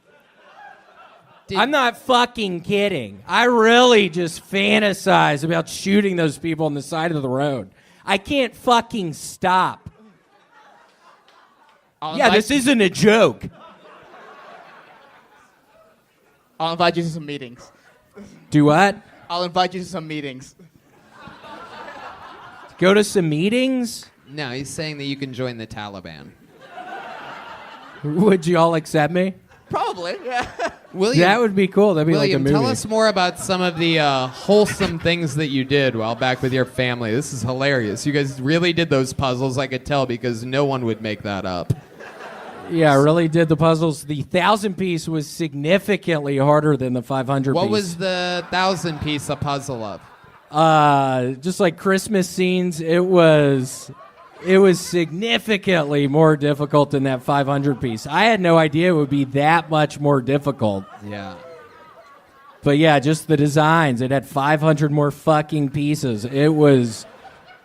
I'm not fucking kidding. I really just fantasize about shooting those people on the side of the road. I can't fucking stop. Yeah, this isn't a joke. I'll invite you to some meetings. Do what? I'll invite you to some meetings. Go to some meetings? No, he's saying that you can join the Taliban. Would you all accept me? Probably, yeah. William, That would be cool. That'd be William, like a movie. tell us more about some of the wholesome things that you did while back with your family. This is hilarious. You guys really did those puzzles, I could tell, because no one would make that up. Yeah, I really did the puzzles. The 1,000 piece was significantly harder than the 500 What piece. was the 1,000 piece a puzzle of? Just like Christmas scenes, it was significantly more difficult than that 500 piece. I had no idea it would be that much more difficult. Yeah. But yeah, just the designs. It had 500 more fucking pieces. It was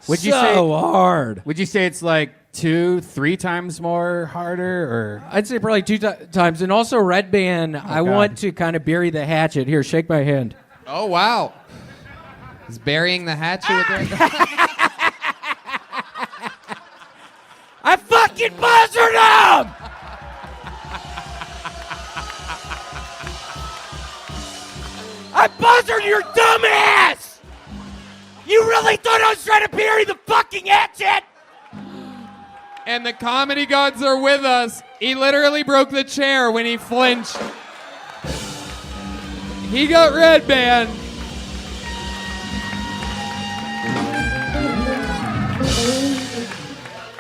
Would you say hard. Would you say it's like 2-3 times more harder, or? I'd say probably two times. And also Red Band, I God. want to kind of bury the hatchet. Here, shake my hand. Oh, wow. He's burying the hatchet with Red I fucking buzzed him! I buzzed your dumbass! You really thought I was trying to bury the fucking hatchet? And the comedy gods are with us. He literally broke the chair when he flinched. He got Red Band.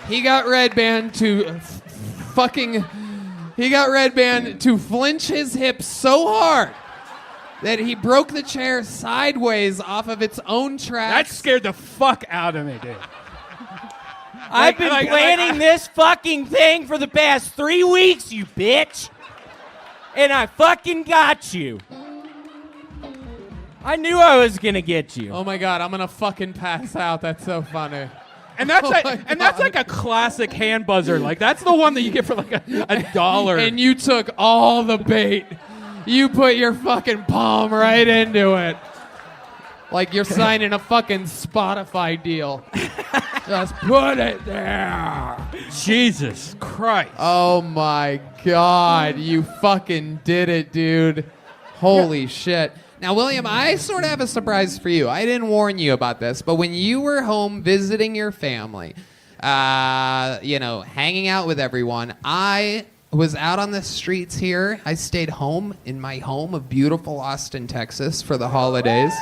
He got Red Band to He got Red Band to flinch his hips so hard that he broke the chair sideways off of its own tracks. That scared the fuck out of me, dude. I've been planning this fucking thing for the past 3 weeks, you bitch. And I fucking got you. I knew I was gonna get you. Oh my god, I'm gonna fucking pass out. That's so funny. And that's Oh like, my and that's like a classic hand buzzer. Like that's the one that you get for like $1. And you took all the bait. You put your fucking palm right into it. Like you're signing a fucking Spotify deal. Just put it there. Jesus Christ. Oh my god, you fucking did it, dude. Holy shit. Now, William, I sort of have a surprise for you. I didn't warn you about this, but when you were home visiting your family, hanging out with everyone, I was out on the streets here. I stayed home in my home of beautiful Austin, Texas for the holidays.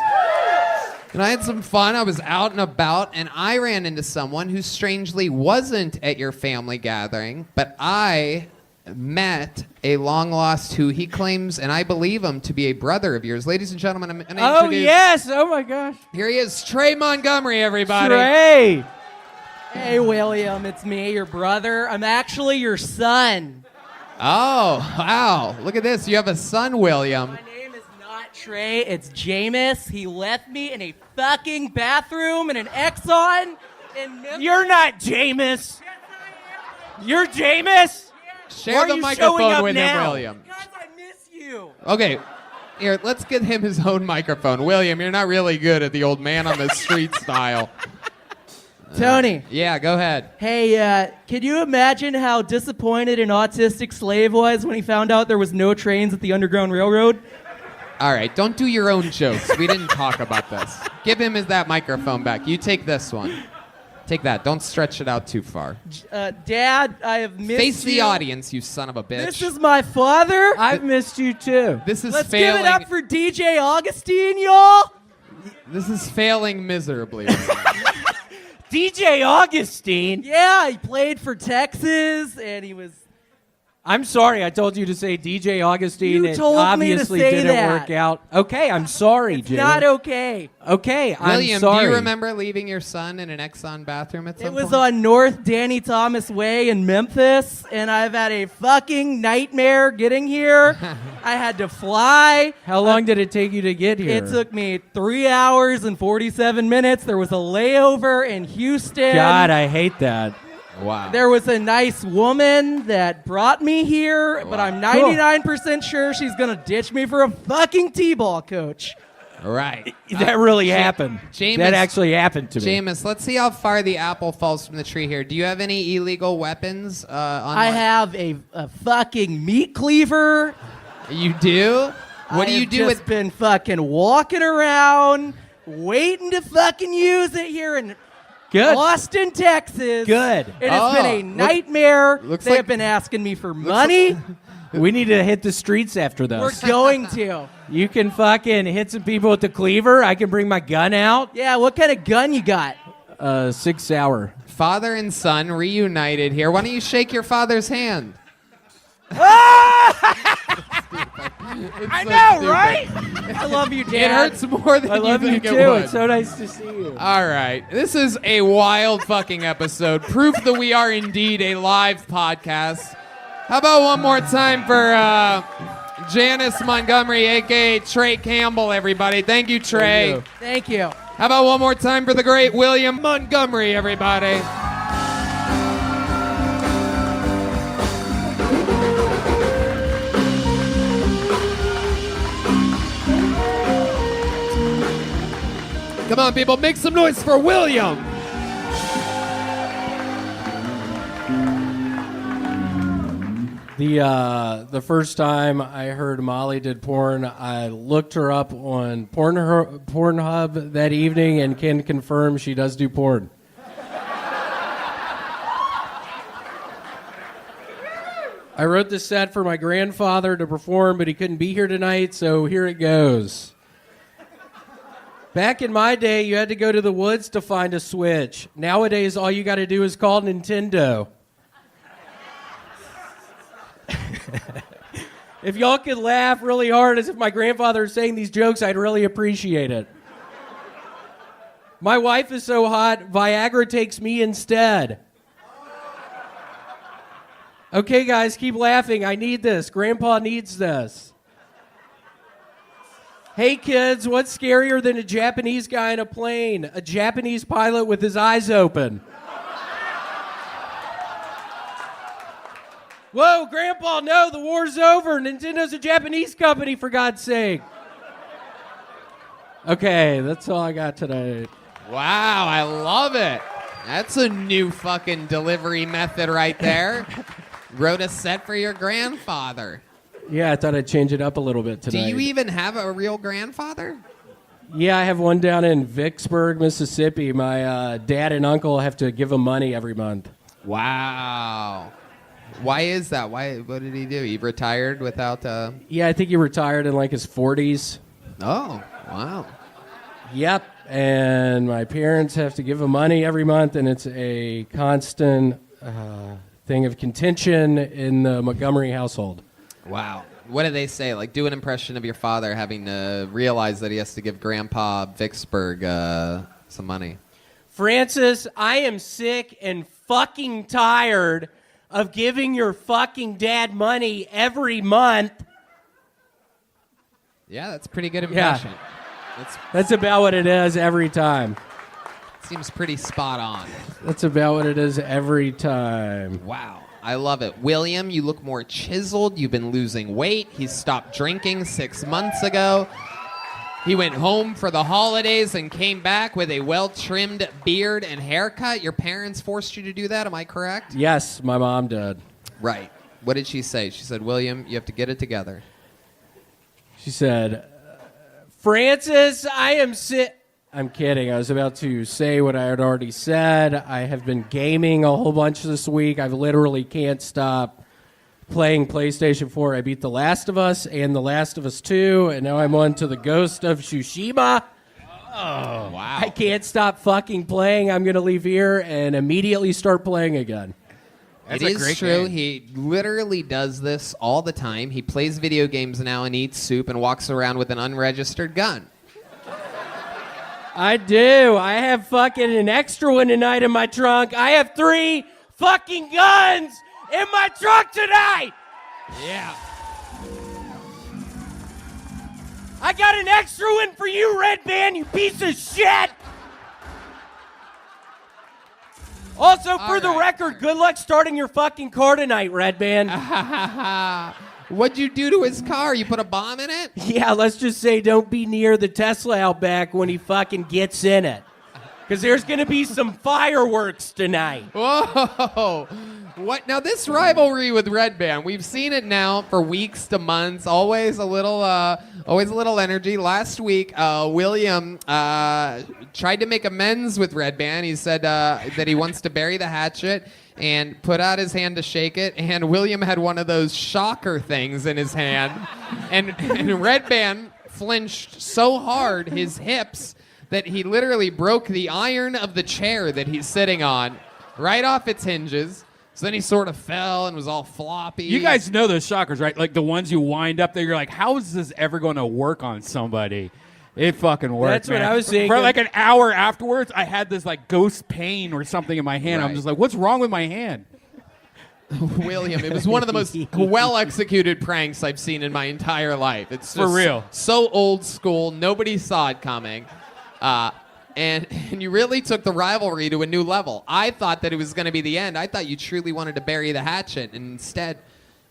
And I had some fun. I was out and about, and I ran into someone who strangely wasn't at your family gathering, but I met a long-lost who he claims, and I believe him, to be a brother of yours. Ladies and gentlemen, I'm going to Oh, introduce... yes. Oh, my gosh. Here he is, Trey Montgomery, everybody. Trey. Hey, William, it's me, your brother. I'm actually your son. Oh, wow. Look at this. You have a son, William. My name is not Trey, it's Jameis. He left me in a fucking bathroom in an Exxon in Memphis. You're not Jameis. You're Jameis. Share Why are the you microphone showing up with now? him, William. Guys, I miss you. Okay. Here, let's get him his own microphone. William, you're not really good at the old man on the street style. Tony. Yeah, go ahead. Hey, can you imagine how disappointed an autistic slave was when he found out there was no trains at the Underground Railroad? All right, don't do your own jokes. We didn't talk about this. Give him that microphone back. You take this one. Take that. Don't stretch it out too far. Dad, I have missed Face you. the audience, you son of a bitch. This is my father. I've missed you, too. This is Let's failing. give it up for DJ Augustine, y'all. This is failing miserably. DJ Augustine. Yeah, he played for Texas, and he was... I'm sorry. I told you to say DJ Augustine. You It told me to obviously say didn't that. work out. Okay, I'm sorry, Jim. Not okay. Okay, I'm William, sorry. do you remember leaving your son in an Exxon bathroom at some It was point? on North Danny Thomas Way in Memphis, and I've had a fucking nightmare getting here. I had to fly. How long did it take you to get here? It took me 3 hours and 47 minutes. There was a layover in Houston. God, I hate that. Wow. There was a nice woman that brought me here, but I'm 99% sure she's going to ditch me for a fucking T-ball coach. Right. That really happened. Jameis, That actually happened to me. Jameis, let's see how far the apple falls from the tree here. Do you have any illegal weapons? I have a fucking meat cleaver. You do? What do you do with? Been fucking walking around, waiting to fucking use it here in Austin, Texas. Good. It has been a nightmare. They have been asking me for money. We need to hit the streets after this. We're going to. You can fucking hit some people with the cleaver. I can bring my gun out. Yeah, what kind of gun you got? 6 hour. Father and son reunited here. Why don't you shake your father's hand? I know, right? I love you, Dad. It hurts more than I love you think it too. would. It's so nice to see you. All right. This is a wild fucking episode. Proof that we are indeed a live podcast. How about one more time for Janice Montgomery, a.k.a. Trey Campbell, everybody. Thank you, Trey. Thank you. How about one more time for the great William Montgomery, everybody. Come on, people, make some noise for William. The first time I heard Molly did porn, I looked her up on Pornhub that evening and can confirm she does do porn. I wrote this set for my grandfather to perform, but he couldn't be here tonight, so here it goes. Back in my day, you had to go to the woods to find a Switch. Nowadays, all you got to do is call Nintendo. If y'all could laugh really hard as if my grandfather is saying these jokes, I'd really appreciate it. My wife is so hot, Viagra takes me instead. Okay, guys, keep laughing. I need this. Grandpa needs this. Hey, kids, what's scarier than a Japanese guy in a plane? A Japanese pilot with his eyes open. Whoa, Grandpa, no, the war's over. Nintendo's a Japanese company, for God's sake. Okay, that's all I got today. Wow, I love it. That's a new fucking delivery method right there. Wrote a set for your grandfather. Yeah, I thought I'd change it up a little bit tonight. Do you even have a real grandfather? Yeah, I have one down in Vicksburg, Mississippi. My dad and uncle have to give him money every month. Wow. Why is that? What did he do? He retired without... Yeah, I think he retired in like his 40s. Oh, wow. Yep, and my parents have to give him money every month, and it's a constant thing of contention in the Montgomery household. Wow. What do they say? Like, do an impression of your father having to realize that he has to give Grandpa Vicksburg some money. Francis, I am sick and fucking tired of giving your fucking dad money every month. Yeah, that's a pretty good impression. Yeah. That's about what it is every time. Seems pretty spot on. That's about what it is every time. Wow. I love it. William, you look more chiseled. You've been losing weight. He stopped drinking 6 months ago. He went home for the holidays and came back with a well-trimmed beard and haircut. Your parents forced you to do that, am I correct? Yes, my mom did. Right. What did she say? She said, William, you have to get it together. She said, Francis, I am sick. I'm kidding. I was about to say what I had already said. I have been gaming a whole bunch this week. I literally can't stop playing PlayStation 4. I beat The Last of Us and The Last of Us 2, and now I'm on to the Ghost of Tsushima. Oh, wow. I can't stop fucking playing. I'm going to leave here and immediately start playing again. It is true. He literally does this all the time. He plays video games now and eats soup and walks around with an unregistered gun. I do. I have fucking an extra one tonight in my trunk. I have 3 fucking guns in my trunk tonight. Yeah. I got an extra one for you, Red Band, you piece of shit. Also, for the record, good luck starting your fucking car tonight, Red Band. What'd you do to his car? You put a bomb in it? Yeah, let's just say don't be near the Tesla out back when he fucking gets in it. Because there's going to be some fireworks tonight. Whoa. What now? This rivalry with Red Band, we've seen it now for weeks to months. Always a little energy. Last week, William tried to make amends with Red Band. He said that he wants to bury the hatchet and put out his hand to shake it. And William had one of those shocker things in his hand, and Red Band flinched so hard his hips that he literally broke the iron of the chair that he's sitting on right off its hinges. So then he sort of fell and was all floppy. You guys know those shockers, right? Like the ones you wind up there, you're like, how is this ever going to work on somebody? It fucking worked. That's man. what I was thinking. For like an hour afterwards, I had this like ghost pain or something in my hand. Right. I'm just like, what's wrong with my hand? William, it was one of the most well-executed pranks I've seen in my entire life. It's For just real. so old school. Nobody saw it coming. And you really took the rivalry to a new level. I thought that it was going to be the end. I thought you truly wanted to bury the hatchet, and instead,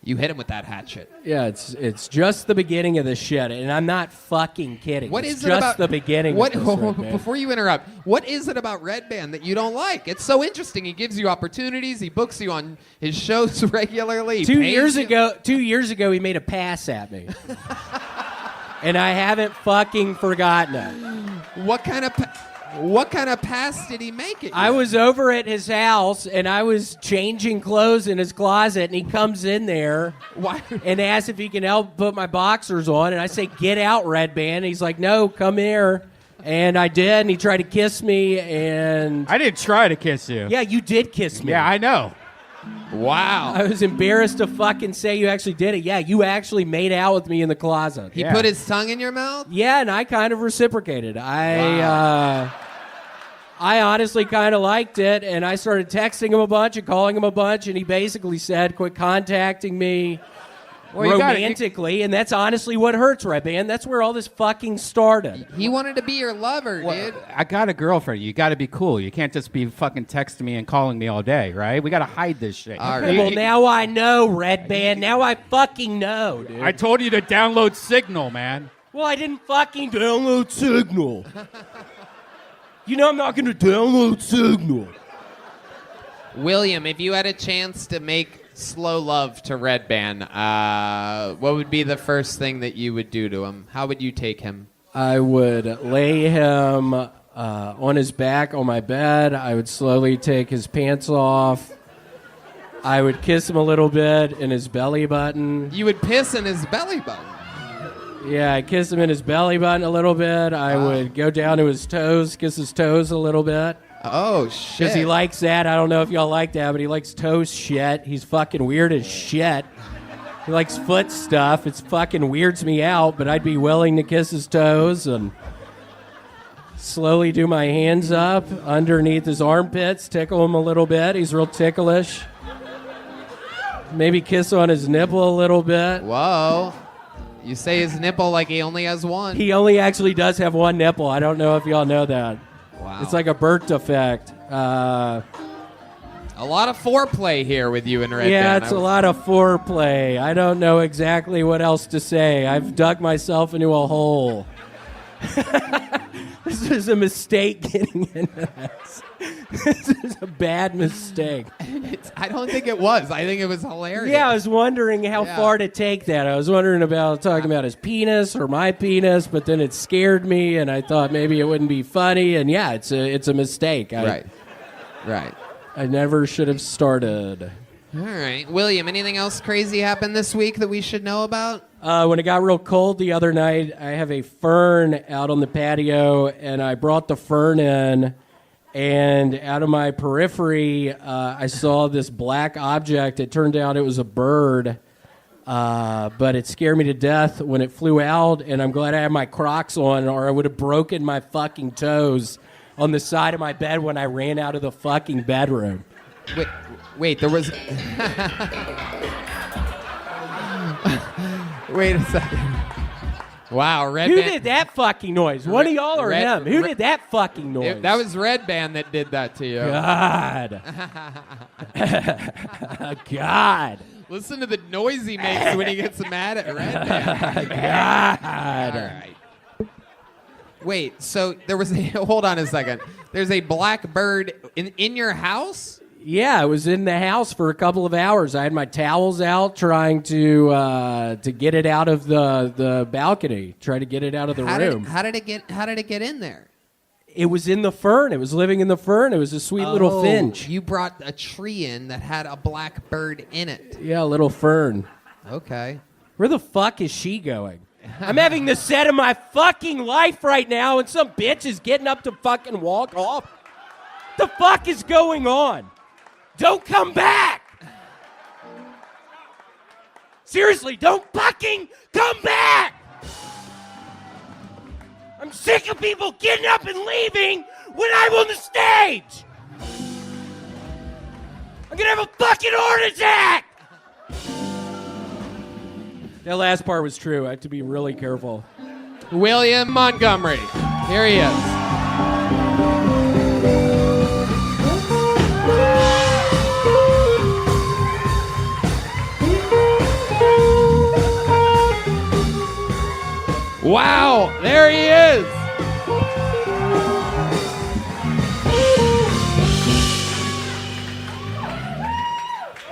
you hit him with that hatchet. Yeah, it's just the beginning of the shit, and I'm not fucking kidding. What it's is it just about the beginning? What? Of this, Red Band. Before you interrupt, what is it about Red Band that you don't like? It's so interesting. He gives you opportunities. He books you on his shows regularly. He 2 pays years you. ago, 2 years ago, he made a pass at me, and I haven't fucking forgotten it. What kind of pass did he make it? I was over at his house, and I was changing clothes in his closet, and he comes in there and asks if he can help put my boxers on, and I say, get out, Red Band. And he's like, no, come here. And I did, and he tried to kiss me, and... I didn't try to kiss you. Yeah, you did kiss me. Yeah, I know. Wow. I was embarrassed to fucking say you actually did it. Yeah, you actually made out with me in the closet. He put his tongue in your mouth? Yeah, and I kind of reciprocated. I honestly kind of liked it, and I started texting him a bunch and calling him a bunch, and he basically said, quit contacting me romantically, and that's honestly what hurts, Red Band. That's where all this fucking started. He wanted to be your lover, dude. I got a girlfriend. You got to be cool. You can't just be fucking texting me and calling me all day, right? We got to hide this shit. All Okay, well, now I know, Red Band. Now I fucking know, dude. I told you to download Signal, man. Well, I didn't fucking download Signal. You know I'm not going to download Signal. William, if you had a chance to make slow love to Red Band, what would be the first thing that you would do to him? How would you take him? I would lay him on his back on my bed. I would slowly take his pants off. I would kiss him a little bit in his belly button. You would piss in his belly button? Yeah, I'd kiss him in his belly button a little bit. I would go down to his toes, kiss his toes a little bit. Oh, shit. Because he likes that. I don't know if y'all like that, but he likes toe shit. He's fucking weird as shit. He likes foot stuff. It fucking weirds me out, but I'd be willing to kiss his toes and slowly do my hands up underneath his armpits, tickle him a little bit. He's real ticklish. Maybe kiss on his nipple a little bit. Whoa. You say his nipple like he only has one. He only actually does have one nipple. I don't know if y'all know that. Wow. It's like a birth defect. A lot of foreplay here with you and Red Yeah, Band. it's a lot of foreplay. I don't know exactly what else to say. I've dug myself into a hole. This is a mistake getting into this. This is a bad mistake. I don't think it was. I think it was hilarious. Yeah, I was wondering how Yeah. far to take that. I was wondering about talking about his penis or my penis, but then it scared me, and I thought maybe it wouldn't be funny. And yeah, it's a mistake. Right. I never should have started. All right. William, anything else crazy happened this week that we should know about? When it got real cold the other night, I have a fern out on the patio, and I brought the fern in, and out of my periphery, I saw this black object. It turned out it was a bird, but it scared me to death when it flew out, and I'm glad I had my Crocs on, or I would have broken my fucking toes on the side of my bed when I ran out of the fucking bedroom. Wait, there was... Wait a second. Wow, Red Who Band... did that fucking noise? One of y'all or Red- him? Who Red- did that fucking noise? That was Red Band that did that to you. God. God. Listen to the noise he makes when he gets mad at Red Band. God. All right. Wait, so there was a... Hold on a second. There's a black bird in your house? Yeah, I was in the house for a couple of hours. I had my towels out trying to get it out of the balcony, try to get it out of the room. How did it get in there? It was in the fern. It was living in the fern. It was a sweet little finch. You brought a tree in that had a black bird in it. Yeah, a little fern. Okay. Where the fuck is she going? I'm having the set of my fucking life right now, and some bitch is getting up to fucking walk off. The fuck is going on? Don't come back! Seriously, don't fucking come back! I'm sick of people getting up and leaving when I'm on the stage! I'm gonna have a fucking heart attack! That last part was true. I have to be really careful. William Montgomery. Here he is. Wow, there he is.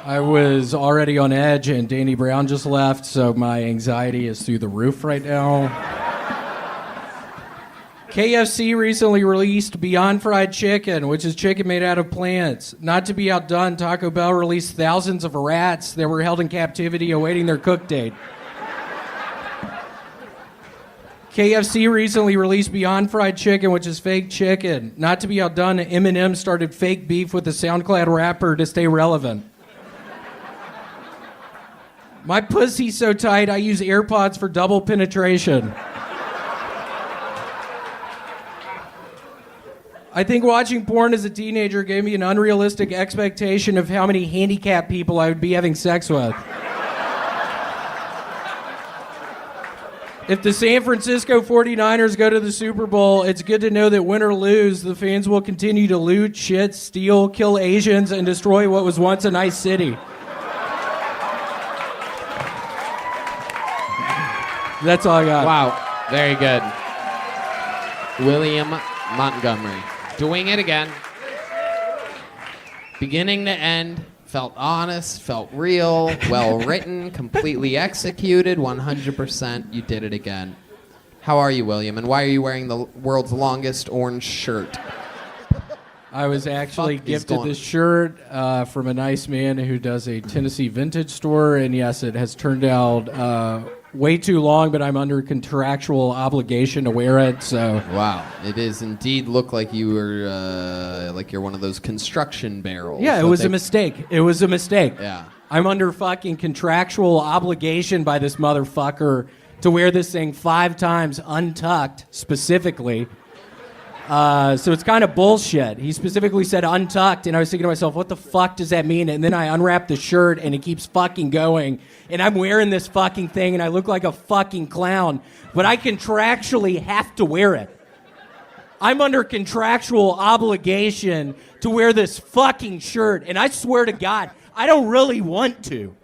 I was already on edge, and Danny Brown just left, so my anxiety is through the roof right now. KFC recently released Beyond Fried Chicken, which is chicken made out of plants. Not to be outdone, Taco Bell released thousands of rats that were held in captivity awaiting their cook date. KFC recently released Beyond Fried Chicken, which is fake chicken. Not to be outdone, Eminem started fake beef with a SoundCloud rapper to stay relevant. My pussy's so tight, I use AirPods for double penetration. I think watching porn as a teenager gave me an unrealistic expectation of how many handicapped people I would be having sex with. If the San Francisco 49ers go to the Super Bowl, it's good to know that win or lose, the fans will continue to loot, shit, steal, kill Asians, and destroy what was once a nice city. That's all I got. Wow, very good. William Montgomery. Doing it again. Beginning to end, felt honest, felt real, well written, completely executed, 100%. You did it again. How are you, William? And why are you wearing the world's longest orange shirt? I was actually gifted this shirt from a nice man who does a Tennessee vintage store, and yes, it has turned out way too long, but I'm under contractual obligation to wear it. So wow, it is indeed look like you were like you're one of those construction barrels. Yeah, it was a mistake. It was a mistake. Yeah, I'm under fucking contractual obligation by this motherfucker to wear this thing 5 times untucked, specifically. So it's kind of bullshit. He specifically said untucked, and I was thinking to myself, what the fuck does that mean? And then I unwrap the shirt, and it keeps fucking going. And I'm wearing this fucking thing, and I look like a fucking clown. But I contractually have to wear it. I'm under contractual obligation to wear this fucking shirt. And I swear to God, I don't really want to.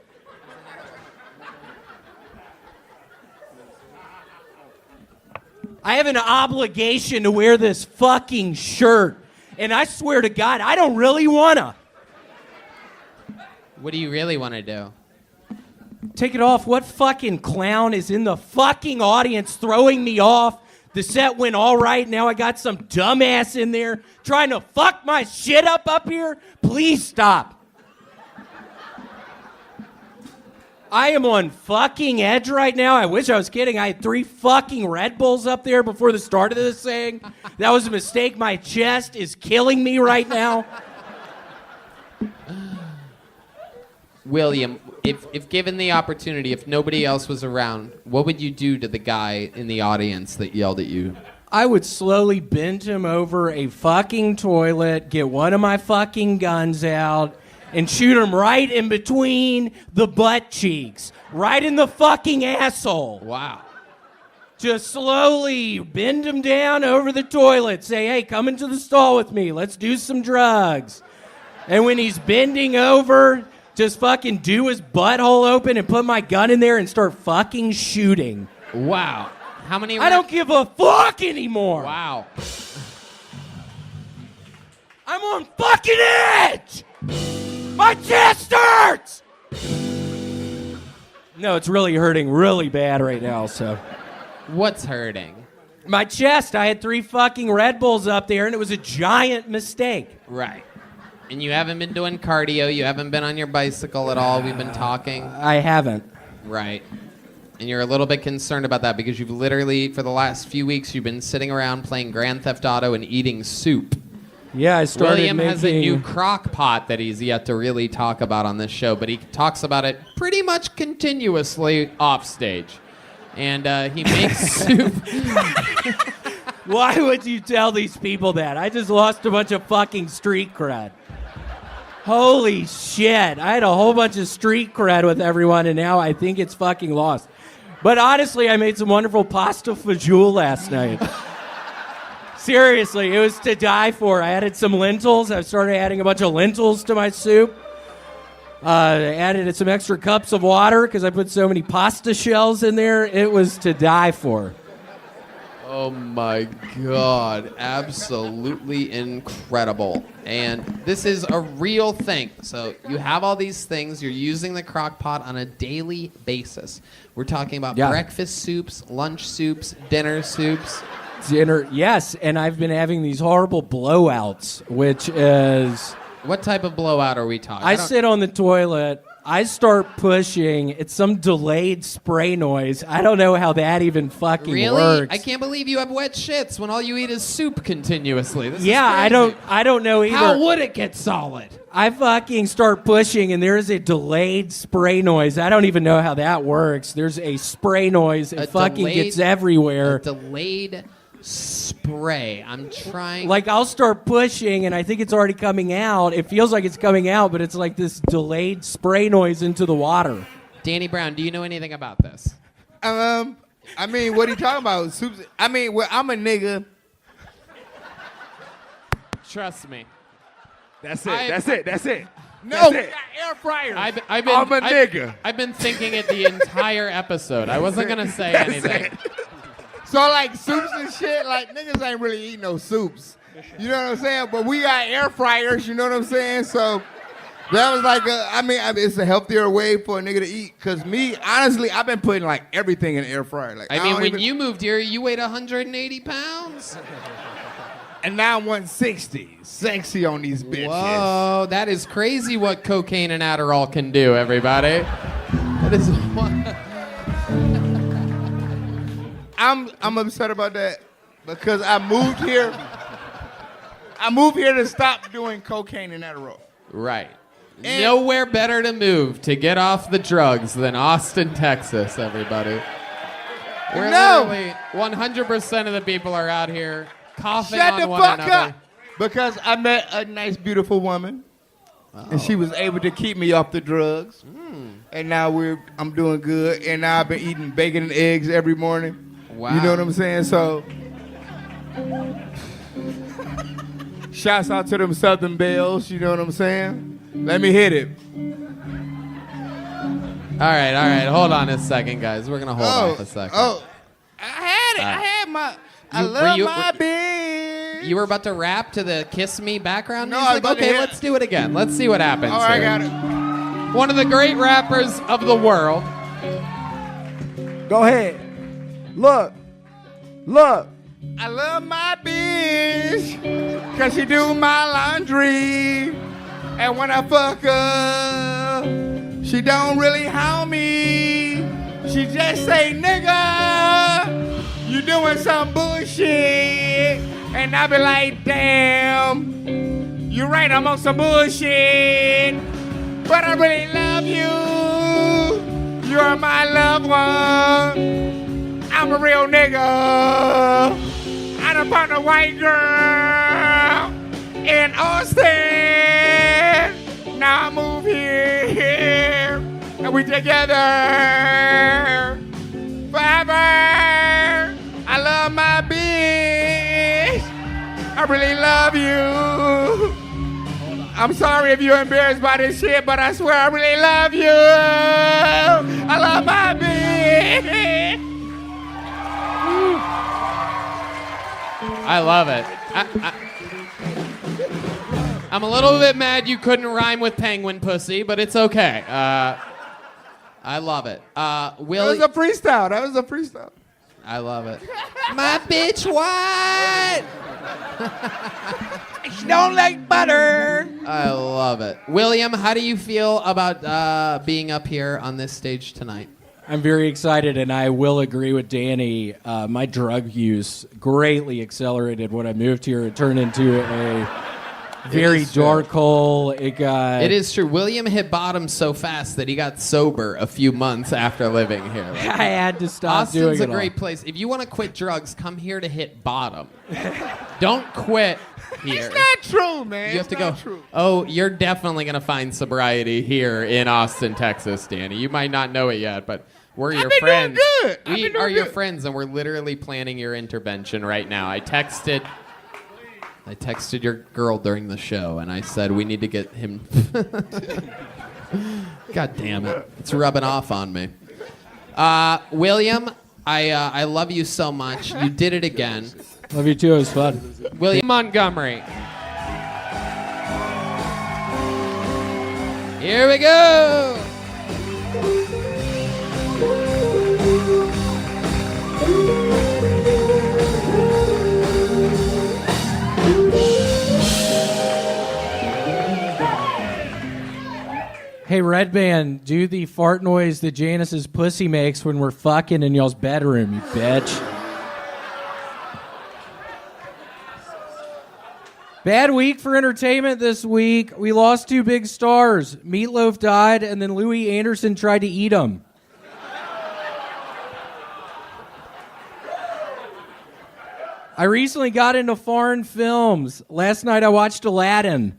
I have an obligation to wear this fucking shirt. And I swear to God, I don't really wanna. What do you really want to do? Take it off. What fucking clown is in the fucking audience throwing me off? The set went all right. Now I got some dumbass in there trying to fuck my shit up here. Please stop. I am on fucking edge right now. I wish I was kidding. I had 3 fucking Red Bulls up there before the start of this thing. That was a mistake. My chest is killing me right now. William, if given the opportunity, if nobody else was around, what would you do to the guy in the audience that yelled at you? I would slowly bend him over a fucking toilet, get one of my fucking guns out, and shoot him right in between the butt cheeks. Right in the fucking asshole. Wow. Just slowly bend him down over the toilet. Say, hey, come into the stall with me. Let's do some drugs. And when he's bending over, just fucking do his butthole open and put my gun in there and start fucking shooting. Wow. How many? I don't give a fuck anymore. Wow. I'm on fucking edge. My chest hurts! No, it's really hurting really bad right now, so. What's hurting? My chest. I had 3 fucking Red Bulls up there, and it was a giant mistake. Right. And you haven't been doing cardio. You haven't been on your bicycle at all. We've been talking. I haven't. Right. And you're a little bit concerned about that because you've literally, for the last few weeks, you've been sitting around playing Grand Theft Auto and eating soup. Yeah, I started William has a making- new crock pot that he's yet to really talk about on this show, but he talks about it pretty much continuously off stage. And he makes soup. Why would you tell these people that? I just lost a bunch of fucking street cred. Holy shit. I had a whole bunch of street cred with everyone, and now I think it's fucking lost. But honestly, I made some wonderful pasta fagioli last night. Seriously, it was to die for. I added some lentils. I started adding a bunch of lentils to my soup. I added some extra cups of water because I put so many pasta shells in there. It was to die for. Oh my God. Absolutely incredible. And this is a real thing. So you have all these things. You're using the crock pot on a daily basis. We're talking about breakfast soups, lunch soups, dinner soups. Dinner, yes. And I've been having these horrible blowouts, which is... What type of blowout are we talking? I sit on the toilet. I start pushing. It's some delayed spray noise. I don't know how that even fucking Really? works. I can't believe you have wet shits when all you eat is soup continuously. This Yeah, is crazy. I don't know either. How would it get solid? I fucking start pushing, and there's a delayed spray noise. I don't even know how that works. There's a spray noise. It fucking gets everywhere. A delayed spray. I'm trying. Like, I'll start pushing, and I think it's already coming out. It feels like it's coming out, but it's like this delayed spray noise into the water. Danny Brown, do you know anything about this? I mean, what are you talking about? Soups? I mean, well, I'm a nigga. Trust me. That's it. That's it. No, That's we it. got air fryers. I'm a nigga. I've been thinking it the entire episode. I wasn't going to say anything. So, like, soups and shit, like, niggas ain't really eating no soups. You know what I'm saying? But we got air fryers, you know what I'm saying? So, that was like, it's a healthier way for a nigga to eat. Because me, honestly, I've been putting, like, everything in the air fryer. Like, I mean, when you moved here, you weighed 180 pounds. And now I'm 160. Sexy on these bitches. Whoa, that is crazy what cocaine and Adderall can do, everybody. That is... I'm upset about that because I moved here. I moved here to stop doing cocaine and Adderall. Right. Nowhere better to move to get off the drugs than Austin, Texas, everybody. Where literally 100% of the people are out here coughing Shut on the one fuck another. up. Because I met a nice, beautiful woman, and she was able to keep me off the drugs. And now I'm doing good. And now I've been eating bacon and eggs every morning. Wow. You know what I'm saying? So, shouts out to them Southern Bells. You know what I'm saying? Let me hit it. All right. Hold on a second, guys. We're going to hold off a second. I had it. I had my... I love my bitch. You were about to rap to the Kiss Me background No, I was music? about to Okay, hit- let's do it again. Let's see what happens All right, here. I got it. One of the great rappers of the world. Go ahead. Look. I love my bitch because she do my laundry. And when I fuck her, she don't really hound me. She just say, nigga, you doing some bullshit. And I be like, damn, you're right, I'm on some bullshit. But I really love you. You're my loved one. I'm a real nigga. I done found a white girl in Austin. Now I move here, and we together forever. I love my bitch. I really love you. I'm sorry if you're embarrassed by this shit, but I swear I really love you. I love my bitch. I love it. I'm a little bit mad you couldn't rhyme with penguin pussy, but it's okay. I love it. Willie, That was a freestyle. I love it. My bitch white. She don't like butter. I love it. William, how do you feel about being up here on this stage tonight? I'm very excited, and I will agree with Danny. My drug use greatly accelerated when I moved here. It turned into a very dark hole. It is true. William hit bottom so fast that he got sober a few months after living here. I had to stop Austin's doing it a great place. If you want to quit drugs, come here to hit bottom. Don't quit here. It's not true, man. You have to It's go. not true. Oh, you're definitely gonna find sobriety here in Austin, Texas, Danny. You might not know it yet, but we're your friends. Good. I've We been doing are your good. friends, and we're literally planning your intervention right now. I texted your girl during the show, and I said we need to get him. God damn it! It's rubbing off on me. William, I love you so much. You did it again. Love you too. It was fun. William Montgomery. Here we go. Hey, Red Band, do the fart noise that Janice's pussy makes when we're fucking in y'all's bedroom, you bitch. Bad week for entertainment this week. We lost 2 big stars. Meatloaf died, and then Louis Anderson tried to eat him. I recently got into foreign films. Last night I watched Aladdin.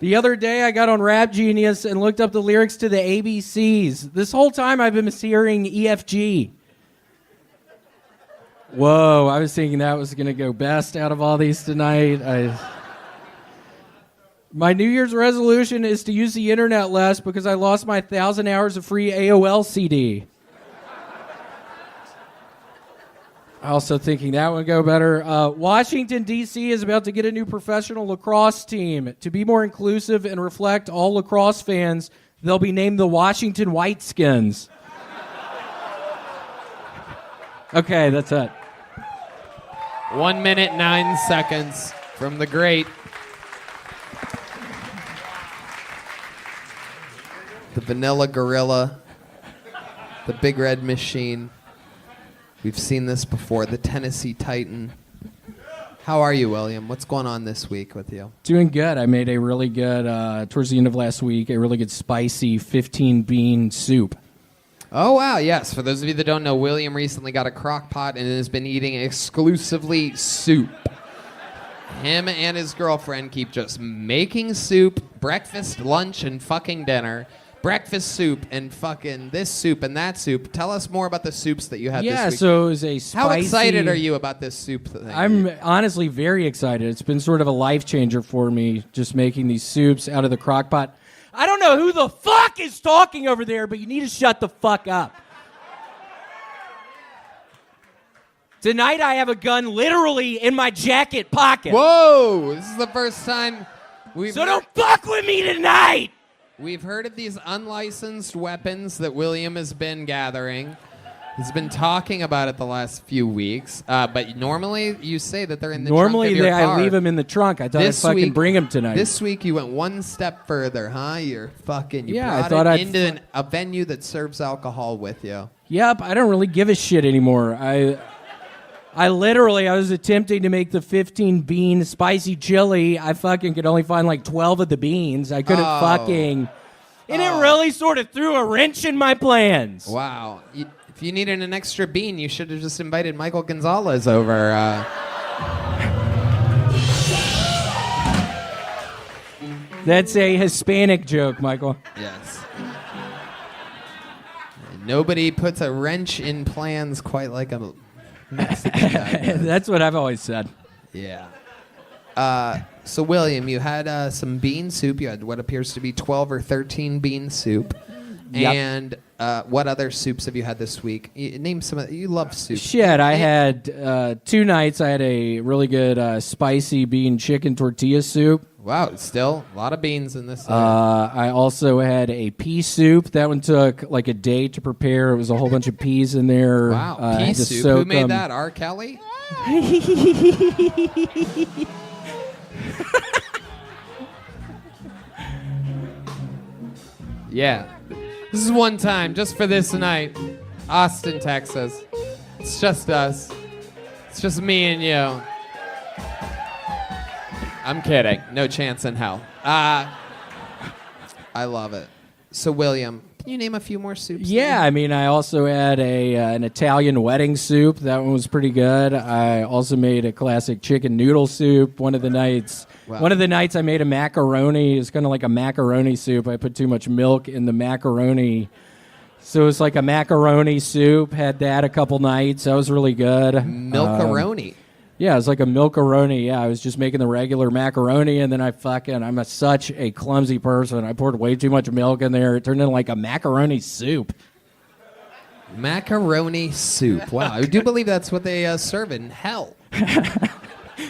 The other day, I got on Rap Genius and looked up the lyrics to the ABCs. This whole time, I've been mishearing EFG. Whoa, I was thinking that was going to go best out of all these tonight. My New Year's resolution is to use the internet less because I lost my 1,000 hours of free AOL CD. Also thinking that would go better. Washington, D.C. is about to get a new professional lacrosse team. To be more inclusive and reflect all lacrosse fans, they'll be named the Washington Whiteskins. Okay, that's it. 1 minute, 9 seconds from the great. The Vanilla Gorilla. The Big Red Machine. We've seen this before. The Tennessee Titan. How are you, William? What's going on this week with you? Doing good. I made a really good, towards the end of last week, a really good spicy 15-bean soup. Oh, wow, yes. For those of you that don't know, William recently got a crock pot and has been eating exclusively soup. Him and his girlfriend keep just making soup, breakfast, lunch, and fucking dinner. Breakfast soup and fucking this soup and that soup. Tell us more about the soups that you had this week. Yeah, so it was a spicy... How excited are you about this soup thing? I'm honestly very excited. It's been sort of a life changer for me, just making these soups out of the crock pot. I don't know who the fuck is talking over there, but you need to shut the fuck up. Tonight I have a gun literally in my jacket pocket. Whoa! This is the first time we've... So don't fuck with me tonight! We've heard of these unlicensed weapons that William has been gathering. He's been talking about it the last few weeks. But normally you say that they're in the trunk of your car. I leave them in the trunk. I thought I'd fucking bring them tonight. This week you went one step further, huh? You brought I it into a venue that serves alcohol with you. Yep, I don't really give a shit anymore. I was attempting to make the 15-bean spicy chili. I fucking could only find like 12 of the beans. I couldn't And it really sort of threw a wrench in my plans. Wow. If you needed an extra bean, you should have just invited Michael Gonzalez over. That's a Hispanic joke, Michael. Yes. Nobody puts a wrench in plans quite like a Mexican guy. That's what I've always said. Yeah. So, William, you had some bean soup. You had what appears to be 12 or 13 bean soup. Yep. And what other soups have you had this week? Name some of you love soup. Shit, I had 2 nights. I had a really good spicy bean chicken tortilla soup. Wow, still a lot of beans in this. I also had a pea soup. That one took like a day to prepare. It was a whole bunch of peas in there. Wow, I pea had to soup. soak Who made them. that? R. Kelly? Yeah. This is one time, just for this night. Austin, Texas. It's just us. It's just me and you. I'm kidding. No chance in hell. I love it. So, William, can you name a few more soups? Yeah, I mean, I also had an Italian wedding soup. That one was pretty good. I also made a classic chicken noodle soup one of the nights. Wow. One of the nights I made a macaroni. It's kind of like a macaroni soup. I put too much milk in the macaroni. So it's like a macaroni soup. Had that a couple nights. That was really good. Milkaroni. Yeah, it was like a milkaroni. Yeah, I was just making the regular macaroni, and then I'm such a clumsy person. I poured way too much milk in there. It turned into like a macaroni soup. Macaroni soup. Wow, I do believe that's what they serve in hell.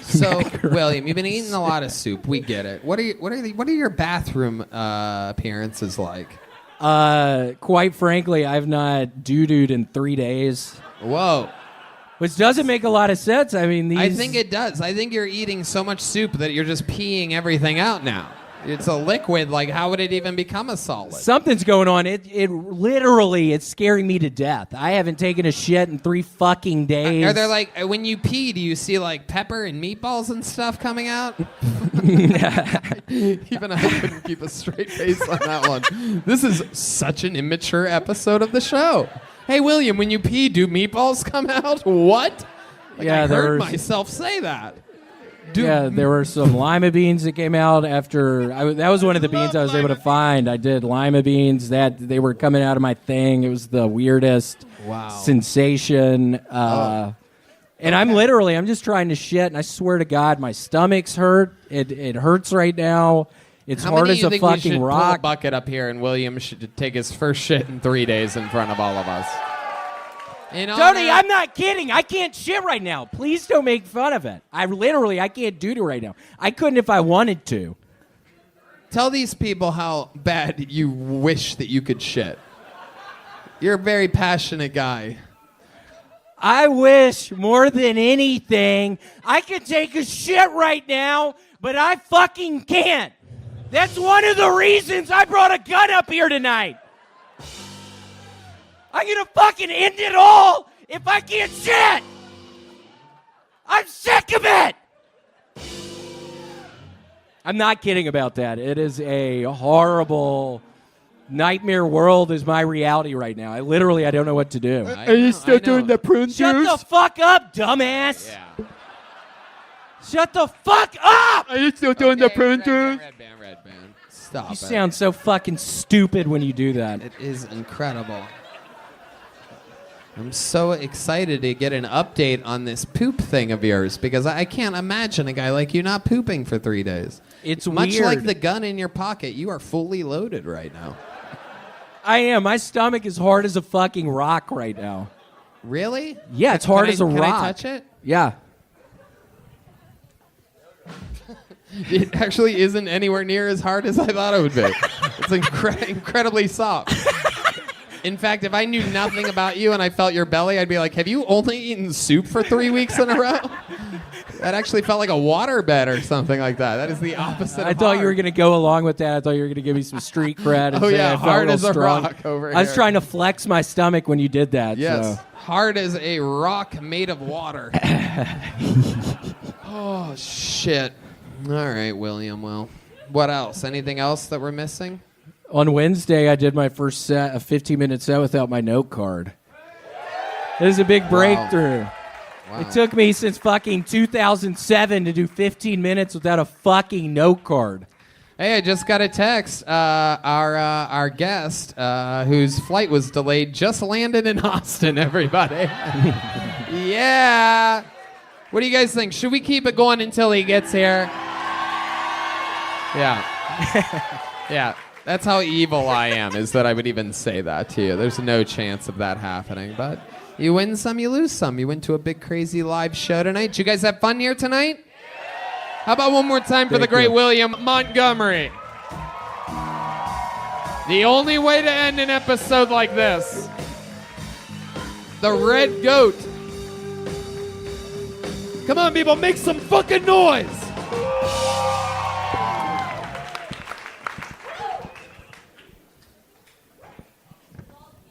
So, William, you've been eating a lot of soup. We get it. What are your bathroom appearances like? Quite frankly, I've not doo-dooed in 3 days. Whoa. Which doesn't make a lot of sense. I mean, I think it does. I think you're eating so much soup that you're just peeing everything out now. It's a liquid. Like, how would it even become a solid? Something's going on. It literally, it's scaring me to death. I haven't taken a shit in 3 fucking days. Are there like, when you pee, do you see like pepper and meatballs and stuff coming out? Even I couldn't keep a straight face on that one. This is such an immature episode of the show. Hey, William, when you pee, do meatballs come out? What? Like, Yeah, I heard there's- myself say that. Yeah, there were some lima beans that came out after. That was one of the beans I was able to find. I did lima beans. That they were coming out of my thing. It was the weirdest sensation. And I'm just trying to shit. And I swear to God, my stomach's hurt. It hurts right now. It's How hard many as do you a think we fucking should pull a rock. bucket up here and William should take his first shit in 3 days in front of all of us? Tony, I'm not kidding. I can't shit right now. Please don't make fun of it. I can't do it right now. I couldn't if I wanted to. Tell these people how bad you wish that you could shit. You're a very passionate guy. I wish more than anything I could take a shit right now, but I fucking can't. That's one of the reasons I brought a gun up here tonight. I'm gonna fucking end it all if I can't shit. I'm sick of it. I'm not kidding about that. It is a horrible nightmare world is my reality right now. I don't know what to do. Are you still doing the prune Shut juice? the fuck up, dumbass. Yeah. Shut the fuck up. Are you still doing the prune juice? Red band. Stop You it. sound so fucking stupid when you do that. It is incredible. I'm so excited to get an update on this poop thing of yours because I can't imagine a guy like you not pooping for 3 days. It's much weird. like the gun in your pocket. You are fully loaded right now. I am. My stomach is hard as a fucking rock right now. Really? Yeah, it's hard as a Can rock. I touch it? Yeah. It actually isn't anywhere near as hard as I thought it would be. It's incredibly soft. In fact, if I knew nothing about you and I felt your belly, I'd be like, have you only eaten soup for 3 weeks in a row? That actually felt like a waterbed or something like that. That is the opposite I of thought hard. you were going to go along with that. I thought you were going to give me some street cred. And Oh, say yeah, I felt hard real as a strong. rock over I was here. trying to flex my stomach when you did that. Yes, So. hard as a rock made of water. Oh, shit. All right, William. Well, what else? Anything else that we're missing? On Wednesday, I did my first set, a 15-minute set without my note card. It was a big breakthrough. Wow. It took me since fucking 2007 to do 15 minutes without a fucking note card. Hey, I just got a text. Our guest, whose flight was delayed, just landed in Austin, everybody. Yeah. What do you guys think? Should we keep it going until he gets here? Yeah. Yeah. That's how evil I am, is that I would even say that to you. There's no chance of that happening, but you win some, you lose some. You went to a big, crazy live show tonight. Did you guys have fun here tonight? How about one more time for the great William Montgomery? The only way to end an episode like this. The Red Goat. Come on, people, make some fucking noise.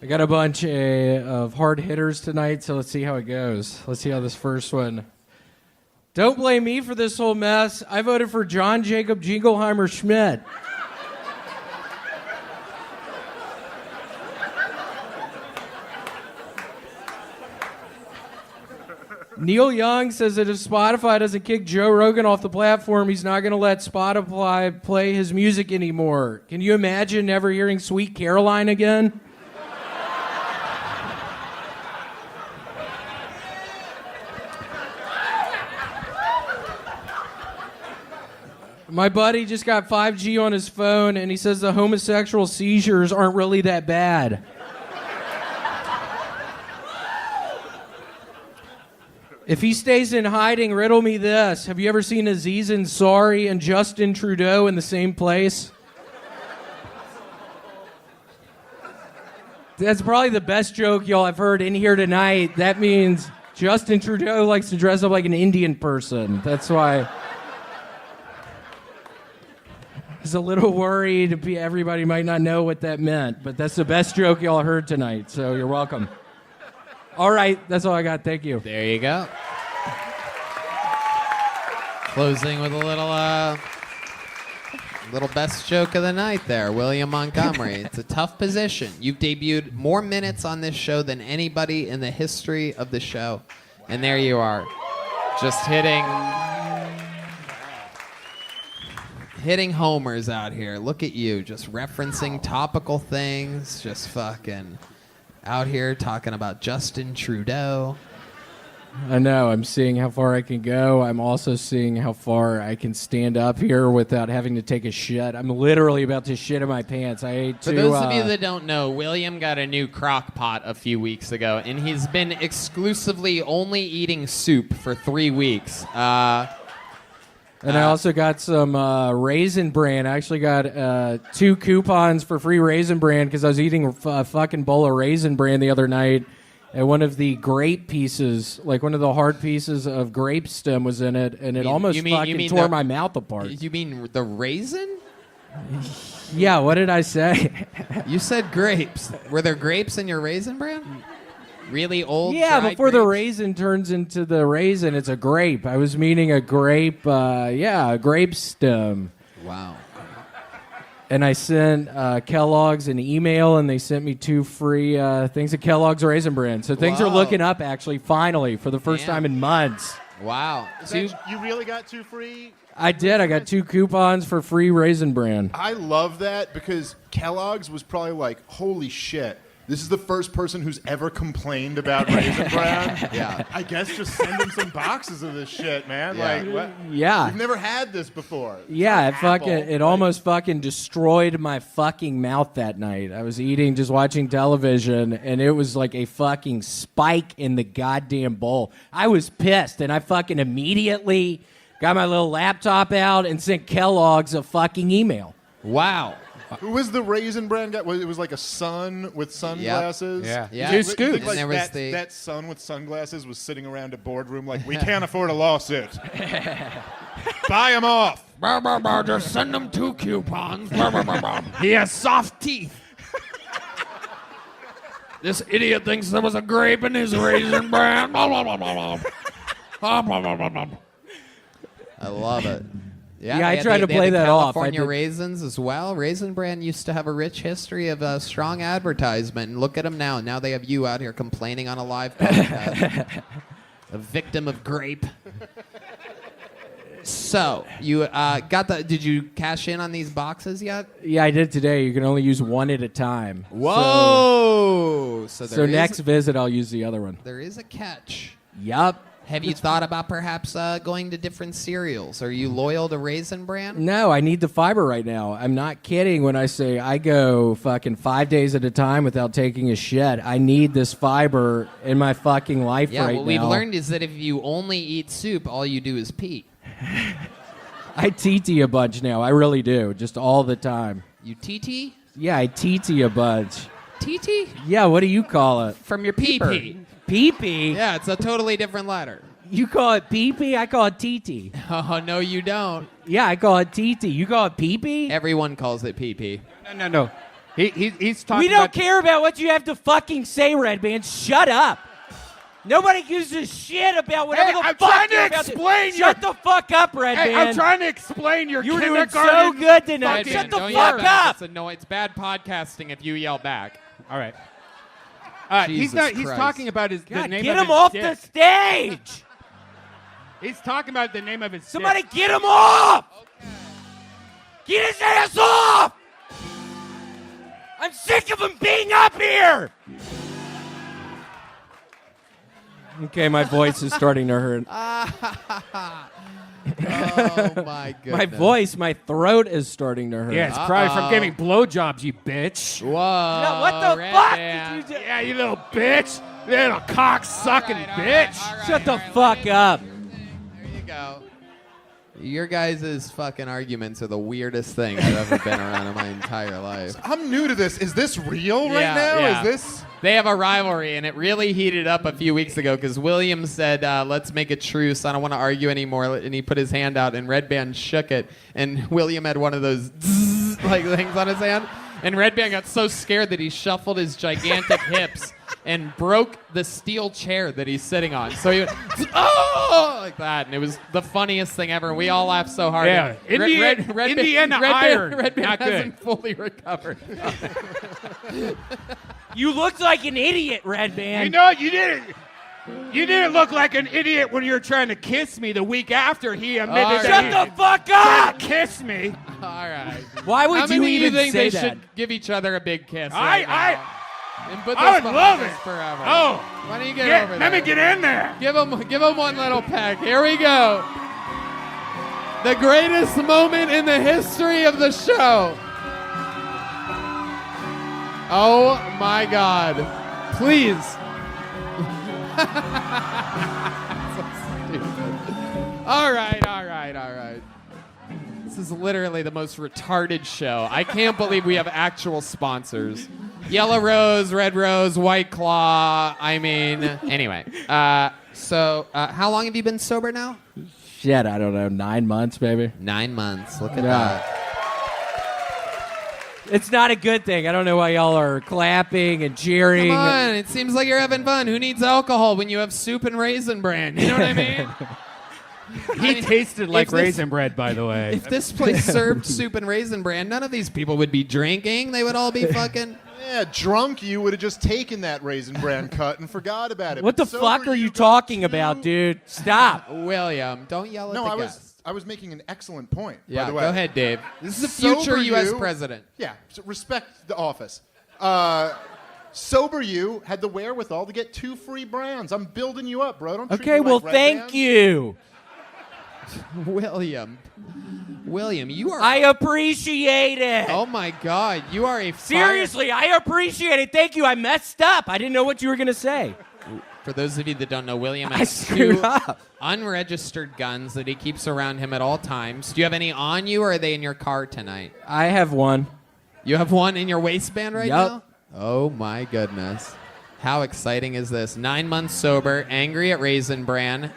I got a bunch of hard hitters tonight, so let's see how it goes. Let's see how this first one. Don't blame me for this whole mess. I voted for John Jacob Jingleheimer Schmidt. Neil Young says that if Spotify doesn't kick Joe Rogan off the platform, he's not going to let Spotify play his music anymore. Can you imagine never hearing Sweet Caroline again? My buddy just got 5G on his phone, and he says the homosexual seizures aren't really that bad. If he stays in hiding, riddle me this. Have you ever seen Aziz Ansari and Justin Trudeau in the same place? That's probably the best joke y'all have heard in here tonight. That means Justin Trudeau likes to dress up like an Indian person. That's why... I was a little worried. Everybody might not know what that meant, but that's the best joke y'all heard tonight, so you're welcome. All right, that's all I got. Thank you. There you go. Closing with a little best joke of the night there, William Montgomery. It's a tough position. You've debuted more minutes on this show than anybody in the history of the show, and there you are, just hitting homers out here. Look at you, just referencing topical things, just fucking out here talking about Justin Trudeau. I know. I'm seeing how far I can go. I'm also seeing how far I can stand up here without having to take a shit. I'm literally about to shit in my pants. I ate For those of you that don't know, William got a new crock pot a few weeks ago, and he's been exclusively only eating soup for 3 weeks. And I also got some Raisin Bran. I actually got 2 coupons for free Raisin Bran because I was eating a fucking bowl of Raisin Bran the other night, and one of the grape pieces, like one of the hard pieces of grape stem was in it, and it almost fucking tore my mouth apart. You mean the raisin? Yeah, what did I say? You said grapes. Were there grapes in your Raisin Bran? Really old? Yeah, before grapes? the raisin turns into the raisin, it's a grape. I was meaning a grape, a grape stem. Wow. And I sent Kellogg's an email, and they sent me 2 free things of Kellogg's Raisin Bran. So things are looking up, actually, finally, for the first time in months. Wow. You really got 2 free? I did. I got 2 coupons for free Raisin Bran. I love that because Kellogg's was probably like, holy shit. This is the first person who's ever complained about Raisin Bran. Yeah. I guess just send them some boxes of this shit, man. Yeah. Like, what? Yeah. We've never had this before. Yeah, it almost fucking destroyed my fucking mouth that night. I was eating, just watching television, and it was like a fucking spike in the goddamn bowl. I was pissed, and I fucking immediately got my little laptop out and sent Kellogg's a fucking email. Wow. Who was the Raisin Bran guy? It was like a son with sunglasses. Yep. Yeah. 2 scoops. Like And there was that son with sunglasses was sitting around a boardroom like, we can't afford a lawsuit. Buy him off. Just send them 2 coupons. He has soft teeth. This idiot thinks there was a grape in his Raisin Bran. I love it. Yeah, I tried to play that off. California raisins as well. Raisin Bran used to have a rich history of strong advertisement, and look at them now. Now they have you out here complaining on a live podcast. A victim of grape. So, you got the... Did you cash in on these boxes yet? Yeah, I did today. You can only use 1 at a time. Whoa! So next visit, I'll use the other one. There is a catch. Yup. Have you thought about perhaps going to different cereals? Are you loyal to Raisin Bran? No, I need the fiber right now. I'm not kidding when I say I go fucking 5 days at a time without taking a shit. I need this fiber in my fucking life Yeah, right what now. we've learned is that if you only eat soup, all you do is pee. I TT a bunch now. I really do. Just all the time. You TT? Yeah, I TT a bunch. TT? Yeah, what do you call it? From your pee-pee. Pee-pee? Yeah, it's a totally different letter. You call it pee-pee? I call it TT. Oh, no, you don't. Yeah, I call it TT. You call it pee-pee? Everyone calls it pee-pee. No. He's talking We don't about care about what you have to fucking say, Red Band. Shut up. Nobody gives a shit about whatever Hey, the I'm fuck trying to you're about explain Shut the fuck up, Red Hey, Band. I'm trying to explain your You were doing kindergarten. so good tonight. Red Shut Band, the don't yell fuck back. up. It's bad podcasting if you yell back. All right. He's Jesus He's Christ. talking about the God, name get of him his off dick. the stage. He's talking about the name of his. Somebody dick. get him off. Get his ass off. I'm sick of him being up here. Okay, my voice is starting to hurt. Oh, my goodness. My voice, my throat is starting to hurt. Yeah, it's probably from giving blowjobs, you bitch. Whoa. No, what the Red fuck Band. did you do? Yeah, you little bitch. Little cock-sucking bitch. Shut the fuck up. There you go. Your guys' fucking arguments are the weirdest thing I've ever been around in my entire life. I'm new to this. Is this real right Yeah, now? yeah. Is this? They have a rivalry, and it really heated up a few weeks ago because William said, let's make a truce. I don't want to argue anymore. And he put his hand out, and Red Band shook it. And William had one of those like things on his hand. And Red Band got so scared that he shuffled his gigantic hips and broke the steel chair that he's sitting on. So he went, oh, like that. And it was the funniest thing ever. And we all laughed so hard. Yeah. And Indiana Iron. Red Band Not hasn't good. fully recovered. You looked like an idiot, Red Band. You know, you didn't look like an idiot when you were trying to kiss me the week after he admitted All that Shut he the fuck up! kiss me. All right. Why would How you many even of you think say they that? should give each other a big kiss? right I now? And put this would behind love us it. forever. Oh. Why don't you get over there? Let me get in there. Give him one little peck. Here we go. The greatest moment in the history of the show. Oh my God. Please. So stupid. All right. This is literally the most retarded show. I can't believe we have actual sponsors. Yellow Rose, Red Rose, White Claw. I mean, anyway. So how long have you been sober now? Shit, I don't know. 9 months, baby. 9 months. Look at Yeah. that. It's not a good thing. I don't know why y'all are clapping and cheering. Come on, it seems like you're having fun. Who needs alcohol when you have soup and Raisin Bran? You know what I mean? He tasted like if this- raisin bread, by the way. If this place served soup and Raisin Bran, none of these people would be drinking. They would all be fucking... Yeah, drunk you would have just taken that Raisin Bran cut and forgot about it. What the But fuck sober are you talking about, dude? Stop. William, don't yell at No, the I guest. was making an excellent point. Yeah, by the way. go ahead, Dave. This is the future Sober U.S. you- president. Yeah, so respect the office. Sober you had the wherewithal to get 2 free brands. I'm building you up, bro. Don't treat Okay, me well, like Red thank Band. you. William, you are... I appreciate it. Oh, my God. You are a... Seriously, I appreciate it. Thank you. I messed up. I didn't know what you were going to say. For those of you that don't know, William I has screwed 2 up. unregistered guns that he keeps around him at all times. Do you have any on you, or are they in your car tonight? I have one. You have one in your waistband right Yup. now? Oh, my goodness. How exciting is this? 9 months sober, angry at Raisin Bran.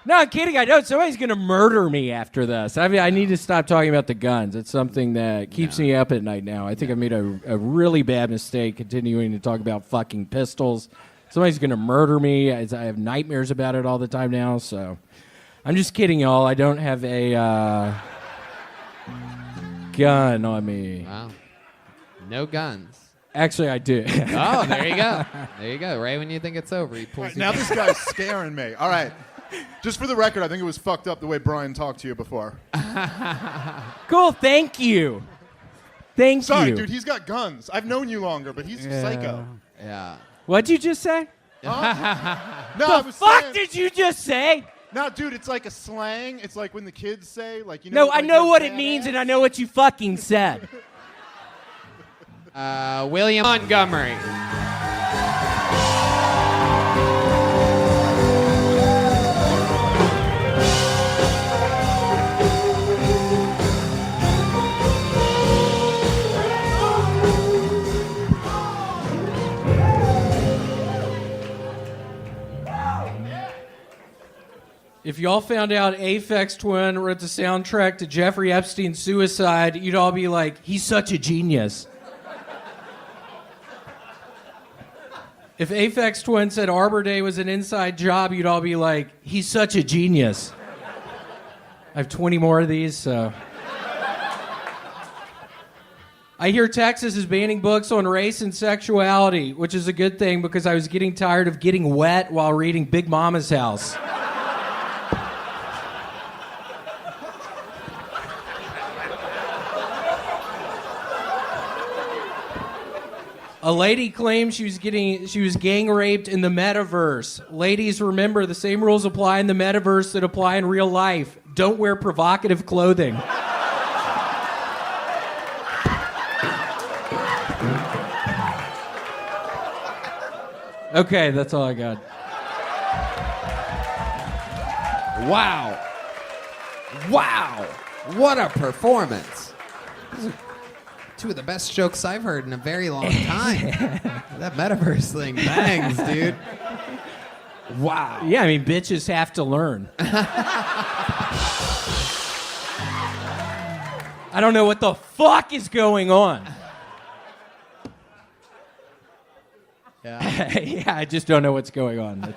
No, I'm kidding. I know somebody's going to murder me after this. I mean, I need to stop talking about the guns. It's something that keeps me up at night now. I think I made a really bad mistake continuing to talk about fucking pistols. Somebody's going to murder me. I have nightmares about it all the time now. So I'm just kidding, y'all. I don't have a gun on me. Wow. No guns. Actually, I do. Oh, there you go. There you go. Right when you think it's over, he pulls Right, you now back. this guy's scaring me. All right. Just for the record, I think it was fucked up the way Brian talked to you before. Cool. Thank you. Sorry, you. dude. He's got guns. I've known you longer, but he's psycho. Yeah. What'd you just say? No, I The was fuck saying- did you just say? No, dude, it's like a slang. It's like when the kids say, like, you No, know. I like, know you're what it badass. means, and I know what you fucking said. William Montgomery. If y'all found out Aphex Twin wrote the soundtrack to Jeffrey Epstein's suicide, you'd all be like, he's such a genius. If Aphex Twin said Arbor Day was an inside job, you'd all be like, he's such a genius. I have 20 more of these, so. I hear Texas is banning books on race and sexuality, which is a good thing because I was getting tired of getting wet while reading Big Mama's House. A lady claimed she was gang raped in the metaverse. Ladies, remember the same rules apply in the metaverse that apply in real life. Don't wear provocative clothing. Okay, that's all I got. Wow. Wow. What a performance. Those are two of the best jokes I've heard in a very long time. That metaverse thing bangs, dude. Wow. Yeah, I mean, bitches have to learn. I don't know what the fuck is going on. Yeah, I just don't know what's going on.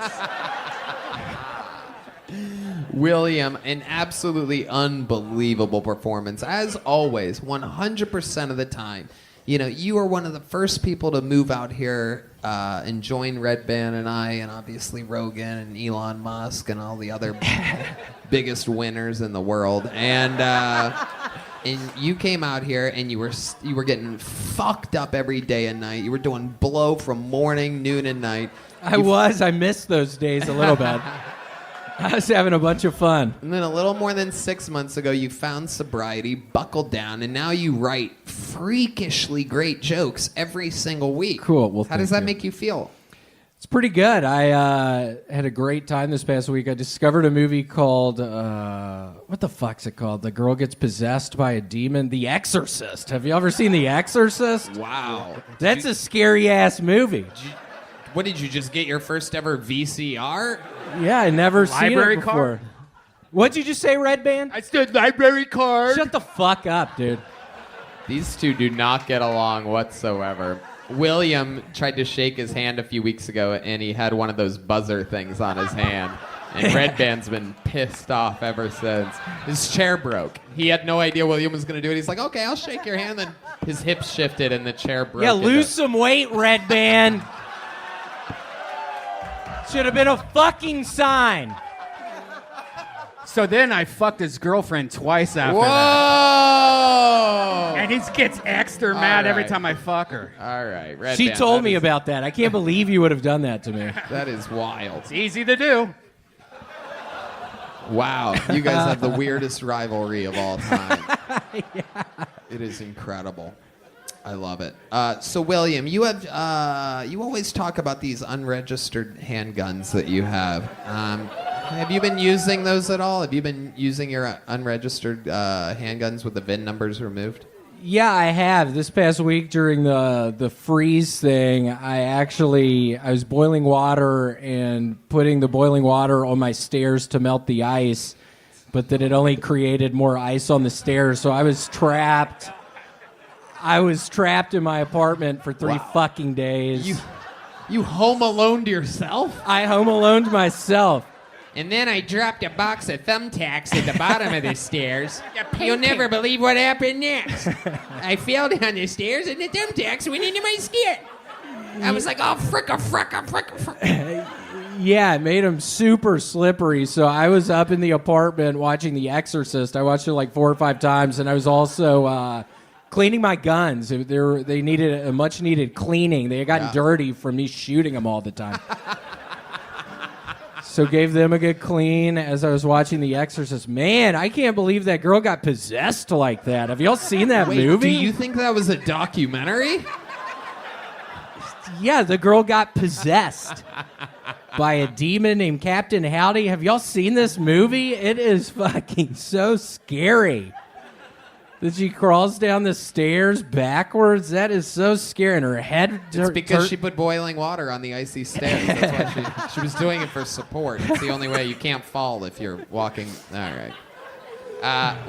William, an absolutely unbelievable performance. As always, 100% of the time. You know, you are one of the first people to move out here and join Red Band and I, and obviously Rogan and Elon Musk and all the other biggest winners in the world. And you came out here and you were getting fucked up every day and night. You were doing blow from morning, noon, and night. I missed those days a little bit. I was having a bunch of fun. And then a little more than 6 months ago, you found sobriety, buckled down, and now you write freakishly great jokes every single week. Cool. Well, how does that make you feel? It's pretty good. I had a great time this past week. I discovered a movie called, what the fuck's it called? The girl gets possessed by a demon. The Exorcist. Have you ever seen The Exorcist? Wow. That's a scary-ass movie. What, did you just get your first ever VCR? Yeah, I never seen Library it before. card? What'd you just say, Red Band? I said library card. Shut the fuck up, dude. These two do not get along whatsoever. William tried to shake his hand a few weeks ago, and he had one of those buzzer things on his hand. And Red Band's been pissed off ever since. His chair broke. He had no idea William was going to do it. He's like, okay, I'll shake your hand. Then his hips shifted, and the chair broke. Yeah, lose some weight, Red Band. Should have been a fucking sign. So then I fucked his girlfriend twice after Whoa! that. And he gets extra mad every right. time I fuck her. All right, Red She Band, told that me is- about that. I can't believe you would have done that to me. That is wild. It's easy to do. Wow, you guys have the weirdest rivalry of all time. It is incredible. I love it. So, William, you have you always talk about these unregistered handguns that you have. Have you been using those at all? Have you been using your unregistered handguns with the VIN numbers removed? Yeah, I have. This past week during the freeze thing, I was boiling water and putting the boiling water on my stairs to melt the ice, but that it only created more ice on the stairs, so I was trapped. I was trapped in my apartment for 3 fucking days. You home alone to yourself? I home alone to myself. And then I dropped a box of thumbtacks at the bottom of the stairs. You'll never believe what happened next. I fell down the stairs and the thumbtacks went into my skin. I was like, oh, fricka. Yeah, it made them super slippery. So I was up in the apartment watching The Exorcist. I watched it like 4 or 5 times, and I was also cleaning my guns. They needed a much needed cleaning. They had gotten dirty from me shooting them all the time. So gave them a good clean as I was watching The Exorcist. Man, I can't believe that girl got possessed like that. Have y'all seen that Wait, movie? do you think that was a documentary? Yeah, the girl got possessed by a demon named Captain Howdy. Have y'all seen this movie? It is fucking so scary. That she crawls down the stairs backwards. That is so scary. And her head... It's because she put boiling water on the icy stairs. That's why she was doing it for support. It's the only way. You can't fall if you're walking. All right.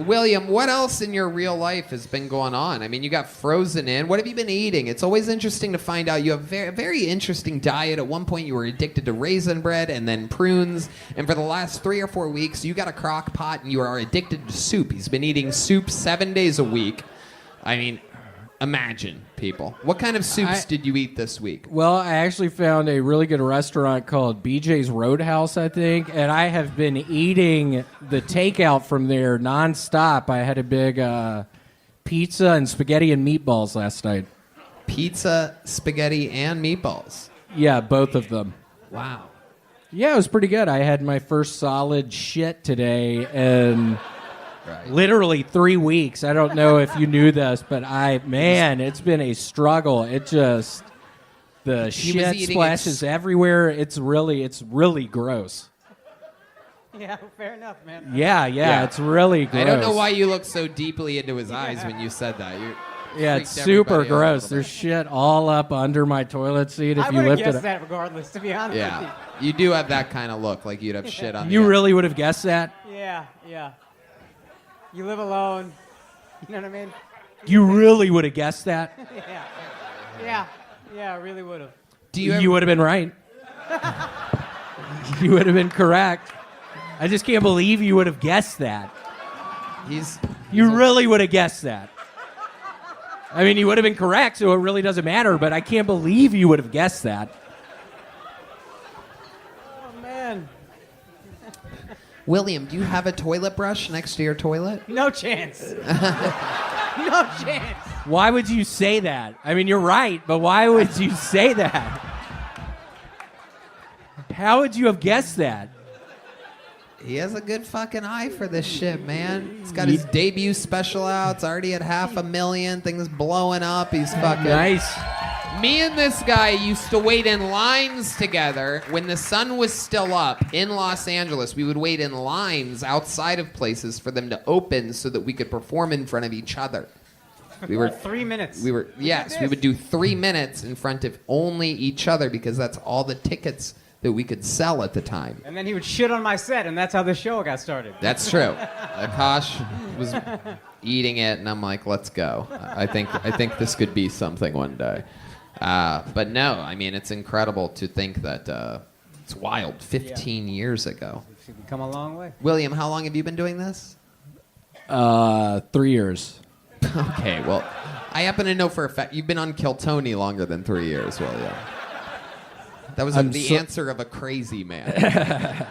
William, what else in your real life has been going on? I mean, you got frozen in. What have you been eating? It's always interesting to find out. You have a very interesting diet. At one point, you were addicted to raisin bread and then prunes. And for the last 3 or 4 weeks, you got a crock pot and you are addicted to soup. He's been eating soup 7 days a week. I mean, imagine, people. What kind of soups did you eat this week? Well, I actually found a really good restaurant called BJ's Roadhouse, I think, and I have been eating the takeout from there nonstop. I had a big pizza and spaghetti and meatballs last night. Pizza, spaghetti, and meatballs? Yeah, both of them. Wow. Yeah, it was pretty good. I had my first solid shit today, and... Right. Literally 3 weeks. I don't know if you knew this, but it's been a struggle. It just, the shit splashes everywhere. It's really gross. Yeah, fair enough, man. Yeah, it's really gross. I don't know why you look so deeply into his eyes when you said that. It's super gross. There's shit all up under my toilet seat if I you would have lift it guessed up. that regardless, to be honest with Yeah, you do have that kind of look, like you'd have shit on You really would have guessed that? you. Yeah. You live alone. You know what I mean? You really would have guessed that? Yeah, I really would have. You would have been right. You would have been correct. I just can't believe you would have guessed that. You really would have guessed that. I mean, you would have been correct, so it really doesn't matter, but I can't believe you would have guessed that. Oh, man. William, do you have a toilet brush next to your toilet? No chance. No chance. Why would you say that? I mean, you're right, but why would you say that? How would you have guessed that? He has a good fucking eye for this shit, man. He's got his debut special out. It's already at 500,000. Things blowing up. He's fucking... Nice. Me and this guy used to wait in lines together when the sun was still up in Los Angeles. We would wait in lines outside of places for them to open so that we could perform in front of each other. We were 3 minutes. We would do 3 minutes in front of only each other because that's all the tickets that we could sell at the time. And then he would shit on my set, and that's how the show got started. That's true. Akash was eating it, and I'm like, let's go. I think this could be something one day. But no, I mean, it's incredible to think that it's wild. 15 years ago. We've come a long way. William, how long have you been doing this? 3 years. Okay, well, I happen to know for a fact you've been on Kiltony longer than 3 years, William. That was the answer of a crazy man.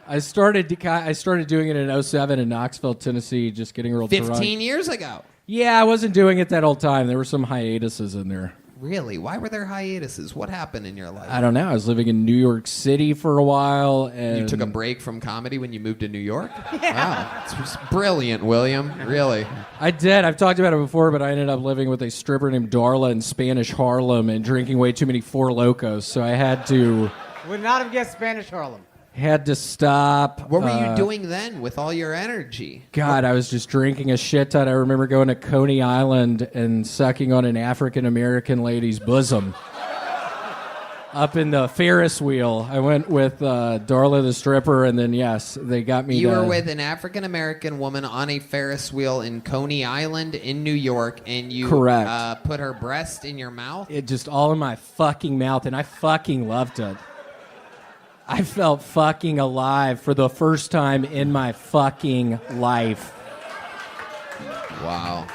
I started doing it in 2007 in Knoxville, Tennessee, just getting real drunk. 15 years ago. Yeah, I wasn't doing it that whole time. There were some hiatuses in there. Really? Why were there hiatuses? What happened in your life? I don't know. I was living in New York City for a while. And You took a break from comedy when you moved to New York? Wow. It's brilliant, William. Really. I did. I've talked about it before, but I ended up living with a stripper named Darla in Spanish Harlem and drinking way too many Four Locos. So I had to Would not have guessed Spanish Harlem. stop. What were you doing then with all your energy? God, I was just drinking a shit ton. I remember going to Coney Island and sucking on an African-American lady's bosom. Up in the Ferris wheel. I went with Darla the stripper, and then, yes, they got me. You were with an African-American woman on a Ferris wheel in Coney Island in New York, and you Correct. Put her breast in your mouth? It just all in my fucking mouth, and I fucking loved it. I felt fucking alive for the first time in my fucking life. Wow.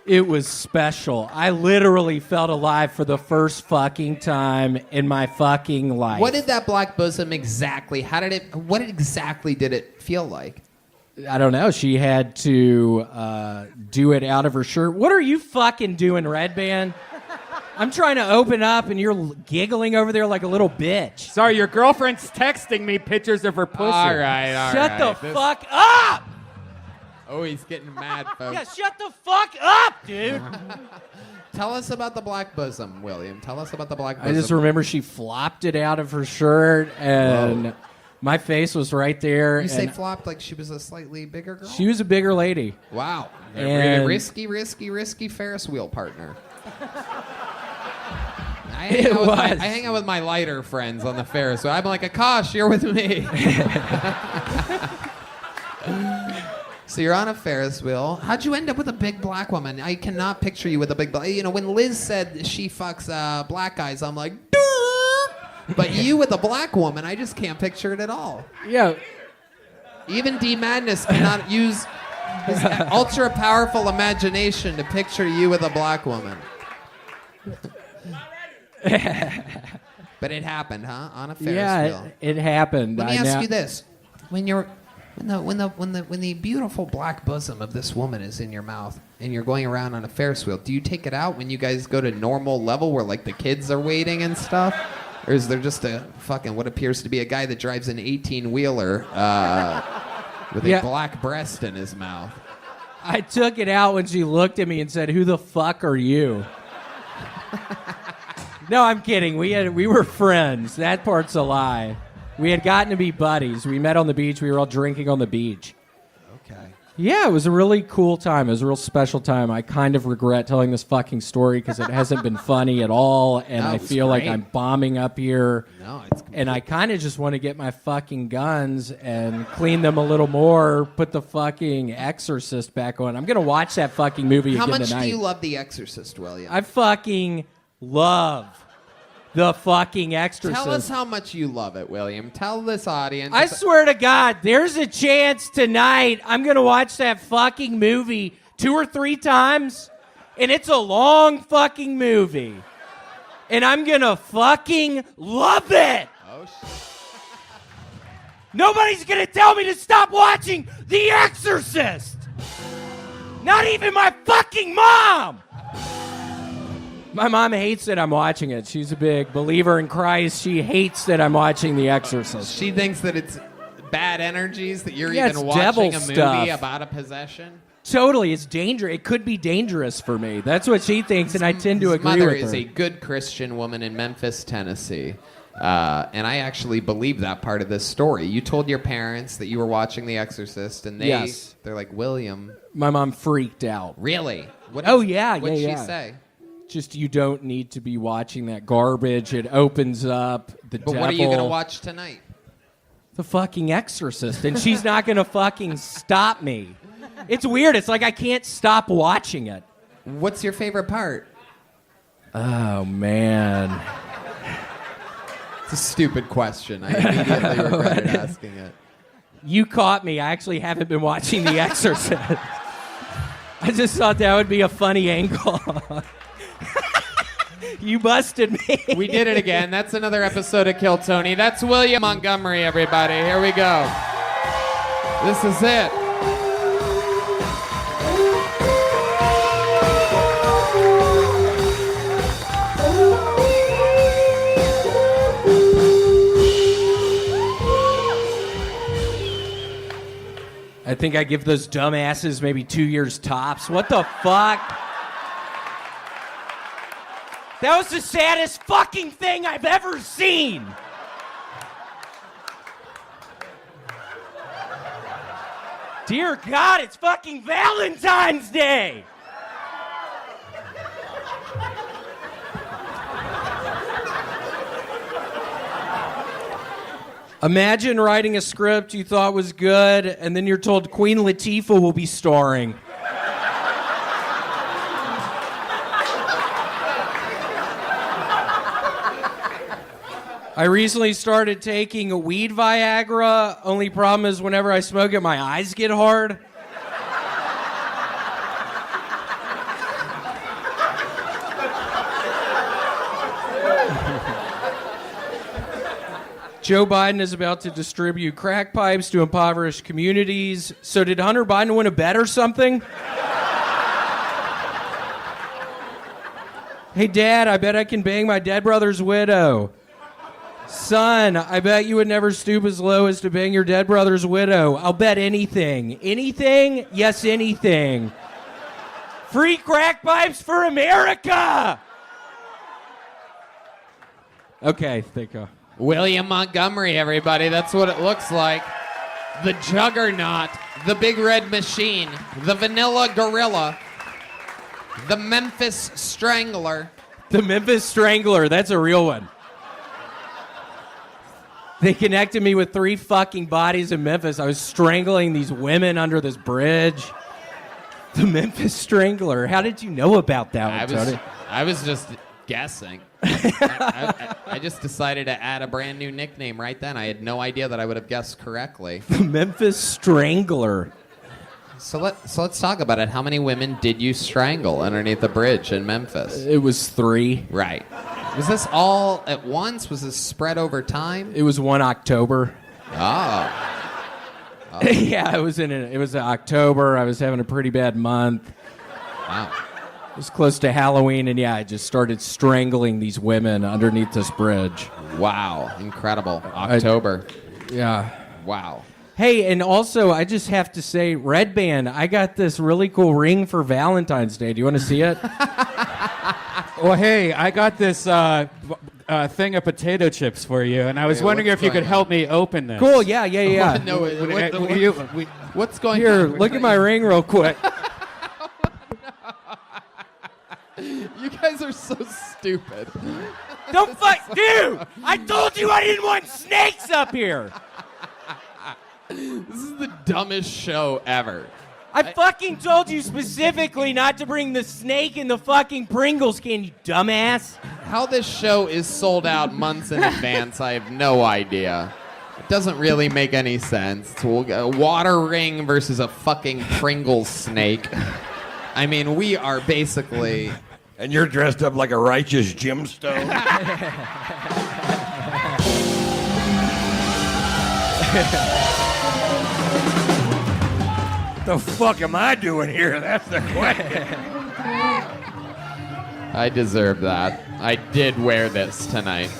It was special. I literally felt alive for the first fucking time in my fucking life. What did that black bosom exactly, what exactly did it feel like? I don't know. She had to do it out of her shirt. What are you fucking doing, Red Band? I'm trying to open up, and you're giggling over there like a little bitch. Sorry, your girlfriend's texting me pictures of her pussy. All right. Shut the fuck up! Oh, he's getting mad, folks. Yeah, shut the fuck up, dude. Tell us about the black bosom, William. Tell us about the black bosom. I just remember she flopped it out of her shirt, and my face was right there. You say and flopped like she was a slightly bigger girl? she was a bigger lady. Wow. And- Risky Ferris wheel partner. I It hang out with my lighter friends on the Ferris wheel. I'm like, Akash, you're with me. So you're on a Ferris wheel. How'd you end up with a big black woman? I cannot picture you with a big black. You know, when Liz said she fucks black guys, I'm like, duh! But you with a black woman, I just can't picture it at all. Yeah. Even D Madness cannot use his ultra powerful imagination to picture you with a black woman. But it happened, huh? On a Ferris wheel. It happened. Let me ask you this: when the beautiful black bosom of this woman is in your mouth and you're going around on a Ferris wheel, do you take it out when you guys go to normal level where like the kids are waiting and stuff? Or is there just a fucking what appears to be a guy that drives an 18-wheeler with a black breast in his mouth? I took it out when she looked at me and said, "Who the fuck are you?" No, I'm kidding. We were friends. That part's a lie. We had gotten to be buddies. We met on the beach. We were all drinking on the beach. Okay. Yeah, it was a really cool time. It was a real special time. I kind of regret telling this fucking story because it hasn't been funny at all, and No, I it was feel like great. I'm bombing up here. No, it's and I kind of just want to get my fucking guns and clean them a little more, put the fucking Exorcist back on. I'm going to watch that fucking movie How again much tonight. do you love The Exorcist, William? I fucking love the fucking Exorcist. Tell us how much you love it, William. Tell this audience. I swear to God, there's a chance tonight I'm going to watch that fucking movie 2 or 3 times, and it's a long fucking movie. And I'm going to fucking love it. Oh, shit. Nobody's going to tell me to stop watching The Exorcist. Not even my fucking mom. My mom hates that I'm watching it. She's a big believer in Christ. She hates that I'm watching The Exorcist. She thinks that it's bad energies, that you're Yeah, even it's devil watching a movie stuff. about a possession. Totally, it's dangerous. It could be dangerous for me. That's what she thinks, and I tend to His agree mother with is her. a good Christian woman in Memphis, Tennessee. And I actually believe that part of this story. You told your parents that you were watching The Exorcist, and they're like, William. My mom freaked out. Really? What What did she yeah. say? Just you don't need to be watching that garbage. It opens up the But devil. what are you going to watch tonight? The fucking Exorcist, and she's not going to fucking stop me. It's weird. It's like I can't stop watching it. What's your favorite part? Oh, man. It's a stupid question. I immediately regretted asking it. You caught me. I actually haven't been watching The Exorcist. I just thought that would be a funny angle. You busted me. We did it again. That's another episode of Kill Tony. That's William Montgomery, everybody. Here we go. This is it. I think I give those dumbasses maybe 2 years tops. What the fuck? That was the saddest fucking thing I've ever seen. Dear God, it's fucking Valentine's Day. Imagine writing a script you thought was good, and then you're told Queen Latifah will be starring. I recently started taking a weed Viagra. Only problem is whenever I smoke it, my eyes get hard. Joe Biden is about to distribute crack pipes to impoverished communities. So did Hunter Biden win a bet or something? Hey, Dad, I bet I can bang my dead brother's widow. Son, I bet you would never stoop as low as to bang your dead brother's widow. I'll bet anything. Anything? Yes, anything. Free crack pipes for America! Okay, thank you. William Montgomery, everybody. That's what it looks like. The Juggernaut, the Big Red Machine, the Vanilla Gorilla, the Memphis Strangler. The Memphis Strangler, that's a real one. They connected me with 3 fucking bodies in Memphis. I was strangling these women under this bridge. The Memphis Strangler. How did you know about that one, Tony? I was just guessing. I just decided to add a brand new nickname right then. I had no idea that I would have guessed correctly. The Memphis Strangler. So let's talk about it. How many women did you strangle underneath the bridge in Memphis? It was 3. Right. Was this all at once? Was this spread over time? It was 1 October. Oh. Yeah, it was October. I was having a pretty bad month. Wow. It was close to Halloween, and yeah, I just started strangling these women underneath this bridge. Wow, incredible. October. Yeah. Wow. Hey, and also, I just have to say, Red Band, I got this really cool ring for Valentine's Day. Do you want to see it? Well, hey, I got this thing of potato chips for you, and I was wondering if you could help me open this. Cool, yeah. No, what's going Here, on? look at my ring real quick. You guys are so stupid. Don't fuck, dude! I told you I didn't want snakes up here. This is the dumbest show ever. I fucking told you specifically not to bring the snake in the fucking Pringles can, you dumbass. How this show is sold out months in advance, I have no idea. It doesn't really make any sense. It's a water ring versus a fucking Pringles snake. I mean, we are basically... And you're dressed up like a righteous gemstone. The fuck am I doing here? That's the question. I deserve that. I did wear this tonight.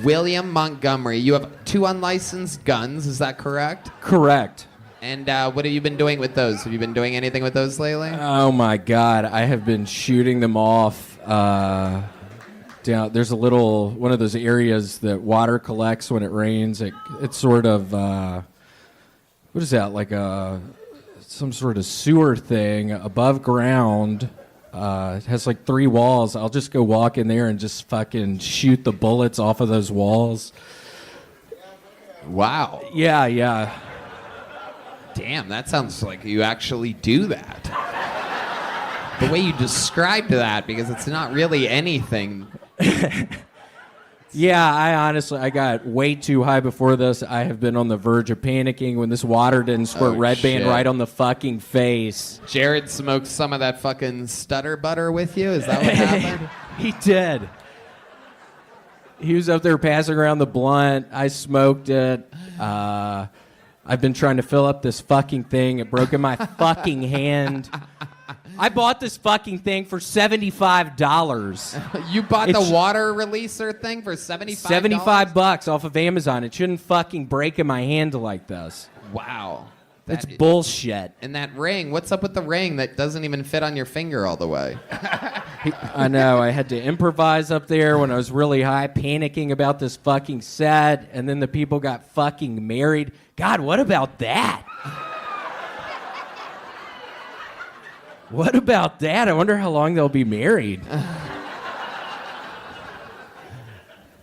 William Montgomery, you have 2 unlicensed guns, is that correct? Correct. And what have you been doing with those? Have you been doing anything with those lately? Oh my God, I have been shooting them off. Down there's a little one of those areas that water collects when it rains. It's sort of what is that, like some sort of sewer thing above ground. It has like 3 walls. I'll just go walk in there and just fucking shoot the bullets off of those walls. Wow. Yeah. Damn, that sounds like you actually do that. The way you described that, because it's not really anything. Yeah, I got way too high before this. I have been on the verge of panicking when this water didn't squirt Red Band right on the fucking face. Jared smoked some of that fucking stutter butter with you? Is that what happened? He did. He was up there passing around the blunt. I smoked it. I've been trying to fill up this fucking thing. It broke in my fucking hand. I bought this fucking thing for $75. You bought the water releaser thing for $75? $75 off of Amazon. It shouldn't fucking break in my hand like this. Wow. That's bullshit. And that ring, what's up with the ring that doesn't even fit on your finger all the way? I know. I had to improvise up there when I was really high, panicking about this fucking set, and then the people got fucking married. God, what about that? What about that? I wonder how long they'll be married.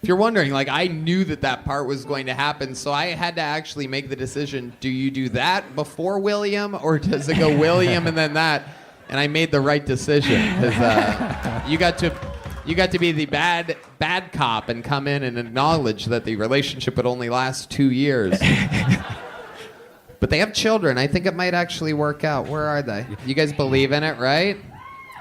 If you're wondering, like, I knew that part was going to happen, so I had to actually make the decision, do you do that before William, or does it go William and then that? And I made the right decision, because you got to be the bad cop and come in and acknowledge that the relationship would only last 2 years. But they have children. I think it might actually work out. Where are they? You guys believe in it, right?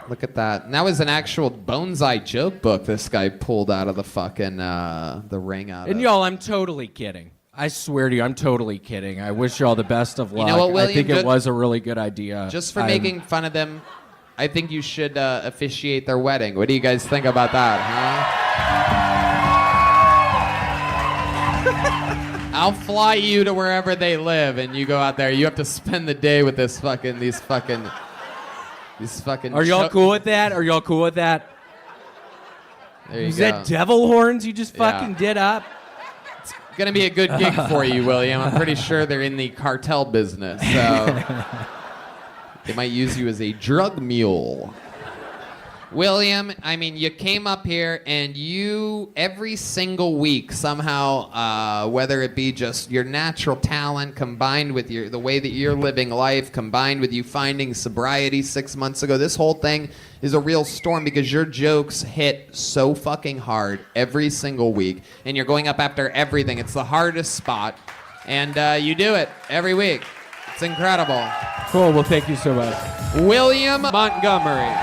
Look at that. And that was an actual Bonsai joke book this guy pulled out of the fucking, the ring out of. And y'all, I'm totally kidding. I swear to you, I'm totally kidding. I wish y'all the best of luck. You know what, William? I think it was a really good idea. Just for making fun of them, I think you should officiate their wedding. What do you guys think about that, huh? I'll fly you to wherever they live, and you go out there. You have to spend the day with these fucking. Are y'all cool with that? Are y'all cool with that? There you Is go. that devil horns you just fucking did up? It's gonna be a good gig for you, William. I'm pretty sure they're in the cartel business, so they might use you as a drug mule. William, I mean, you came up here and you, every single week, somehow, whether it be just your natural talent combined with the way that you're living life, combined with you finding sobriety 6 months ago, this whole thing is a real storm because your jokes hit so fucking hard every single week, and you're going up after everything. It's the hardest spot, and you do it every week. It's incredible. Cool, well, thank you so much. William Montgomery.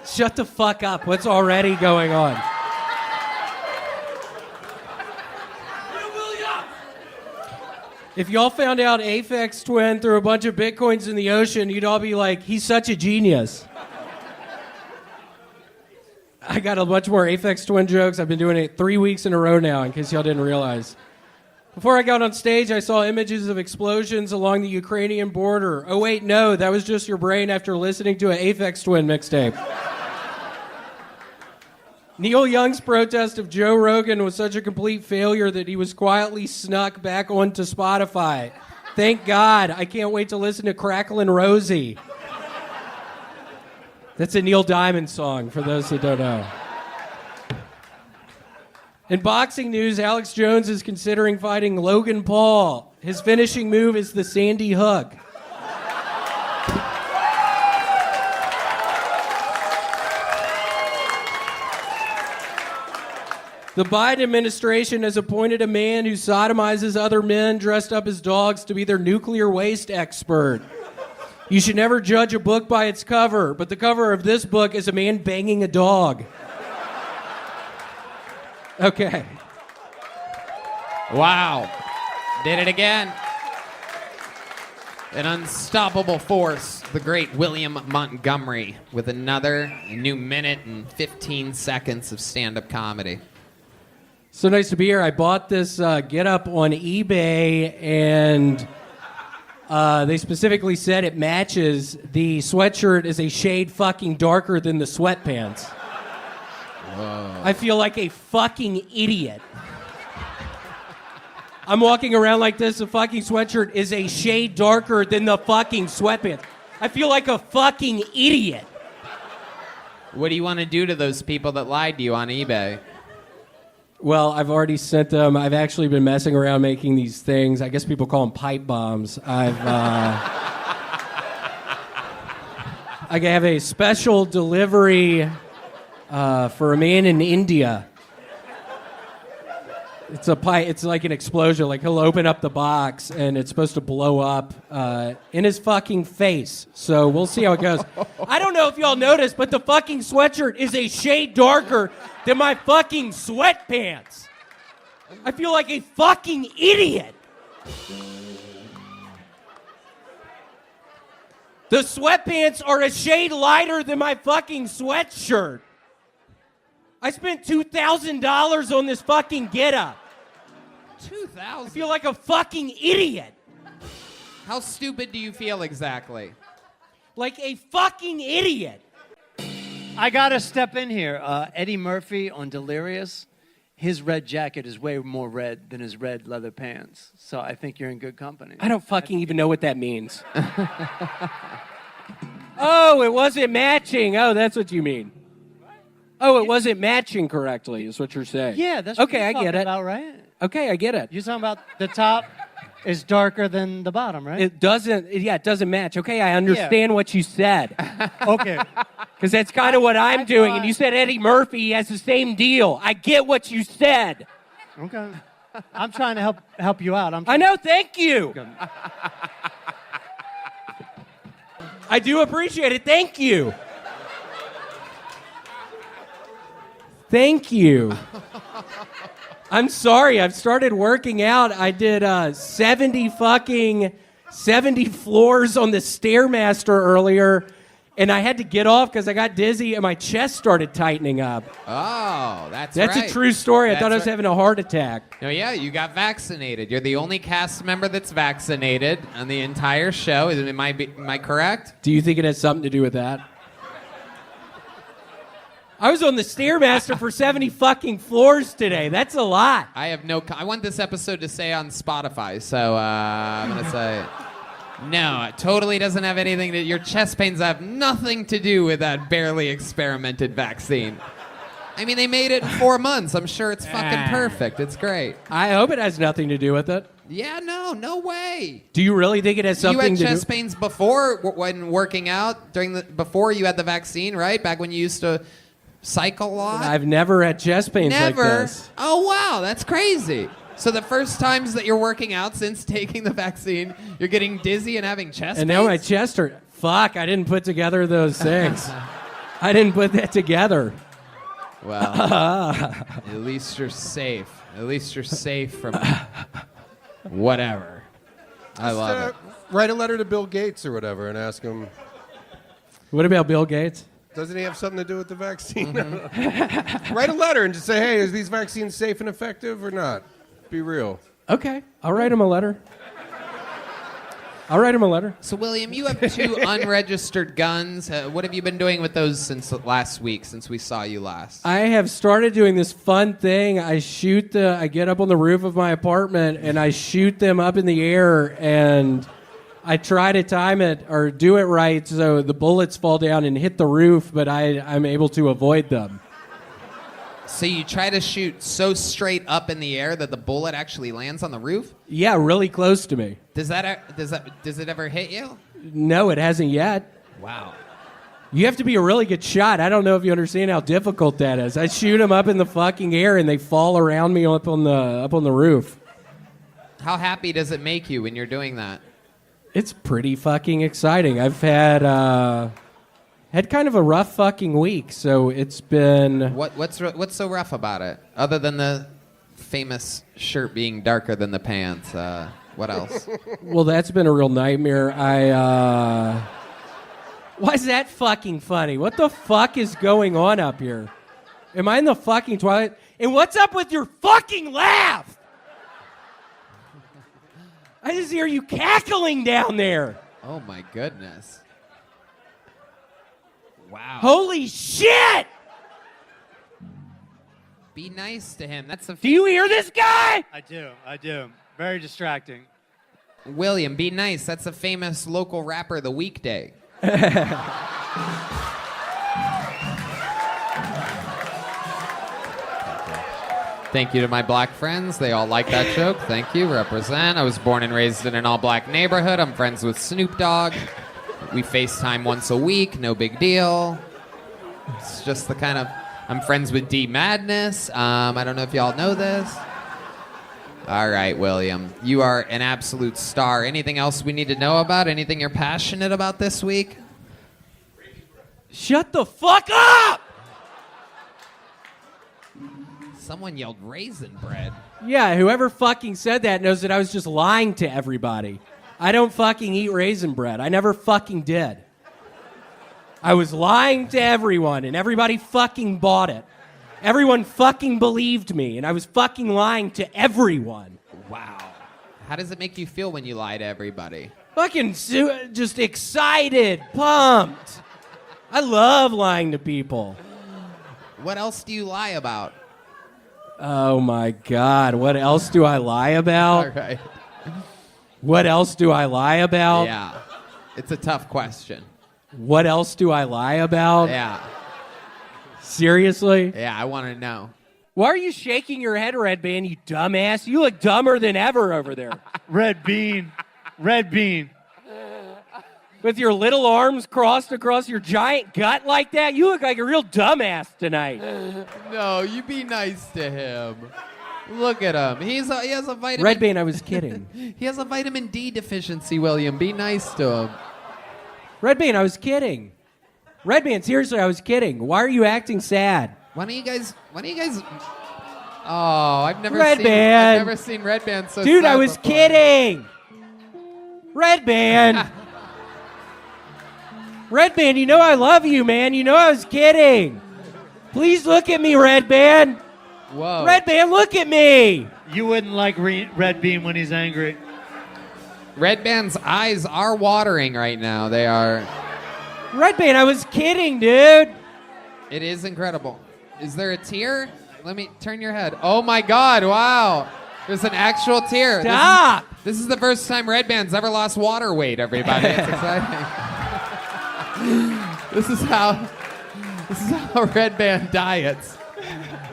Shut the fuck up. What's already going on? If y'all found out Aphex Twin threw a bunch of bitcoins in the ocean, you'd all be like, he's such a genius. I got a bunch more Aphex Twin jokes. I've been doing it 3 weeks in a row now, in case y'all didn't realize. Before I got on stage, I saw images of explosions along the Ukrainian border. Oh, wait, no, that was just your brain after listening to an Aphex Twin mixtape. Neil Young's protest of Joe Rogan was such a complete failure that he was quietly snuck back onto Spotify. Thank God. I can't wait to listen to Cracklin' Rosie. That's a Neil Diamond song, for those that don't know. In boxing news, Alex Jones is considering fighting Logan Paul. His finishing move is the Sandy Hook. The Biden administration has appointed a man who sodomizes other men dressed up as dogs to be their nuclear waste expert. You should never judge a book by its cover, but the cover of this book is a man banging a dog. Okay. Wow. Did it again. An unstoppable force, the great William Montgomery, with another new minute and 15 seconds of stand-up comedy. So nice to be here. I bought this get-up on eBay, and they specifically said it matches. The sweatshirt is a shade fucking darker than the sweatpants. Whoa. I feel like a fucking idiot. I'm walking around like this. The fucking sweatshirt is a shade darker than the fucking sweatpants. I feel like a fucking idiot. What do you want to do to those people that lied to you on eBay? Well, I've already sent them. I've actually been messing around making these things. I guess people call them pipe bombs. I have a special delivery for a man in India. It's a pipe. It's like an explosion. Like he'll open up the box and it's supposed to blow up in his fucking face. So we'll see how it goes. I don't know if y'all noticed, but the fucking sweatshirt is a shade darker than my fucking sweatpants. I feel like a fucking idiot. The sweatpants are a shade lighter than my fucking sweatshirt. I spent $2,000 on this fucking getup. $2,000? I feel like a fucking idiot. How stupid do you feel exactly? Like a fucking idiot. I gotta step in here. Eddie Murphy on Delirious, his red jacket is way more red than his red leather pants. So I think you're in good company. I don't fucking even know what that means. Oh, it wasn't matching. Oh, that's what you mean. Oh, it wasn't matching correctly, is what you're saying. Yeah, that's what okay, you're I get talking it. about, right? Okay, I get it. You're talking about the top is darker than the bottom, right? It doesn't match. Okay, I understand what you said. Okay. Because that's kind of what I'm doing. And you said Eddie Murphy has the same deal. I get what you said. Okay. I'm trying to help you out. I know. Thank you. I do appreciate it. Thank you. Thank you. I'm sorry. I've started working out. I did 70 floors on the Stairmaster earlier, and I had to get off because I got dizzy and my chest started tightening up. Oh, that's a true story. I thought I was having a heart attack. No, yeah, you got vaccinated. You're the only cast member that's vaccinated on the entire show. Am I correct? Do you think it has something to do with that? I was on the Stairmaster for 70 fucking floors today. That's a lot. I have I want this episode to say on Spotify, so I'm going to say... No, it totally doesn't have anything to... Your chest pains have nothing to do with that barely experimented vaccine. I mean, they made it in 4 months. I'm sure it's fucking perfect. It's great. I hope it has nothing to do with it. Yeah, no way. Do you really think it has something to do? You had chest pains before when working out before you had the vaccine, right? Back when you used to cycle a lot? I've never had chest pains like this. Oh, wow, that's crazy. So the first times that you're working out since taking the vaccine, you're getting dizzy and having chest pains? And now my chest hurt. Fuck, I didn't put together those things. I didn't put that together. Well, at least you're safe. At least you're safe from whatever. I love it. Write a letter to Bill Gates or whatever and ask him. What about Bill Gates? Doesn't he have something to do with the vaccine? Write a letter and just say, hey, is these vaccines safe and effective or not? Be real. Okay, I'll write him a letter. So, William, you have 2 unregistered guns. What have you been doing with those since last week, since we saw you last? I have started doing this fun thing. I get up on the roof of my apartment and I shoot them up in the air and I try to time it or do it right so the bullets fall down and hit the roof, but I'm able to avoid them. So you try to shoot so straight up in the air that the bullet actually lands on the roof? Yeah, really close to me. Does it ever hit you? No, it hasn't yet. Wow. You have to be a really good shot. I don't know if you understand how difficult that is. I shoot them up in the fucking air and they fall around me up on the roof. How happy does it make you when you're doing that? It's pretty fucking exciting. I've had kind of a rough fucking week, so it's been... What's so rough about it? Other than the famous shirt being darker than the pants, what else? Well, that's been a real nightmare. Why is that fucking funny? What the fuck is going on up here? Am I in the fucking Twilight? And what's up with your fucking laugh? I just hear you cackling down there. Oh, my goodness. Wow. Holy shit! Be nice to him. Do you hear this guy? I do. Very distracting. William, be nice. That's a famous local rapper, The Weekday. Thank you to my black friends. They all like that joke. Thank you. Represent. I was born and raised in an all-black neighborhood. I'm friends with Snoop Dogg. We FaceTime once a week. No big deal. It's just the kind of... I'm friends with D Madness. I don't know if y'all know this. All right, William. You are an absolute star. Anything else we need to know about? Anything you're passionate about this week? Shut the fuck up! Someone yelled raisin bread. Yeah, whoever fucking said that knows that I was just lying to everybody. I don't fucking eat raisin bread. I never fucking did. I was lying to everyone, and everybody fucking bought it. Everyone fucking believed me, and I was fucking lying to everyone. Wow. How does it make you feel when you lie to everybody? Fucking just excited, pumped. I love lying to people. What else do you lie about? Oh my God, what else do I lie about? All right. What else do I lie about? Yeah. It's a tough question. What else do I lie about? Yeah. Seriously? Yeah, I want to know. Why are you shaking your head, Red Bean, you dumbass? You look dumber than ever over there. Red Bean. Red Bean. With your little arms crossed across your giant gut like that, you look like a real dumbass tonight. No, you be nice to him. Look at him. He has a vitamin. Red Band, I was kidding. He has a vitamin D deficiency, William. Be nice to him. Red Band, I was kidding. Red Band, seriously, I was kidding. Why are you acting sad? Why don't you guys? Oh, I've never Red seen. Band. I've never seen Red Band so. Dude, sad I was before. kidding. Red Band. Red Band, you know I love you, man. You know I was kidding. Please look at me, Red Band. Whoa. Red Band, look at me. You wouldn't like Red Bean when he's angry. Red Band's eyes are watering right now. They are. Red Band, I was kidding, dude. It is incredible. Is there a tear? Let me turn your head. Oh my God! Wow. There's an actual tear. Stop. This is the first time Red Band's ever lost water weight. Everybody, it's exciting. This is how Red Band diets.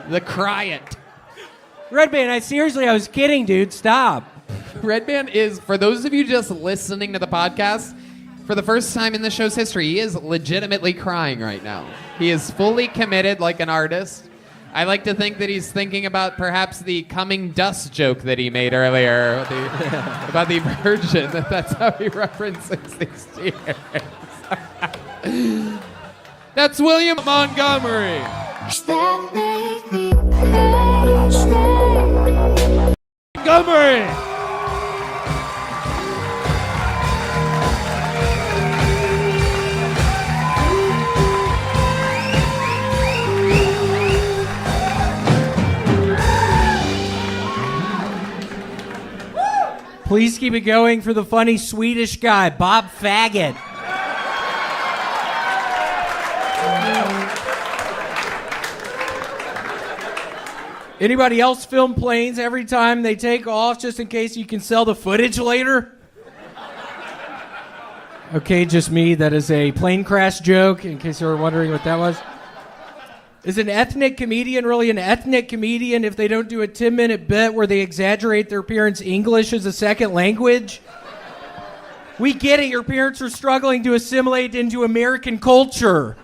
The Cryet. Red Band, I was kidding, dude. Stop. Red Band is, for those of you just listening to the podcast, for the first time in the show's history, he is legitimately crying right now. He is fully committed like an artist. I like to think that he's thinking about perhaps the coming dust joke that he made earlier about the virgin. That's how he references these tears. That's William Montgomery. Montgomery. Please keep it going for the funny Swedish guy, Bob Faggot. Anybody else film planes every time they take off just in case you can sell the footage later? Okay, just me. That is a plane crash joke, in case you were wondering what that was. Is an ethnic comedian really an ethnic comedian if they don't do a 10-minute bit where they exaggerate their parents' English as a second language? We get it. Your parents are struggling to assimilate into American culture.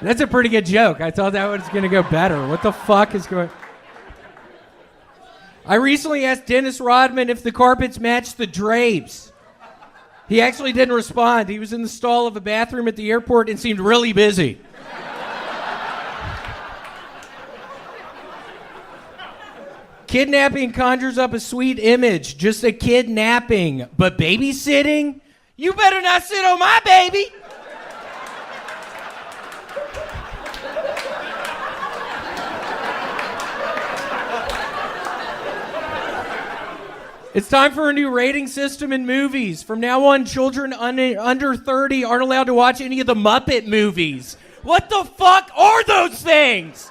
That's a pretty good joke. I thought that was going to go better. What the fuck is going... I recently asked Dennis Rodman if the carpets matched the drapes. He actually didn't respond. He was in the stall of a bathroom at the airport and seemed really busy. Kidnapping conjures up a sweet image. Just a kidnapping. But babysitting? You better not sit on my baby. It's time for a new rating system in movies. From now on, children under 30 aren't allowed to watch any of the Muppet movies. What the fuck are those things?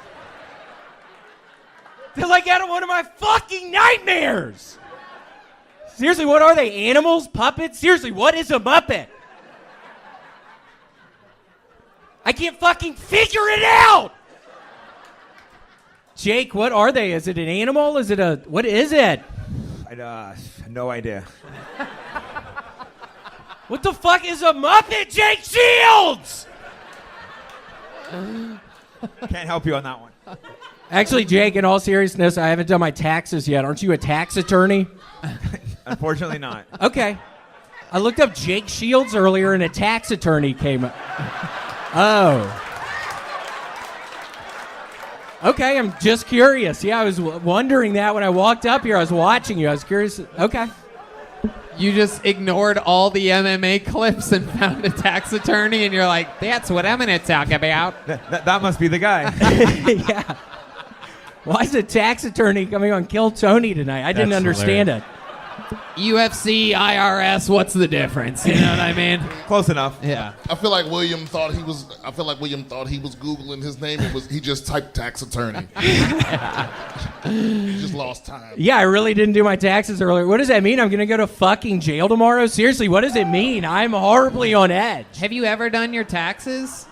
They're like out of one of my fucking nightmares. Seriously, what are they? Animals? Puppets? Seriously, what is a Muppet? I can't fucking figure it out! Jake, what are they? Is it an animal? Is it a... What is it? No idea. What the fuck is a Muppet, Jake Shields? Can't help you on that one. Actually, Jake, in all seriousness, I haven't done my taxes yet. Aren't you a tax attorney? Unfortunately not. Okay. I looked up Jake Shields earlier and a tax attorney came up. Oh. Okay, I'm just curious. Yeah, I was wondering that when I walked up here. I was watching you. I was curious. Okay. You just ignored all the MMA clips and found a tax attorney, and you're like, that's what I'm going to talk about. That must be the guy. Yeah. Why is a tax attorney coming on Kill Tony tonight? I didn't understand it. UFC, IRS, what's the difference? You know what I mean? Close enough. Yeah. I feel like William thought he was Googling his name. He just typed tax attorney. He just lost time. Yeah, I really didn't do my taxes earlier. What does that mean? I'm going to go to fucking jail tomorrow? Seriously, what does it mean? I'm horribly on edge. Have you ever done your taxes?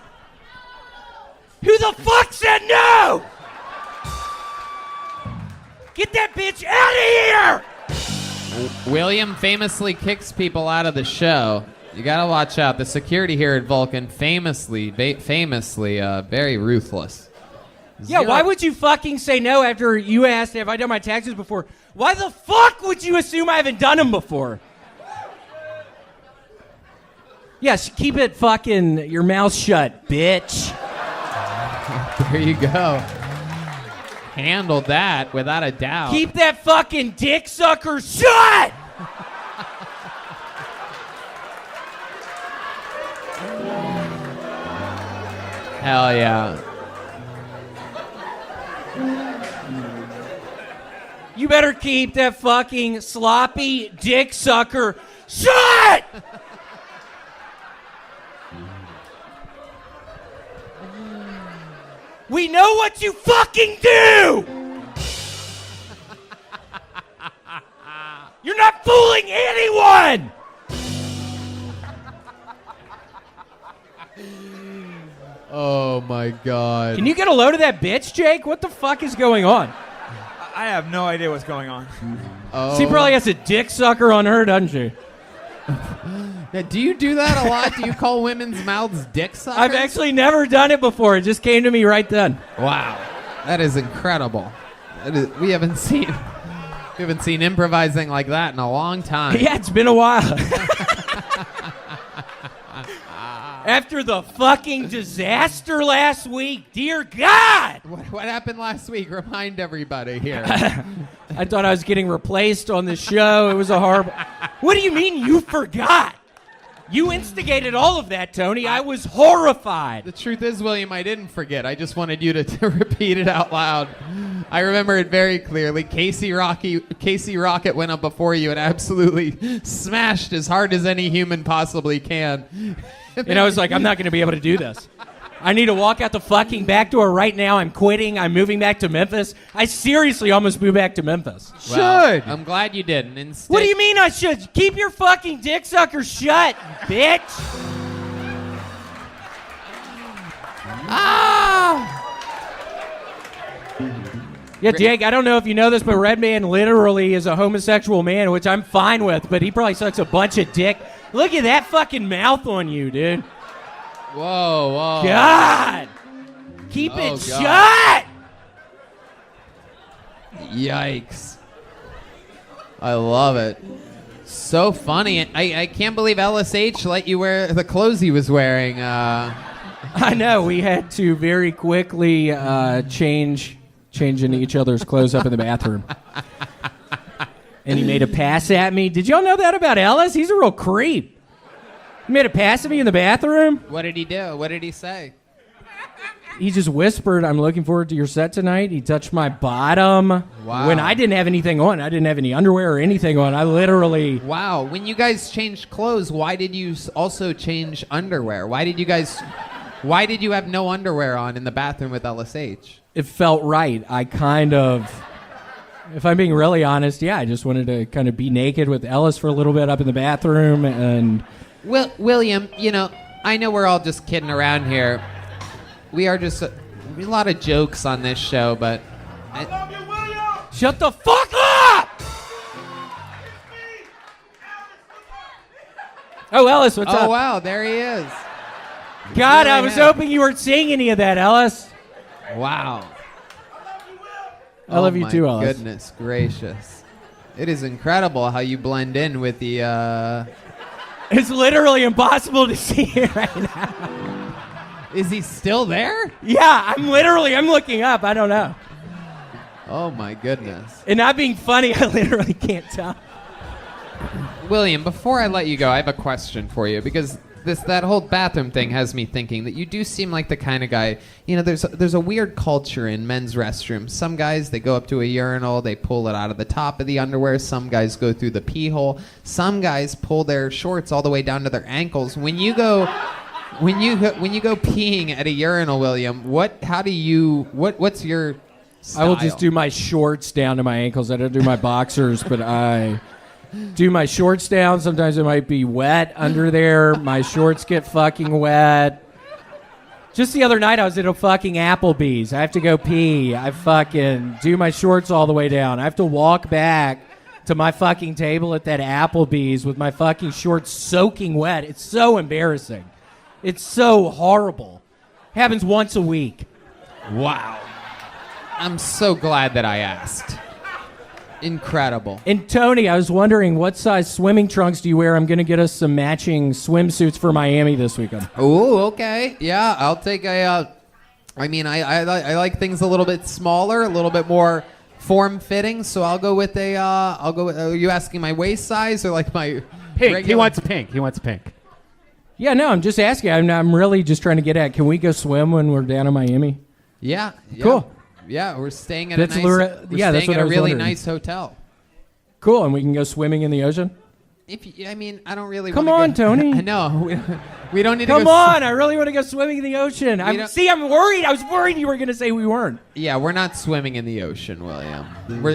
Who the fuck said no? Get that bitch out of here! William famously kicks people out of the show. You gotta watch out. The security here at Vulcan, famously, very ruthless. Yeah, why would you fucking say no after you asked have I done my taxes before? Why the fuck would you assume I haven't done them before? Yes, keep it fucking your mouth shut, bitch. There you go. Handled that without a doubt. Keep that fucking dick sucker shut! Hell yeah. You better keep that fucking sloppy dick sucker shut! We know what you fucking do! You're not fooling anyone! Oh my God. Can you get a load of that bitch, Jake? What the fuck is going on? I have no idea what's going on. Oh. She probably has a dick sucker on her, doesn't she? Yeah, do you do that a lot? Do you call women's mouths dick suckers? I've actually never done it before. It just came to me right then. Wow. That is incredible. We haven't seen improvising like that in a long time. Yeah, it's been a while. After the fucking disaster last week, dear God! What happened last week? Remind everybody here. I thought I was getting replaced on the show. It was a horrible... What do you mean you forgot? You instigated all of that, Tony. I was horrified. The truth is, William, I didn't forget. I just wanted you to repeat it out loud. I remember it very clearly. Casey Rocket went up before you and absolutely smashed as hard as any human possibly can. And I was like, I'm not going to be able to do this. I need to walk out the fucking back door right now. I'm quitting. I'm moving back to Memphis. I seriously almost moved back to Memphis. Well, I'm glad you didn't. Instead, What do you mean I should? Keep your fucking dick sucker shut, bitch. Yeah, Jake, I don't know if you know this, but Redman literally is a homosexual man, which I'm fine with, but he probably sucks a bunch of dick. Look at that fucking mouth on you, dude. Whoa. God! Keep it shut! Yikes. I love it. So funny. I can't believe LSH let you wear the clothes he was wearing. I know. We had to very quickly change into each other's clothes up in the bathroom. And he made a pass at me. Did y'all know that about Ellis? He's a real creep. He made a pass at me in the bathroom. What did he do? What did he say? He just whispered, I'm looking forward to your set tonight. He touched my bottom. Wow. When I didn't have anything on. I didn't have any underwear or anything on. I literally... Wow. When you guys changed clothes, why did you also change underwear? Why did you have no underwear on in the bathroom with LSH? It felt right. I kind of... If I'm being really honest, yeah, I just wanted to kind of be naked with Ellis for a little bit up in the bathroom and... William, I know we're all just kidding around here. We are just a lot of jokes on this show, but... I love you, William! Shut the fuck up! Oh, Ellis, what's up? Oh, wow, there he is. God, I was hoping you weren't saying any of that, Ellis. Wow. I love you too, Ellis. Goodness gracious. It is incredible how you blend in with the... It's literally impossible to see it right now. Is he still there? Yeah, I'm looking up. I don't know. Oh, my goodness. And not being funny, I literally can't tell. William, before I let you go, I have a question for you because that whole bathroom thing has me thinking that you do seem like the kind of guy, there's a weird culture in men's restrooms. Some guys, they go up to a urinal, they pull it out of the top of the underwear. Some guys go through the pee hole. Some guys pull their shorts all the way down to their ankles. When you go peeing at a urinal, William, what's your style? I will just do my shorts down to my ankles. I don't do my boxers, but I do my shorts down. Sometimes it might be wet under there. My shorts get fucking wet. Just the other night, I was at a fucking Applebee's. I have to go pee. I fucking do my shorts all the way down. I have to walk back to my fucking table at that Applebee's with my fucking shorts soaking wet. It's so embarrassing. It's so horrible. Happens once a week. Wow. I'm so glad that I asked. Incredible. And Tony, I was wondering, what size swimming trunks do you wear? I'm going to get us some matching swimsuits for Miami this weekend. Oh, okay. Yeah, I'll take a... I like things a little bit smaller, a little bit more form-fitting, so I'll go with a... are you asking my waist size or like my... Pink. regular- He wants pink. Yeah, no, I'm just asking. I'm really just trying to get at, can we go swim when we're down in Miami? Yeah. Cool. Yeah, we're staying at That's a nice... lure- we're yeah, that's staying what at I a was really wondering. nice hotel. Cool, and we can go swimming in the ocean? I don't really Come wanna on, go, Tony. I know. We don't need to Come go... on, I really want to go swimming in the ocean. I'm worried. I was worried you were going to say we weren't. Yeah, we're not swimming in the ocean, William.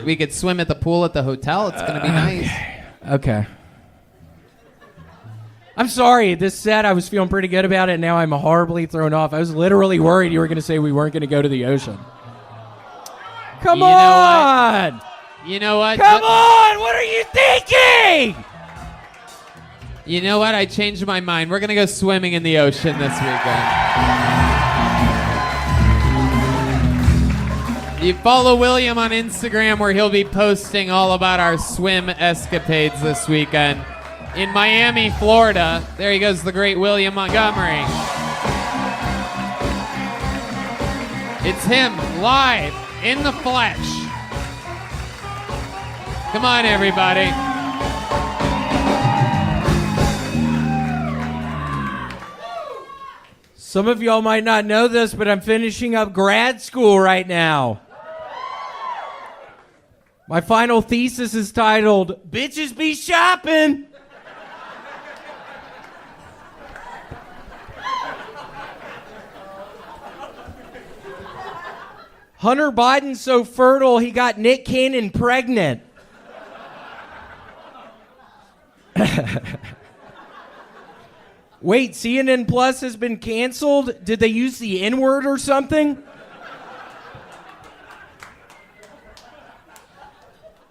We could swim at the pool at the hotel. It's going to be nice. Okay. I'm sorry. This set, I was feeling pretty good about it. Now I'm horribly thrown off. I was literally worried you were going to say we weren't going to go to the ocean. Come on! You know what? Come on! What are you thinking? You know what? I changed my mind. We're going to go swimming in the ocean this weekend. You follow William on Instagram where he'll be posting all about our swim escapades this weekend. In Miami, Florida, there he goes, the great William Montgomery. It's him, live, in the flesh. Come on, everybody. Some of y'all might not know this, but I'm finishing up grad school right now. My final thesis is titled, Bitches Be Shopping. Hunter Biden's so fertile, he got Nick Cannon pregnant. Wait, CNN Plus has been canceled? Did they use the N-word or something?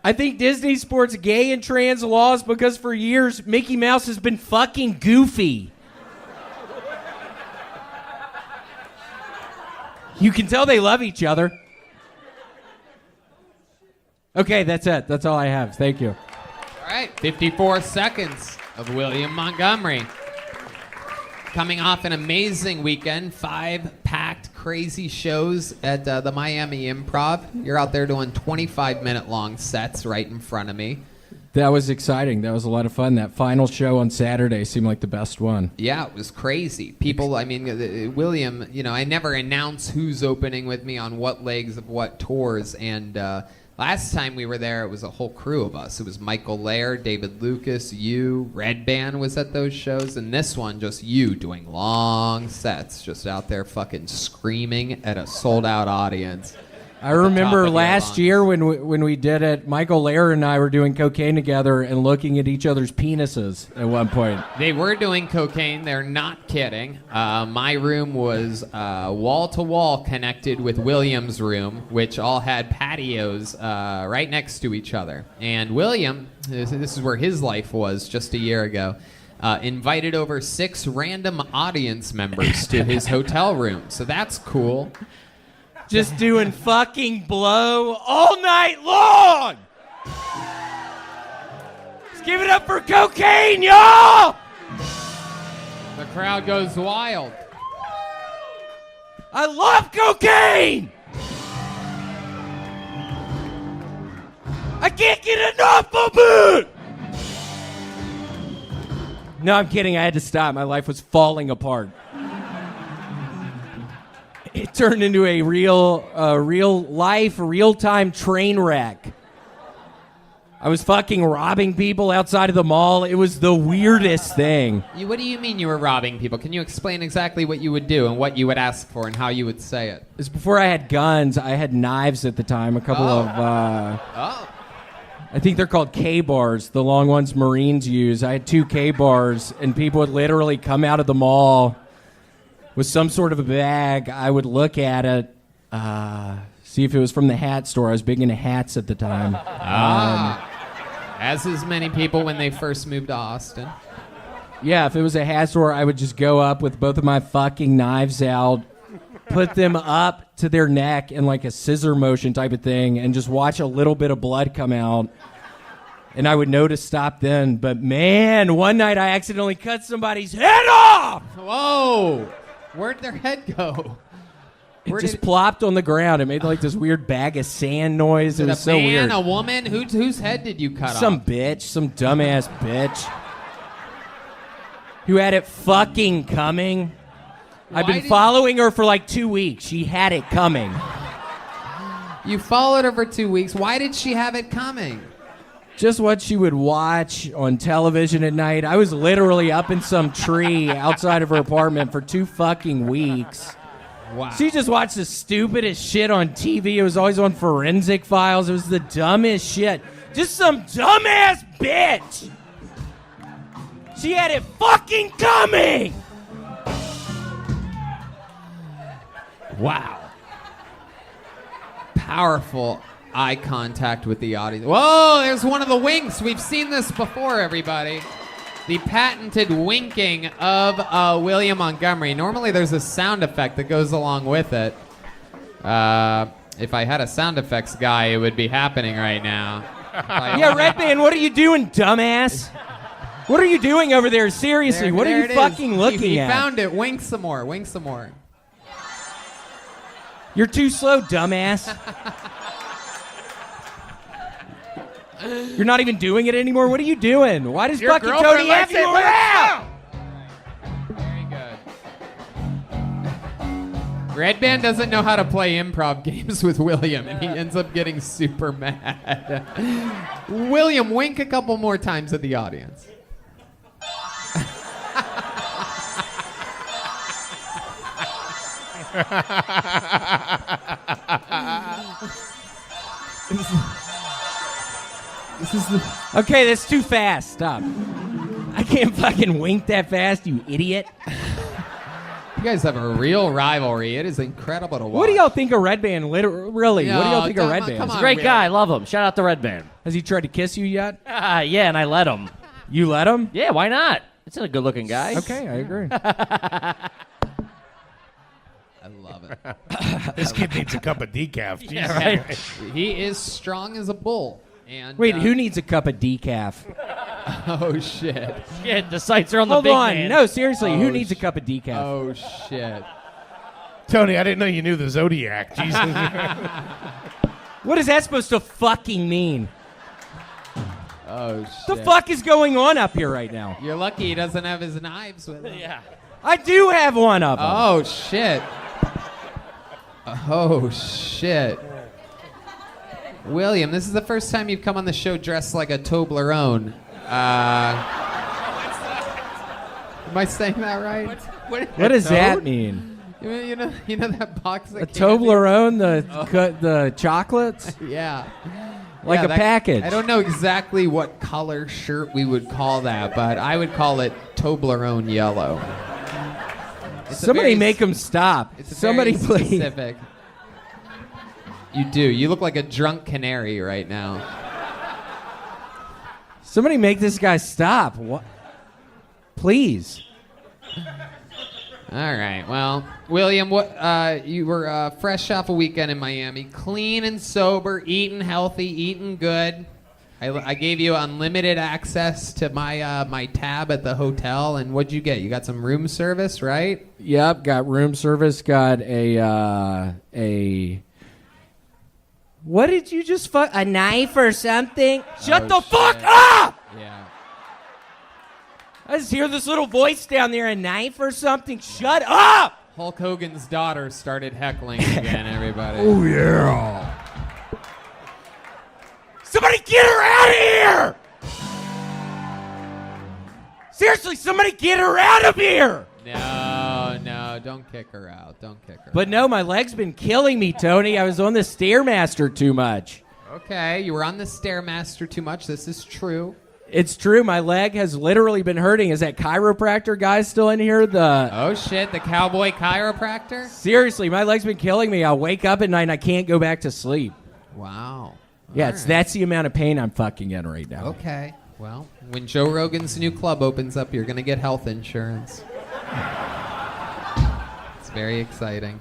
I think Disney sports gay and trans laws because for years Mickey Mouse has been fucking Goofy. You can tell they love each other. Okay, that's it. That's all I have. Thank you. All right, 54 seconds of William Montgomery. Coming off an amazing weekend, 5 packed, crazy shows at the Miami Improv. You're out there doing 25-minute long sets right in front of me. That was exciting. That was a lot of fun. That final show on Saturday seemed like the best one. Yeah, it was crazy. People, I mean, William, I never announce who's opening with me on what legs of what tours, and last time we were there, it was a whole crew of us. It was Michael Laird, David Lucas, you, Red Band was at those shows, and this one, just you doing long sets, just out there fucking screaming at a sold-out audience. I remember last year when we did it, Michael Laird and I were doing cocaine together and looking at each other's penises at one point. They were doing cocaine. They're not kidding. My room was wall-to-wall connected with William's room, which all had patios right next to each other. And William, this is where his life was just a year ago, invited over 6 random audience members to his hotel room. So that's cool. Just doing fucking blow all night long. Let's give it up for cocaine, y'all. The crowd goes wild. I love cocaine. I can't get enough of it. No, I'm kidding. I had to stop. My life was falling apart. It turned into a real life, real-time train wreck. I was fucking robbing people outside of the mall. It was the weirdest thing. What do you mean you were robbing people? Can you explain exactly what you would do and what you would ask for and how you would say it? It was before I had guns. I had knives at the time. A couple of... I think they're called K-bars, the long ones Marines use. I had 2 K-bars, and people would literally come out of the mall with some sort of a bag. I would look at it, see if it was from the hat store. I was big into hats at the time. As is many people when they first moved to Austin. Yeah, if it was a hat store, I would just go up with both of my fucking knives out, put them up to their neck in like a scissor motion type of thing, and just watch a little bit of blood come out. And I would know to stop then. But man, one night I accidentally cut somebody's head off! Whoa! Where'd their head go? It just plopped on the ground. It made like this weird bag of sand noise. It was so weird. A woman? Whose head did you cut off? Some bitch, some dumbass bitch who had it fucking coming. I've been following her for like 2 weeks. She had it coming. You followed her for 2 weeks. Why did she have it coming? Just what she would watch on television at night. I was literally up in some tree outside of her apartment for 2 fucking weeks. Wow. She just watched the stupidest shit on TV. It was always on Forensic Files. It was the dumbest shit. Just some dumbass bitch. She had it fucking coming. Wow. Powerful eye contact with the audience. Whoa, there's one of the winks. We've seen this before, everybody. The patented winking of William Montgomery. Normally there's a sound effect that goes along with it. If I had a sound effects guy, it would be happening right now. Yeah, Redman, what are you doing, dumbass? What are you doing over there? Seriously, what are you fucking looking at? He found it. Wink some more. Wink some more. You're too slow, dumbass. You're not even doing it anymore? What are you doing? Why does fucking Tony have you around? Very good. Red Band doesn't know how to play improv games with William, and he ends up getting super mad. William, wink a couple more times at the audience. Okay, that's too fast. Stop. I can't fucking wink that fast, you idiot. You guys have a real rivalry. It is incredible to watch. What do y'all think of Red Band? Really? What do y'all think of Red Band? Come He's on, a great Will. guy. I love him. Shout out to Red Band. Has he tried to kiss you yet? Yeah, and I let him. You let him? Yeah, why not? It's a good-looking guy. Okay, I agree. I love it. This kid needs a cup of decaf. Jesus. Yeah, right? He is strong as a bull. And Wait, who needs a cup of decaf? Oh, shit. Shit, the sights are on the Hold big on. man. No, seriously, Oh, who needs a cup of decaf? Oh, shit. Tony, I didn't know you knew the Zodiac. Jesus. What is that supposed to fucking mean? Oh, shit. The fuck is going on up here right now? You're lucky he doesn't have his knives with him. Yeah. I do have one of them. Oh, shit. Oh, shit. William, this is the first time you've come on the show dressed like a Toblerone. Am I saying that right? What does that mean? You know that box of A candy? Toblerone, the chocolates? Yeah. Like a package. I don't know exactly what color shirt we would call that, but I would call it Toblerone yellow. Somebody make him stop. Somebody very please. specific. You do. You look like a drunk canary right now. Somebody make this guy stop. What? Please. All right. Well, William, you were fresh off a weekend in Miami, clean and sober, eating healthy, eating good. I gave you unlimited access to my tab at the hotel, and what'd you get? You got some room service, right? Yep, got room service. Got a. What did you just fuck? A knife or something? Shut the fuck up! Yeah. I just hear this little voice down there. A knife or something? Shut up! Hulk Hogan's daughter started heckling again, everybody. Oh yeah. Somebody get her out of here! Seriously, somebody get her out of here! No, don't kick her out. Don't kick her But no, my leg's been killing me, Tony. I was on the Stairmaster too much. Okay, you were on the Stairmaster too much. This is true. It's true. My leg has literally been hurting. Is that chiropractor guy still in here? Oh, shit, the cowboy chiropractor? Seriously, my leg's been killing me. I'll wake up at night and I can't go back to sleep. Wow. Yeah, that's the amount of pain I'm fucking in right now. Okay. Well, when Joe Rogan's new club opens up, you're going to get health insurance. It's very exciting.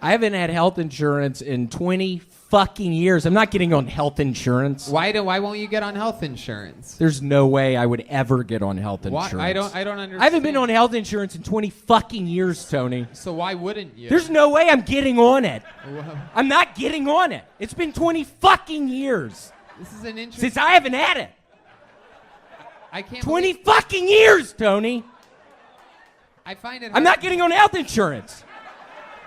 I haven't had health insurance in 20 fucking years. I'm not getting on health insurance. Why won't you get on health insurance? There's no way I would ever get on health insurance. I don't understand. I haven't been on health insurance in 20 fucking years, Tony. So why wouldn't you? There's no way I'm getting on it. I'm not getting on it. It's been 20 fucking years. This is an interesting... Since I haven't had it. I can't 20 fucking years, Tony. I find it I'm not getting on health insurance.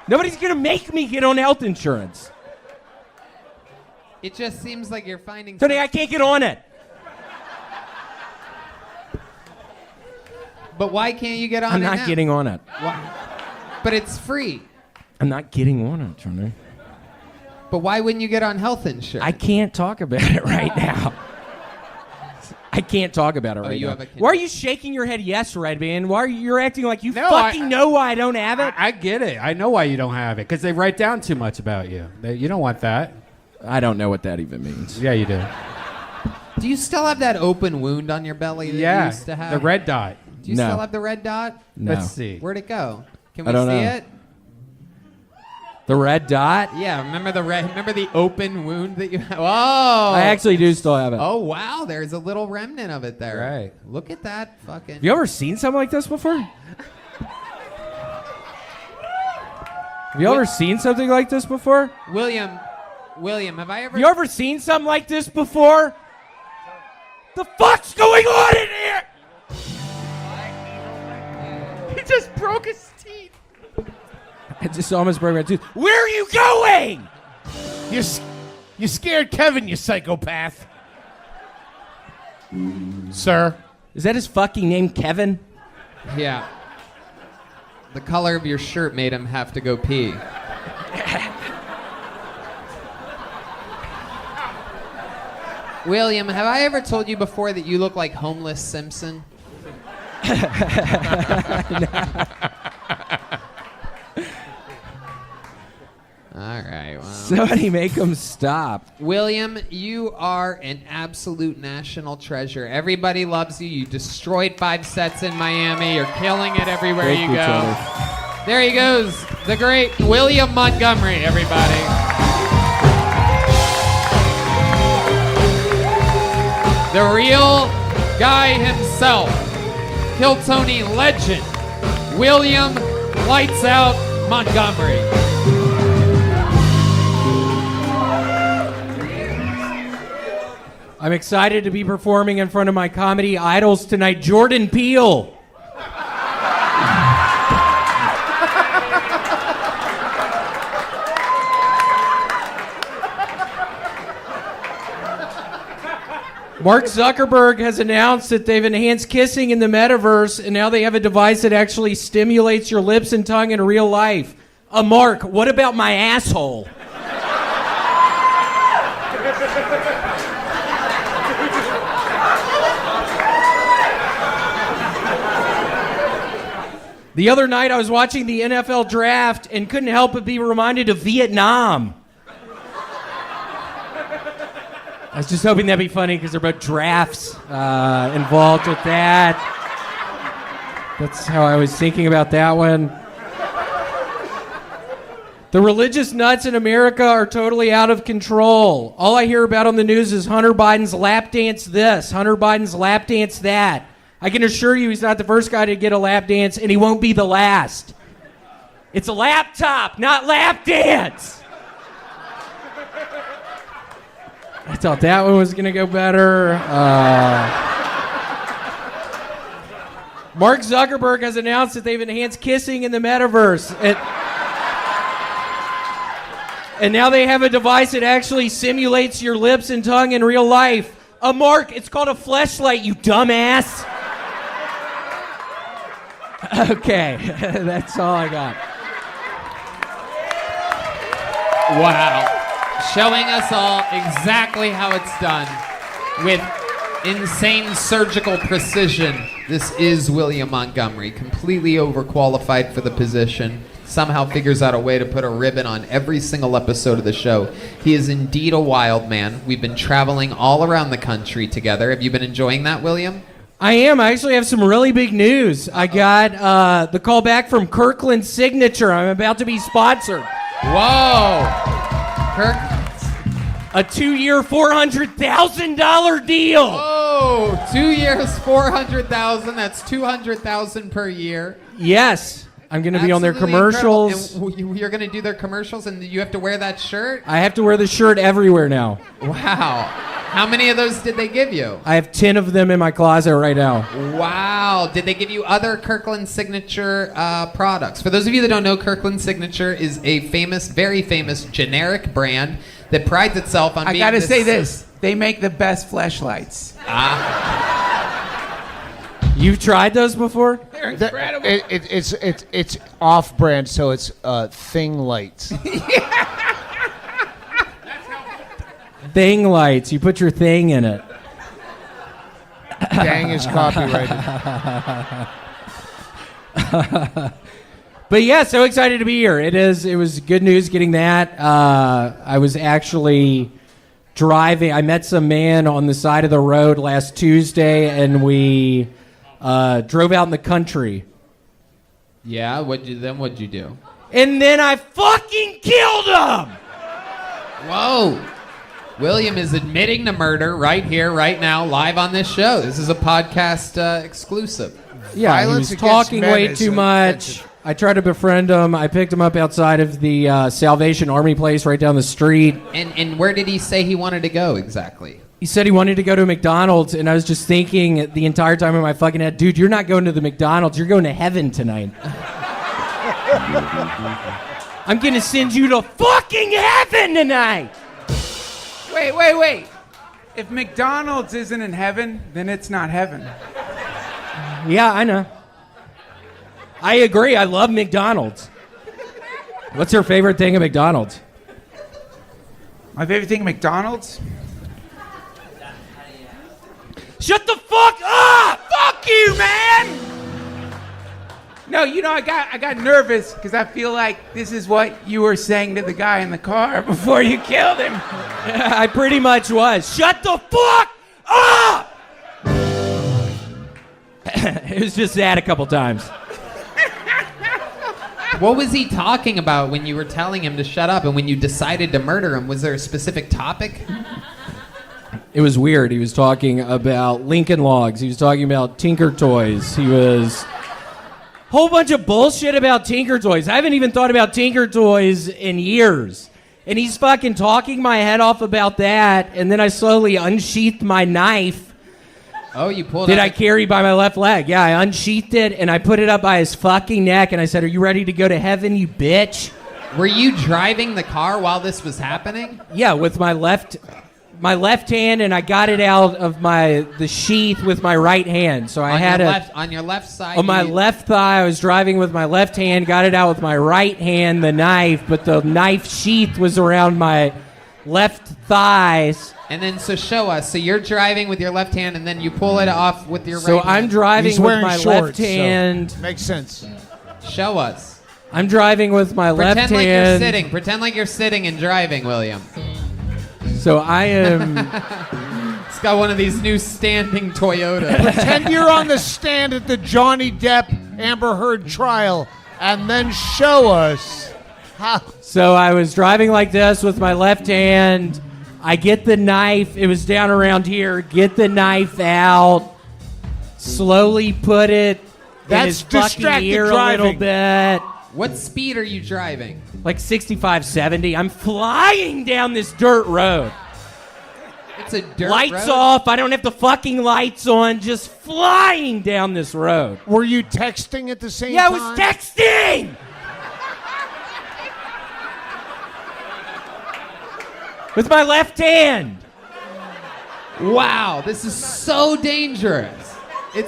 Nobody's going to make me get on health insurance. It just seems like you're finding... Tony, I can't get on it. But why can't you get on I'm it not now? getting on it. Why? But it's free. I'm not getting on it, Tony. But why wouldn't you get on health insurance? I can't talk about it right now. I can't talk about it right now. Why are you shaking your head yes, Redman? Why are you're acting like you fucking know why I don't have it? I get it. I know why you don't have it. Because they write down too much about you. You don't want that. I don't know what that even means. Yeah, you do. Do you still have that open wound on your belly that you used to have? the red dot. Do you still have the red dot? No. Let's see. Where'd it go? Can I we don't see know. it? The red dot? Yeah, remember the open wound that you have? Oh! I actually do still have it. Oh, wow, there's a little remnant of it there. Right. Look at that fucking... Have you ever seen something like this before? Have you ever seen something like this before? William, have I ever... Have you ever seen something like this before? The fuck's going on in here? He just broke his teeth. I just almost broke my tooth. Where are you going? You scared Kevin, you psychopath. Sir. Is that his fucking name, Kevin? Yeah. The color of your shirt made him have to go pee. William, have I ever told you before that you look like homeless Simpson? All right, well. Somebody make him stop. William, you are an absolute national treasure. Everybody loves you. You destroyed 5 sets in Miami. You're killing it everywhere Thank you you, go. Tony. There he goes, the great William Montgomery, everybody. The real guy himself, Kill Tony legend, William Lights Out Montgomery. I'm excited to be performing in front of my comedy idols tonight. Jordan Peele. Mark Zuckerberg has announced that they've enhanced kissing in the metaverse, and now they have a device that actually stimulates your lips and tongue in real life. Mark, what about my asshole? The other night I was watching the NFL draft and couldn't help but be reminded of Vietnam. I was just hoping that'd be funny because there are both drafts involved with that. That's how I was thinking about that one. The religious nuts in America are totally out of control. All I hear about on the news is Hunter Biden's lap dance this, Hunter Biden's lap dance that. I can assure you he's not the first guy to get a lap dance, and he won't be the last. It's a laptop, not lap dance. I thought that one was going to go better. Mark Zuckerberg has announced that they've enhanced kissing in the metaverse. And now they have a device that actually simulates your lips and tongue in real life. Mark, it's called a fleshlight, you dumbass. Okay, that's all I got. Wow. Showing us all exactly how it's done with insane surgical precision. This is William Montgomery, completely overqualified for the position. somehow figures out a way to put a ribbon on every single episode of the show. He is indeed a wild man. We've been traveling all around the country together. Have you been enjoying that, William? I am. I actually have some really big news. I got the call back from Kirkland Signature. I'm about to be sponsored. Whoa. Kirk? A 2-year, $400,000 deal. Oh, 2 years, $400,000. That's $200,000 per year. Yes. I'm going to be on their commercials. And you're going to do their commercials, and you have to wear that shirt? I have to wear the shirt everywhere now. Wow. How many of those did they give you? I have 10 of them in my closet right now. Wow. Did they give you other Kirkland Signature products? For those of you that don't know, Kirkland Signature is a famous, very famous generic brand that prides itself on being I gotta say this. They make the best fleshlights. You've tried those before? They're incredible. It's off-brand, so it's Thing Lights. Thing lights. You put your thing in it. Dang is copyrighted. But yeah, so excited to be here. It was good news getting that. I was actually driving. I met some man on the side of the road last Tuesday, and we drove out in the country. Yeah, what'd you do? And then I fucking killed him! Whoa. William is admitting to murder right here, right now, live on this show. This is a podcast exclusive. Yeah, Violence he was against talking men way is too much. I tried to befriend him. I picked him up outside of the Salvation Army place right down the street. And where did he say he wanted to go exactly? He said he wanted to go to McDonald's, and I was just thinking the entire time in my fucking head, dude, you're not going to the McDonald's. You're going to heaven tonight. I'm going to send you to fucking heaven tonight. Wait. If McDonald's isn't in heaven, then it's not heaven. Yeah, I know. I agree. I love McDonald's. What's your favorite thing at McDonald's? My favorite thing at McDonald's? Shut the fuck up! Fuck you, man! No, I got nervous because I feel like this is what you were saying to the guy in the car before you killed him. I pretty much was. Shut the fuck up! It was just that a couple times. What was he talking about when you were telling him to shut up and when you decided to murder him? Was there a specific topic? It was weird. He was talking about Lincoln Logs. He was talking about Tinker Toys. He was... Whole bunch of bullshit about Tinker Toys. I haven't even thought about Tinker Toys in years. And he's fucking talking my head off about that, and then I slowly unsheathed my knife. Oh, you pulled That out I carry by my left leg. Yeah, I unsheathed it, and I put it up by his fucking neck, and I said, "Are you ready to go to heaven, you bitch?" Were you driving the car while this was happening? Yeah, with my left hand, and I got it out of the sheath with my right hand. So I had it on your left side. on my left thigh. I was driving with my left hand, got it out with my right hand, the knife, but the knife sheath was around my left thighs. And then, so show us. So you're driving with your left hand, and then you pull it off with your right So hand. I'm driving He's with wearing my shorts, left hand. so makes sense. Show us. I'm driving with my left Pretend like hand. you're sitting. Pretend like you're sitting and driving, William. So I am... It's got one of these new standing Toyotas. Pretend you're on the stand at the Johnny Depp Amber Heard trial, and then show us how. So I was driving like this with my left hand. I get the knife. It was down around here. Get the knife out. Slowly put it in his fucking ear a little bit. What speed are you driving? Like 65, 70. I'm flying down this dirt road. It's a dirt Lights road? off. I don't have the fucking lights on. Just flying down this road. Were you texting at the same Yeah, time? I was texting. With my left hand. Wow, this is so dangerous.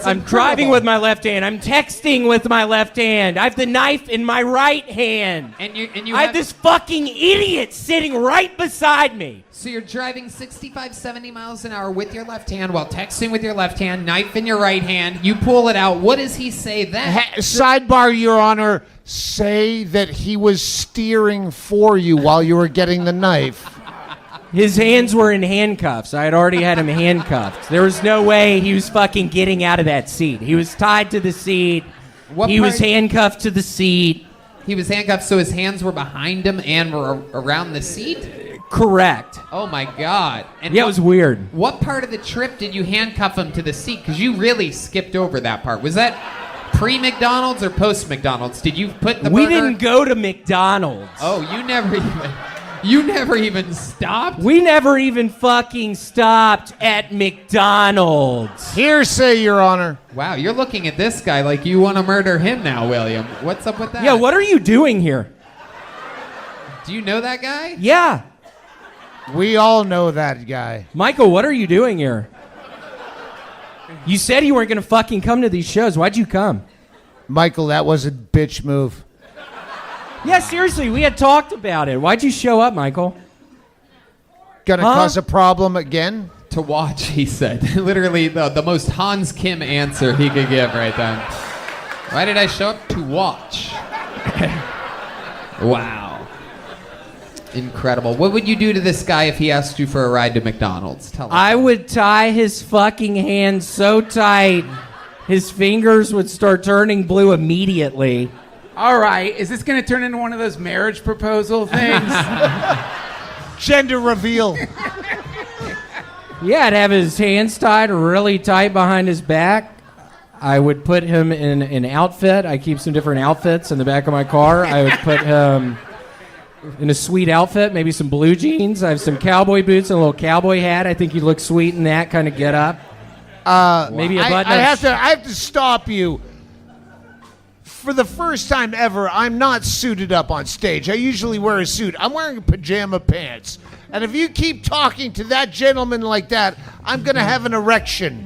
I'm driving with my left hand. I'm texting with my left hand. I have the knife in my right hand. And you I have this fucking idiot sitting right beside me. So you're driving 65, 70 miles an hour with your left hand while texting with your left hand, knife in your right hand. You pull it out. What does he say then? Sidebar, Your Honor. Say that he was steering for you while you were getting the knife. His hands were in handcuffs. I had already had him handcuffed. There was no way he was fucking getting out of that seat. He was tied to the seat. He was handcuffed to the seat. He was handcuffed, so his hands were behind him and were around the seat? Correct. Oh, my God. And yeah, it was weird. What part of the trip did you handcuff him to the seat? Because you really skipped over that part. Was that pre-McDonald's or post-McDonald's? Did you put the We burger? didn't go to McDonald's. Oh, you never even stopped? We never even fucking stopped at McDonald's. Hearsay, Your Honor. Wow, you're looking at this guy like you want to murder him now, William. What's up with that? Yeah, what are you doing here? Do you know that guy? Yeah. We all know that guy. Michael, what are you doing here? You said you weren't going to fucking come to these shows. Why'd you come? Michael, that was a bitch move. Yeah, seriously, we had talked about it. Why'd you show up, Michael? Gonna cause a problem again? To watch, he said. Literally the most Hans Kim answer he could give right then. Why did I show up? To watch. Wow. Incredible. What would you do to this guy if he asked you for a ride to McDonald's? Tell us. I would tie his fucking hands so tight, his fingers would start turning blue immediately. All right, is this going to turn into one of those marriage proposal things? Gender reveal. Yeah, I'd have his hands tied really tight behind his back. I would put him in an outfit. I keep some different outfits in the back of my car. I would put him in a sweet outfit, maybe some blue jeans. I have some cowboy boots and a little cowboy hat. I think he'd look sweet in that kind of get up. Maybe a button. I have to stop you. For the first time ever, I'm not suited up on stage. I usually wear a suit. I'm wearing pajama pants. And if you keep talking to that gentleman like that, I'm going to have an erection.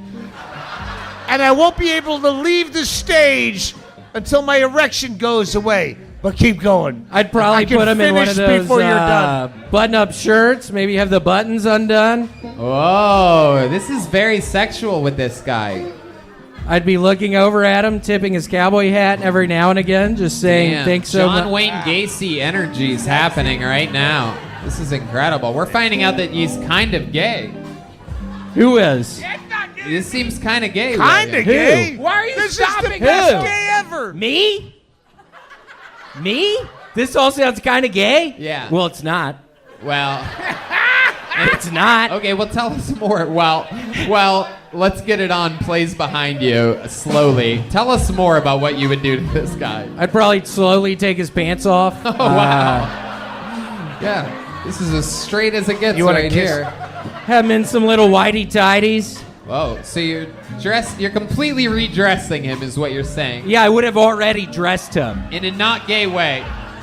And I won't be able to leave the stage until my erection goes away. But keep going. I'd probably put him in one of those button-up shirts. Maybe have the buttons undone. Whoa, this is very sexual with this guy. I'd be looking over at him, tipping his cowboy hat every now and again, just saying, thanks so much. John Wayne Gacy energy's happening right now. This is incredible. We're finding out that he's kind of gay. Who is? This seems kind of gay. Kind of gay? Why are you stopping? This is the best gay ever. Me? Me? This all sounds kind of gay? Yeah. Well, it's not. Well, it's not. Okay, well, tell us more. Well, let's get it on. Plays behind you slowly. Tell us more about what you would do to this guy. I'd probably slowly take his pants off. Oh, wow. Yeah, this is as straight as it gets right here. Have him in some little whitey-tidies. Whoa, so you're completely redressing him is what you're saying. Yeah, I would have already dressed him. In a not gay way.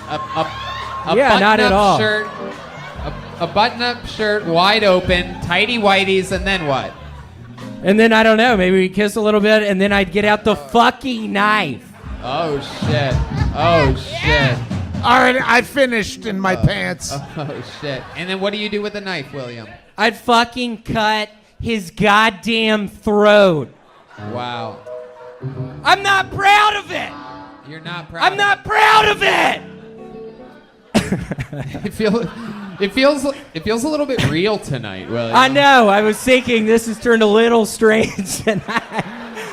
A Yeah, not at all. Shirt, a button-up shirt, wide open, tighty whities, and then what? And then, I don't know, maybe we kiss a little bit, and then I'd get out the fucking knife. Oh, shit. Oh, shit. All right, I finished in my pants. Oh, shit. And then what do you do with the knife, William? I'd fucking cut his goddamn throat. Wow. I'm not proud of it. You're not proud. I'm not proud of it. It feels a little bit real tonight, William. I know. I was thinking this has turned a little strange tonight.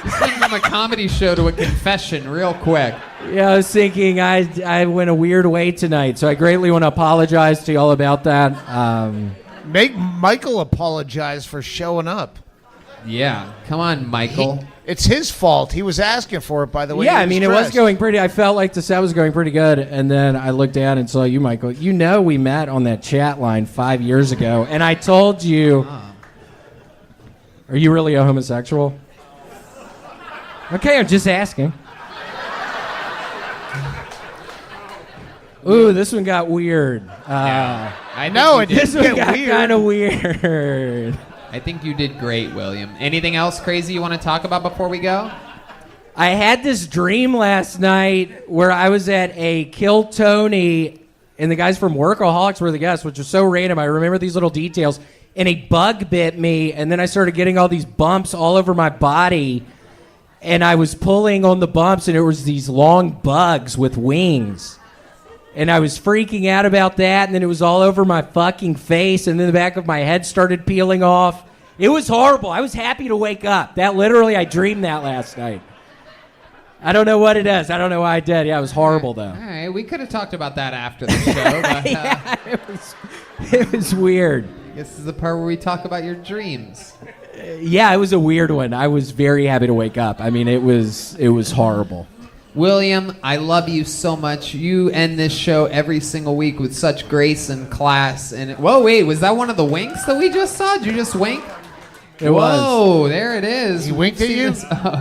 This went from a comedy show to a confession real quick. Yeah, I was thinking I went a weird way tonight, so I greatly want to apologize to y'all about that. Make Michael apologize for showing up. Yeah, come on, Michael. It's his fault. He was asking for it, by the way. Yeah, I mean, it was going pretty. I felt like the set was going pretty good, and then I looked down and saw you, Michael. You know, we met on that chat line 5 years ago, and I told you. Are you really a homosexual? Okay, I'm just asking. Ooh, this one got weird. I know it This did one get got weird. kind of weird. I think you did great, William. Anything else crazy you want to talk about before we go? I had this dream last night where I was at a Kill Tony, and the guys from Workaholics were the guests, which was so random. I remember these little details. And a bug bit me, and then I started getting all these bumps all over my body, and I was pulling on the bumps, and it was these long bugs with wings. And I was freaking out about that, and then it was all over my fucking face, and then the back of my head started peeling off. It was horrible. I was happy to wake up. That literally, I dreamed that last night. I don't know what it is. I don't know why I did. Yeah, it was horrible, though. All right, we could have talked about that after the show. But, yeah, it was weird. I guess this is the part where we talk about your dreams. Yeah, it was a weird one. I was very happy to wake up. I mean, it was horrible. William, I love you so much. You end this show every single week with such grace and class. And whoa, wait, was that one of the winks that we just saw? Did you just wink? It was. Whoa, there it is. He winked at you? Oh,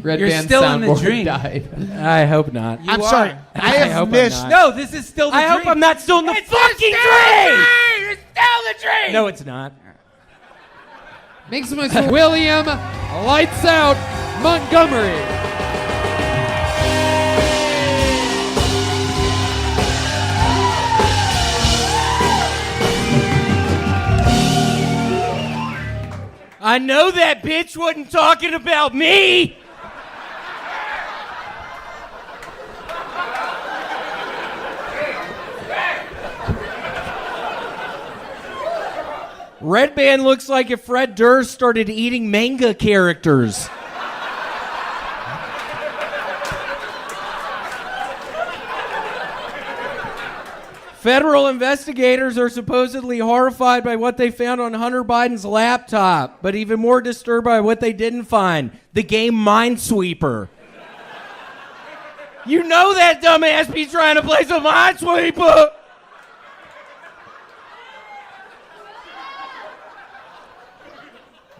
Red You're Band still in the soundboard dream. died. I hope not. I'm sorry. I have missed. No, this is still the dream. I hope I'm not still in the fucking dream. It's still the dream. No, it's not. Make some noise for William Lights Out Montgomery. I know that bitch wasn't talking about me. Red Band looks like if Fred Durst started eating manga characters. Federal investigators are supposedly horrified by what they found on Hunter Biden's laptop, but even more disturbed by what they didn't find, the game Minesweeper. You know that dumbass be trying to play some Minesweeper!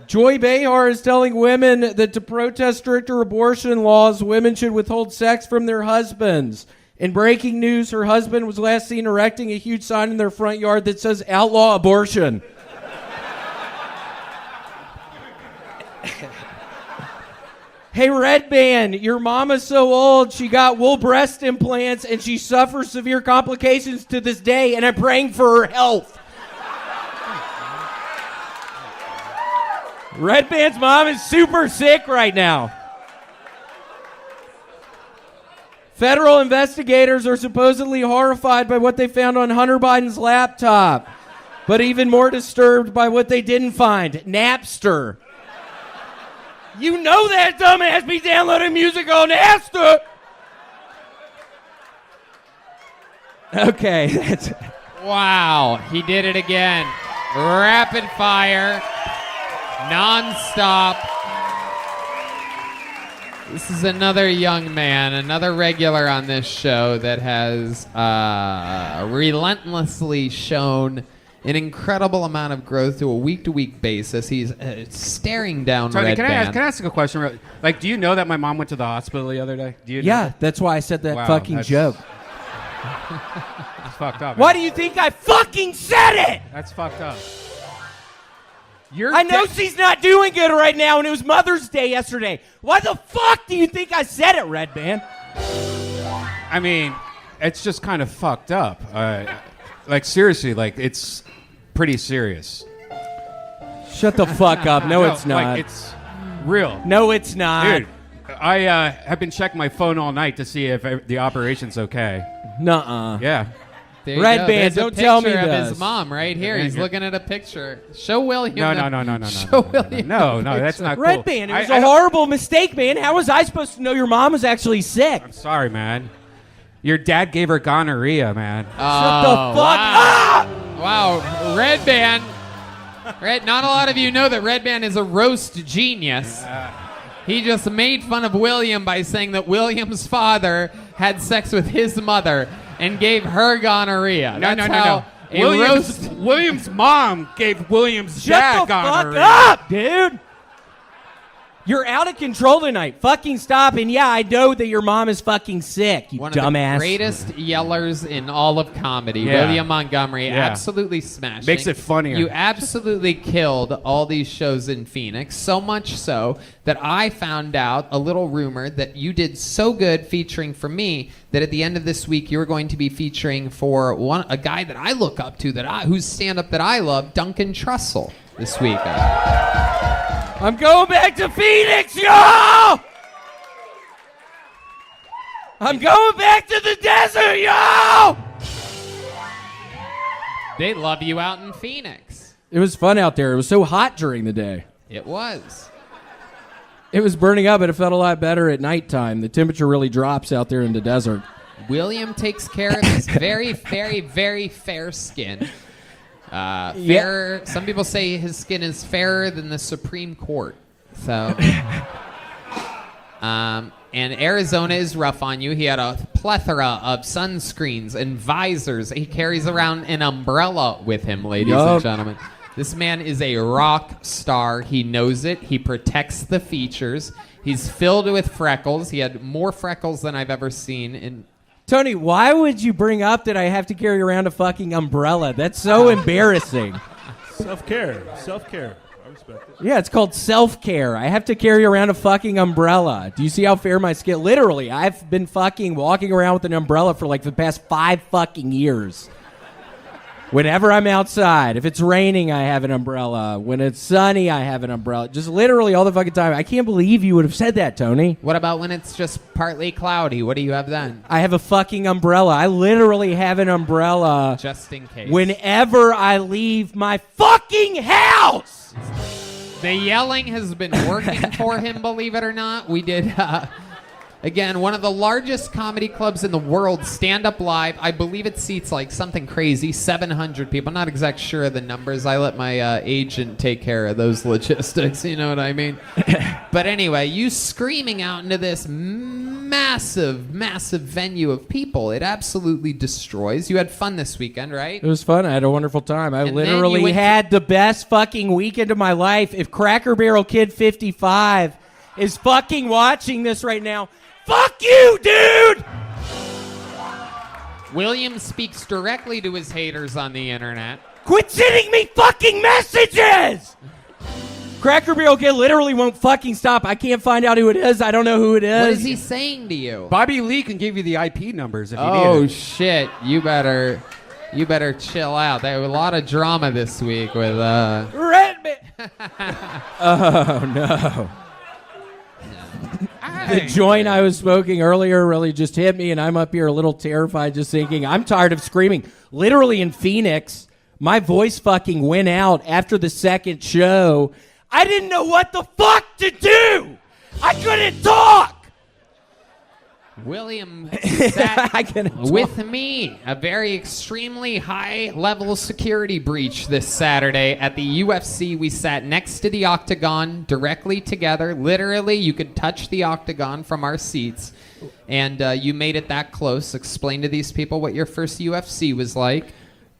Joy Behar is telling women that to protest stricter abortion laws, women should withhold sex from their husbands. In breaking news, her husband was last seen erecting a huge sign in their front yard that says, "Outlaw abortion." Hey, Red Band, your mama's so old, she got wool breast implants, and she suffers severe complications to this day, and I'm praying for her health. Red Band's mom is super sick right now. Federal investigators are supposedly horrified by what they found on Hunter Biden's laptop, but even more disturbed by what they didn't find, Napster. You know that dumbass be downloading music on Napster. Okay, that's... Wow, he did it again. Rapid fire, non-stop. This is another young man, another regular on this show that has relentlessly shown an incredible amount of growth to a week-to-week basis. He's staring down Tony, Red can Band. I ask a question? Like, do you know that my mom went to the hospital the other day? Do you know Yeah, that? that's why I said that Wow, fucking that's- joke. That's fucked up. Why man. do you think I fucking said it? That's fucked up. I know she's not doing good right now, and it was Mother's Day yesterday. Why the fuck do you think I said it, Red Band? I mean, it's just kind of fucked up. Like, seriously, like, it's pretty serious. Shut the fuck up. No, it's not. Like, it's real. No, it's not. Dude, I have been checking my phone all night to see if the operation's okay. Nuh-uh. Yeah. There you Red go. Band, There's a don't tell me picture of this. his mom right here. Yeah, He's here. looking at a picture. Show William. No, Show William. No, the that's picture. not cool. Red Band, it was I a don't- horrible mistake, man. How was I supposed to know your mom was actually sick? I'm sorry, man. Your dad gave her gonorrhea, man. Shut the fuck wow. up! Wow, Red Band. Not a lot of you know that Red Band is a roast genius. He just made fun of William by saying that William's father had sex with his mother and gave her gonorrhea. No. A roast. William's mom gave William's Shut dad the fuck gonorrhea. up, dude! You're out of control tonight. Fucking stop. And yeah, I know that your mom is fucking sick, you One dumbass. of the greatest yellers in all of comedy, Yeah. William Montgomery, Yeah. absolutely smashing. Makes it funnier. You absolutely killed all these shows in Phoenix, so much so that I found out a little rumor that you did so good featuring for me that at the end of this week you're going to be featuring for a guy that I look up to, whose stand-up that I love, Duncan Trussell, this week. I'm going back to Phoenix, y'all! I'm going back to the desert, y'all! They love you out in Phoenix. It was fun out there. It was so hot during the day. It was. It was burning up, but it felt a lot better at nighttime. The temperature really drops out there in the desert. William takes care of his very, very, very fair skin. Fairer. Some people say his skin is fairer than the Supreme Court. So, and Arizona is rough on you. He had a plethora of sunscreens and visors. He carries around an umbrella with him, ladies and gentlemen. This man is a rock star. He knows it. He protects the features. He's filled with freckles. He had more freckles than I've ever seen in. Tony, why would you bring up that I have to carry around a fucking umbrella? That's so embarrassing. Self-care. I respect it. Yeah, it's called self-care. I have to carry around a fucking umbrella. Do you see how fair my skin? Literally, I've been fucking walking around with an umbrella for like the past 5 fucking years. Whenever I'm outside, if it's raining, I have an umbrella. When it's sunny, I have an umbrella. Just literally all the fucking time. I can't believe you would have said that, Tony. What about when it's just partly cloudy? What do you have then? I have a fucking umbrella. I literally have an umbrella. Just in case. Whenever I leave my fucking house. The yelling has been working for him, believe it or not. We did, again, one of the largest comedy clubs in the world, Stand Up Live. I believe it seats like something crazy, 700 people. I'm not exactly sure of the numbers. I let my agent take care of those logistics, you know what I mean? But anyway, you screaming out into this massive, massive venue of people. It absolutely destroys. You had fun this weekend, right? It was fun. I had a wonderful time. I And then literally you went had the best fucking weekend of my life. If Cracker Barrel Kid 55 is fucking watching this right now, fuck you, dude! William speaks directly to his haters on the internet. Quit sending me fucking messages! Cracker Barrel Kid literally won't fucking stop. I can't find out who it is. I don't know who it is. What is he saying to you? Bobby Lee can give you the IP numbers if you need Oh it. shit! You better chill out. There was a lot of drama this week with Red Oh, no. The joint I was smoking earlier really just hit me, and I'm up here a little terrified just thinking, I'm tired of screaming. Literally in Phoenix, my voice fucking went out after the second show. I didn't know what the fuck to do. I couldn't talk. William sat with me, a very extremely high-level security breach this Saturday at the UFC. We sat next to the octagon, directly together. Literally, you could touch the octagon from our seats, and you made it that close. Explain to these people what your first UFC was like.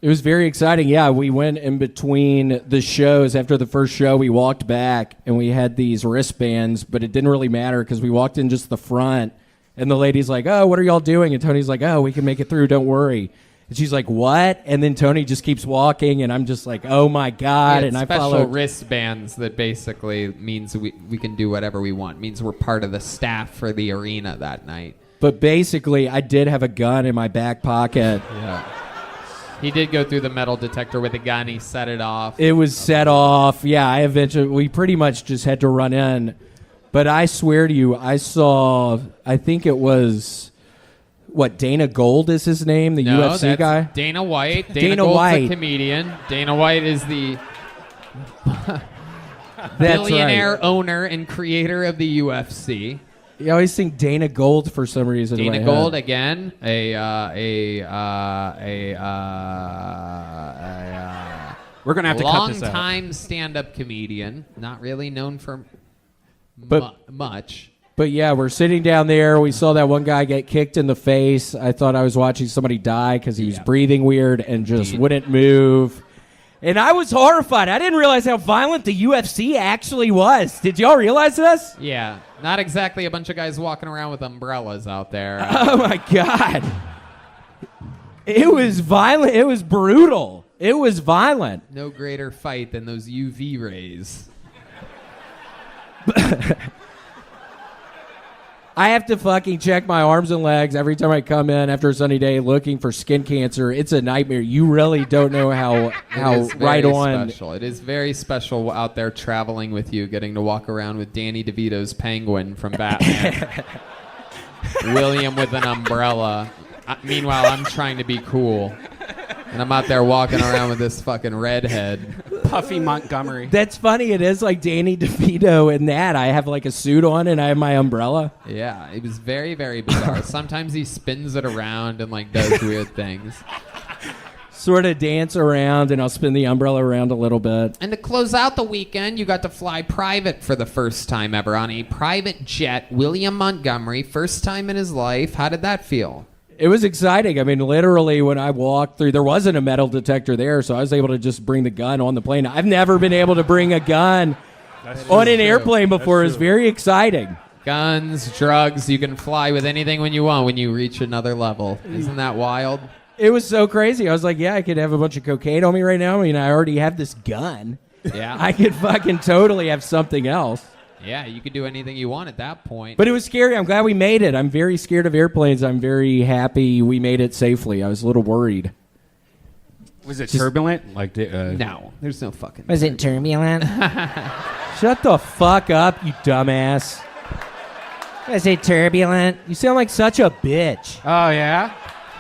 It was very exciting. Yeah, we went in between the shows. After the first show, we walked back, and we had these wristbands, but it didn't really matter because we walked in just the front. And the lady's like, oh, what are y'all doing? And Tony's like, oh, we can make it through. Don't worry. And she's like, what? And then Tony just keeps walking, and I'm just like, oh, my God. And I special follow wristbands that basically means we can do whatever we want. Means we're part of the staff for the arena that night. But basically, I did have a gun in my back pocket. Yeah. He did go through the metal detector with a gun. He set it off. It was set off. Yeah, we pretty much just had to run in. But I swear to you, I saw, I think it was, Dana Gold is his name, the UFC that's guy? Dana White. Dana Gold's White. a comedian. Dana White is the That's billionaire right. owner and creator of the UFC. You always think Dana Gold for some reason. in my Dana head. Gold again, We're gonna have to cut this out. long-time stand-up comedian, not really known for much. But yeah, we're sitting down there. We saw that one guy get kicked in the face. I thought I was watching somebody die because he was breathing weird and just wouldn't move. And I was horrified. I didn't realize how violent the UFC actually was. Did y'all realize this? Yeah, not exactly a bunch of guys walking around with umbrellas out there. Oh my God. It was violent. It was brutal. It was violent. No greater fight than those UV rays. I have to fucking check my arms and legs every time I come in after a sunny day looking for skin cancer. It's a nightmare. You really don't know how It is right very on. Special. It is very special out there traveling with you, getting to walk around with Danny DeVito's penguin from Batman. William with an umbrella. Meanwhile, I'm trying to be cool. And I'm out there walking around with this fucking redhead. Puffy Montgomery. That's funny. It is like Danny DeVito in that. I have like a suit on and I have my umbrella. Yeah, it was very, very bizarre. Sometimes he spins it around and like does weird things. Sort of dance around and I'll spin the umbrella around a little bit. And to close out the weekend, you got to fly private for the first time ever on a private jet. William Montgomery, first time in his life. How did that feel? It was exciting. I mean, literally, when I walked through, there wasn't a metal detector there, so I was able to just bring the gun on the plane. I've never been able to bring a gun on an airplane before. It was very exciting. Guns, drugs, you can fly with anything when you want when you reach another level. Isn't that wild? It was so crazy. I was like, yeah, I could have a bunch of cocaine on me right now. I mean, I already have this gun. Yeah. I could fucking totally have something else. Yeah, you could do anything you want at that point. But it was scary. I'm glad we made it. I'm very scared of airplanes. I'm very happy we made it safely. I was a little worried. Was it turbulent? Like No, there's no fucking. Was it turbulent? Shut the fuck up, you dumbass. Was it turbulent? You sound like such a bitch. Oh, yeah?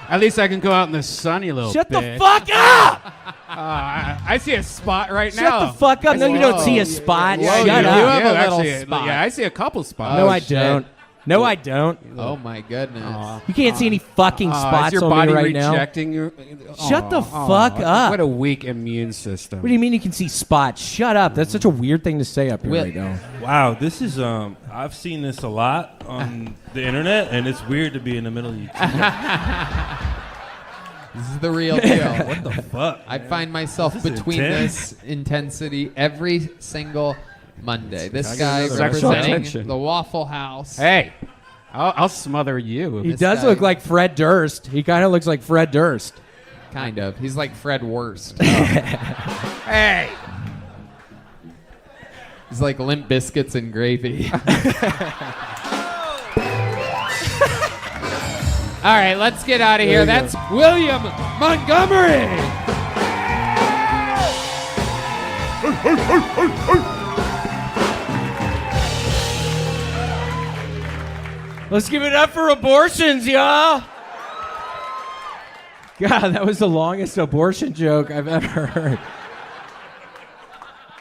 At least I can go out in the sunny little Shut bitch. the fuck up! I see a spot right Shut now. the fuck up. No, you don't see a spot. Whoa, Shut you up. do have a little actually, spot. Yeah, I see a couple spots. No, I don't. No, I don't. Oh my goodness. You can't see any fucking spots is your on body me right now. rejecting your? Shut the fuck up. What a weak immune system. What do you mean you can see spots? Shut up. That's such a weird thing to say up here right now. Wow, this is I've seen this a lot on the internet, and it's weird to be in the middle of you. This is the real deal. What the fuck? I find myself This is between intense. this intensity every single Monday. This I guy get another sexual representing attention. the Waffle House. Hey, I'll smother you. He does look like Fred Durst. He kind of looks like Fred Durst. Kind of. He's like Fred Wurst. Hey. He's like Limp Biscuits and gravy. All right, let's get out of here. That's William Montgomery. Let's give it up for abortions, y'all. God, that was the longest abortion joke I've ever heard.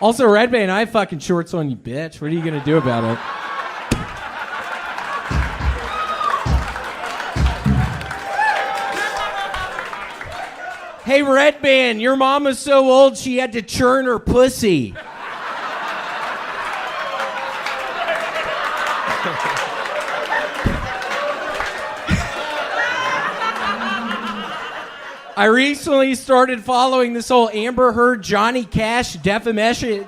Also, Redbane, I have fucking shorts on, you bitch. What are you going to do about it? Hey, Redband, your mom was so old she had to churn her pussy. I recently started following this whole Amber Heard Johnny Cash defamation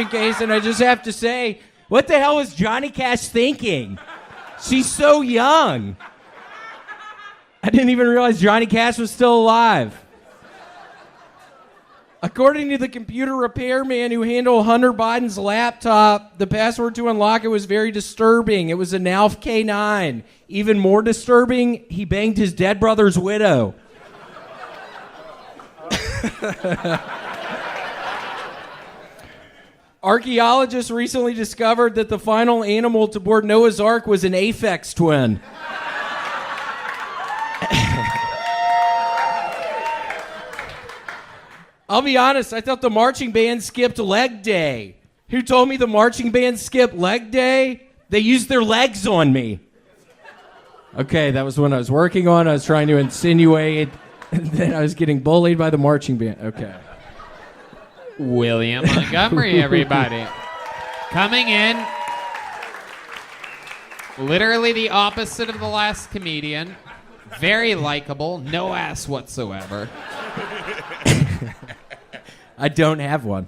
case, and I just have to say, what the hell was Johnny Cash thinking? She's so young. I didn't even realize Johnny Cash was still alive. According to the computer repairman who handled Hunter Biden's laptop, the password to unlock it was very disturbing. It was a Nalf K9. Even more disturbing, he banged his dead brother's widow. Archaeologists recently discovered that the final animal to board Noah's Ark was an aphex twin. I'll be honest, I thought the marching band skipped leg day. Who told me the marching band skipped leg day? They used their legs on me. Okay, that was when I was working on. I was trying to insinuate that I was getting bullied by the marching band. Okay. William Montgomery, everybody. Coming in. Literally the opposite of the last comedian. Very likable. No ass whatsoever. I don't have one.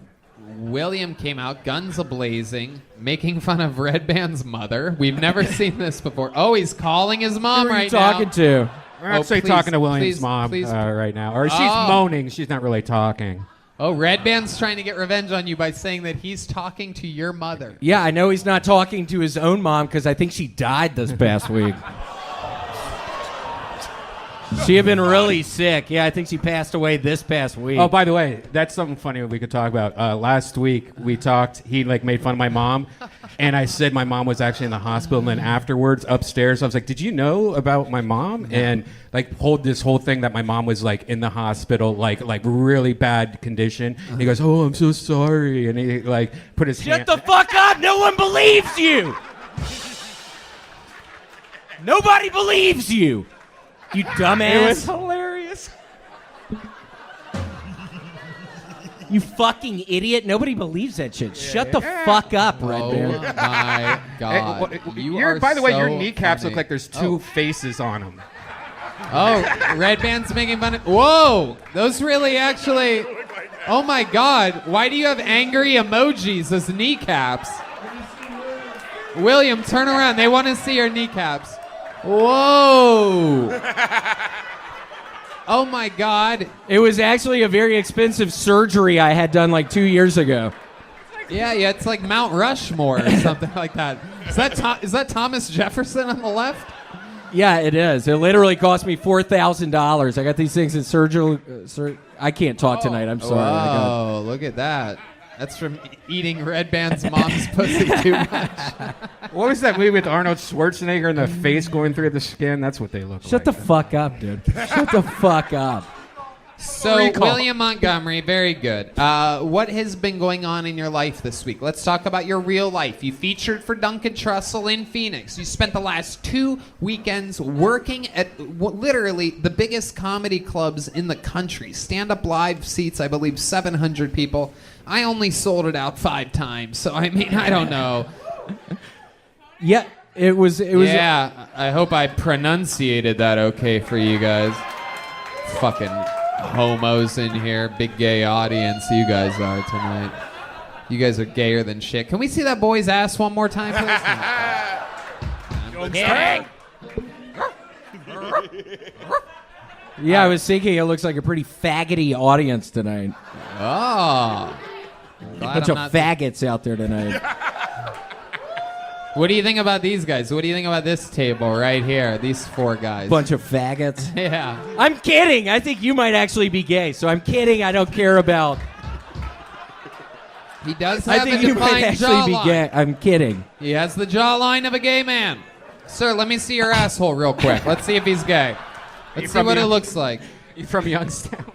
William came out, guns a-blazing, making fun of Red Band's mother. We've never seen this before. Oh, he's calling his mom Who are you right now. talking to? We're actually talking to William's mom please. right now. Or she's moaning. She's not really talking. Oh, Red Band's trying to get revenge on you by saying that he's talking to your mother. Yeah, I know he's not talking to his own mom because I think she died this past week. She had been really sick. Yeah, I think she passed away this past week. Oh, by the way, that's something funny we could talk about. Last week we talked. He made fun of my mom, and I said my mom was actually in the hospital. And then afterwards, upstairs, I was like, "Did you know about my mom?" And hold this whole thing that my mom was in the hospital, like really bad condition. And he goes, "Oh, I'm so sorry," and he put his hand. Shut the fuck up! No one believes you. Nobody believes you. You dumbass. It was hilarious. You fucking idiot. Nobody believes that shit. Shut the fuck up, Red Bear. Oh my God. By the way, your kneecaps look like there's two faces on them. Oh, Red Band's making fun of... Whoa! Those really actually... Oh my God. Why do you have angry emojis as kneecaps? William, turn around. They want to see your kneecaps. Whoa! Oh my God! It was actually a very expensive surgery I had done 2 years ago. Yeah, it's like Mount Rushmore or something like that. Is that Thomas Jefferson on the left? Yeah, it is. It literally cost me $4,000. I got these things in surgery. I can't talk tonight. I'm sorry. Oh, look at that. That's from eating Red Band's mom's pussy too much. What was that movie with Arnold Schwarzenegger and the face going through the skin? That's what they look like. Shut the fuck up, dude. Shut the fuck up. So, William Montgomery, very good. What has been going on in your life this week? Let's talk about your real life. You featured for Duncan Trussell in Phoenix. You spent the last 2 weekends working at literally the biggest comedy clubs in the country. Stand-up live seats, I believe 700 people. I only sold it out 5 times, so I mean, I don't know. Yeah, it was. Yeah, I hope I pronunciated that okay for you guys. Fucking homos in here, big gay audience you guys are tonight. You guys are gayer than shit. Can we see that boy's ass one more time, please? Yeah, I was thinking it looks like a pretty faggoty audience tonight. Oh. Bunch of faggots out there tonight. What do you think about these guys? What do you think about this table right here? These 4 guys. Bunch of faggots. Yeah. I'm kidding. I think you might actually be gay, so I'm kidding. I don't care about. He does have I think a you might defined actually be jawline. gay. I'm kidding. He has the jawline of a gay man. Sir, let me see your asshole real quick. Let's see if he's gay. Let's see what it looks like. You from Youngstown?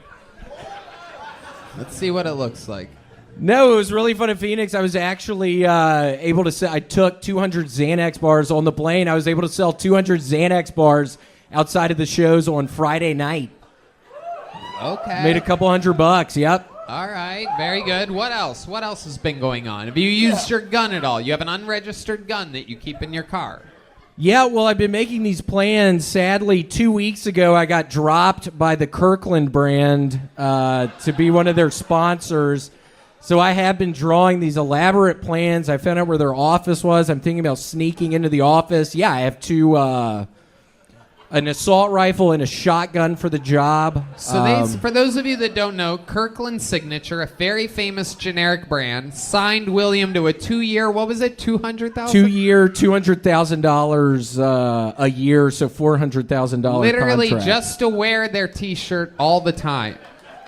Let's see what it looks like. No, it was really fun in Phoenix. I was actually able to sell. I took 200 Xanax bars on the plane. I was able to sell 200 Xanax bars outside of the shows on Friday night. Okay. Made a couple $100. Yep. All right, very good. What else? What else has been going on? Have you used your gun at all? You have an unregistered gun that you keep in your car. Yeah, well, I've been making these plans. Sadly, 2 weeks ago, I got dropped by the Kirkland brand to be one of their sponsors. So I have been drawing these elaborate plans. I found out where their office was. I'm thinking about sneaking into the office. Yeah, I have 2, an assault rifle and a shotgun for the job. So for those of you that don't know, Kirkland Signature, a very famous generic brand, signed William to a 2-year, what was it, $200,000? 2-year, $200,000 a year, so $400,000 Literally contract. just to wear their T-shirt all the time.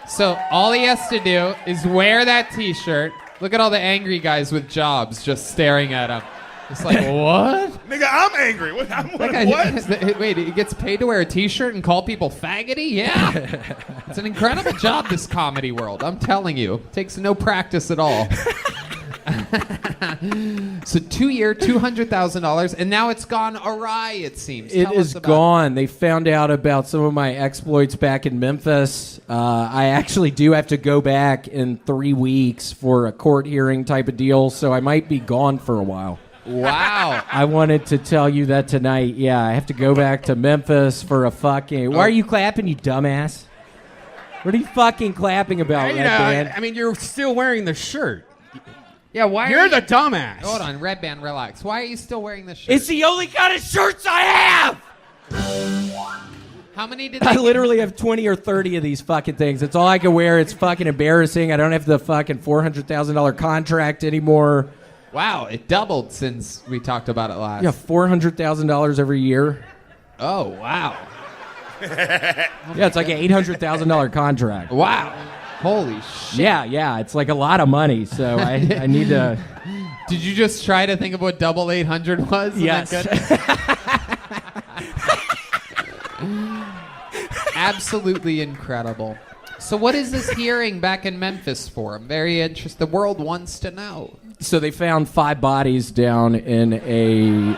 So all he has to do is wear that T-shirt. Look at all the angry guys with jobs just staring at him. It's like, what? Nigga, I'm angry. What? Wait, he gets paid to wear a T-shirt and call people faggoty? Yeah. It's an incredible job, this comedy world. I'm telling you. Takes no practice at all. So 2-year, $200,000, and now it's gone awry, it seems. It Tell us is about gone. They found out about some of my exploits back in Memphis. I actually do have to go back in 3 weeks for a court hearing type of deal, so I might be gone for a while. Wow. I wanted to tell you that tonight. Yeah, I have to go back to Memphis for a fucking... Why are you clapping, you dumbass? What are you fucking clapping about, You know, Red Band? I mean, you're still wearing the shirt. Yeah, why? You're the dumbass. Hold on, Red Band, relax. Why are you still wearing this shirt? It's the only kind of shirts I have! How many did they I literally have 20 or 30 of these fucking things. It's all I can wear. It's fucking embarrassing. I don't have the fucking $400,000 contract anymore. Wow, it doubled since we talked about it last. Yeah, $400,000 every year. Oh, wow. Yeah, it's like an $800,000 contract. Wow. Holy shit. Yeah, it's like a lot of money, so I need to... Did you just try to think of what double 800 was? Yes. Absolutely incredible. So what is this hearing back in Memphis for? I'm very interested. The world wants to know. So they found 5 bodies down in a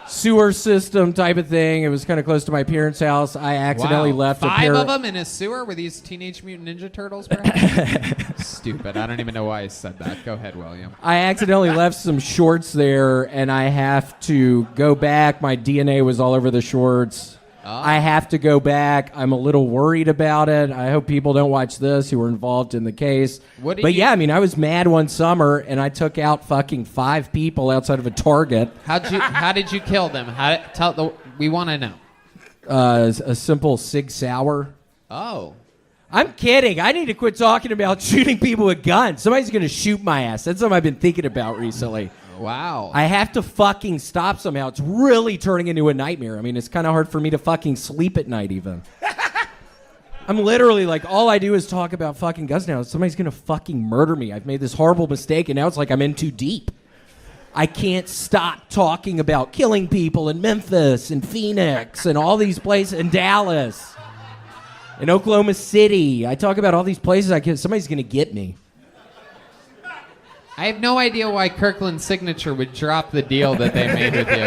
sewer system type of thing. It was kind of close to my parents' house. I accidentally left a 5 pair of them in a sewer? Were these Teenage Mutant Ninja Turtles, perhaps? Stupid. I don't even know why I said that. Go ahead, William. I accidentally left some shorts there, and I have to go back. My DNA was all over the shorts. I have to go back. I'm a little worried about it. I hope people don't watch this who were involved in the case. Yeah, I mean, I was mad one summer, and I took out fucking 5 people outside of a Target. How did you kill them? We want to know. A simple Sig Sauer. Oh. I'm kidding. I need to quit talking about shooting people with guns. Somebody's going to shoot my ass. That's something I've been thinking about recently. Wow. I have to fucking stop somehow. It's really turning into a nightmare. I mean, it's kind of hard for me to fucking sleep at night even. I'm literally like, all I do is talk about fucking guns now. Somebody's going to fucking murder me. I've made this horrible mistake, and now it's like I'm in too deep. I can't stop talking about killing people in Memphis and Phoenix and all these places, in Dallas, in Oklahoma City. I talk about all these places. Somebody's going to get me. I have no idea why Kirkland Signature would drop the deal that they made with you.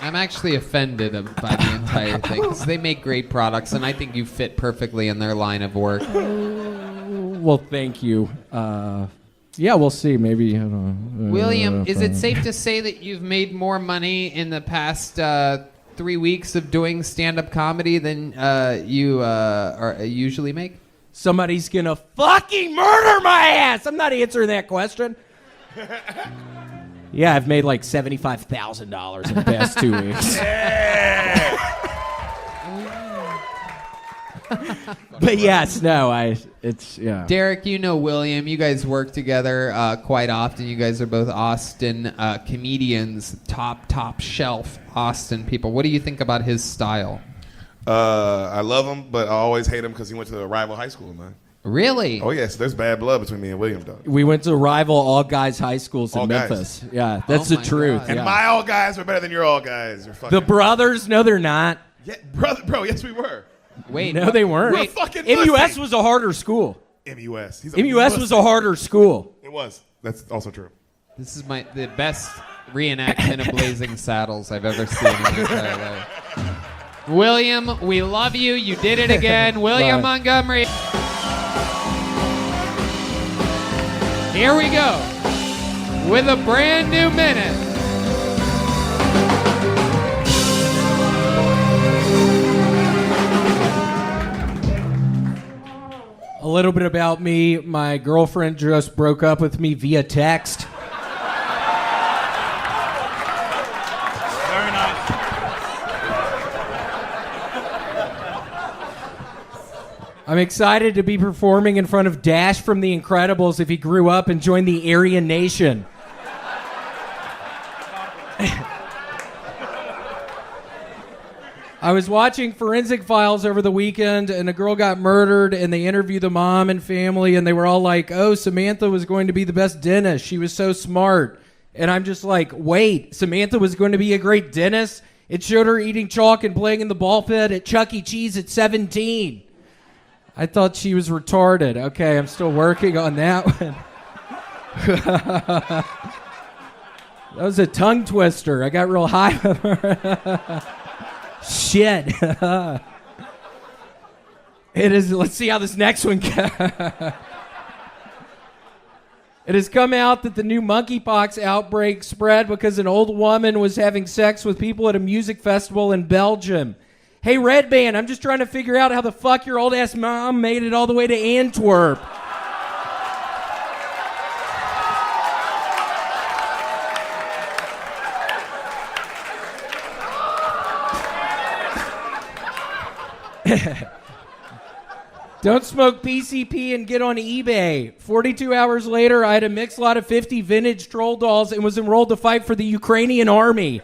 I'm actually offended by the entire thing, because they make great products, and I think you fit perfectly in their line of work. Well, thank you. Yeah, we'll see. Maybe. I don't know. William, is it safe to say that you've made more money in the past 3 weeks of doing stand-up comedy than you usually make? Somebody's gonna fucking murder my ass. I'm not answering that question. Yeah, I've made like $75,000 in the past 2 weeks. But yes, no, yeah. Derek, you know William. You guys work together quite often. You guys are both Austin comedians, top shelf Austin people. What do you think about his style? I love him, but I always hate him because he went to a rival high school, man. Really? Oh, yes. There's bad blood between me and William, though. We went to rival all-guys high schools in Memphis. Yeah, that's the truth. And yeah. my all guys were better than your all guys. You're fucking The brothers? No, they're not. Yeah, bro, yes, we were. Wait. No, they weren't. We're fucking MUS was a harder school. MUS. MUS was a harder school. It was. That's also true. This is the best reenactment of Blazing Saddles I've ever seen in my entire life. William, we love you. You did it again. William Montgomery. Here we go with a brand new minute. A little bit about me. My girlfriend just broke up with me via text. Very nice. I'm excited to be performing in front of Dash from The Incredibles if he grew up and joined the Aryan Nation. I was watching Forensic Files over the weekend, and a girl got murdered, and they interviewed the mom and family, and they were all like, oh, Samantha was going to be the best dentist. She was so smart. And I'm just like, wait, Samantha was going to be a great dentist? It showed her eating chalk and playing in the ball pit at Chuck E. Cheese at 17. I thought she was retarded. Okay, I'm still working on that one. That was a tongue twister. I got real high. Shit. It is. Let's see how this next one goes. It has come out that the new monkeypox outbreak spread because an old woman was having sex with people at a music festival in Belgium. Hey, Red Band, I'm just trying to figure out how the fuck your old ass mom made it all the way to Antwerp. Don't smoke PCP and get on eBay. 42 hours later, I had a mixed lot of 50 vintage troll dolls and was enrolled to fight for the Ukrainian army.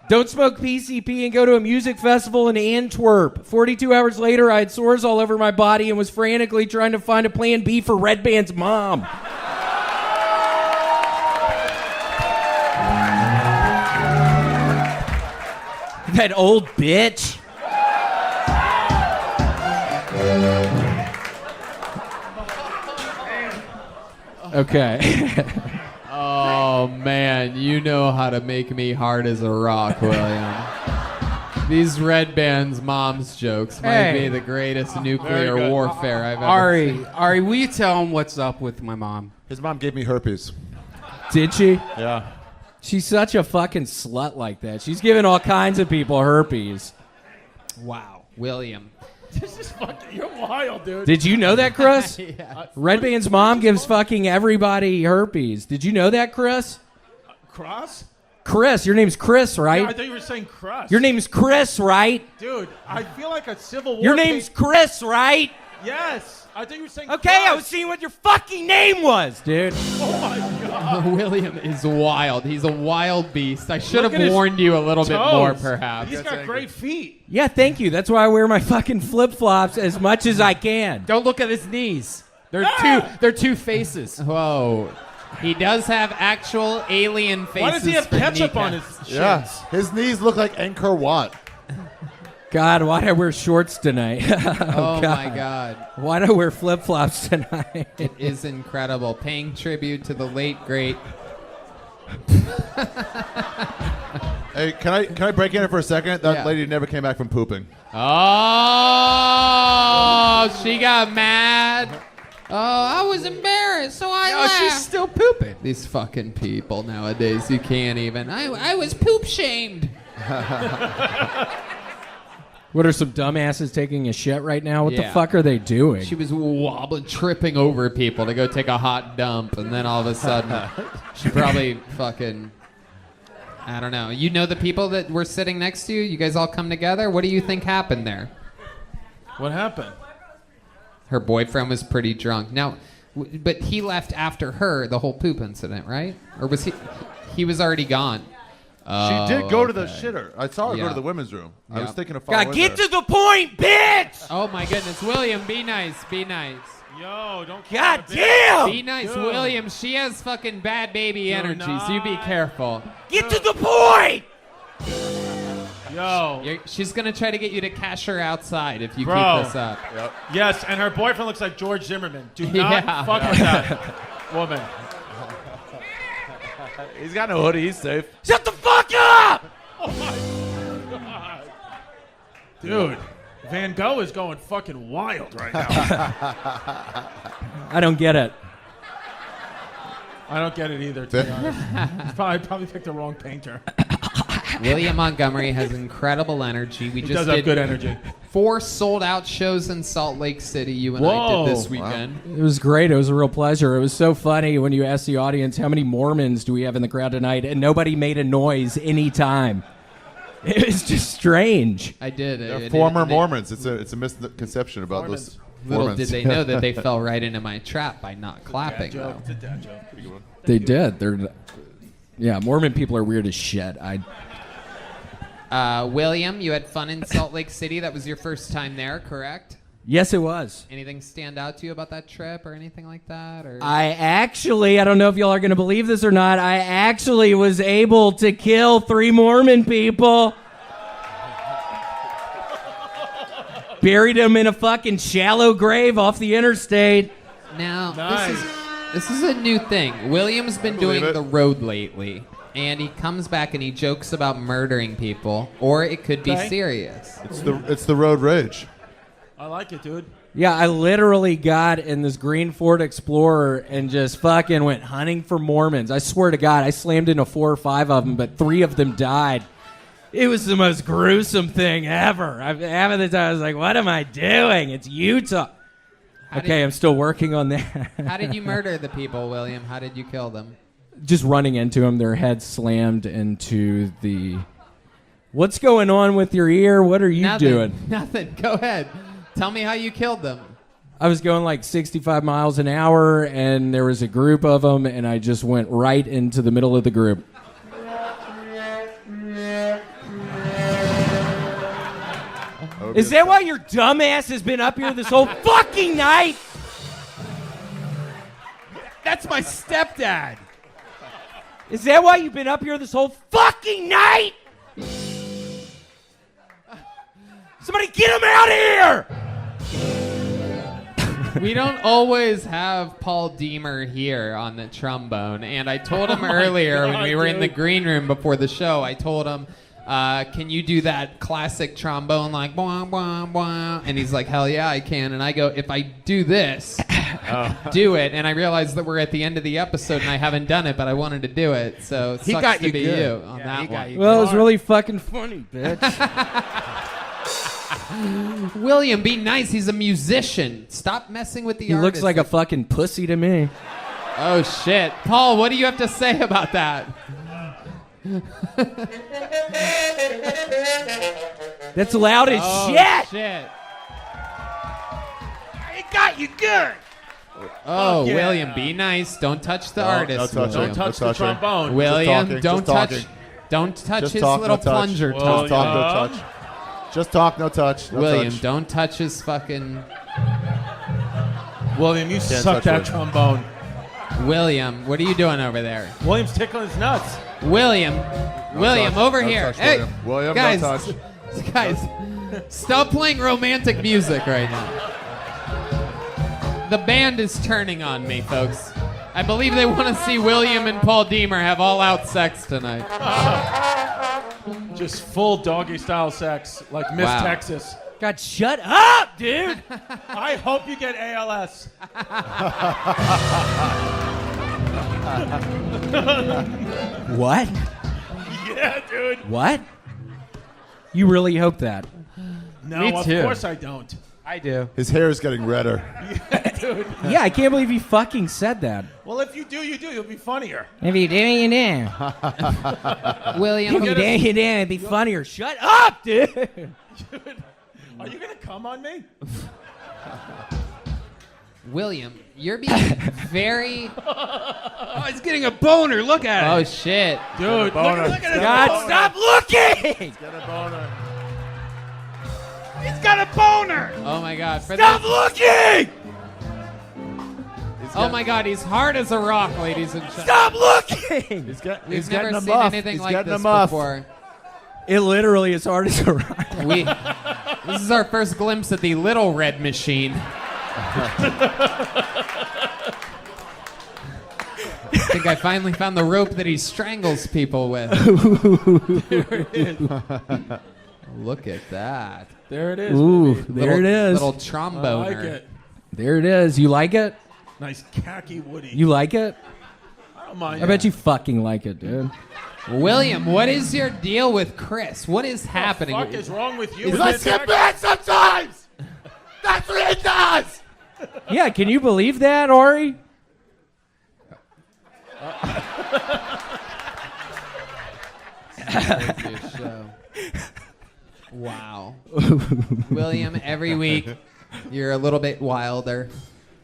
Don't smoke PCP and go to a music festival in Antwerp. 42 hours later, I had sores all over my body and was frantically trying to find a plan B for Red Band's mom. That old bitch. Okay. Oh, man, you know how to make me hard as a rock, William. These Red Band's mom's jokes might be the greatest nuclear warfare I've ever seen. Ari, will you tell him what's up with my mom? His mom gave me herpes. Did she? Yeah. She's such a fucking slut like that. She's giving all kinds of people herpes. Wow. William. This is fucking, you're wild, dude. Did you know that, Chris? Yeah. Red Band's mom gives fucking everybody herpes. Did you know that, Chris? Cross? Chris, your name's Chris, right? Yeah, I thought you were saying Cross. Your name's Chris, right? Dude, I feel like a Civil War Your name's Chris, right? Yes. I thought you were saying Okay, I Cross. was seeing what your fucking name was, dude. Oh, my God. William is wild. He's a wild beast. I should Look at have his warned you a little bit toes. more, perhaps. He's got great feet. Yeah, thank you. That's why I wear my fucking flip-flops as much as I can. Don't look at his knees. They're two faces. Whoa. He does have actual alien faces. Why does he have for ketchup on kneecaps. his shins? Yeah. His knees look like Angkor Wat. God, why'd I wear shorts tonight? Oh, my God. Why'd I wear flip-flops tonight? It is incredible. Paying tribute to the late, great... Hey, can I break in here for a second? That Yeah. lady never came back from pooping. Oh, she got mad. Oh, I was embarrassed, so I laughed. She's still pooping. These fucking people nowadays, you can't even. I was poop shamed. What are some dumbasses taking a shit right now? What the Yeah. fuck are they doing? She was wobbling, tripping over people to go take a hot dump, and then all of a sudden, she probably fucking, I don't know. You know the people that were sitting next to you? You guys all come together? What do you think happened there? What happened? Her boyfriend was pretty drunk. Now, but he left after her, the whole poop incident, right? Or was he? He was already gone. She did go to the okay. shitter. I saw her go Yeah. to the women's room. I was Yeah. thinking of following God, get her. to the point, bitch! Oh my goodness, William, be nice, be nice. Yo, don't call God her a bitch. damn! Be nice, Dude. William. She has fucking bad baby energy, so you be careful. Get to the point! Yo. She's gonna try to get you to cash her outside if you Bro. keep this up. Yep. Yes, and her boyfriend looks like George Zimmerman. Do not Yeah. fuck with that woman. He's got no hoodie. He's safe. Shut the fuck up! Oh my God. Dude, Van Gogh is going fucking wild right now. I don't get it. I don't get it either, to be honest. He's probably picked the wrong painter. William Montgomery has incredible energy. We He just does have did good energy. 4 sold-out shows in Salt Lake City. You and I did this weekend. It was great. It was a real pleasure. It was so funny when you asked the audience, how many Mormons do we have in the crowd tonight? And nobody made a noise any time. It was just strange. I did. They're former Mormons. It's a misconception about those Little Mormons. did they know that they fell right into my trap by not clapping, though. It's a dad joke. Pretty good one. They did. Yeah, Mormon people are weird as shit. William, you had fun in Salt Lake City. That was your first time there, correct? Yes, it was. Anything stand out to you about that trip or anything like that? Or I don't know if y'all are going to believe this or not, I actually was able to kill 3 Mormon people. Buried them in a fucking shallow grave off the interstate. Now, Nice. this is a new thing. William's been doing believe it. the road lately, and he comes back and he jokes about murdering people, or it could be Okay. serious. It's the road rage. I like it, dude. Yeah, I literally got in this green Ford Explorer and just fucking went hunting for Mormons. I swear to God, I slammed into 4 or 5 of them, but 3 of them died. It was the most gruesome thing ever. Half of the time I was like, what am I doing? It's Utah. Okay, I'm still working on that. How did you murder the people, William? How did you kill them? Just running into them, their heads slammed into the... What's going on with your ear? What are you doing? Nothing. Go ahead. Tell me how you killed them. I was going like 65 miles an hour, and there was a group of them, and I just went right into the middle of the group. Is that why your dumbass has been up here this whole fucking night? That's my stepdad. Is that why you've been up here this whole fucking night? Somebody get him out of here! We don't always have Paul Deemer here on the trombone, and I told him earlier when we were in the green room before the show, I told him, can you do that classic trombone like bwah, bwah, bwah? And he's like, hell yeah, I can. And I go, if I do this, do it. And I realized that we're at the end of the episode and I haven't done it, but I wanted to do it. So it He sucks got to you be good. you on Yeah, that he got one. you Well, it was really fucking funny, bitch. William, be nice. He's a musician. Stop messing with the He artist. looks like a fucking pussy to me. Oh, shit. Paul, what do you have to say about that? That's loud as shit. I got you good. Oh, Fuck yeah. William, be nice. Don't touch the artist. no touching. William. Don't touch the trombone. William, Just don't talking. touch. Don't touch Just his talk, little no touch. plunger Just tongue. talk, no touch. Just talk, no touch. No William, touch. don't touch his fucking. William, you Can't suck touch that it. trombone. William, what are you doing over there? William's tickling his nuts. William, William, touch. over No here. touch, Hey, William. William, no guys, touch. guys, stop playing romantic music right now. The band is turning on me, folks. I believe they want to see William and Paul Deemer have all-out sex tonight. Just full doggy style sex, like Miss Wow. Texas. God, shut up, dude. I hope you get ALS. What? Yeah, dude. What? You really hope that? No, Me of too. course I don't. I do. His hair is getting redder. Dude. Yeah, I can't believe he fucking said that. Well, if you do, you do. You'll be funnier. If you do, you do. William, If you do, you do. It'd be funnier. Shut up, dude. Dude, are you gonna come on me? William, you're being very. Oh, he's getting a boner. Look at it. Oh shit, Dude, look at it. God, stop looking. Get a boner. He's got a boner. Oh my god! Stop looking. Oh my god, he's hard as a rock, ladies and gentlemen. Stop looking. He's We've getting never a seen muff. anything He's like getting this a muff. before. It literally is hard as a rock. This is our first glimpse at the Little Red Machine. I think I finally found the rope that he strangles people with. Look at that. There it is. Ooh, baby. there it is. Little I like tromboner. it. There it is. You like it? Nice khaki woody. You like it? I don't mind. I bet you fucking like it, dude. William, what is your deal with Chris? What is happening? What the fuck is wrong with you? Let's Is get it- back sometimes. That's what he does. Yeah, can you believe that, Ari? Wow. William, every week you're a little bit wilder,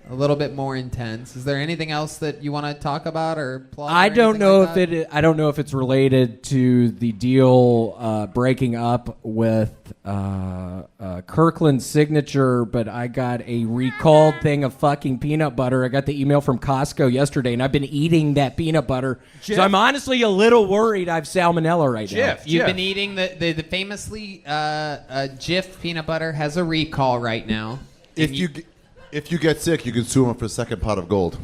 a little bit more intense. Is there anything else that you want to talk about or plug? I or don't anything know like if that? I don't know if it's related to the deal breaking up with Kirkland's signature, but I got a recalled thing of fucking peanut butter. I got the email from Costco yesterday, and I've been eating that peanut butter. Jeff? So I'm honestly a little worried I have salmonella right now. You've been eating the famously Jif peanut butter has a recall right now. If you get sick, you can sue him for a second pot of gold.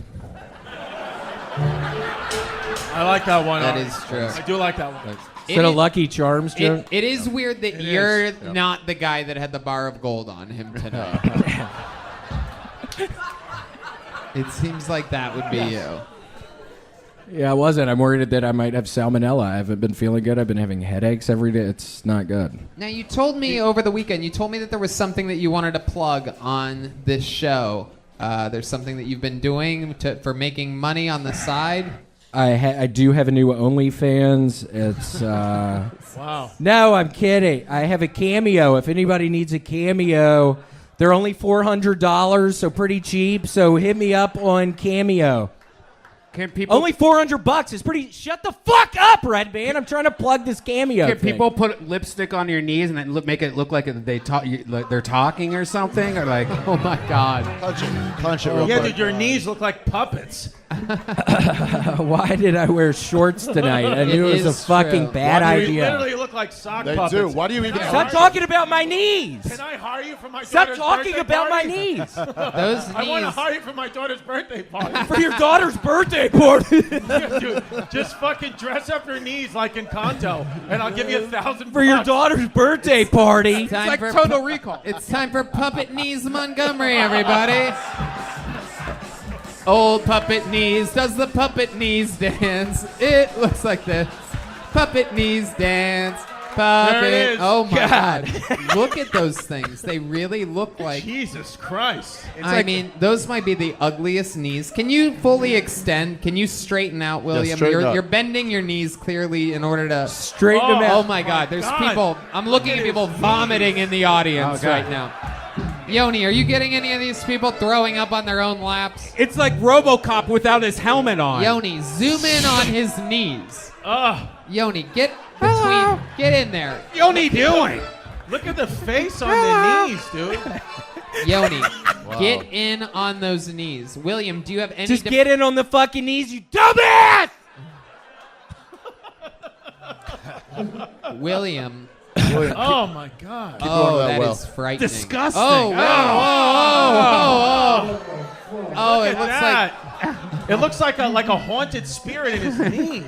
I like that one. That is true. I do like that one. Is it a Lucky Charms joke? It is weird that you're not the guy that had the bar of gold on him tonight. It seems like that would be you. Yeah, I wasn't. I'm worried that I might have salmonella. I haven't been feeling good. I've been having headaches every day. It's not good. Now, you told me over the weekend, you told me that there was something that you wanted to plug on this show. There's something that you've been doing for making money on the side. I do have a new OnlyFans. It's Wow. No, I'm kidding. I have a Cameo. If anybody needs a Cameo, they're only $400, so pretty cheap. So hit me up on Cameo. Can people Only $400 is pretty. Shut the fuck up, Red Band. I'm trying to plug this Cameo. Can thing. people put lipstick on your knees and then make it look like they're talking or something, or like? Oh my God! Punch it real Yeah, quick. dude, your knees look like puppets. Why did I wear shorts tonight? I knew it was a fucking bad You idea. literally look like sock They puppets. do. Why do you even? Stop talking about my knees. Can I hire you for my Stop daughter's talking birthday about my party? knees. I want to hire you for my daughter's birthday party. For your daughter's birthday party. Yeah, dude, just fucking dress up your knees like in Kanto, and I'll give you $1,000 For your daughter's birthday party. It's like Total Recall. It's time for Puppet Knees Montgomery, everybody. Old puppet knees does the puppet knees dance. It looks like this. Puppet knees dance. Puppet. There it is. Oh my God. God. Look at those things. They really look like. Jesus Christ. I mean, those might be the ugliest knees. Can you fully extend? Can you straighten out, William? straighten up. You're bending your knees clearly in order to Straighten them out. Oh my God! There's people. I'm looking at people vomiting in the audience right now. Yoni, are you getting any of these people throwing up on their own laps? It's like RoboCop without his helmet on. Yoni, zoom in on his knees. Ugh. Yoni, get between. Get in there. Yoni doing? Look at the face on the knees, dude. Yoni, get in on those knees. William, do you have any? Just get in on the fucking knees, you dumbass! William. Oh my God. Oh, that is frightening. Disgusting. Oh, wow. Oh, it looks like. It looks like a haunted spirit in his knees.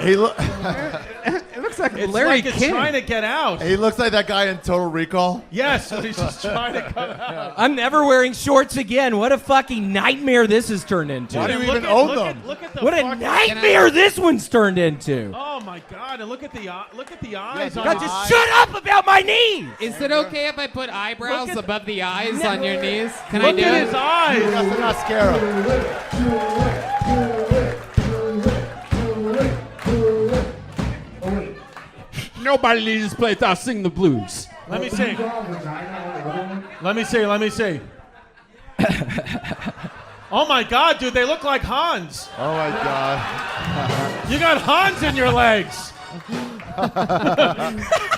He look. It looks like It's Larry like it's King. trying to get out. He looks like that guy in Total Recall. Yes, so he's just trying to come out. I'm never wearing shorts again. What a fucking nightmare this has turned into. Why do you Look even at- own look them? at- look at the What a fucking- nightmare this one's turned into. Oh my God! And look at the eyes on God, his just shut up about my knees. Is it okay if I put eyebrows Look at- above the eyes on your knees? Can Look I do at it? his eyes. That's the mascara. Nobody needs this place. I'll sing the blues. Let me see. Let me see. Oh my God, dude! They look like Hans. Oh my God. You got Hans in your legs.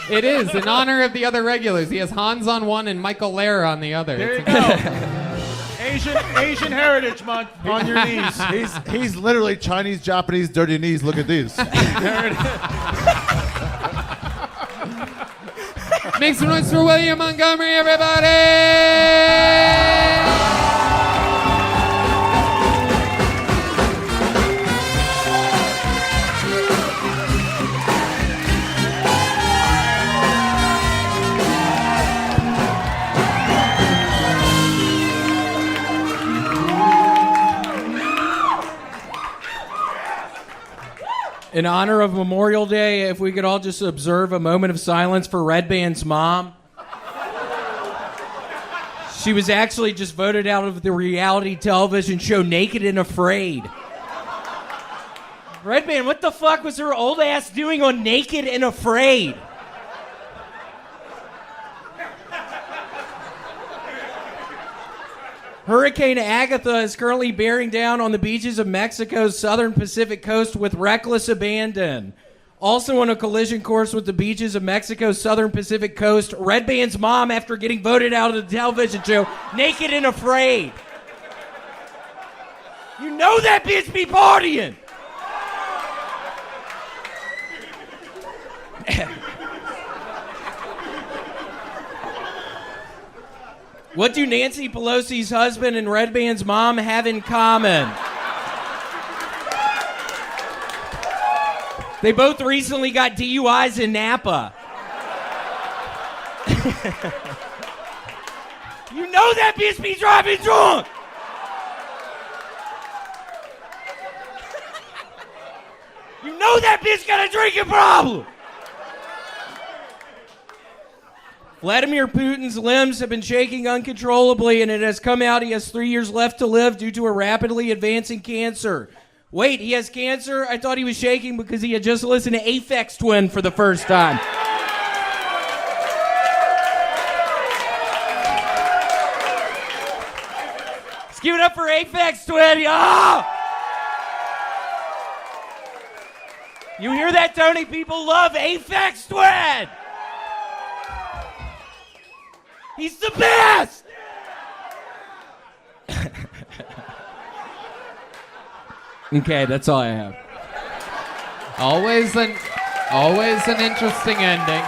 It is in honor of the other regulars. He has Hans on one and Michael Lair on the other. There you It's- go. Asian Heritage Month on your knees. He's literally Chinese, Japanese, dirty knees. Look at these. There it is. Make some noise for William Montgomery, everybody! In honor of Memorial Day, if we could all just observe a moment of silence for Red Band's mom. She was actually just voted out of the reality television show Naked and Afraid. Red Band, what the fuck was her old ass doing on Naked and Afraid? Hurricane Agatha is currently bearing down on the beaches of Mexico's southern Pacific coast with reckless abandon. Also on a collision course with the beaches of Mexico's southern Pacific coast, Red Band's mom after getting voted out of the television show Naked and Afraid. You know that bitch be partying! What do Nancy Pelosi's husband and Red Band's mom have in common? They both recently got DUIs in Napa. You know that bitch be driving drunk! know that bitch got a drinking problem. Vladimir Putin's limbs have been shaking uncontrollably, and it has come out he has 3 years left to live due to a rapidly advancing cancer. Wait, he has cancer? I thought he was shaking because he had just listened to Aphex Twin for the first time. Let's give it up for Aphex Twin. Oh! You hear that, Tony? People love Aphex Twin. He's the best! Okay, that's all I have. Always an interesting ending.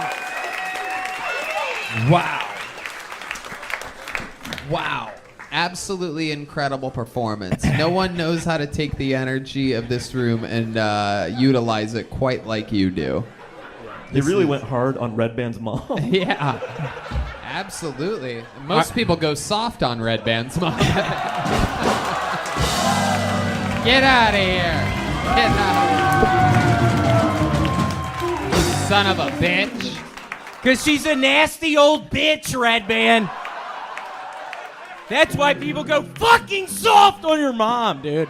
Wow. Absolutely incredible performance. No one knows how to take the energy of this room and utilize it quite like you do. They really went hard on Red Band's mom. Yeah. Absolutely. Most people go soft on Red Band's mom. Get out of here. Get out. You son of a bitch. Because she's a nasty old bitch, Red Band. That's why people go fucking soft on your mom, dude.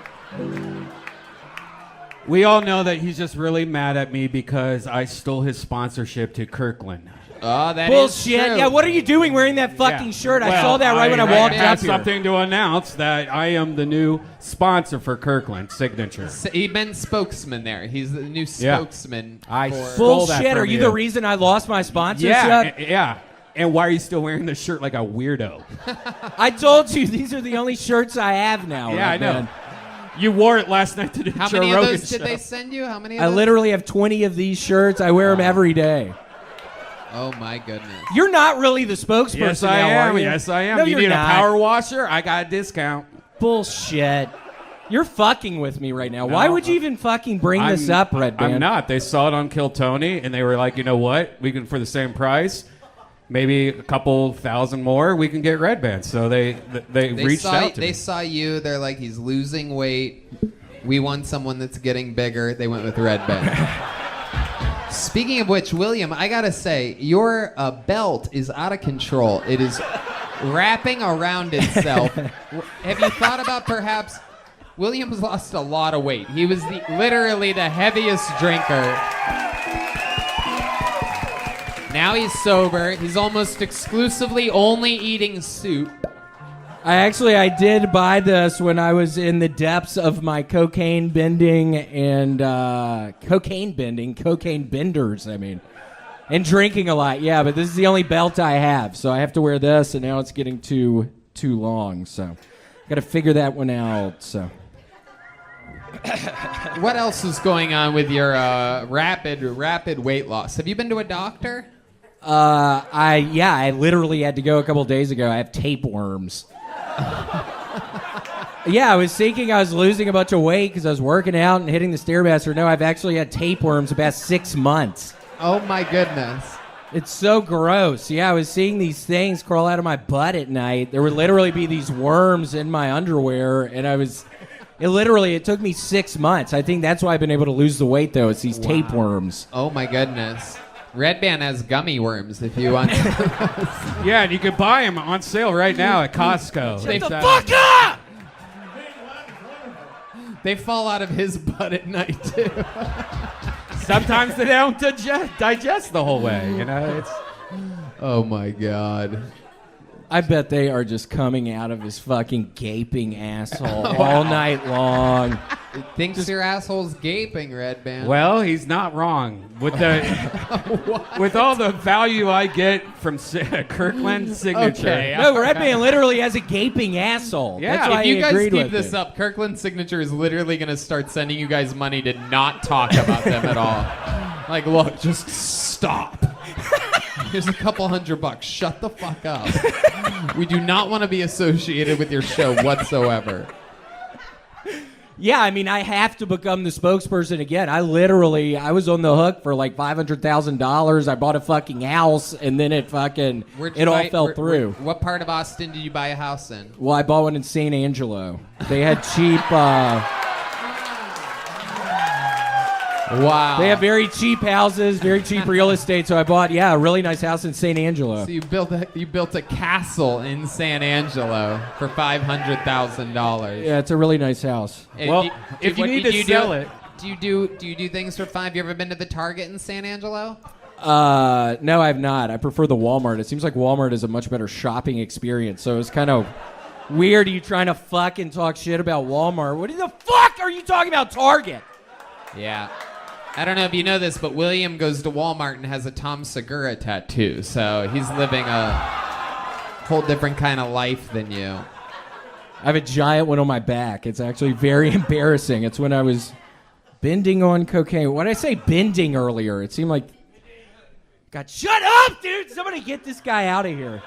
We all know that he's just really mad at me because I stole his sponsorship to Kirkland. Oh, that Bullshit. is true. Yeah, what are you doing wearing that fucking shirt? I saw that right when I walked up have here. something to announce that I am the new sponsor for Kirkland Signature. He's been spokesman there. He's the new spokesman. I for... stole that Bullshit. from Are you the reason I lost my sponsorship? Yeah. And why are you still wearing the shirt like a weirdo? I told you, these are the only shirts I have now. Yeah, Red I know. Band. You wore it last night to the How Joe many Rogan of those did show. they send you? How many of I those? literally have 20 of these shirts. I wear them every day. Oh, my goodness. You're not really the spokesperson Yes, I now, am. are you? Yes, I am. No, you you're need not. a power washer? I got a discount. Bullshit. You're fucking with me right now. Why would you even fucking bring this up, Red Band? I'm not. They saw it on Kill Tony, and they were like, you know what? We can, for the same price, maybe a couple thousand more, we can get Red Band. So they reached out to me. They saw you. They're like, he's losing weight. We want someone that's getting bigger. They went with Red Band. Speaking of which, William, I gotta say, your belt is out of control. It is wrapping around itself. Have you thought about perhaps... William's lost a lot of weight. He was literally the heaviest drinker. Now he's sober. He's almost exclusively only eating soup. I did buy this when I was in the depths of my cocaine benders, and drinking a lot. Yeah, but this is the only belt I have, so I have to wear this, and now it's getting too long. So, got to figure that one out. So, What else is going on with your rapid weight loss? Have you been to a doctor? I literally had to go a couple days ago. I have tapeworms. Yeah, I was thinking I was losing a bunch of weight because I was working out and hitting the Stairmaster. No, I've actually had tapeworms the past 6 months. Oh my goodness. It's so gross. Yeah, I was seeing these things crawl out of my butt at night. There would literally be these worms in my underwear, and it took me 6 months. I think that's why I've been able to lose the weight, though. It's these tapeworms. Oh my goodness. Red Band has gummy worms if you want. Yeah, and you can buy them on sale right now at Costco. Shut the fuck up! They fall out of his butt at night too. Sometimes they don't digest the whole way. You know, it's. Oh my god. I bet they are just coming out of his fucking gaping asshole all night long. It thinks your asshole's gaping, Red Band. Well, he's not wrong. With all the value I get from Kirkland Signature. Okay, No, Red Band literally has a gaping asshole. Yeah. That's why If you I guys agreed keep with this it. up, Kirkland Signature is literally going to start sending you guys money to not talk about them at all. Like, look, just stop. Here's a couple $100. Shut the fuck up. We do not want to be associated with your show whatsoever. Yeah, I mean, I have to become the spokesperson again. I was on the hook for like $500,000. I bought a fucking house, and then it all fell through. What part of Austin did you buy a house in? Well, I bought one in St. Angelo. They had cheap. Wow. They have very cheap houses, very cheap real estate. So I bought, a really nice house in San Angelo. So you built a castle in San Angelo for $500,000. Yeah, it's a really nice house. If you need to sell it. Do you do things for fun? Have you ever been to the Target in San Angelo? No, I've not. I prefer the Walmart. It seems like Walmart is a much better shopping experience. So it's kind of weird you trying to fucking talk shit about Walmart. What the fuck are you talking about Target? Yeah. I don't know if you know this, but William goes to Walmart and has a Tom Segura tattoo. So he's living a whole different kind of life than you. I have a giant one on my back. It's actually very embarrassing. It's when I was bending on cocaine. Why did I say bending earlier? It seemed like... God, shut up, dude! Somebody get this guy out of here.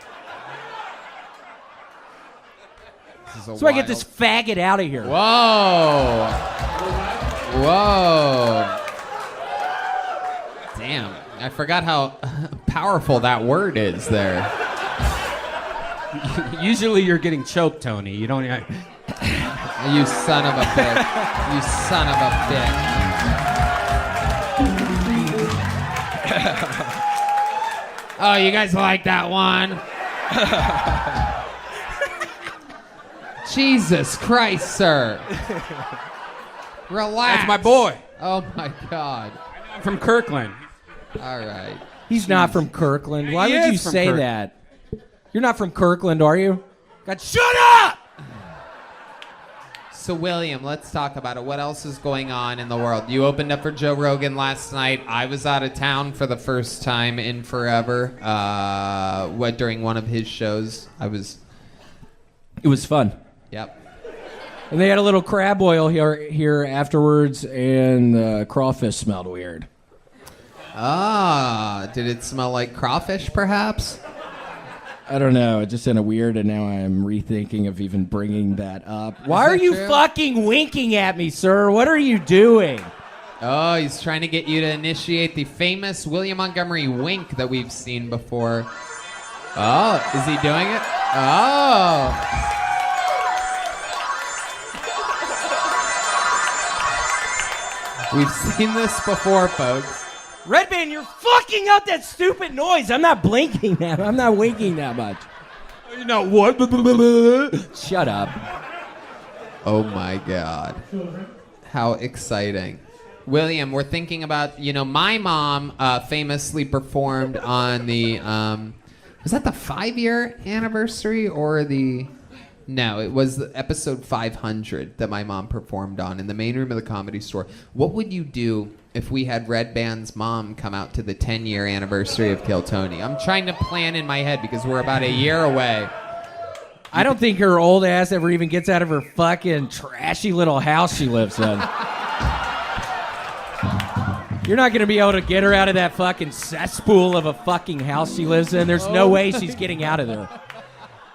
So I get this faggot out of here. Whoa. Damn. I forgot how powerful that word is there. Usually you're getting choked, Tony. You don't... You son of a bitch. You son of a bitch. Oh, you guys like that one? Jesus Christ, sir. Relax. That's my boy. Oh, my God. I'm from Kirkland. All right. He's not from Kirkland. Why He would you is from say Kirkland. that? You're not from Kirkland, are you? God, shut up! So, William, let's talk about it. What else is going on in the world? You opened up for Joe Rogan last night. I was out of town for the first time in forever. During one of his shows, It was fun. Yep. And they had a little crab oil here afterwards, and the crawfish smelled weird. Did it smell like crawfish, perhaps? I don't know. It just sounded weird, and now I'm rethinking of even bringing that up. Why that are you true? fucking winking at me, sir? What are you doing? Oh, he's trying to get you to initiate the famous William Montgomery wink that we've seen before. Oh, is he doing it? Oh. We've seen this before, folks. Red Band, you're fucking up that stupid noise. I'm not blinking that. I'm not winking that much. You know what? Shut up. Oh my God. How exciting. William, we're thinking about, my mom famously performed on the, was that the 5-year anniversary or the... No, it was the episode 500 that my mom performed on in the main room of the Comedy Store. What would you do if we had Red Band's mom come out to the 10-year anniversary of Kill Tony? I'm trying to plan in my head because we're about a year away. I don't think her old ass ever even gets out of her fucking trashy little house she lives in. You're not going to be able to get her out of that fucking cesspool of a fucking house she lives in. There's no way she's getting out of there.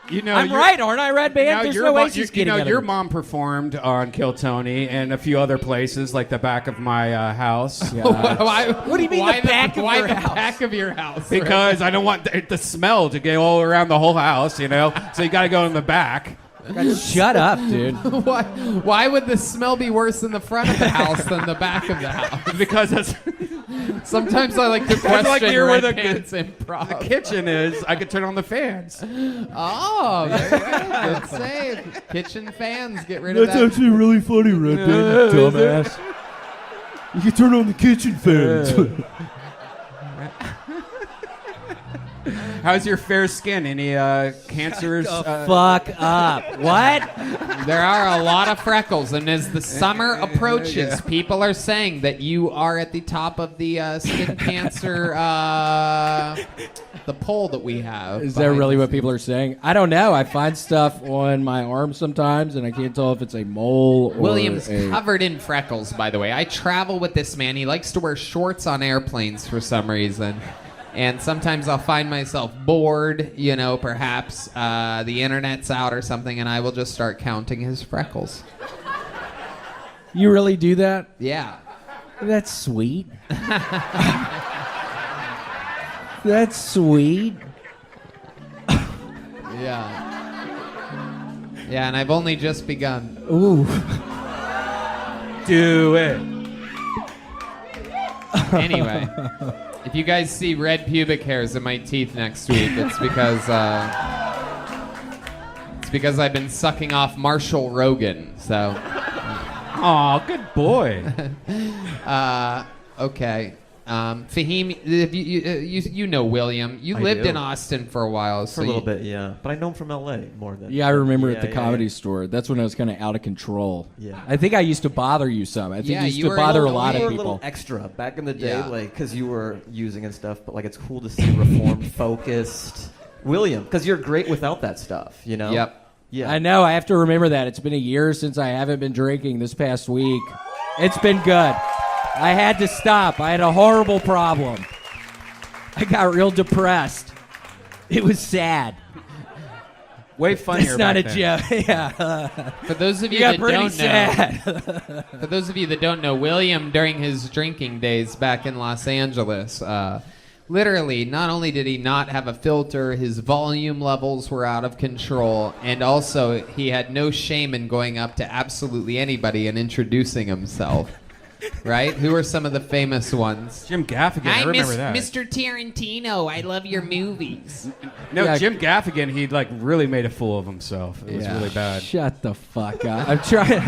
I'm right, aren't I, Red Band? There's no way she's getting out of your there. mom performed on Kill Tony and a few other places, like the back of my house. What do you mean the back of your Why the house? back of your house? Because I don't want the smell to get all around the whole house, So you got to go in the back. God, shut up, dude. Why would the smell be worse in the front of the house than the back of the house? Because that's... Sometimes I like to question like near where the improv. The kitchen is. I could turn on the fans. Oh, very good. Good save. Kitchen fans, get rid of that. That's actually really funny, Red Band, you dumbass. You can turn on the kitchen fans. How's your fair skin? Any cancers? Fuck up. What? There are a lot of freckles, and as the summer approaches, people are saying that you are at the top of the skin cancer, the poll that we have. Is that really what people are saying? I don't know. I find stuff on my arm sometimes, and I can't tell if it's a mole or William's covered in freckles, by the way. I travel with this man. He likes to wear shorts on airplanes for some reason. And sometimes I'll find myself bored, perhaps the internet's out or something, and I will just start counting his freckles. You really do that? Yeah. That's sweet. That's sweet. Yeah. Yeah, and I've only just begun. Ooh. Do it. Anyway, if you guys see red pubic hairs in my teeth next week, it's because I've been sucking off Marshall Rogan. So. Aw, good boy. Okay. Fahim, you know William. You I lived do. in Austin for a while. For a little bit, yeah. But I know him from L.A. more than. Yeah, I remember Yeah, at the yeah, Comedy yeah. Store. That's when I was kind of out of control. Yeah. I think I used to bother you some. I think Yeah, you used you to were bother a a lot you of were people. a little extra back in the day, Yeah. like because you were using and stuff. But like, it's cool to see reformed, focused William, because you're great without that stuff. You know. Yep. Yeah. I know. I have to remember that. It's been a year since I haven't been drinking this past week. It's been good. I had to stop. I had a horrible problem. I got real depressed. It was sad. Way funnier That's not a back then. joke. Yeah. For those of you got that pretty don't sad. know, for those of you that don't know, William during his drinking days back in Los Angeles, literally, not only did he not have a filter, his volume levels were out of control, and also he had no shame in going up to absolutely anybody and introducing himself. Right? Who are some of the famous ones? Jim Gaffigan, I remember that. Mr. Tarantino, I love your movies. No, Yeah. Jim Gaffigan, he like really made a fool of himself. It was Yeah. really bad. Shut the fuck up. I'm trying.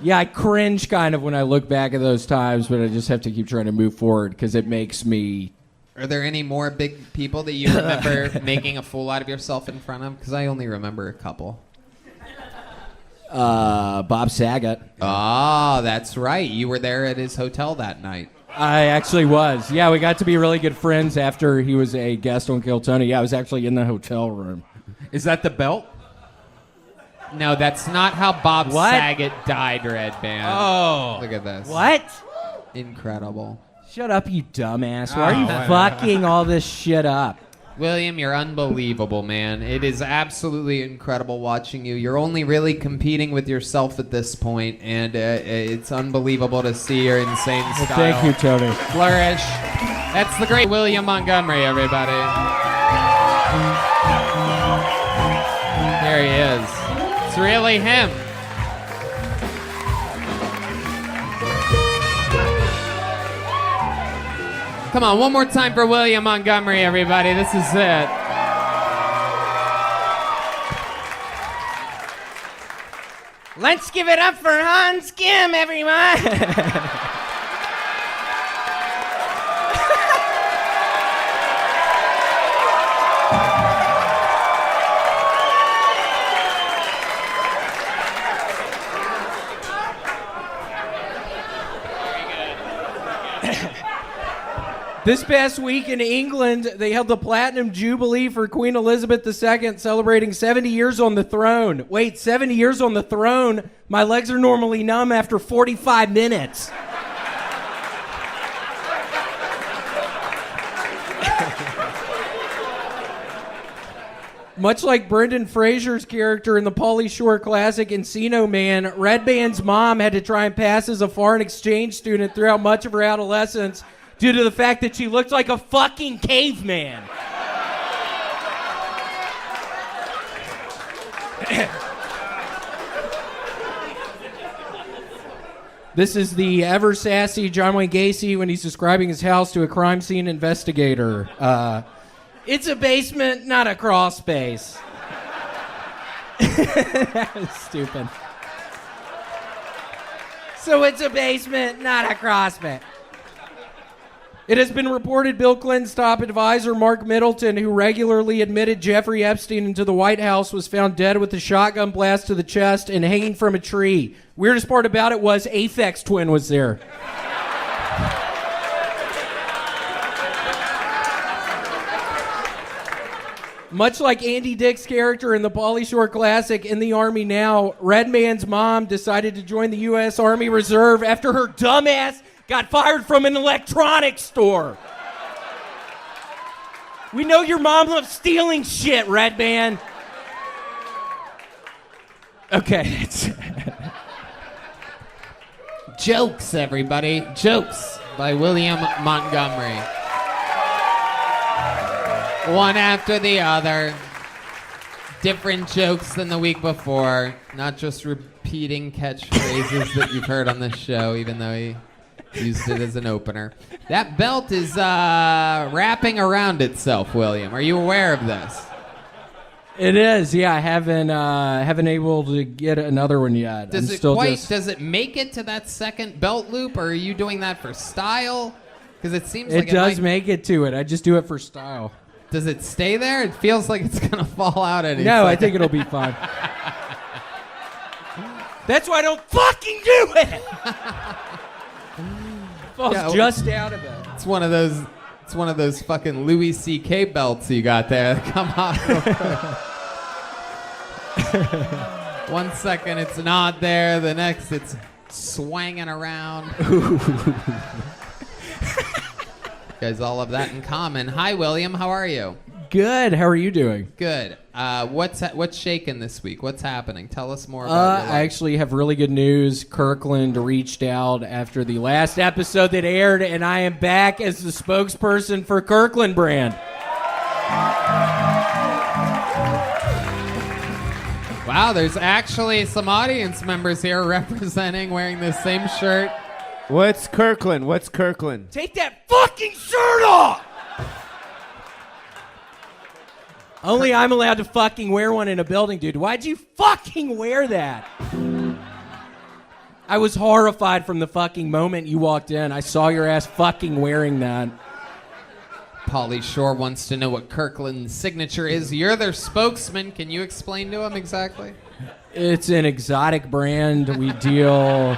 Yeah, I cringe kind of when I look back at those times, but I just have to keep trying to move forward because it makes me. Are there any more big people that you remember making a fool out of yourself in front of? Because I only remember a couple. Bob Saget. Oh, that's right. You were there at his hotel that night. I actually was. Yeah, we got to be really good friends after he was a guest on Kill Tony. Yeah, I was actually in the hotel room. Is that the belt? No, that's not how Bob What? Saget died, Red Band. Oh. Look at this. What? Incredible. Shut up, you dumbass. Why are you Oh. fucking all this shit up? William, you're unbelievable, man. It is absolutely incredible watching you. You're only really competing with yourself at this point, and it's unbelievable to see your insane Well, style. thank you, Tony. Flourish. That's the great William Montgomery, everybody. There he is. It's really him. Come on, one more time for William Montgomery, everybody. This is it. Let's give it up for Hans Kim, everyone. This past week in England, they held the Platinum Jubilee for Queen Elizabeth II, celebrating 70 years on the throne. Wait, 70 years on the throne? My legs are normally numb after 45 minutes. Much like Brendan Fraser's character in the Pauly Shore classic Encino Man, Red Band's mom had to try and pass as a foreign exchange student throughout much of her adolescence due to the fact that she looked like a fucking caveman. This is the ever sassy John Wayne Gacy when he's describing his house to a crime scene investigator. It's a basement, not a crawl space. That was stupid. So it's a basement, not a crawl space. It has been reported Bill Clinton's top advisor, Mark Middleton, who regularly admitted Jeffrey Epstein into the White House, was found dead with a shotgun blast to the chest and hanging from a tree. Weirdest part about it was Aphex Twin was there. Much like Andy Dick's character in the Pauly Shore classic In the Army Now, Redman's mom decided to join the U.S. Army Reserve after her dumbass got fired from an electronics store. We know your mom loves stealing shit, Redman. Okay. Jokes, everybody. Jokes by William Montgomery. One after the other. different jokes than the week before. Not just repeating catchphrases that you've heard on this show, even though he used it as an opener. That belt is wrapping around itself, William. Are you aware of this? It is, yeah. I haven't able to get another one yet. Does it make it to that second belt loop, or are you doing that for style? Because it seems like it does make it to it. I just do it for style. Does it stay there? It feels like it's gonna fall out at No, I think it'll be fine. That's why I don't fucking do it. Falls just out of it. It's one of those fucking Louis C.K. belts you got there that come out. 1 second it's not there, the next it's swanging around. You guys all have that in common. Hi, William. How are you? Good. How are you doing? Good. What's shaking this week? What's happening? Tell us more about your life. I actually have really good news. Kirkland reached out after the last episode that aired, and I am back as the spokesperson for Kirkland brand. Wow, there's actually some audience members here representing, wearing the same shirt. What's Kirkland? What's Kirkland? Take that fucking shirt off! Only I'm allowed to fucking wear one in a building, dude. Why'd you fucking wear that? I was horrified from the fucking moment you walked in. I saw your ass fucking wearing that. Pauly Shore wants to know what Kirkland's signature is. You're their spokesman. Can you explain to him exactly? It's an exotic brand. We deal...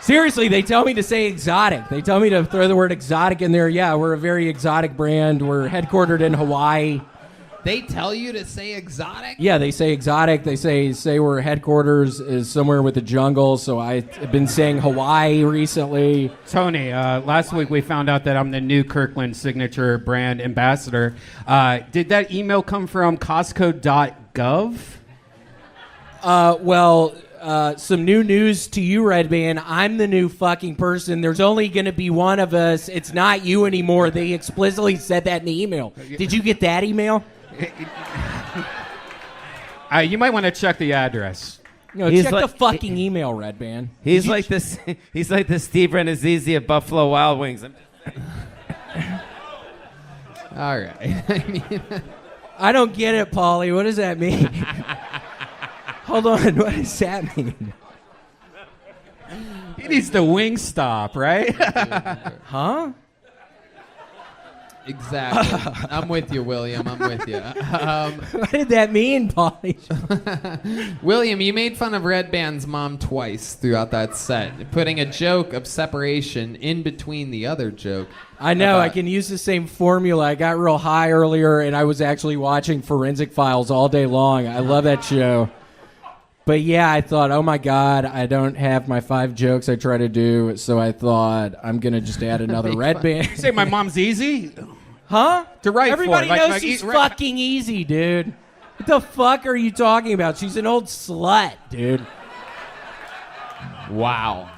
Seriously, they tell me to say exotic. They tell me to throw the word exotic in there. Yeah, we're a very exotic brand. We're headquartered in Hawaii. They tell you to say exotic? Yeah, they say exotic. They say we're headquarters is somewhere with the jungle. So I've been saying Hawaii recently. Tony, last week we found out that I'm the new Kirkland signature brand ambassador. Did that email come from Costco.gov? Some new news to you, Red Band. I'm the new fucking person. There's only going to be one of us. It's not you anymore. They explicitly said that in the email. Did you get that email? You might want to check the address. No, check the fucking email, Red Band. He's like this. He's like the Steve Renazizi of Buffalo Wild Wings. All right. I don't get it, Pauly. What does that mean? Hold on, what does that mean? He needs the Wingstop, right? Huh? Exactly. I'm with you, William. I'm with you. What did that mean, Pauly? William, you made fun of Red Band's mom twice throughout that set, putting a joke of separation in between the other joke. I know, I can use the same formula. I got real high earlier, and I was actually watching Forensic Files all day long. I love that show. But yeah, I thought, oh my God, I don't have my 5 jokes I try to do, so I thought I'm going to just add another Red Band. You say my mom's easy? Huh? To write Everybody for. knows she's fucking easy, dude. What the fuck are you talking about? She's an old slut, dude. Wow.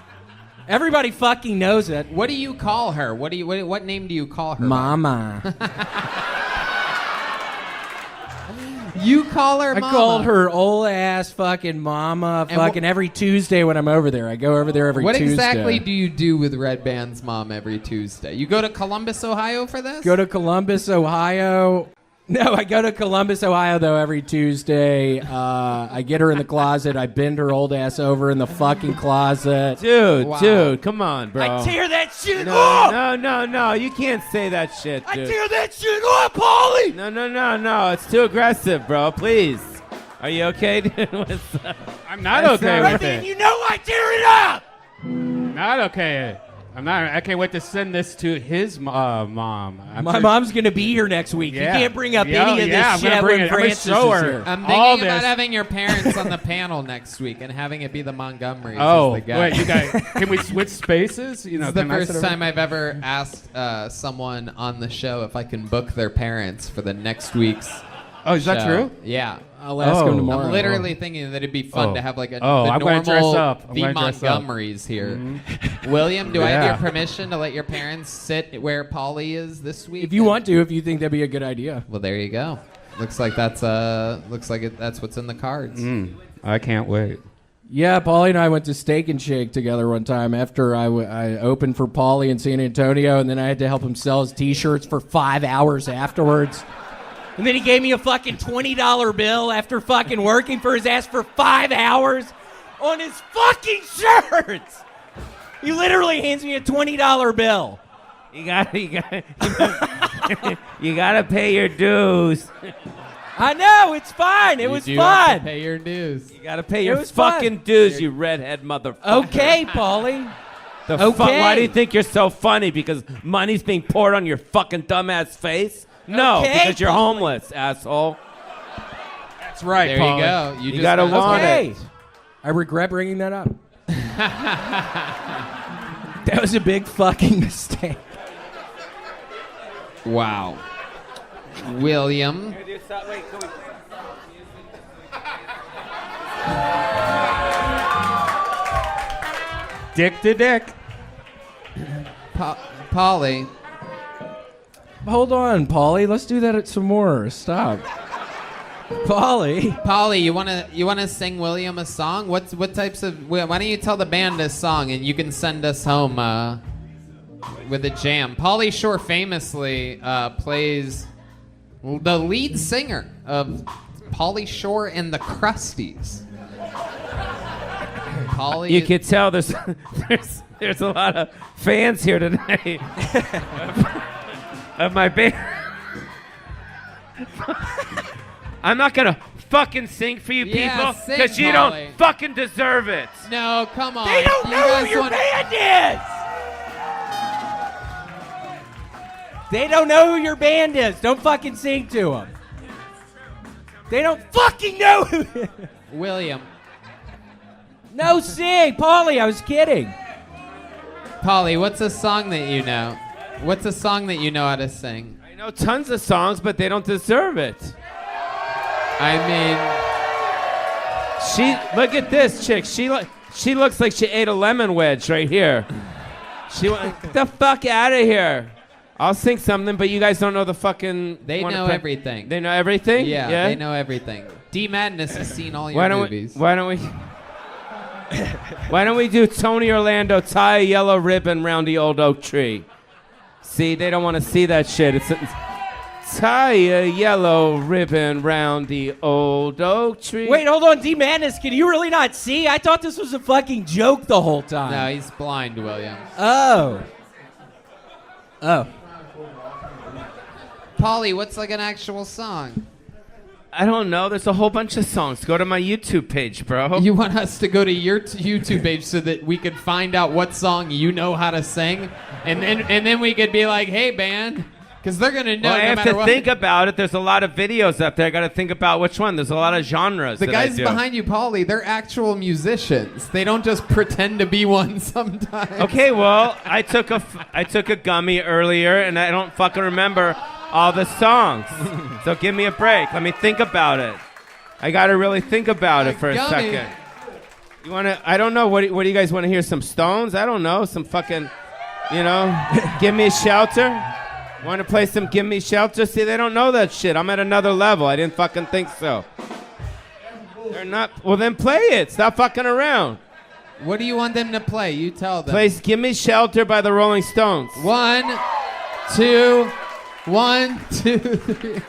Everybody fucking knows it. What do you call her? What name do you call her? Mama. You call her mama? I called her old ass fucking mama fucking every Tuesday when I'm over there. I go over there every Tuesday. What exactly do you do with Red Band's mom every Tuesday? You go to Columbus, Ohio for this? Go to Columbus, Ohio. No, I go to Columbus, Ohio, though, every Tuesday. I get her in the closet. I bend her old ass over in the fucking closet. Dude, come on, bro. I tear that shit off! No. You can't say that shit, dude. I tear that shit off, Pauly! No. It's too aggressive, bro. Please. Are you okay, dude? I'm not okay with it. You know I tear it up! Not okay. I can't wait to send this to his mom. My mom's going to be here next week. Yeah. You can't bring up any of this shit when Francis is here. I'm thinking about having your parents on the panel next week and having it be the Montgomerys as the guy. Wait, you guys, can we switch spaces? You know, This is the first time I've ever asked someone on the show if I can book their parents for the next week's Oh, is that show. true? Yeah. I'll ask him tomorrow. I'm literally thinking that it'd be fun to have like the I'm gonna dress normal up. the Montgomerys here. Mm-hmm. William, do I have your permission to let your parents sit where Pauly is this week? If you want to, if you think that'd be a good idea. Well, there you go. Looks like that's what's in the cards. I can't wait. Yeah, Paulie and I went to Steak and Shake together one time after I opened for Paulie in San Antonio, and then I had to help him sell his T-shirts for 5 hours afterwards. And then he gave me a fucking $20 bill after fucking working for his ass for 5 hours on his fucking shirts. He literally hands me a $20 bill. You gotta pay your dues. I know, it's fine. It was You fun. have to pay your dues. You gotta pay It your was fun. fucking dues, you redhead motherfucker. Okay, Paulie. Why do you think you're so funny? Because money's being poured on your fucking dumbass face? No, Okay, because you're homeless, asshole. That's right, There Paulie. you go. You gotta want it. I regret bringing that up. That was a big fucking mistake. Wow. William. Dick to dick. Paulie. Hold on, Paulie. Let's do that some more. Stop. Paulie, you wanna sing William a song? What types of? Why don't you tell the band this song and you can send us home with a jam. Pauly Shore famously plays the lead singer of Pauly Shore and the Crusties. Pauly, You can tell there's a lot of fans here tonight of my band. I'm not gonna fucking sing for you Yeah, people sing, because you Pauly. don't fucking deserve it. No, come on. They don't You know who guys your wanna- band is. They don't know who your band is. Don't fucking sing to them. They don't fucking know who. William. No, sing, Paulie. I was kidding. Pauly, what's a song that you know? What's a song that you know how to sing? I know tons of songs, but they don't deserve it. I mean, look at this chick. She looks like she ate a lemon wedge right here. Get the fuck out of here. I'll sing something, but you guys don't know the fucking. They know everything. They know everything. Yeah, they know everything. D Madness has seen all your movies. Why don't we do Tony Orlando tie a yellow ribbon round the old oak tree? See, they don't want to see that shit. It's tie a yellow ribbon round the old oak tree. Wait, hold on, D Madness. Can you really not see? I thought this was a fucking joke the whole time. No, he's blind, William. Oh. Pauly, what's like an actual song? I don't know. There's a whole bunch of songs. Go to my YouTube page, bro. You want us to go to your YouTube page so that we could find out what song you know how to sing, and then we could be like, hey, band, because they're gonna know. Well, I no have matter to what. think about it. There's a lot of videos up there. I got to think about which one. There's a lot of genres. The that I guys do. behind you, Pauly, they're actual musicians. They don't just pretend to be one sometimes. Okay, well, I took a gummy earlier, and I don't fucking remember all the songs. So give me a break. Let me think about it. I got to really think about it for a gummy. second. You want to? I don't know. What do you guys want to hear? Some Stones? I don't know. Some fucking, Give Me Shelter. Want to play some Give Me Shelter? See, they don't know that shit. I'm at another level. I didn't fucking think so. They're not. Well, then play it. Stop fucking around. What do you want them to play? You tell them. Play Give Me Shelter by the Rolling Stones. 1, 2, 1, 2, 3,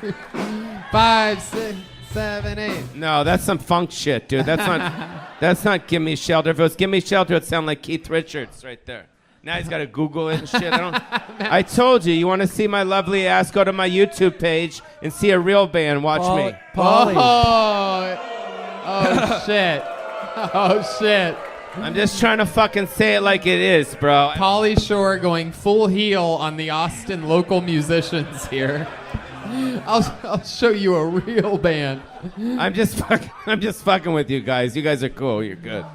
5, 6, 7, 8. No, that's some funk shit, dude. That's not Give Me Shelter. If it was Give Me Shelter, it'd sound like Keith Richards right there. Now he's got to Google it and shit. I told you, you want to see my lovely ass, go to my YouTube page and see a real band. Watch me. Oh, shit. Oh, shit. I'm just trying to fucking say it like it is, bro. Pauly Shore going full heel on the Austin local musicians here. I'll show you a real band. I'm just fucking with you guys. You guys are cool. You're good.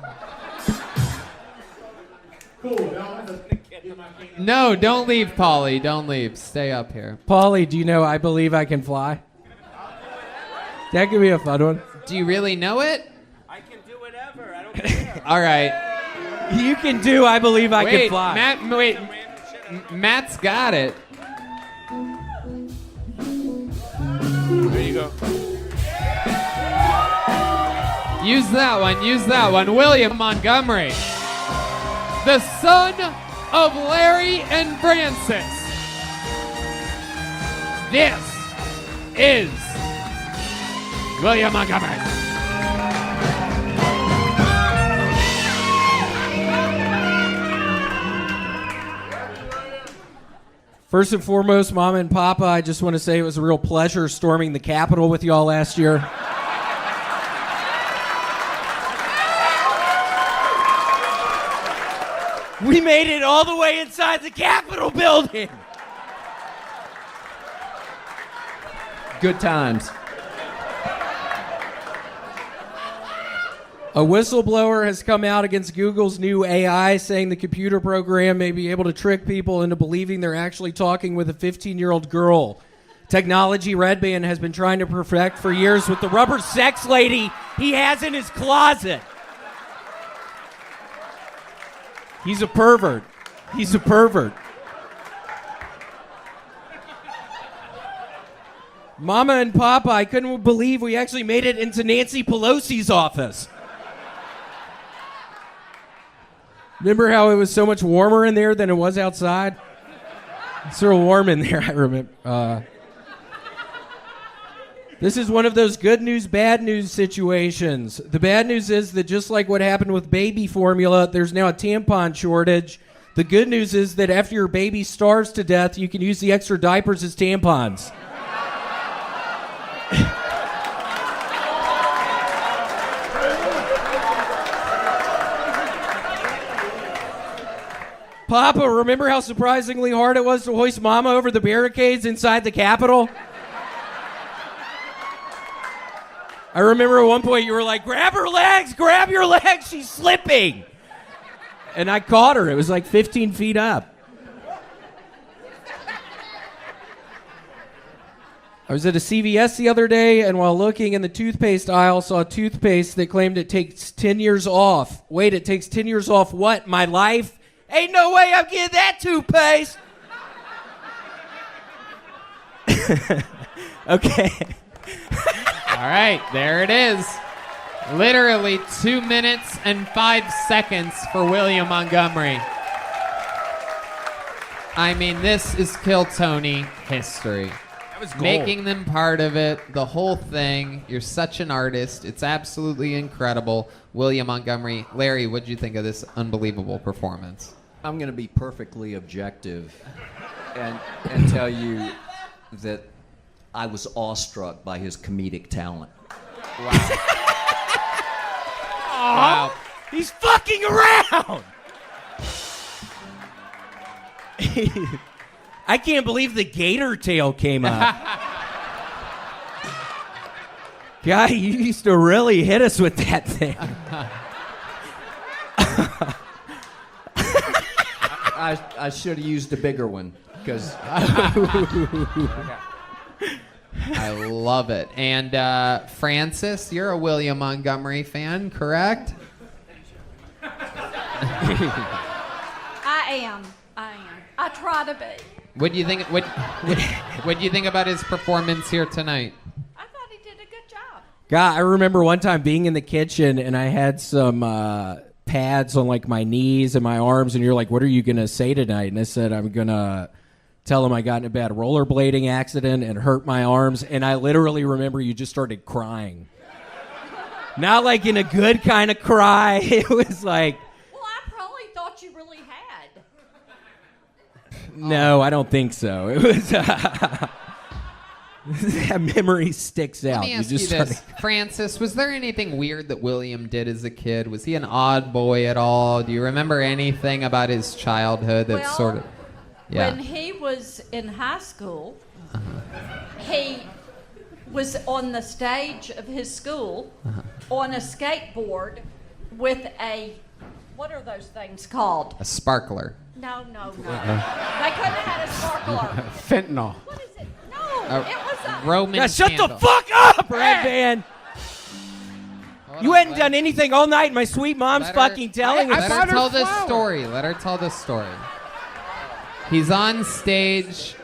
No, don't leave, Pauly. Don't leave. Stay up here. Pauly, do you know I Believe I Can Fly? That could be a fun one. Do you really know it? I can do whatever. I don't care. All right. You can do I Believe I Can Fly. Matt's got it. There you go. Use that one. William Montgomery, the son of Larry and Francis. This is William Montgomery. First and foremost, Mama and Papa, I just want to say it was a real pleasure storming the Capitol with y'all last year. We made it all the way inside the Capitol building. Good times. A whistleblower has come out against Google's new AI, saying the computer program may be able to trick people into believing they're actually talking with a 15-year-old girl. Technology Red Band has been trying to perfect for years with the rubber sex lady he has in his closet. He's a pervert. He's a pervert. Mama and Papa, I couldn't believe we actually made it into Nancy Pelosi's office. Remember how it was so much warmer in there than it was outside? It's real warm in there, I remember. This is one of those good news, bad news situations. The bad news is that just like what happened with baby formula, there's now a tampon shortage. The good news is that after your baby starves to death, you can use the extra diapers as tampons. Papa, remember how surprisingly hard it was to hoist Mama over the barricades inside the Capitol? I remember at one point you were like, grab her legs, grab your legs, she's slipping. And I caught her. It was like 15 feet up. I was at a CVS the other day, and while looking in the toothpaste aisle, saw a toothpaste that claimed it takes 10 years off. Wait, it takes 10 years off what? My life? Ain't no way I'm getting that toothpaste. Okay. All right, there it is. Literally 2 minutes and 5 seconds for William Montgomery. I mean, this is Kill Tony history. That was gold. Making them part of it, the whole thing. You're such an artist. It's absolutely incredible. William Montgomery. Larry, what did you think of this unbelievable performance? I'm going to be perfectly objective and tell you that I was awestruck by his comedic talent. Wow. He's fucking around. I can't believe the gator tail came up. Guy, you used to really hit us with that thing. I should have used a bigger one because I love it. And Francis, you're a William Montgomery fan, correct? I am. I try to be. What do you think? What do you think about his performance here tonight? I thought he did a good job. God, I remember one time being in the kitchen and I had some pads on like my knees and my arms, and you're like, "What are you gonna say tonight?" And I said, "I'm gonna tell him I got in a bad rollerblading accident and hurt my arms." And I literally remember you just started crying. Not like in a good kind of cry. It was like, well, I probably thought you really had. no, I don't think so. It was that memory sticks out. Let me ask you this, Francis, was there anything weird that William did as a kid? Was he an odd boy at all? Do you remember anything about his childhood that sort of... Yeah. When he was in high school, he was on the stage of his school on a skateboard with a, what are those things called? A sparkler. No. They couldn't have had a sparkler. Fentanyl. What is it? No, it was a... Roman Now shut candle. the fuck up, Red Band! You hadn't done anything all night. My sweet mom's fucking telling us. Let her tell this story. Let her tell this story. He's on stage.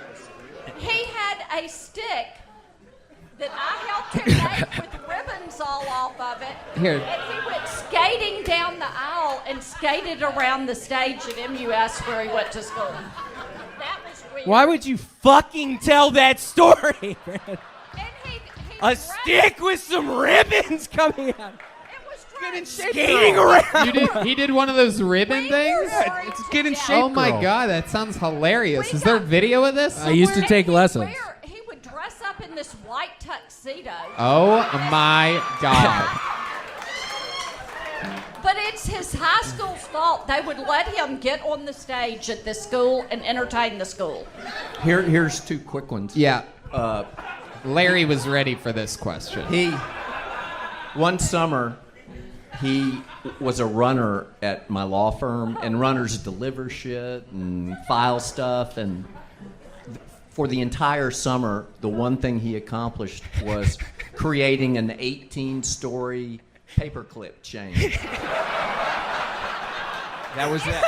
He had a stick that I held it. Here. And he went skating down the aisle and skated around the stage at MUS where he went to school. That was weird. Why would you fucking tell that story, man? A stick with some ribbons coming out. Skating around. He did one of those ribbon things? It's getting shape. Oh my girl. God, that sounds hilarious. Is there video of this? I used to take lessons. He would dress up in this white tuxedo. Oh my God. But it's his high school's fault. They would let him get on the stage at this school and entertain the school. Here's two quick ones. Yeah. Larry was ready for this question. One summer, he was a runner at my law firm, and runners deliver shit and file stuff. And for the entire summer, the one thing he accomplished was creating an 18-story paperclip chain. That was it.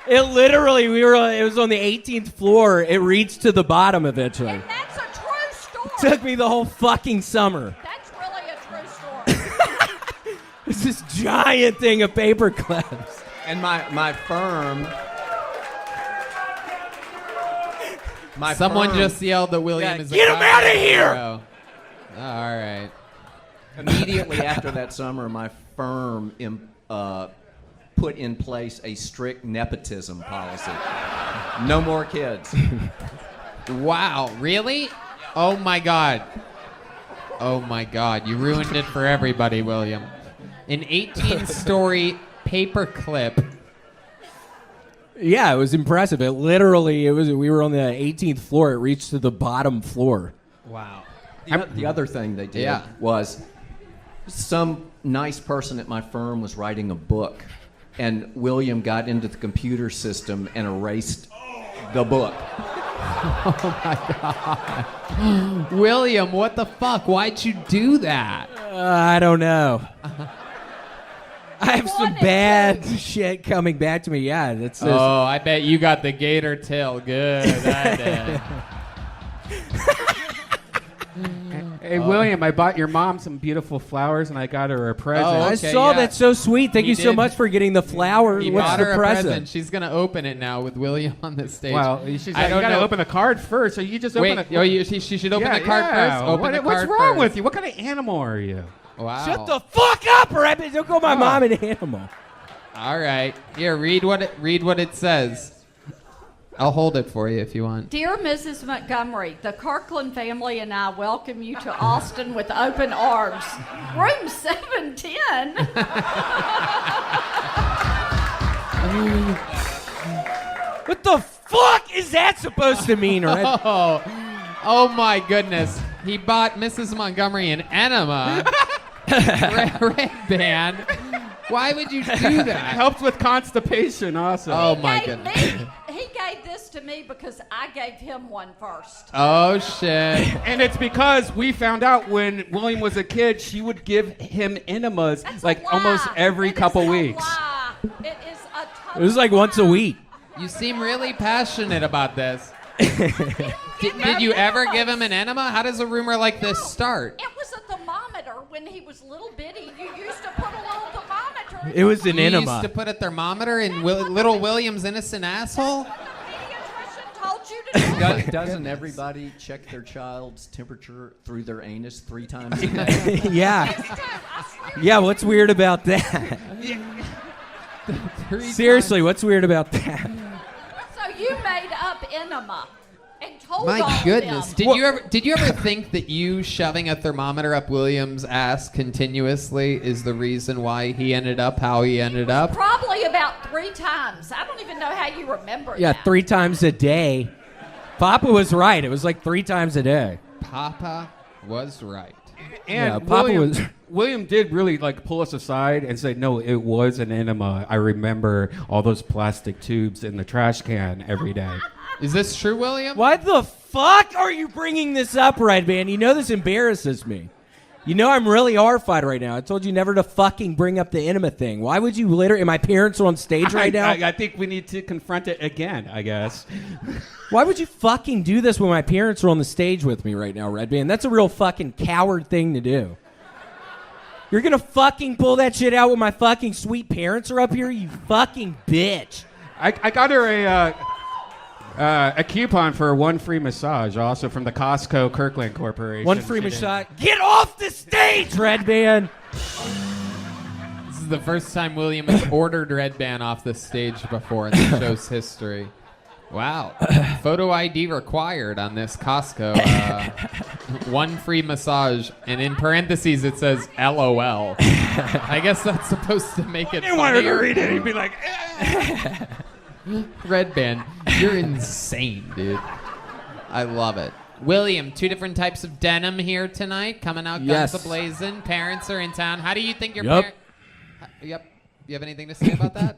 It literally, it was on the 18th floor. It reached to the bottom eventually. And that's a true story. Took me the whole fucking summer. That's really a true story. It's this giant thing of paper clips. And my firm... Someone just yelled that William is a get him out of here! All right. Immediately after that summer, my firm put in place a strict nepotism policy. No more kids. Wow, really? Oh my God. Oh my God, you ruined it for everybody, William. An 18-story paperclip. Yeah, it was impressive. It literally, we were on the 18th floor. It reached to the bottom floor. Wow. The other thing they did was some nice person at my firm was writing a book, and William got into the computer system and erased the book. Oh my God. William, what the fuck? Why'd you do that? I don't know. I have some bad shit coming back to me. Yeah, that's. Oh, I bet you got the gator tail good. I did. Hey, William, I bought your mom some beautiful flowers, and I got her a present. I saw that. So sweet. Thank you so much for getting the flowers. He What's bought the her a present? She's gonna open it now with William on the stage. Well, you gotta open the card first, so you just open it. She should open the card first. Open the card What's wrong first. with you? What kind of animal are you? Wow. Shut the fuck up, Rabbit! Don't call my mom an animal. All right. Here, read what it says. I'll hold it for you if you want. Dear Mrs. Montgomery, the Kirkland family and I welcome you to Austin with open arms. Room 710. What the fuck is that supposed to mean, right? Oh my goodness. He bought Mrs. Montgomery an enema. Red band. Why would you do that? Helps with constipation also. Oh my goodness. He gave this to me because I gave him one first. Oh shit. And it's because we found out when William was a kid, she would give him enemas almost every couple weeks. It is a total It was like once a week. You seem really passionate about this. Did you ever give him an enema? How does a rumor like this start? It was a thermometer when he was little bitty. You used to put a little thermometer. It was an You enema. used to put a thermometer in little William's innocent asshole? Told you to do Doesn't everybody check their child's temperature through their anus 3 times a day? Yeah. Yeah, what's weird about that? Seriously, what's weird about that? So you made up enema and told My all goodness. them. Did you ever think that you shoving a thermometer up William's ass continuously is the reason why he ended up how he ended up? Probably about 3 times. I don't even know how you remember Yeah, that. 3 times a day. Papa was right. It was like 3 times a day. Papa was right. And Yeah, Papa William did really pull us aside and say, no, it was an enema. I remember all those plastic tubes in the trash can every day. Is this true, William? Why the fuck are you bringing this up, Red Man? You know this embarrasses me. You know I'm really horrified right now. I told you never to fucking bring up the enema thing. Why would you literally... My parents are on stage right now? I think we need to confront it again, I guess. Why would you fucking do this when my parents are on the stage with me right now, Red Man? That's a real fucking coward thing to do. You're gonna fucking pull that shit out when my fucking sweet parents are up here, you fucking bitch. I got her a coupon for one free massage, also from the Costco Kirkland Corporation. One free massage. Get off the stage, Red Band. This is the first time William has ordered Red Band off the stage before in the show's history. Wow. Photo ID required on this Costco. One free massage. And in parentheses, it says LOL. I guess that's supposed to make it funnier. wanted to read it. He'd be like, Red Band, you're insane, dude. I love it. William, 2 different types of denim here tonight. Coming out guns a-blazing. Parents are in town. How do you think your parents... Yep. You have anything to say about that?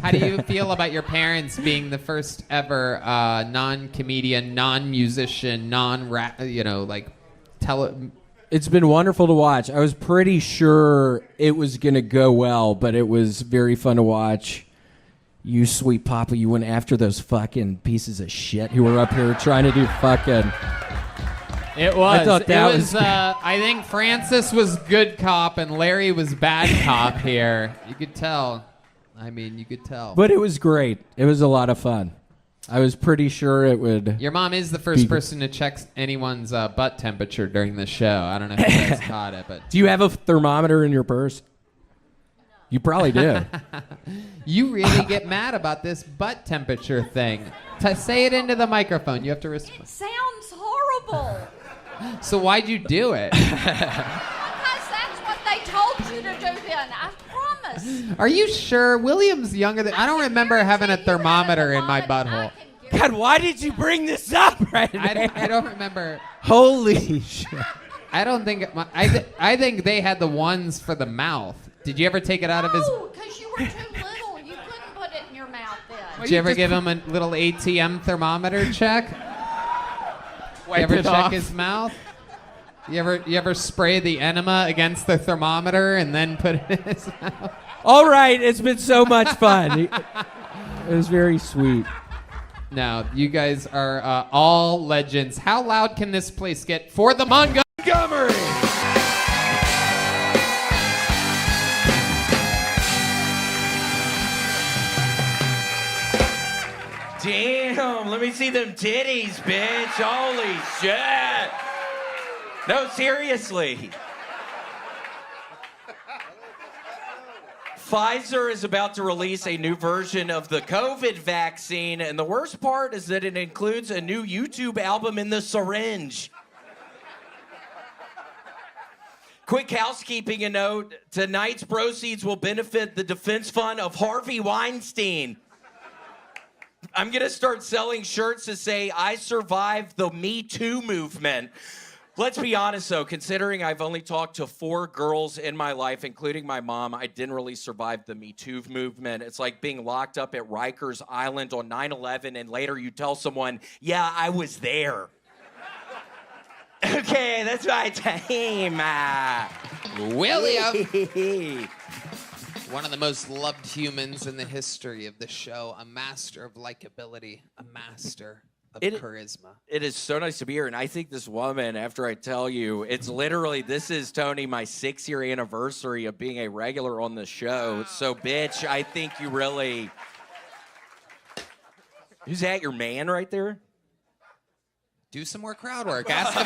How do you feel about your parents being the first ever non-comedian, non-musician, non-rap, It's been wonderful to watch. I was pretty sure it was going to go well, but it was very fun to watch. You, sweet papa, you went after those fucking pieces of shit who were up here trying to do fucking... It was. I thought that was I think Francis was good cop and Larry was bad cop here. You could tell. I mean, you could tell. But it was great. It was a lot of fun. I was pretty sure it would... Your mom is the first person to check anyone's butt temperature during the show. I don't know if you guys caught it, but... Do you have a thermometer in your purse? You probably do. You really get mad about this butt temperature thing. Say it into the microphone. You have to respond. Sounds horrible. So why'd you do it? Because that's what they told you to do then. I promise. Are you sure? William's younger than... I don't remember having a thermometer in my butthole. God, why did you bring this up right now? I don't remember. Holy shit. I don't think... I think they had the ones for the mouth. Did you ever take it out of his... No, because you were too little. You couldn't put it in your mouth then. Did you ever give him a little ATM thermometer check? You ever check his mouth? You ever spray the enema against the thermometer and then put it in his mouth? All right, it's been so much fun. It was very sweet. Now, you guys are all legends. How loud can this place get for the Montgomery? Damn, let me see them titties, bitch. Holy shit. No, seriously. Pfizer is about to release a new version of the COVID vaccine, and the worst part is that it includes a new YouTube album in the syringe. Quick housekeeping a note. Tonight's proceeds will benefit the defense fund of Harvey Weinstein. I'm going to start selling shirts that say, I survived the Me Too movement. Let's be honest, though, considering I've only talked to 4 girls in my life, including my mom, I didn't really survive the Me Too movement. It's like being locked up at Rikers Island on 9/11, and later you tell someone, yeah, I was there. Okay, that's my time. William. One of the most loved humans in the history of the show, a master of likability, a master of charisma. It is so nice to be here, and I think this woman, after I tell you, it's literally, this is, Tony, my 6-year anniversary of being a regular on the show. So, bitch, I think you really... Who's that, your man right there? Do some more crowd work. Ask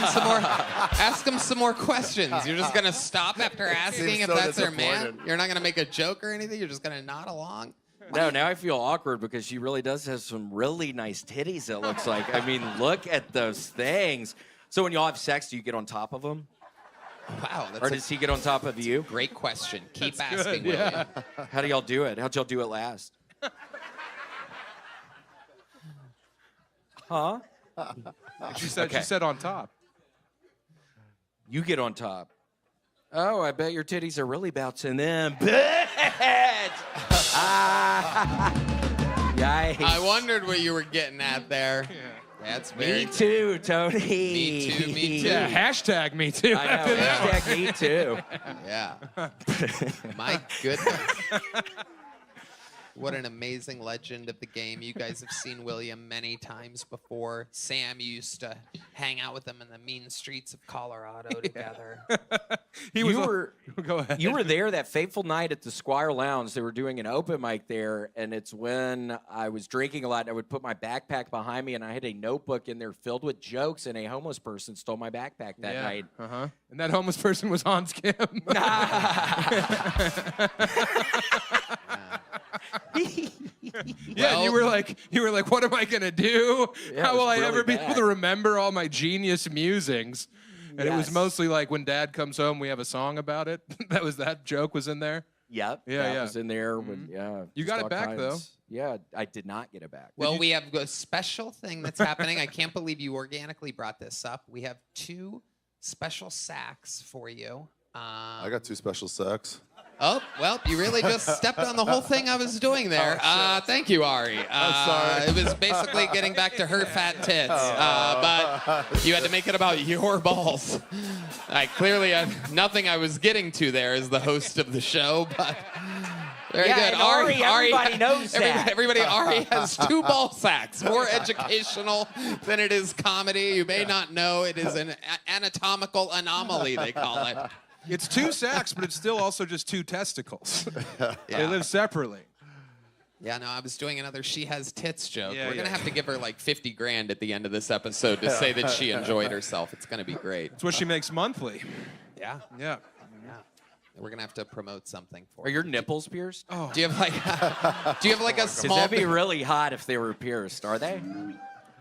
him some more questions. You're just gonna stop after asking if that's their man? You're not gonna make a joke or anything? You're just gonna nod along? No, now I feel awkward because she really does have some really nice titties, it looks like. I mean, look at those things. So when y'all have sex, do you get on top of them? Wow. Or does he get on top of you? Great question. Keep That's asking, good, William. yeah. How do y'all do it? How'd y'all do it last? Huh? She said on top. You get on top. Oh, I bet your titties are really bouncing them. Bitch! Yikes. I wondered what you were getting at there. Yeah. That's very Me too, Tony. Me too, me too. Yeah, hashtag me too. I know, hashtag me too. Yeah. My goodness. What an amazing legend of the game. You guys have seen William many times before. Sam used to hang out with him in the mean streets of Colorado together. Go ahead. You were there that fateful night at the Squire Lounge. They were doing an open mic there, and it's when I was drinking a lot, and I would put my backpack behind me, and I had a notebook in there filled with jokes, and a homeless person stole my backpack that night. Uh-huh. And that homeless person was Hans Kim. Yeah, you were like, what am I gonna do? Yeah, How it will was I ever really be bad. able to remember all my genius musings? And it was Yes. mostly like when Dad comes home, we have a song about it. that joke was in there. Yep. Yeah, that yeah. was in there. When, yeah. You got just it all back, though. Yeah, I did not get it back. Well, we have a special thing that's happening. I can't believe you organically brought this up. We have 2 special sacks for you. I got 2 special sacks. Oh, well, you really just stepped on the whole thing I was doing there. Thank you, Ari. sorry. It was basically getting back to her fat tits, but you had to make it about your balls. I clearly had nothing I was getting to there as the host of the show, but very good. And Ari, everybody knows that. Everybody, Ari has 2 ball sacks. More educational than it is comedy. You may not know it is an anatomical anomaly, they call it. It's 2 sacks, but it's still also just 2 testicles. They live separately. Yeah, no, I was doing another she has tits joke. Yeah, We're going to yeah. have to give her like 50 grand at the end of this episode to say that she enjoyed herself. It's going to be great. It's what she makes monthly. Yeah. Yeah. We're going to have to promote something for Are your nipples pierced? Oh. Do you have like a Because small that'd be really hot if they were pierced. Are they?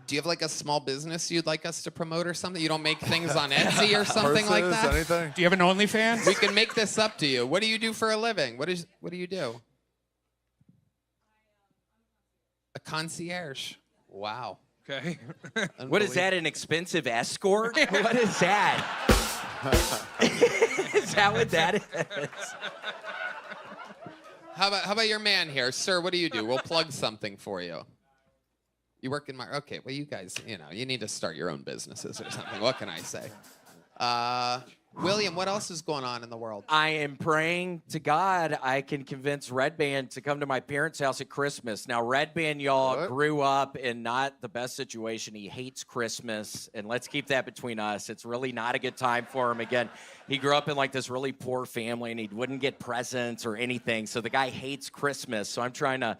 Do you have like a small business you'd like us to promote or something? You don't make things on Etsy or something like Purses, that? anything? Do you have an OnlyFans? We can make this up to you. What do you do for a living? What do you do? A concierge. Wow. Okay. What is that, an expensive escort? What is that? Is that what that is? How about your man here? Sir, what do you do? We'll plug something for you. You work in my... Okay, well, you guys, you need to start your own businesses or something. What can I say? William, what else is going on in the world? I am praying to God I can convince Red Band to come to my parents' house at Christmas. Now, Red Band, y'all, grew up in not the best situation. He hates Christmas, and let's keep that between us. It's really not a good time for him. Again, he grew up in like this really poor family, and he wouldn't get presents or anything, so the guy hates Christmas. So I'm trying to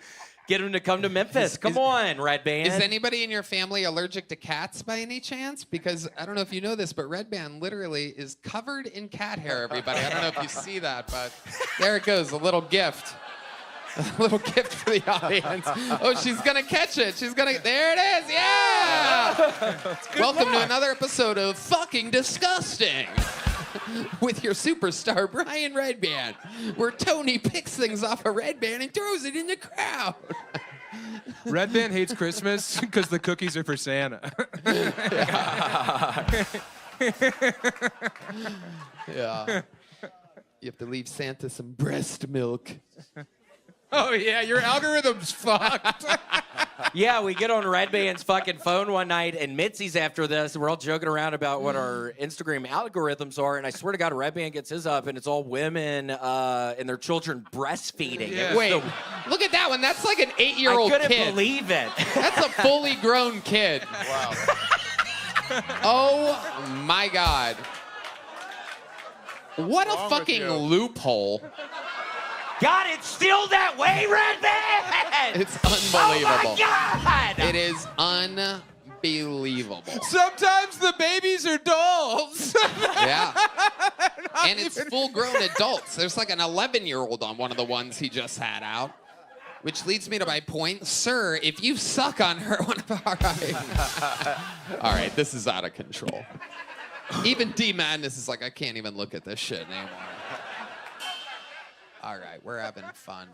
get him to come to Memphis. Come on, Red Band. Is anybody in your family allergic to cats by any chance? Because I don't know if you know this, but Red Band literally is covered in cat hair, everybody. I don't know if you see that, but there it goes, a little gift. A little gift for the audience. Oh, she's going to catch it. There it is. Yeah! Welcome to another episode of Fucking Disgusting. With your superstar, Brian Redband, where Tony picks things off a Redband and throws it in the crowd. Red Band hates Christmas because the cookies are for Santa. Yeah. You have to leave Santa some breast milk. Oh, yeah, your algorithm's fucked. Yeah, we get on Red Band's fucking phone one night, and Mitzi's after this, and we're all joking around about what our Instagram algorithms are, and I swear to God, Red Band gets his up, and it's all women and their children breastfeeding. Yeah. Wait, look at that one. That's like an 8-year-old kid. I couldn't believe it. That's a fully grown kid. Wow. Oh, my God. What a fucking loophole. God, it's still that way, Red Band! It's unbelievable. Oh, my God! It is unbelievable. Sometimes the babies are dolls. Yeah. And it's full-grown adults. There's like an 11-year-old on one of the ones he just had out. Which leads me to my point. Sir, if you suck on her, all right, this is out of control. Even D Madness is like, I can't even look at this shit anymore. All right, we're having fun.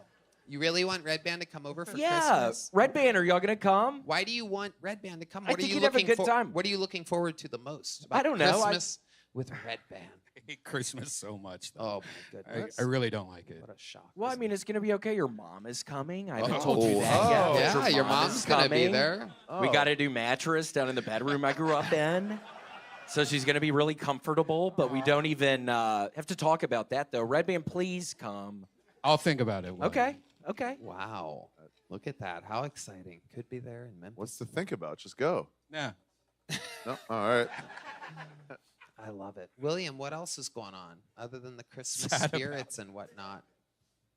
You really want Red Band to come over for Christmas? Red Band, are y'all gonna come? Why do you want Red Band to come? I think you'd have a good time. What are you looking forward to the most? I don't know. Christmas with Red Band. I hate Christmas so much. Though. Oh, my goodness. I really don't like it. What a shock. Well, I mean, it's gonna be okay. Your mom is coming. I haven't Oh. told you that yet. Oh. but Yeah, your mom mom's is gonna be coming. there. We Oh. got a new mattress down in the bedroom I grew up in. So she's going to be really comfortable, but we don't even have to talk about that, though. Red Band, please come. I'll think about it. Okay. Okay. Wow. Look at that. How exciting. Could be there in Memphis. What's to think about? Just go. Yeah. No? All right. I love it. William, what else is going on other than the Christmas Sad spirits and whatnot?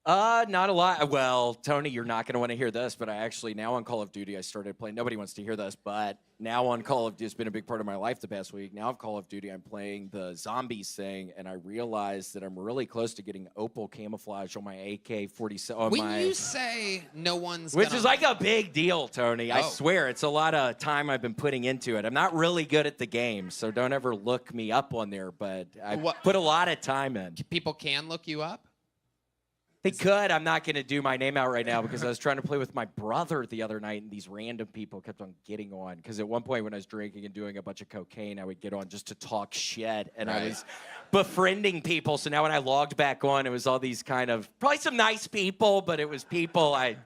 Not a lot. Well, Tony, you're not going to want to hear this, but I actually now on Call of Duty, I started playing. Nobody wants to hear this, but now on Call of Duty, it's been a big part of my life the past week. Now on Call of Duty, I'm playing the zombies thing, and I realized that I'm really close to getting opal camouflage on my AK-47. When you say no one's Which gonna... is like a big deal, Tony. I Oh. swear, it's a lot of time I've been putting into it. I'm not really good at the game, so don't ever look me up on there, but I put a lot of time in. People can look you up? They could. I'm not going to do my name out right now because I was trying to play with my brother the other night, and these random people kept on getting on. Because at one point when I was drinking and doing a bunch of cocaine, I would get on just to talk shit, and I was befriending people. So now when I logged back on, it was all these kind of, probably some nice people, but it was people I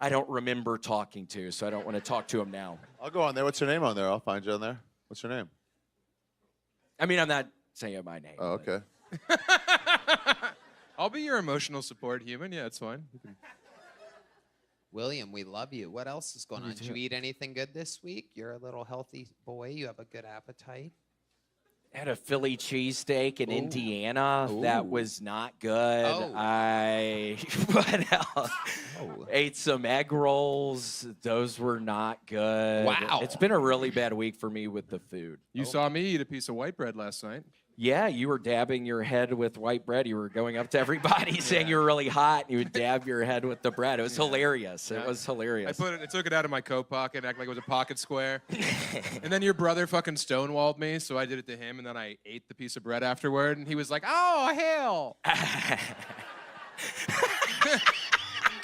don't remember talking to, so I don't want to talk to them now. I'll go on there. What's your name on there? I'll find you on there. What's your name? I mean, I'm not saying my name. Oh, okay. I'll be your emotional support human. Yeah, it's fine. William, we love you. What else is going on? Did you eat anything good this week? You're a little healthy boy. You have a good appetite. I had a Philly cheesesteak in Indiana. That was not good. Oh. What else? Ate some egg rolls. Those were not good. Wow. It's been a really bad week for me with the food. You saw me eat a piece of white bread last night. Yeah, you were dabbing your head with white bread. You were going up to everybody saying you were really hot. And you would dab your head with the bread. It was hilarious. It was hilarious. I took it out of my coat pocket, acted like it was a pocket square. And then your brother fucking stonewalled me, so I did it to him, and then I ate the piece of bread afterward, and he was like, "Oh hell!"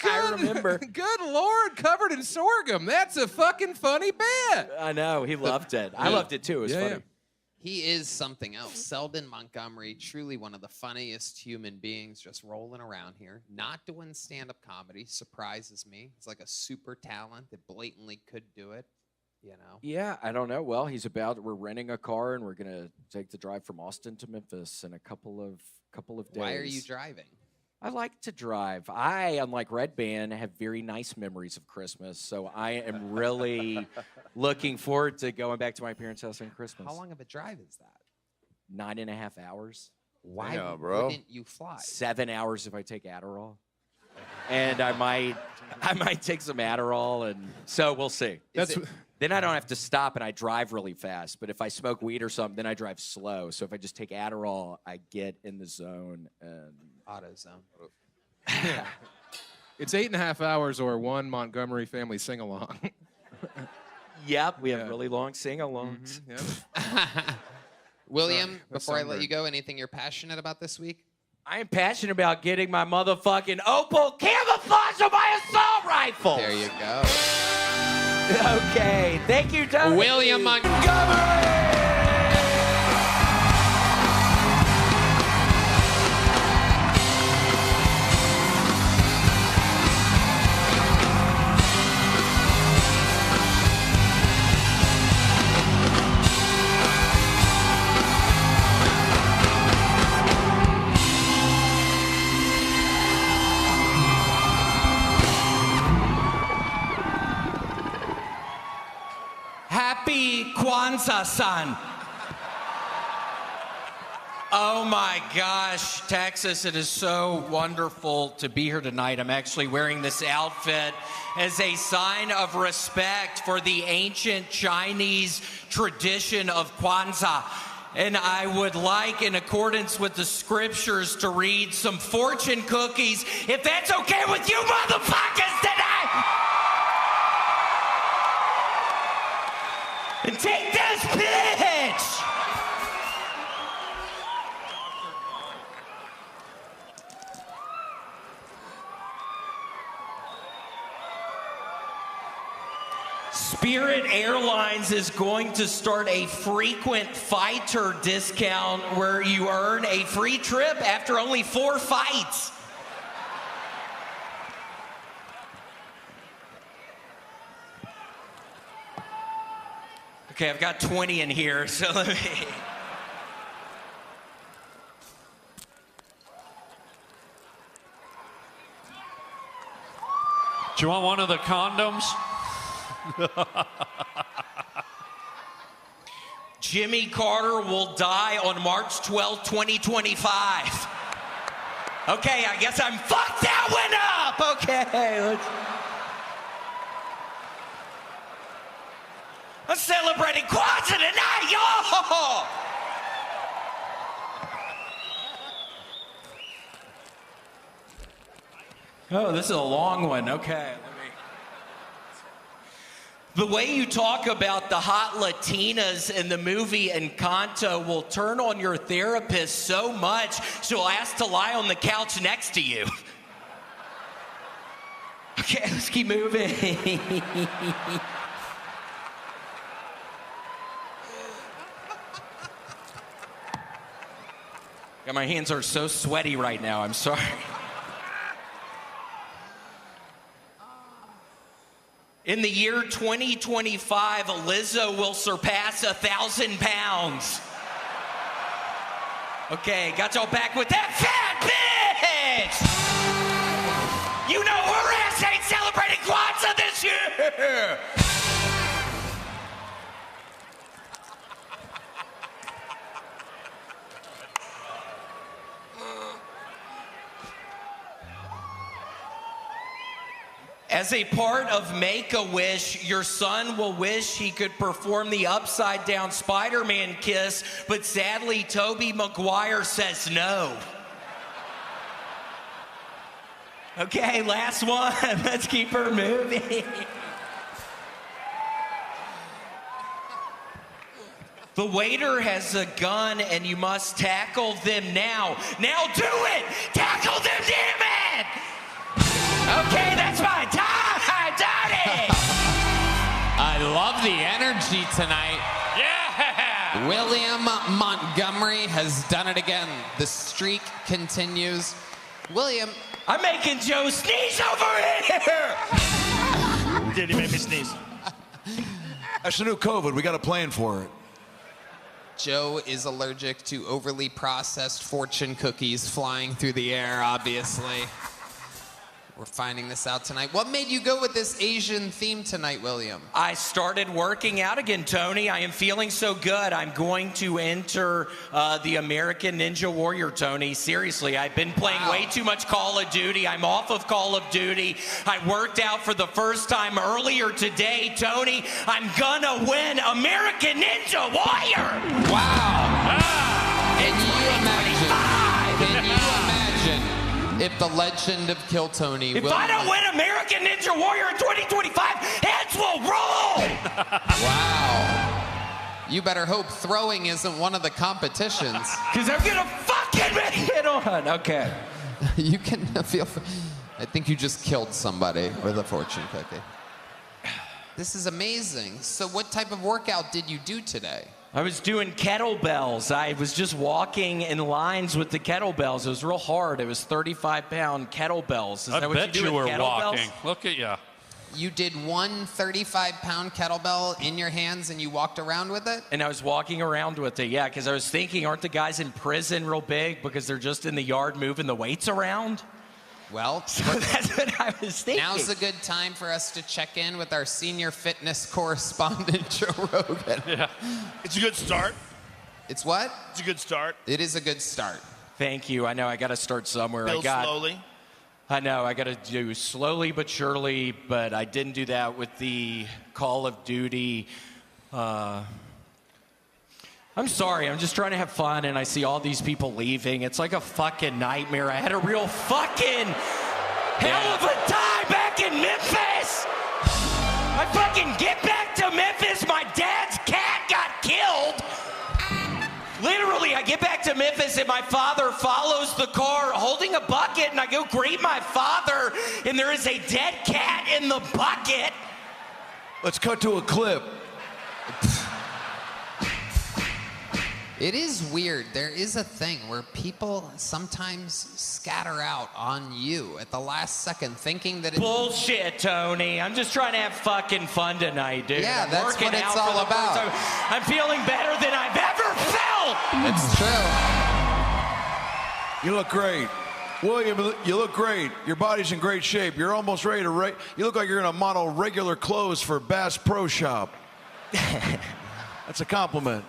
I remember. Good Lord, covered in sorghum. That's a fucking funny bit. I know. He loved it. I loved it too. It was funny. He is something else. Selden Montgomery, truly one of the funniest human beings just rolling around here. Not doing stand-up comedy surprises me. He's like a super talent that blatantly could do it, you know? Yeah, I don't know. Well, we're renting a car, and we're going to take the drive from Austin to Memphis in a couple of days. Why are you driving? I like to drive. I, unlike Red Band, have very nice memories of Christmas, so I am really looking forward to going back to my parents' house on Christmas. How long of a drive is that? 9.5 hours. Why Damn, bro. wouldn't you fly? 7 hours if I take Adderall. And I might take some Adderall, and so we'll see. Then I don't have to stop, and I drive really fast. But if I smoke weed or something, then I drive slow. So if I just take Adderall, I get in the zone and AutoZone. Yeah. It's 8.5 hours or one Montgomery family sing-along. Yep, we have really long sing-alongs. William, before I let you go, anything you're passionate about this week? I am passionate about getting my motherfucking opal camouflage on my assault rifle. There you go. Okay, thank you, Tony. William Montgomery. Happy Kwanzaa-san. Oh my gosh, Texas, it is so wonderful to be here tonight. I'm actually wearing this outfit as a sign of respect for the ancient Chinese tradition of Kwanzaa. And I would like, in accordance with the scriptures, to read some fortune cookies, if that's okay with you motherfuckers tonight. And take this, bitch! Spirit Airlines is going to start a frequent fighter discount where you earn a free trip after only 4 fights. Okay, I've got 20 in here, so let me... Do you want one of the condoms? Jimmy Carter will die on March 12, 2025. Okay, I guess I'm fucked that one up. Okay, I'm celebrating Kwanzaa tonight, y'all. Oh, this is a long one. Okay, The way you talk about the hot Latinas in the movie Encanto will turn on your therapist so much she'll ask to lie on the couch next to you. Okay, let's keep moving. God, my hands are so sweaty right now. I'm sorry. In the year 2025, Lizzo will surpass 1,000 pounds. Okay, got y'all back with that fat bitch! You know her ass ain't celebrating Kwanzaa this year! As a part of Make-A-Wish, your son will wish he could perform the upside-down Spider-Man kiss, but sadly, Tobey Maguire says no. Okay, last one. Let's keep her moving. The waiter has a gun, and you must tackle them now. Now do it! Tackle them, damn it! Okay, that's my time, Daddy! I love the energy tonight. Yeah! William Montgomery has done it again. The streak continues. William. I'm making Joe sneeze over here! Did he make me sneeze? That's the new COVID. We got a plan for it. Joe is allergic to overly processed fortune cookies flying through the air, obviously. We're finding this out tonight. What made you go with this Asian theme tonight, William? I started working out again, Tony. I am feeling so good. I'm going to enter the American Ninja Warrior, Tony. Seriously, I've been playing way too much Call of Duty. I'm off of Call of Duty. I worked out for the first time earlier today, Tony. I'm gonna win American Ninja Warrior. Wow. Can you imagine if the legend of Kill Tony... If I don't win American Ninja Warrior in 2025, heads will roll! Wow. You better hope throwing isn't one of the competitions. Because I'm gonna fucking hit on. Okay. You can feel... I think you just killed somebody with a fortune cookie. This is amazing. So what type of workout did you do today? I was doing kettlebells. I was just walking in lines with the kettlebells. It was real hard. It was 35-pound kettlebells. Is that what you do with kettlebells? Walking. Look at you. You did one 35-pound kettlebell in your hands and you walked around with it? And I was walking around with it, yeah, because I was thinking, aren't the guys in prison real big because they're just in the yard moving the weights around? Well, so that's what I was thinking. Now's a good time for us to check in with our senior fitness correspondent, Joe Rogan. Yeah. It's a good start. It's what? It's a good start. It is a good start. Thank you. I know I got to start somewhere. Build slowly. I know I got to do slowly but surely, but I didn't do that with the Call of Duty. I'm sorry, I'm just trying to have fun and I see all these people leaving. It's like a fucking nightmare. I had a real fucking hell of a time back in Memphis. I fucking get back to Memphis, my dad's cat got killed. Literally, I get back to Memphis and my father follows the car holding a bucket and I go greet my father and there is a dead cat in the bucket. Let's cut to a clip. It is weird. There is a thing where people sometimes scatter out on you at the last second thinking that it's... Bullshit, Tony. I'm just trying to have fucking fun tonight, dude. Yeah, I'm that's what it's all about. I'm feeling better than I've ever felt. It's true. You look great. William, you look great. Your body's in great shape. You're almost ready to you look like you're gonna model regular clothes for Bass Pro Shop. That's a compliment.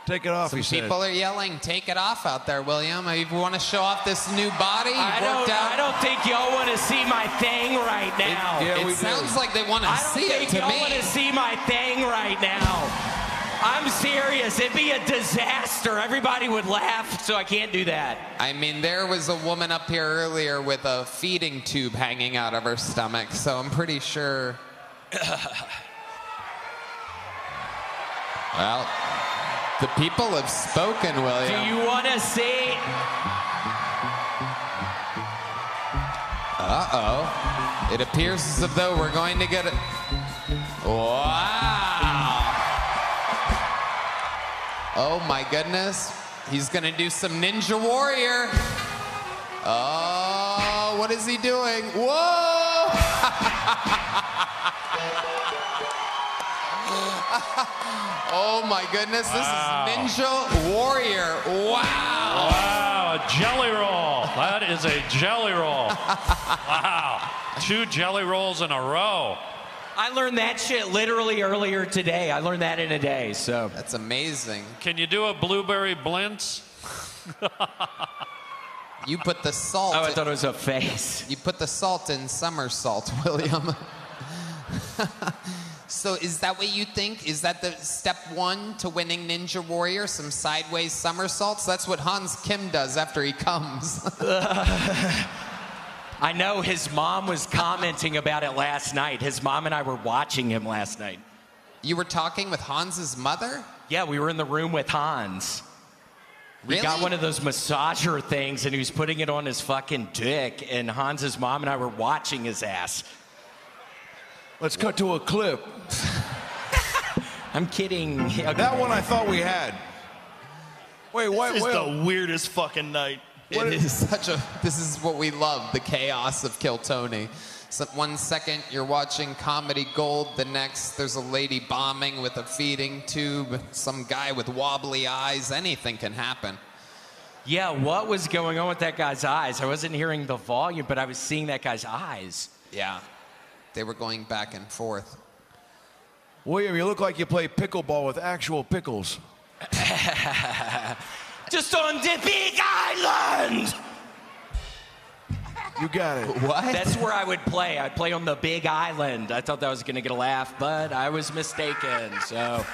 Take it off, Some he said. people are yelling, take it off out there, William. You want to show off this new body? I don't think y'all want to see my thing right now. It sounds like they want to see it to I don't think y'all me. want to see my thing right now. I'm serious. It'd be a disaster. Everybody would laugh, so I can't do that. I mean, there was a woman up here earlier with a feeding tube hanging out of her stomach, so I'm pretty sure. Well, the people have spoken, William. Do you want to see? Uh-oh. It appears as though we're going to get it. Wow. Oh, my goodness. He's going to do some Ninja Warrior. Oh, what is he doing? Whoa! Oh, my goodness. This is Ninja Warrior. Wow. Wow, a jelly roll. That is a jelly roll. Wow. 2 jelly rolls in a row. I learned that shit literally earlier today. I learned that in a day, so. That's amazing. Can you do a blueberry blintz? You put the salt. Oh, I thought it was a face. You put the salt in somersault, William. So is that what you think? Is that the step 1 to winning Ninja Warrior? Some sideways somersaults? That's what Hans Kim does after he comes. I know his mom was commenting about it last night. His mom and I were watching him last night. You were talking with Hans's mother? Yeah, we were in the room with Hans. We got one of those massager things, and he was putting it on his fucking dick, and Hans's mom and I were watching his ass. Let's cut to a clip. I'm kidding. Okay. That one I thought we had. Wait, This is the weirdest fucking night. This is what we love, the chaos of Kill Tony. So 1 second you're watching Comedy Gold, the next there's a lady bombing with a feeding tube, some guy with wobbly eyes, anything can happen. Yeah, what was going on with that guy's eyes? I wasn't hearing the volume, but I was seeing that guy's eyes. Yeah, they were going back and forth. William, you look like you play pickleball with actual pickles. Just on the big island! You got it. What? That's where I would play. I'd play on the big island. I thought that was going to get a laugh, but I was mistaken. So,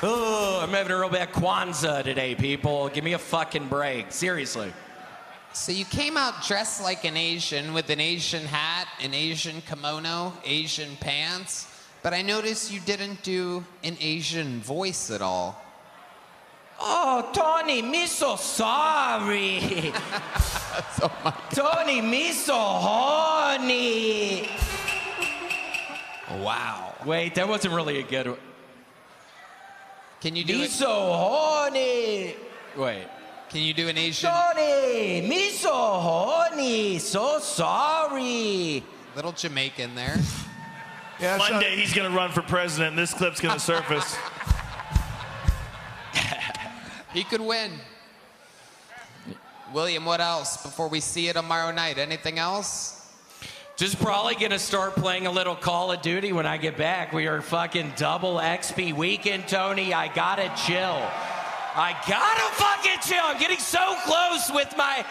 I'm having a real bad Kwanzaa today, people. Give me a fucking break. Seriously. So you came out dressed like an Asian with an Asian hat, an Asian kimono, Asian pants, but I noticed you didn't do an Asian voice at all. Oh, Tony, me so sorry. Tony, me so horny. Wow. Wait, that wasn't really a good one. Can you do Me it? so horny. Wait. Can you do an Asian? Tony, me so horny. So sorry. Little Jamaican there. Yeah, One day he's going to run for president, and this clip's going to surface. He could win. William, what else before we see you tomorrow night? Anything else? Just probably gonna start playing a little Call of Duty when I get back. We are fucking double XP weekend, Tony. I gotta chill. I gotta fucking chill. I'm getting so close with my...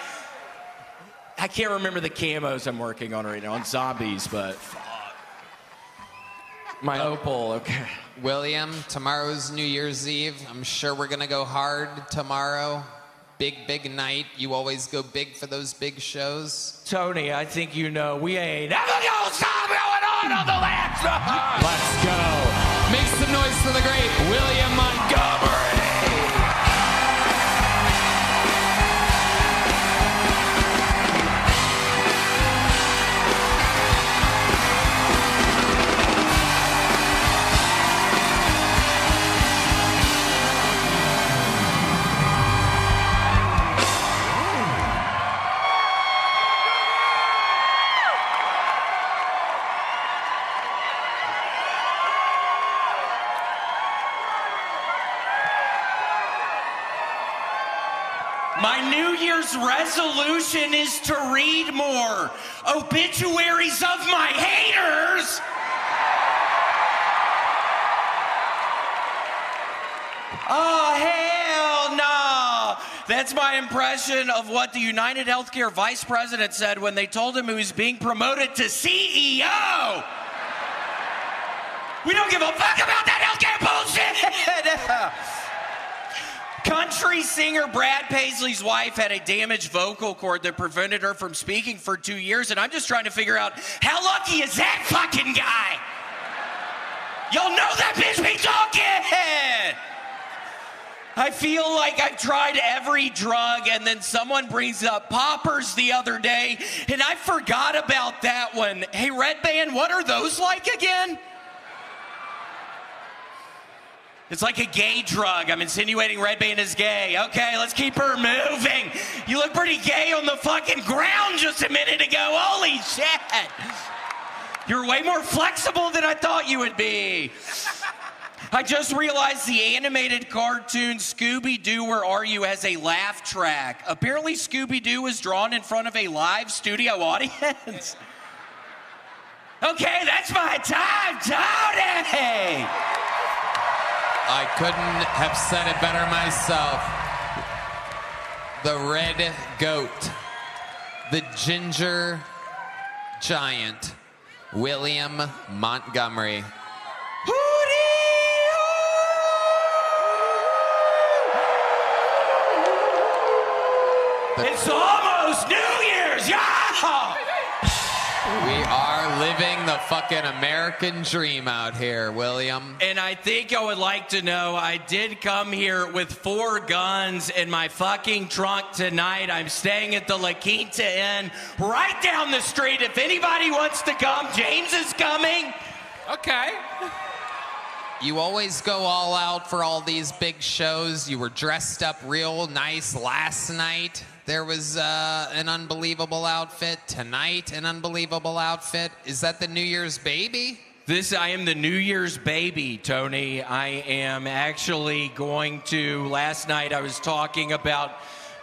I can't remember the camos I'm working on right now on zombies, but... Fuck. My opal, okay. William, tomorrow's New Year's Eve. I'm sure we're gonna go hard tomorrow. Big night. You always go big for those big shows. Tony, I think you know we ain't ever gonna stop going on the last run. Let's go. Make some noise for the great William Montgomery. New Year's resolution is to read more obituaries of my haters. Oh, hell no. That's my impression of what the United Healthcare vice president said when they told him he was being promoted to CEO. We don't give a fuck about that healthcare bullshit. Country singer Brad Paisley's wife had a damaged vocal cord that prevented her from speaking for 2 years, and I'm just trying to figure out how lucky is that fucking guy? Y'all know that bitch be talking! I feel like I've tried every drug, and then someone brings up poppers the other day, and I forgot about that one. Hey, Red Band, what are those like again? It's like a gay drug. I'm insinuating Red Band is gay. Okay, let's keep her moving. You look pretty gay on the fucking ground just a minute ago. Holy shit. You're way more flexible than I thought you would be. I just realized the animated cartoon Scooby-Doo, Where Are You? Has a laugh track. Apparently Scooby-Doo was drawn in front of a live studio audience. Okay, that's my time, Tony! I couldn't have said it better myself. The red goat. The ginger giant. William Montgomery. It's almost New Year's, y'all! We are living the fucking American dream out here, William. And I think I would like to know, I did come here with 4 guns in my fucking trunk tonight. I'm staying at the La Quinta Inn right down the street. If anybody wants to come, James is coming. Okay. You always go all out for all these big shows. You were dressed up real nice last night. There was an unbelievable outfit. Tonight, an unbelievable outfit. Is that the New Year's baby? I am the New Year's baby, Tony. I am actually going to, last night I was talking about,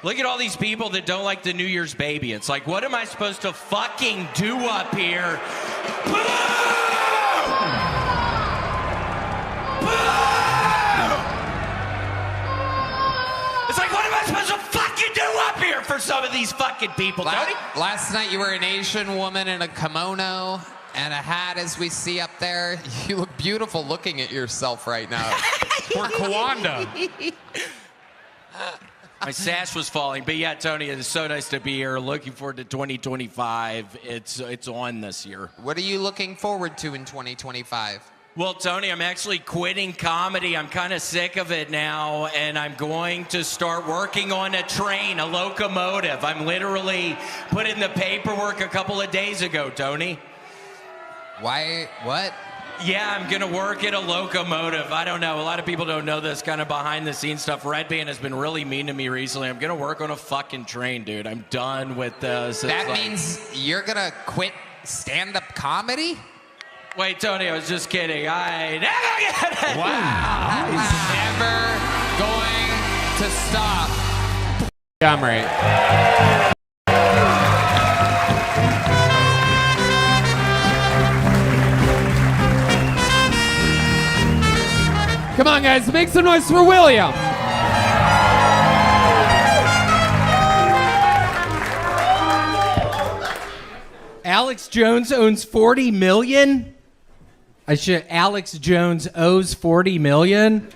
look at all these people that don't like the New Year's baby. It's like, what am I supposed to fucking do up here? It's like, what am I supposed to fucking do up here for some of these fucking people, Tony? Last night you were an Asian woman in a kimono and a hat, as we see up there. You look beautiful looking at yourself right now. Poor Kawanda. My sash was falling. But yeah, Tony, it is so nice to be here. Looking forward to 2025. It's on this year. What are you looking forward to in 2025? Well, Tony, I'm actually quitting comedy. I'm kind of sick of it now, and I'm going to start working on a train, a locomotive. I'm literally put in the paperwork a couple of days ago, Tony. Why? What? Yeah, I'm going to work at a locomotive. I don't know. A lot of people don't know this kind of behind-the-scenes stuff. Red Band has been really mean to me recently. I'm going to work on a fucking train, dude. I'm done with this. That means you're going to quit stand-up comedy? Wait, Tony, I was just kidding. I never get it. Wow. Never going to stop. Montgomery. Come on, guys, make some noise for William. Alex Jones owns 40 million? Alex Jones owes 40 million?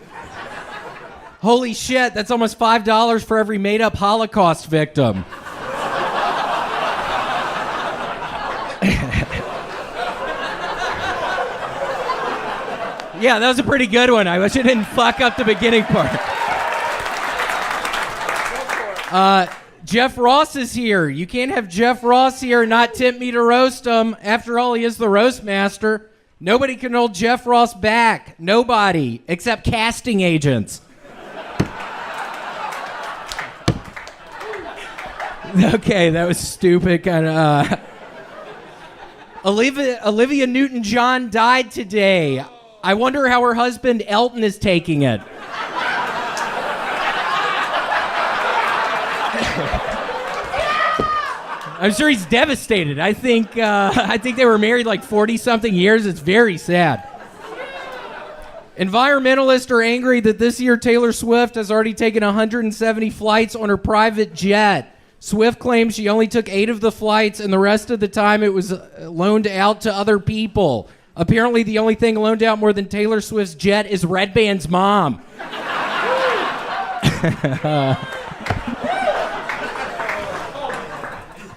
Holy shit, that's almost $5 for every made-up Holocaust victim. Yeah, that was a pretty good one. I wish I didn't fuck up the beginning part. Jeff Ross is here. You can't have Jeff Ross here and not tip me to roast him. After all, he is the roast master. Nobody can hold Jeff Ross back. Nobody, except casting agents. Okay, that was stupid. Kind of. Olivia Newton-John died today. I wonder how her husband Elton is taking it. I'm sure he's devastated. I think they were married like 40-something years. It's very sad. Environmentalists are angry that this year Taylor Swift has already taken 170 flights on her private jet. Swift claims she only took 8 of the flights, and the rest of the time it was loaned out to other people. Apparently, the only thing loaned out more than Taylor Swift's jet is Red Band's mom.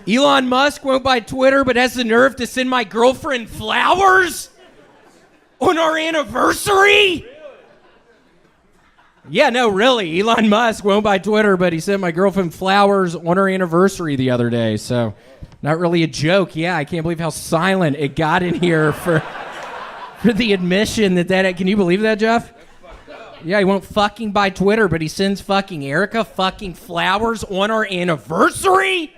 Elon Musk won't buy Twitter, but has the nerve to send my girlfriend flowers on our anniversary? Yeah, no, really. Elon Musk won't buy Twitter, but he sent my girlfriend flowers on our anniversary the other day. So, not really a joke. Yeah, I can't believe how silent it got in here for the admission that. Can you believe that, Jeff? Yeah, he won't fucking buy Twitter, but he sends fucking Erica fucking flowers on our anniversary?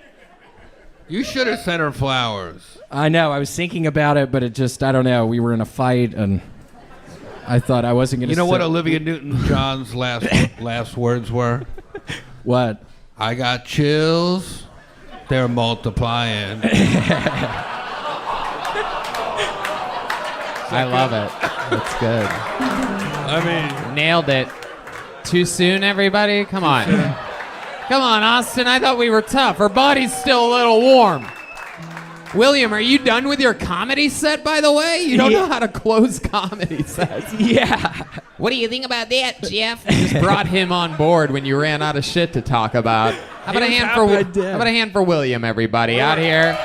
You should have sent her flowers. I know. I was thinking about it, but it just, I don't know. We were in a fight, and I thought I wasn't going to. You know what Olivia Newton-John's last words were? What? I got chills. They're multiplying. I love it. That's good. I mean, nailed it. Too soon, everybody? Come on. Come on, Austin. I thought we were tough. Her body's still a little warm. William, are you done with your comedy set, by the way? You don't know how to close comedy sets. Yeah. What do you think about that, Jeff? You just brought him on board when you ran out of shit to talk about. How about a hand for William, everybody, out here?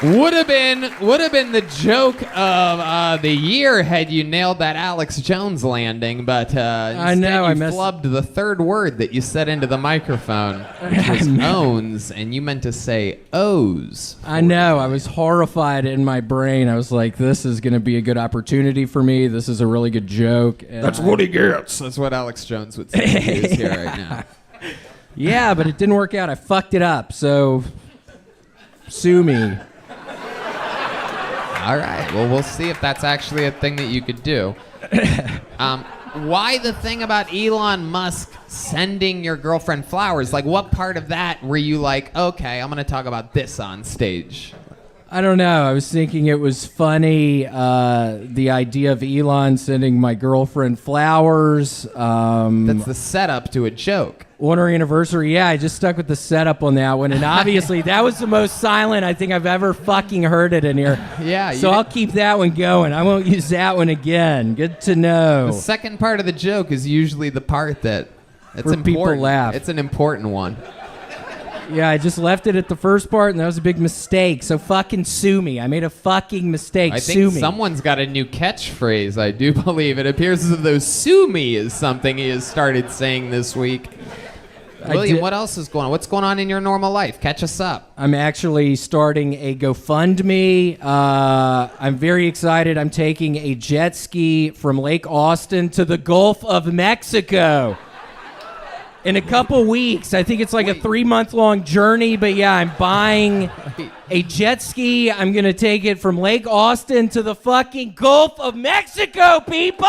Would have been the joke of the year had you nailed that Alex Jones landing, but I know you flubbed the third word that you said into the microphone, which was owns, and you meant to say O's. I know. I was horrified in my brain. I was like, this is going to be a good opportunity for me. This is a really good joke. And That's what he gets. That's what Alex Jones would say if he was here right now. Yeah, but it didn't work out. I fucked it up, so sue me. All right. Well, we'll see if that's actually a thing that you could do. Why the thing about Elon Musk sending your girlfriend flowers? Like, what part of that were you like, okay, I'm going to talk about this on stage? I don't know. I was thinking it was funny, the idea of Elon sending my girlfriend flowers. That's the setup to a joke. On our anniversary, yeah, I just stuck with the setup on that one. And obviously, that was the most silent I think I've ever fucking heard it in here. Yeah. So I'll keep that one going. I won't use that one again. Good to know. The second part of the joke is usually the part that's where important. People laugh. It's an important one. Yeah, I just left it at the first part, and that was a big mistake. So fucking sue me. I made a fucking mistake. I sue think me. someone's got a new catchphrase, I do believe. It appears as though sue me is something he has started saying this week. William, what else is going on? What's going on in your normal life? Catch us up. I'm actually starting a GoFundMe. I'm very excited. I'm taking a jet ski from Lake Austin to the Gulf of Mexico in a couple weeks. I think it's like a 3-month-long journey, but yeah, I'm buying a jet ski. I'm going to take it from Lake Austin to the fucking Gulf of Mexico, people!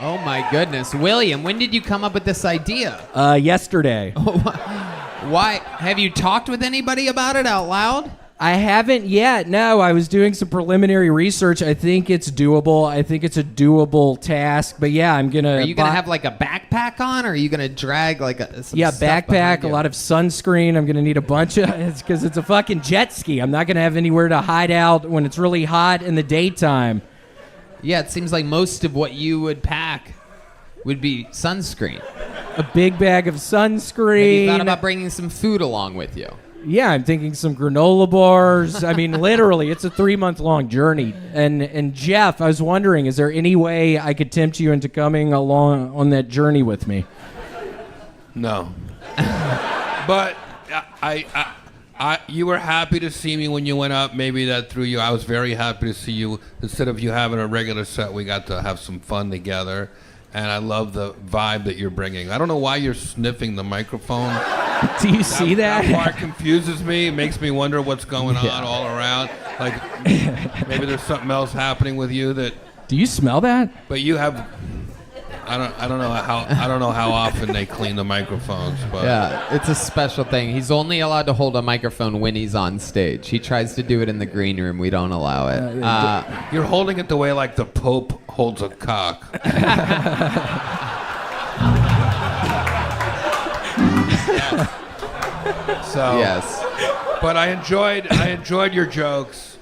Oh my goodness. William, when did you come up with this idea? Yesterday. Why? Have you talked with anybody about it out loud? I haven't yet. No, I was doing some preliminary research. I think it's doable. I think it's a doable task. But yeah, I'm gonna. Are you gonna have like a backpack on, or are you gonna drag like some yeah, stuff backpack, a lot of sunscreen. I'm gonna need a bunch of. It's because it's a fucking jet ski. I'm not gonna have anywhere to hide out when it's really hot in the daytime. Yeah, it seems like most of what you would pack would be sunscreen. A big bag of sunscreen. Have you thought about bringing some food along with you? Yeah, I'm thinking some granola bars. I mean, literally, it's a 3-month-long journey. And Jeff, I was wondering, is there any way I could tempt you into coming along on that journey with me? No. But you were happy to see me when you went up. Maybe that threw you. I was very happy to see you. Instead of you having a regular set, we got to have some fun together. And I love the vibe that you're bringing. I don't know why you're sniffing the microphone. Do you see that? That part confuses me. It makes me wonder what's going on all around. Like, maybe there's something else happening with you that... Do you smell that? But you have... I don't know how often they clean the microphones, but Yeah, it's a special thing. He's only allowed to hold a microphone when he's on stage. He tries to do it in the green room. We don't allow it. You're holding it the way like the Pope holds a cock. So yes, but I enjoyed your jokes.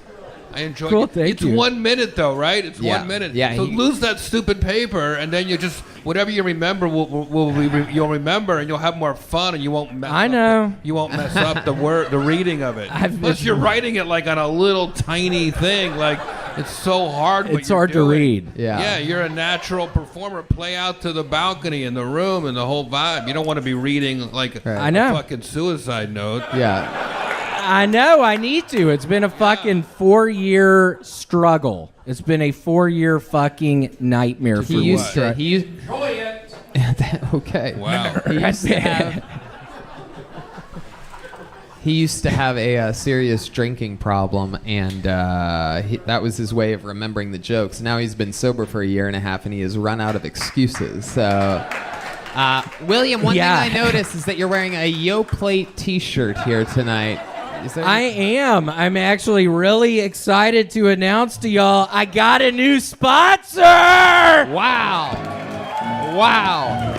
I enjoyed Cool, it. thank It's you. 1 minute though, right? It's Yeah. 1 minute. Yeah, So he- lose that stupid paper, and then you just whatever you remember you'll remember, and you'll have more fun, and you won't. You won't mess up the reading of it. Plus, you're writing it like on a little tiny thing. Like it's so hard. What It's you're hard to doing. read. Yeah, you're a natural performer. Play out to the balcony and the room and the whole vibe. You don't want to be reading like I know. a fucking suicide note. Yeah. I know, I need to. It's been a fucking 4-year struggle. It's been a 4-year fucking nightmare for me. Enjoy it. Okay. Wow. He used to have a serious drinking problem, and that was his way of remembering the jokes. Now he's been sober for 1.5 years, and he has run out of excuses. So, William, one thing I noticed is that you're wearing a Yo Plate T-shirt here tonight. I am. I'm actually really excited to announce to y'all I got a new sponsor! Wow.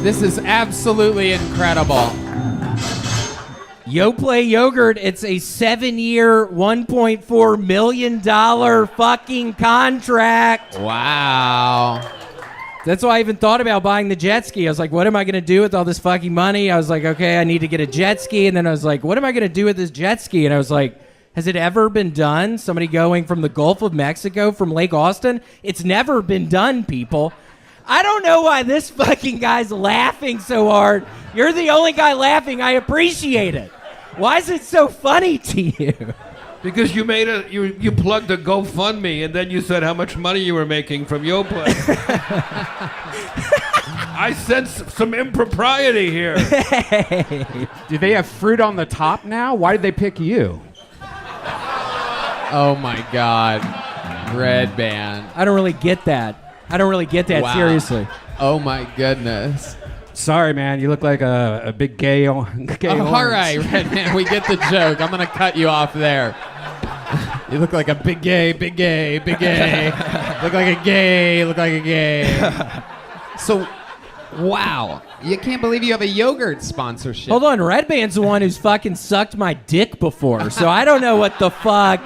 This is absolutely incredible. YoPlay Yogurt, it's a 7-year, $1.4 million fucking contract. Wow. That's why I even thought about buying the jet ski. I was like, what am I going to do with all this fucking money? I was like, okay, I need to get a jet ski. And then I was like, what am I going to do with this jet ski? And I was like, has it ever been done? Somebody going from the Gulf of Mexico, from Lake Austin? It's never been done, people. I don't know why this fucking guy's laughing so hard. You're the only guy laughing. I appreciate it. Why is it so funny to you? Because you made you plugged a GoFundMe, and then you said how much money you were making from YoPlay. I sense some impropriety here. Do they have fruit on the top now? Why did they pick you? Oh my God, Red Band. I don't really get that. Wow. Seriously. Oh my goodness. Sorry, man. You look like a big gay All orange. right, Red Man, we get the joke. I'm going to cut you off there. You look like a big gay. Look like a gay. So, wow. You can't believe you have a yogurt sponsorship. Hold on, Red Band's the one who's fucking sucked my dick before, so I don't know what the fuck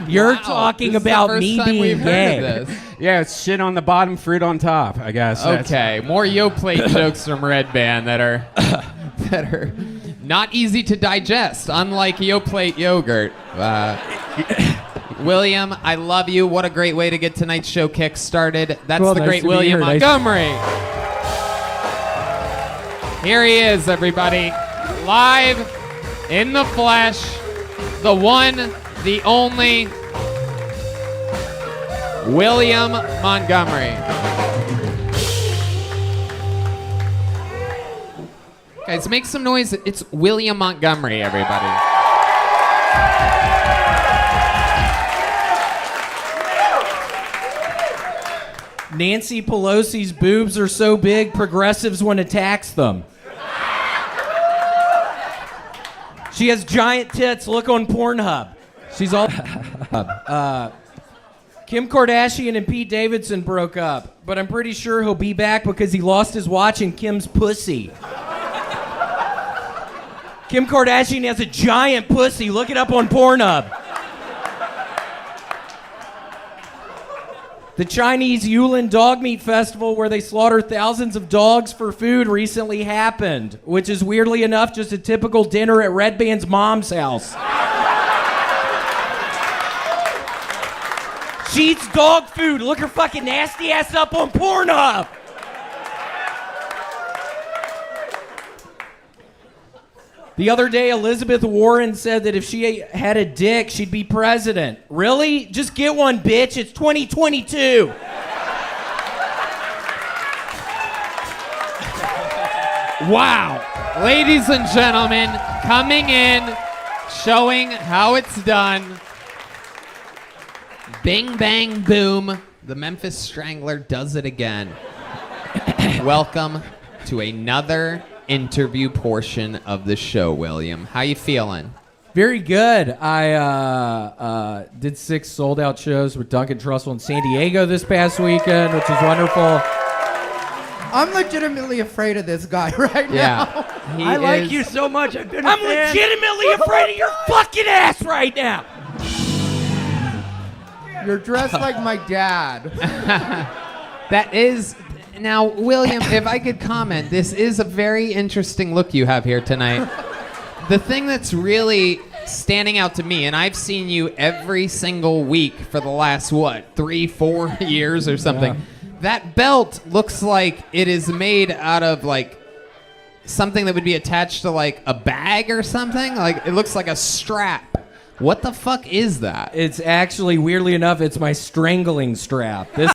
you're talking This is the about first me time being we've heard gay. of this. Yeah, it's shit on the bottom, fruit on top, I guess. Okay, more Yo Plate jokes from Red Band that are not easy to digest, unlike Yo Plate yogurt. William, I love you. What a great way to get tonight's show kick-started. That's Cool, the nice great to be William here. Nice- Montgomery. Here he is, everybody. Live, in the flesh, the one, the only, William Montgomery. Guys, make some noise. It's William Montgomery, everybody. Nancy Pelosi's boobs are so big, progressives want to tax them. She has giant tits. Look on Pornhub. She's all. Kim Kardashian and Pete Davidson broke up, but I'm pretty sure he'll be back because he lost his watch in Kim's pussy. Kim Kardashian has a giant pussy. Look it up on Pornhub. The Chinese Yulin Dog Meat Festival, where they slaughter thousands of dogs for food, recently happened, which is weirdly enough just a typical dinner at Red Band's mom's house. She eats dog food. Look her fucking nasty ass up on Pornhub. The other day, Elizabeth Warren said that if she had a dick, she'd be president. Really? Just get one, bitch. It's 2022. Wow. Ladies and gentlemen, coming in, showing how it's done. Bing, bang, boom. The Memphis Strangler does it again. Welcome to another interview portion of the show, William. How you feeling? Very good. I did 6 sold-out shows with Duncan Trussell in San Diego this past weekend, which was wonderful. I'm legitimately afraid of this guy right now. Yeah. I like you so much. I'm a fan. legitimately afraid of your fucking ass right now. You're dressed like my dad. That is... Now, William, if I could comment, this is a very interesting look you have here tonight. The thing that's really standing out to me, and I've seen you every single week for the last, 3-4 years or something. Yeah. That belt looks like it is made out of, something that would be attached to, a bag or something. It looks like a strap. What the fuck is that? It's actually, weirdly enough, it's my strangling strap. This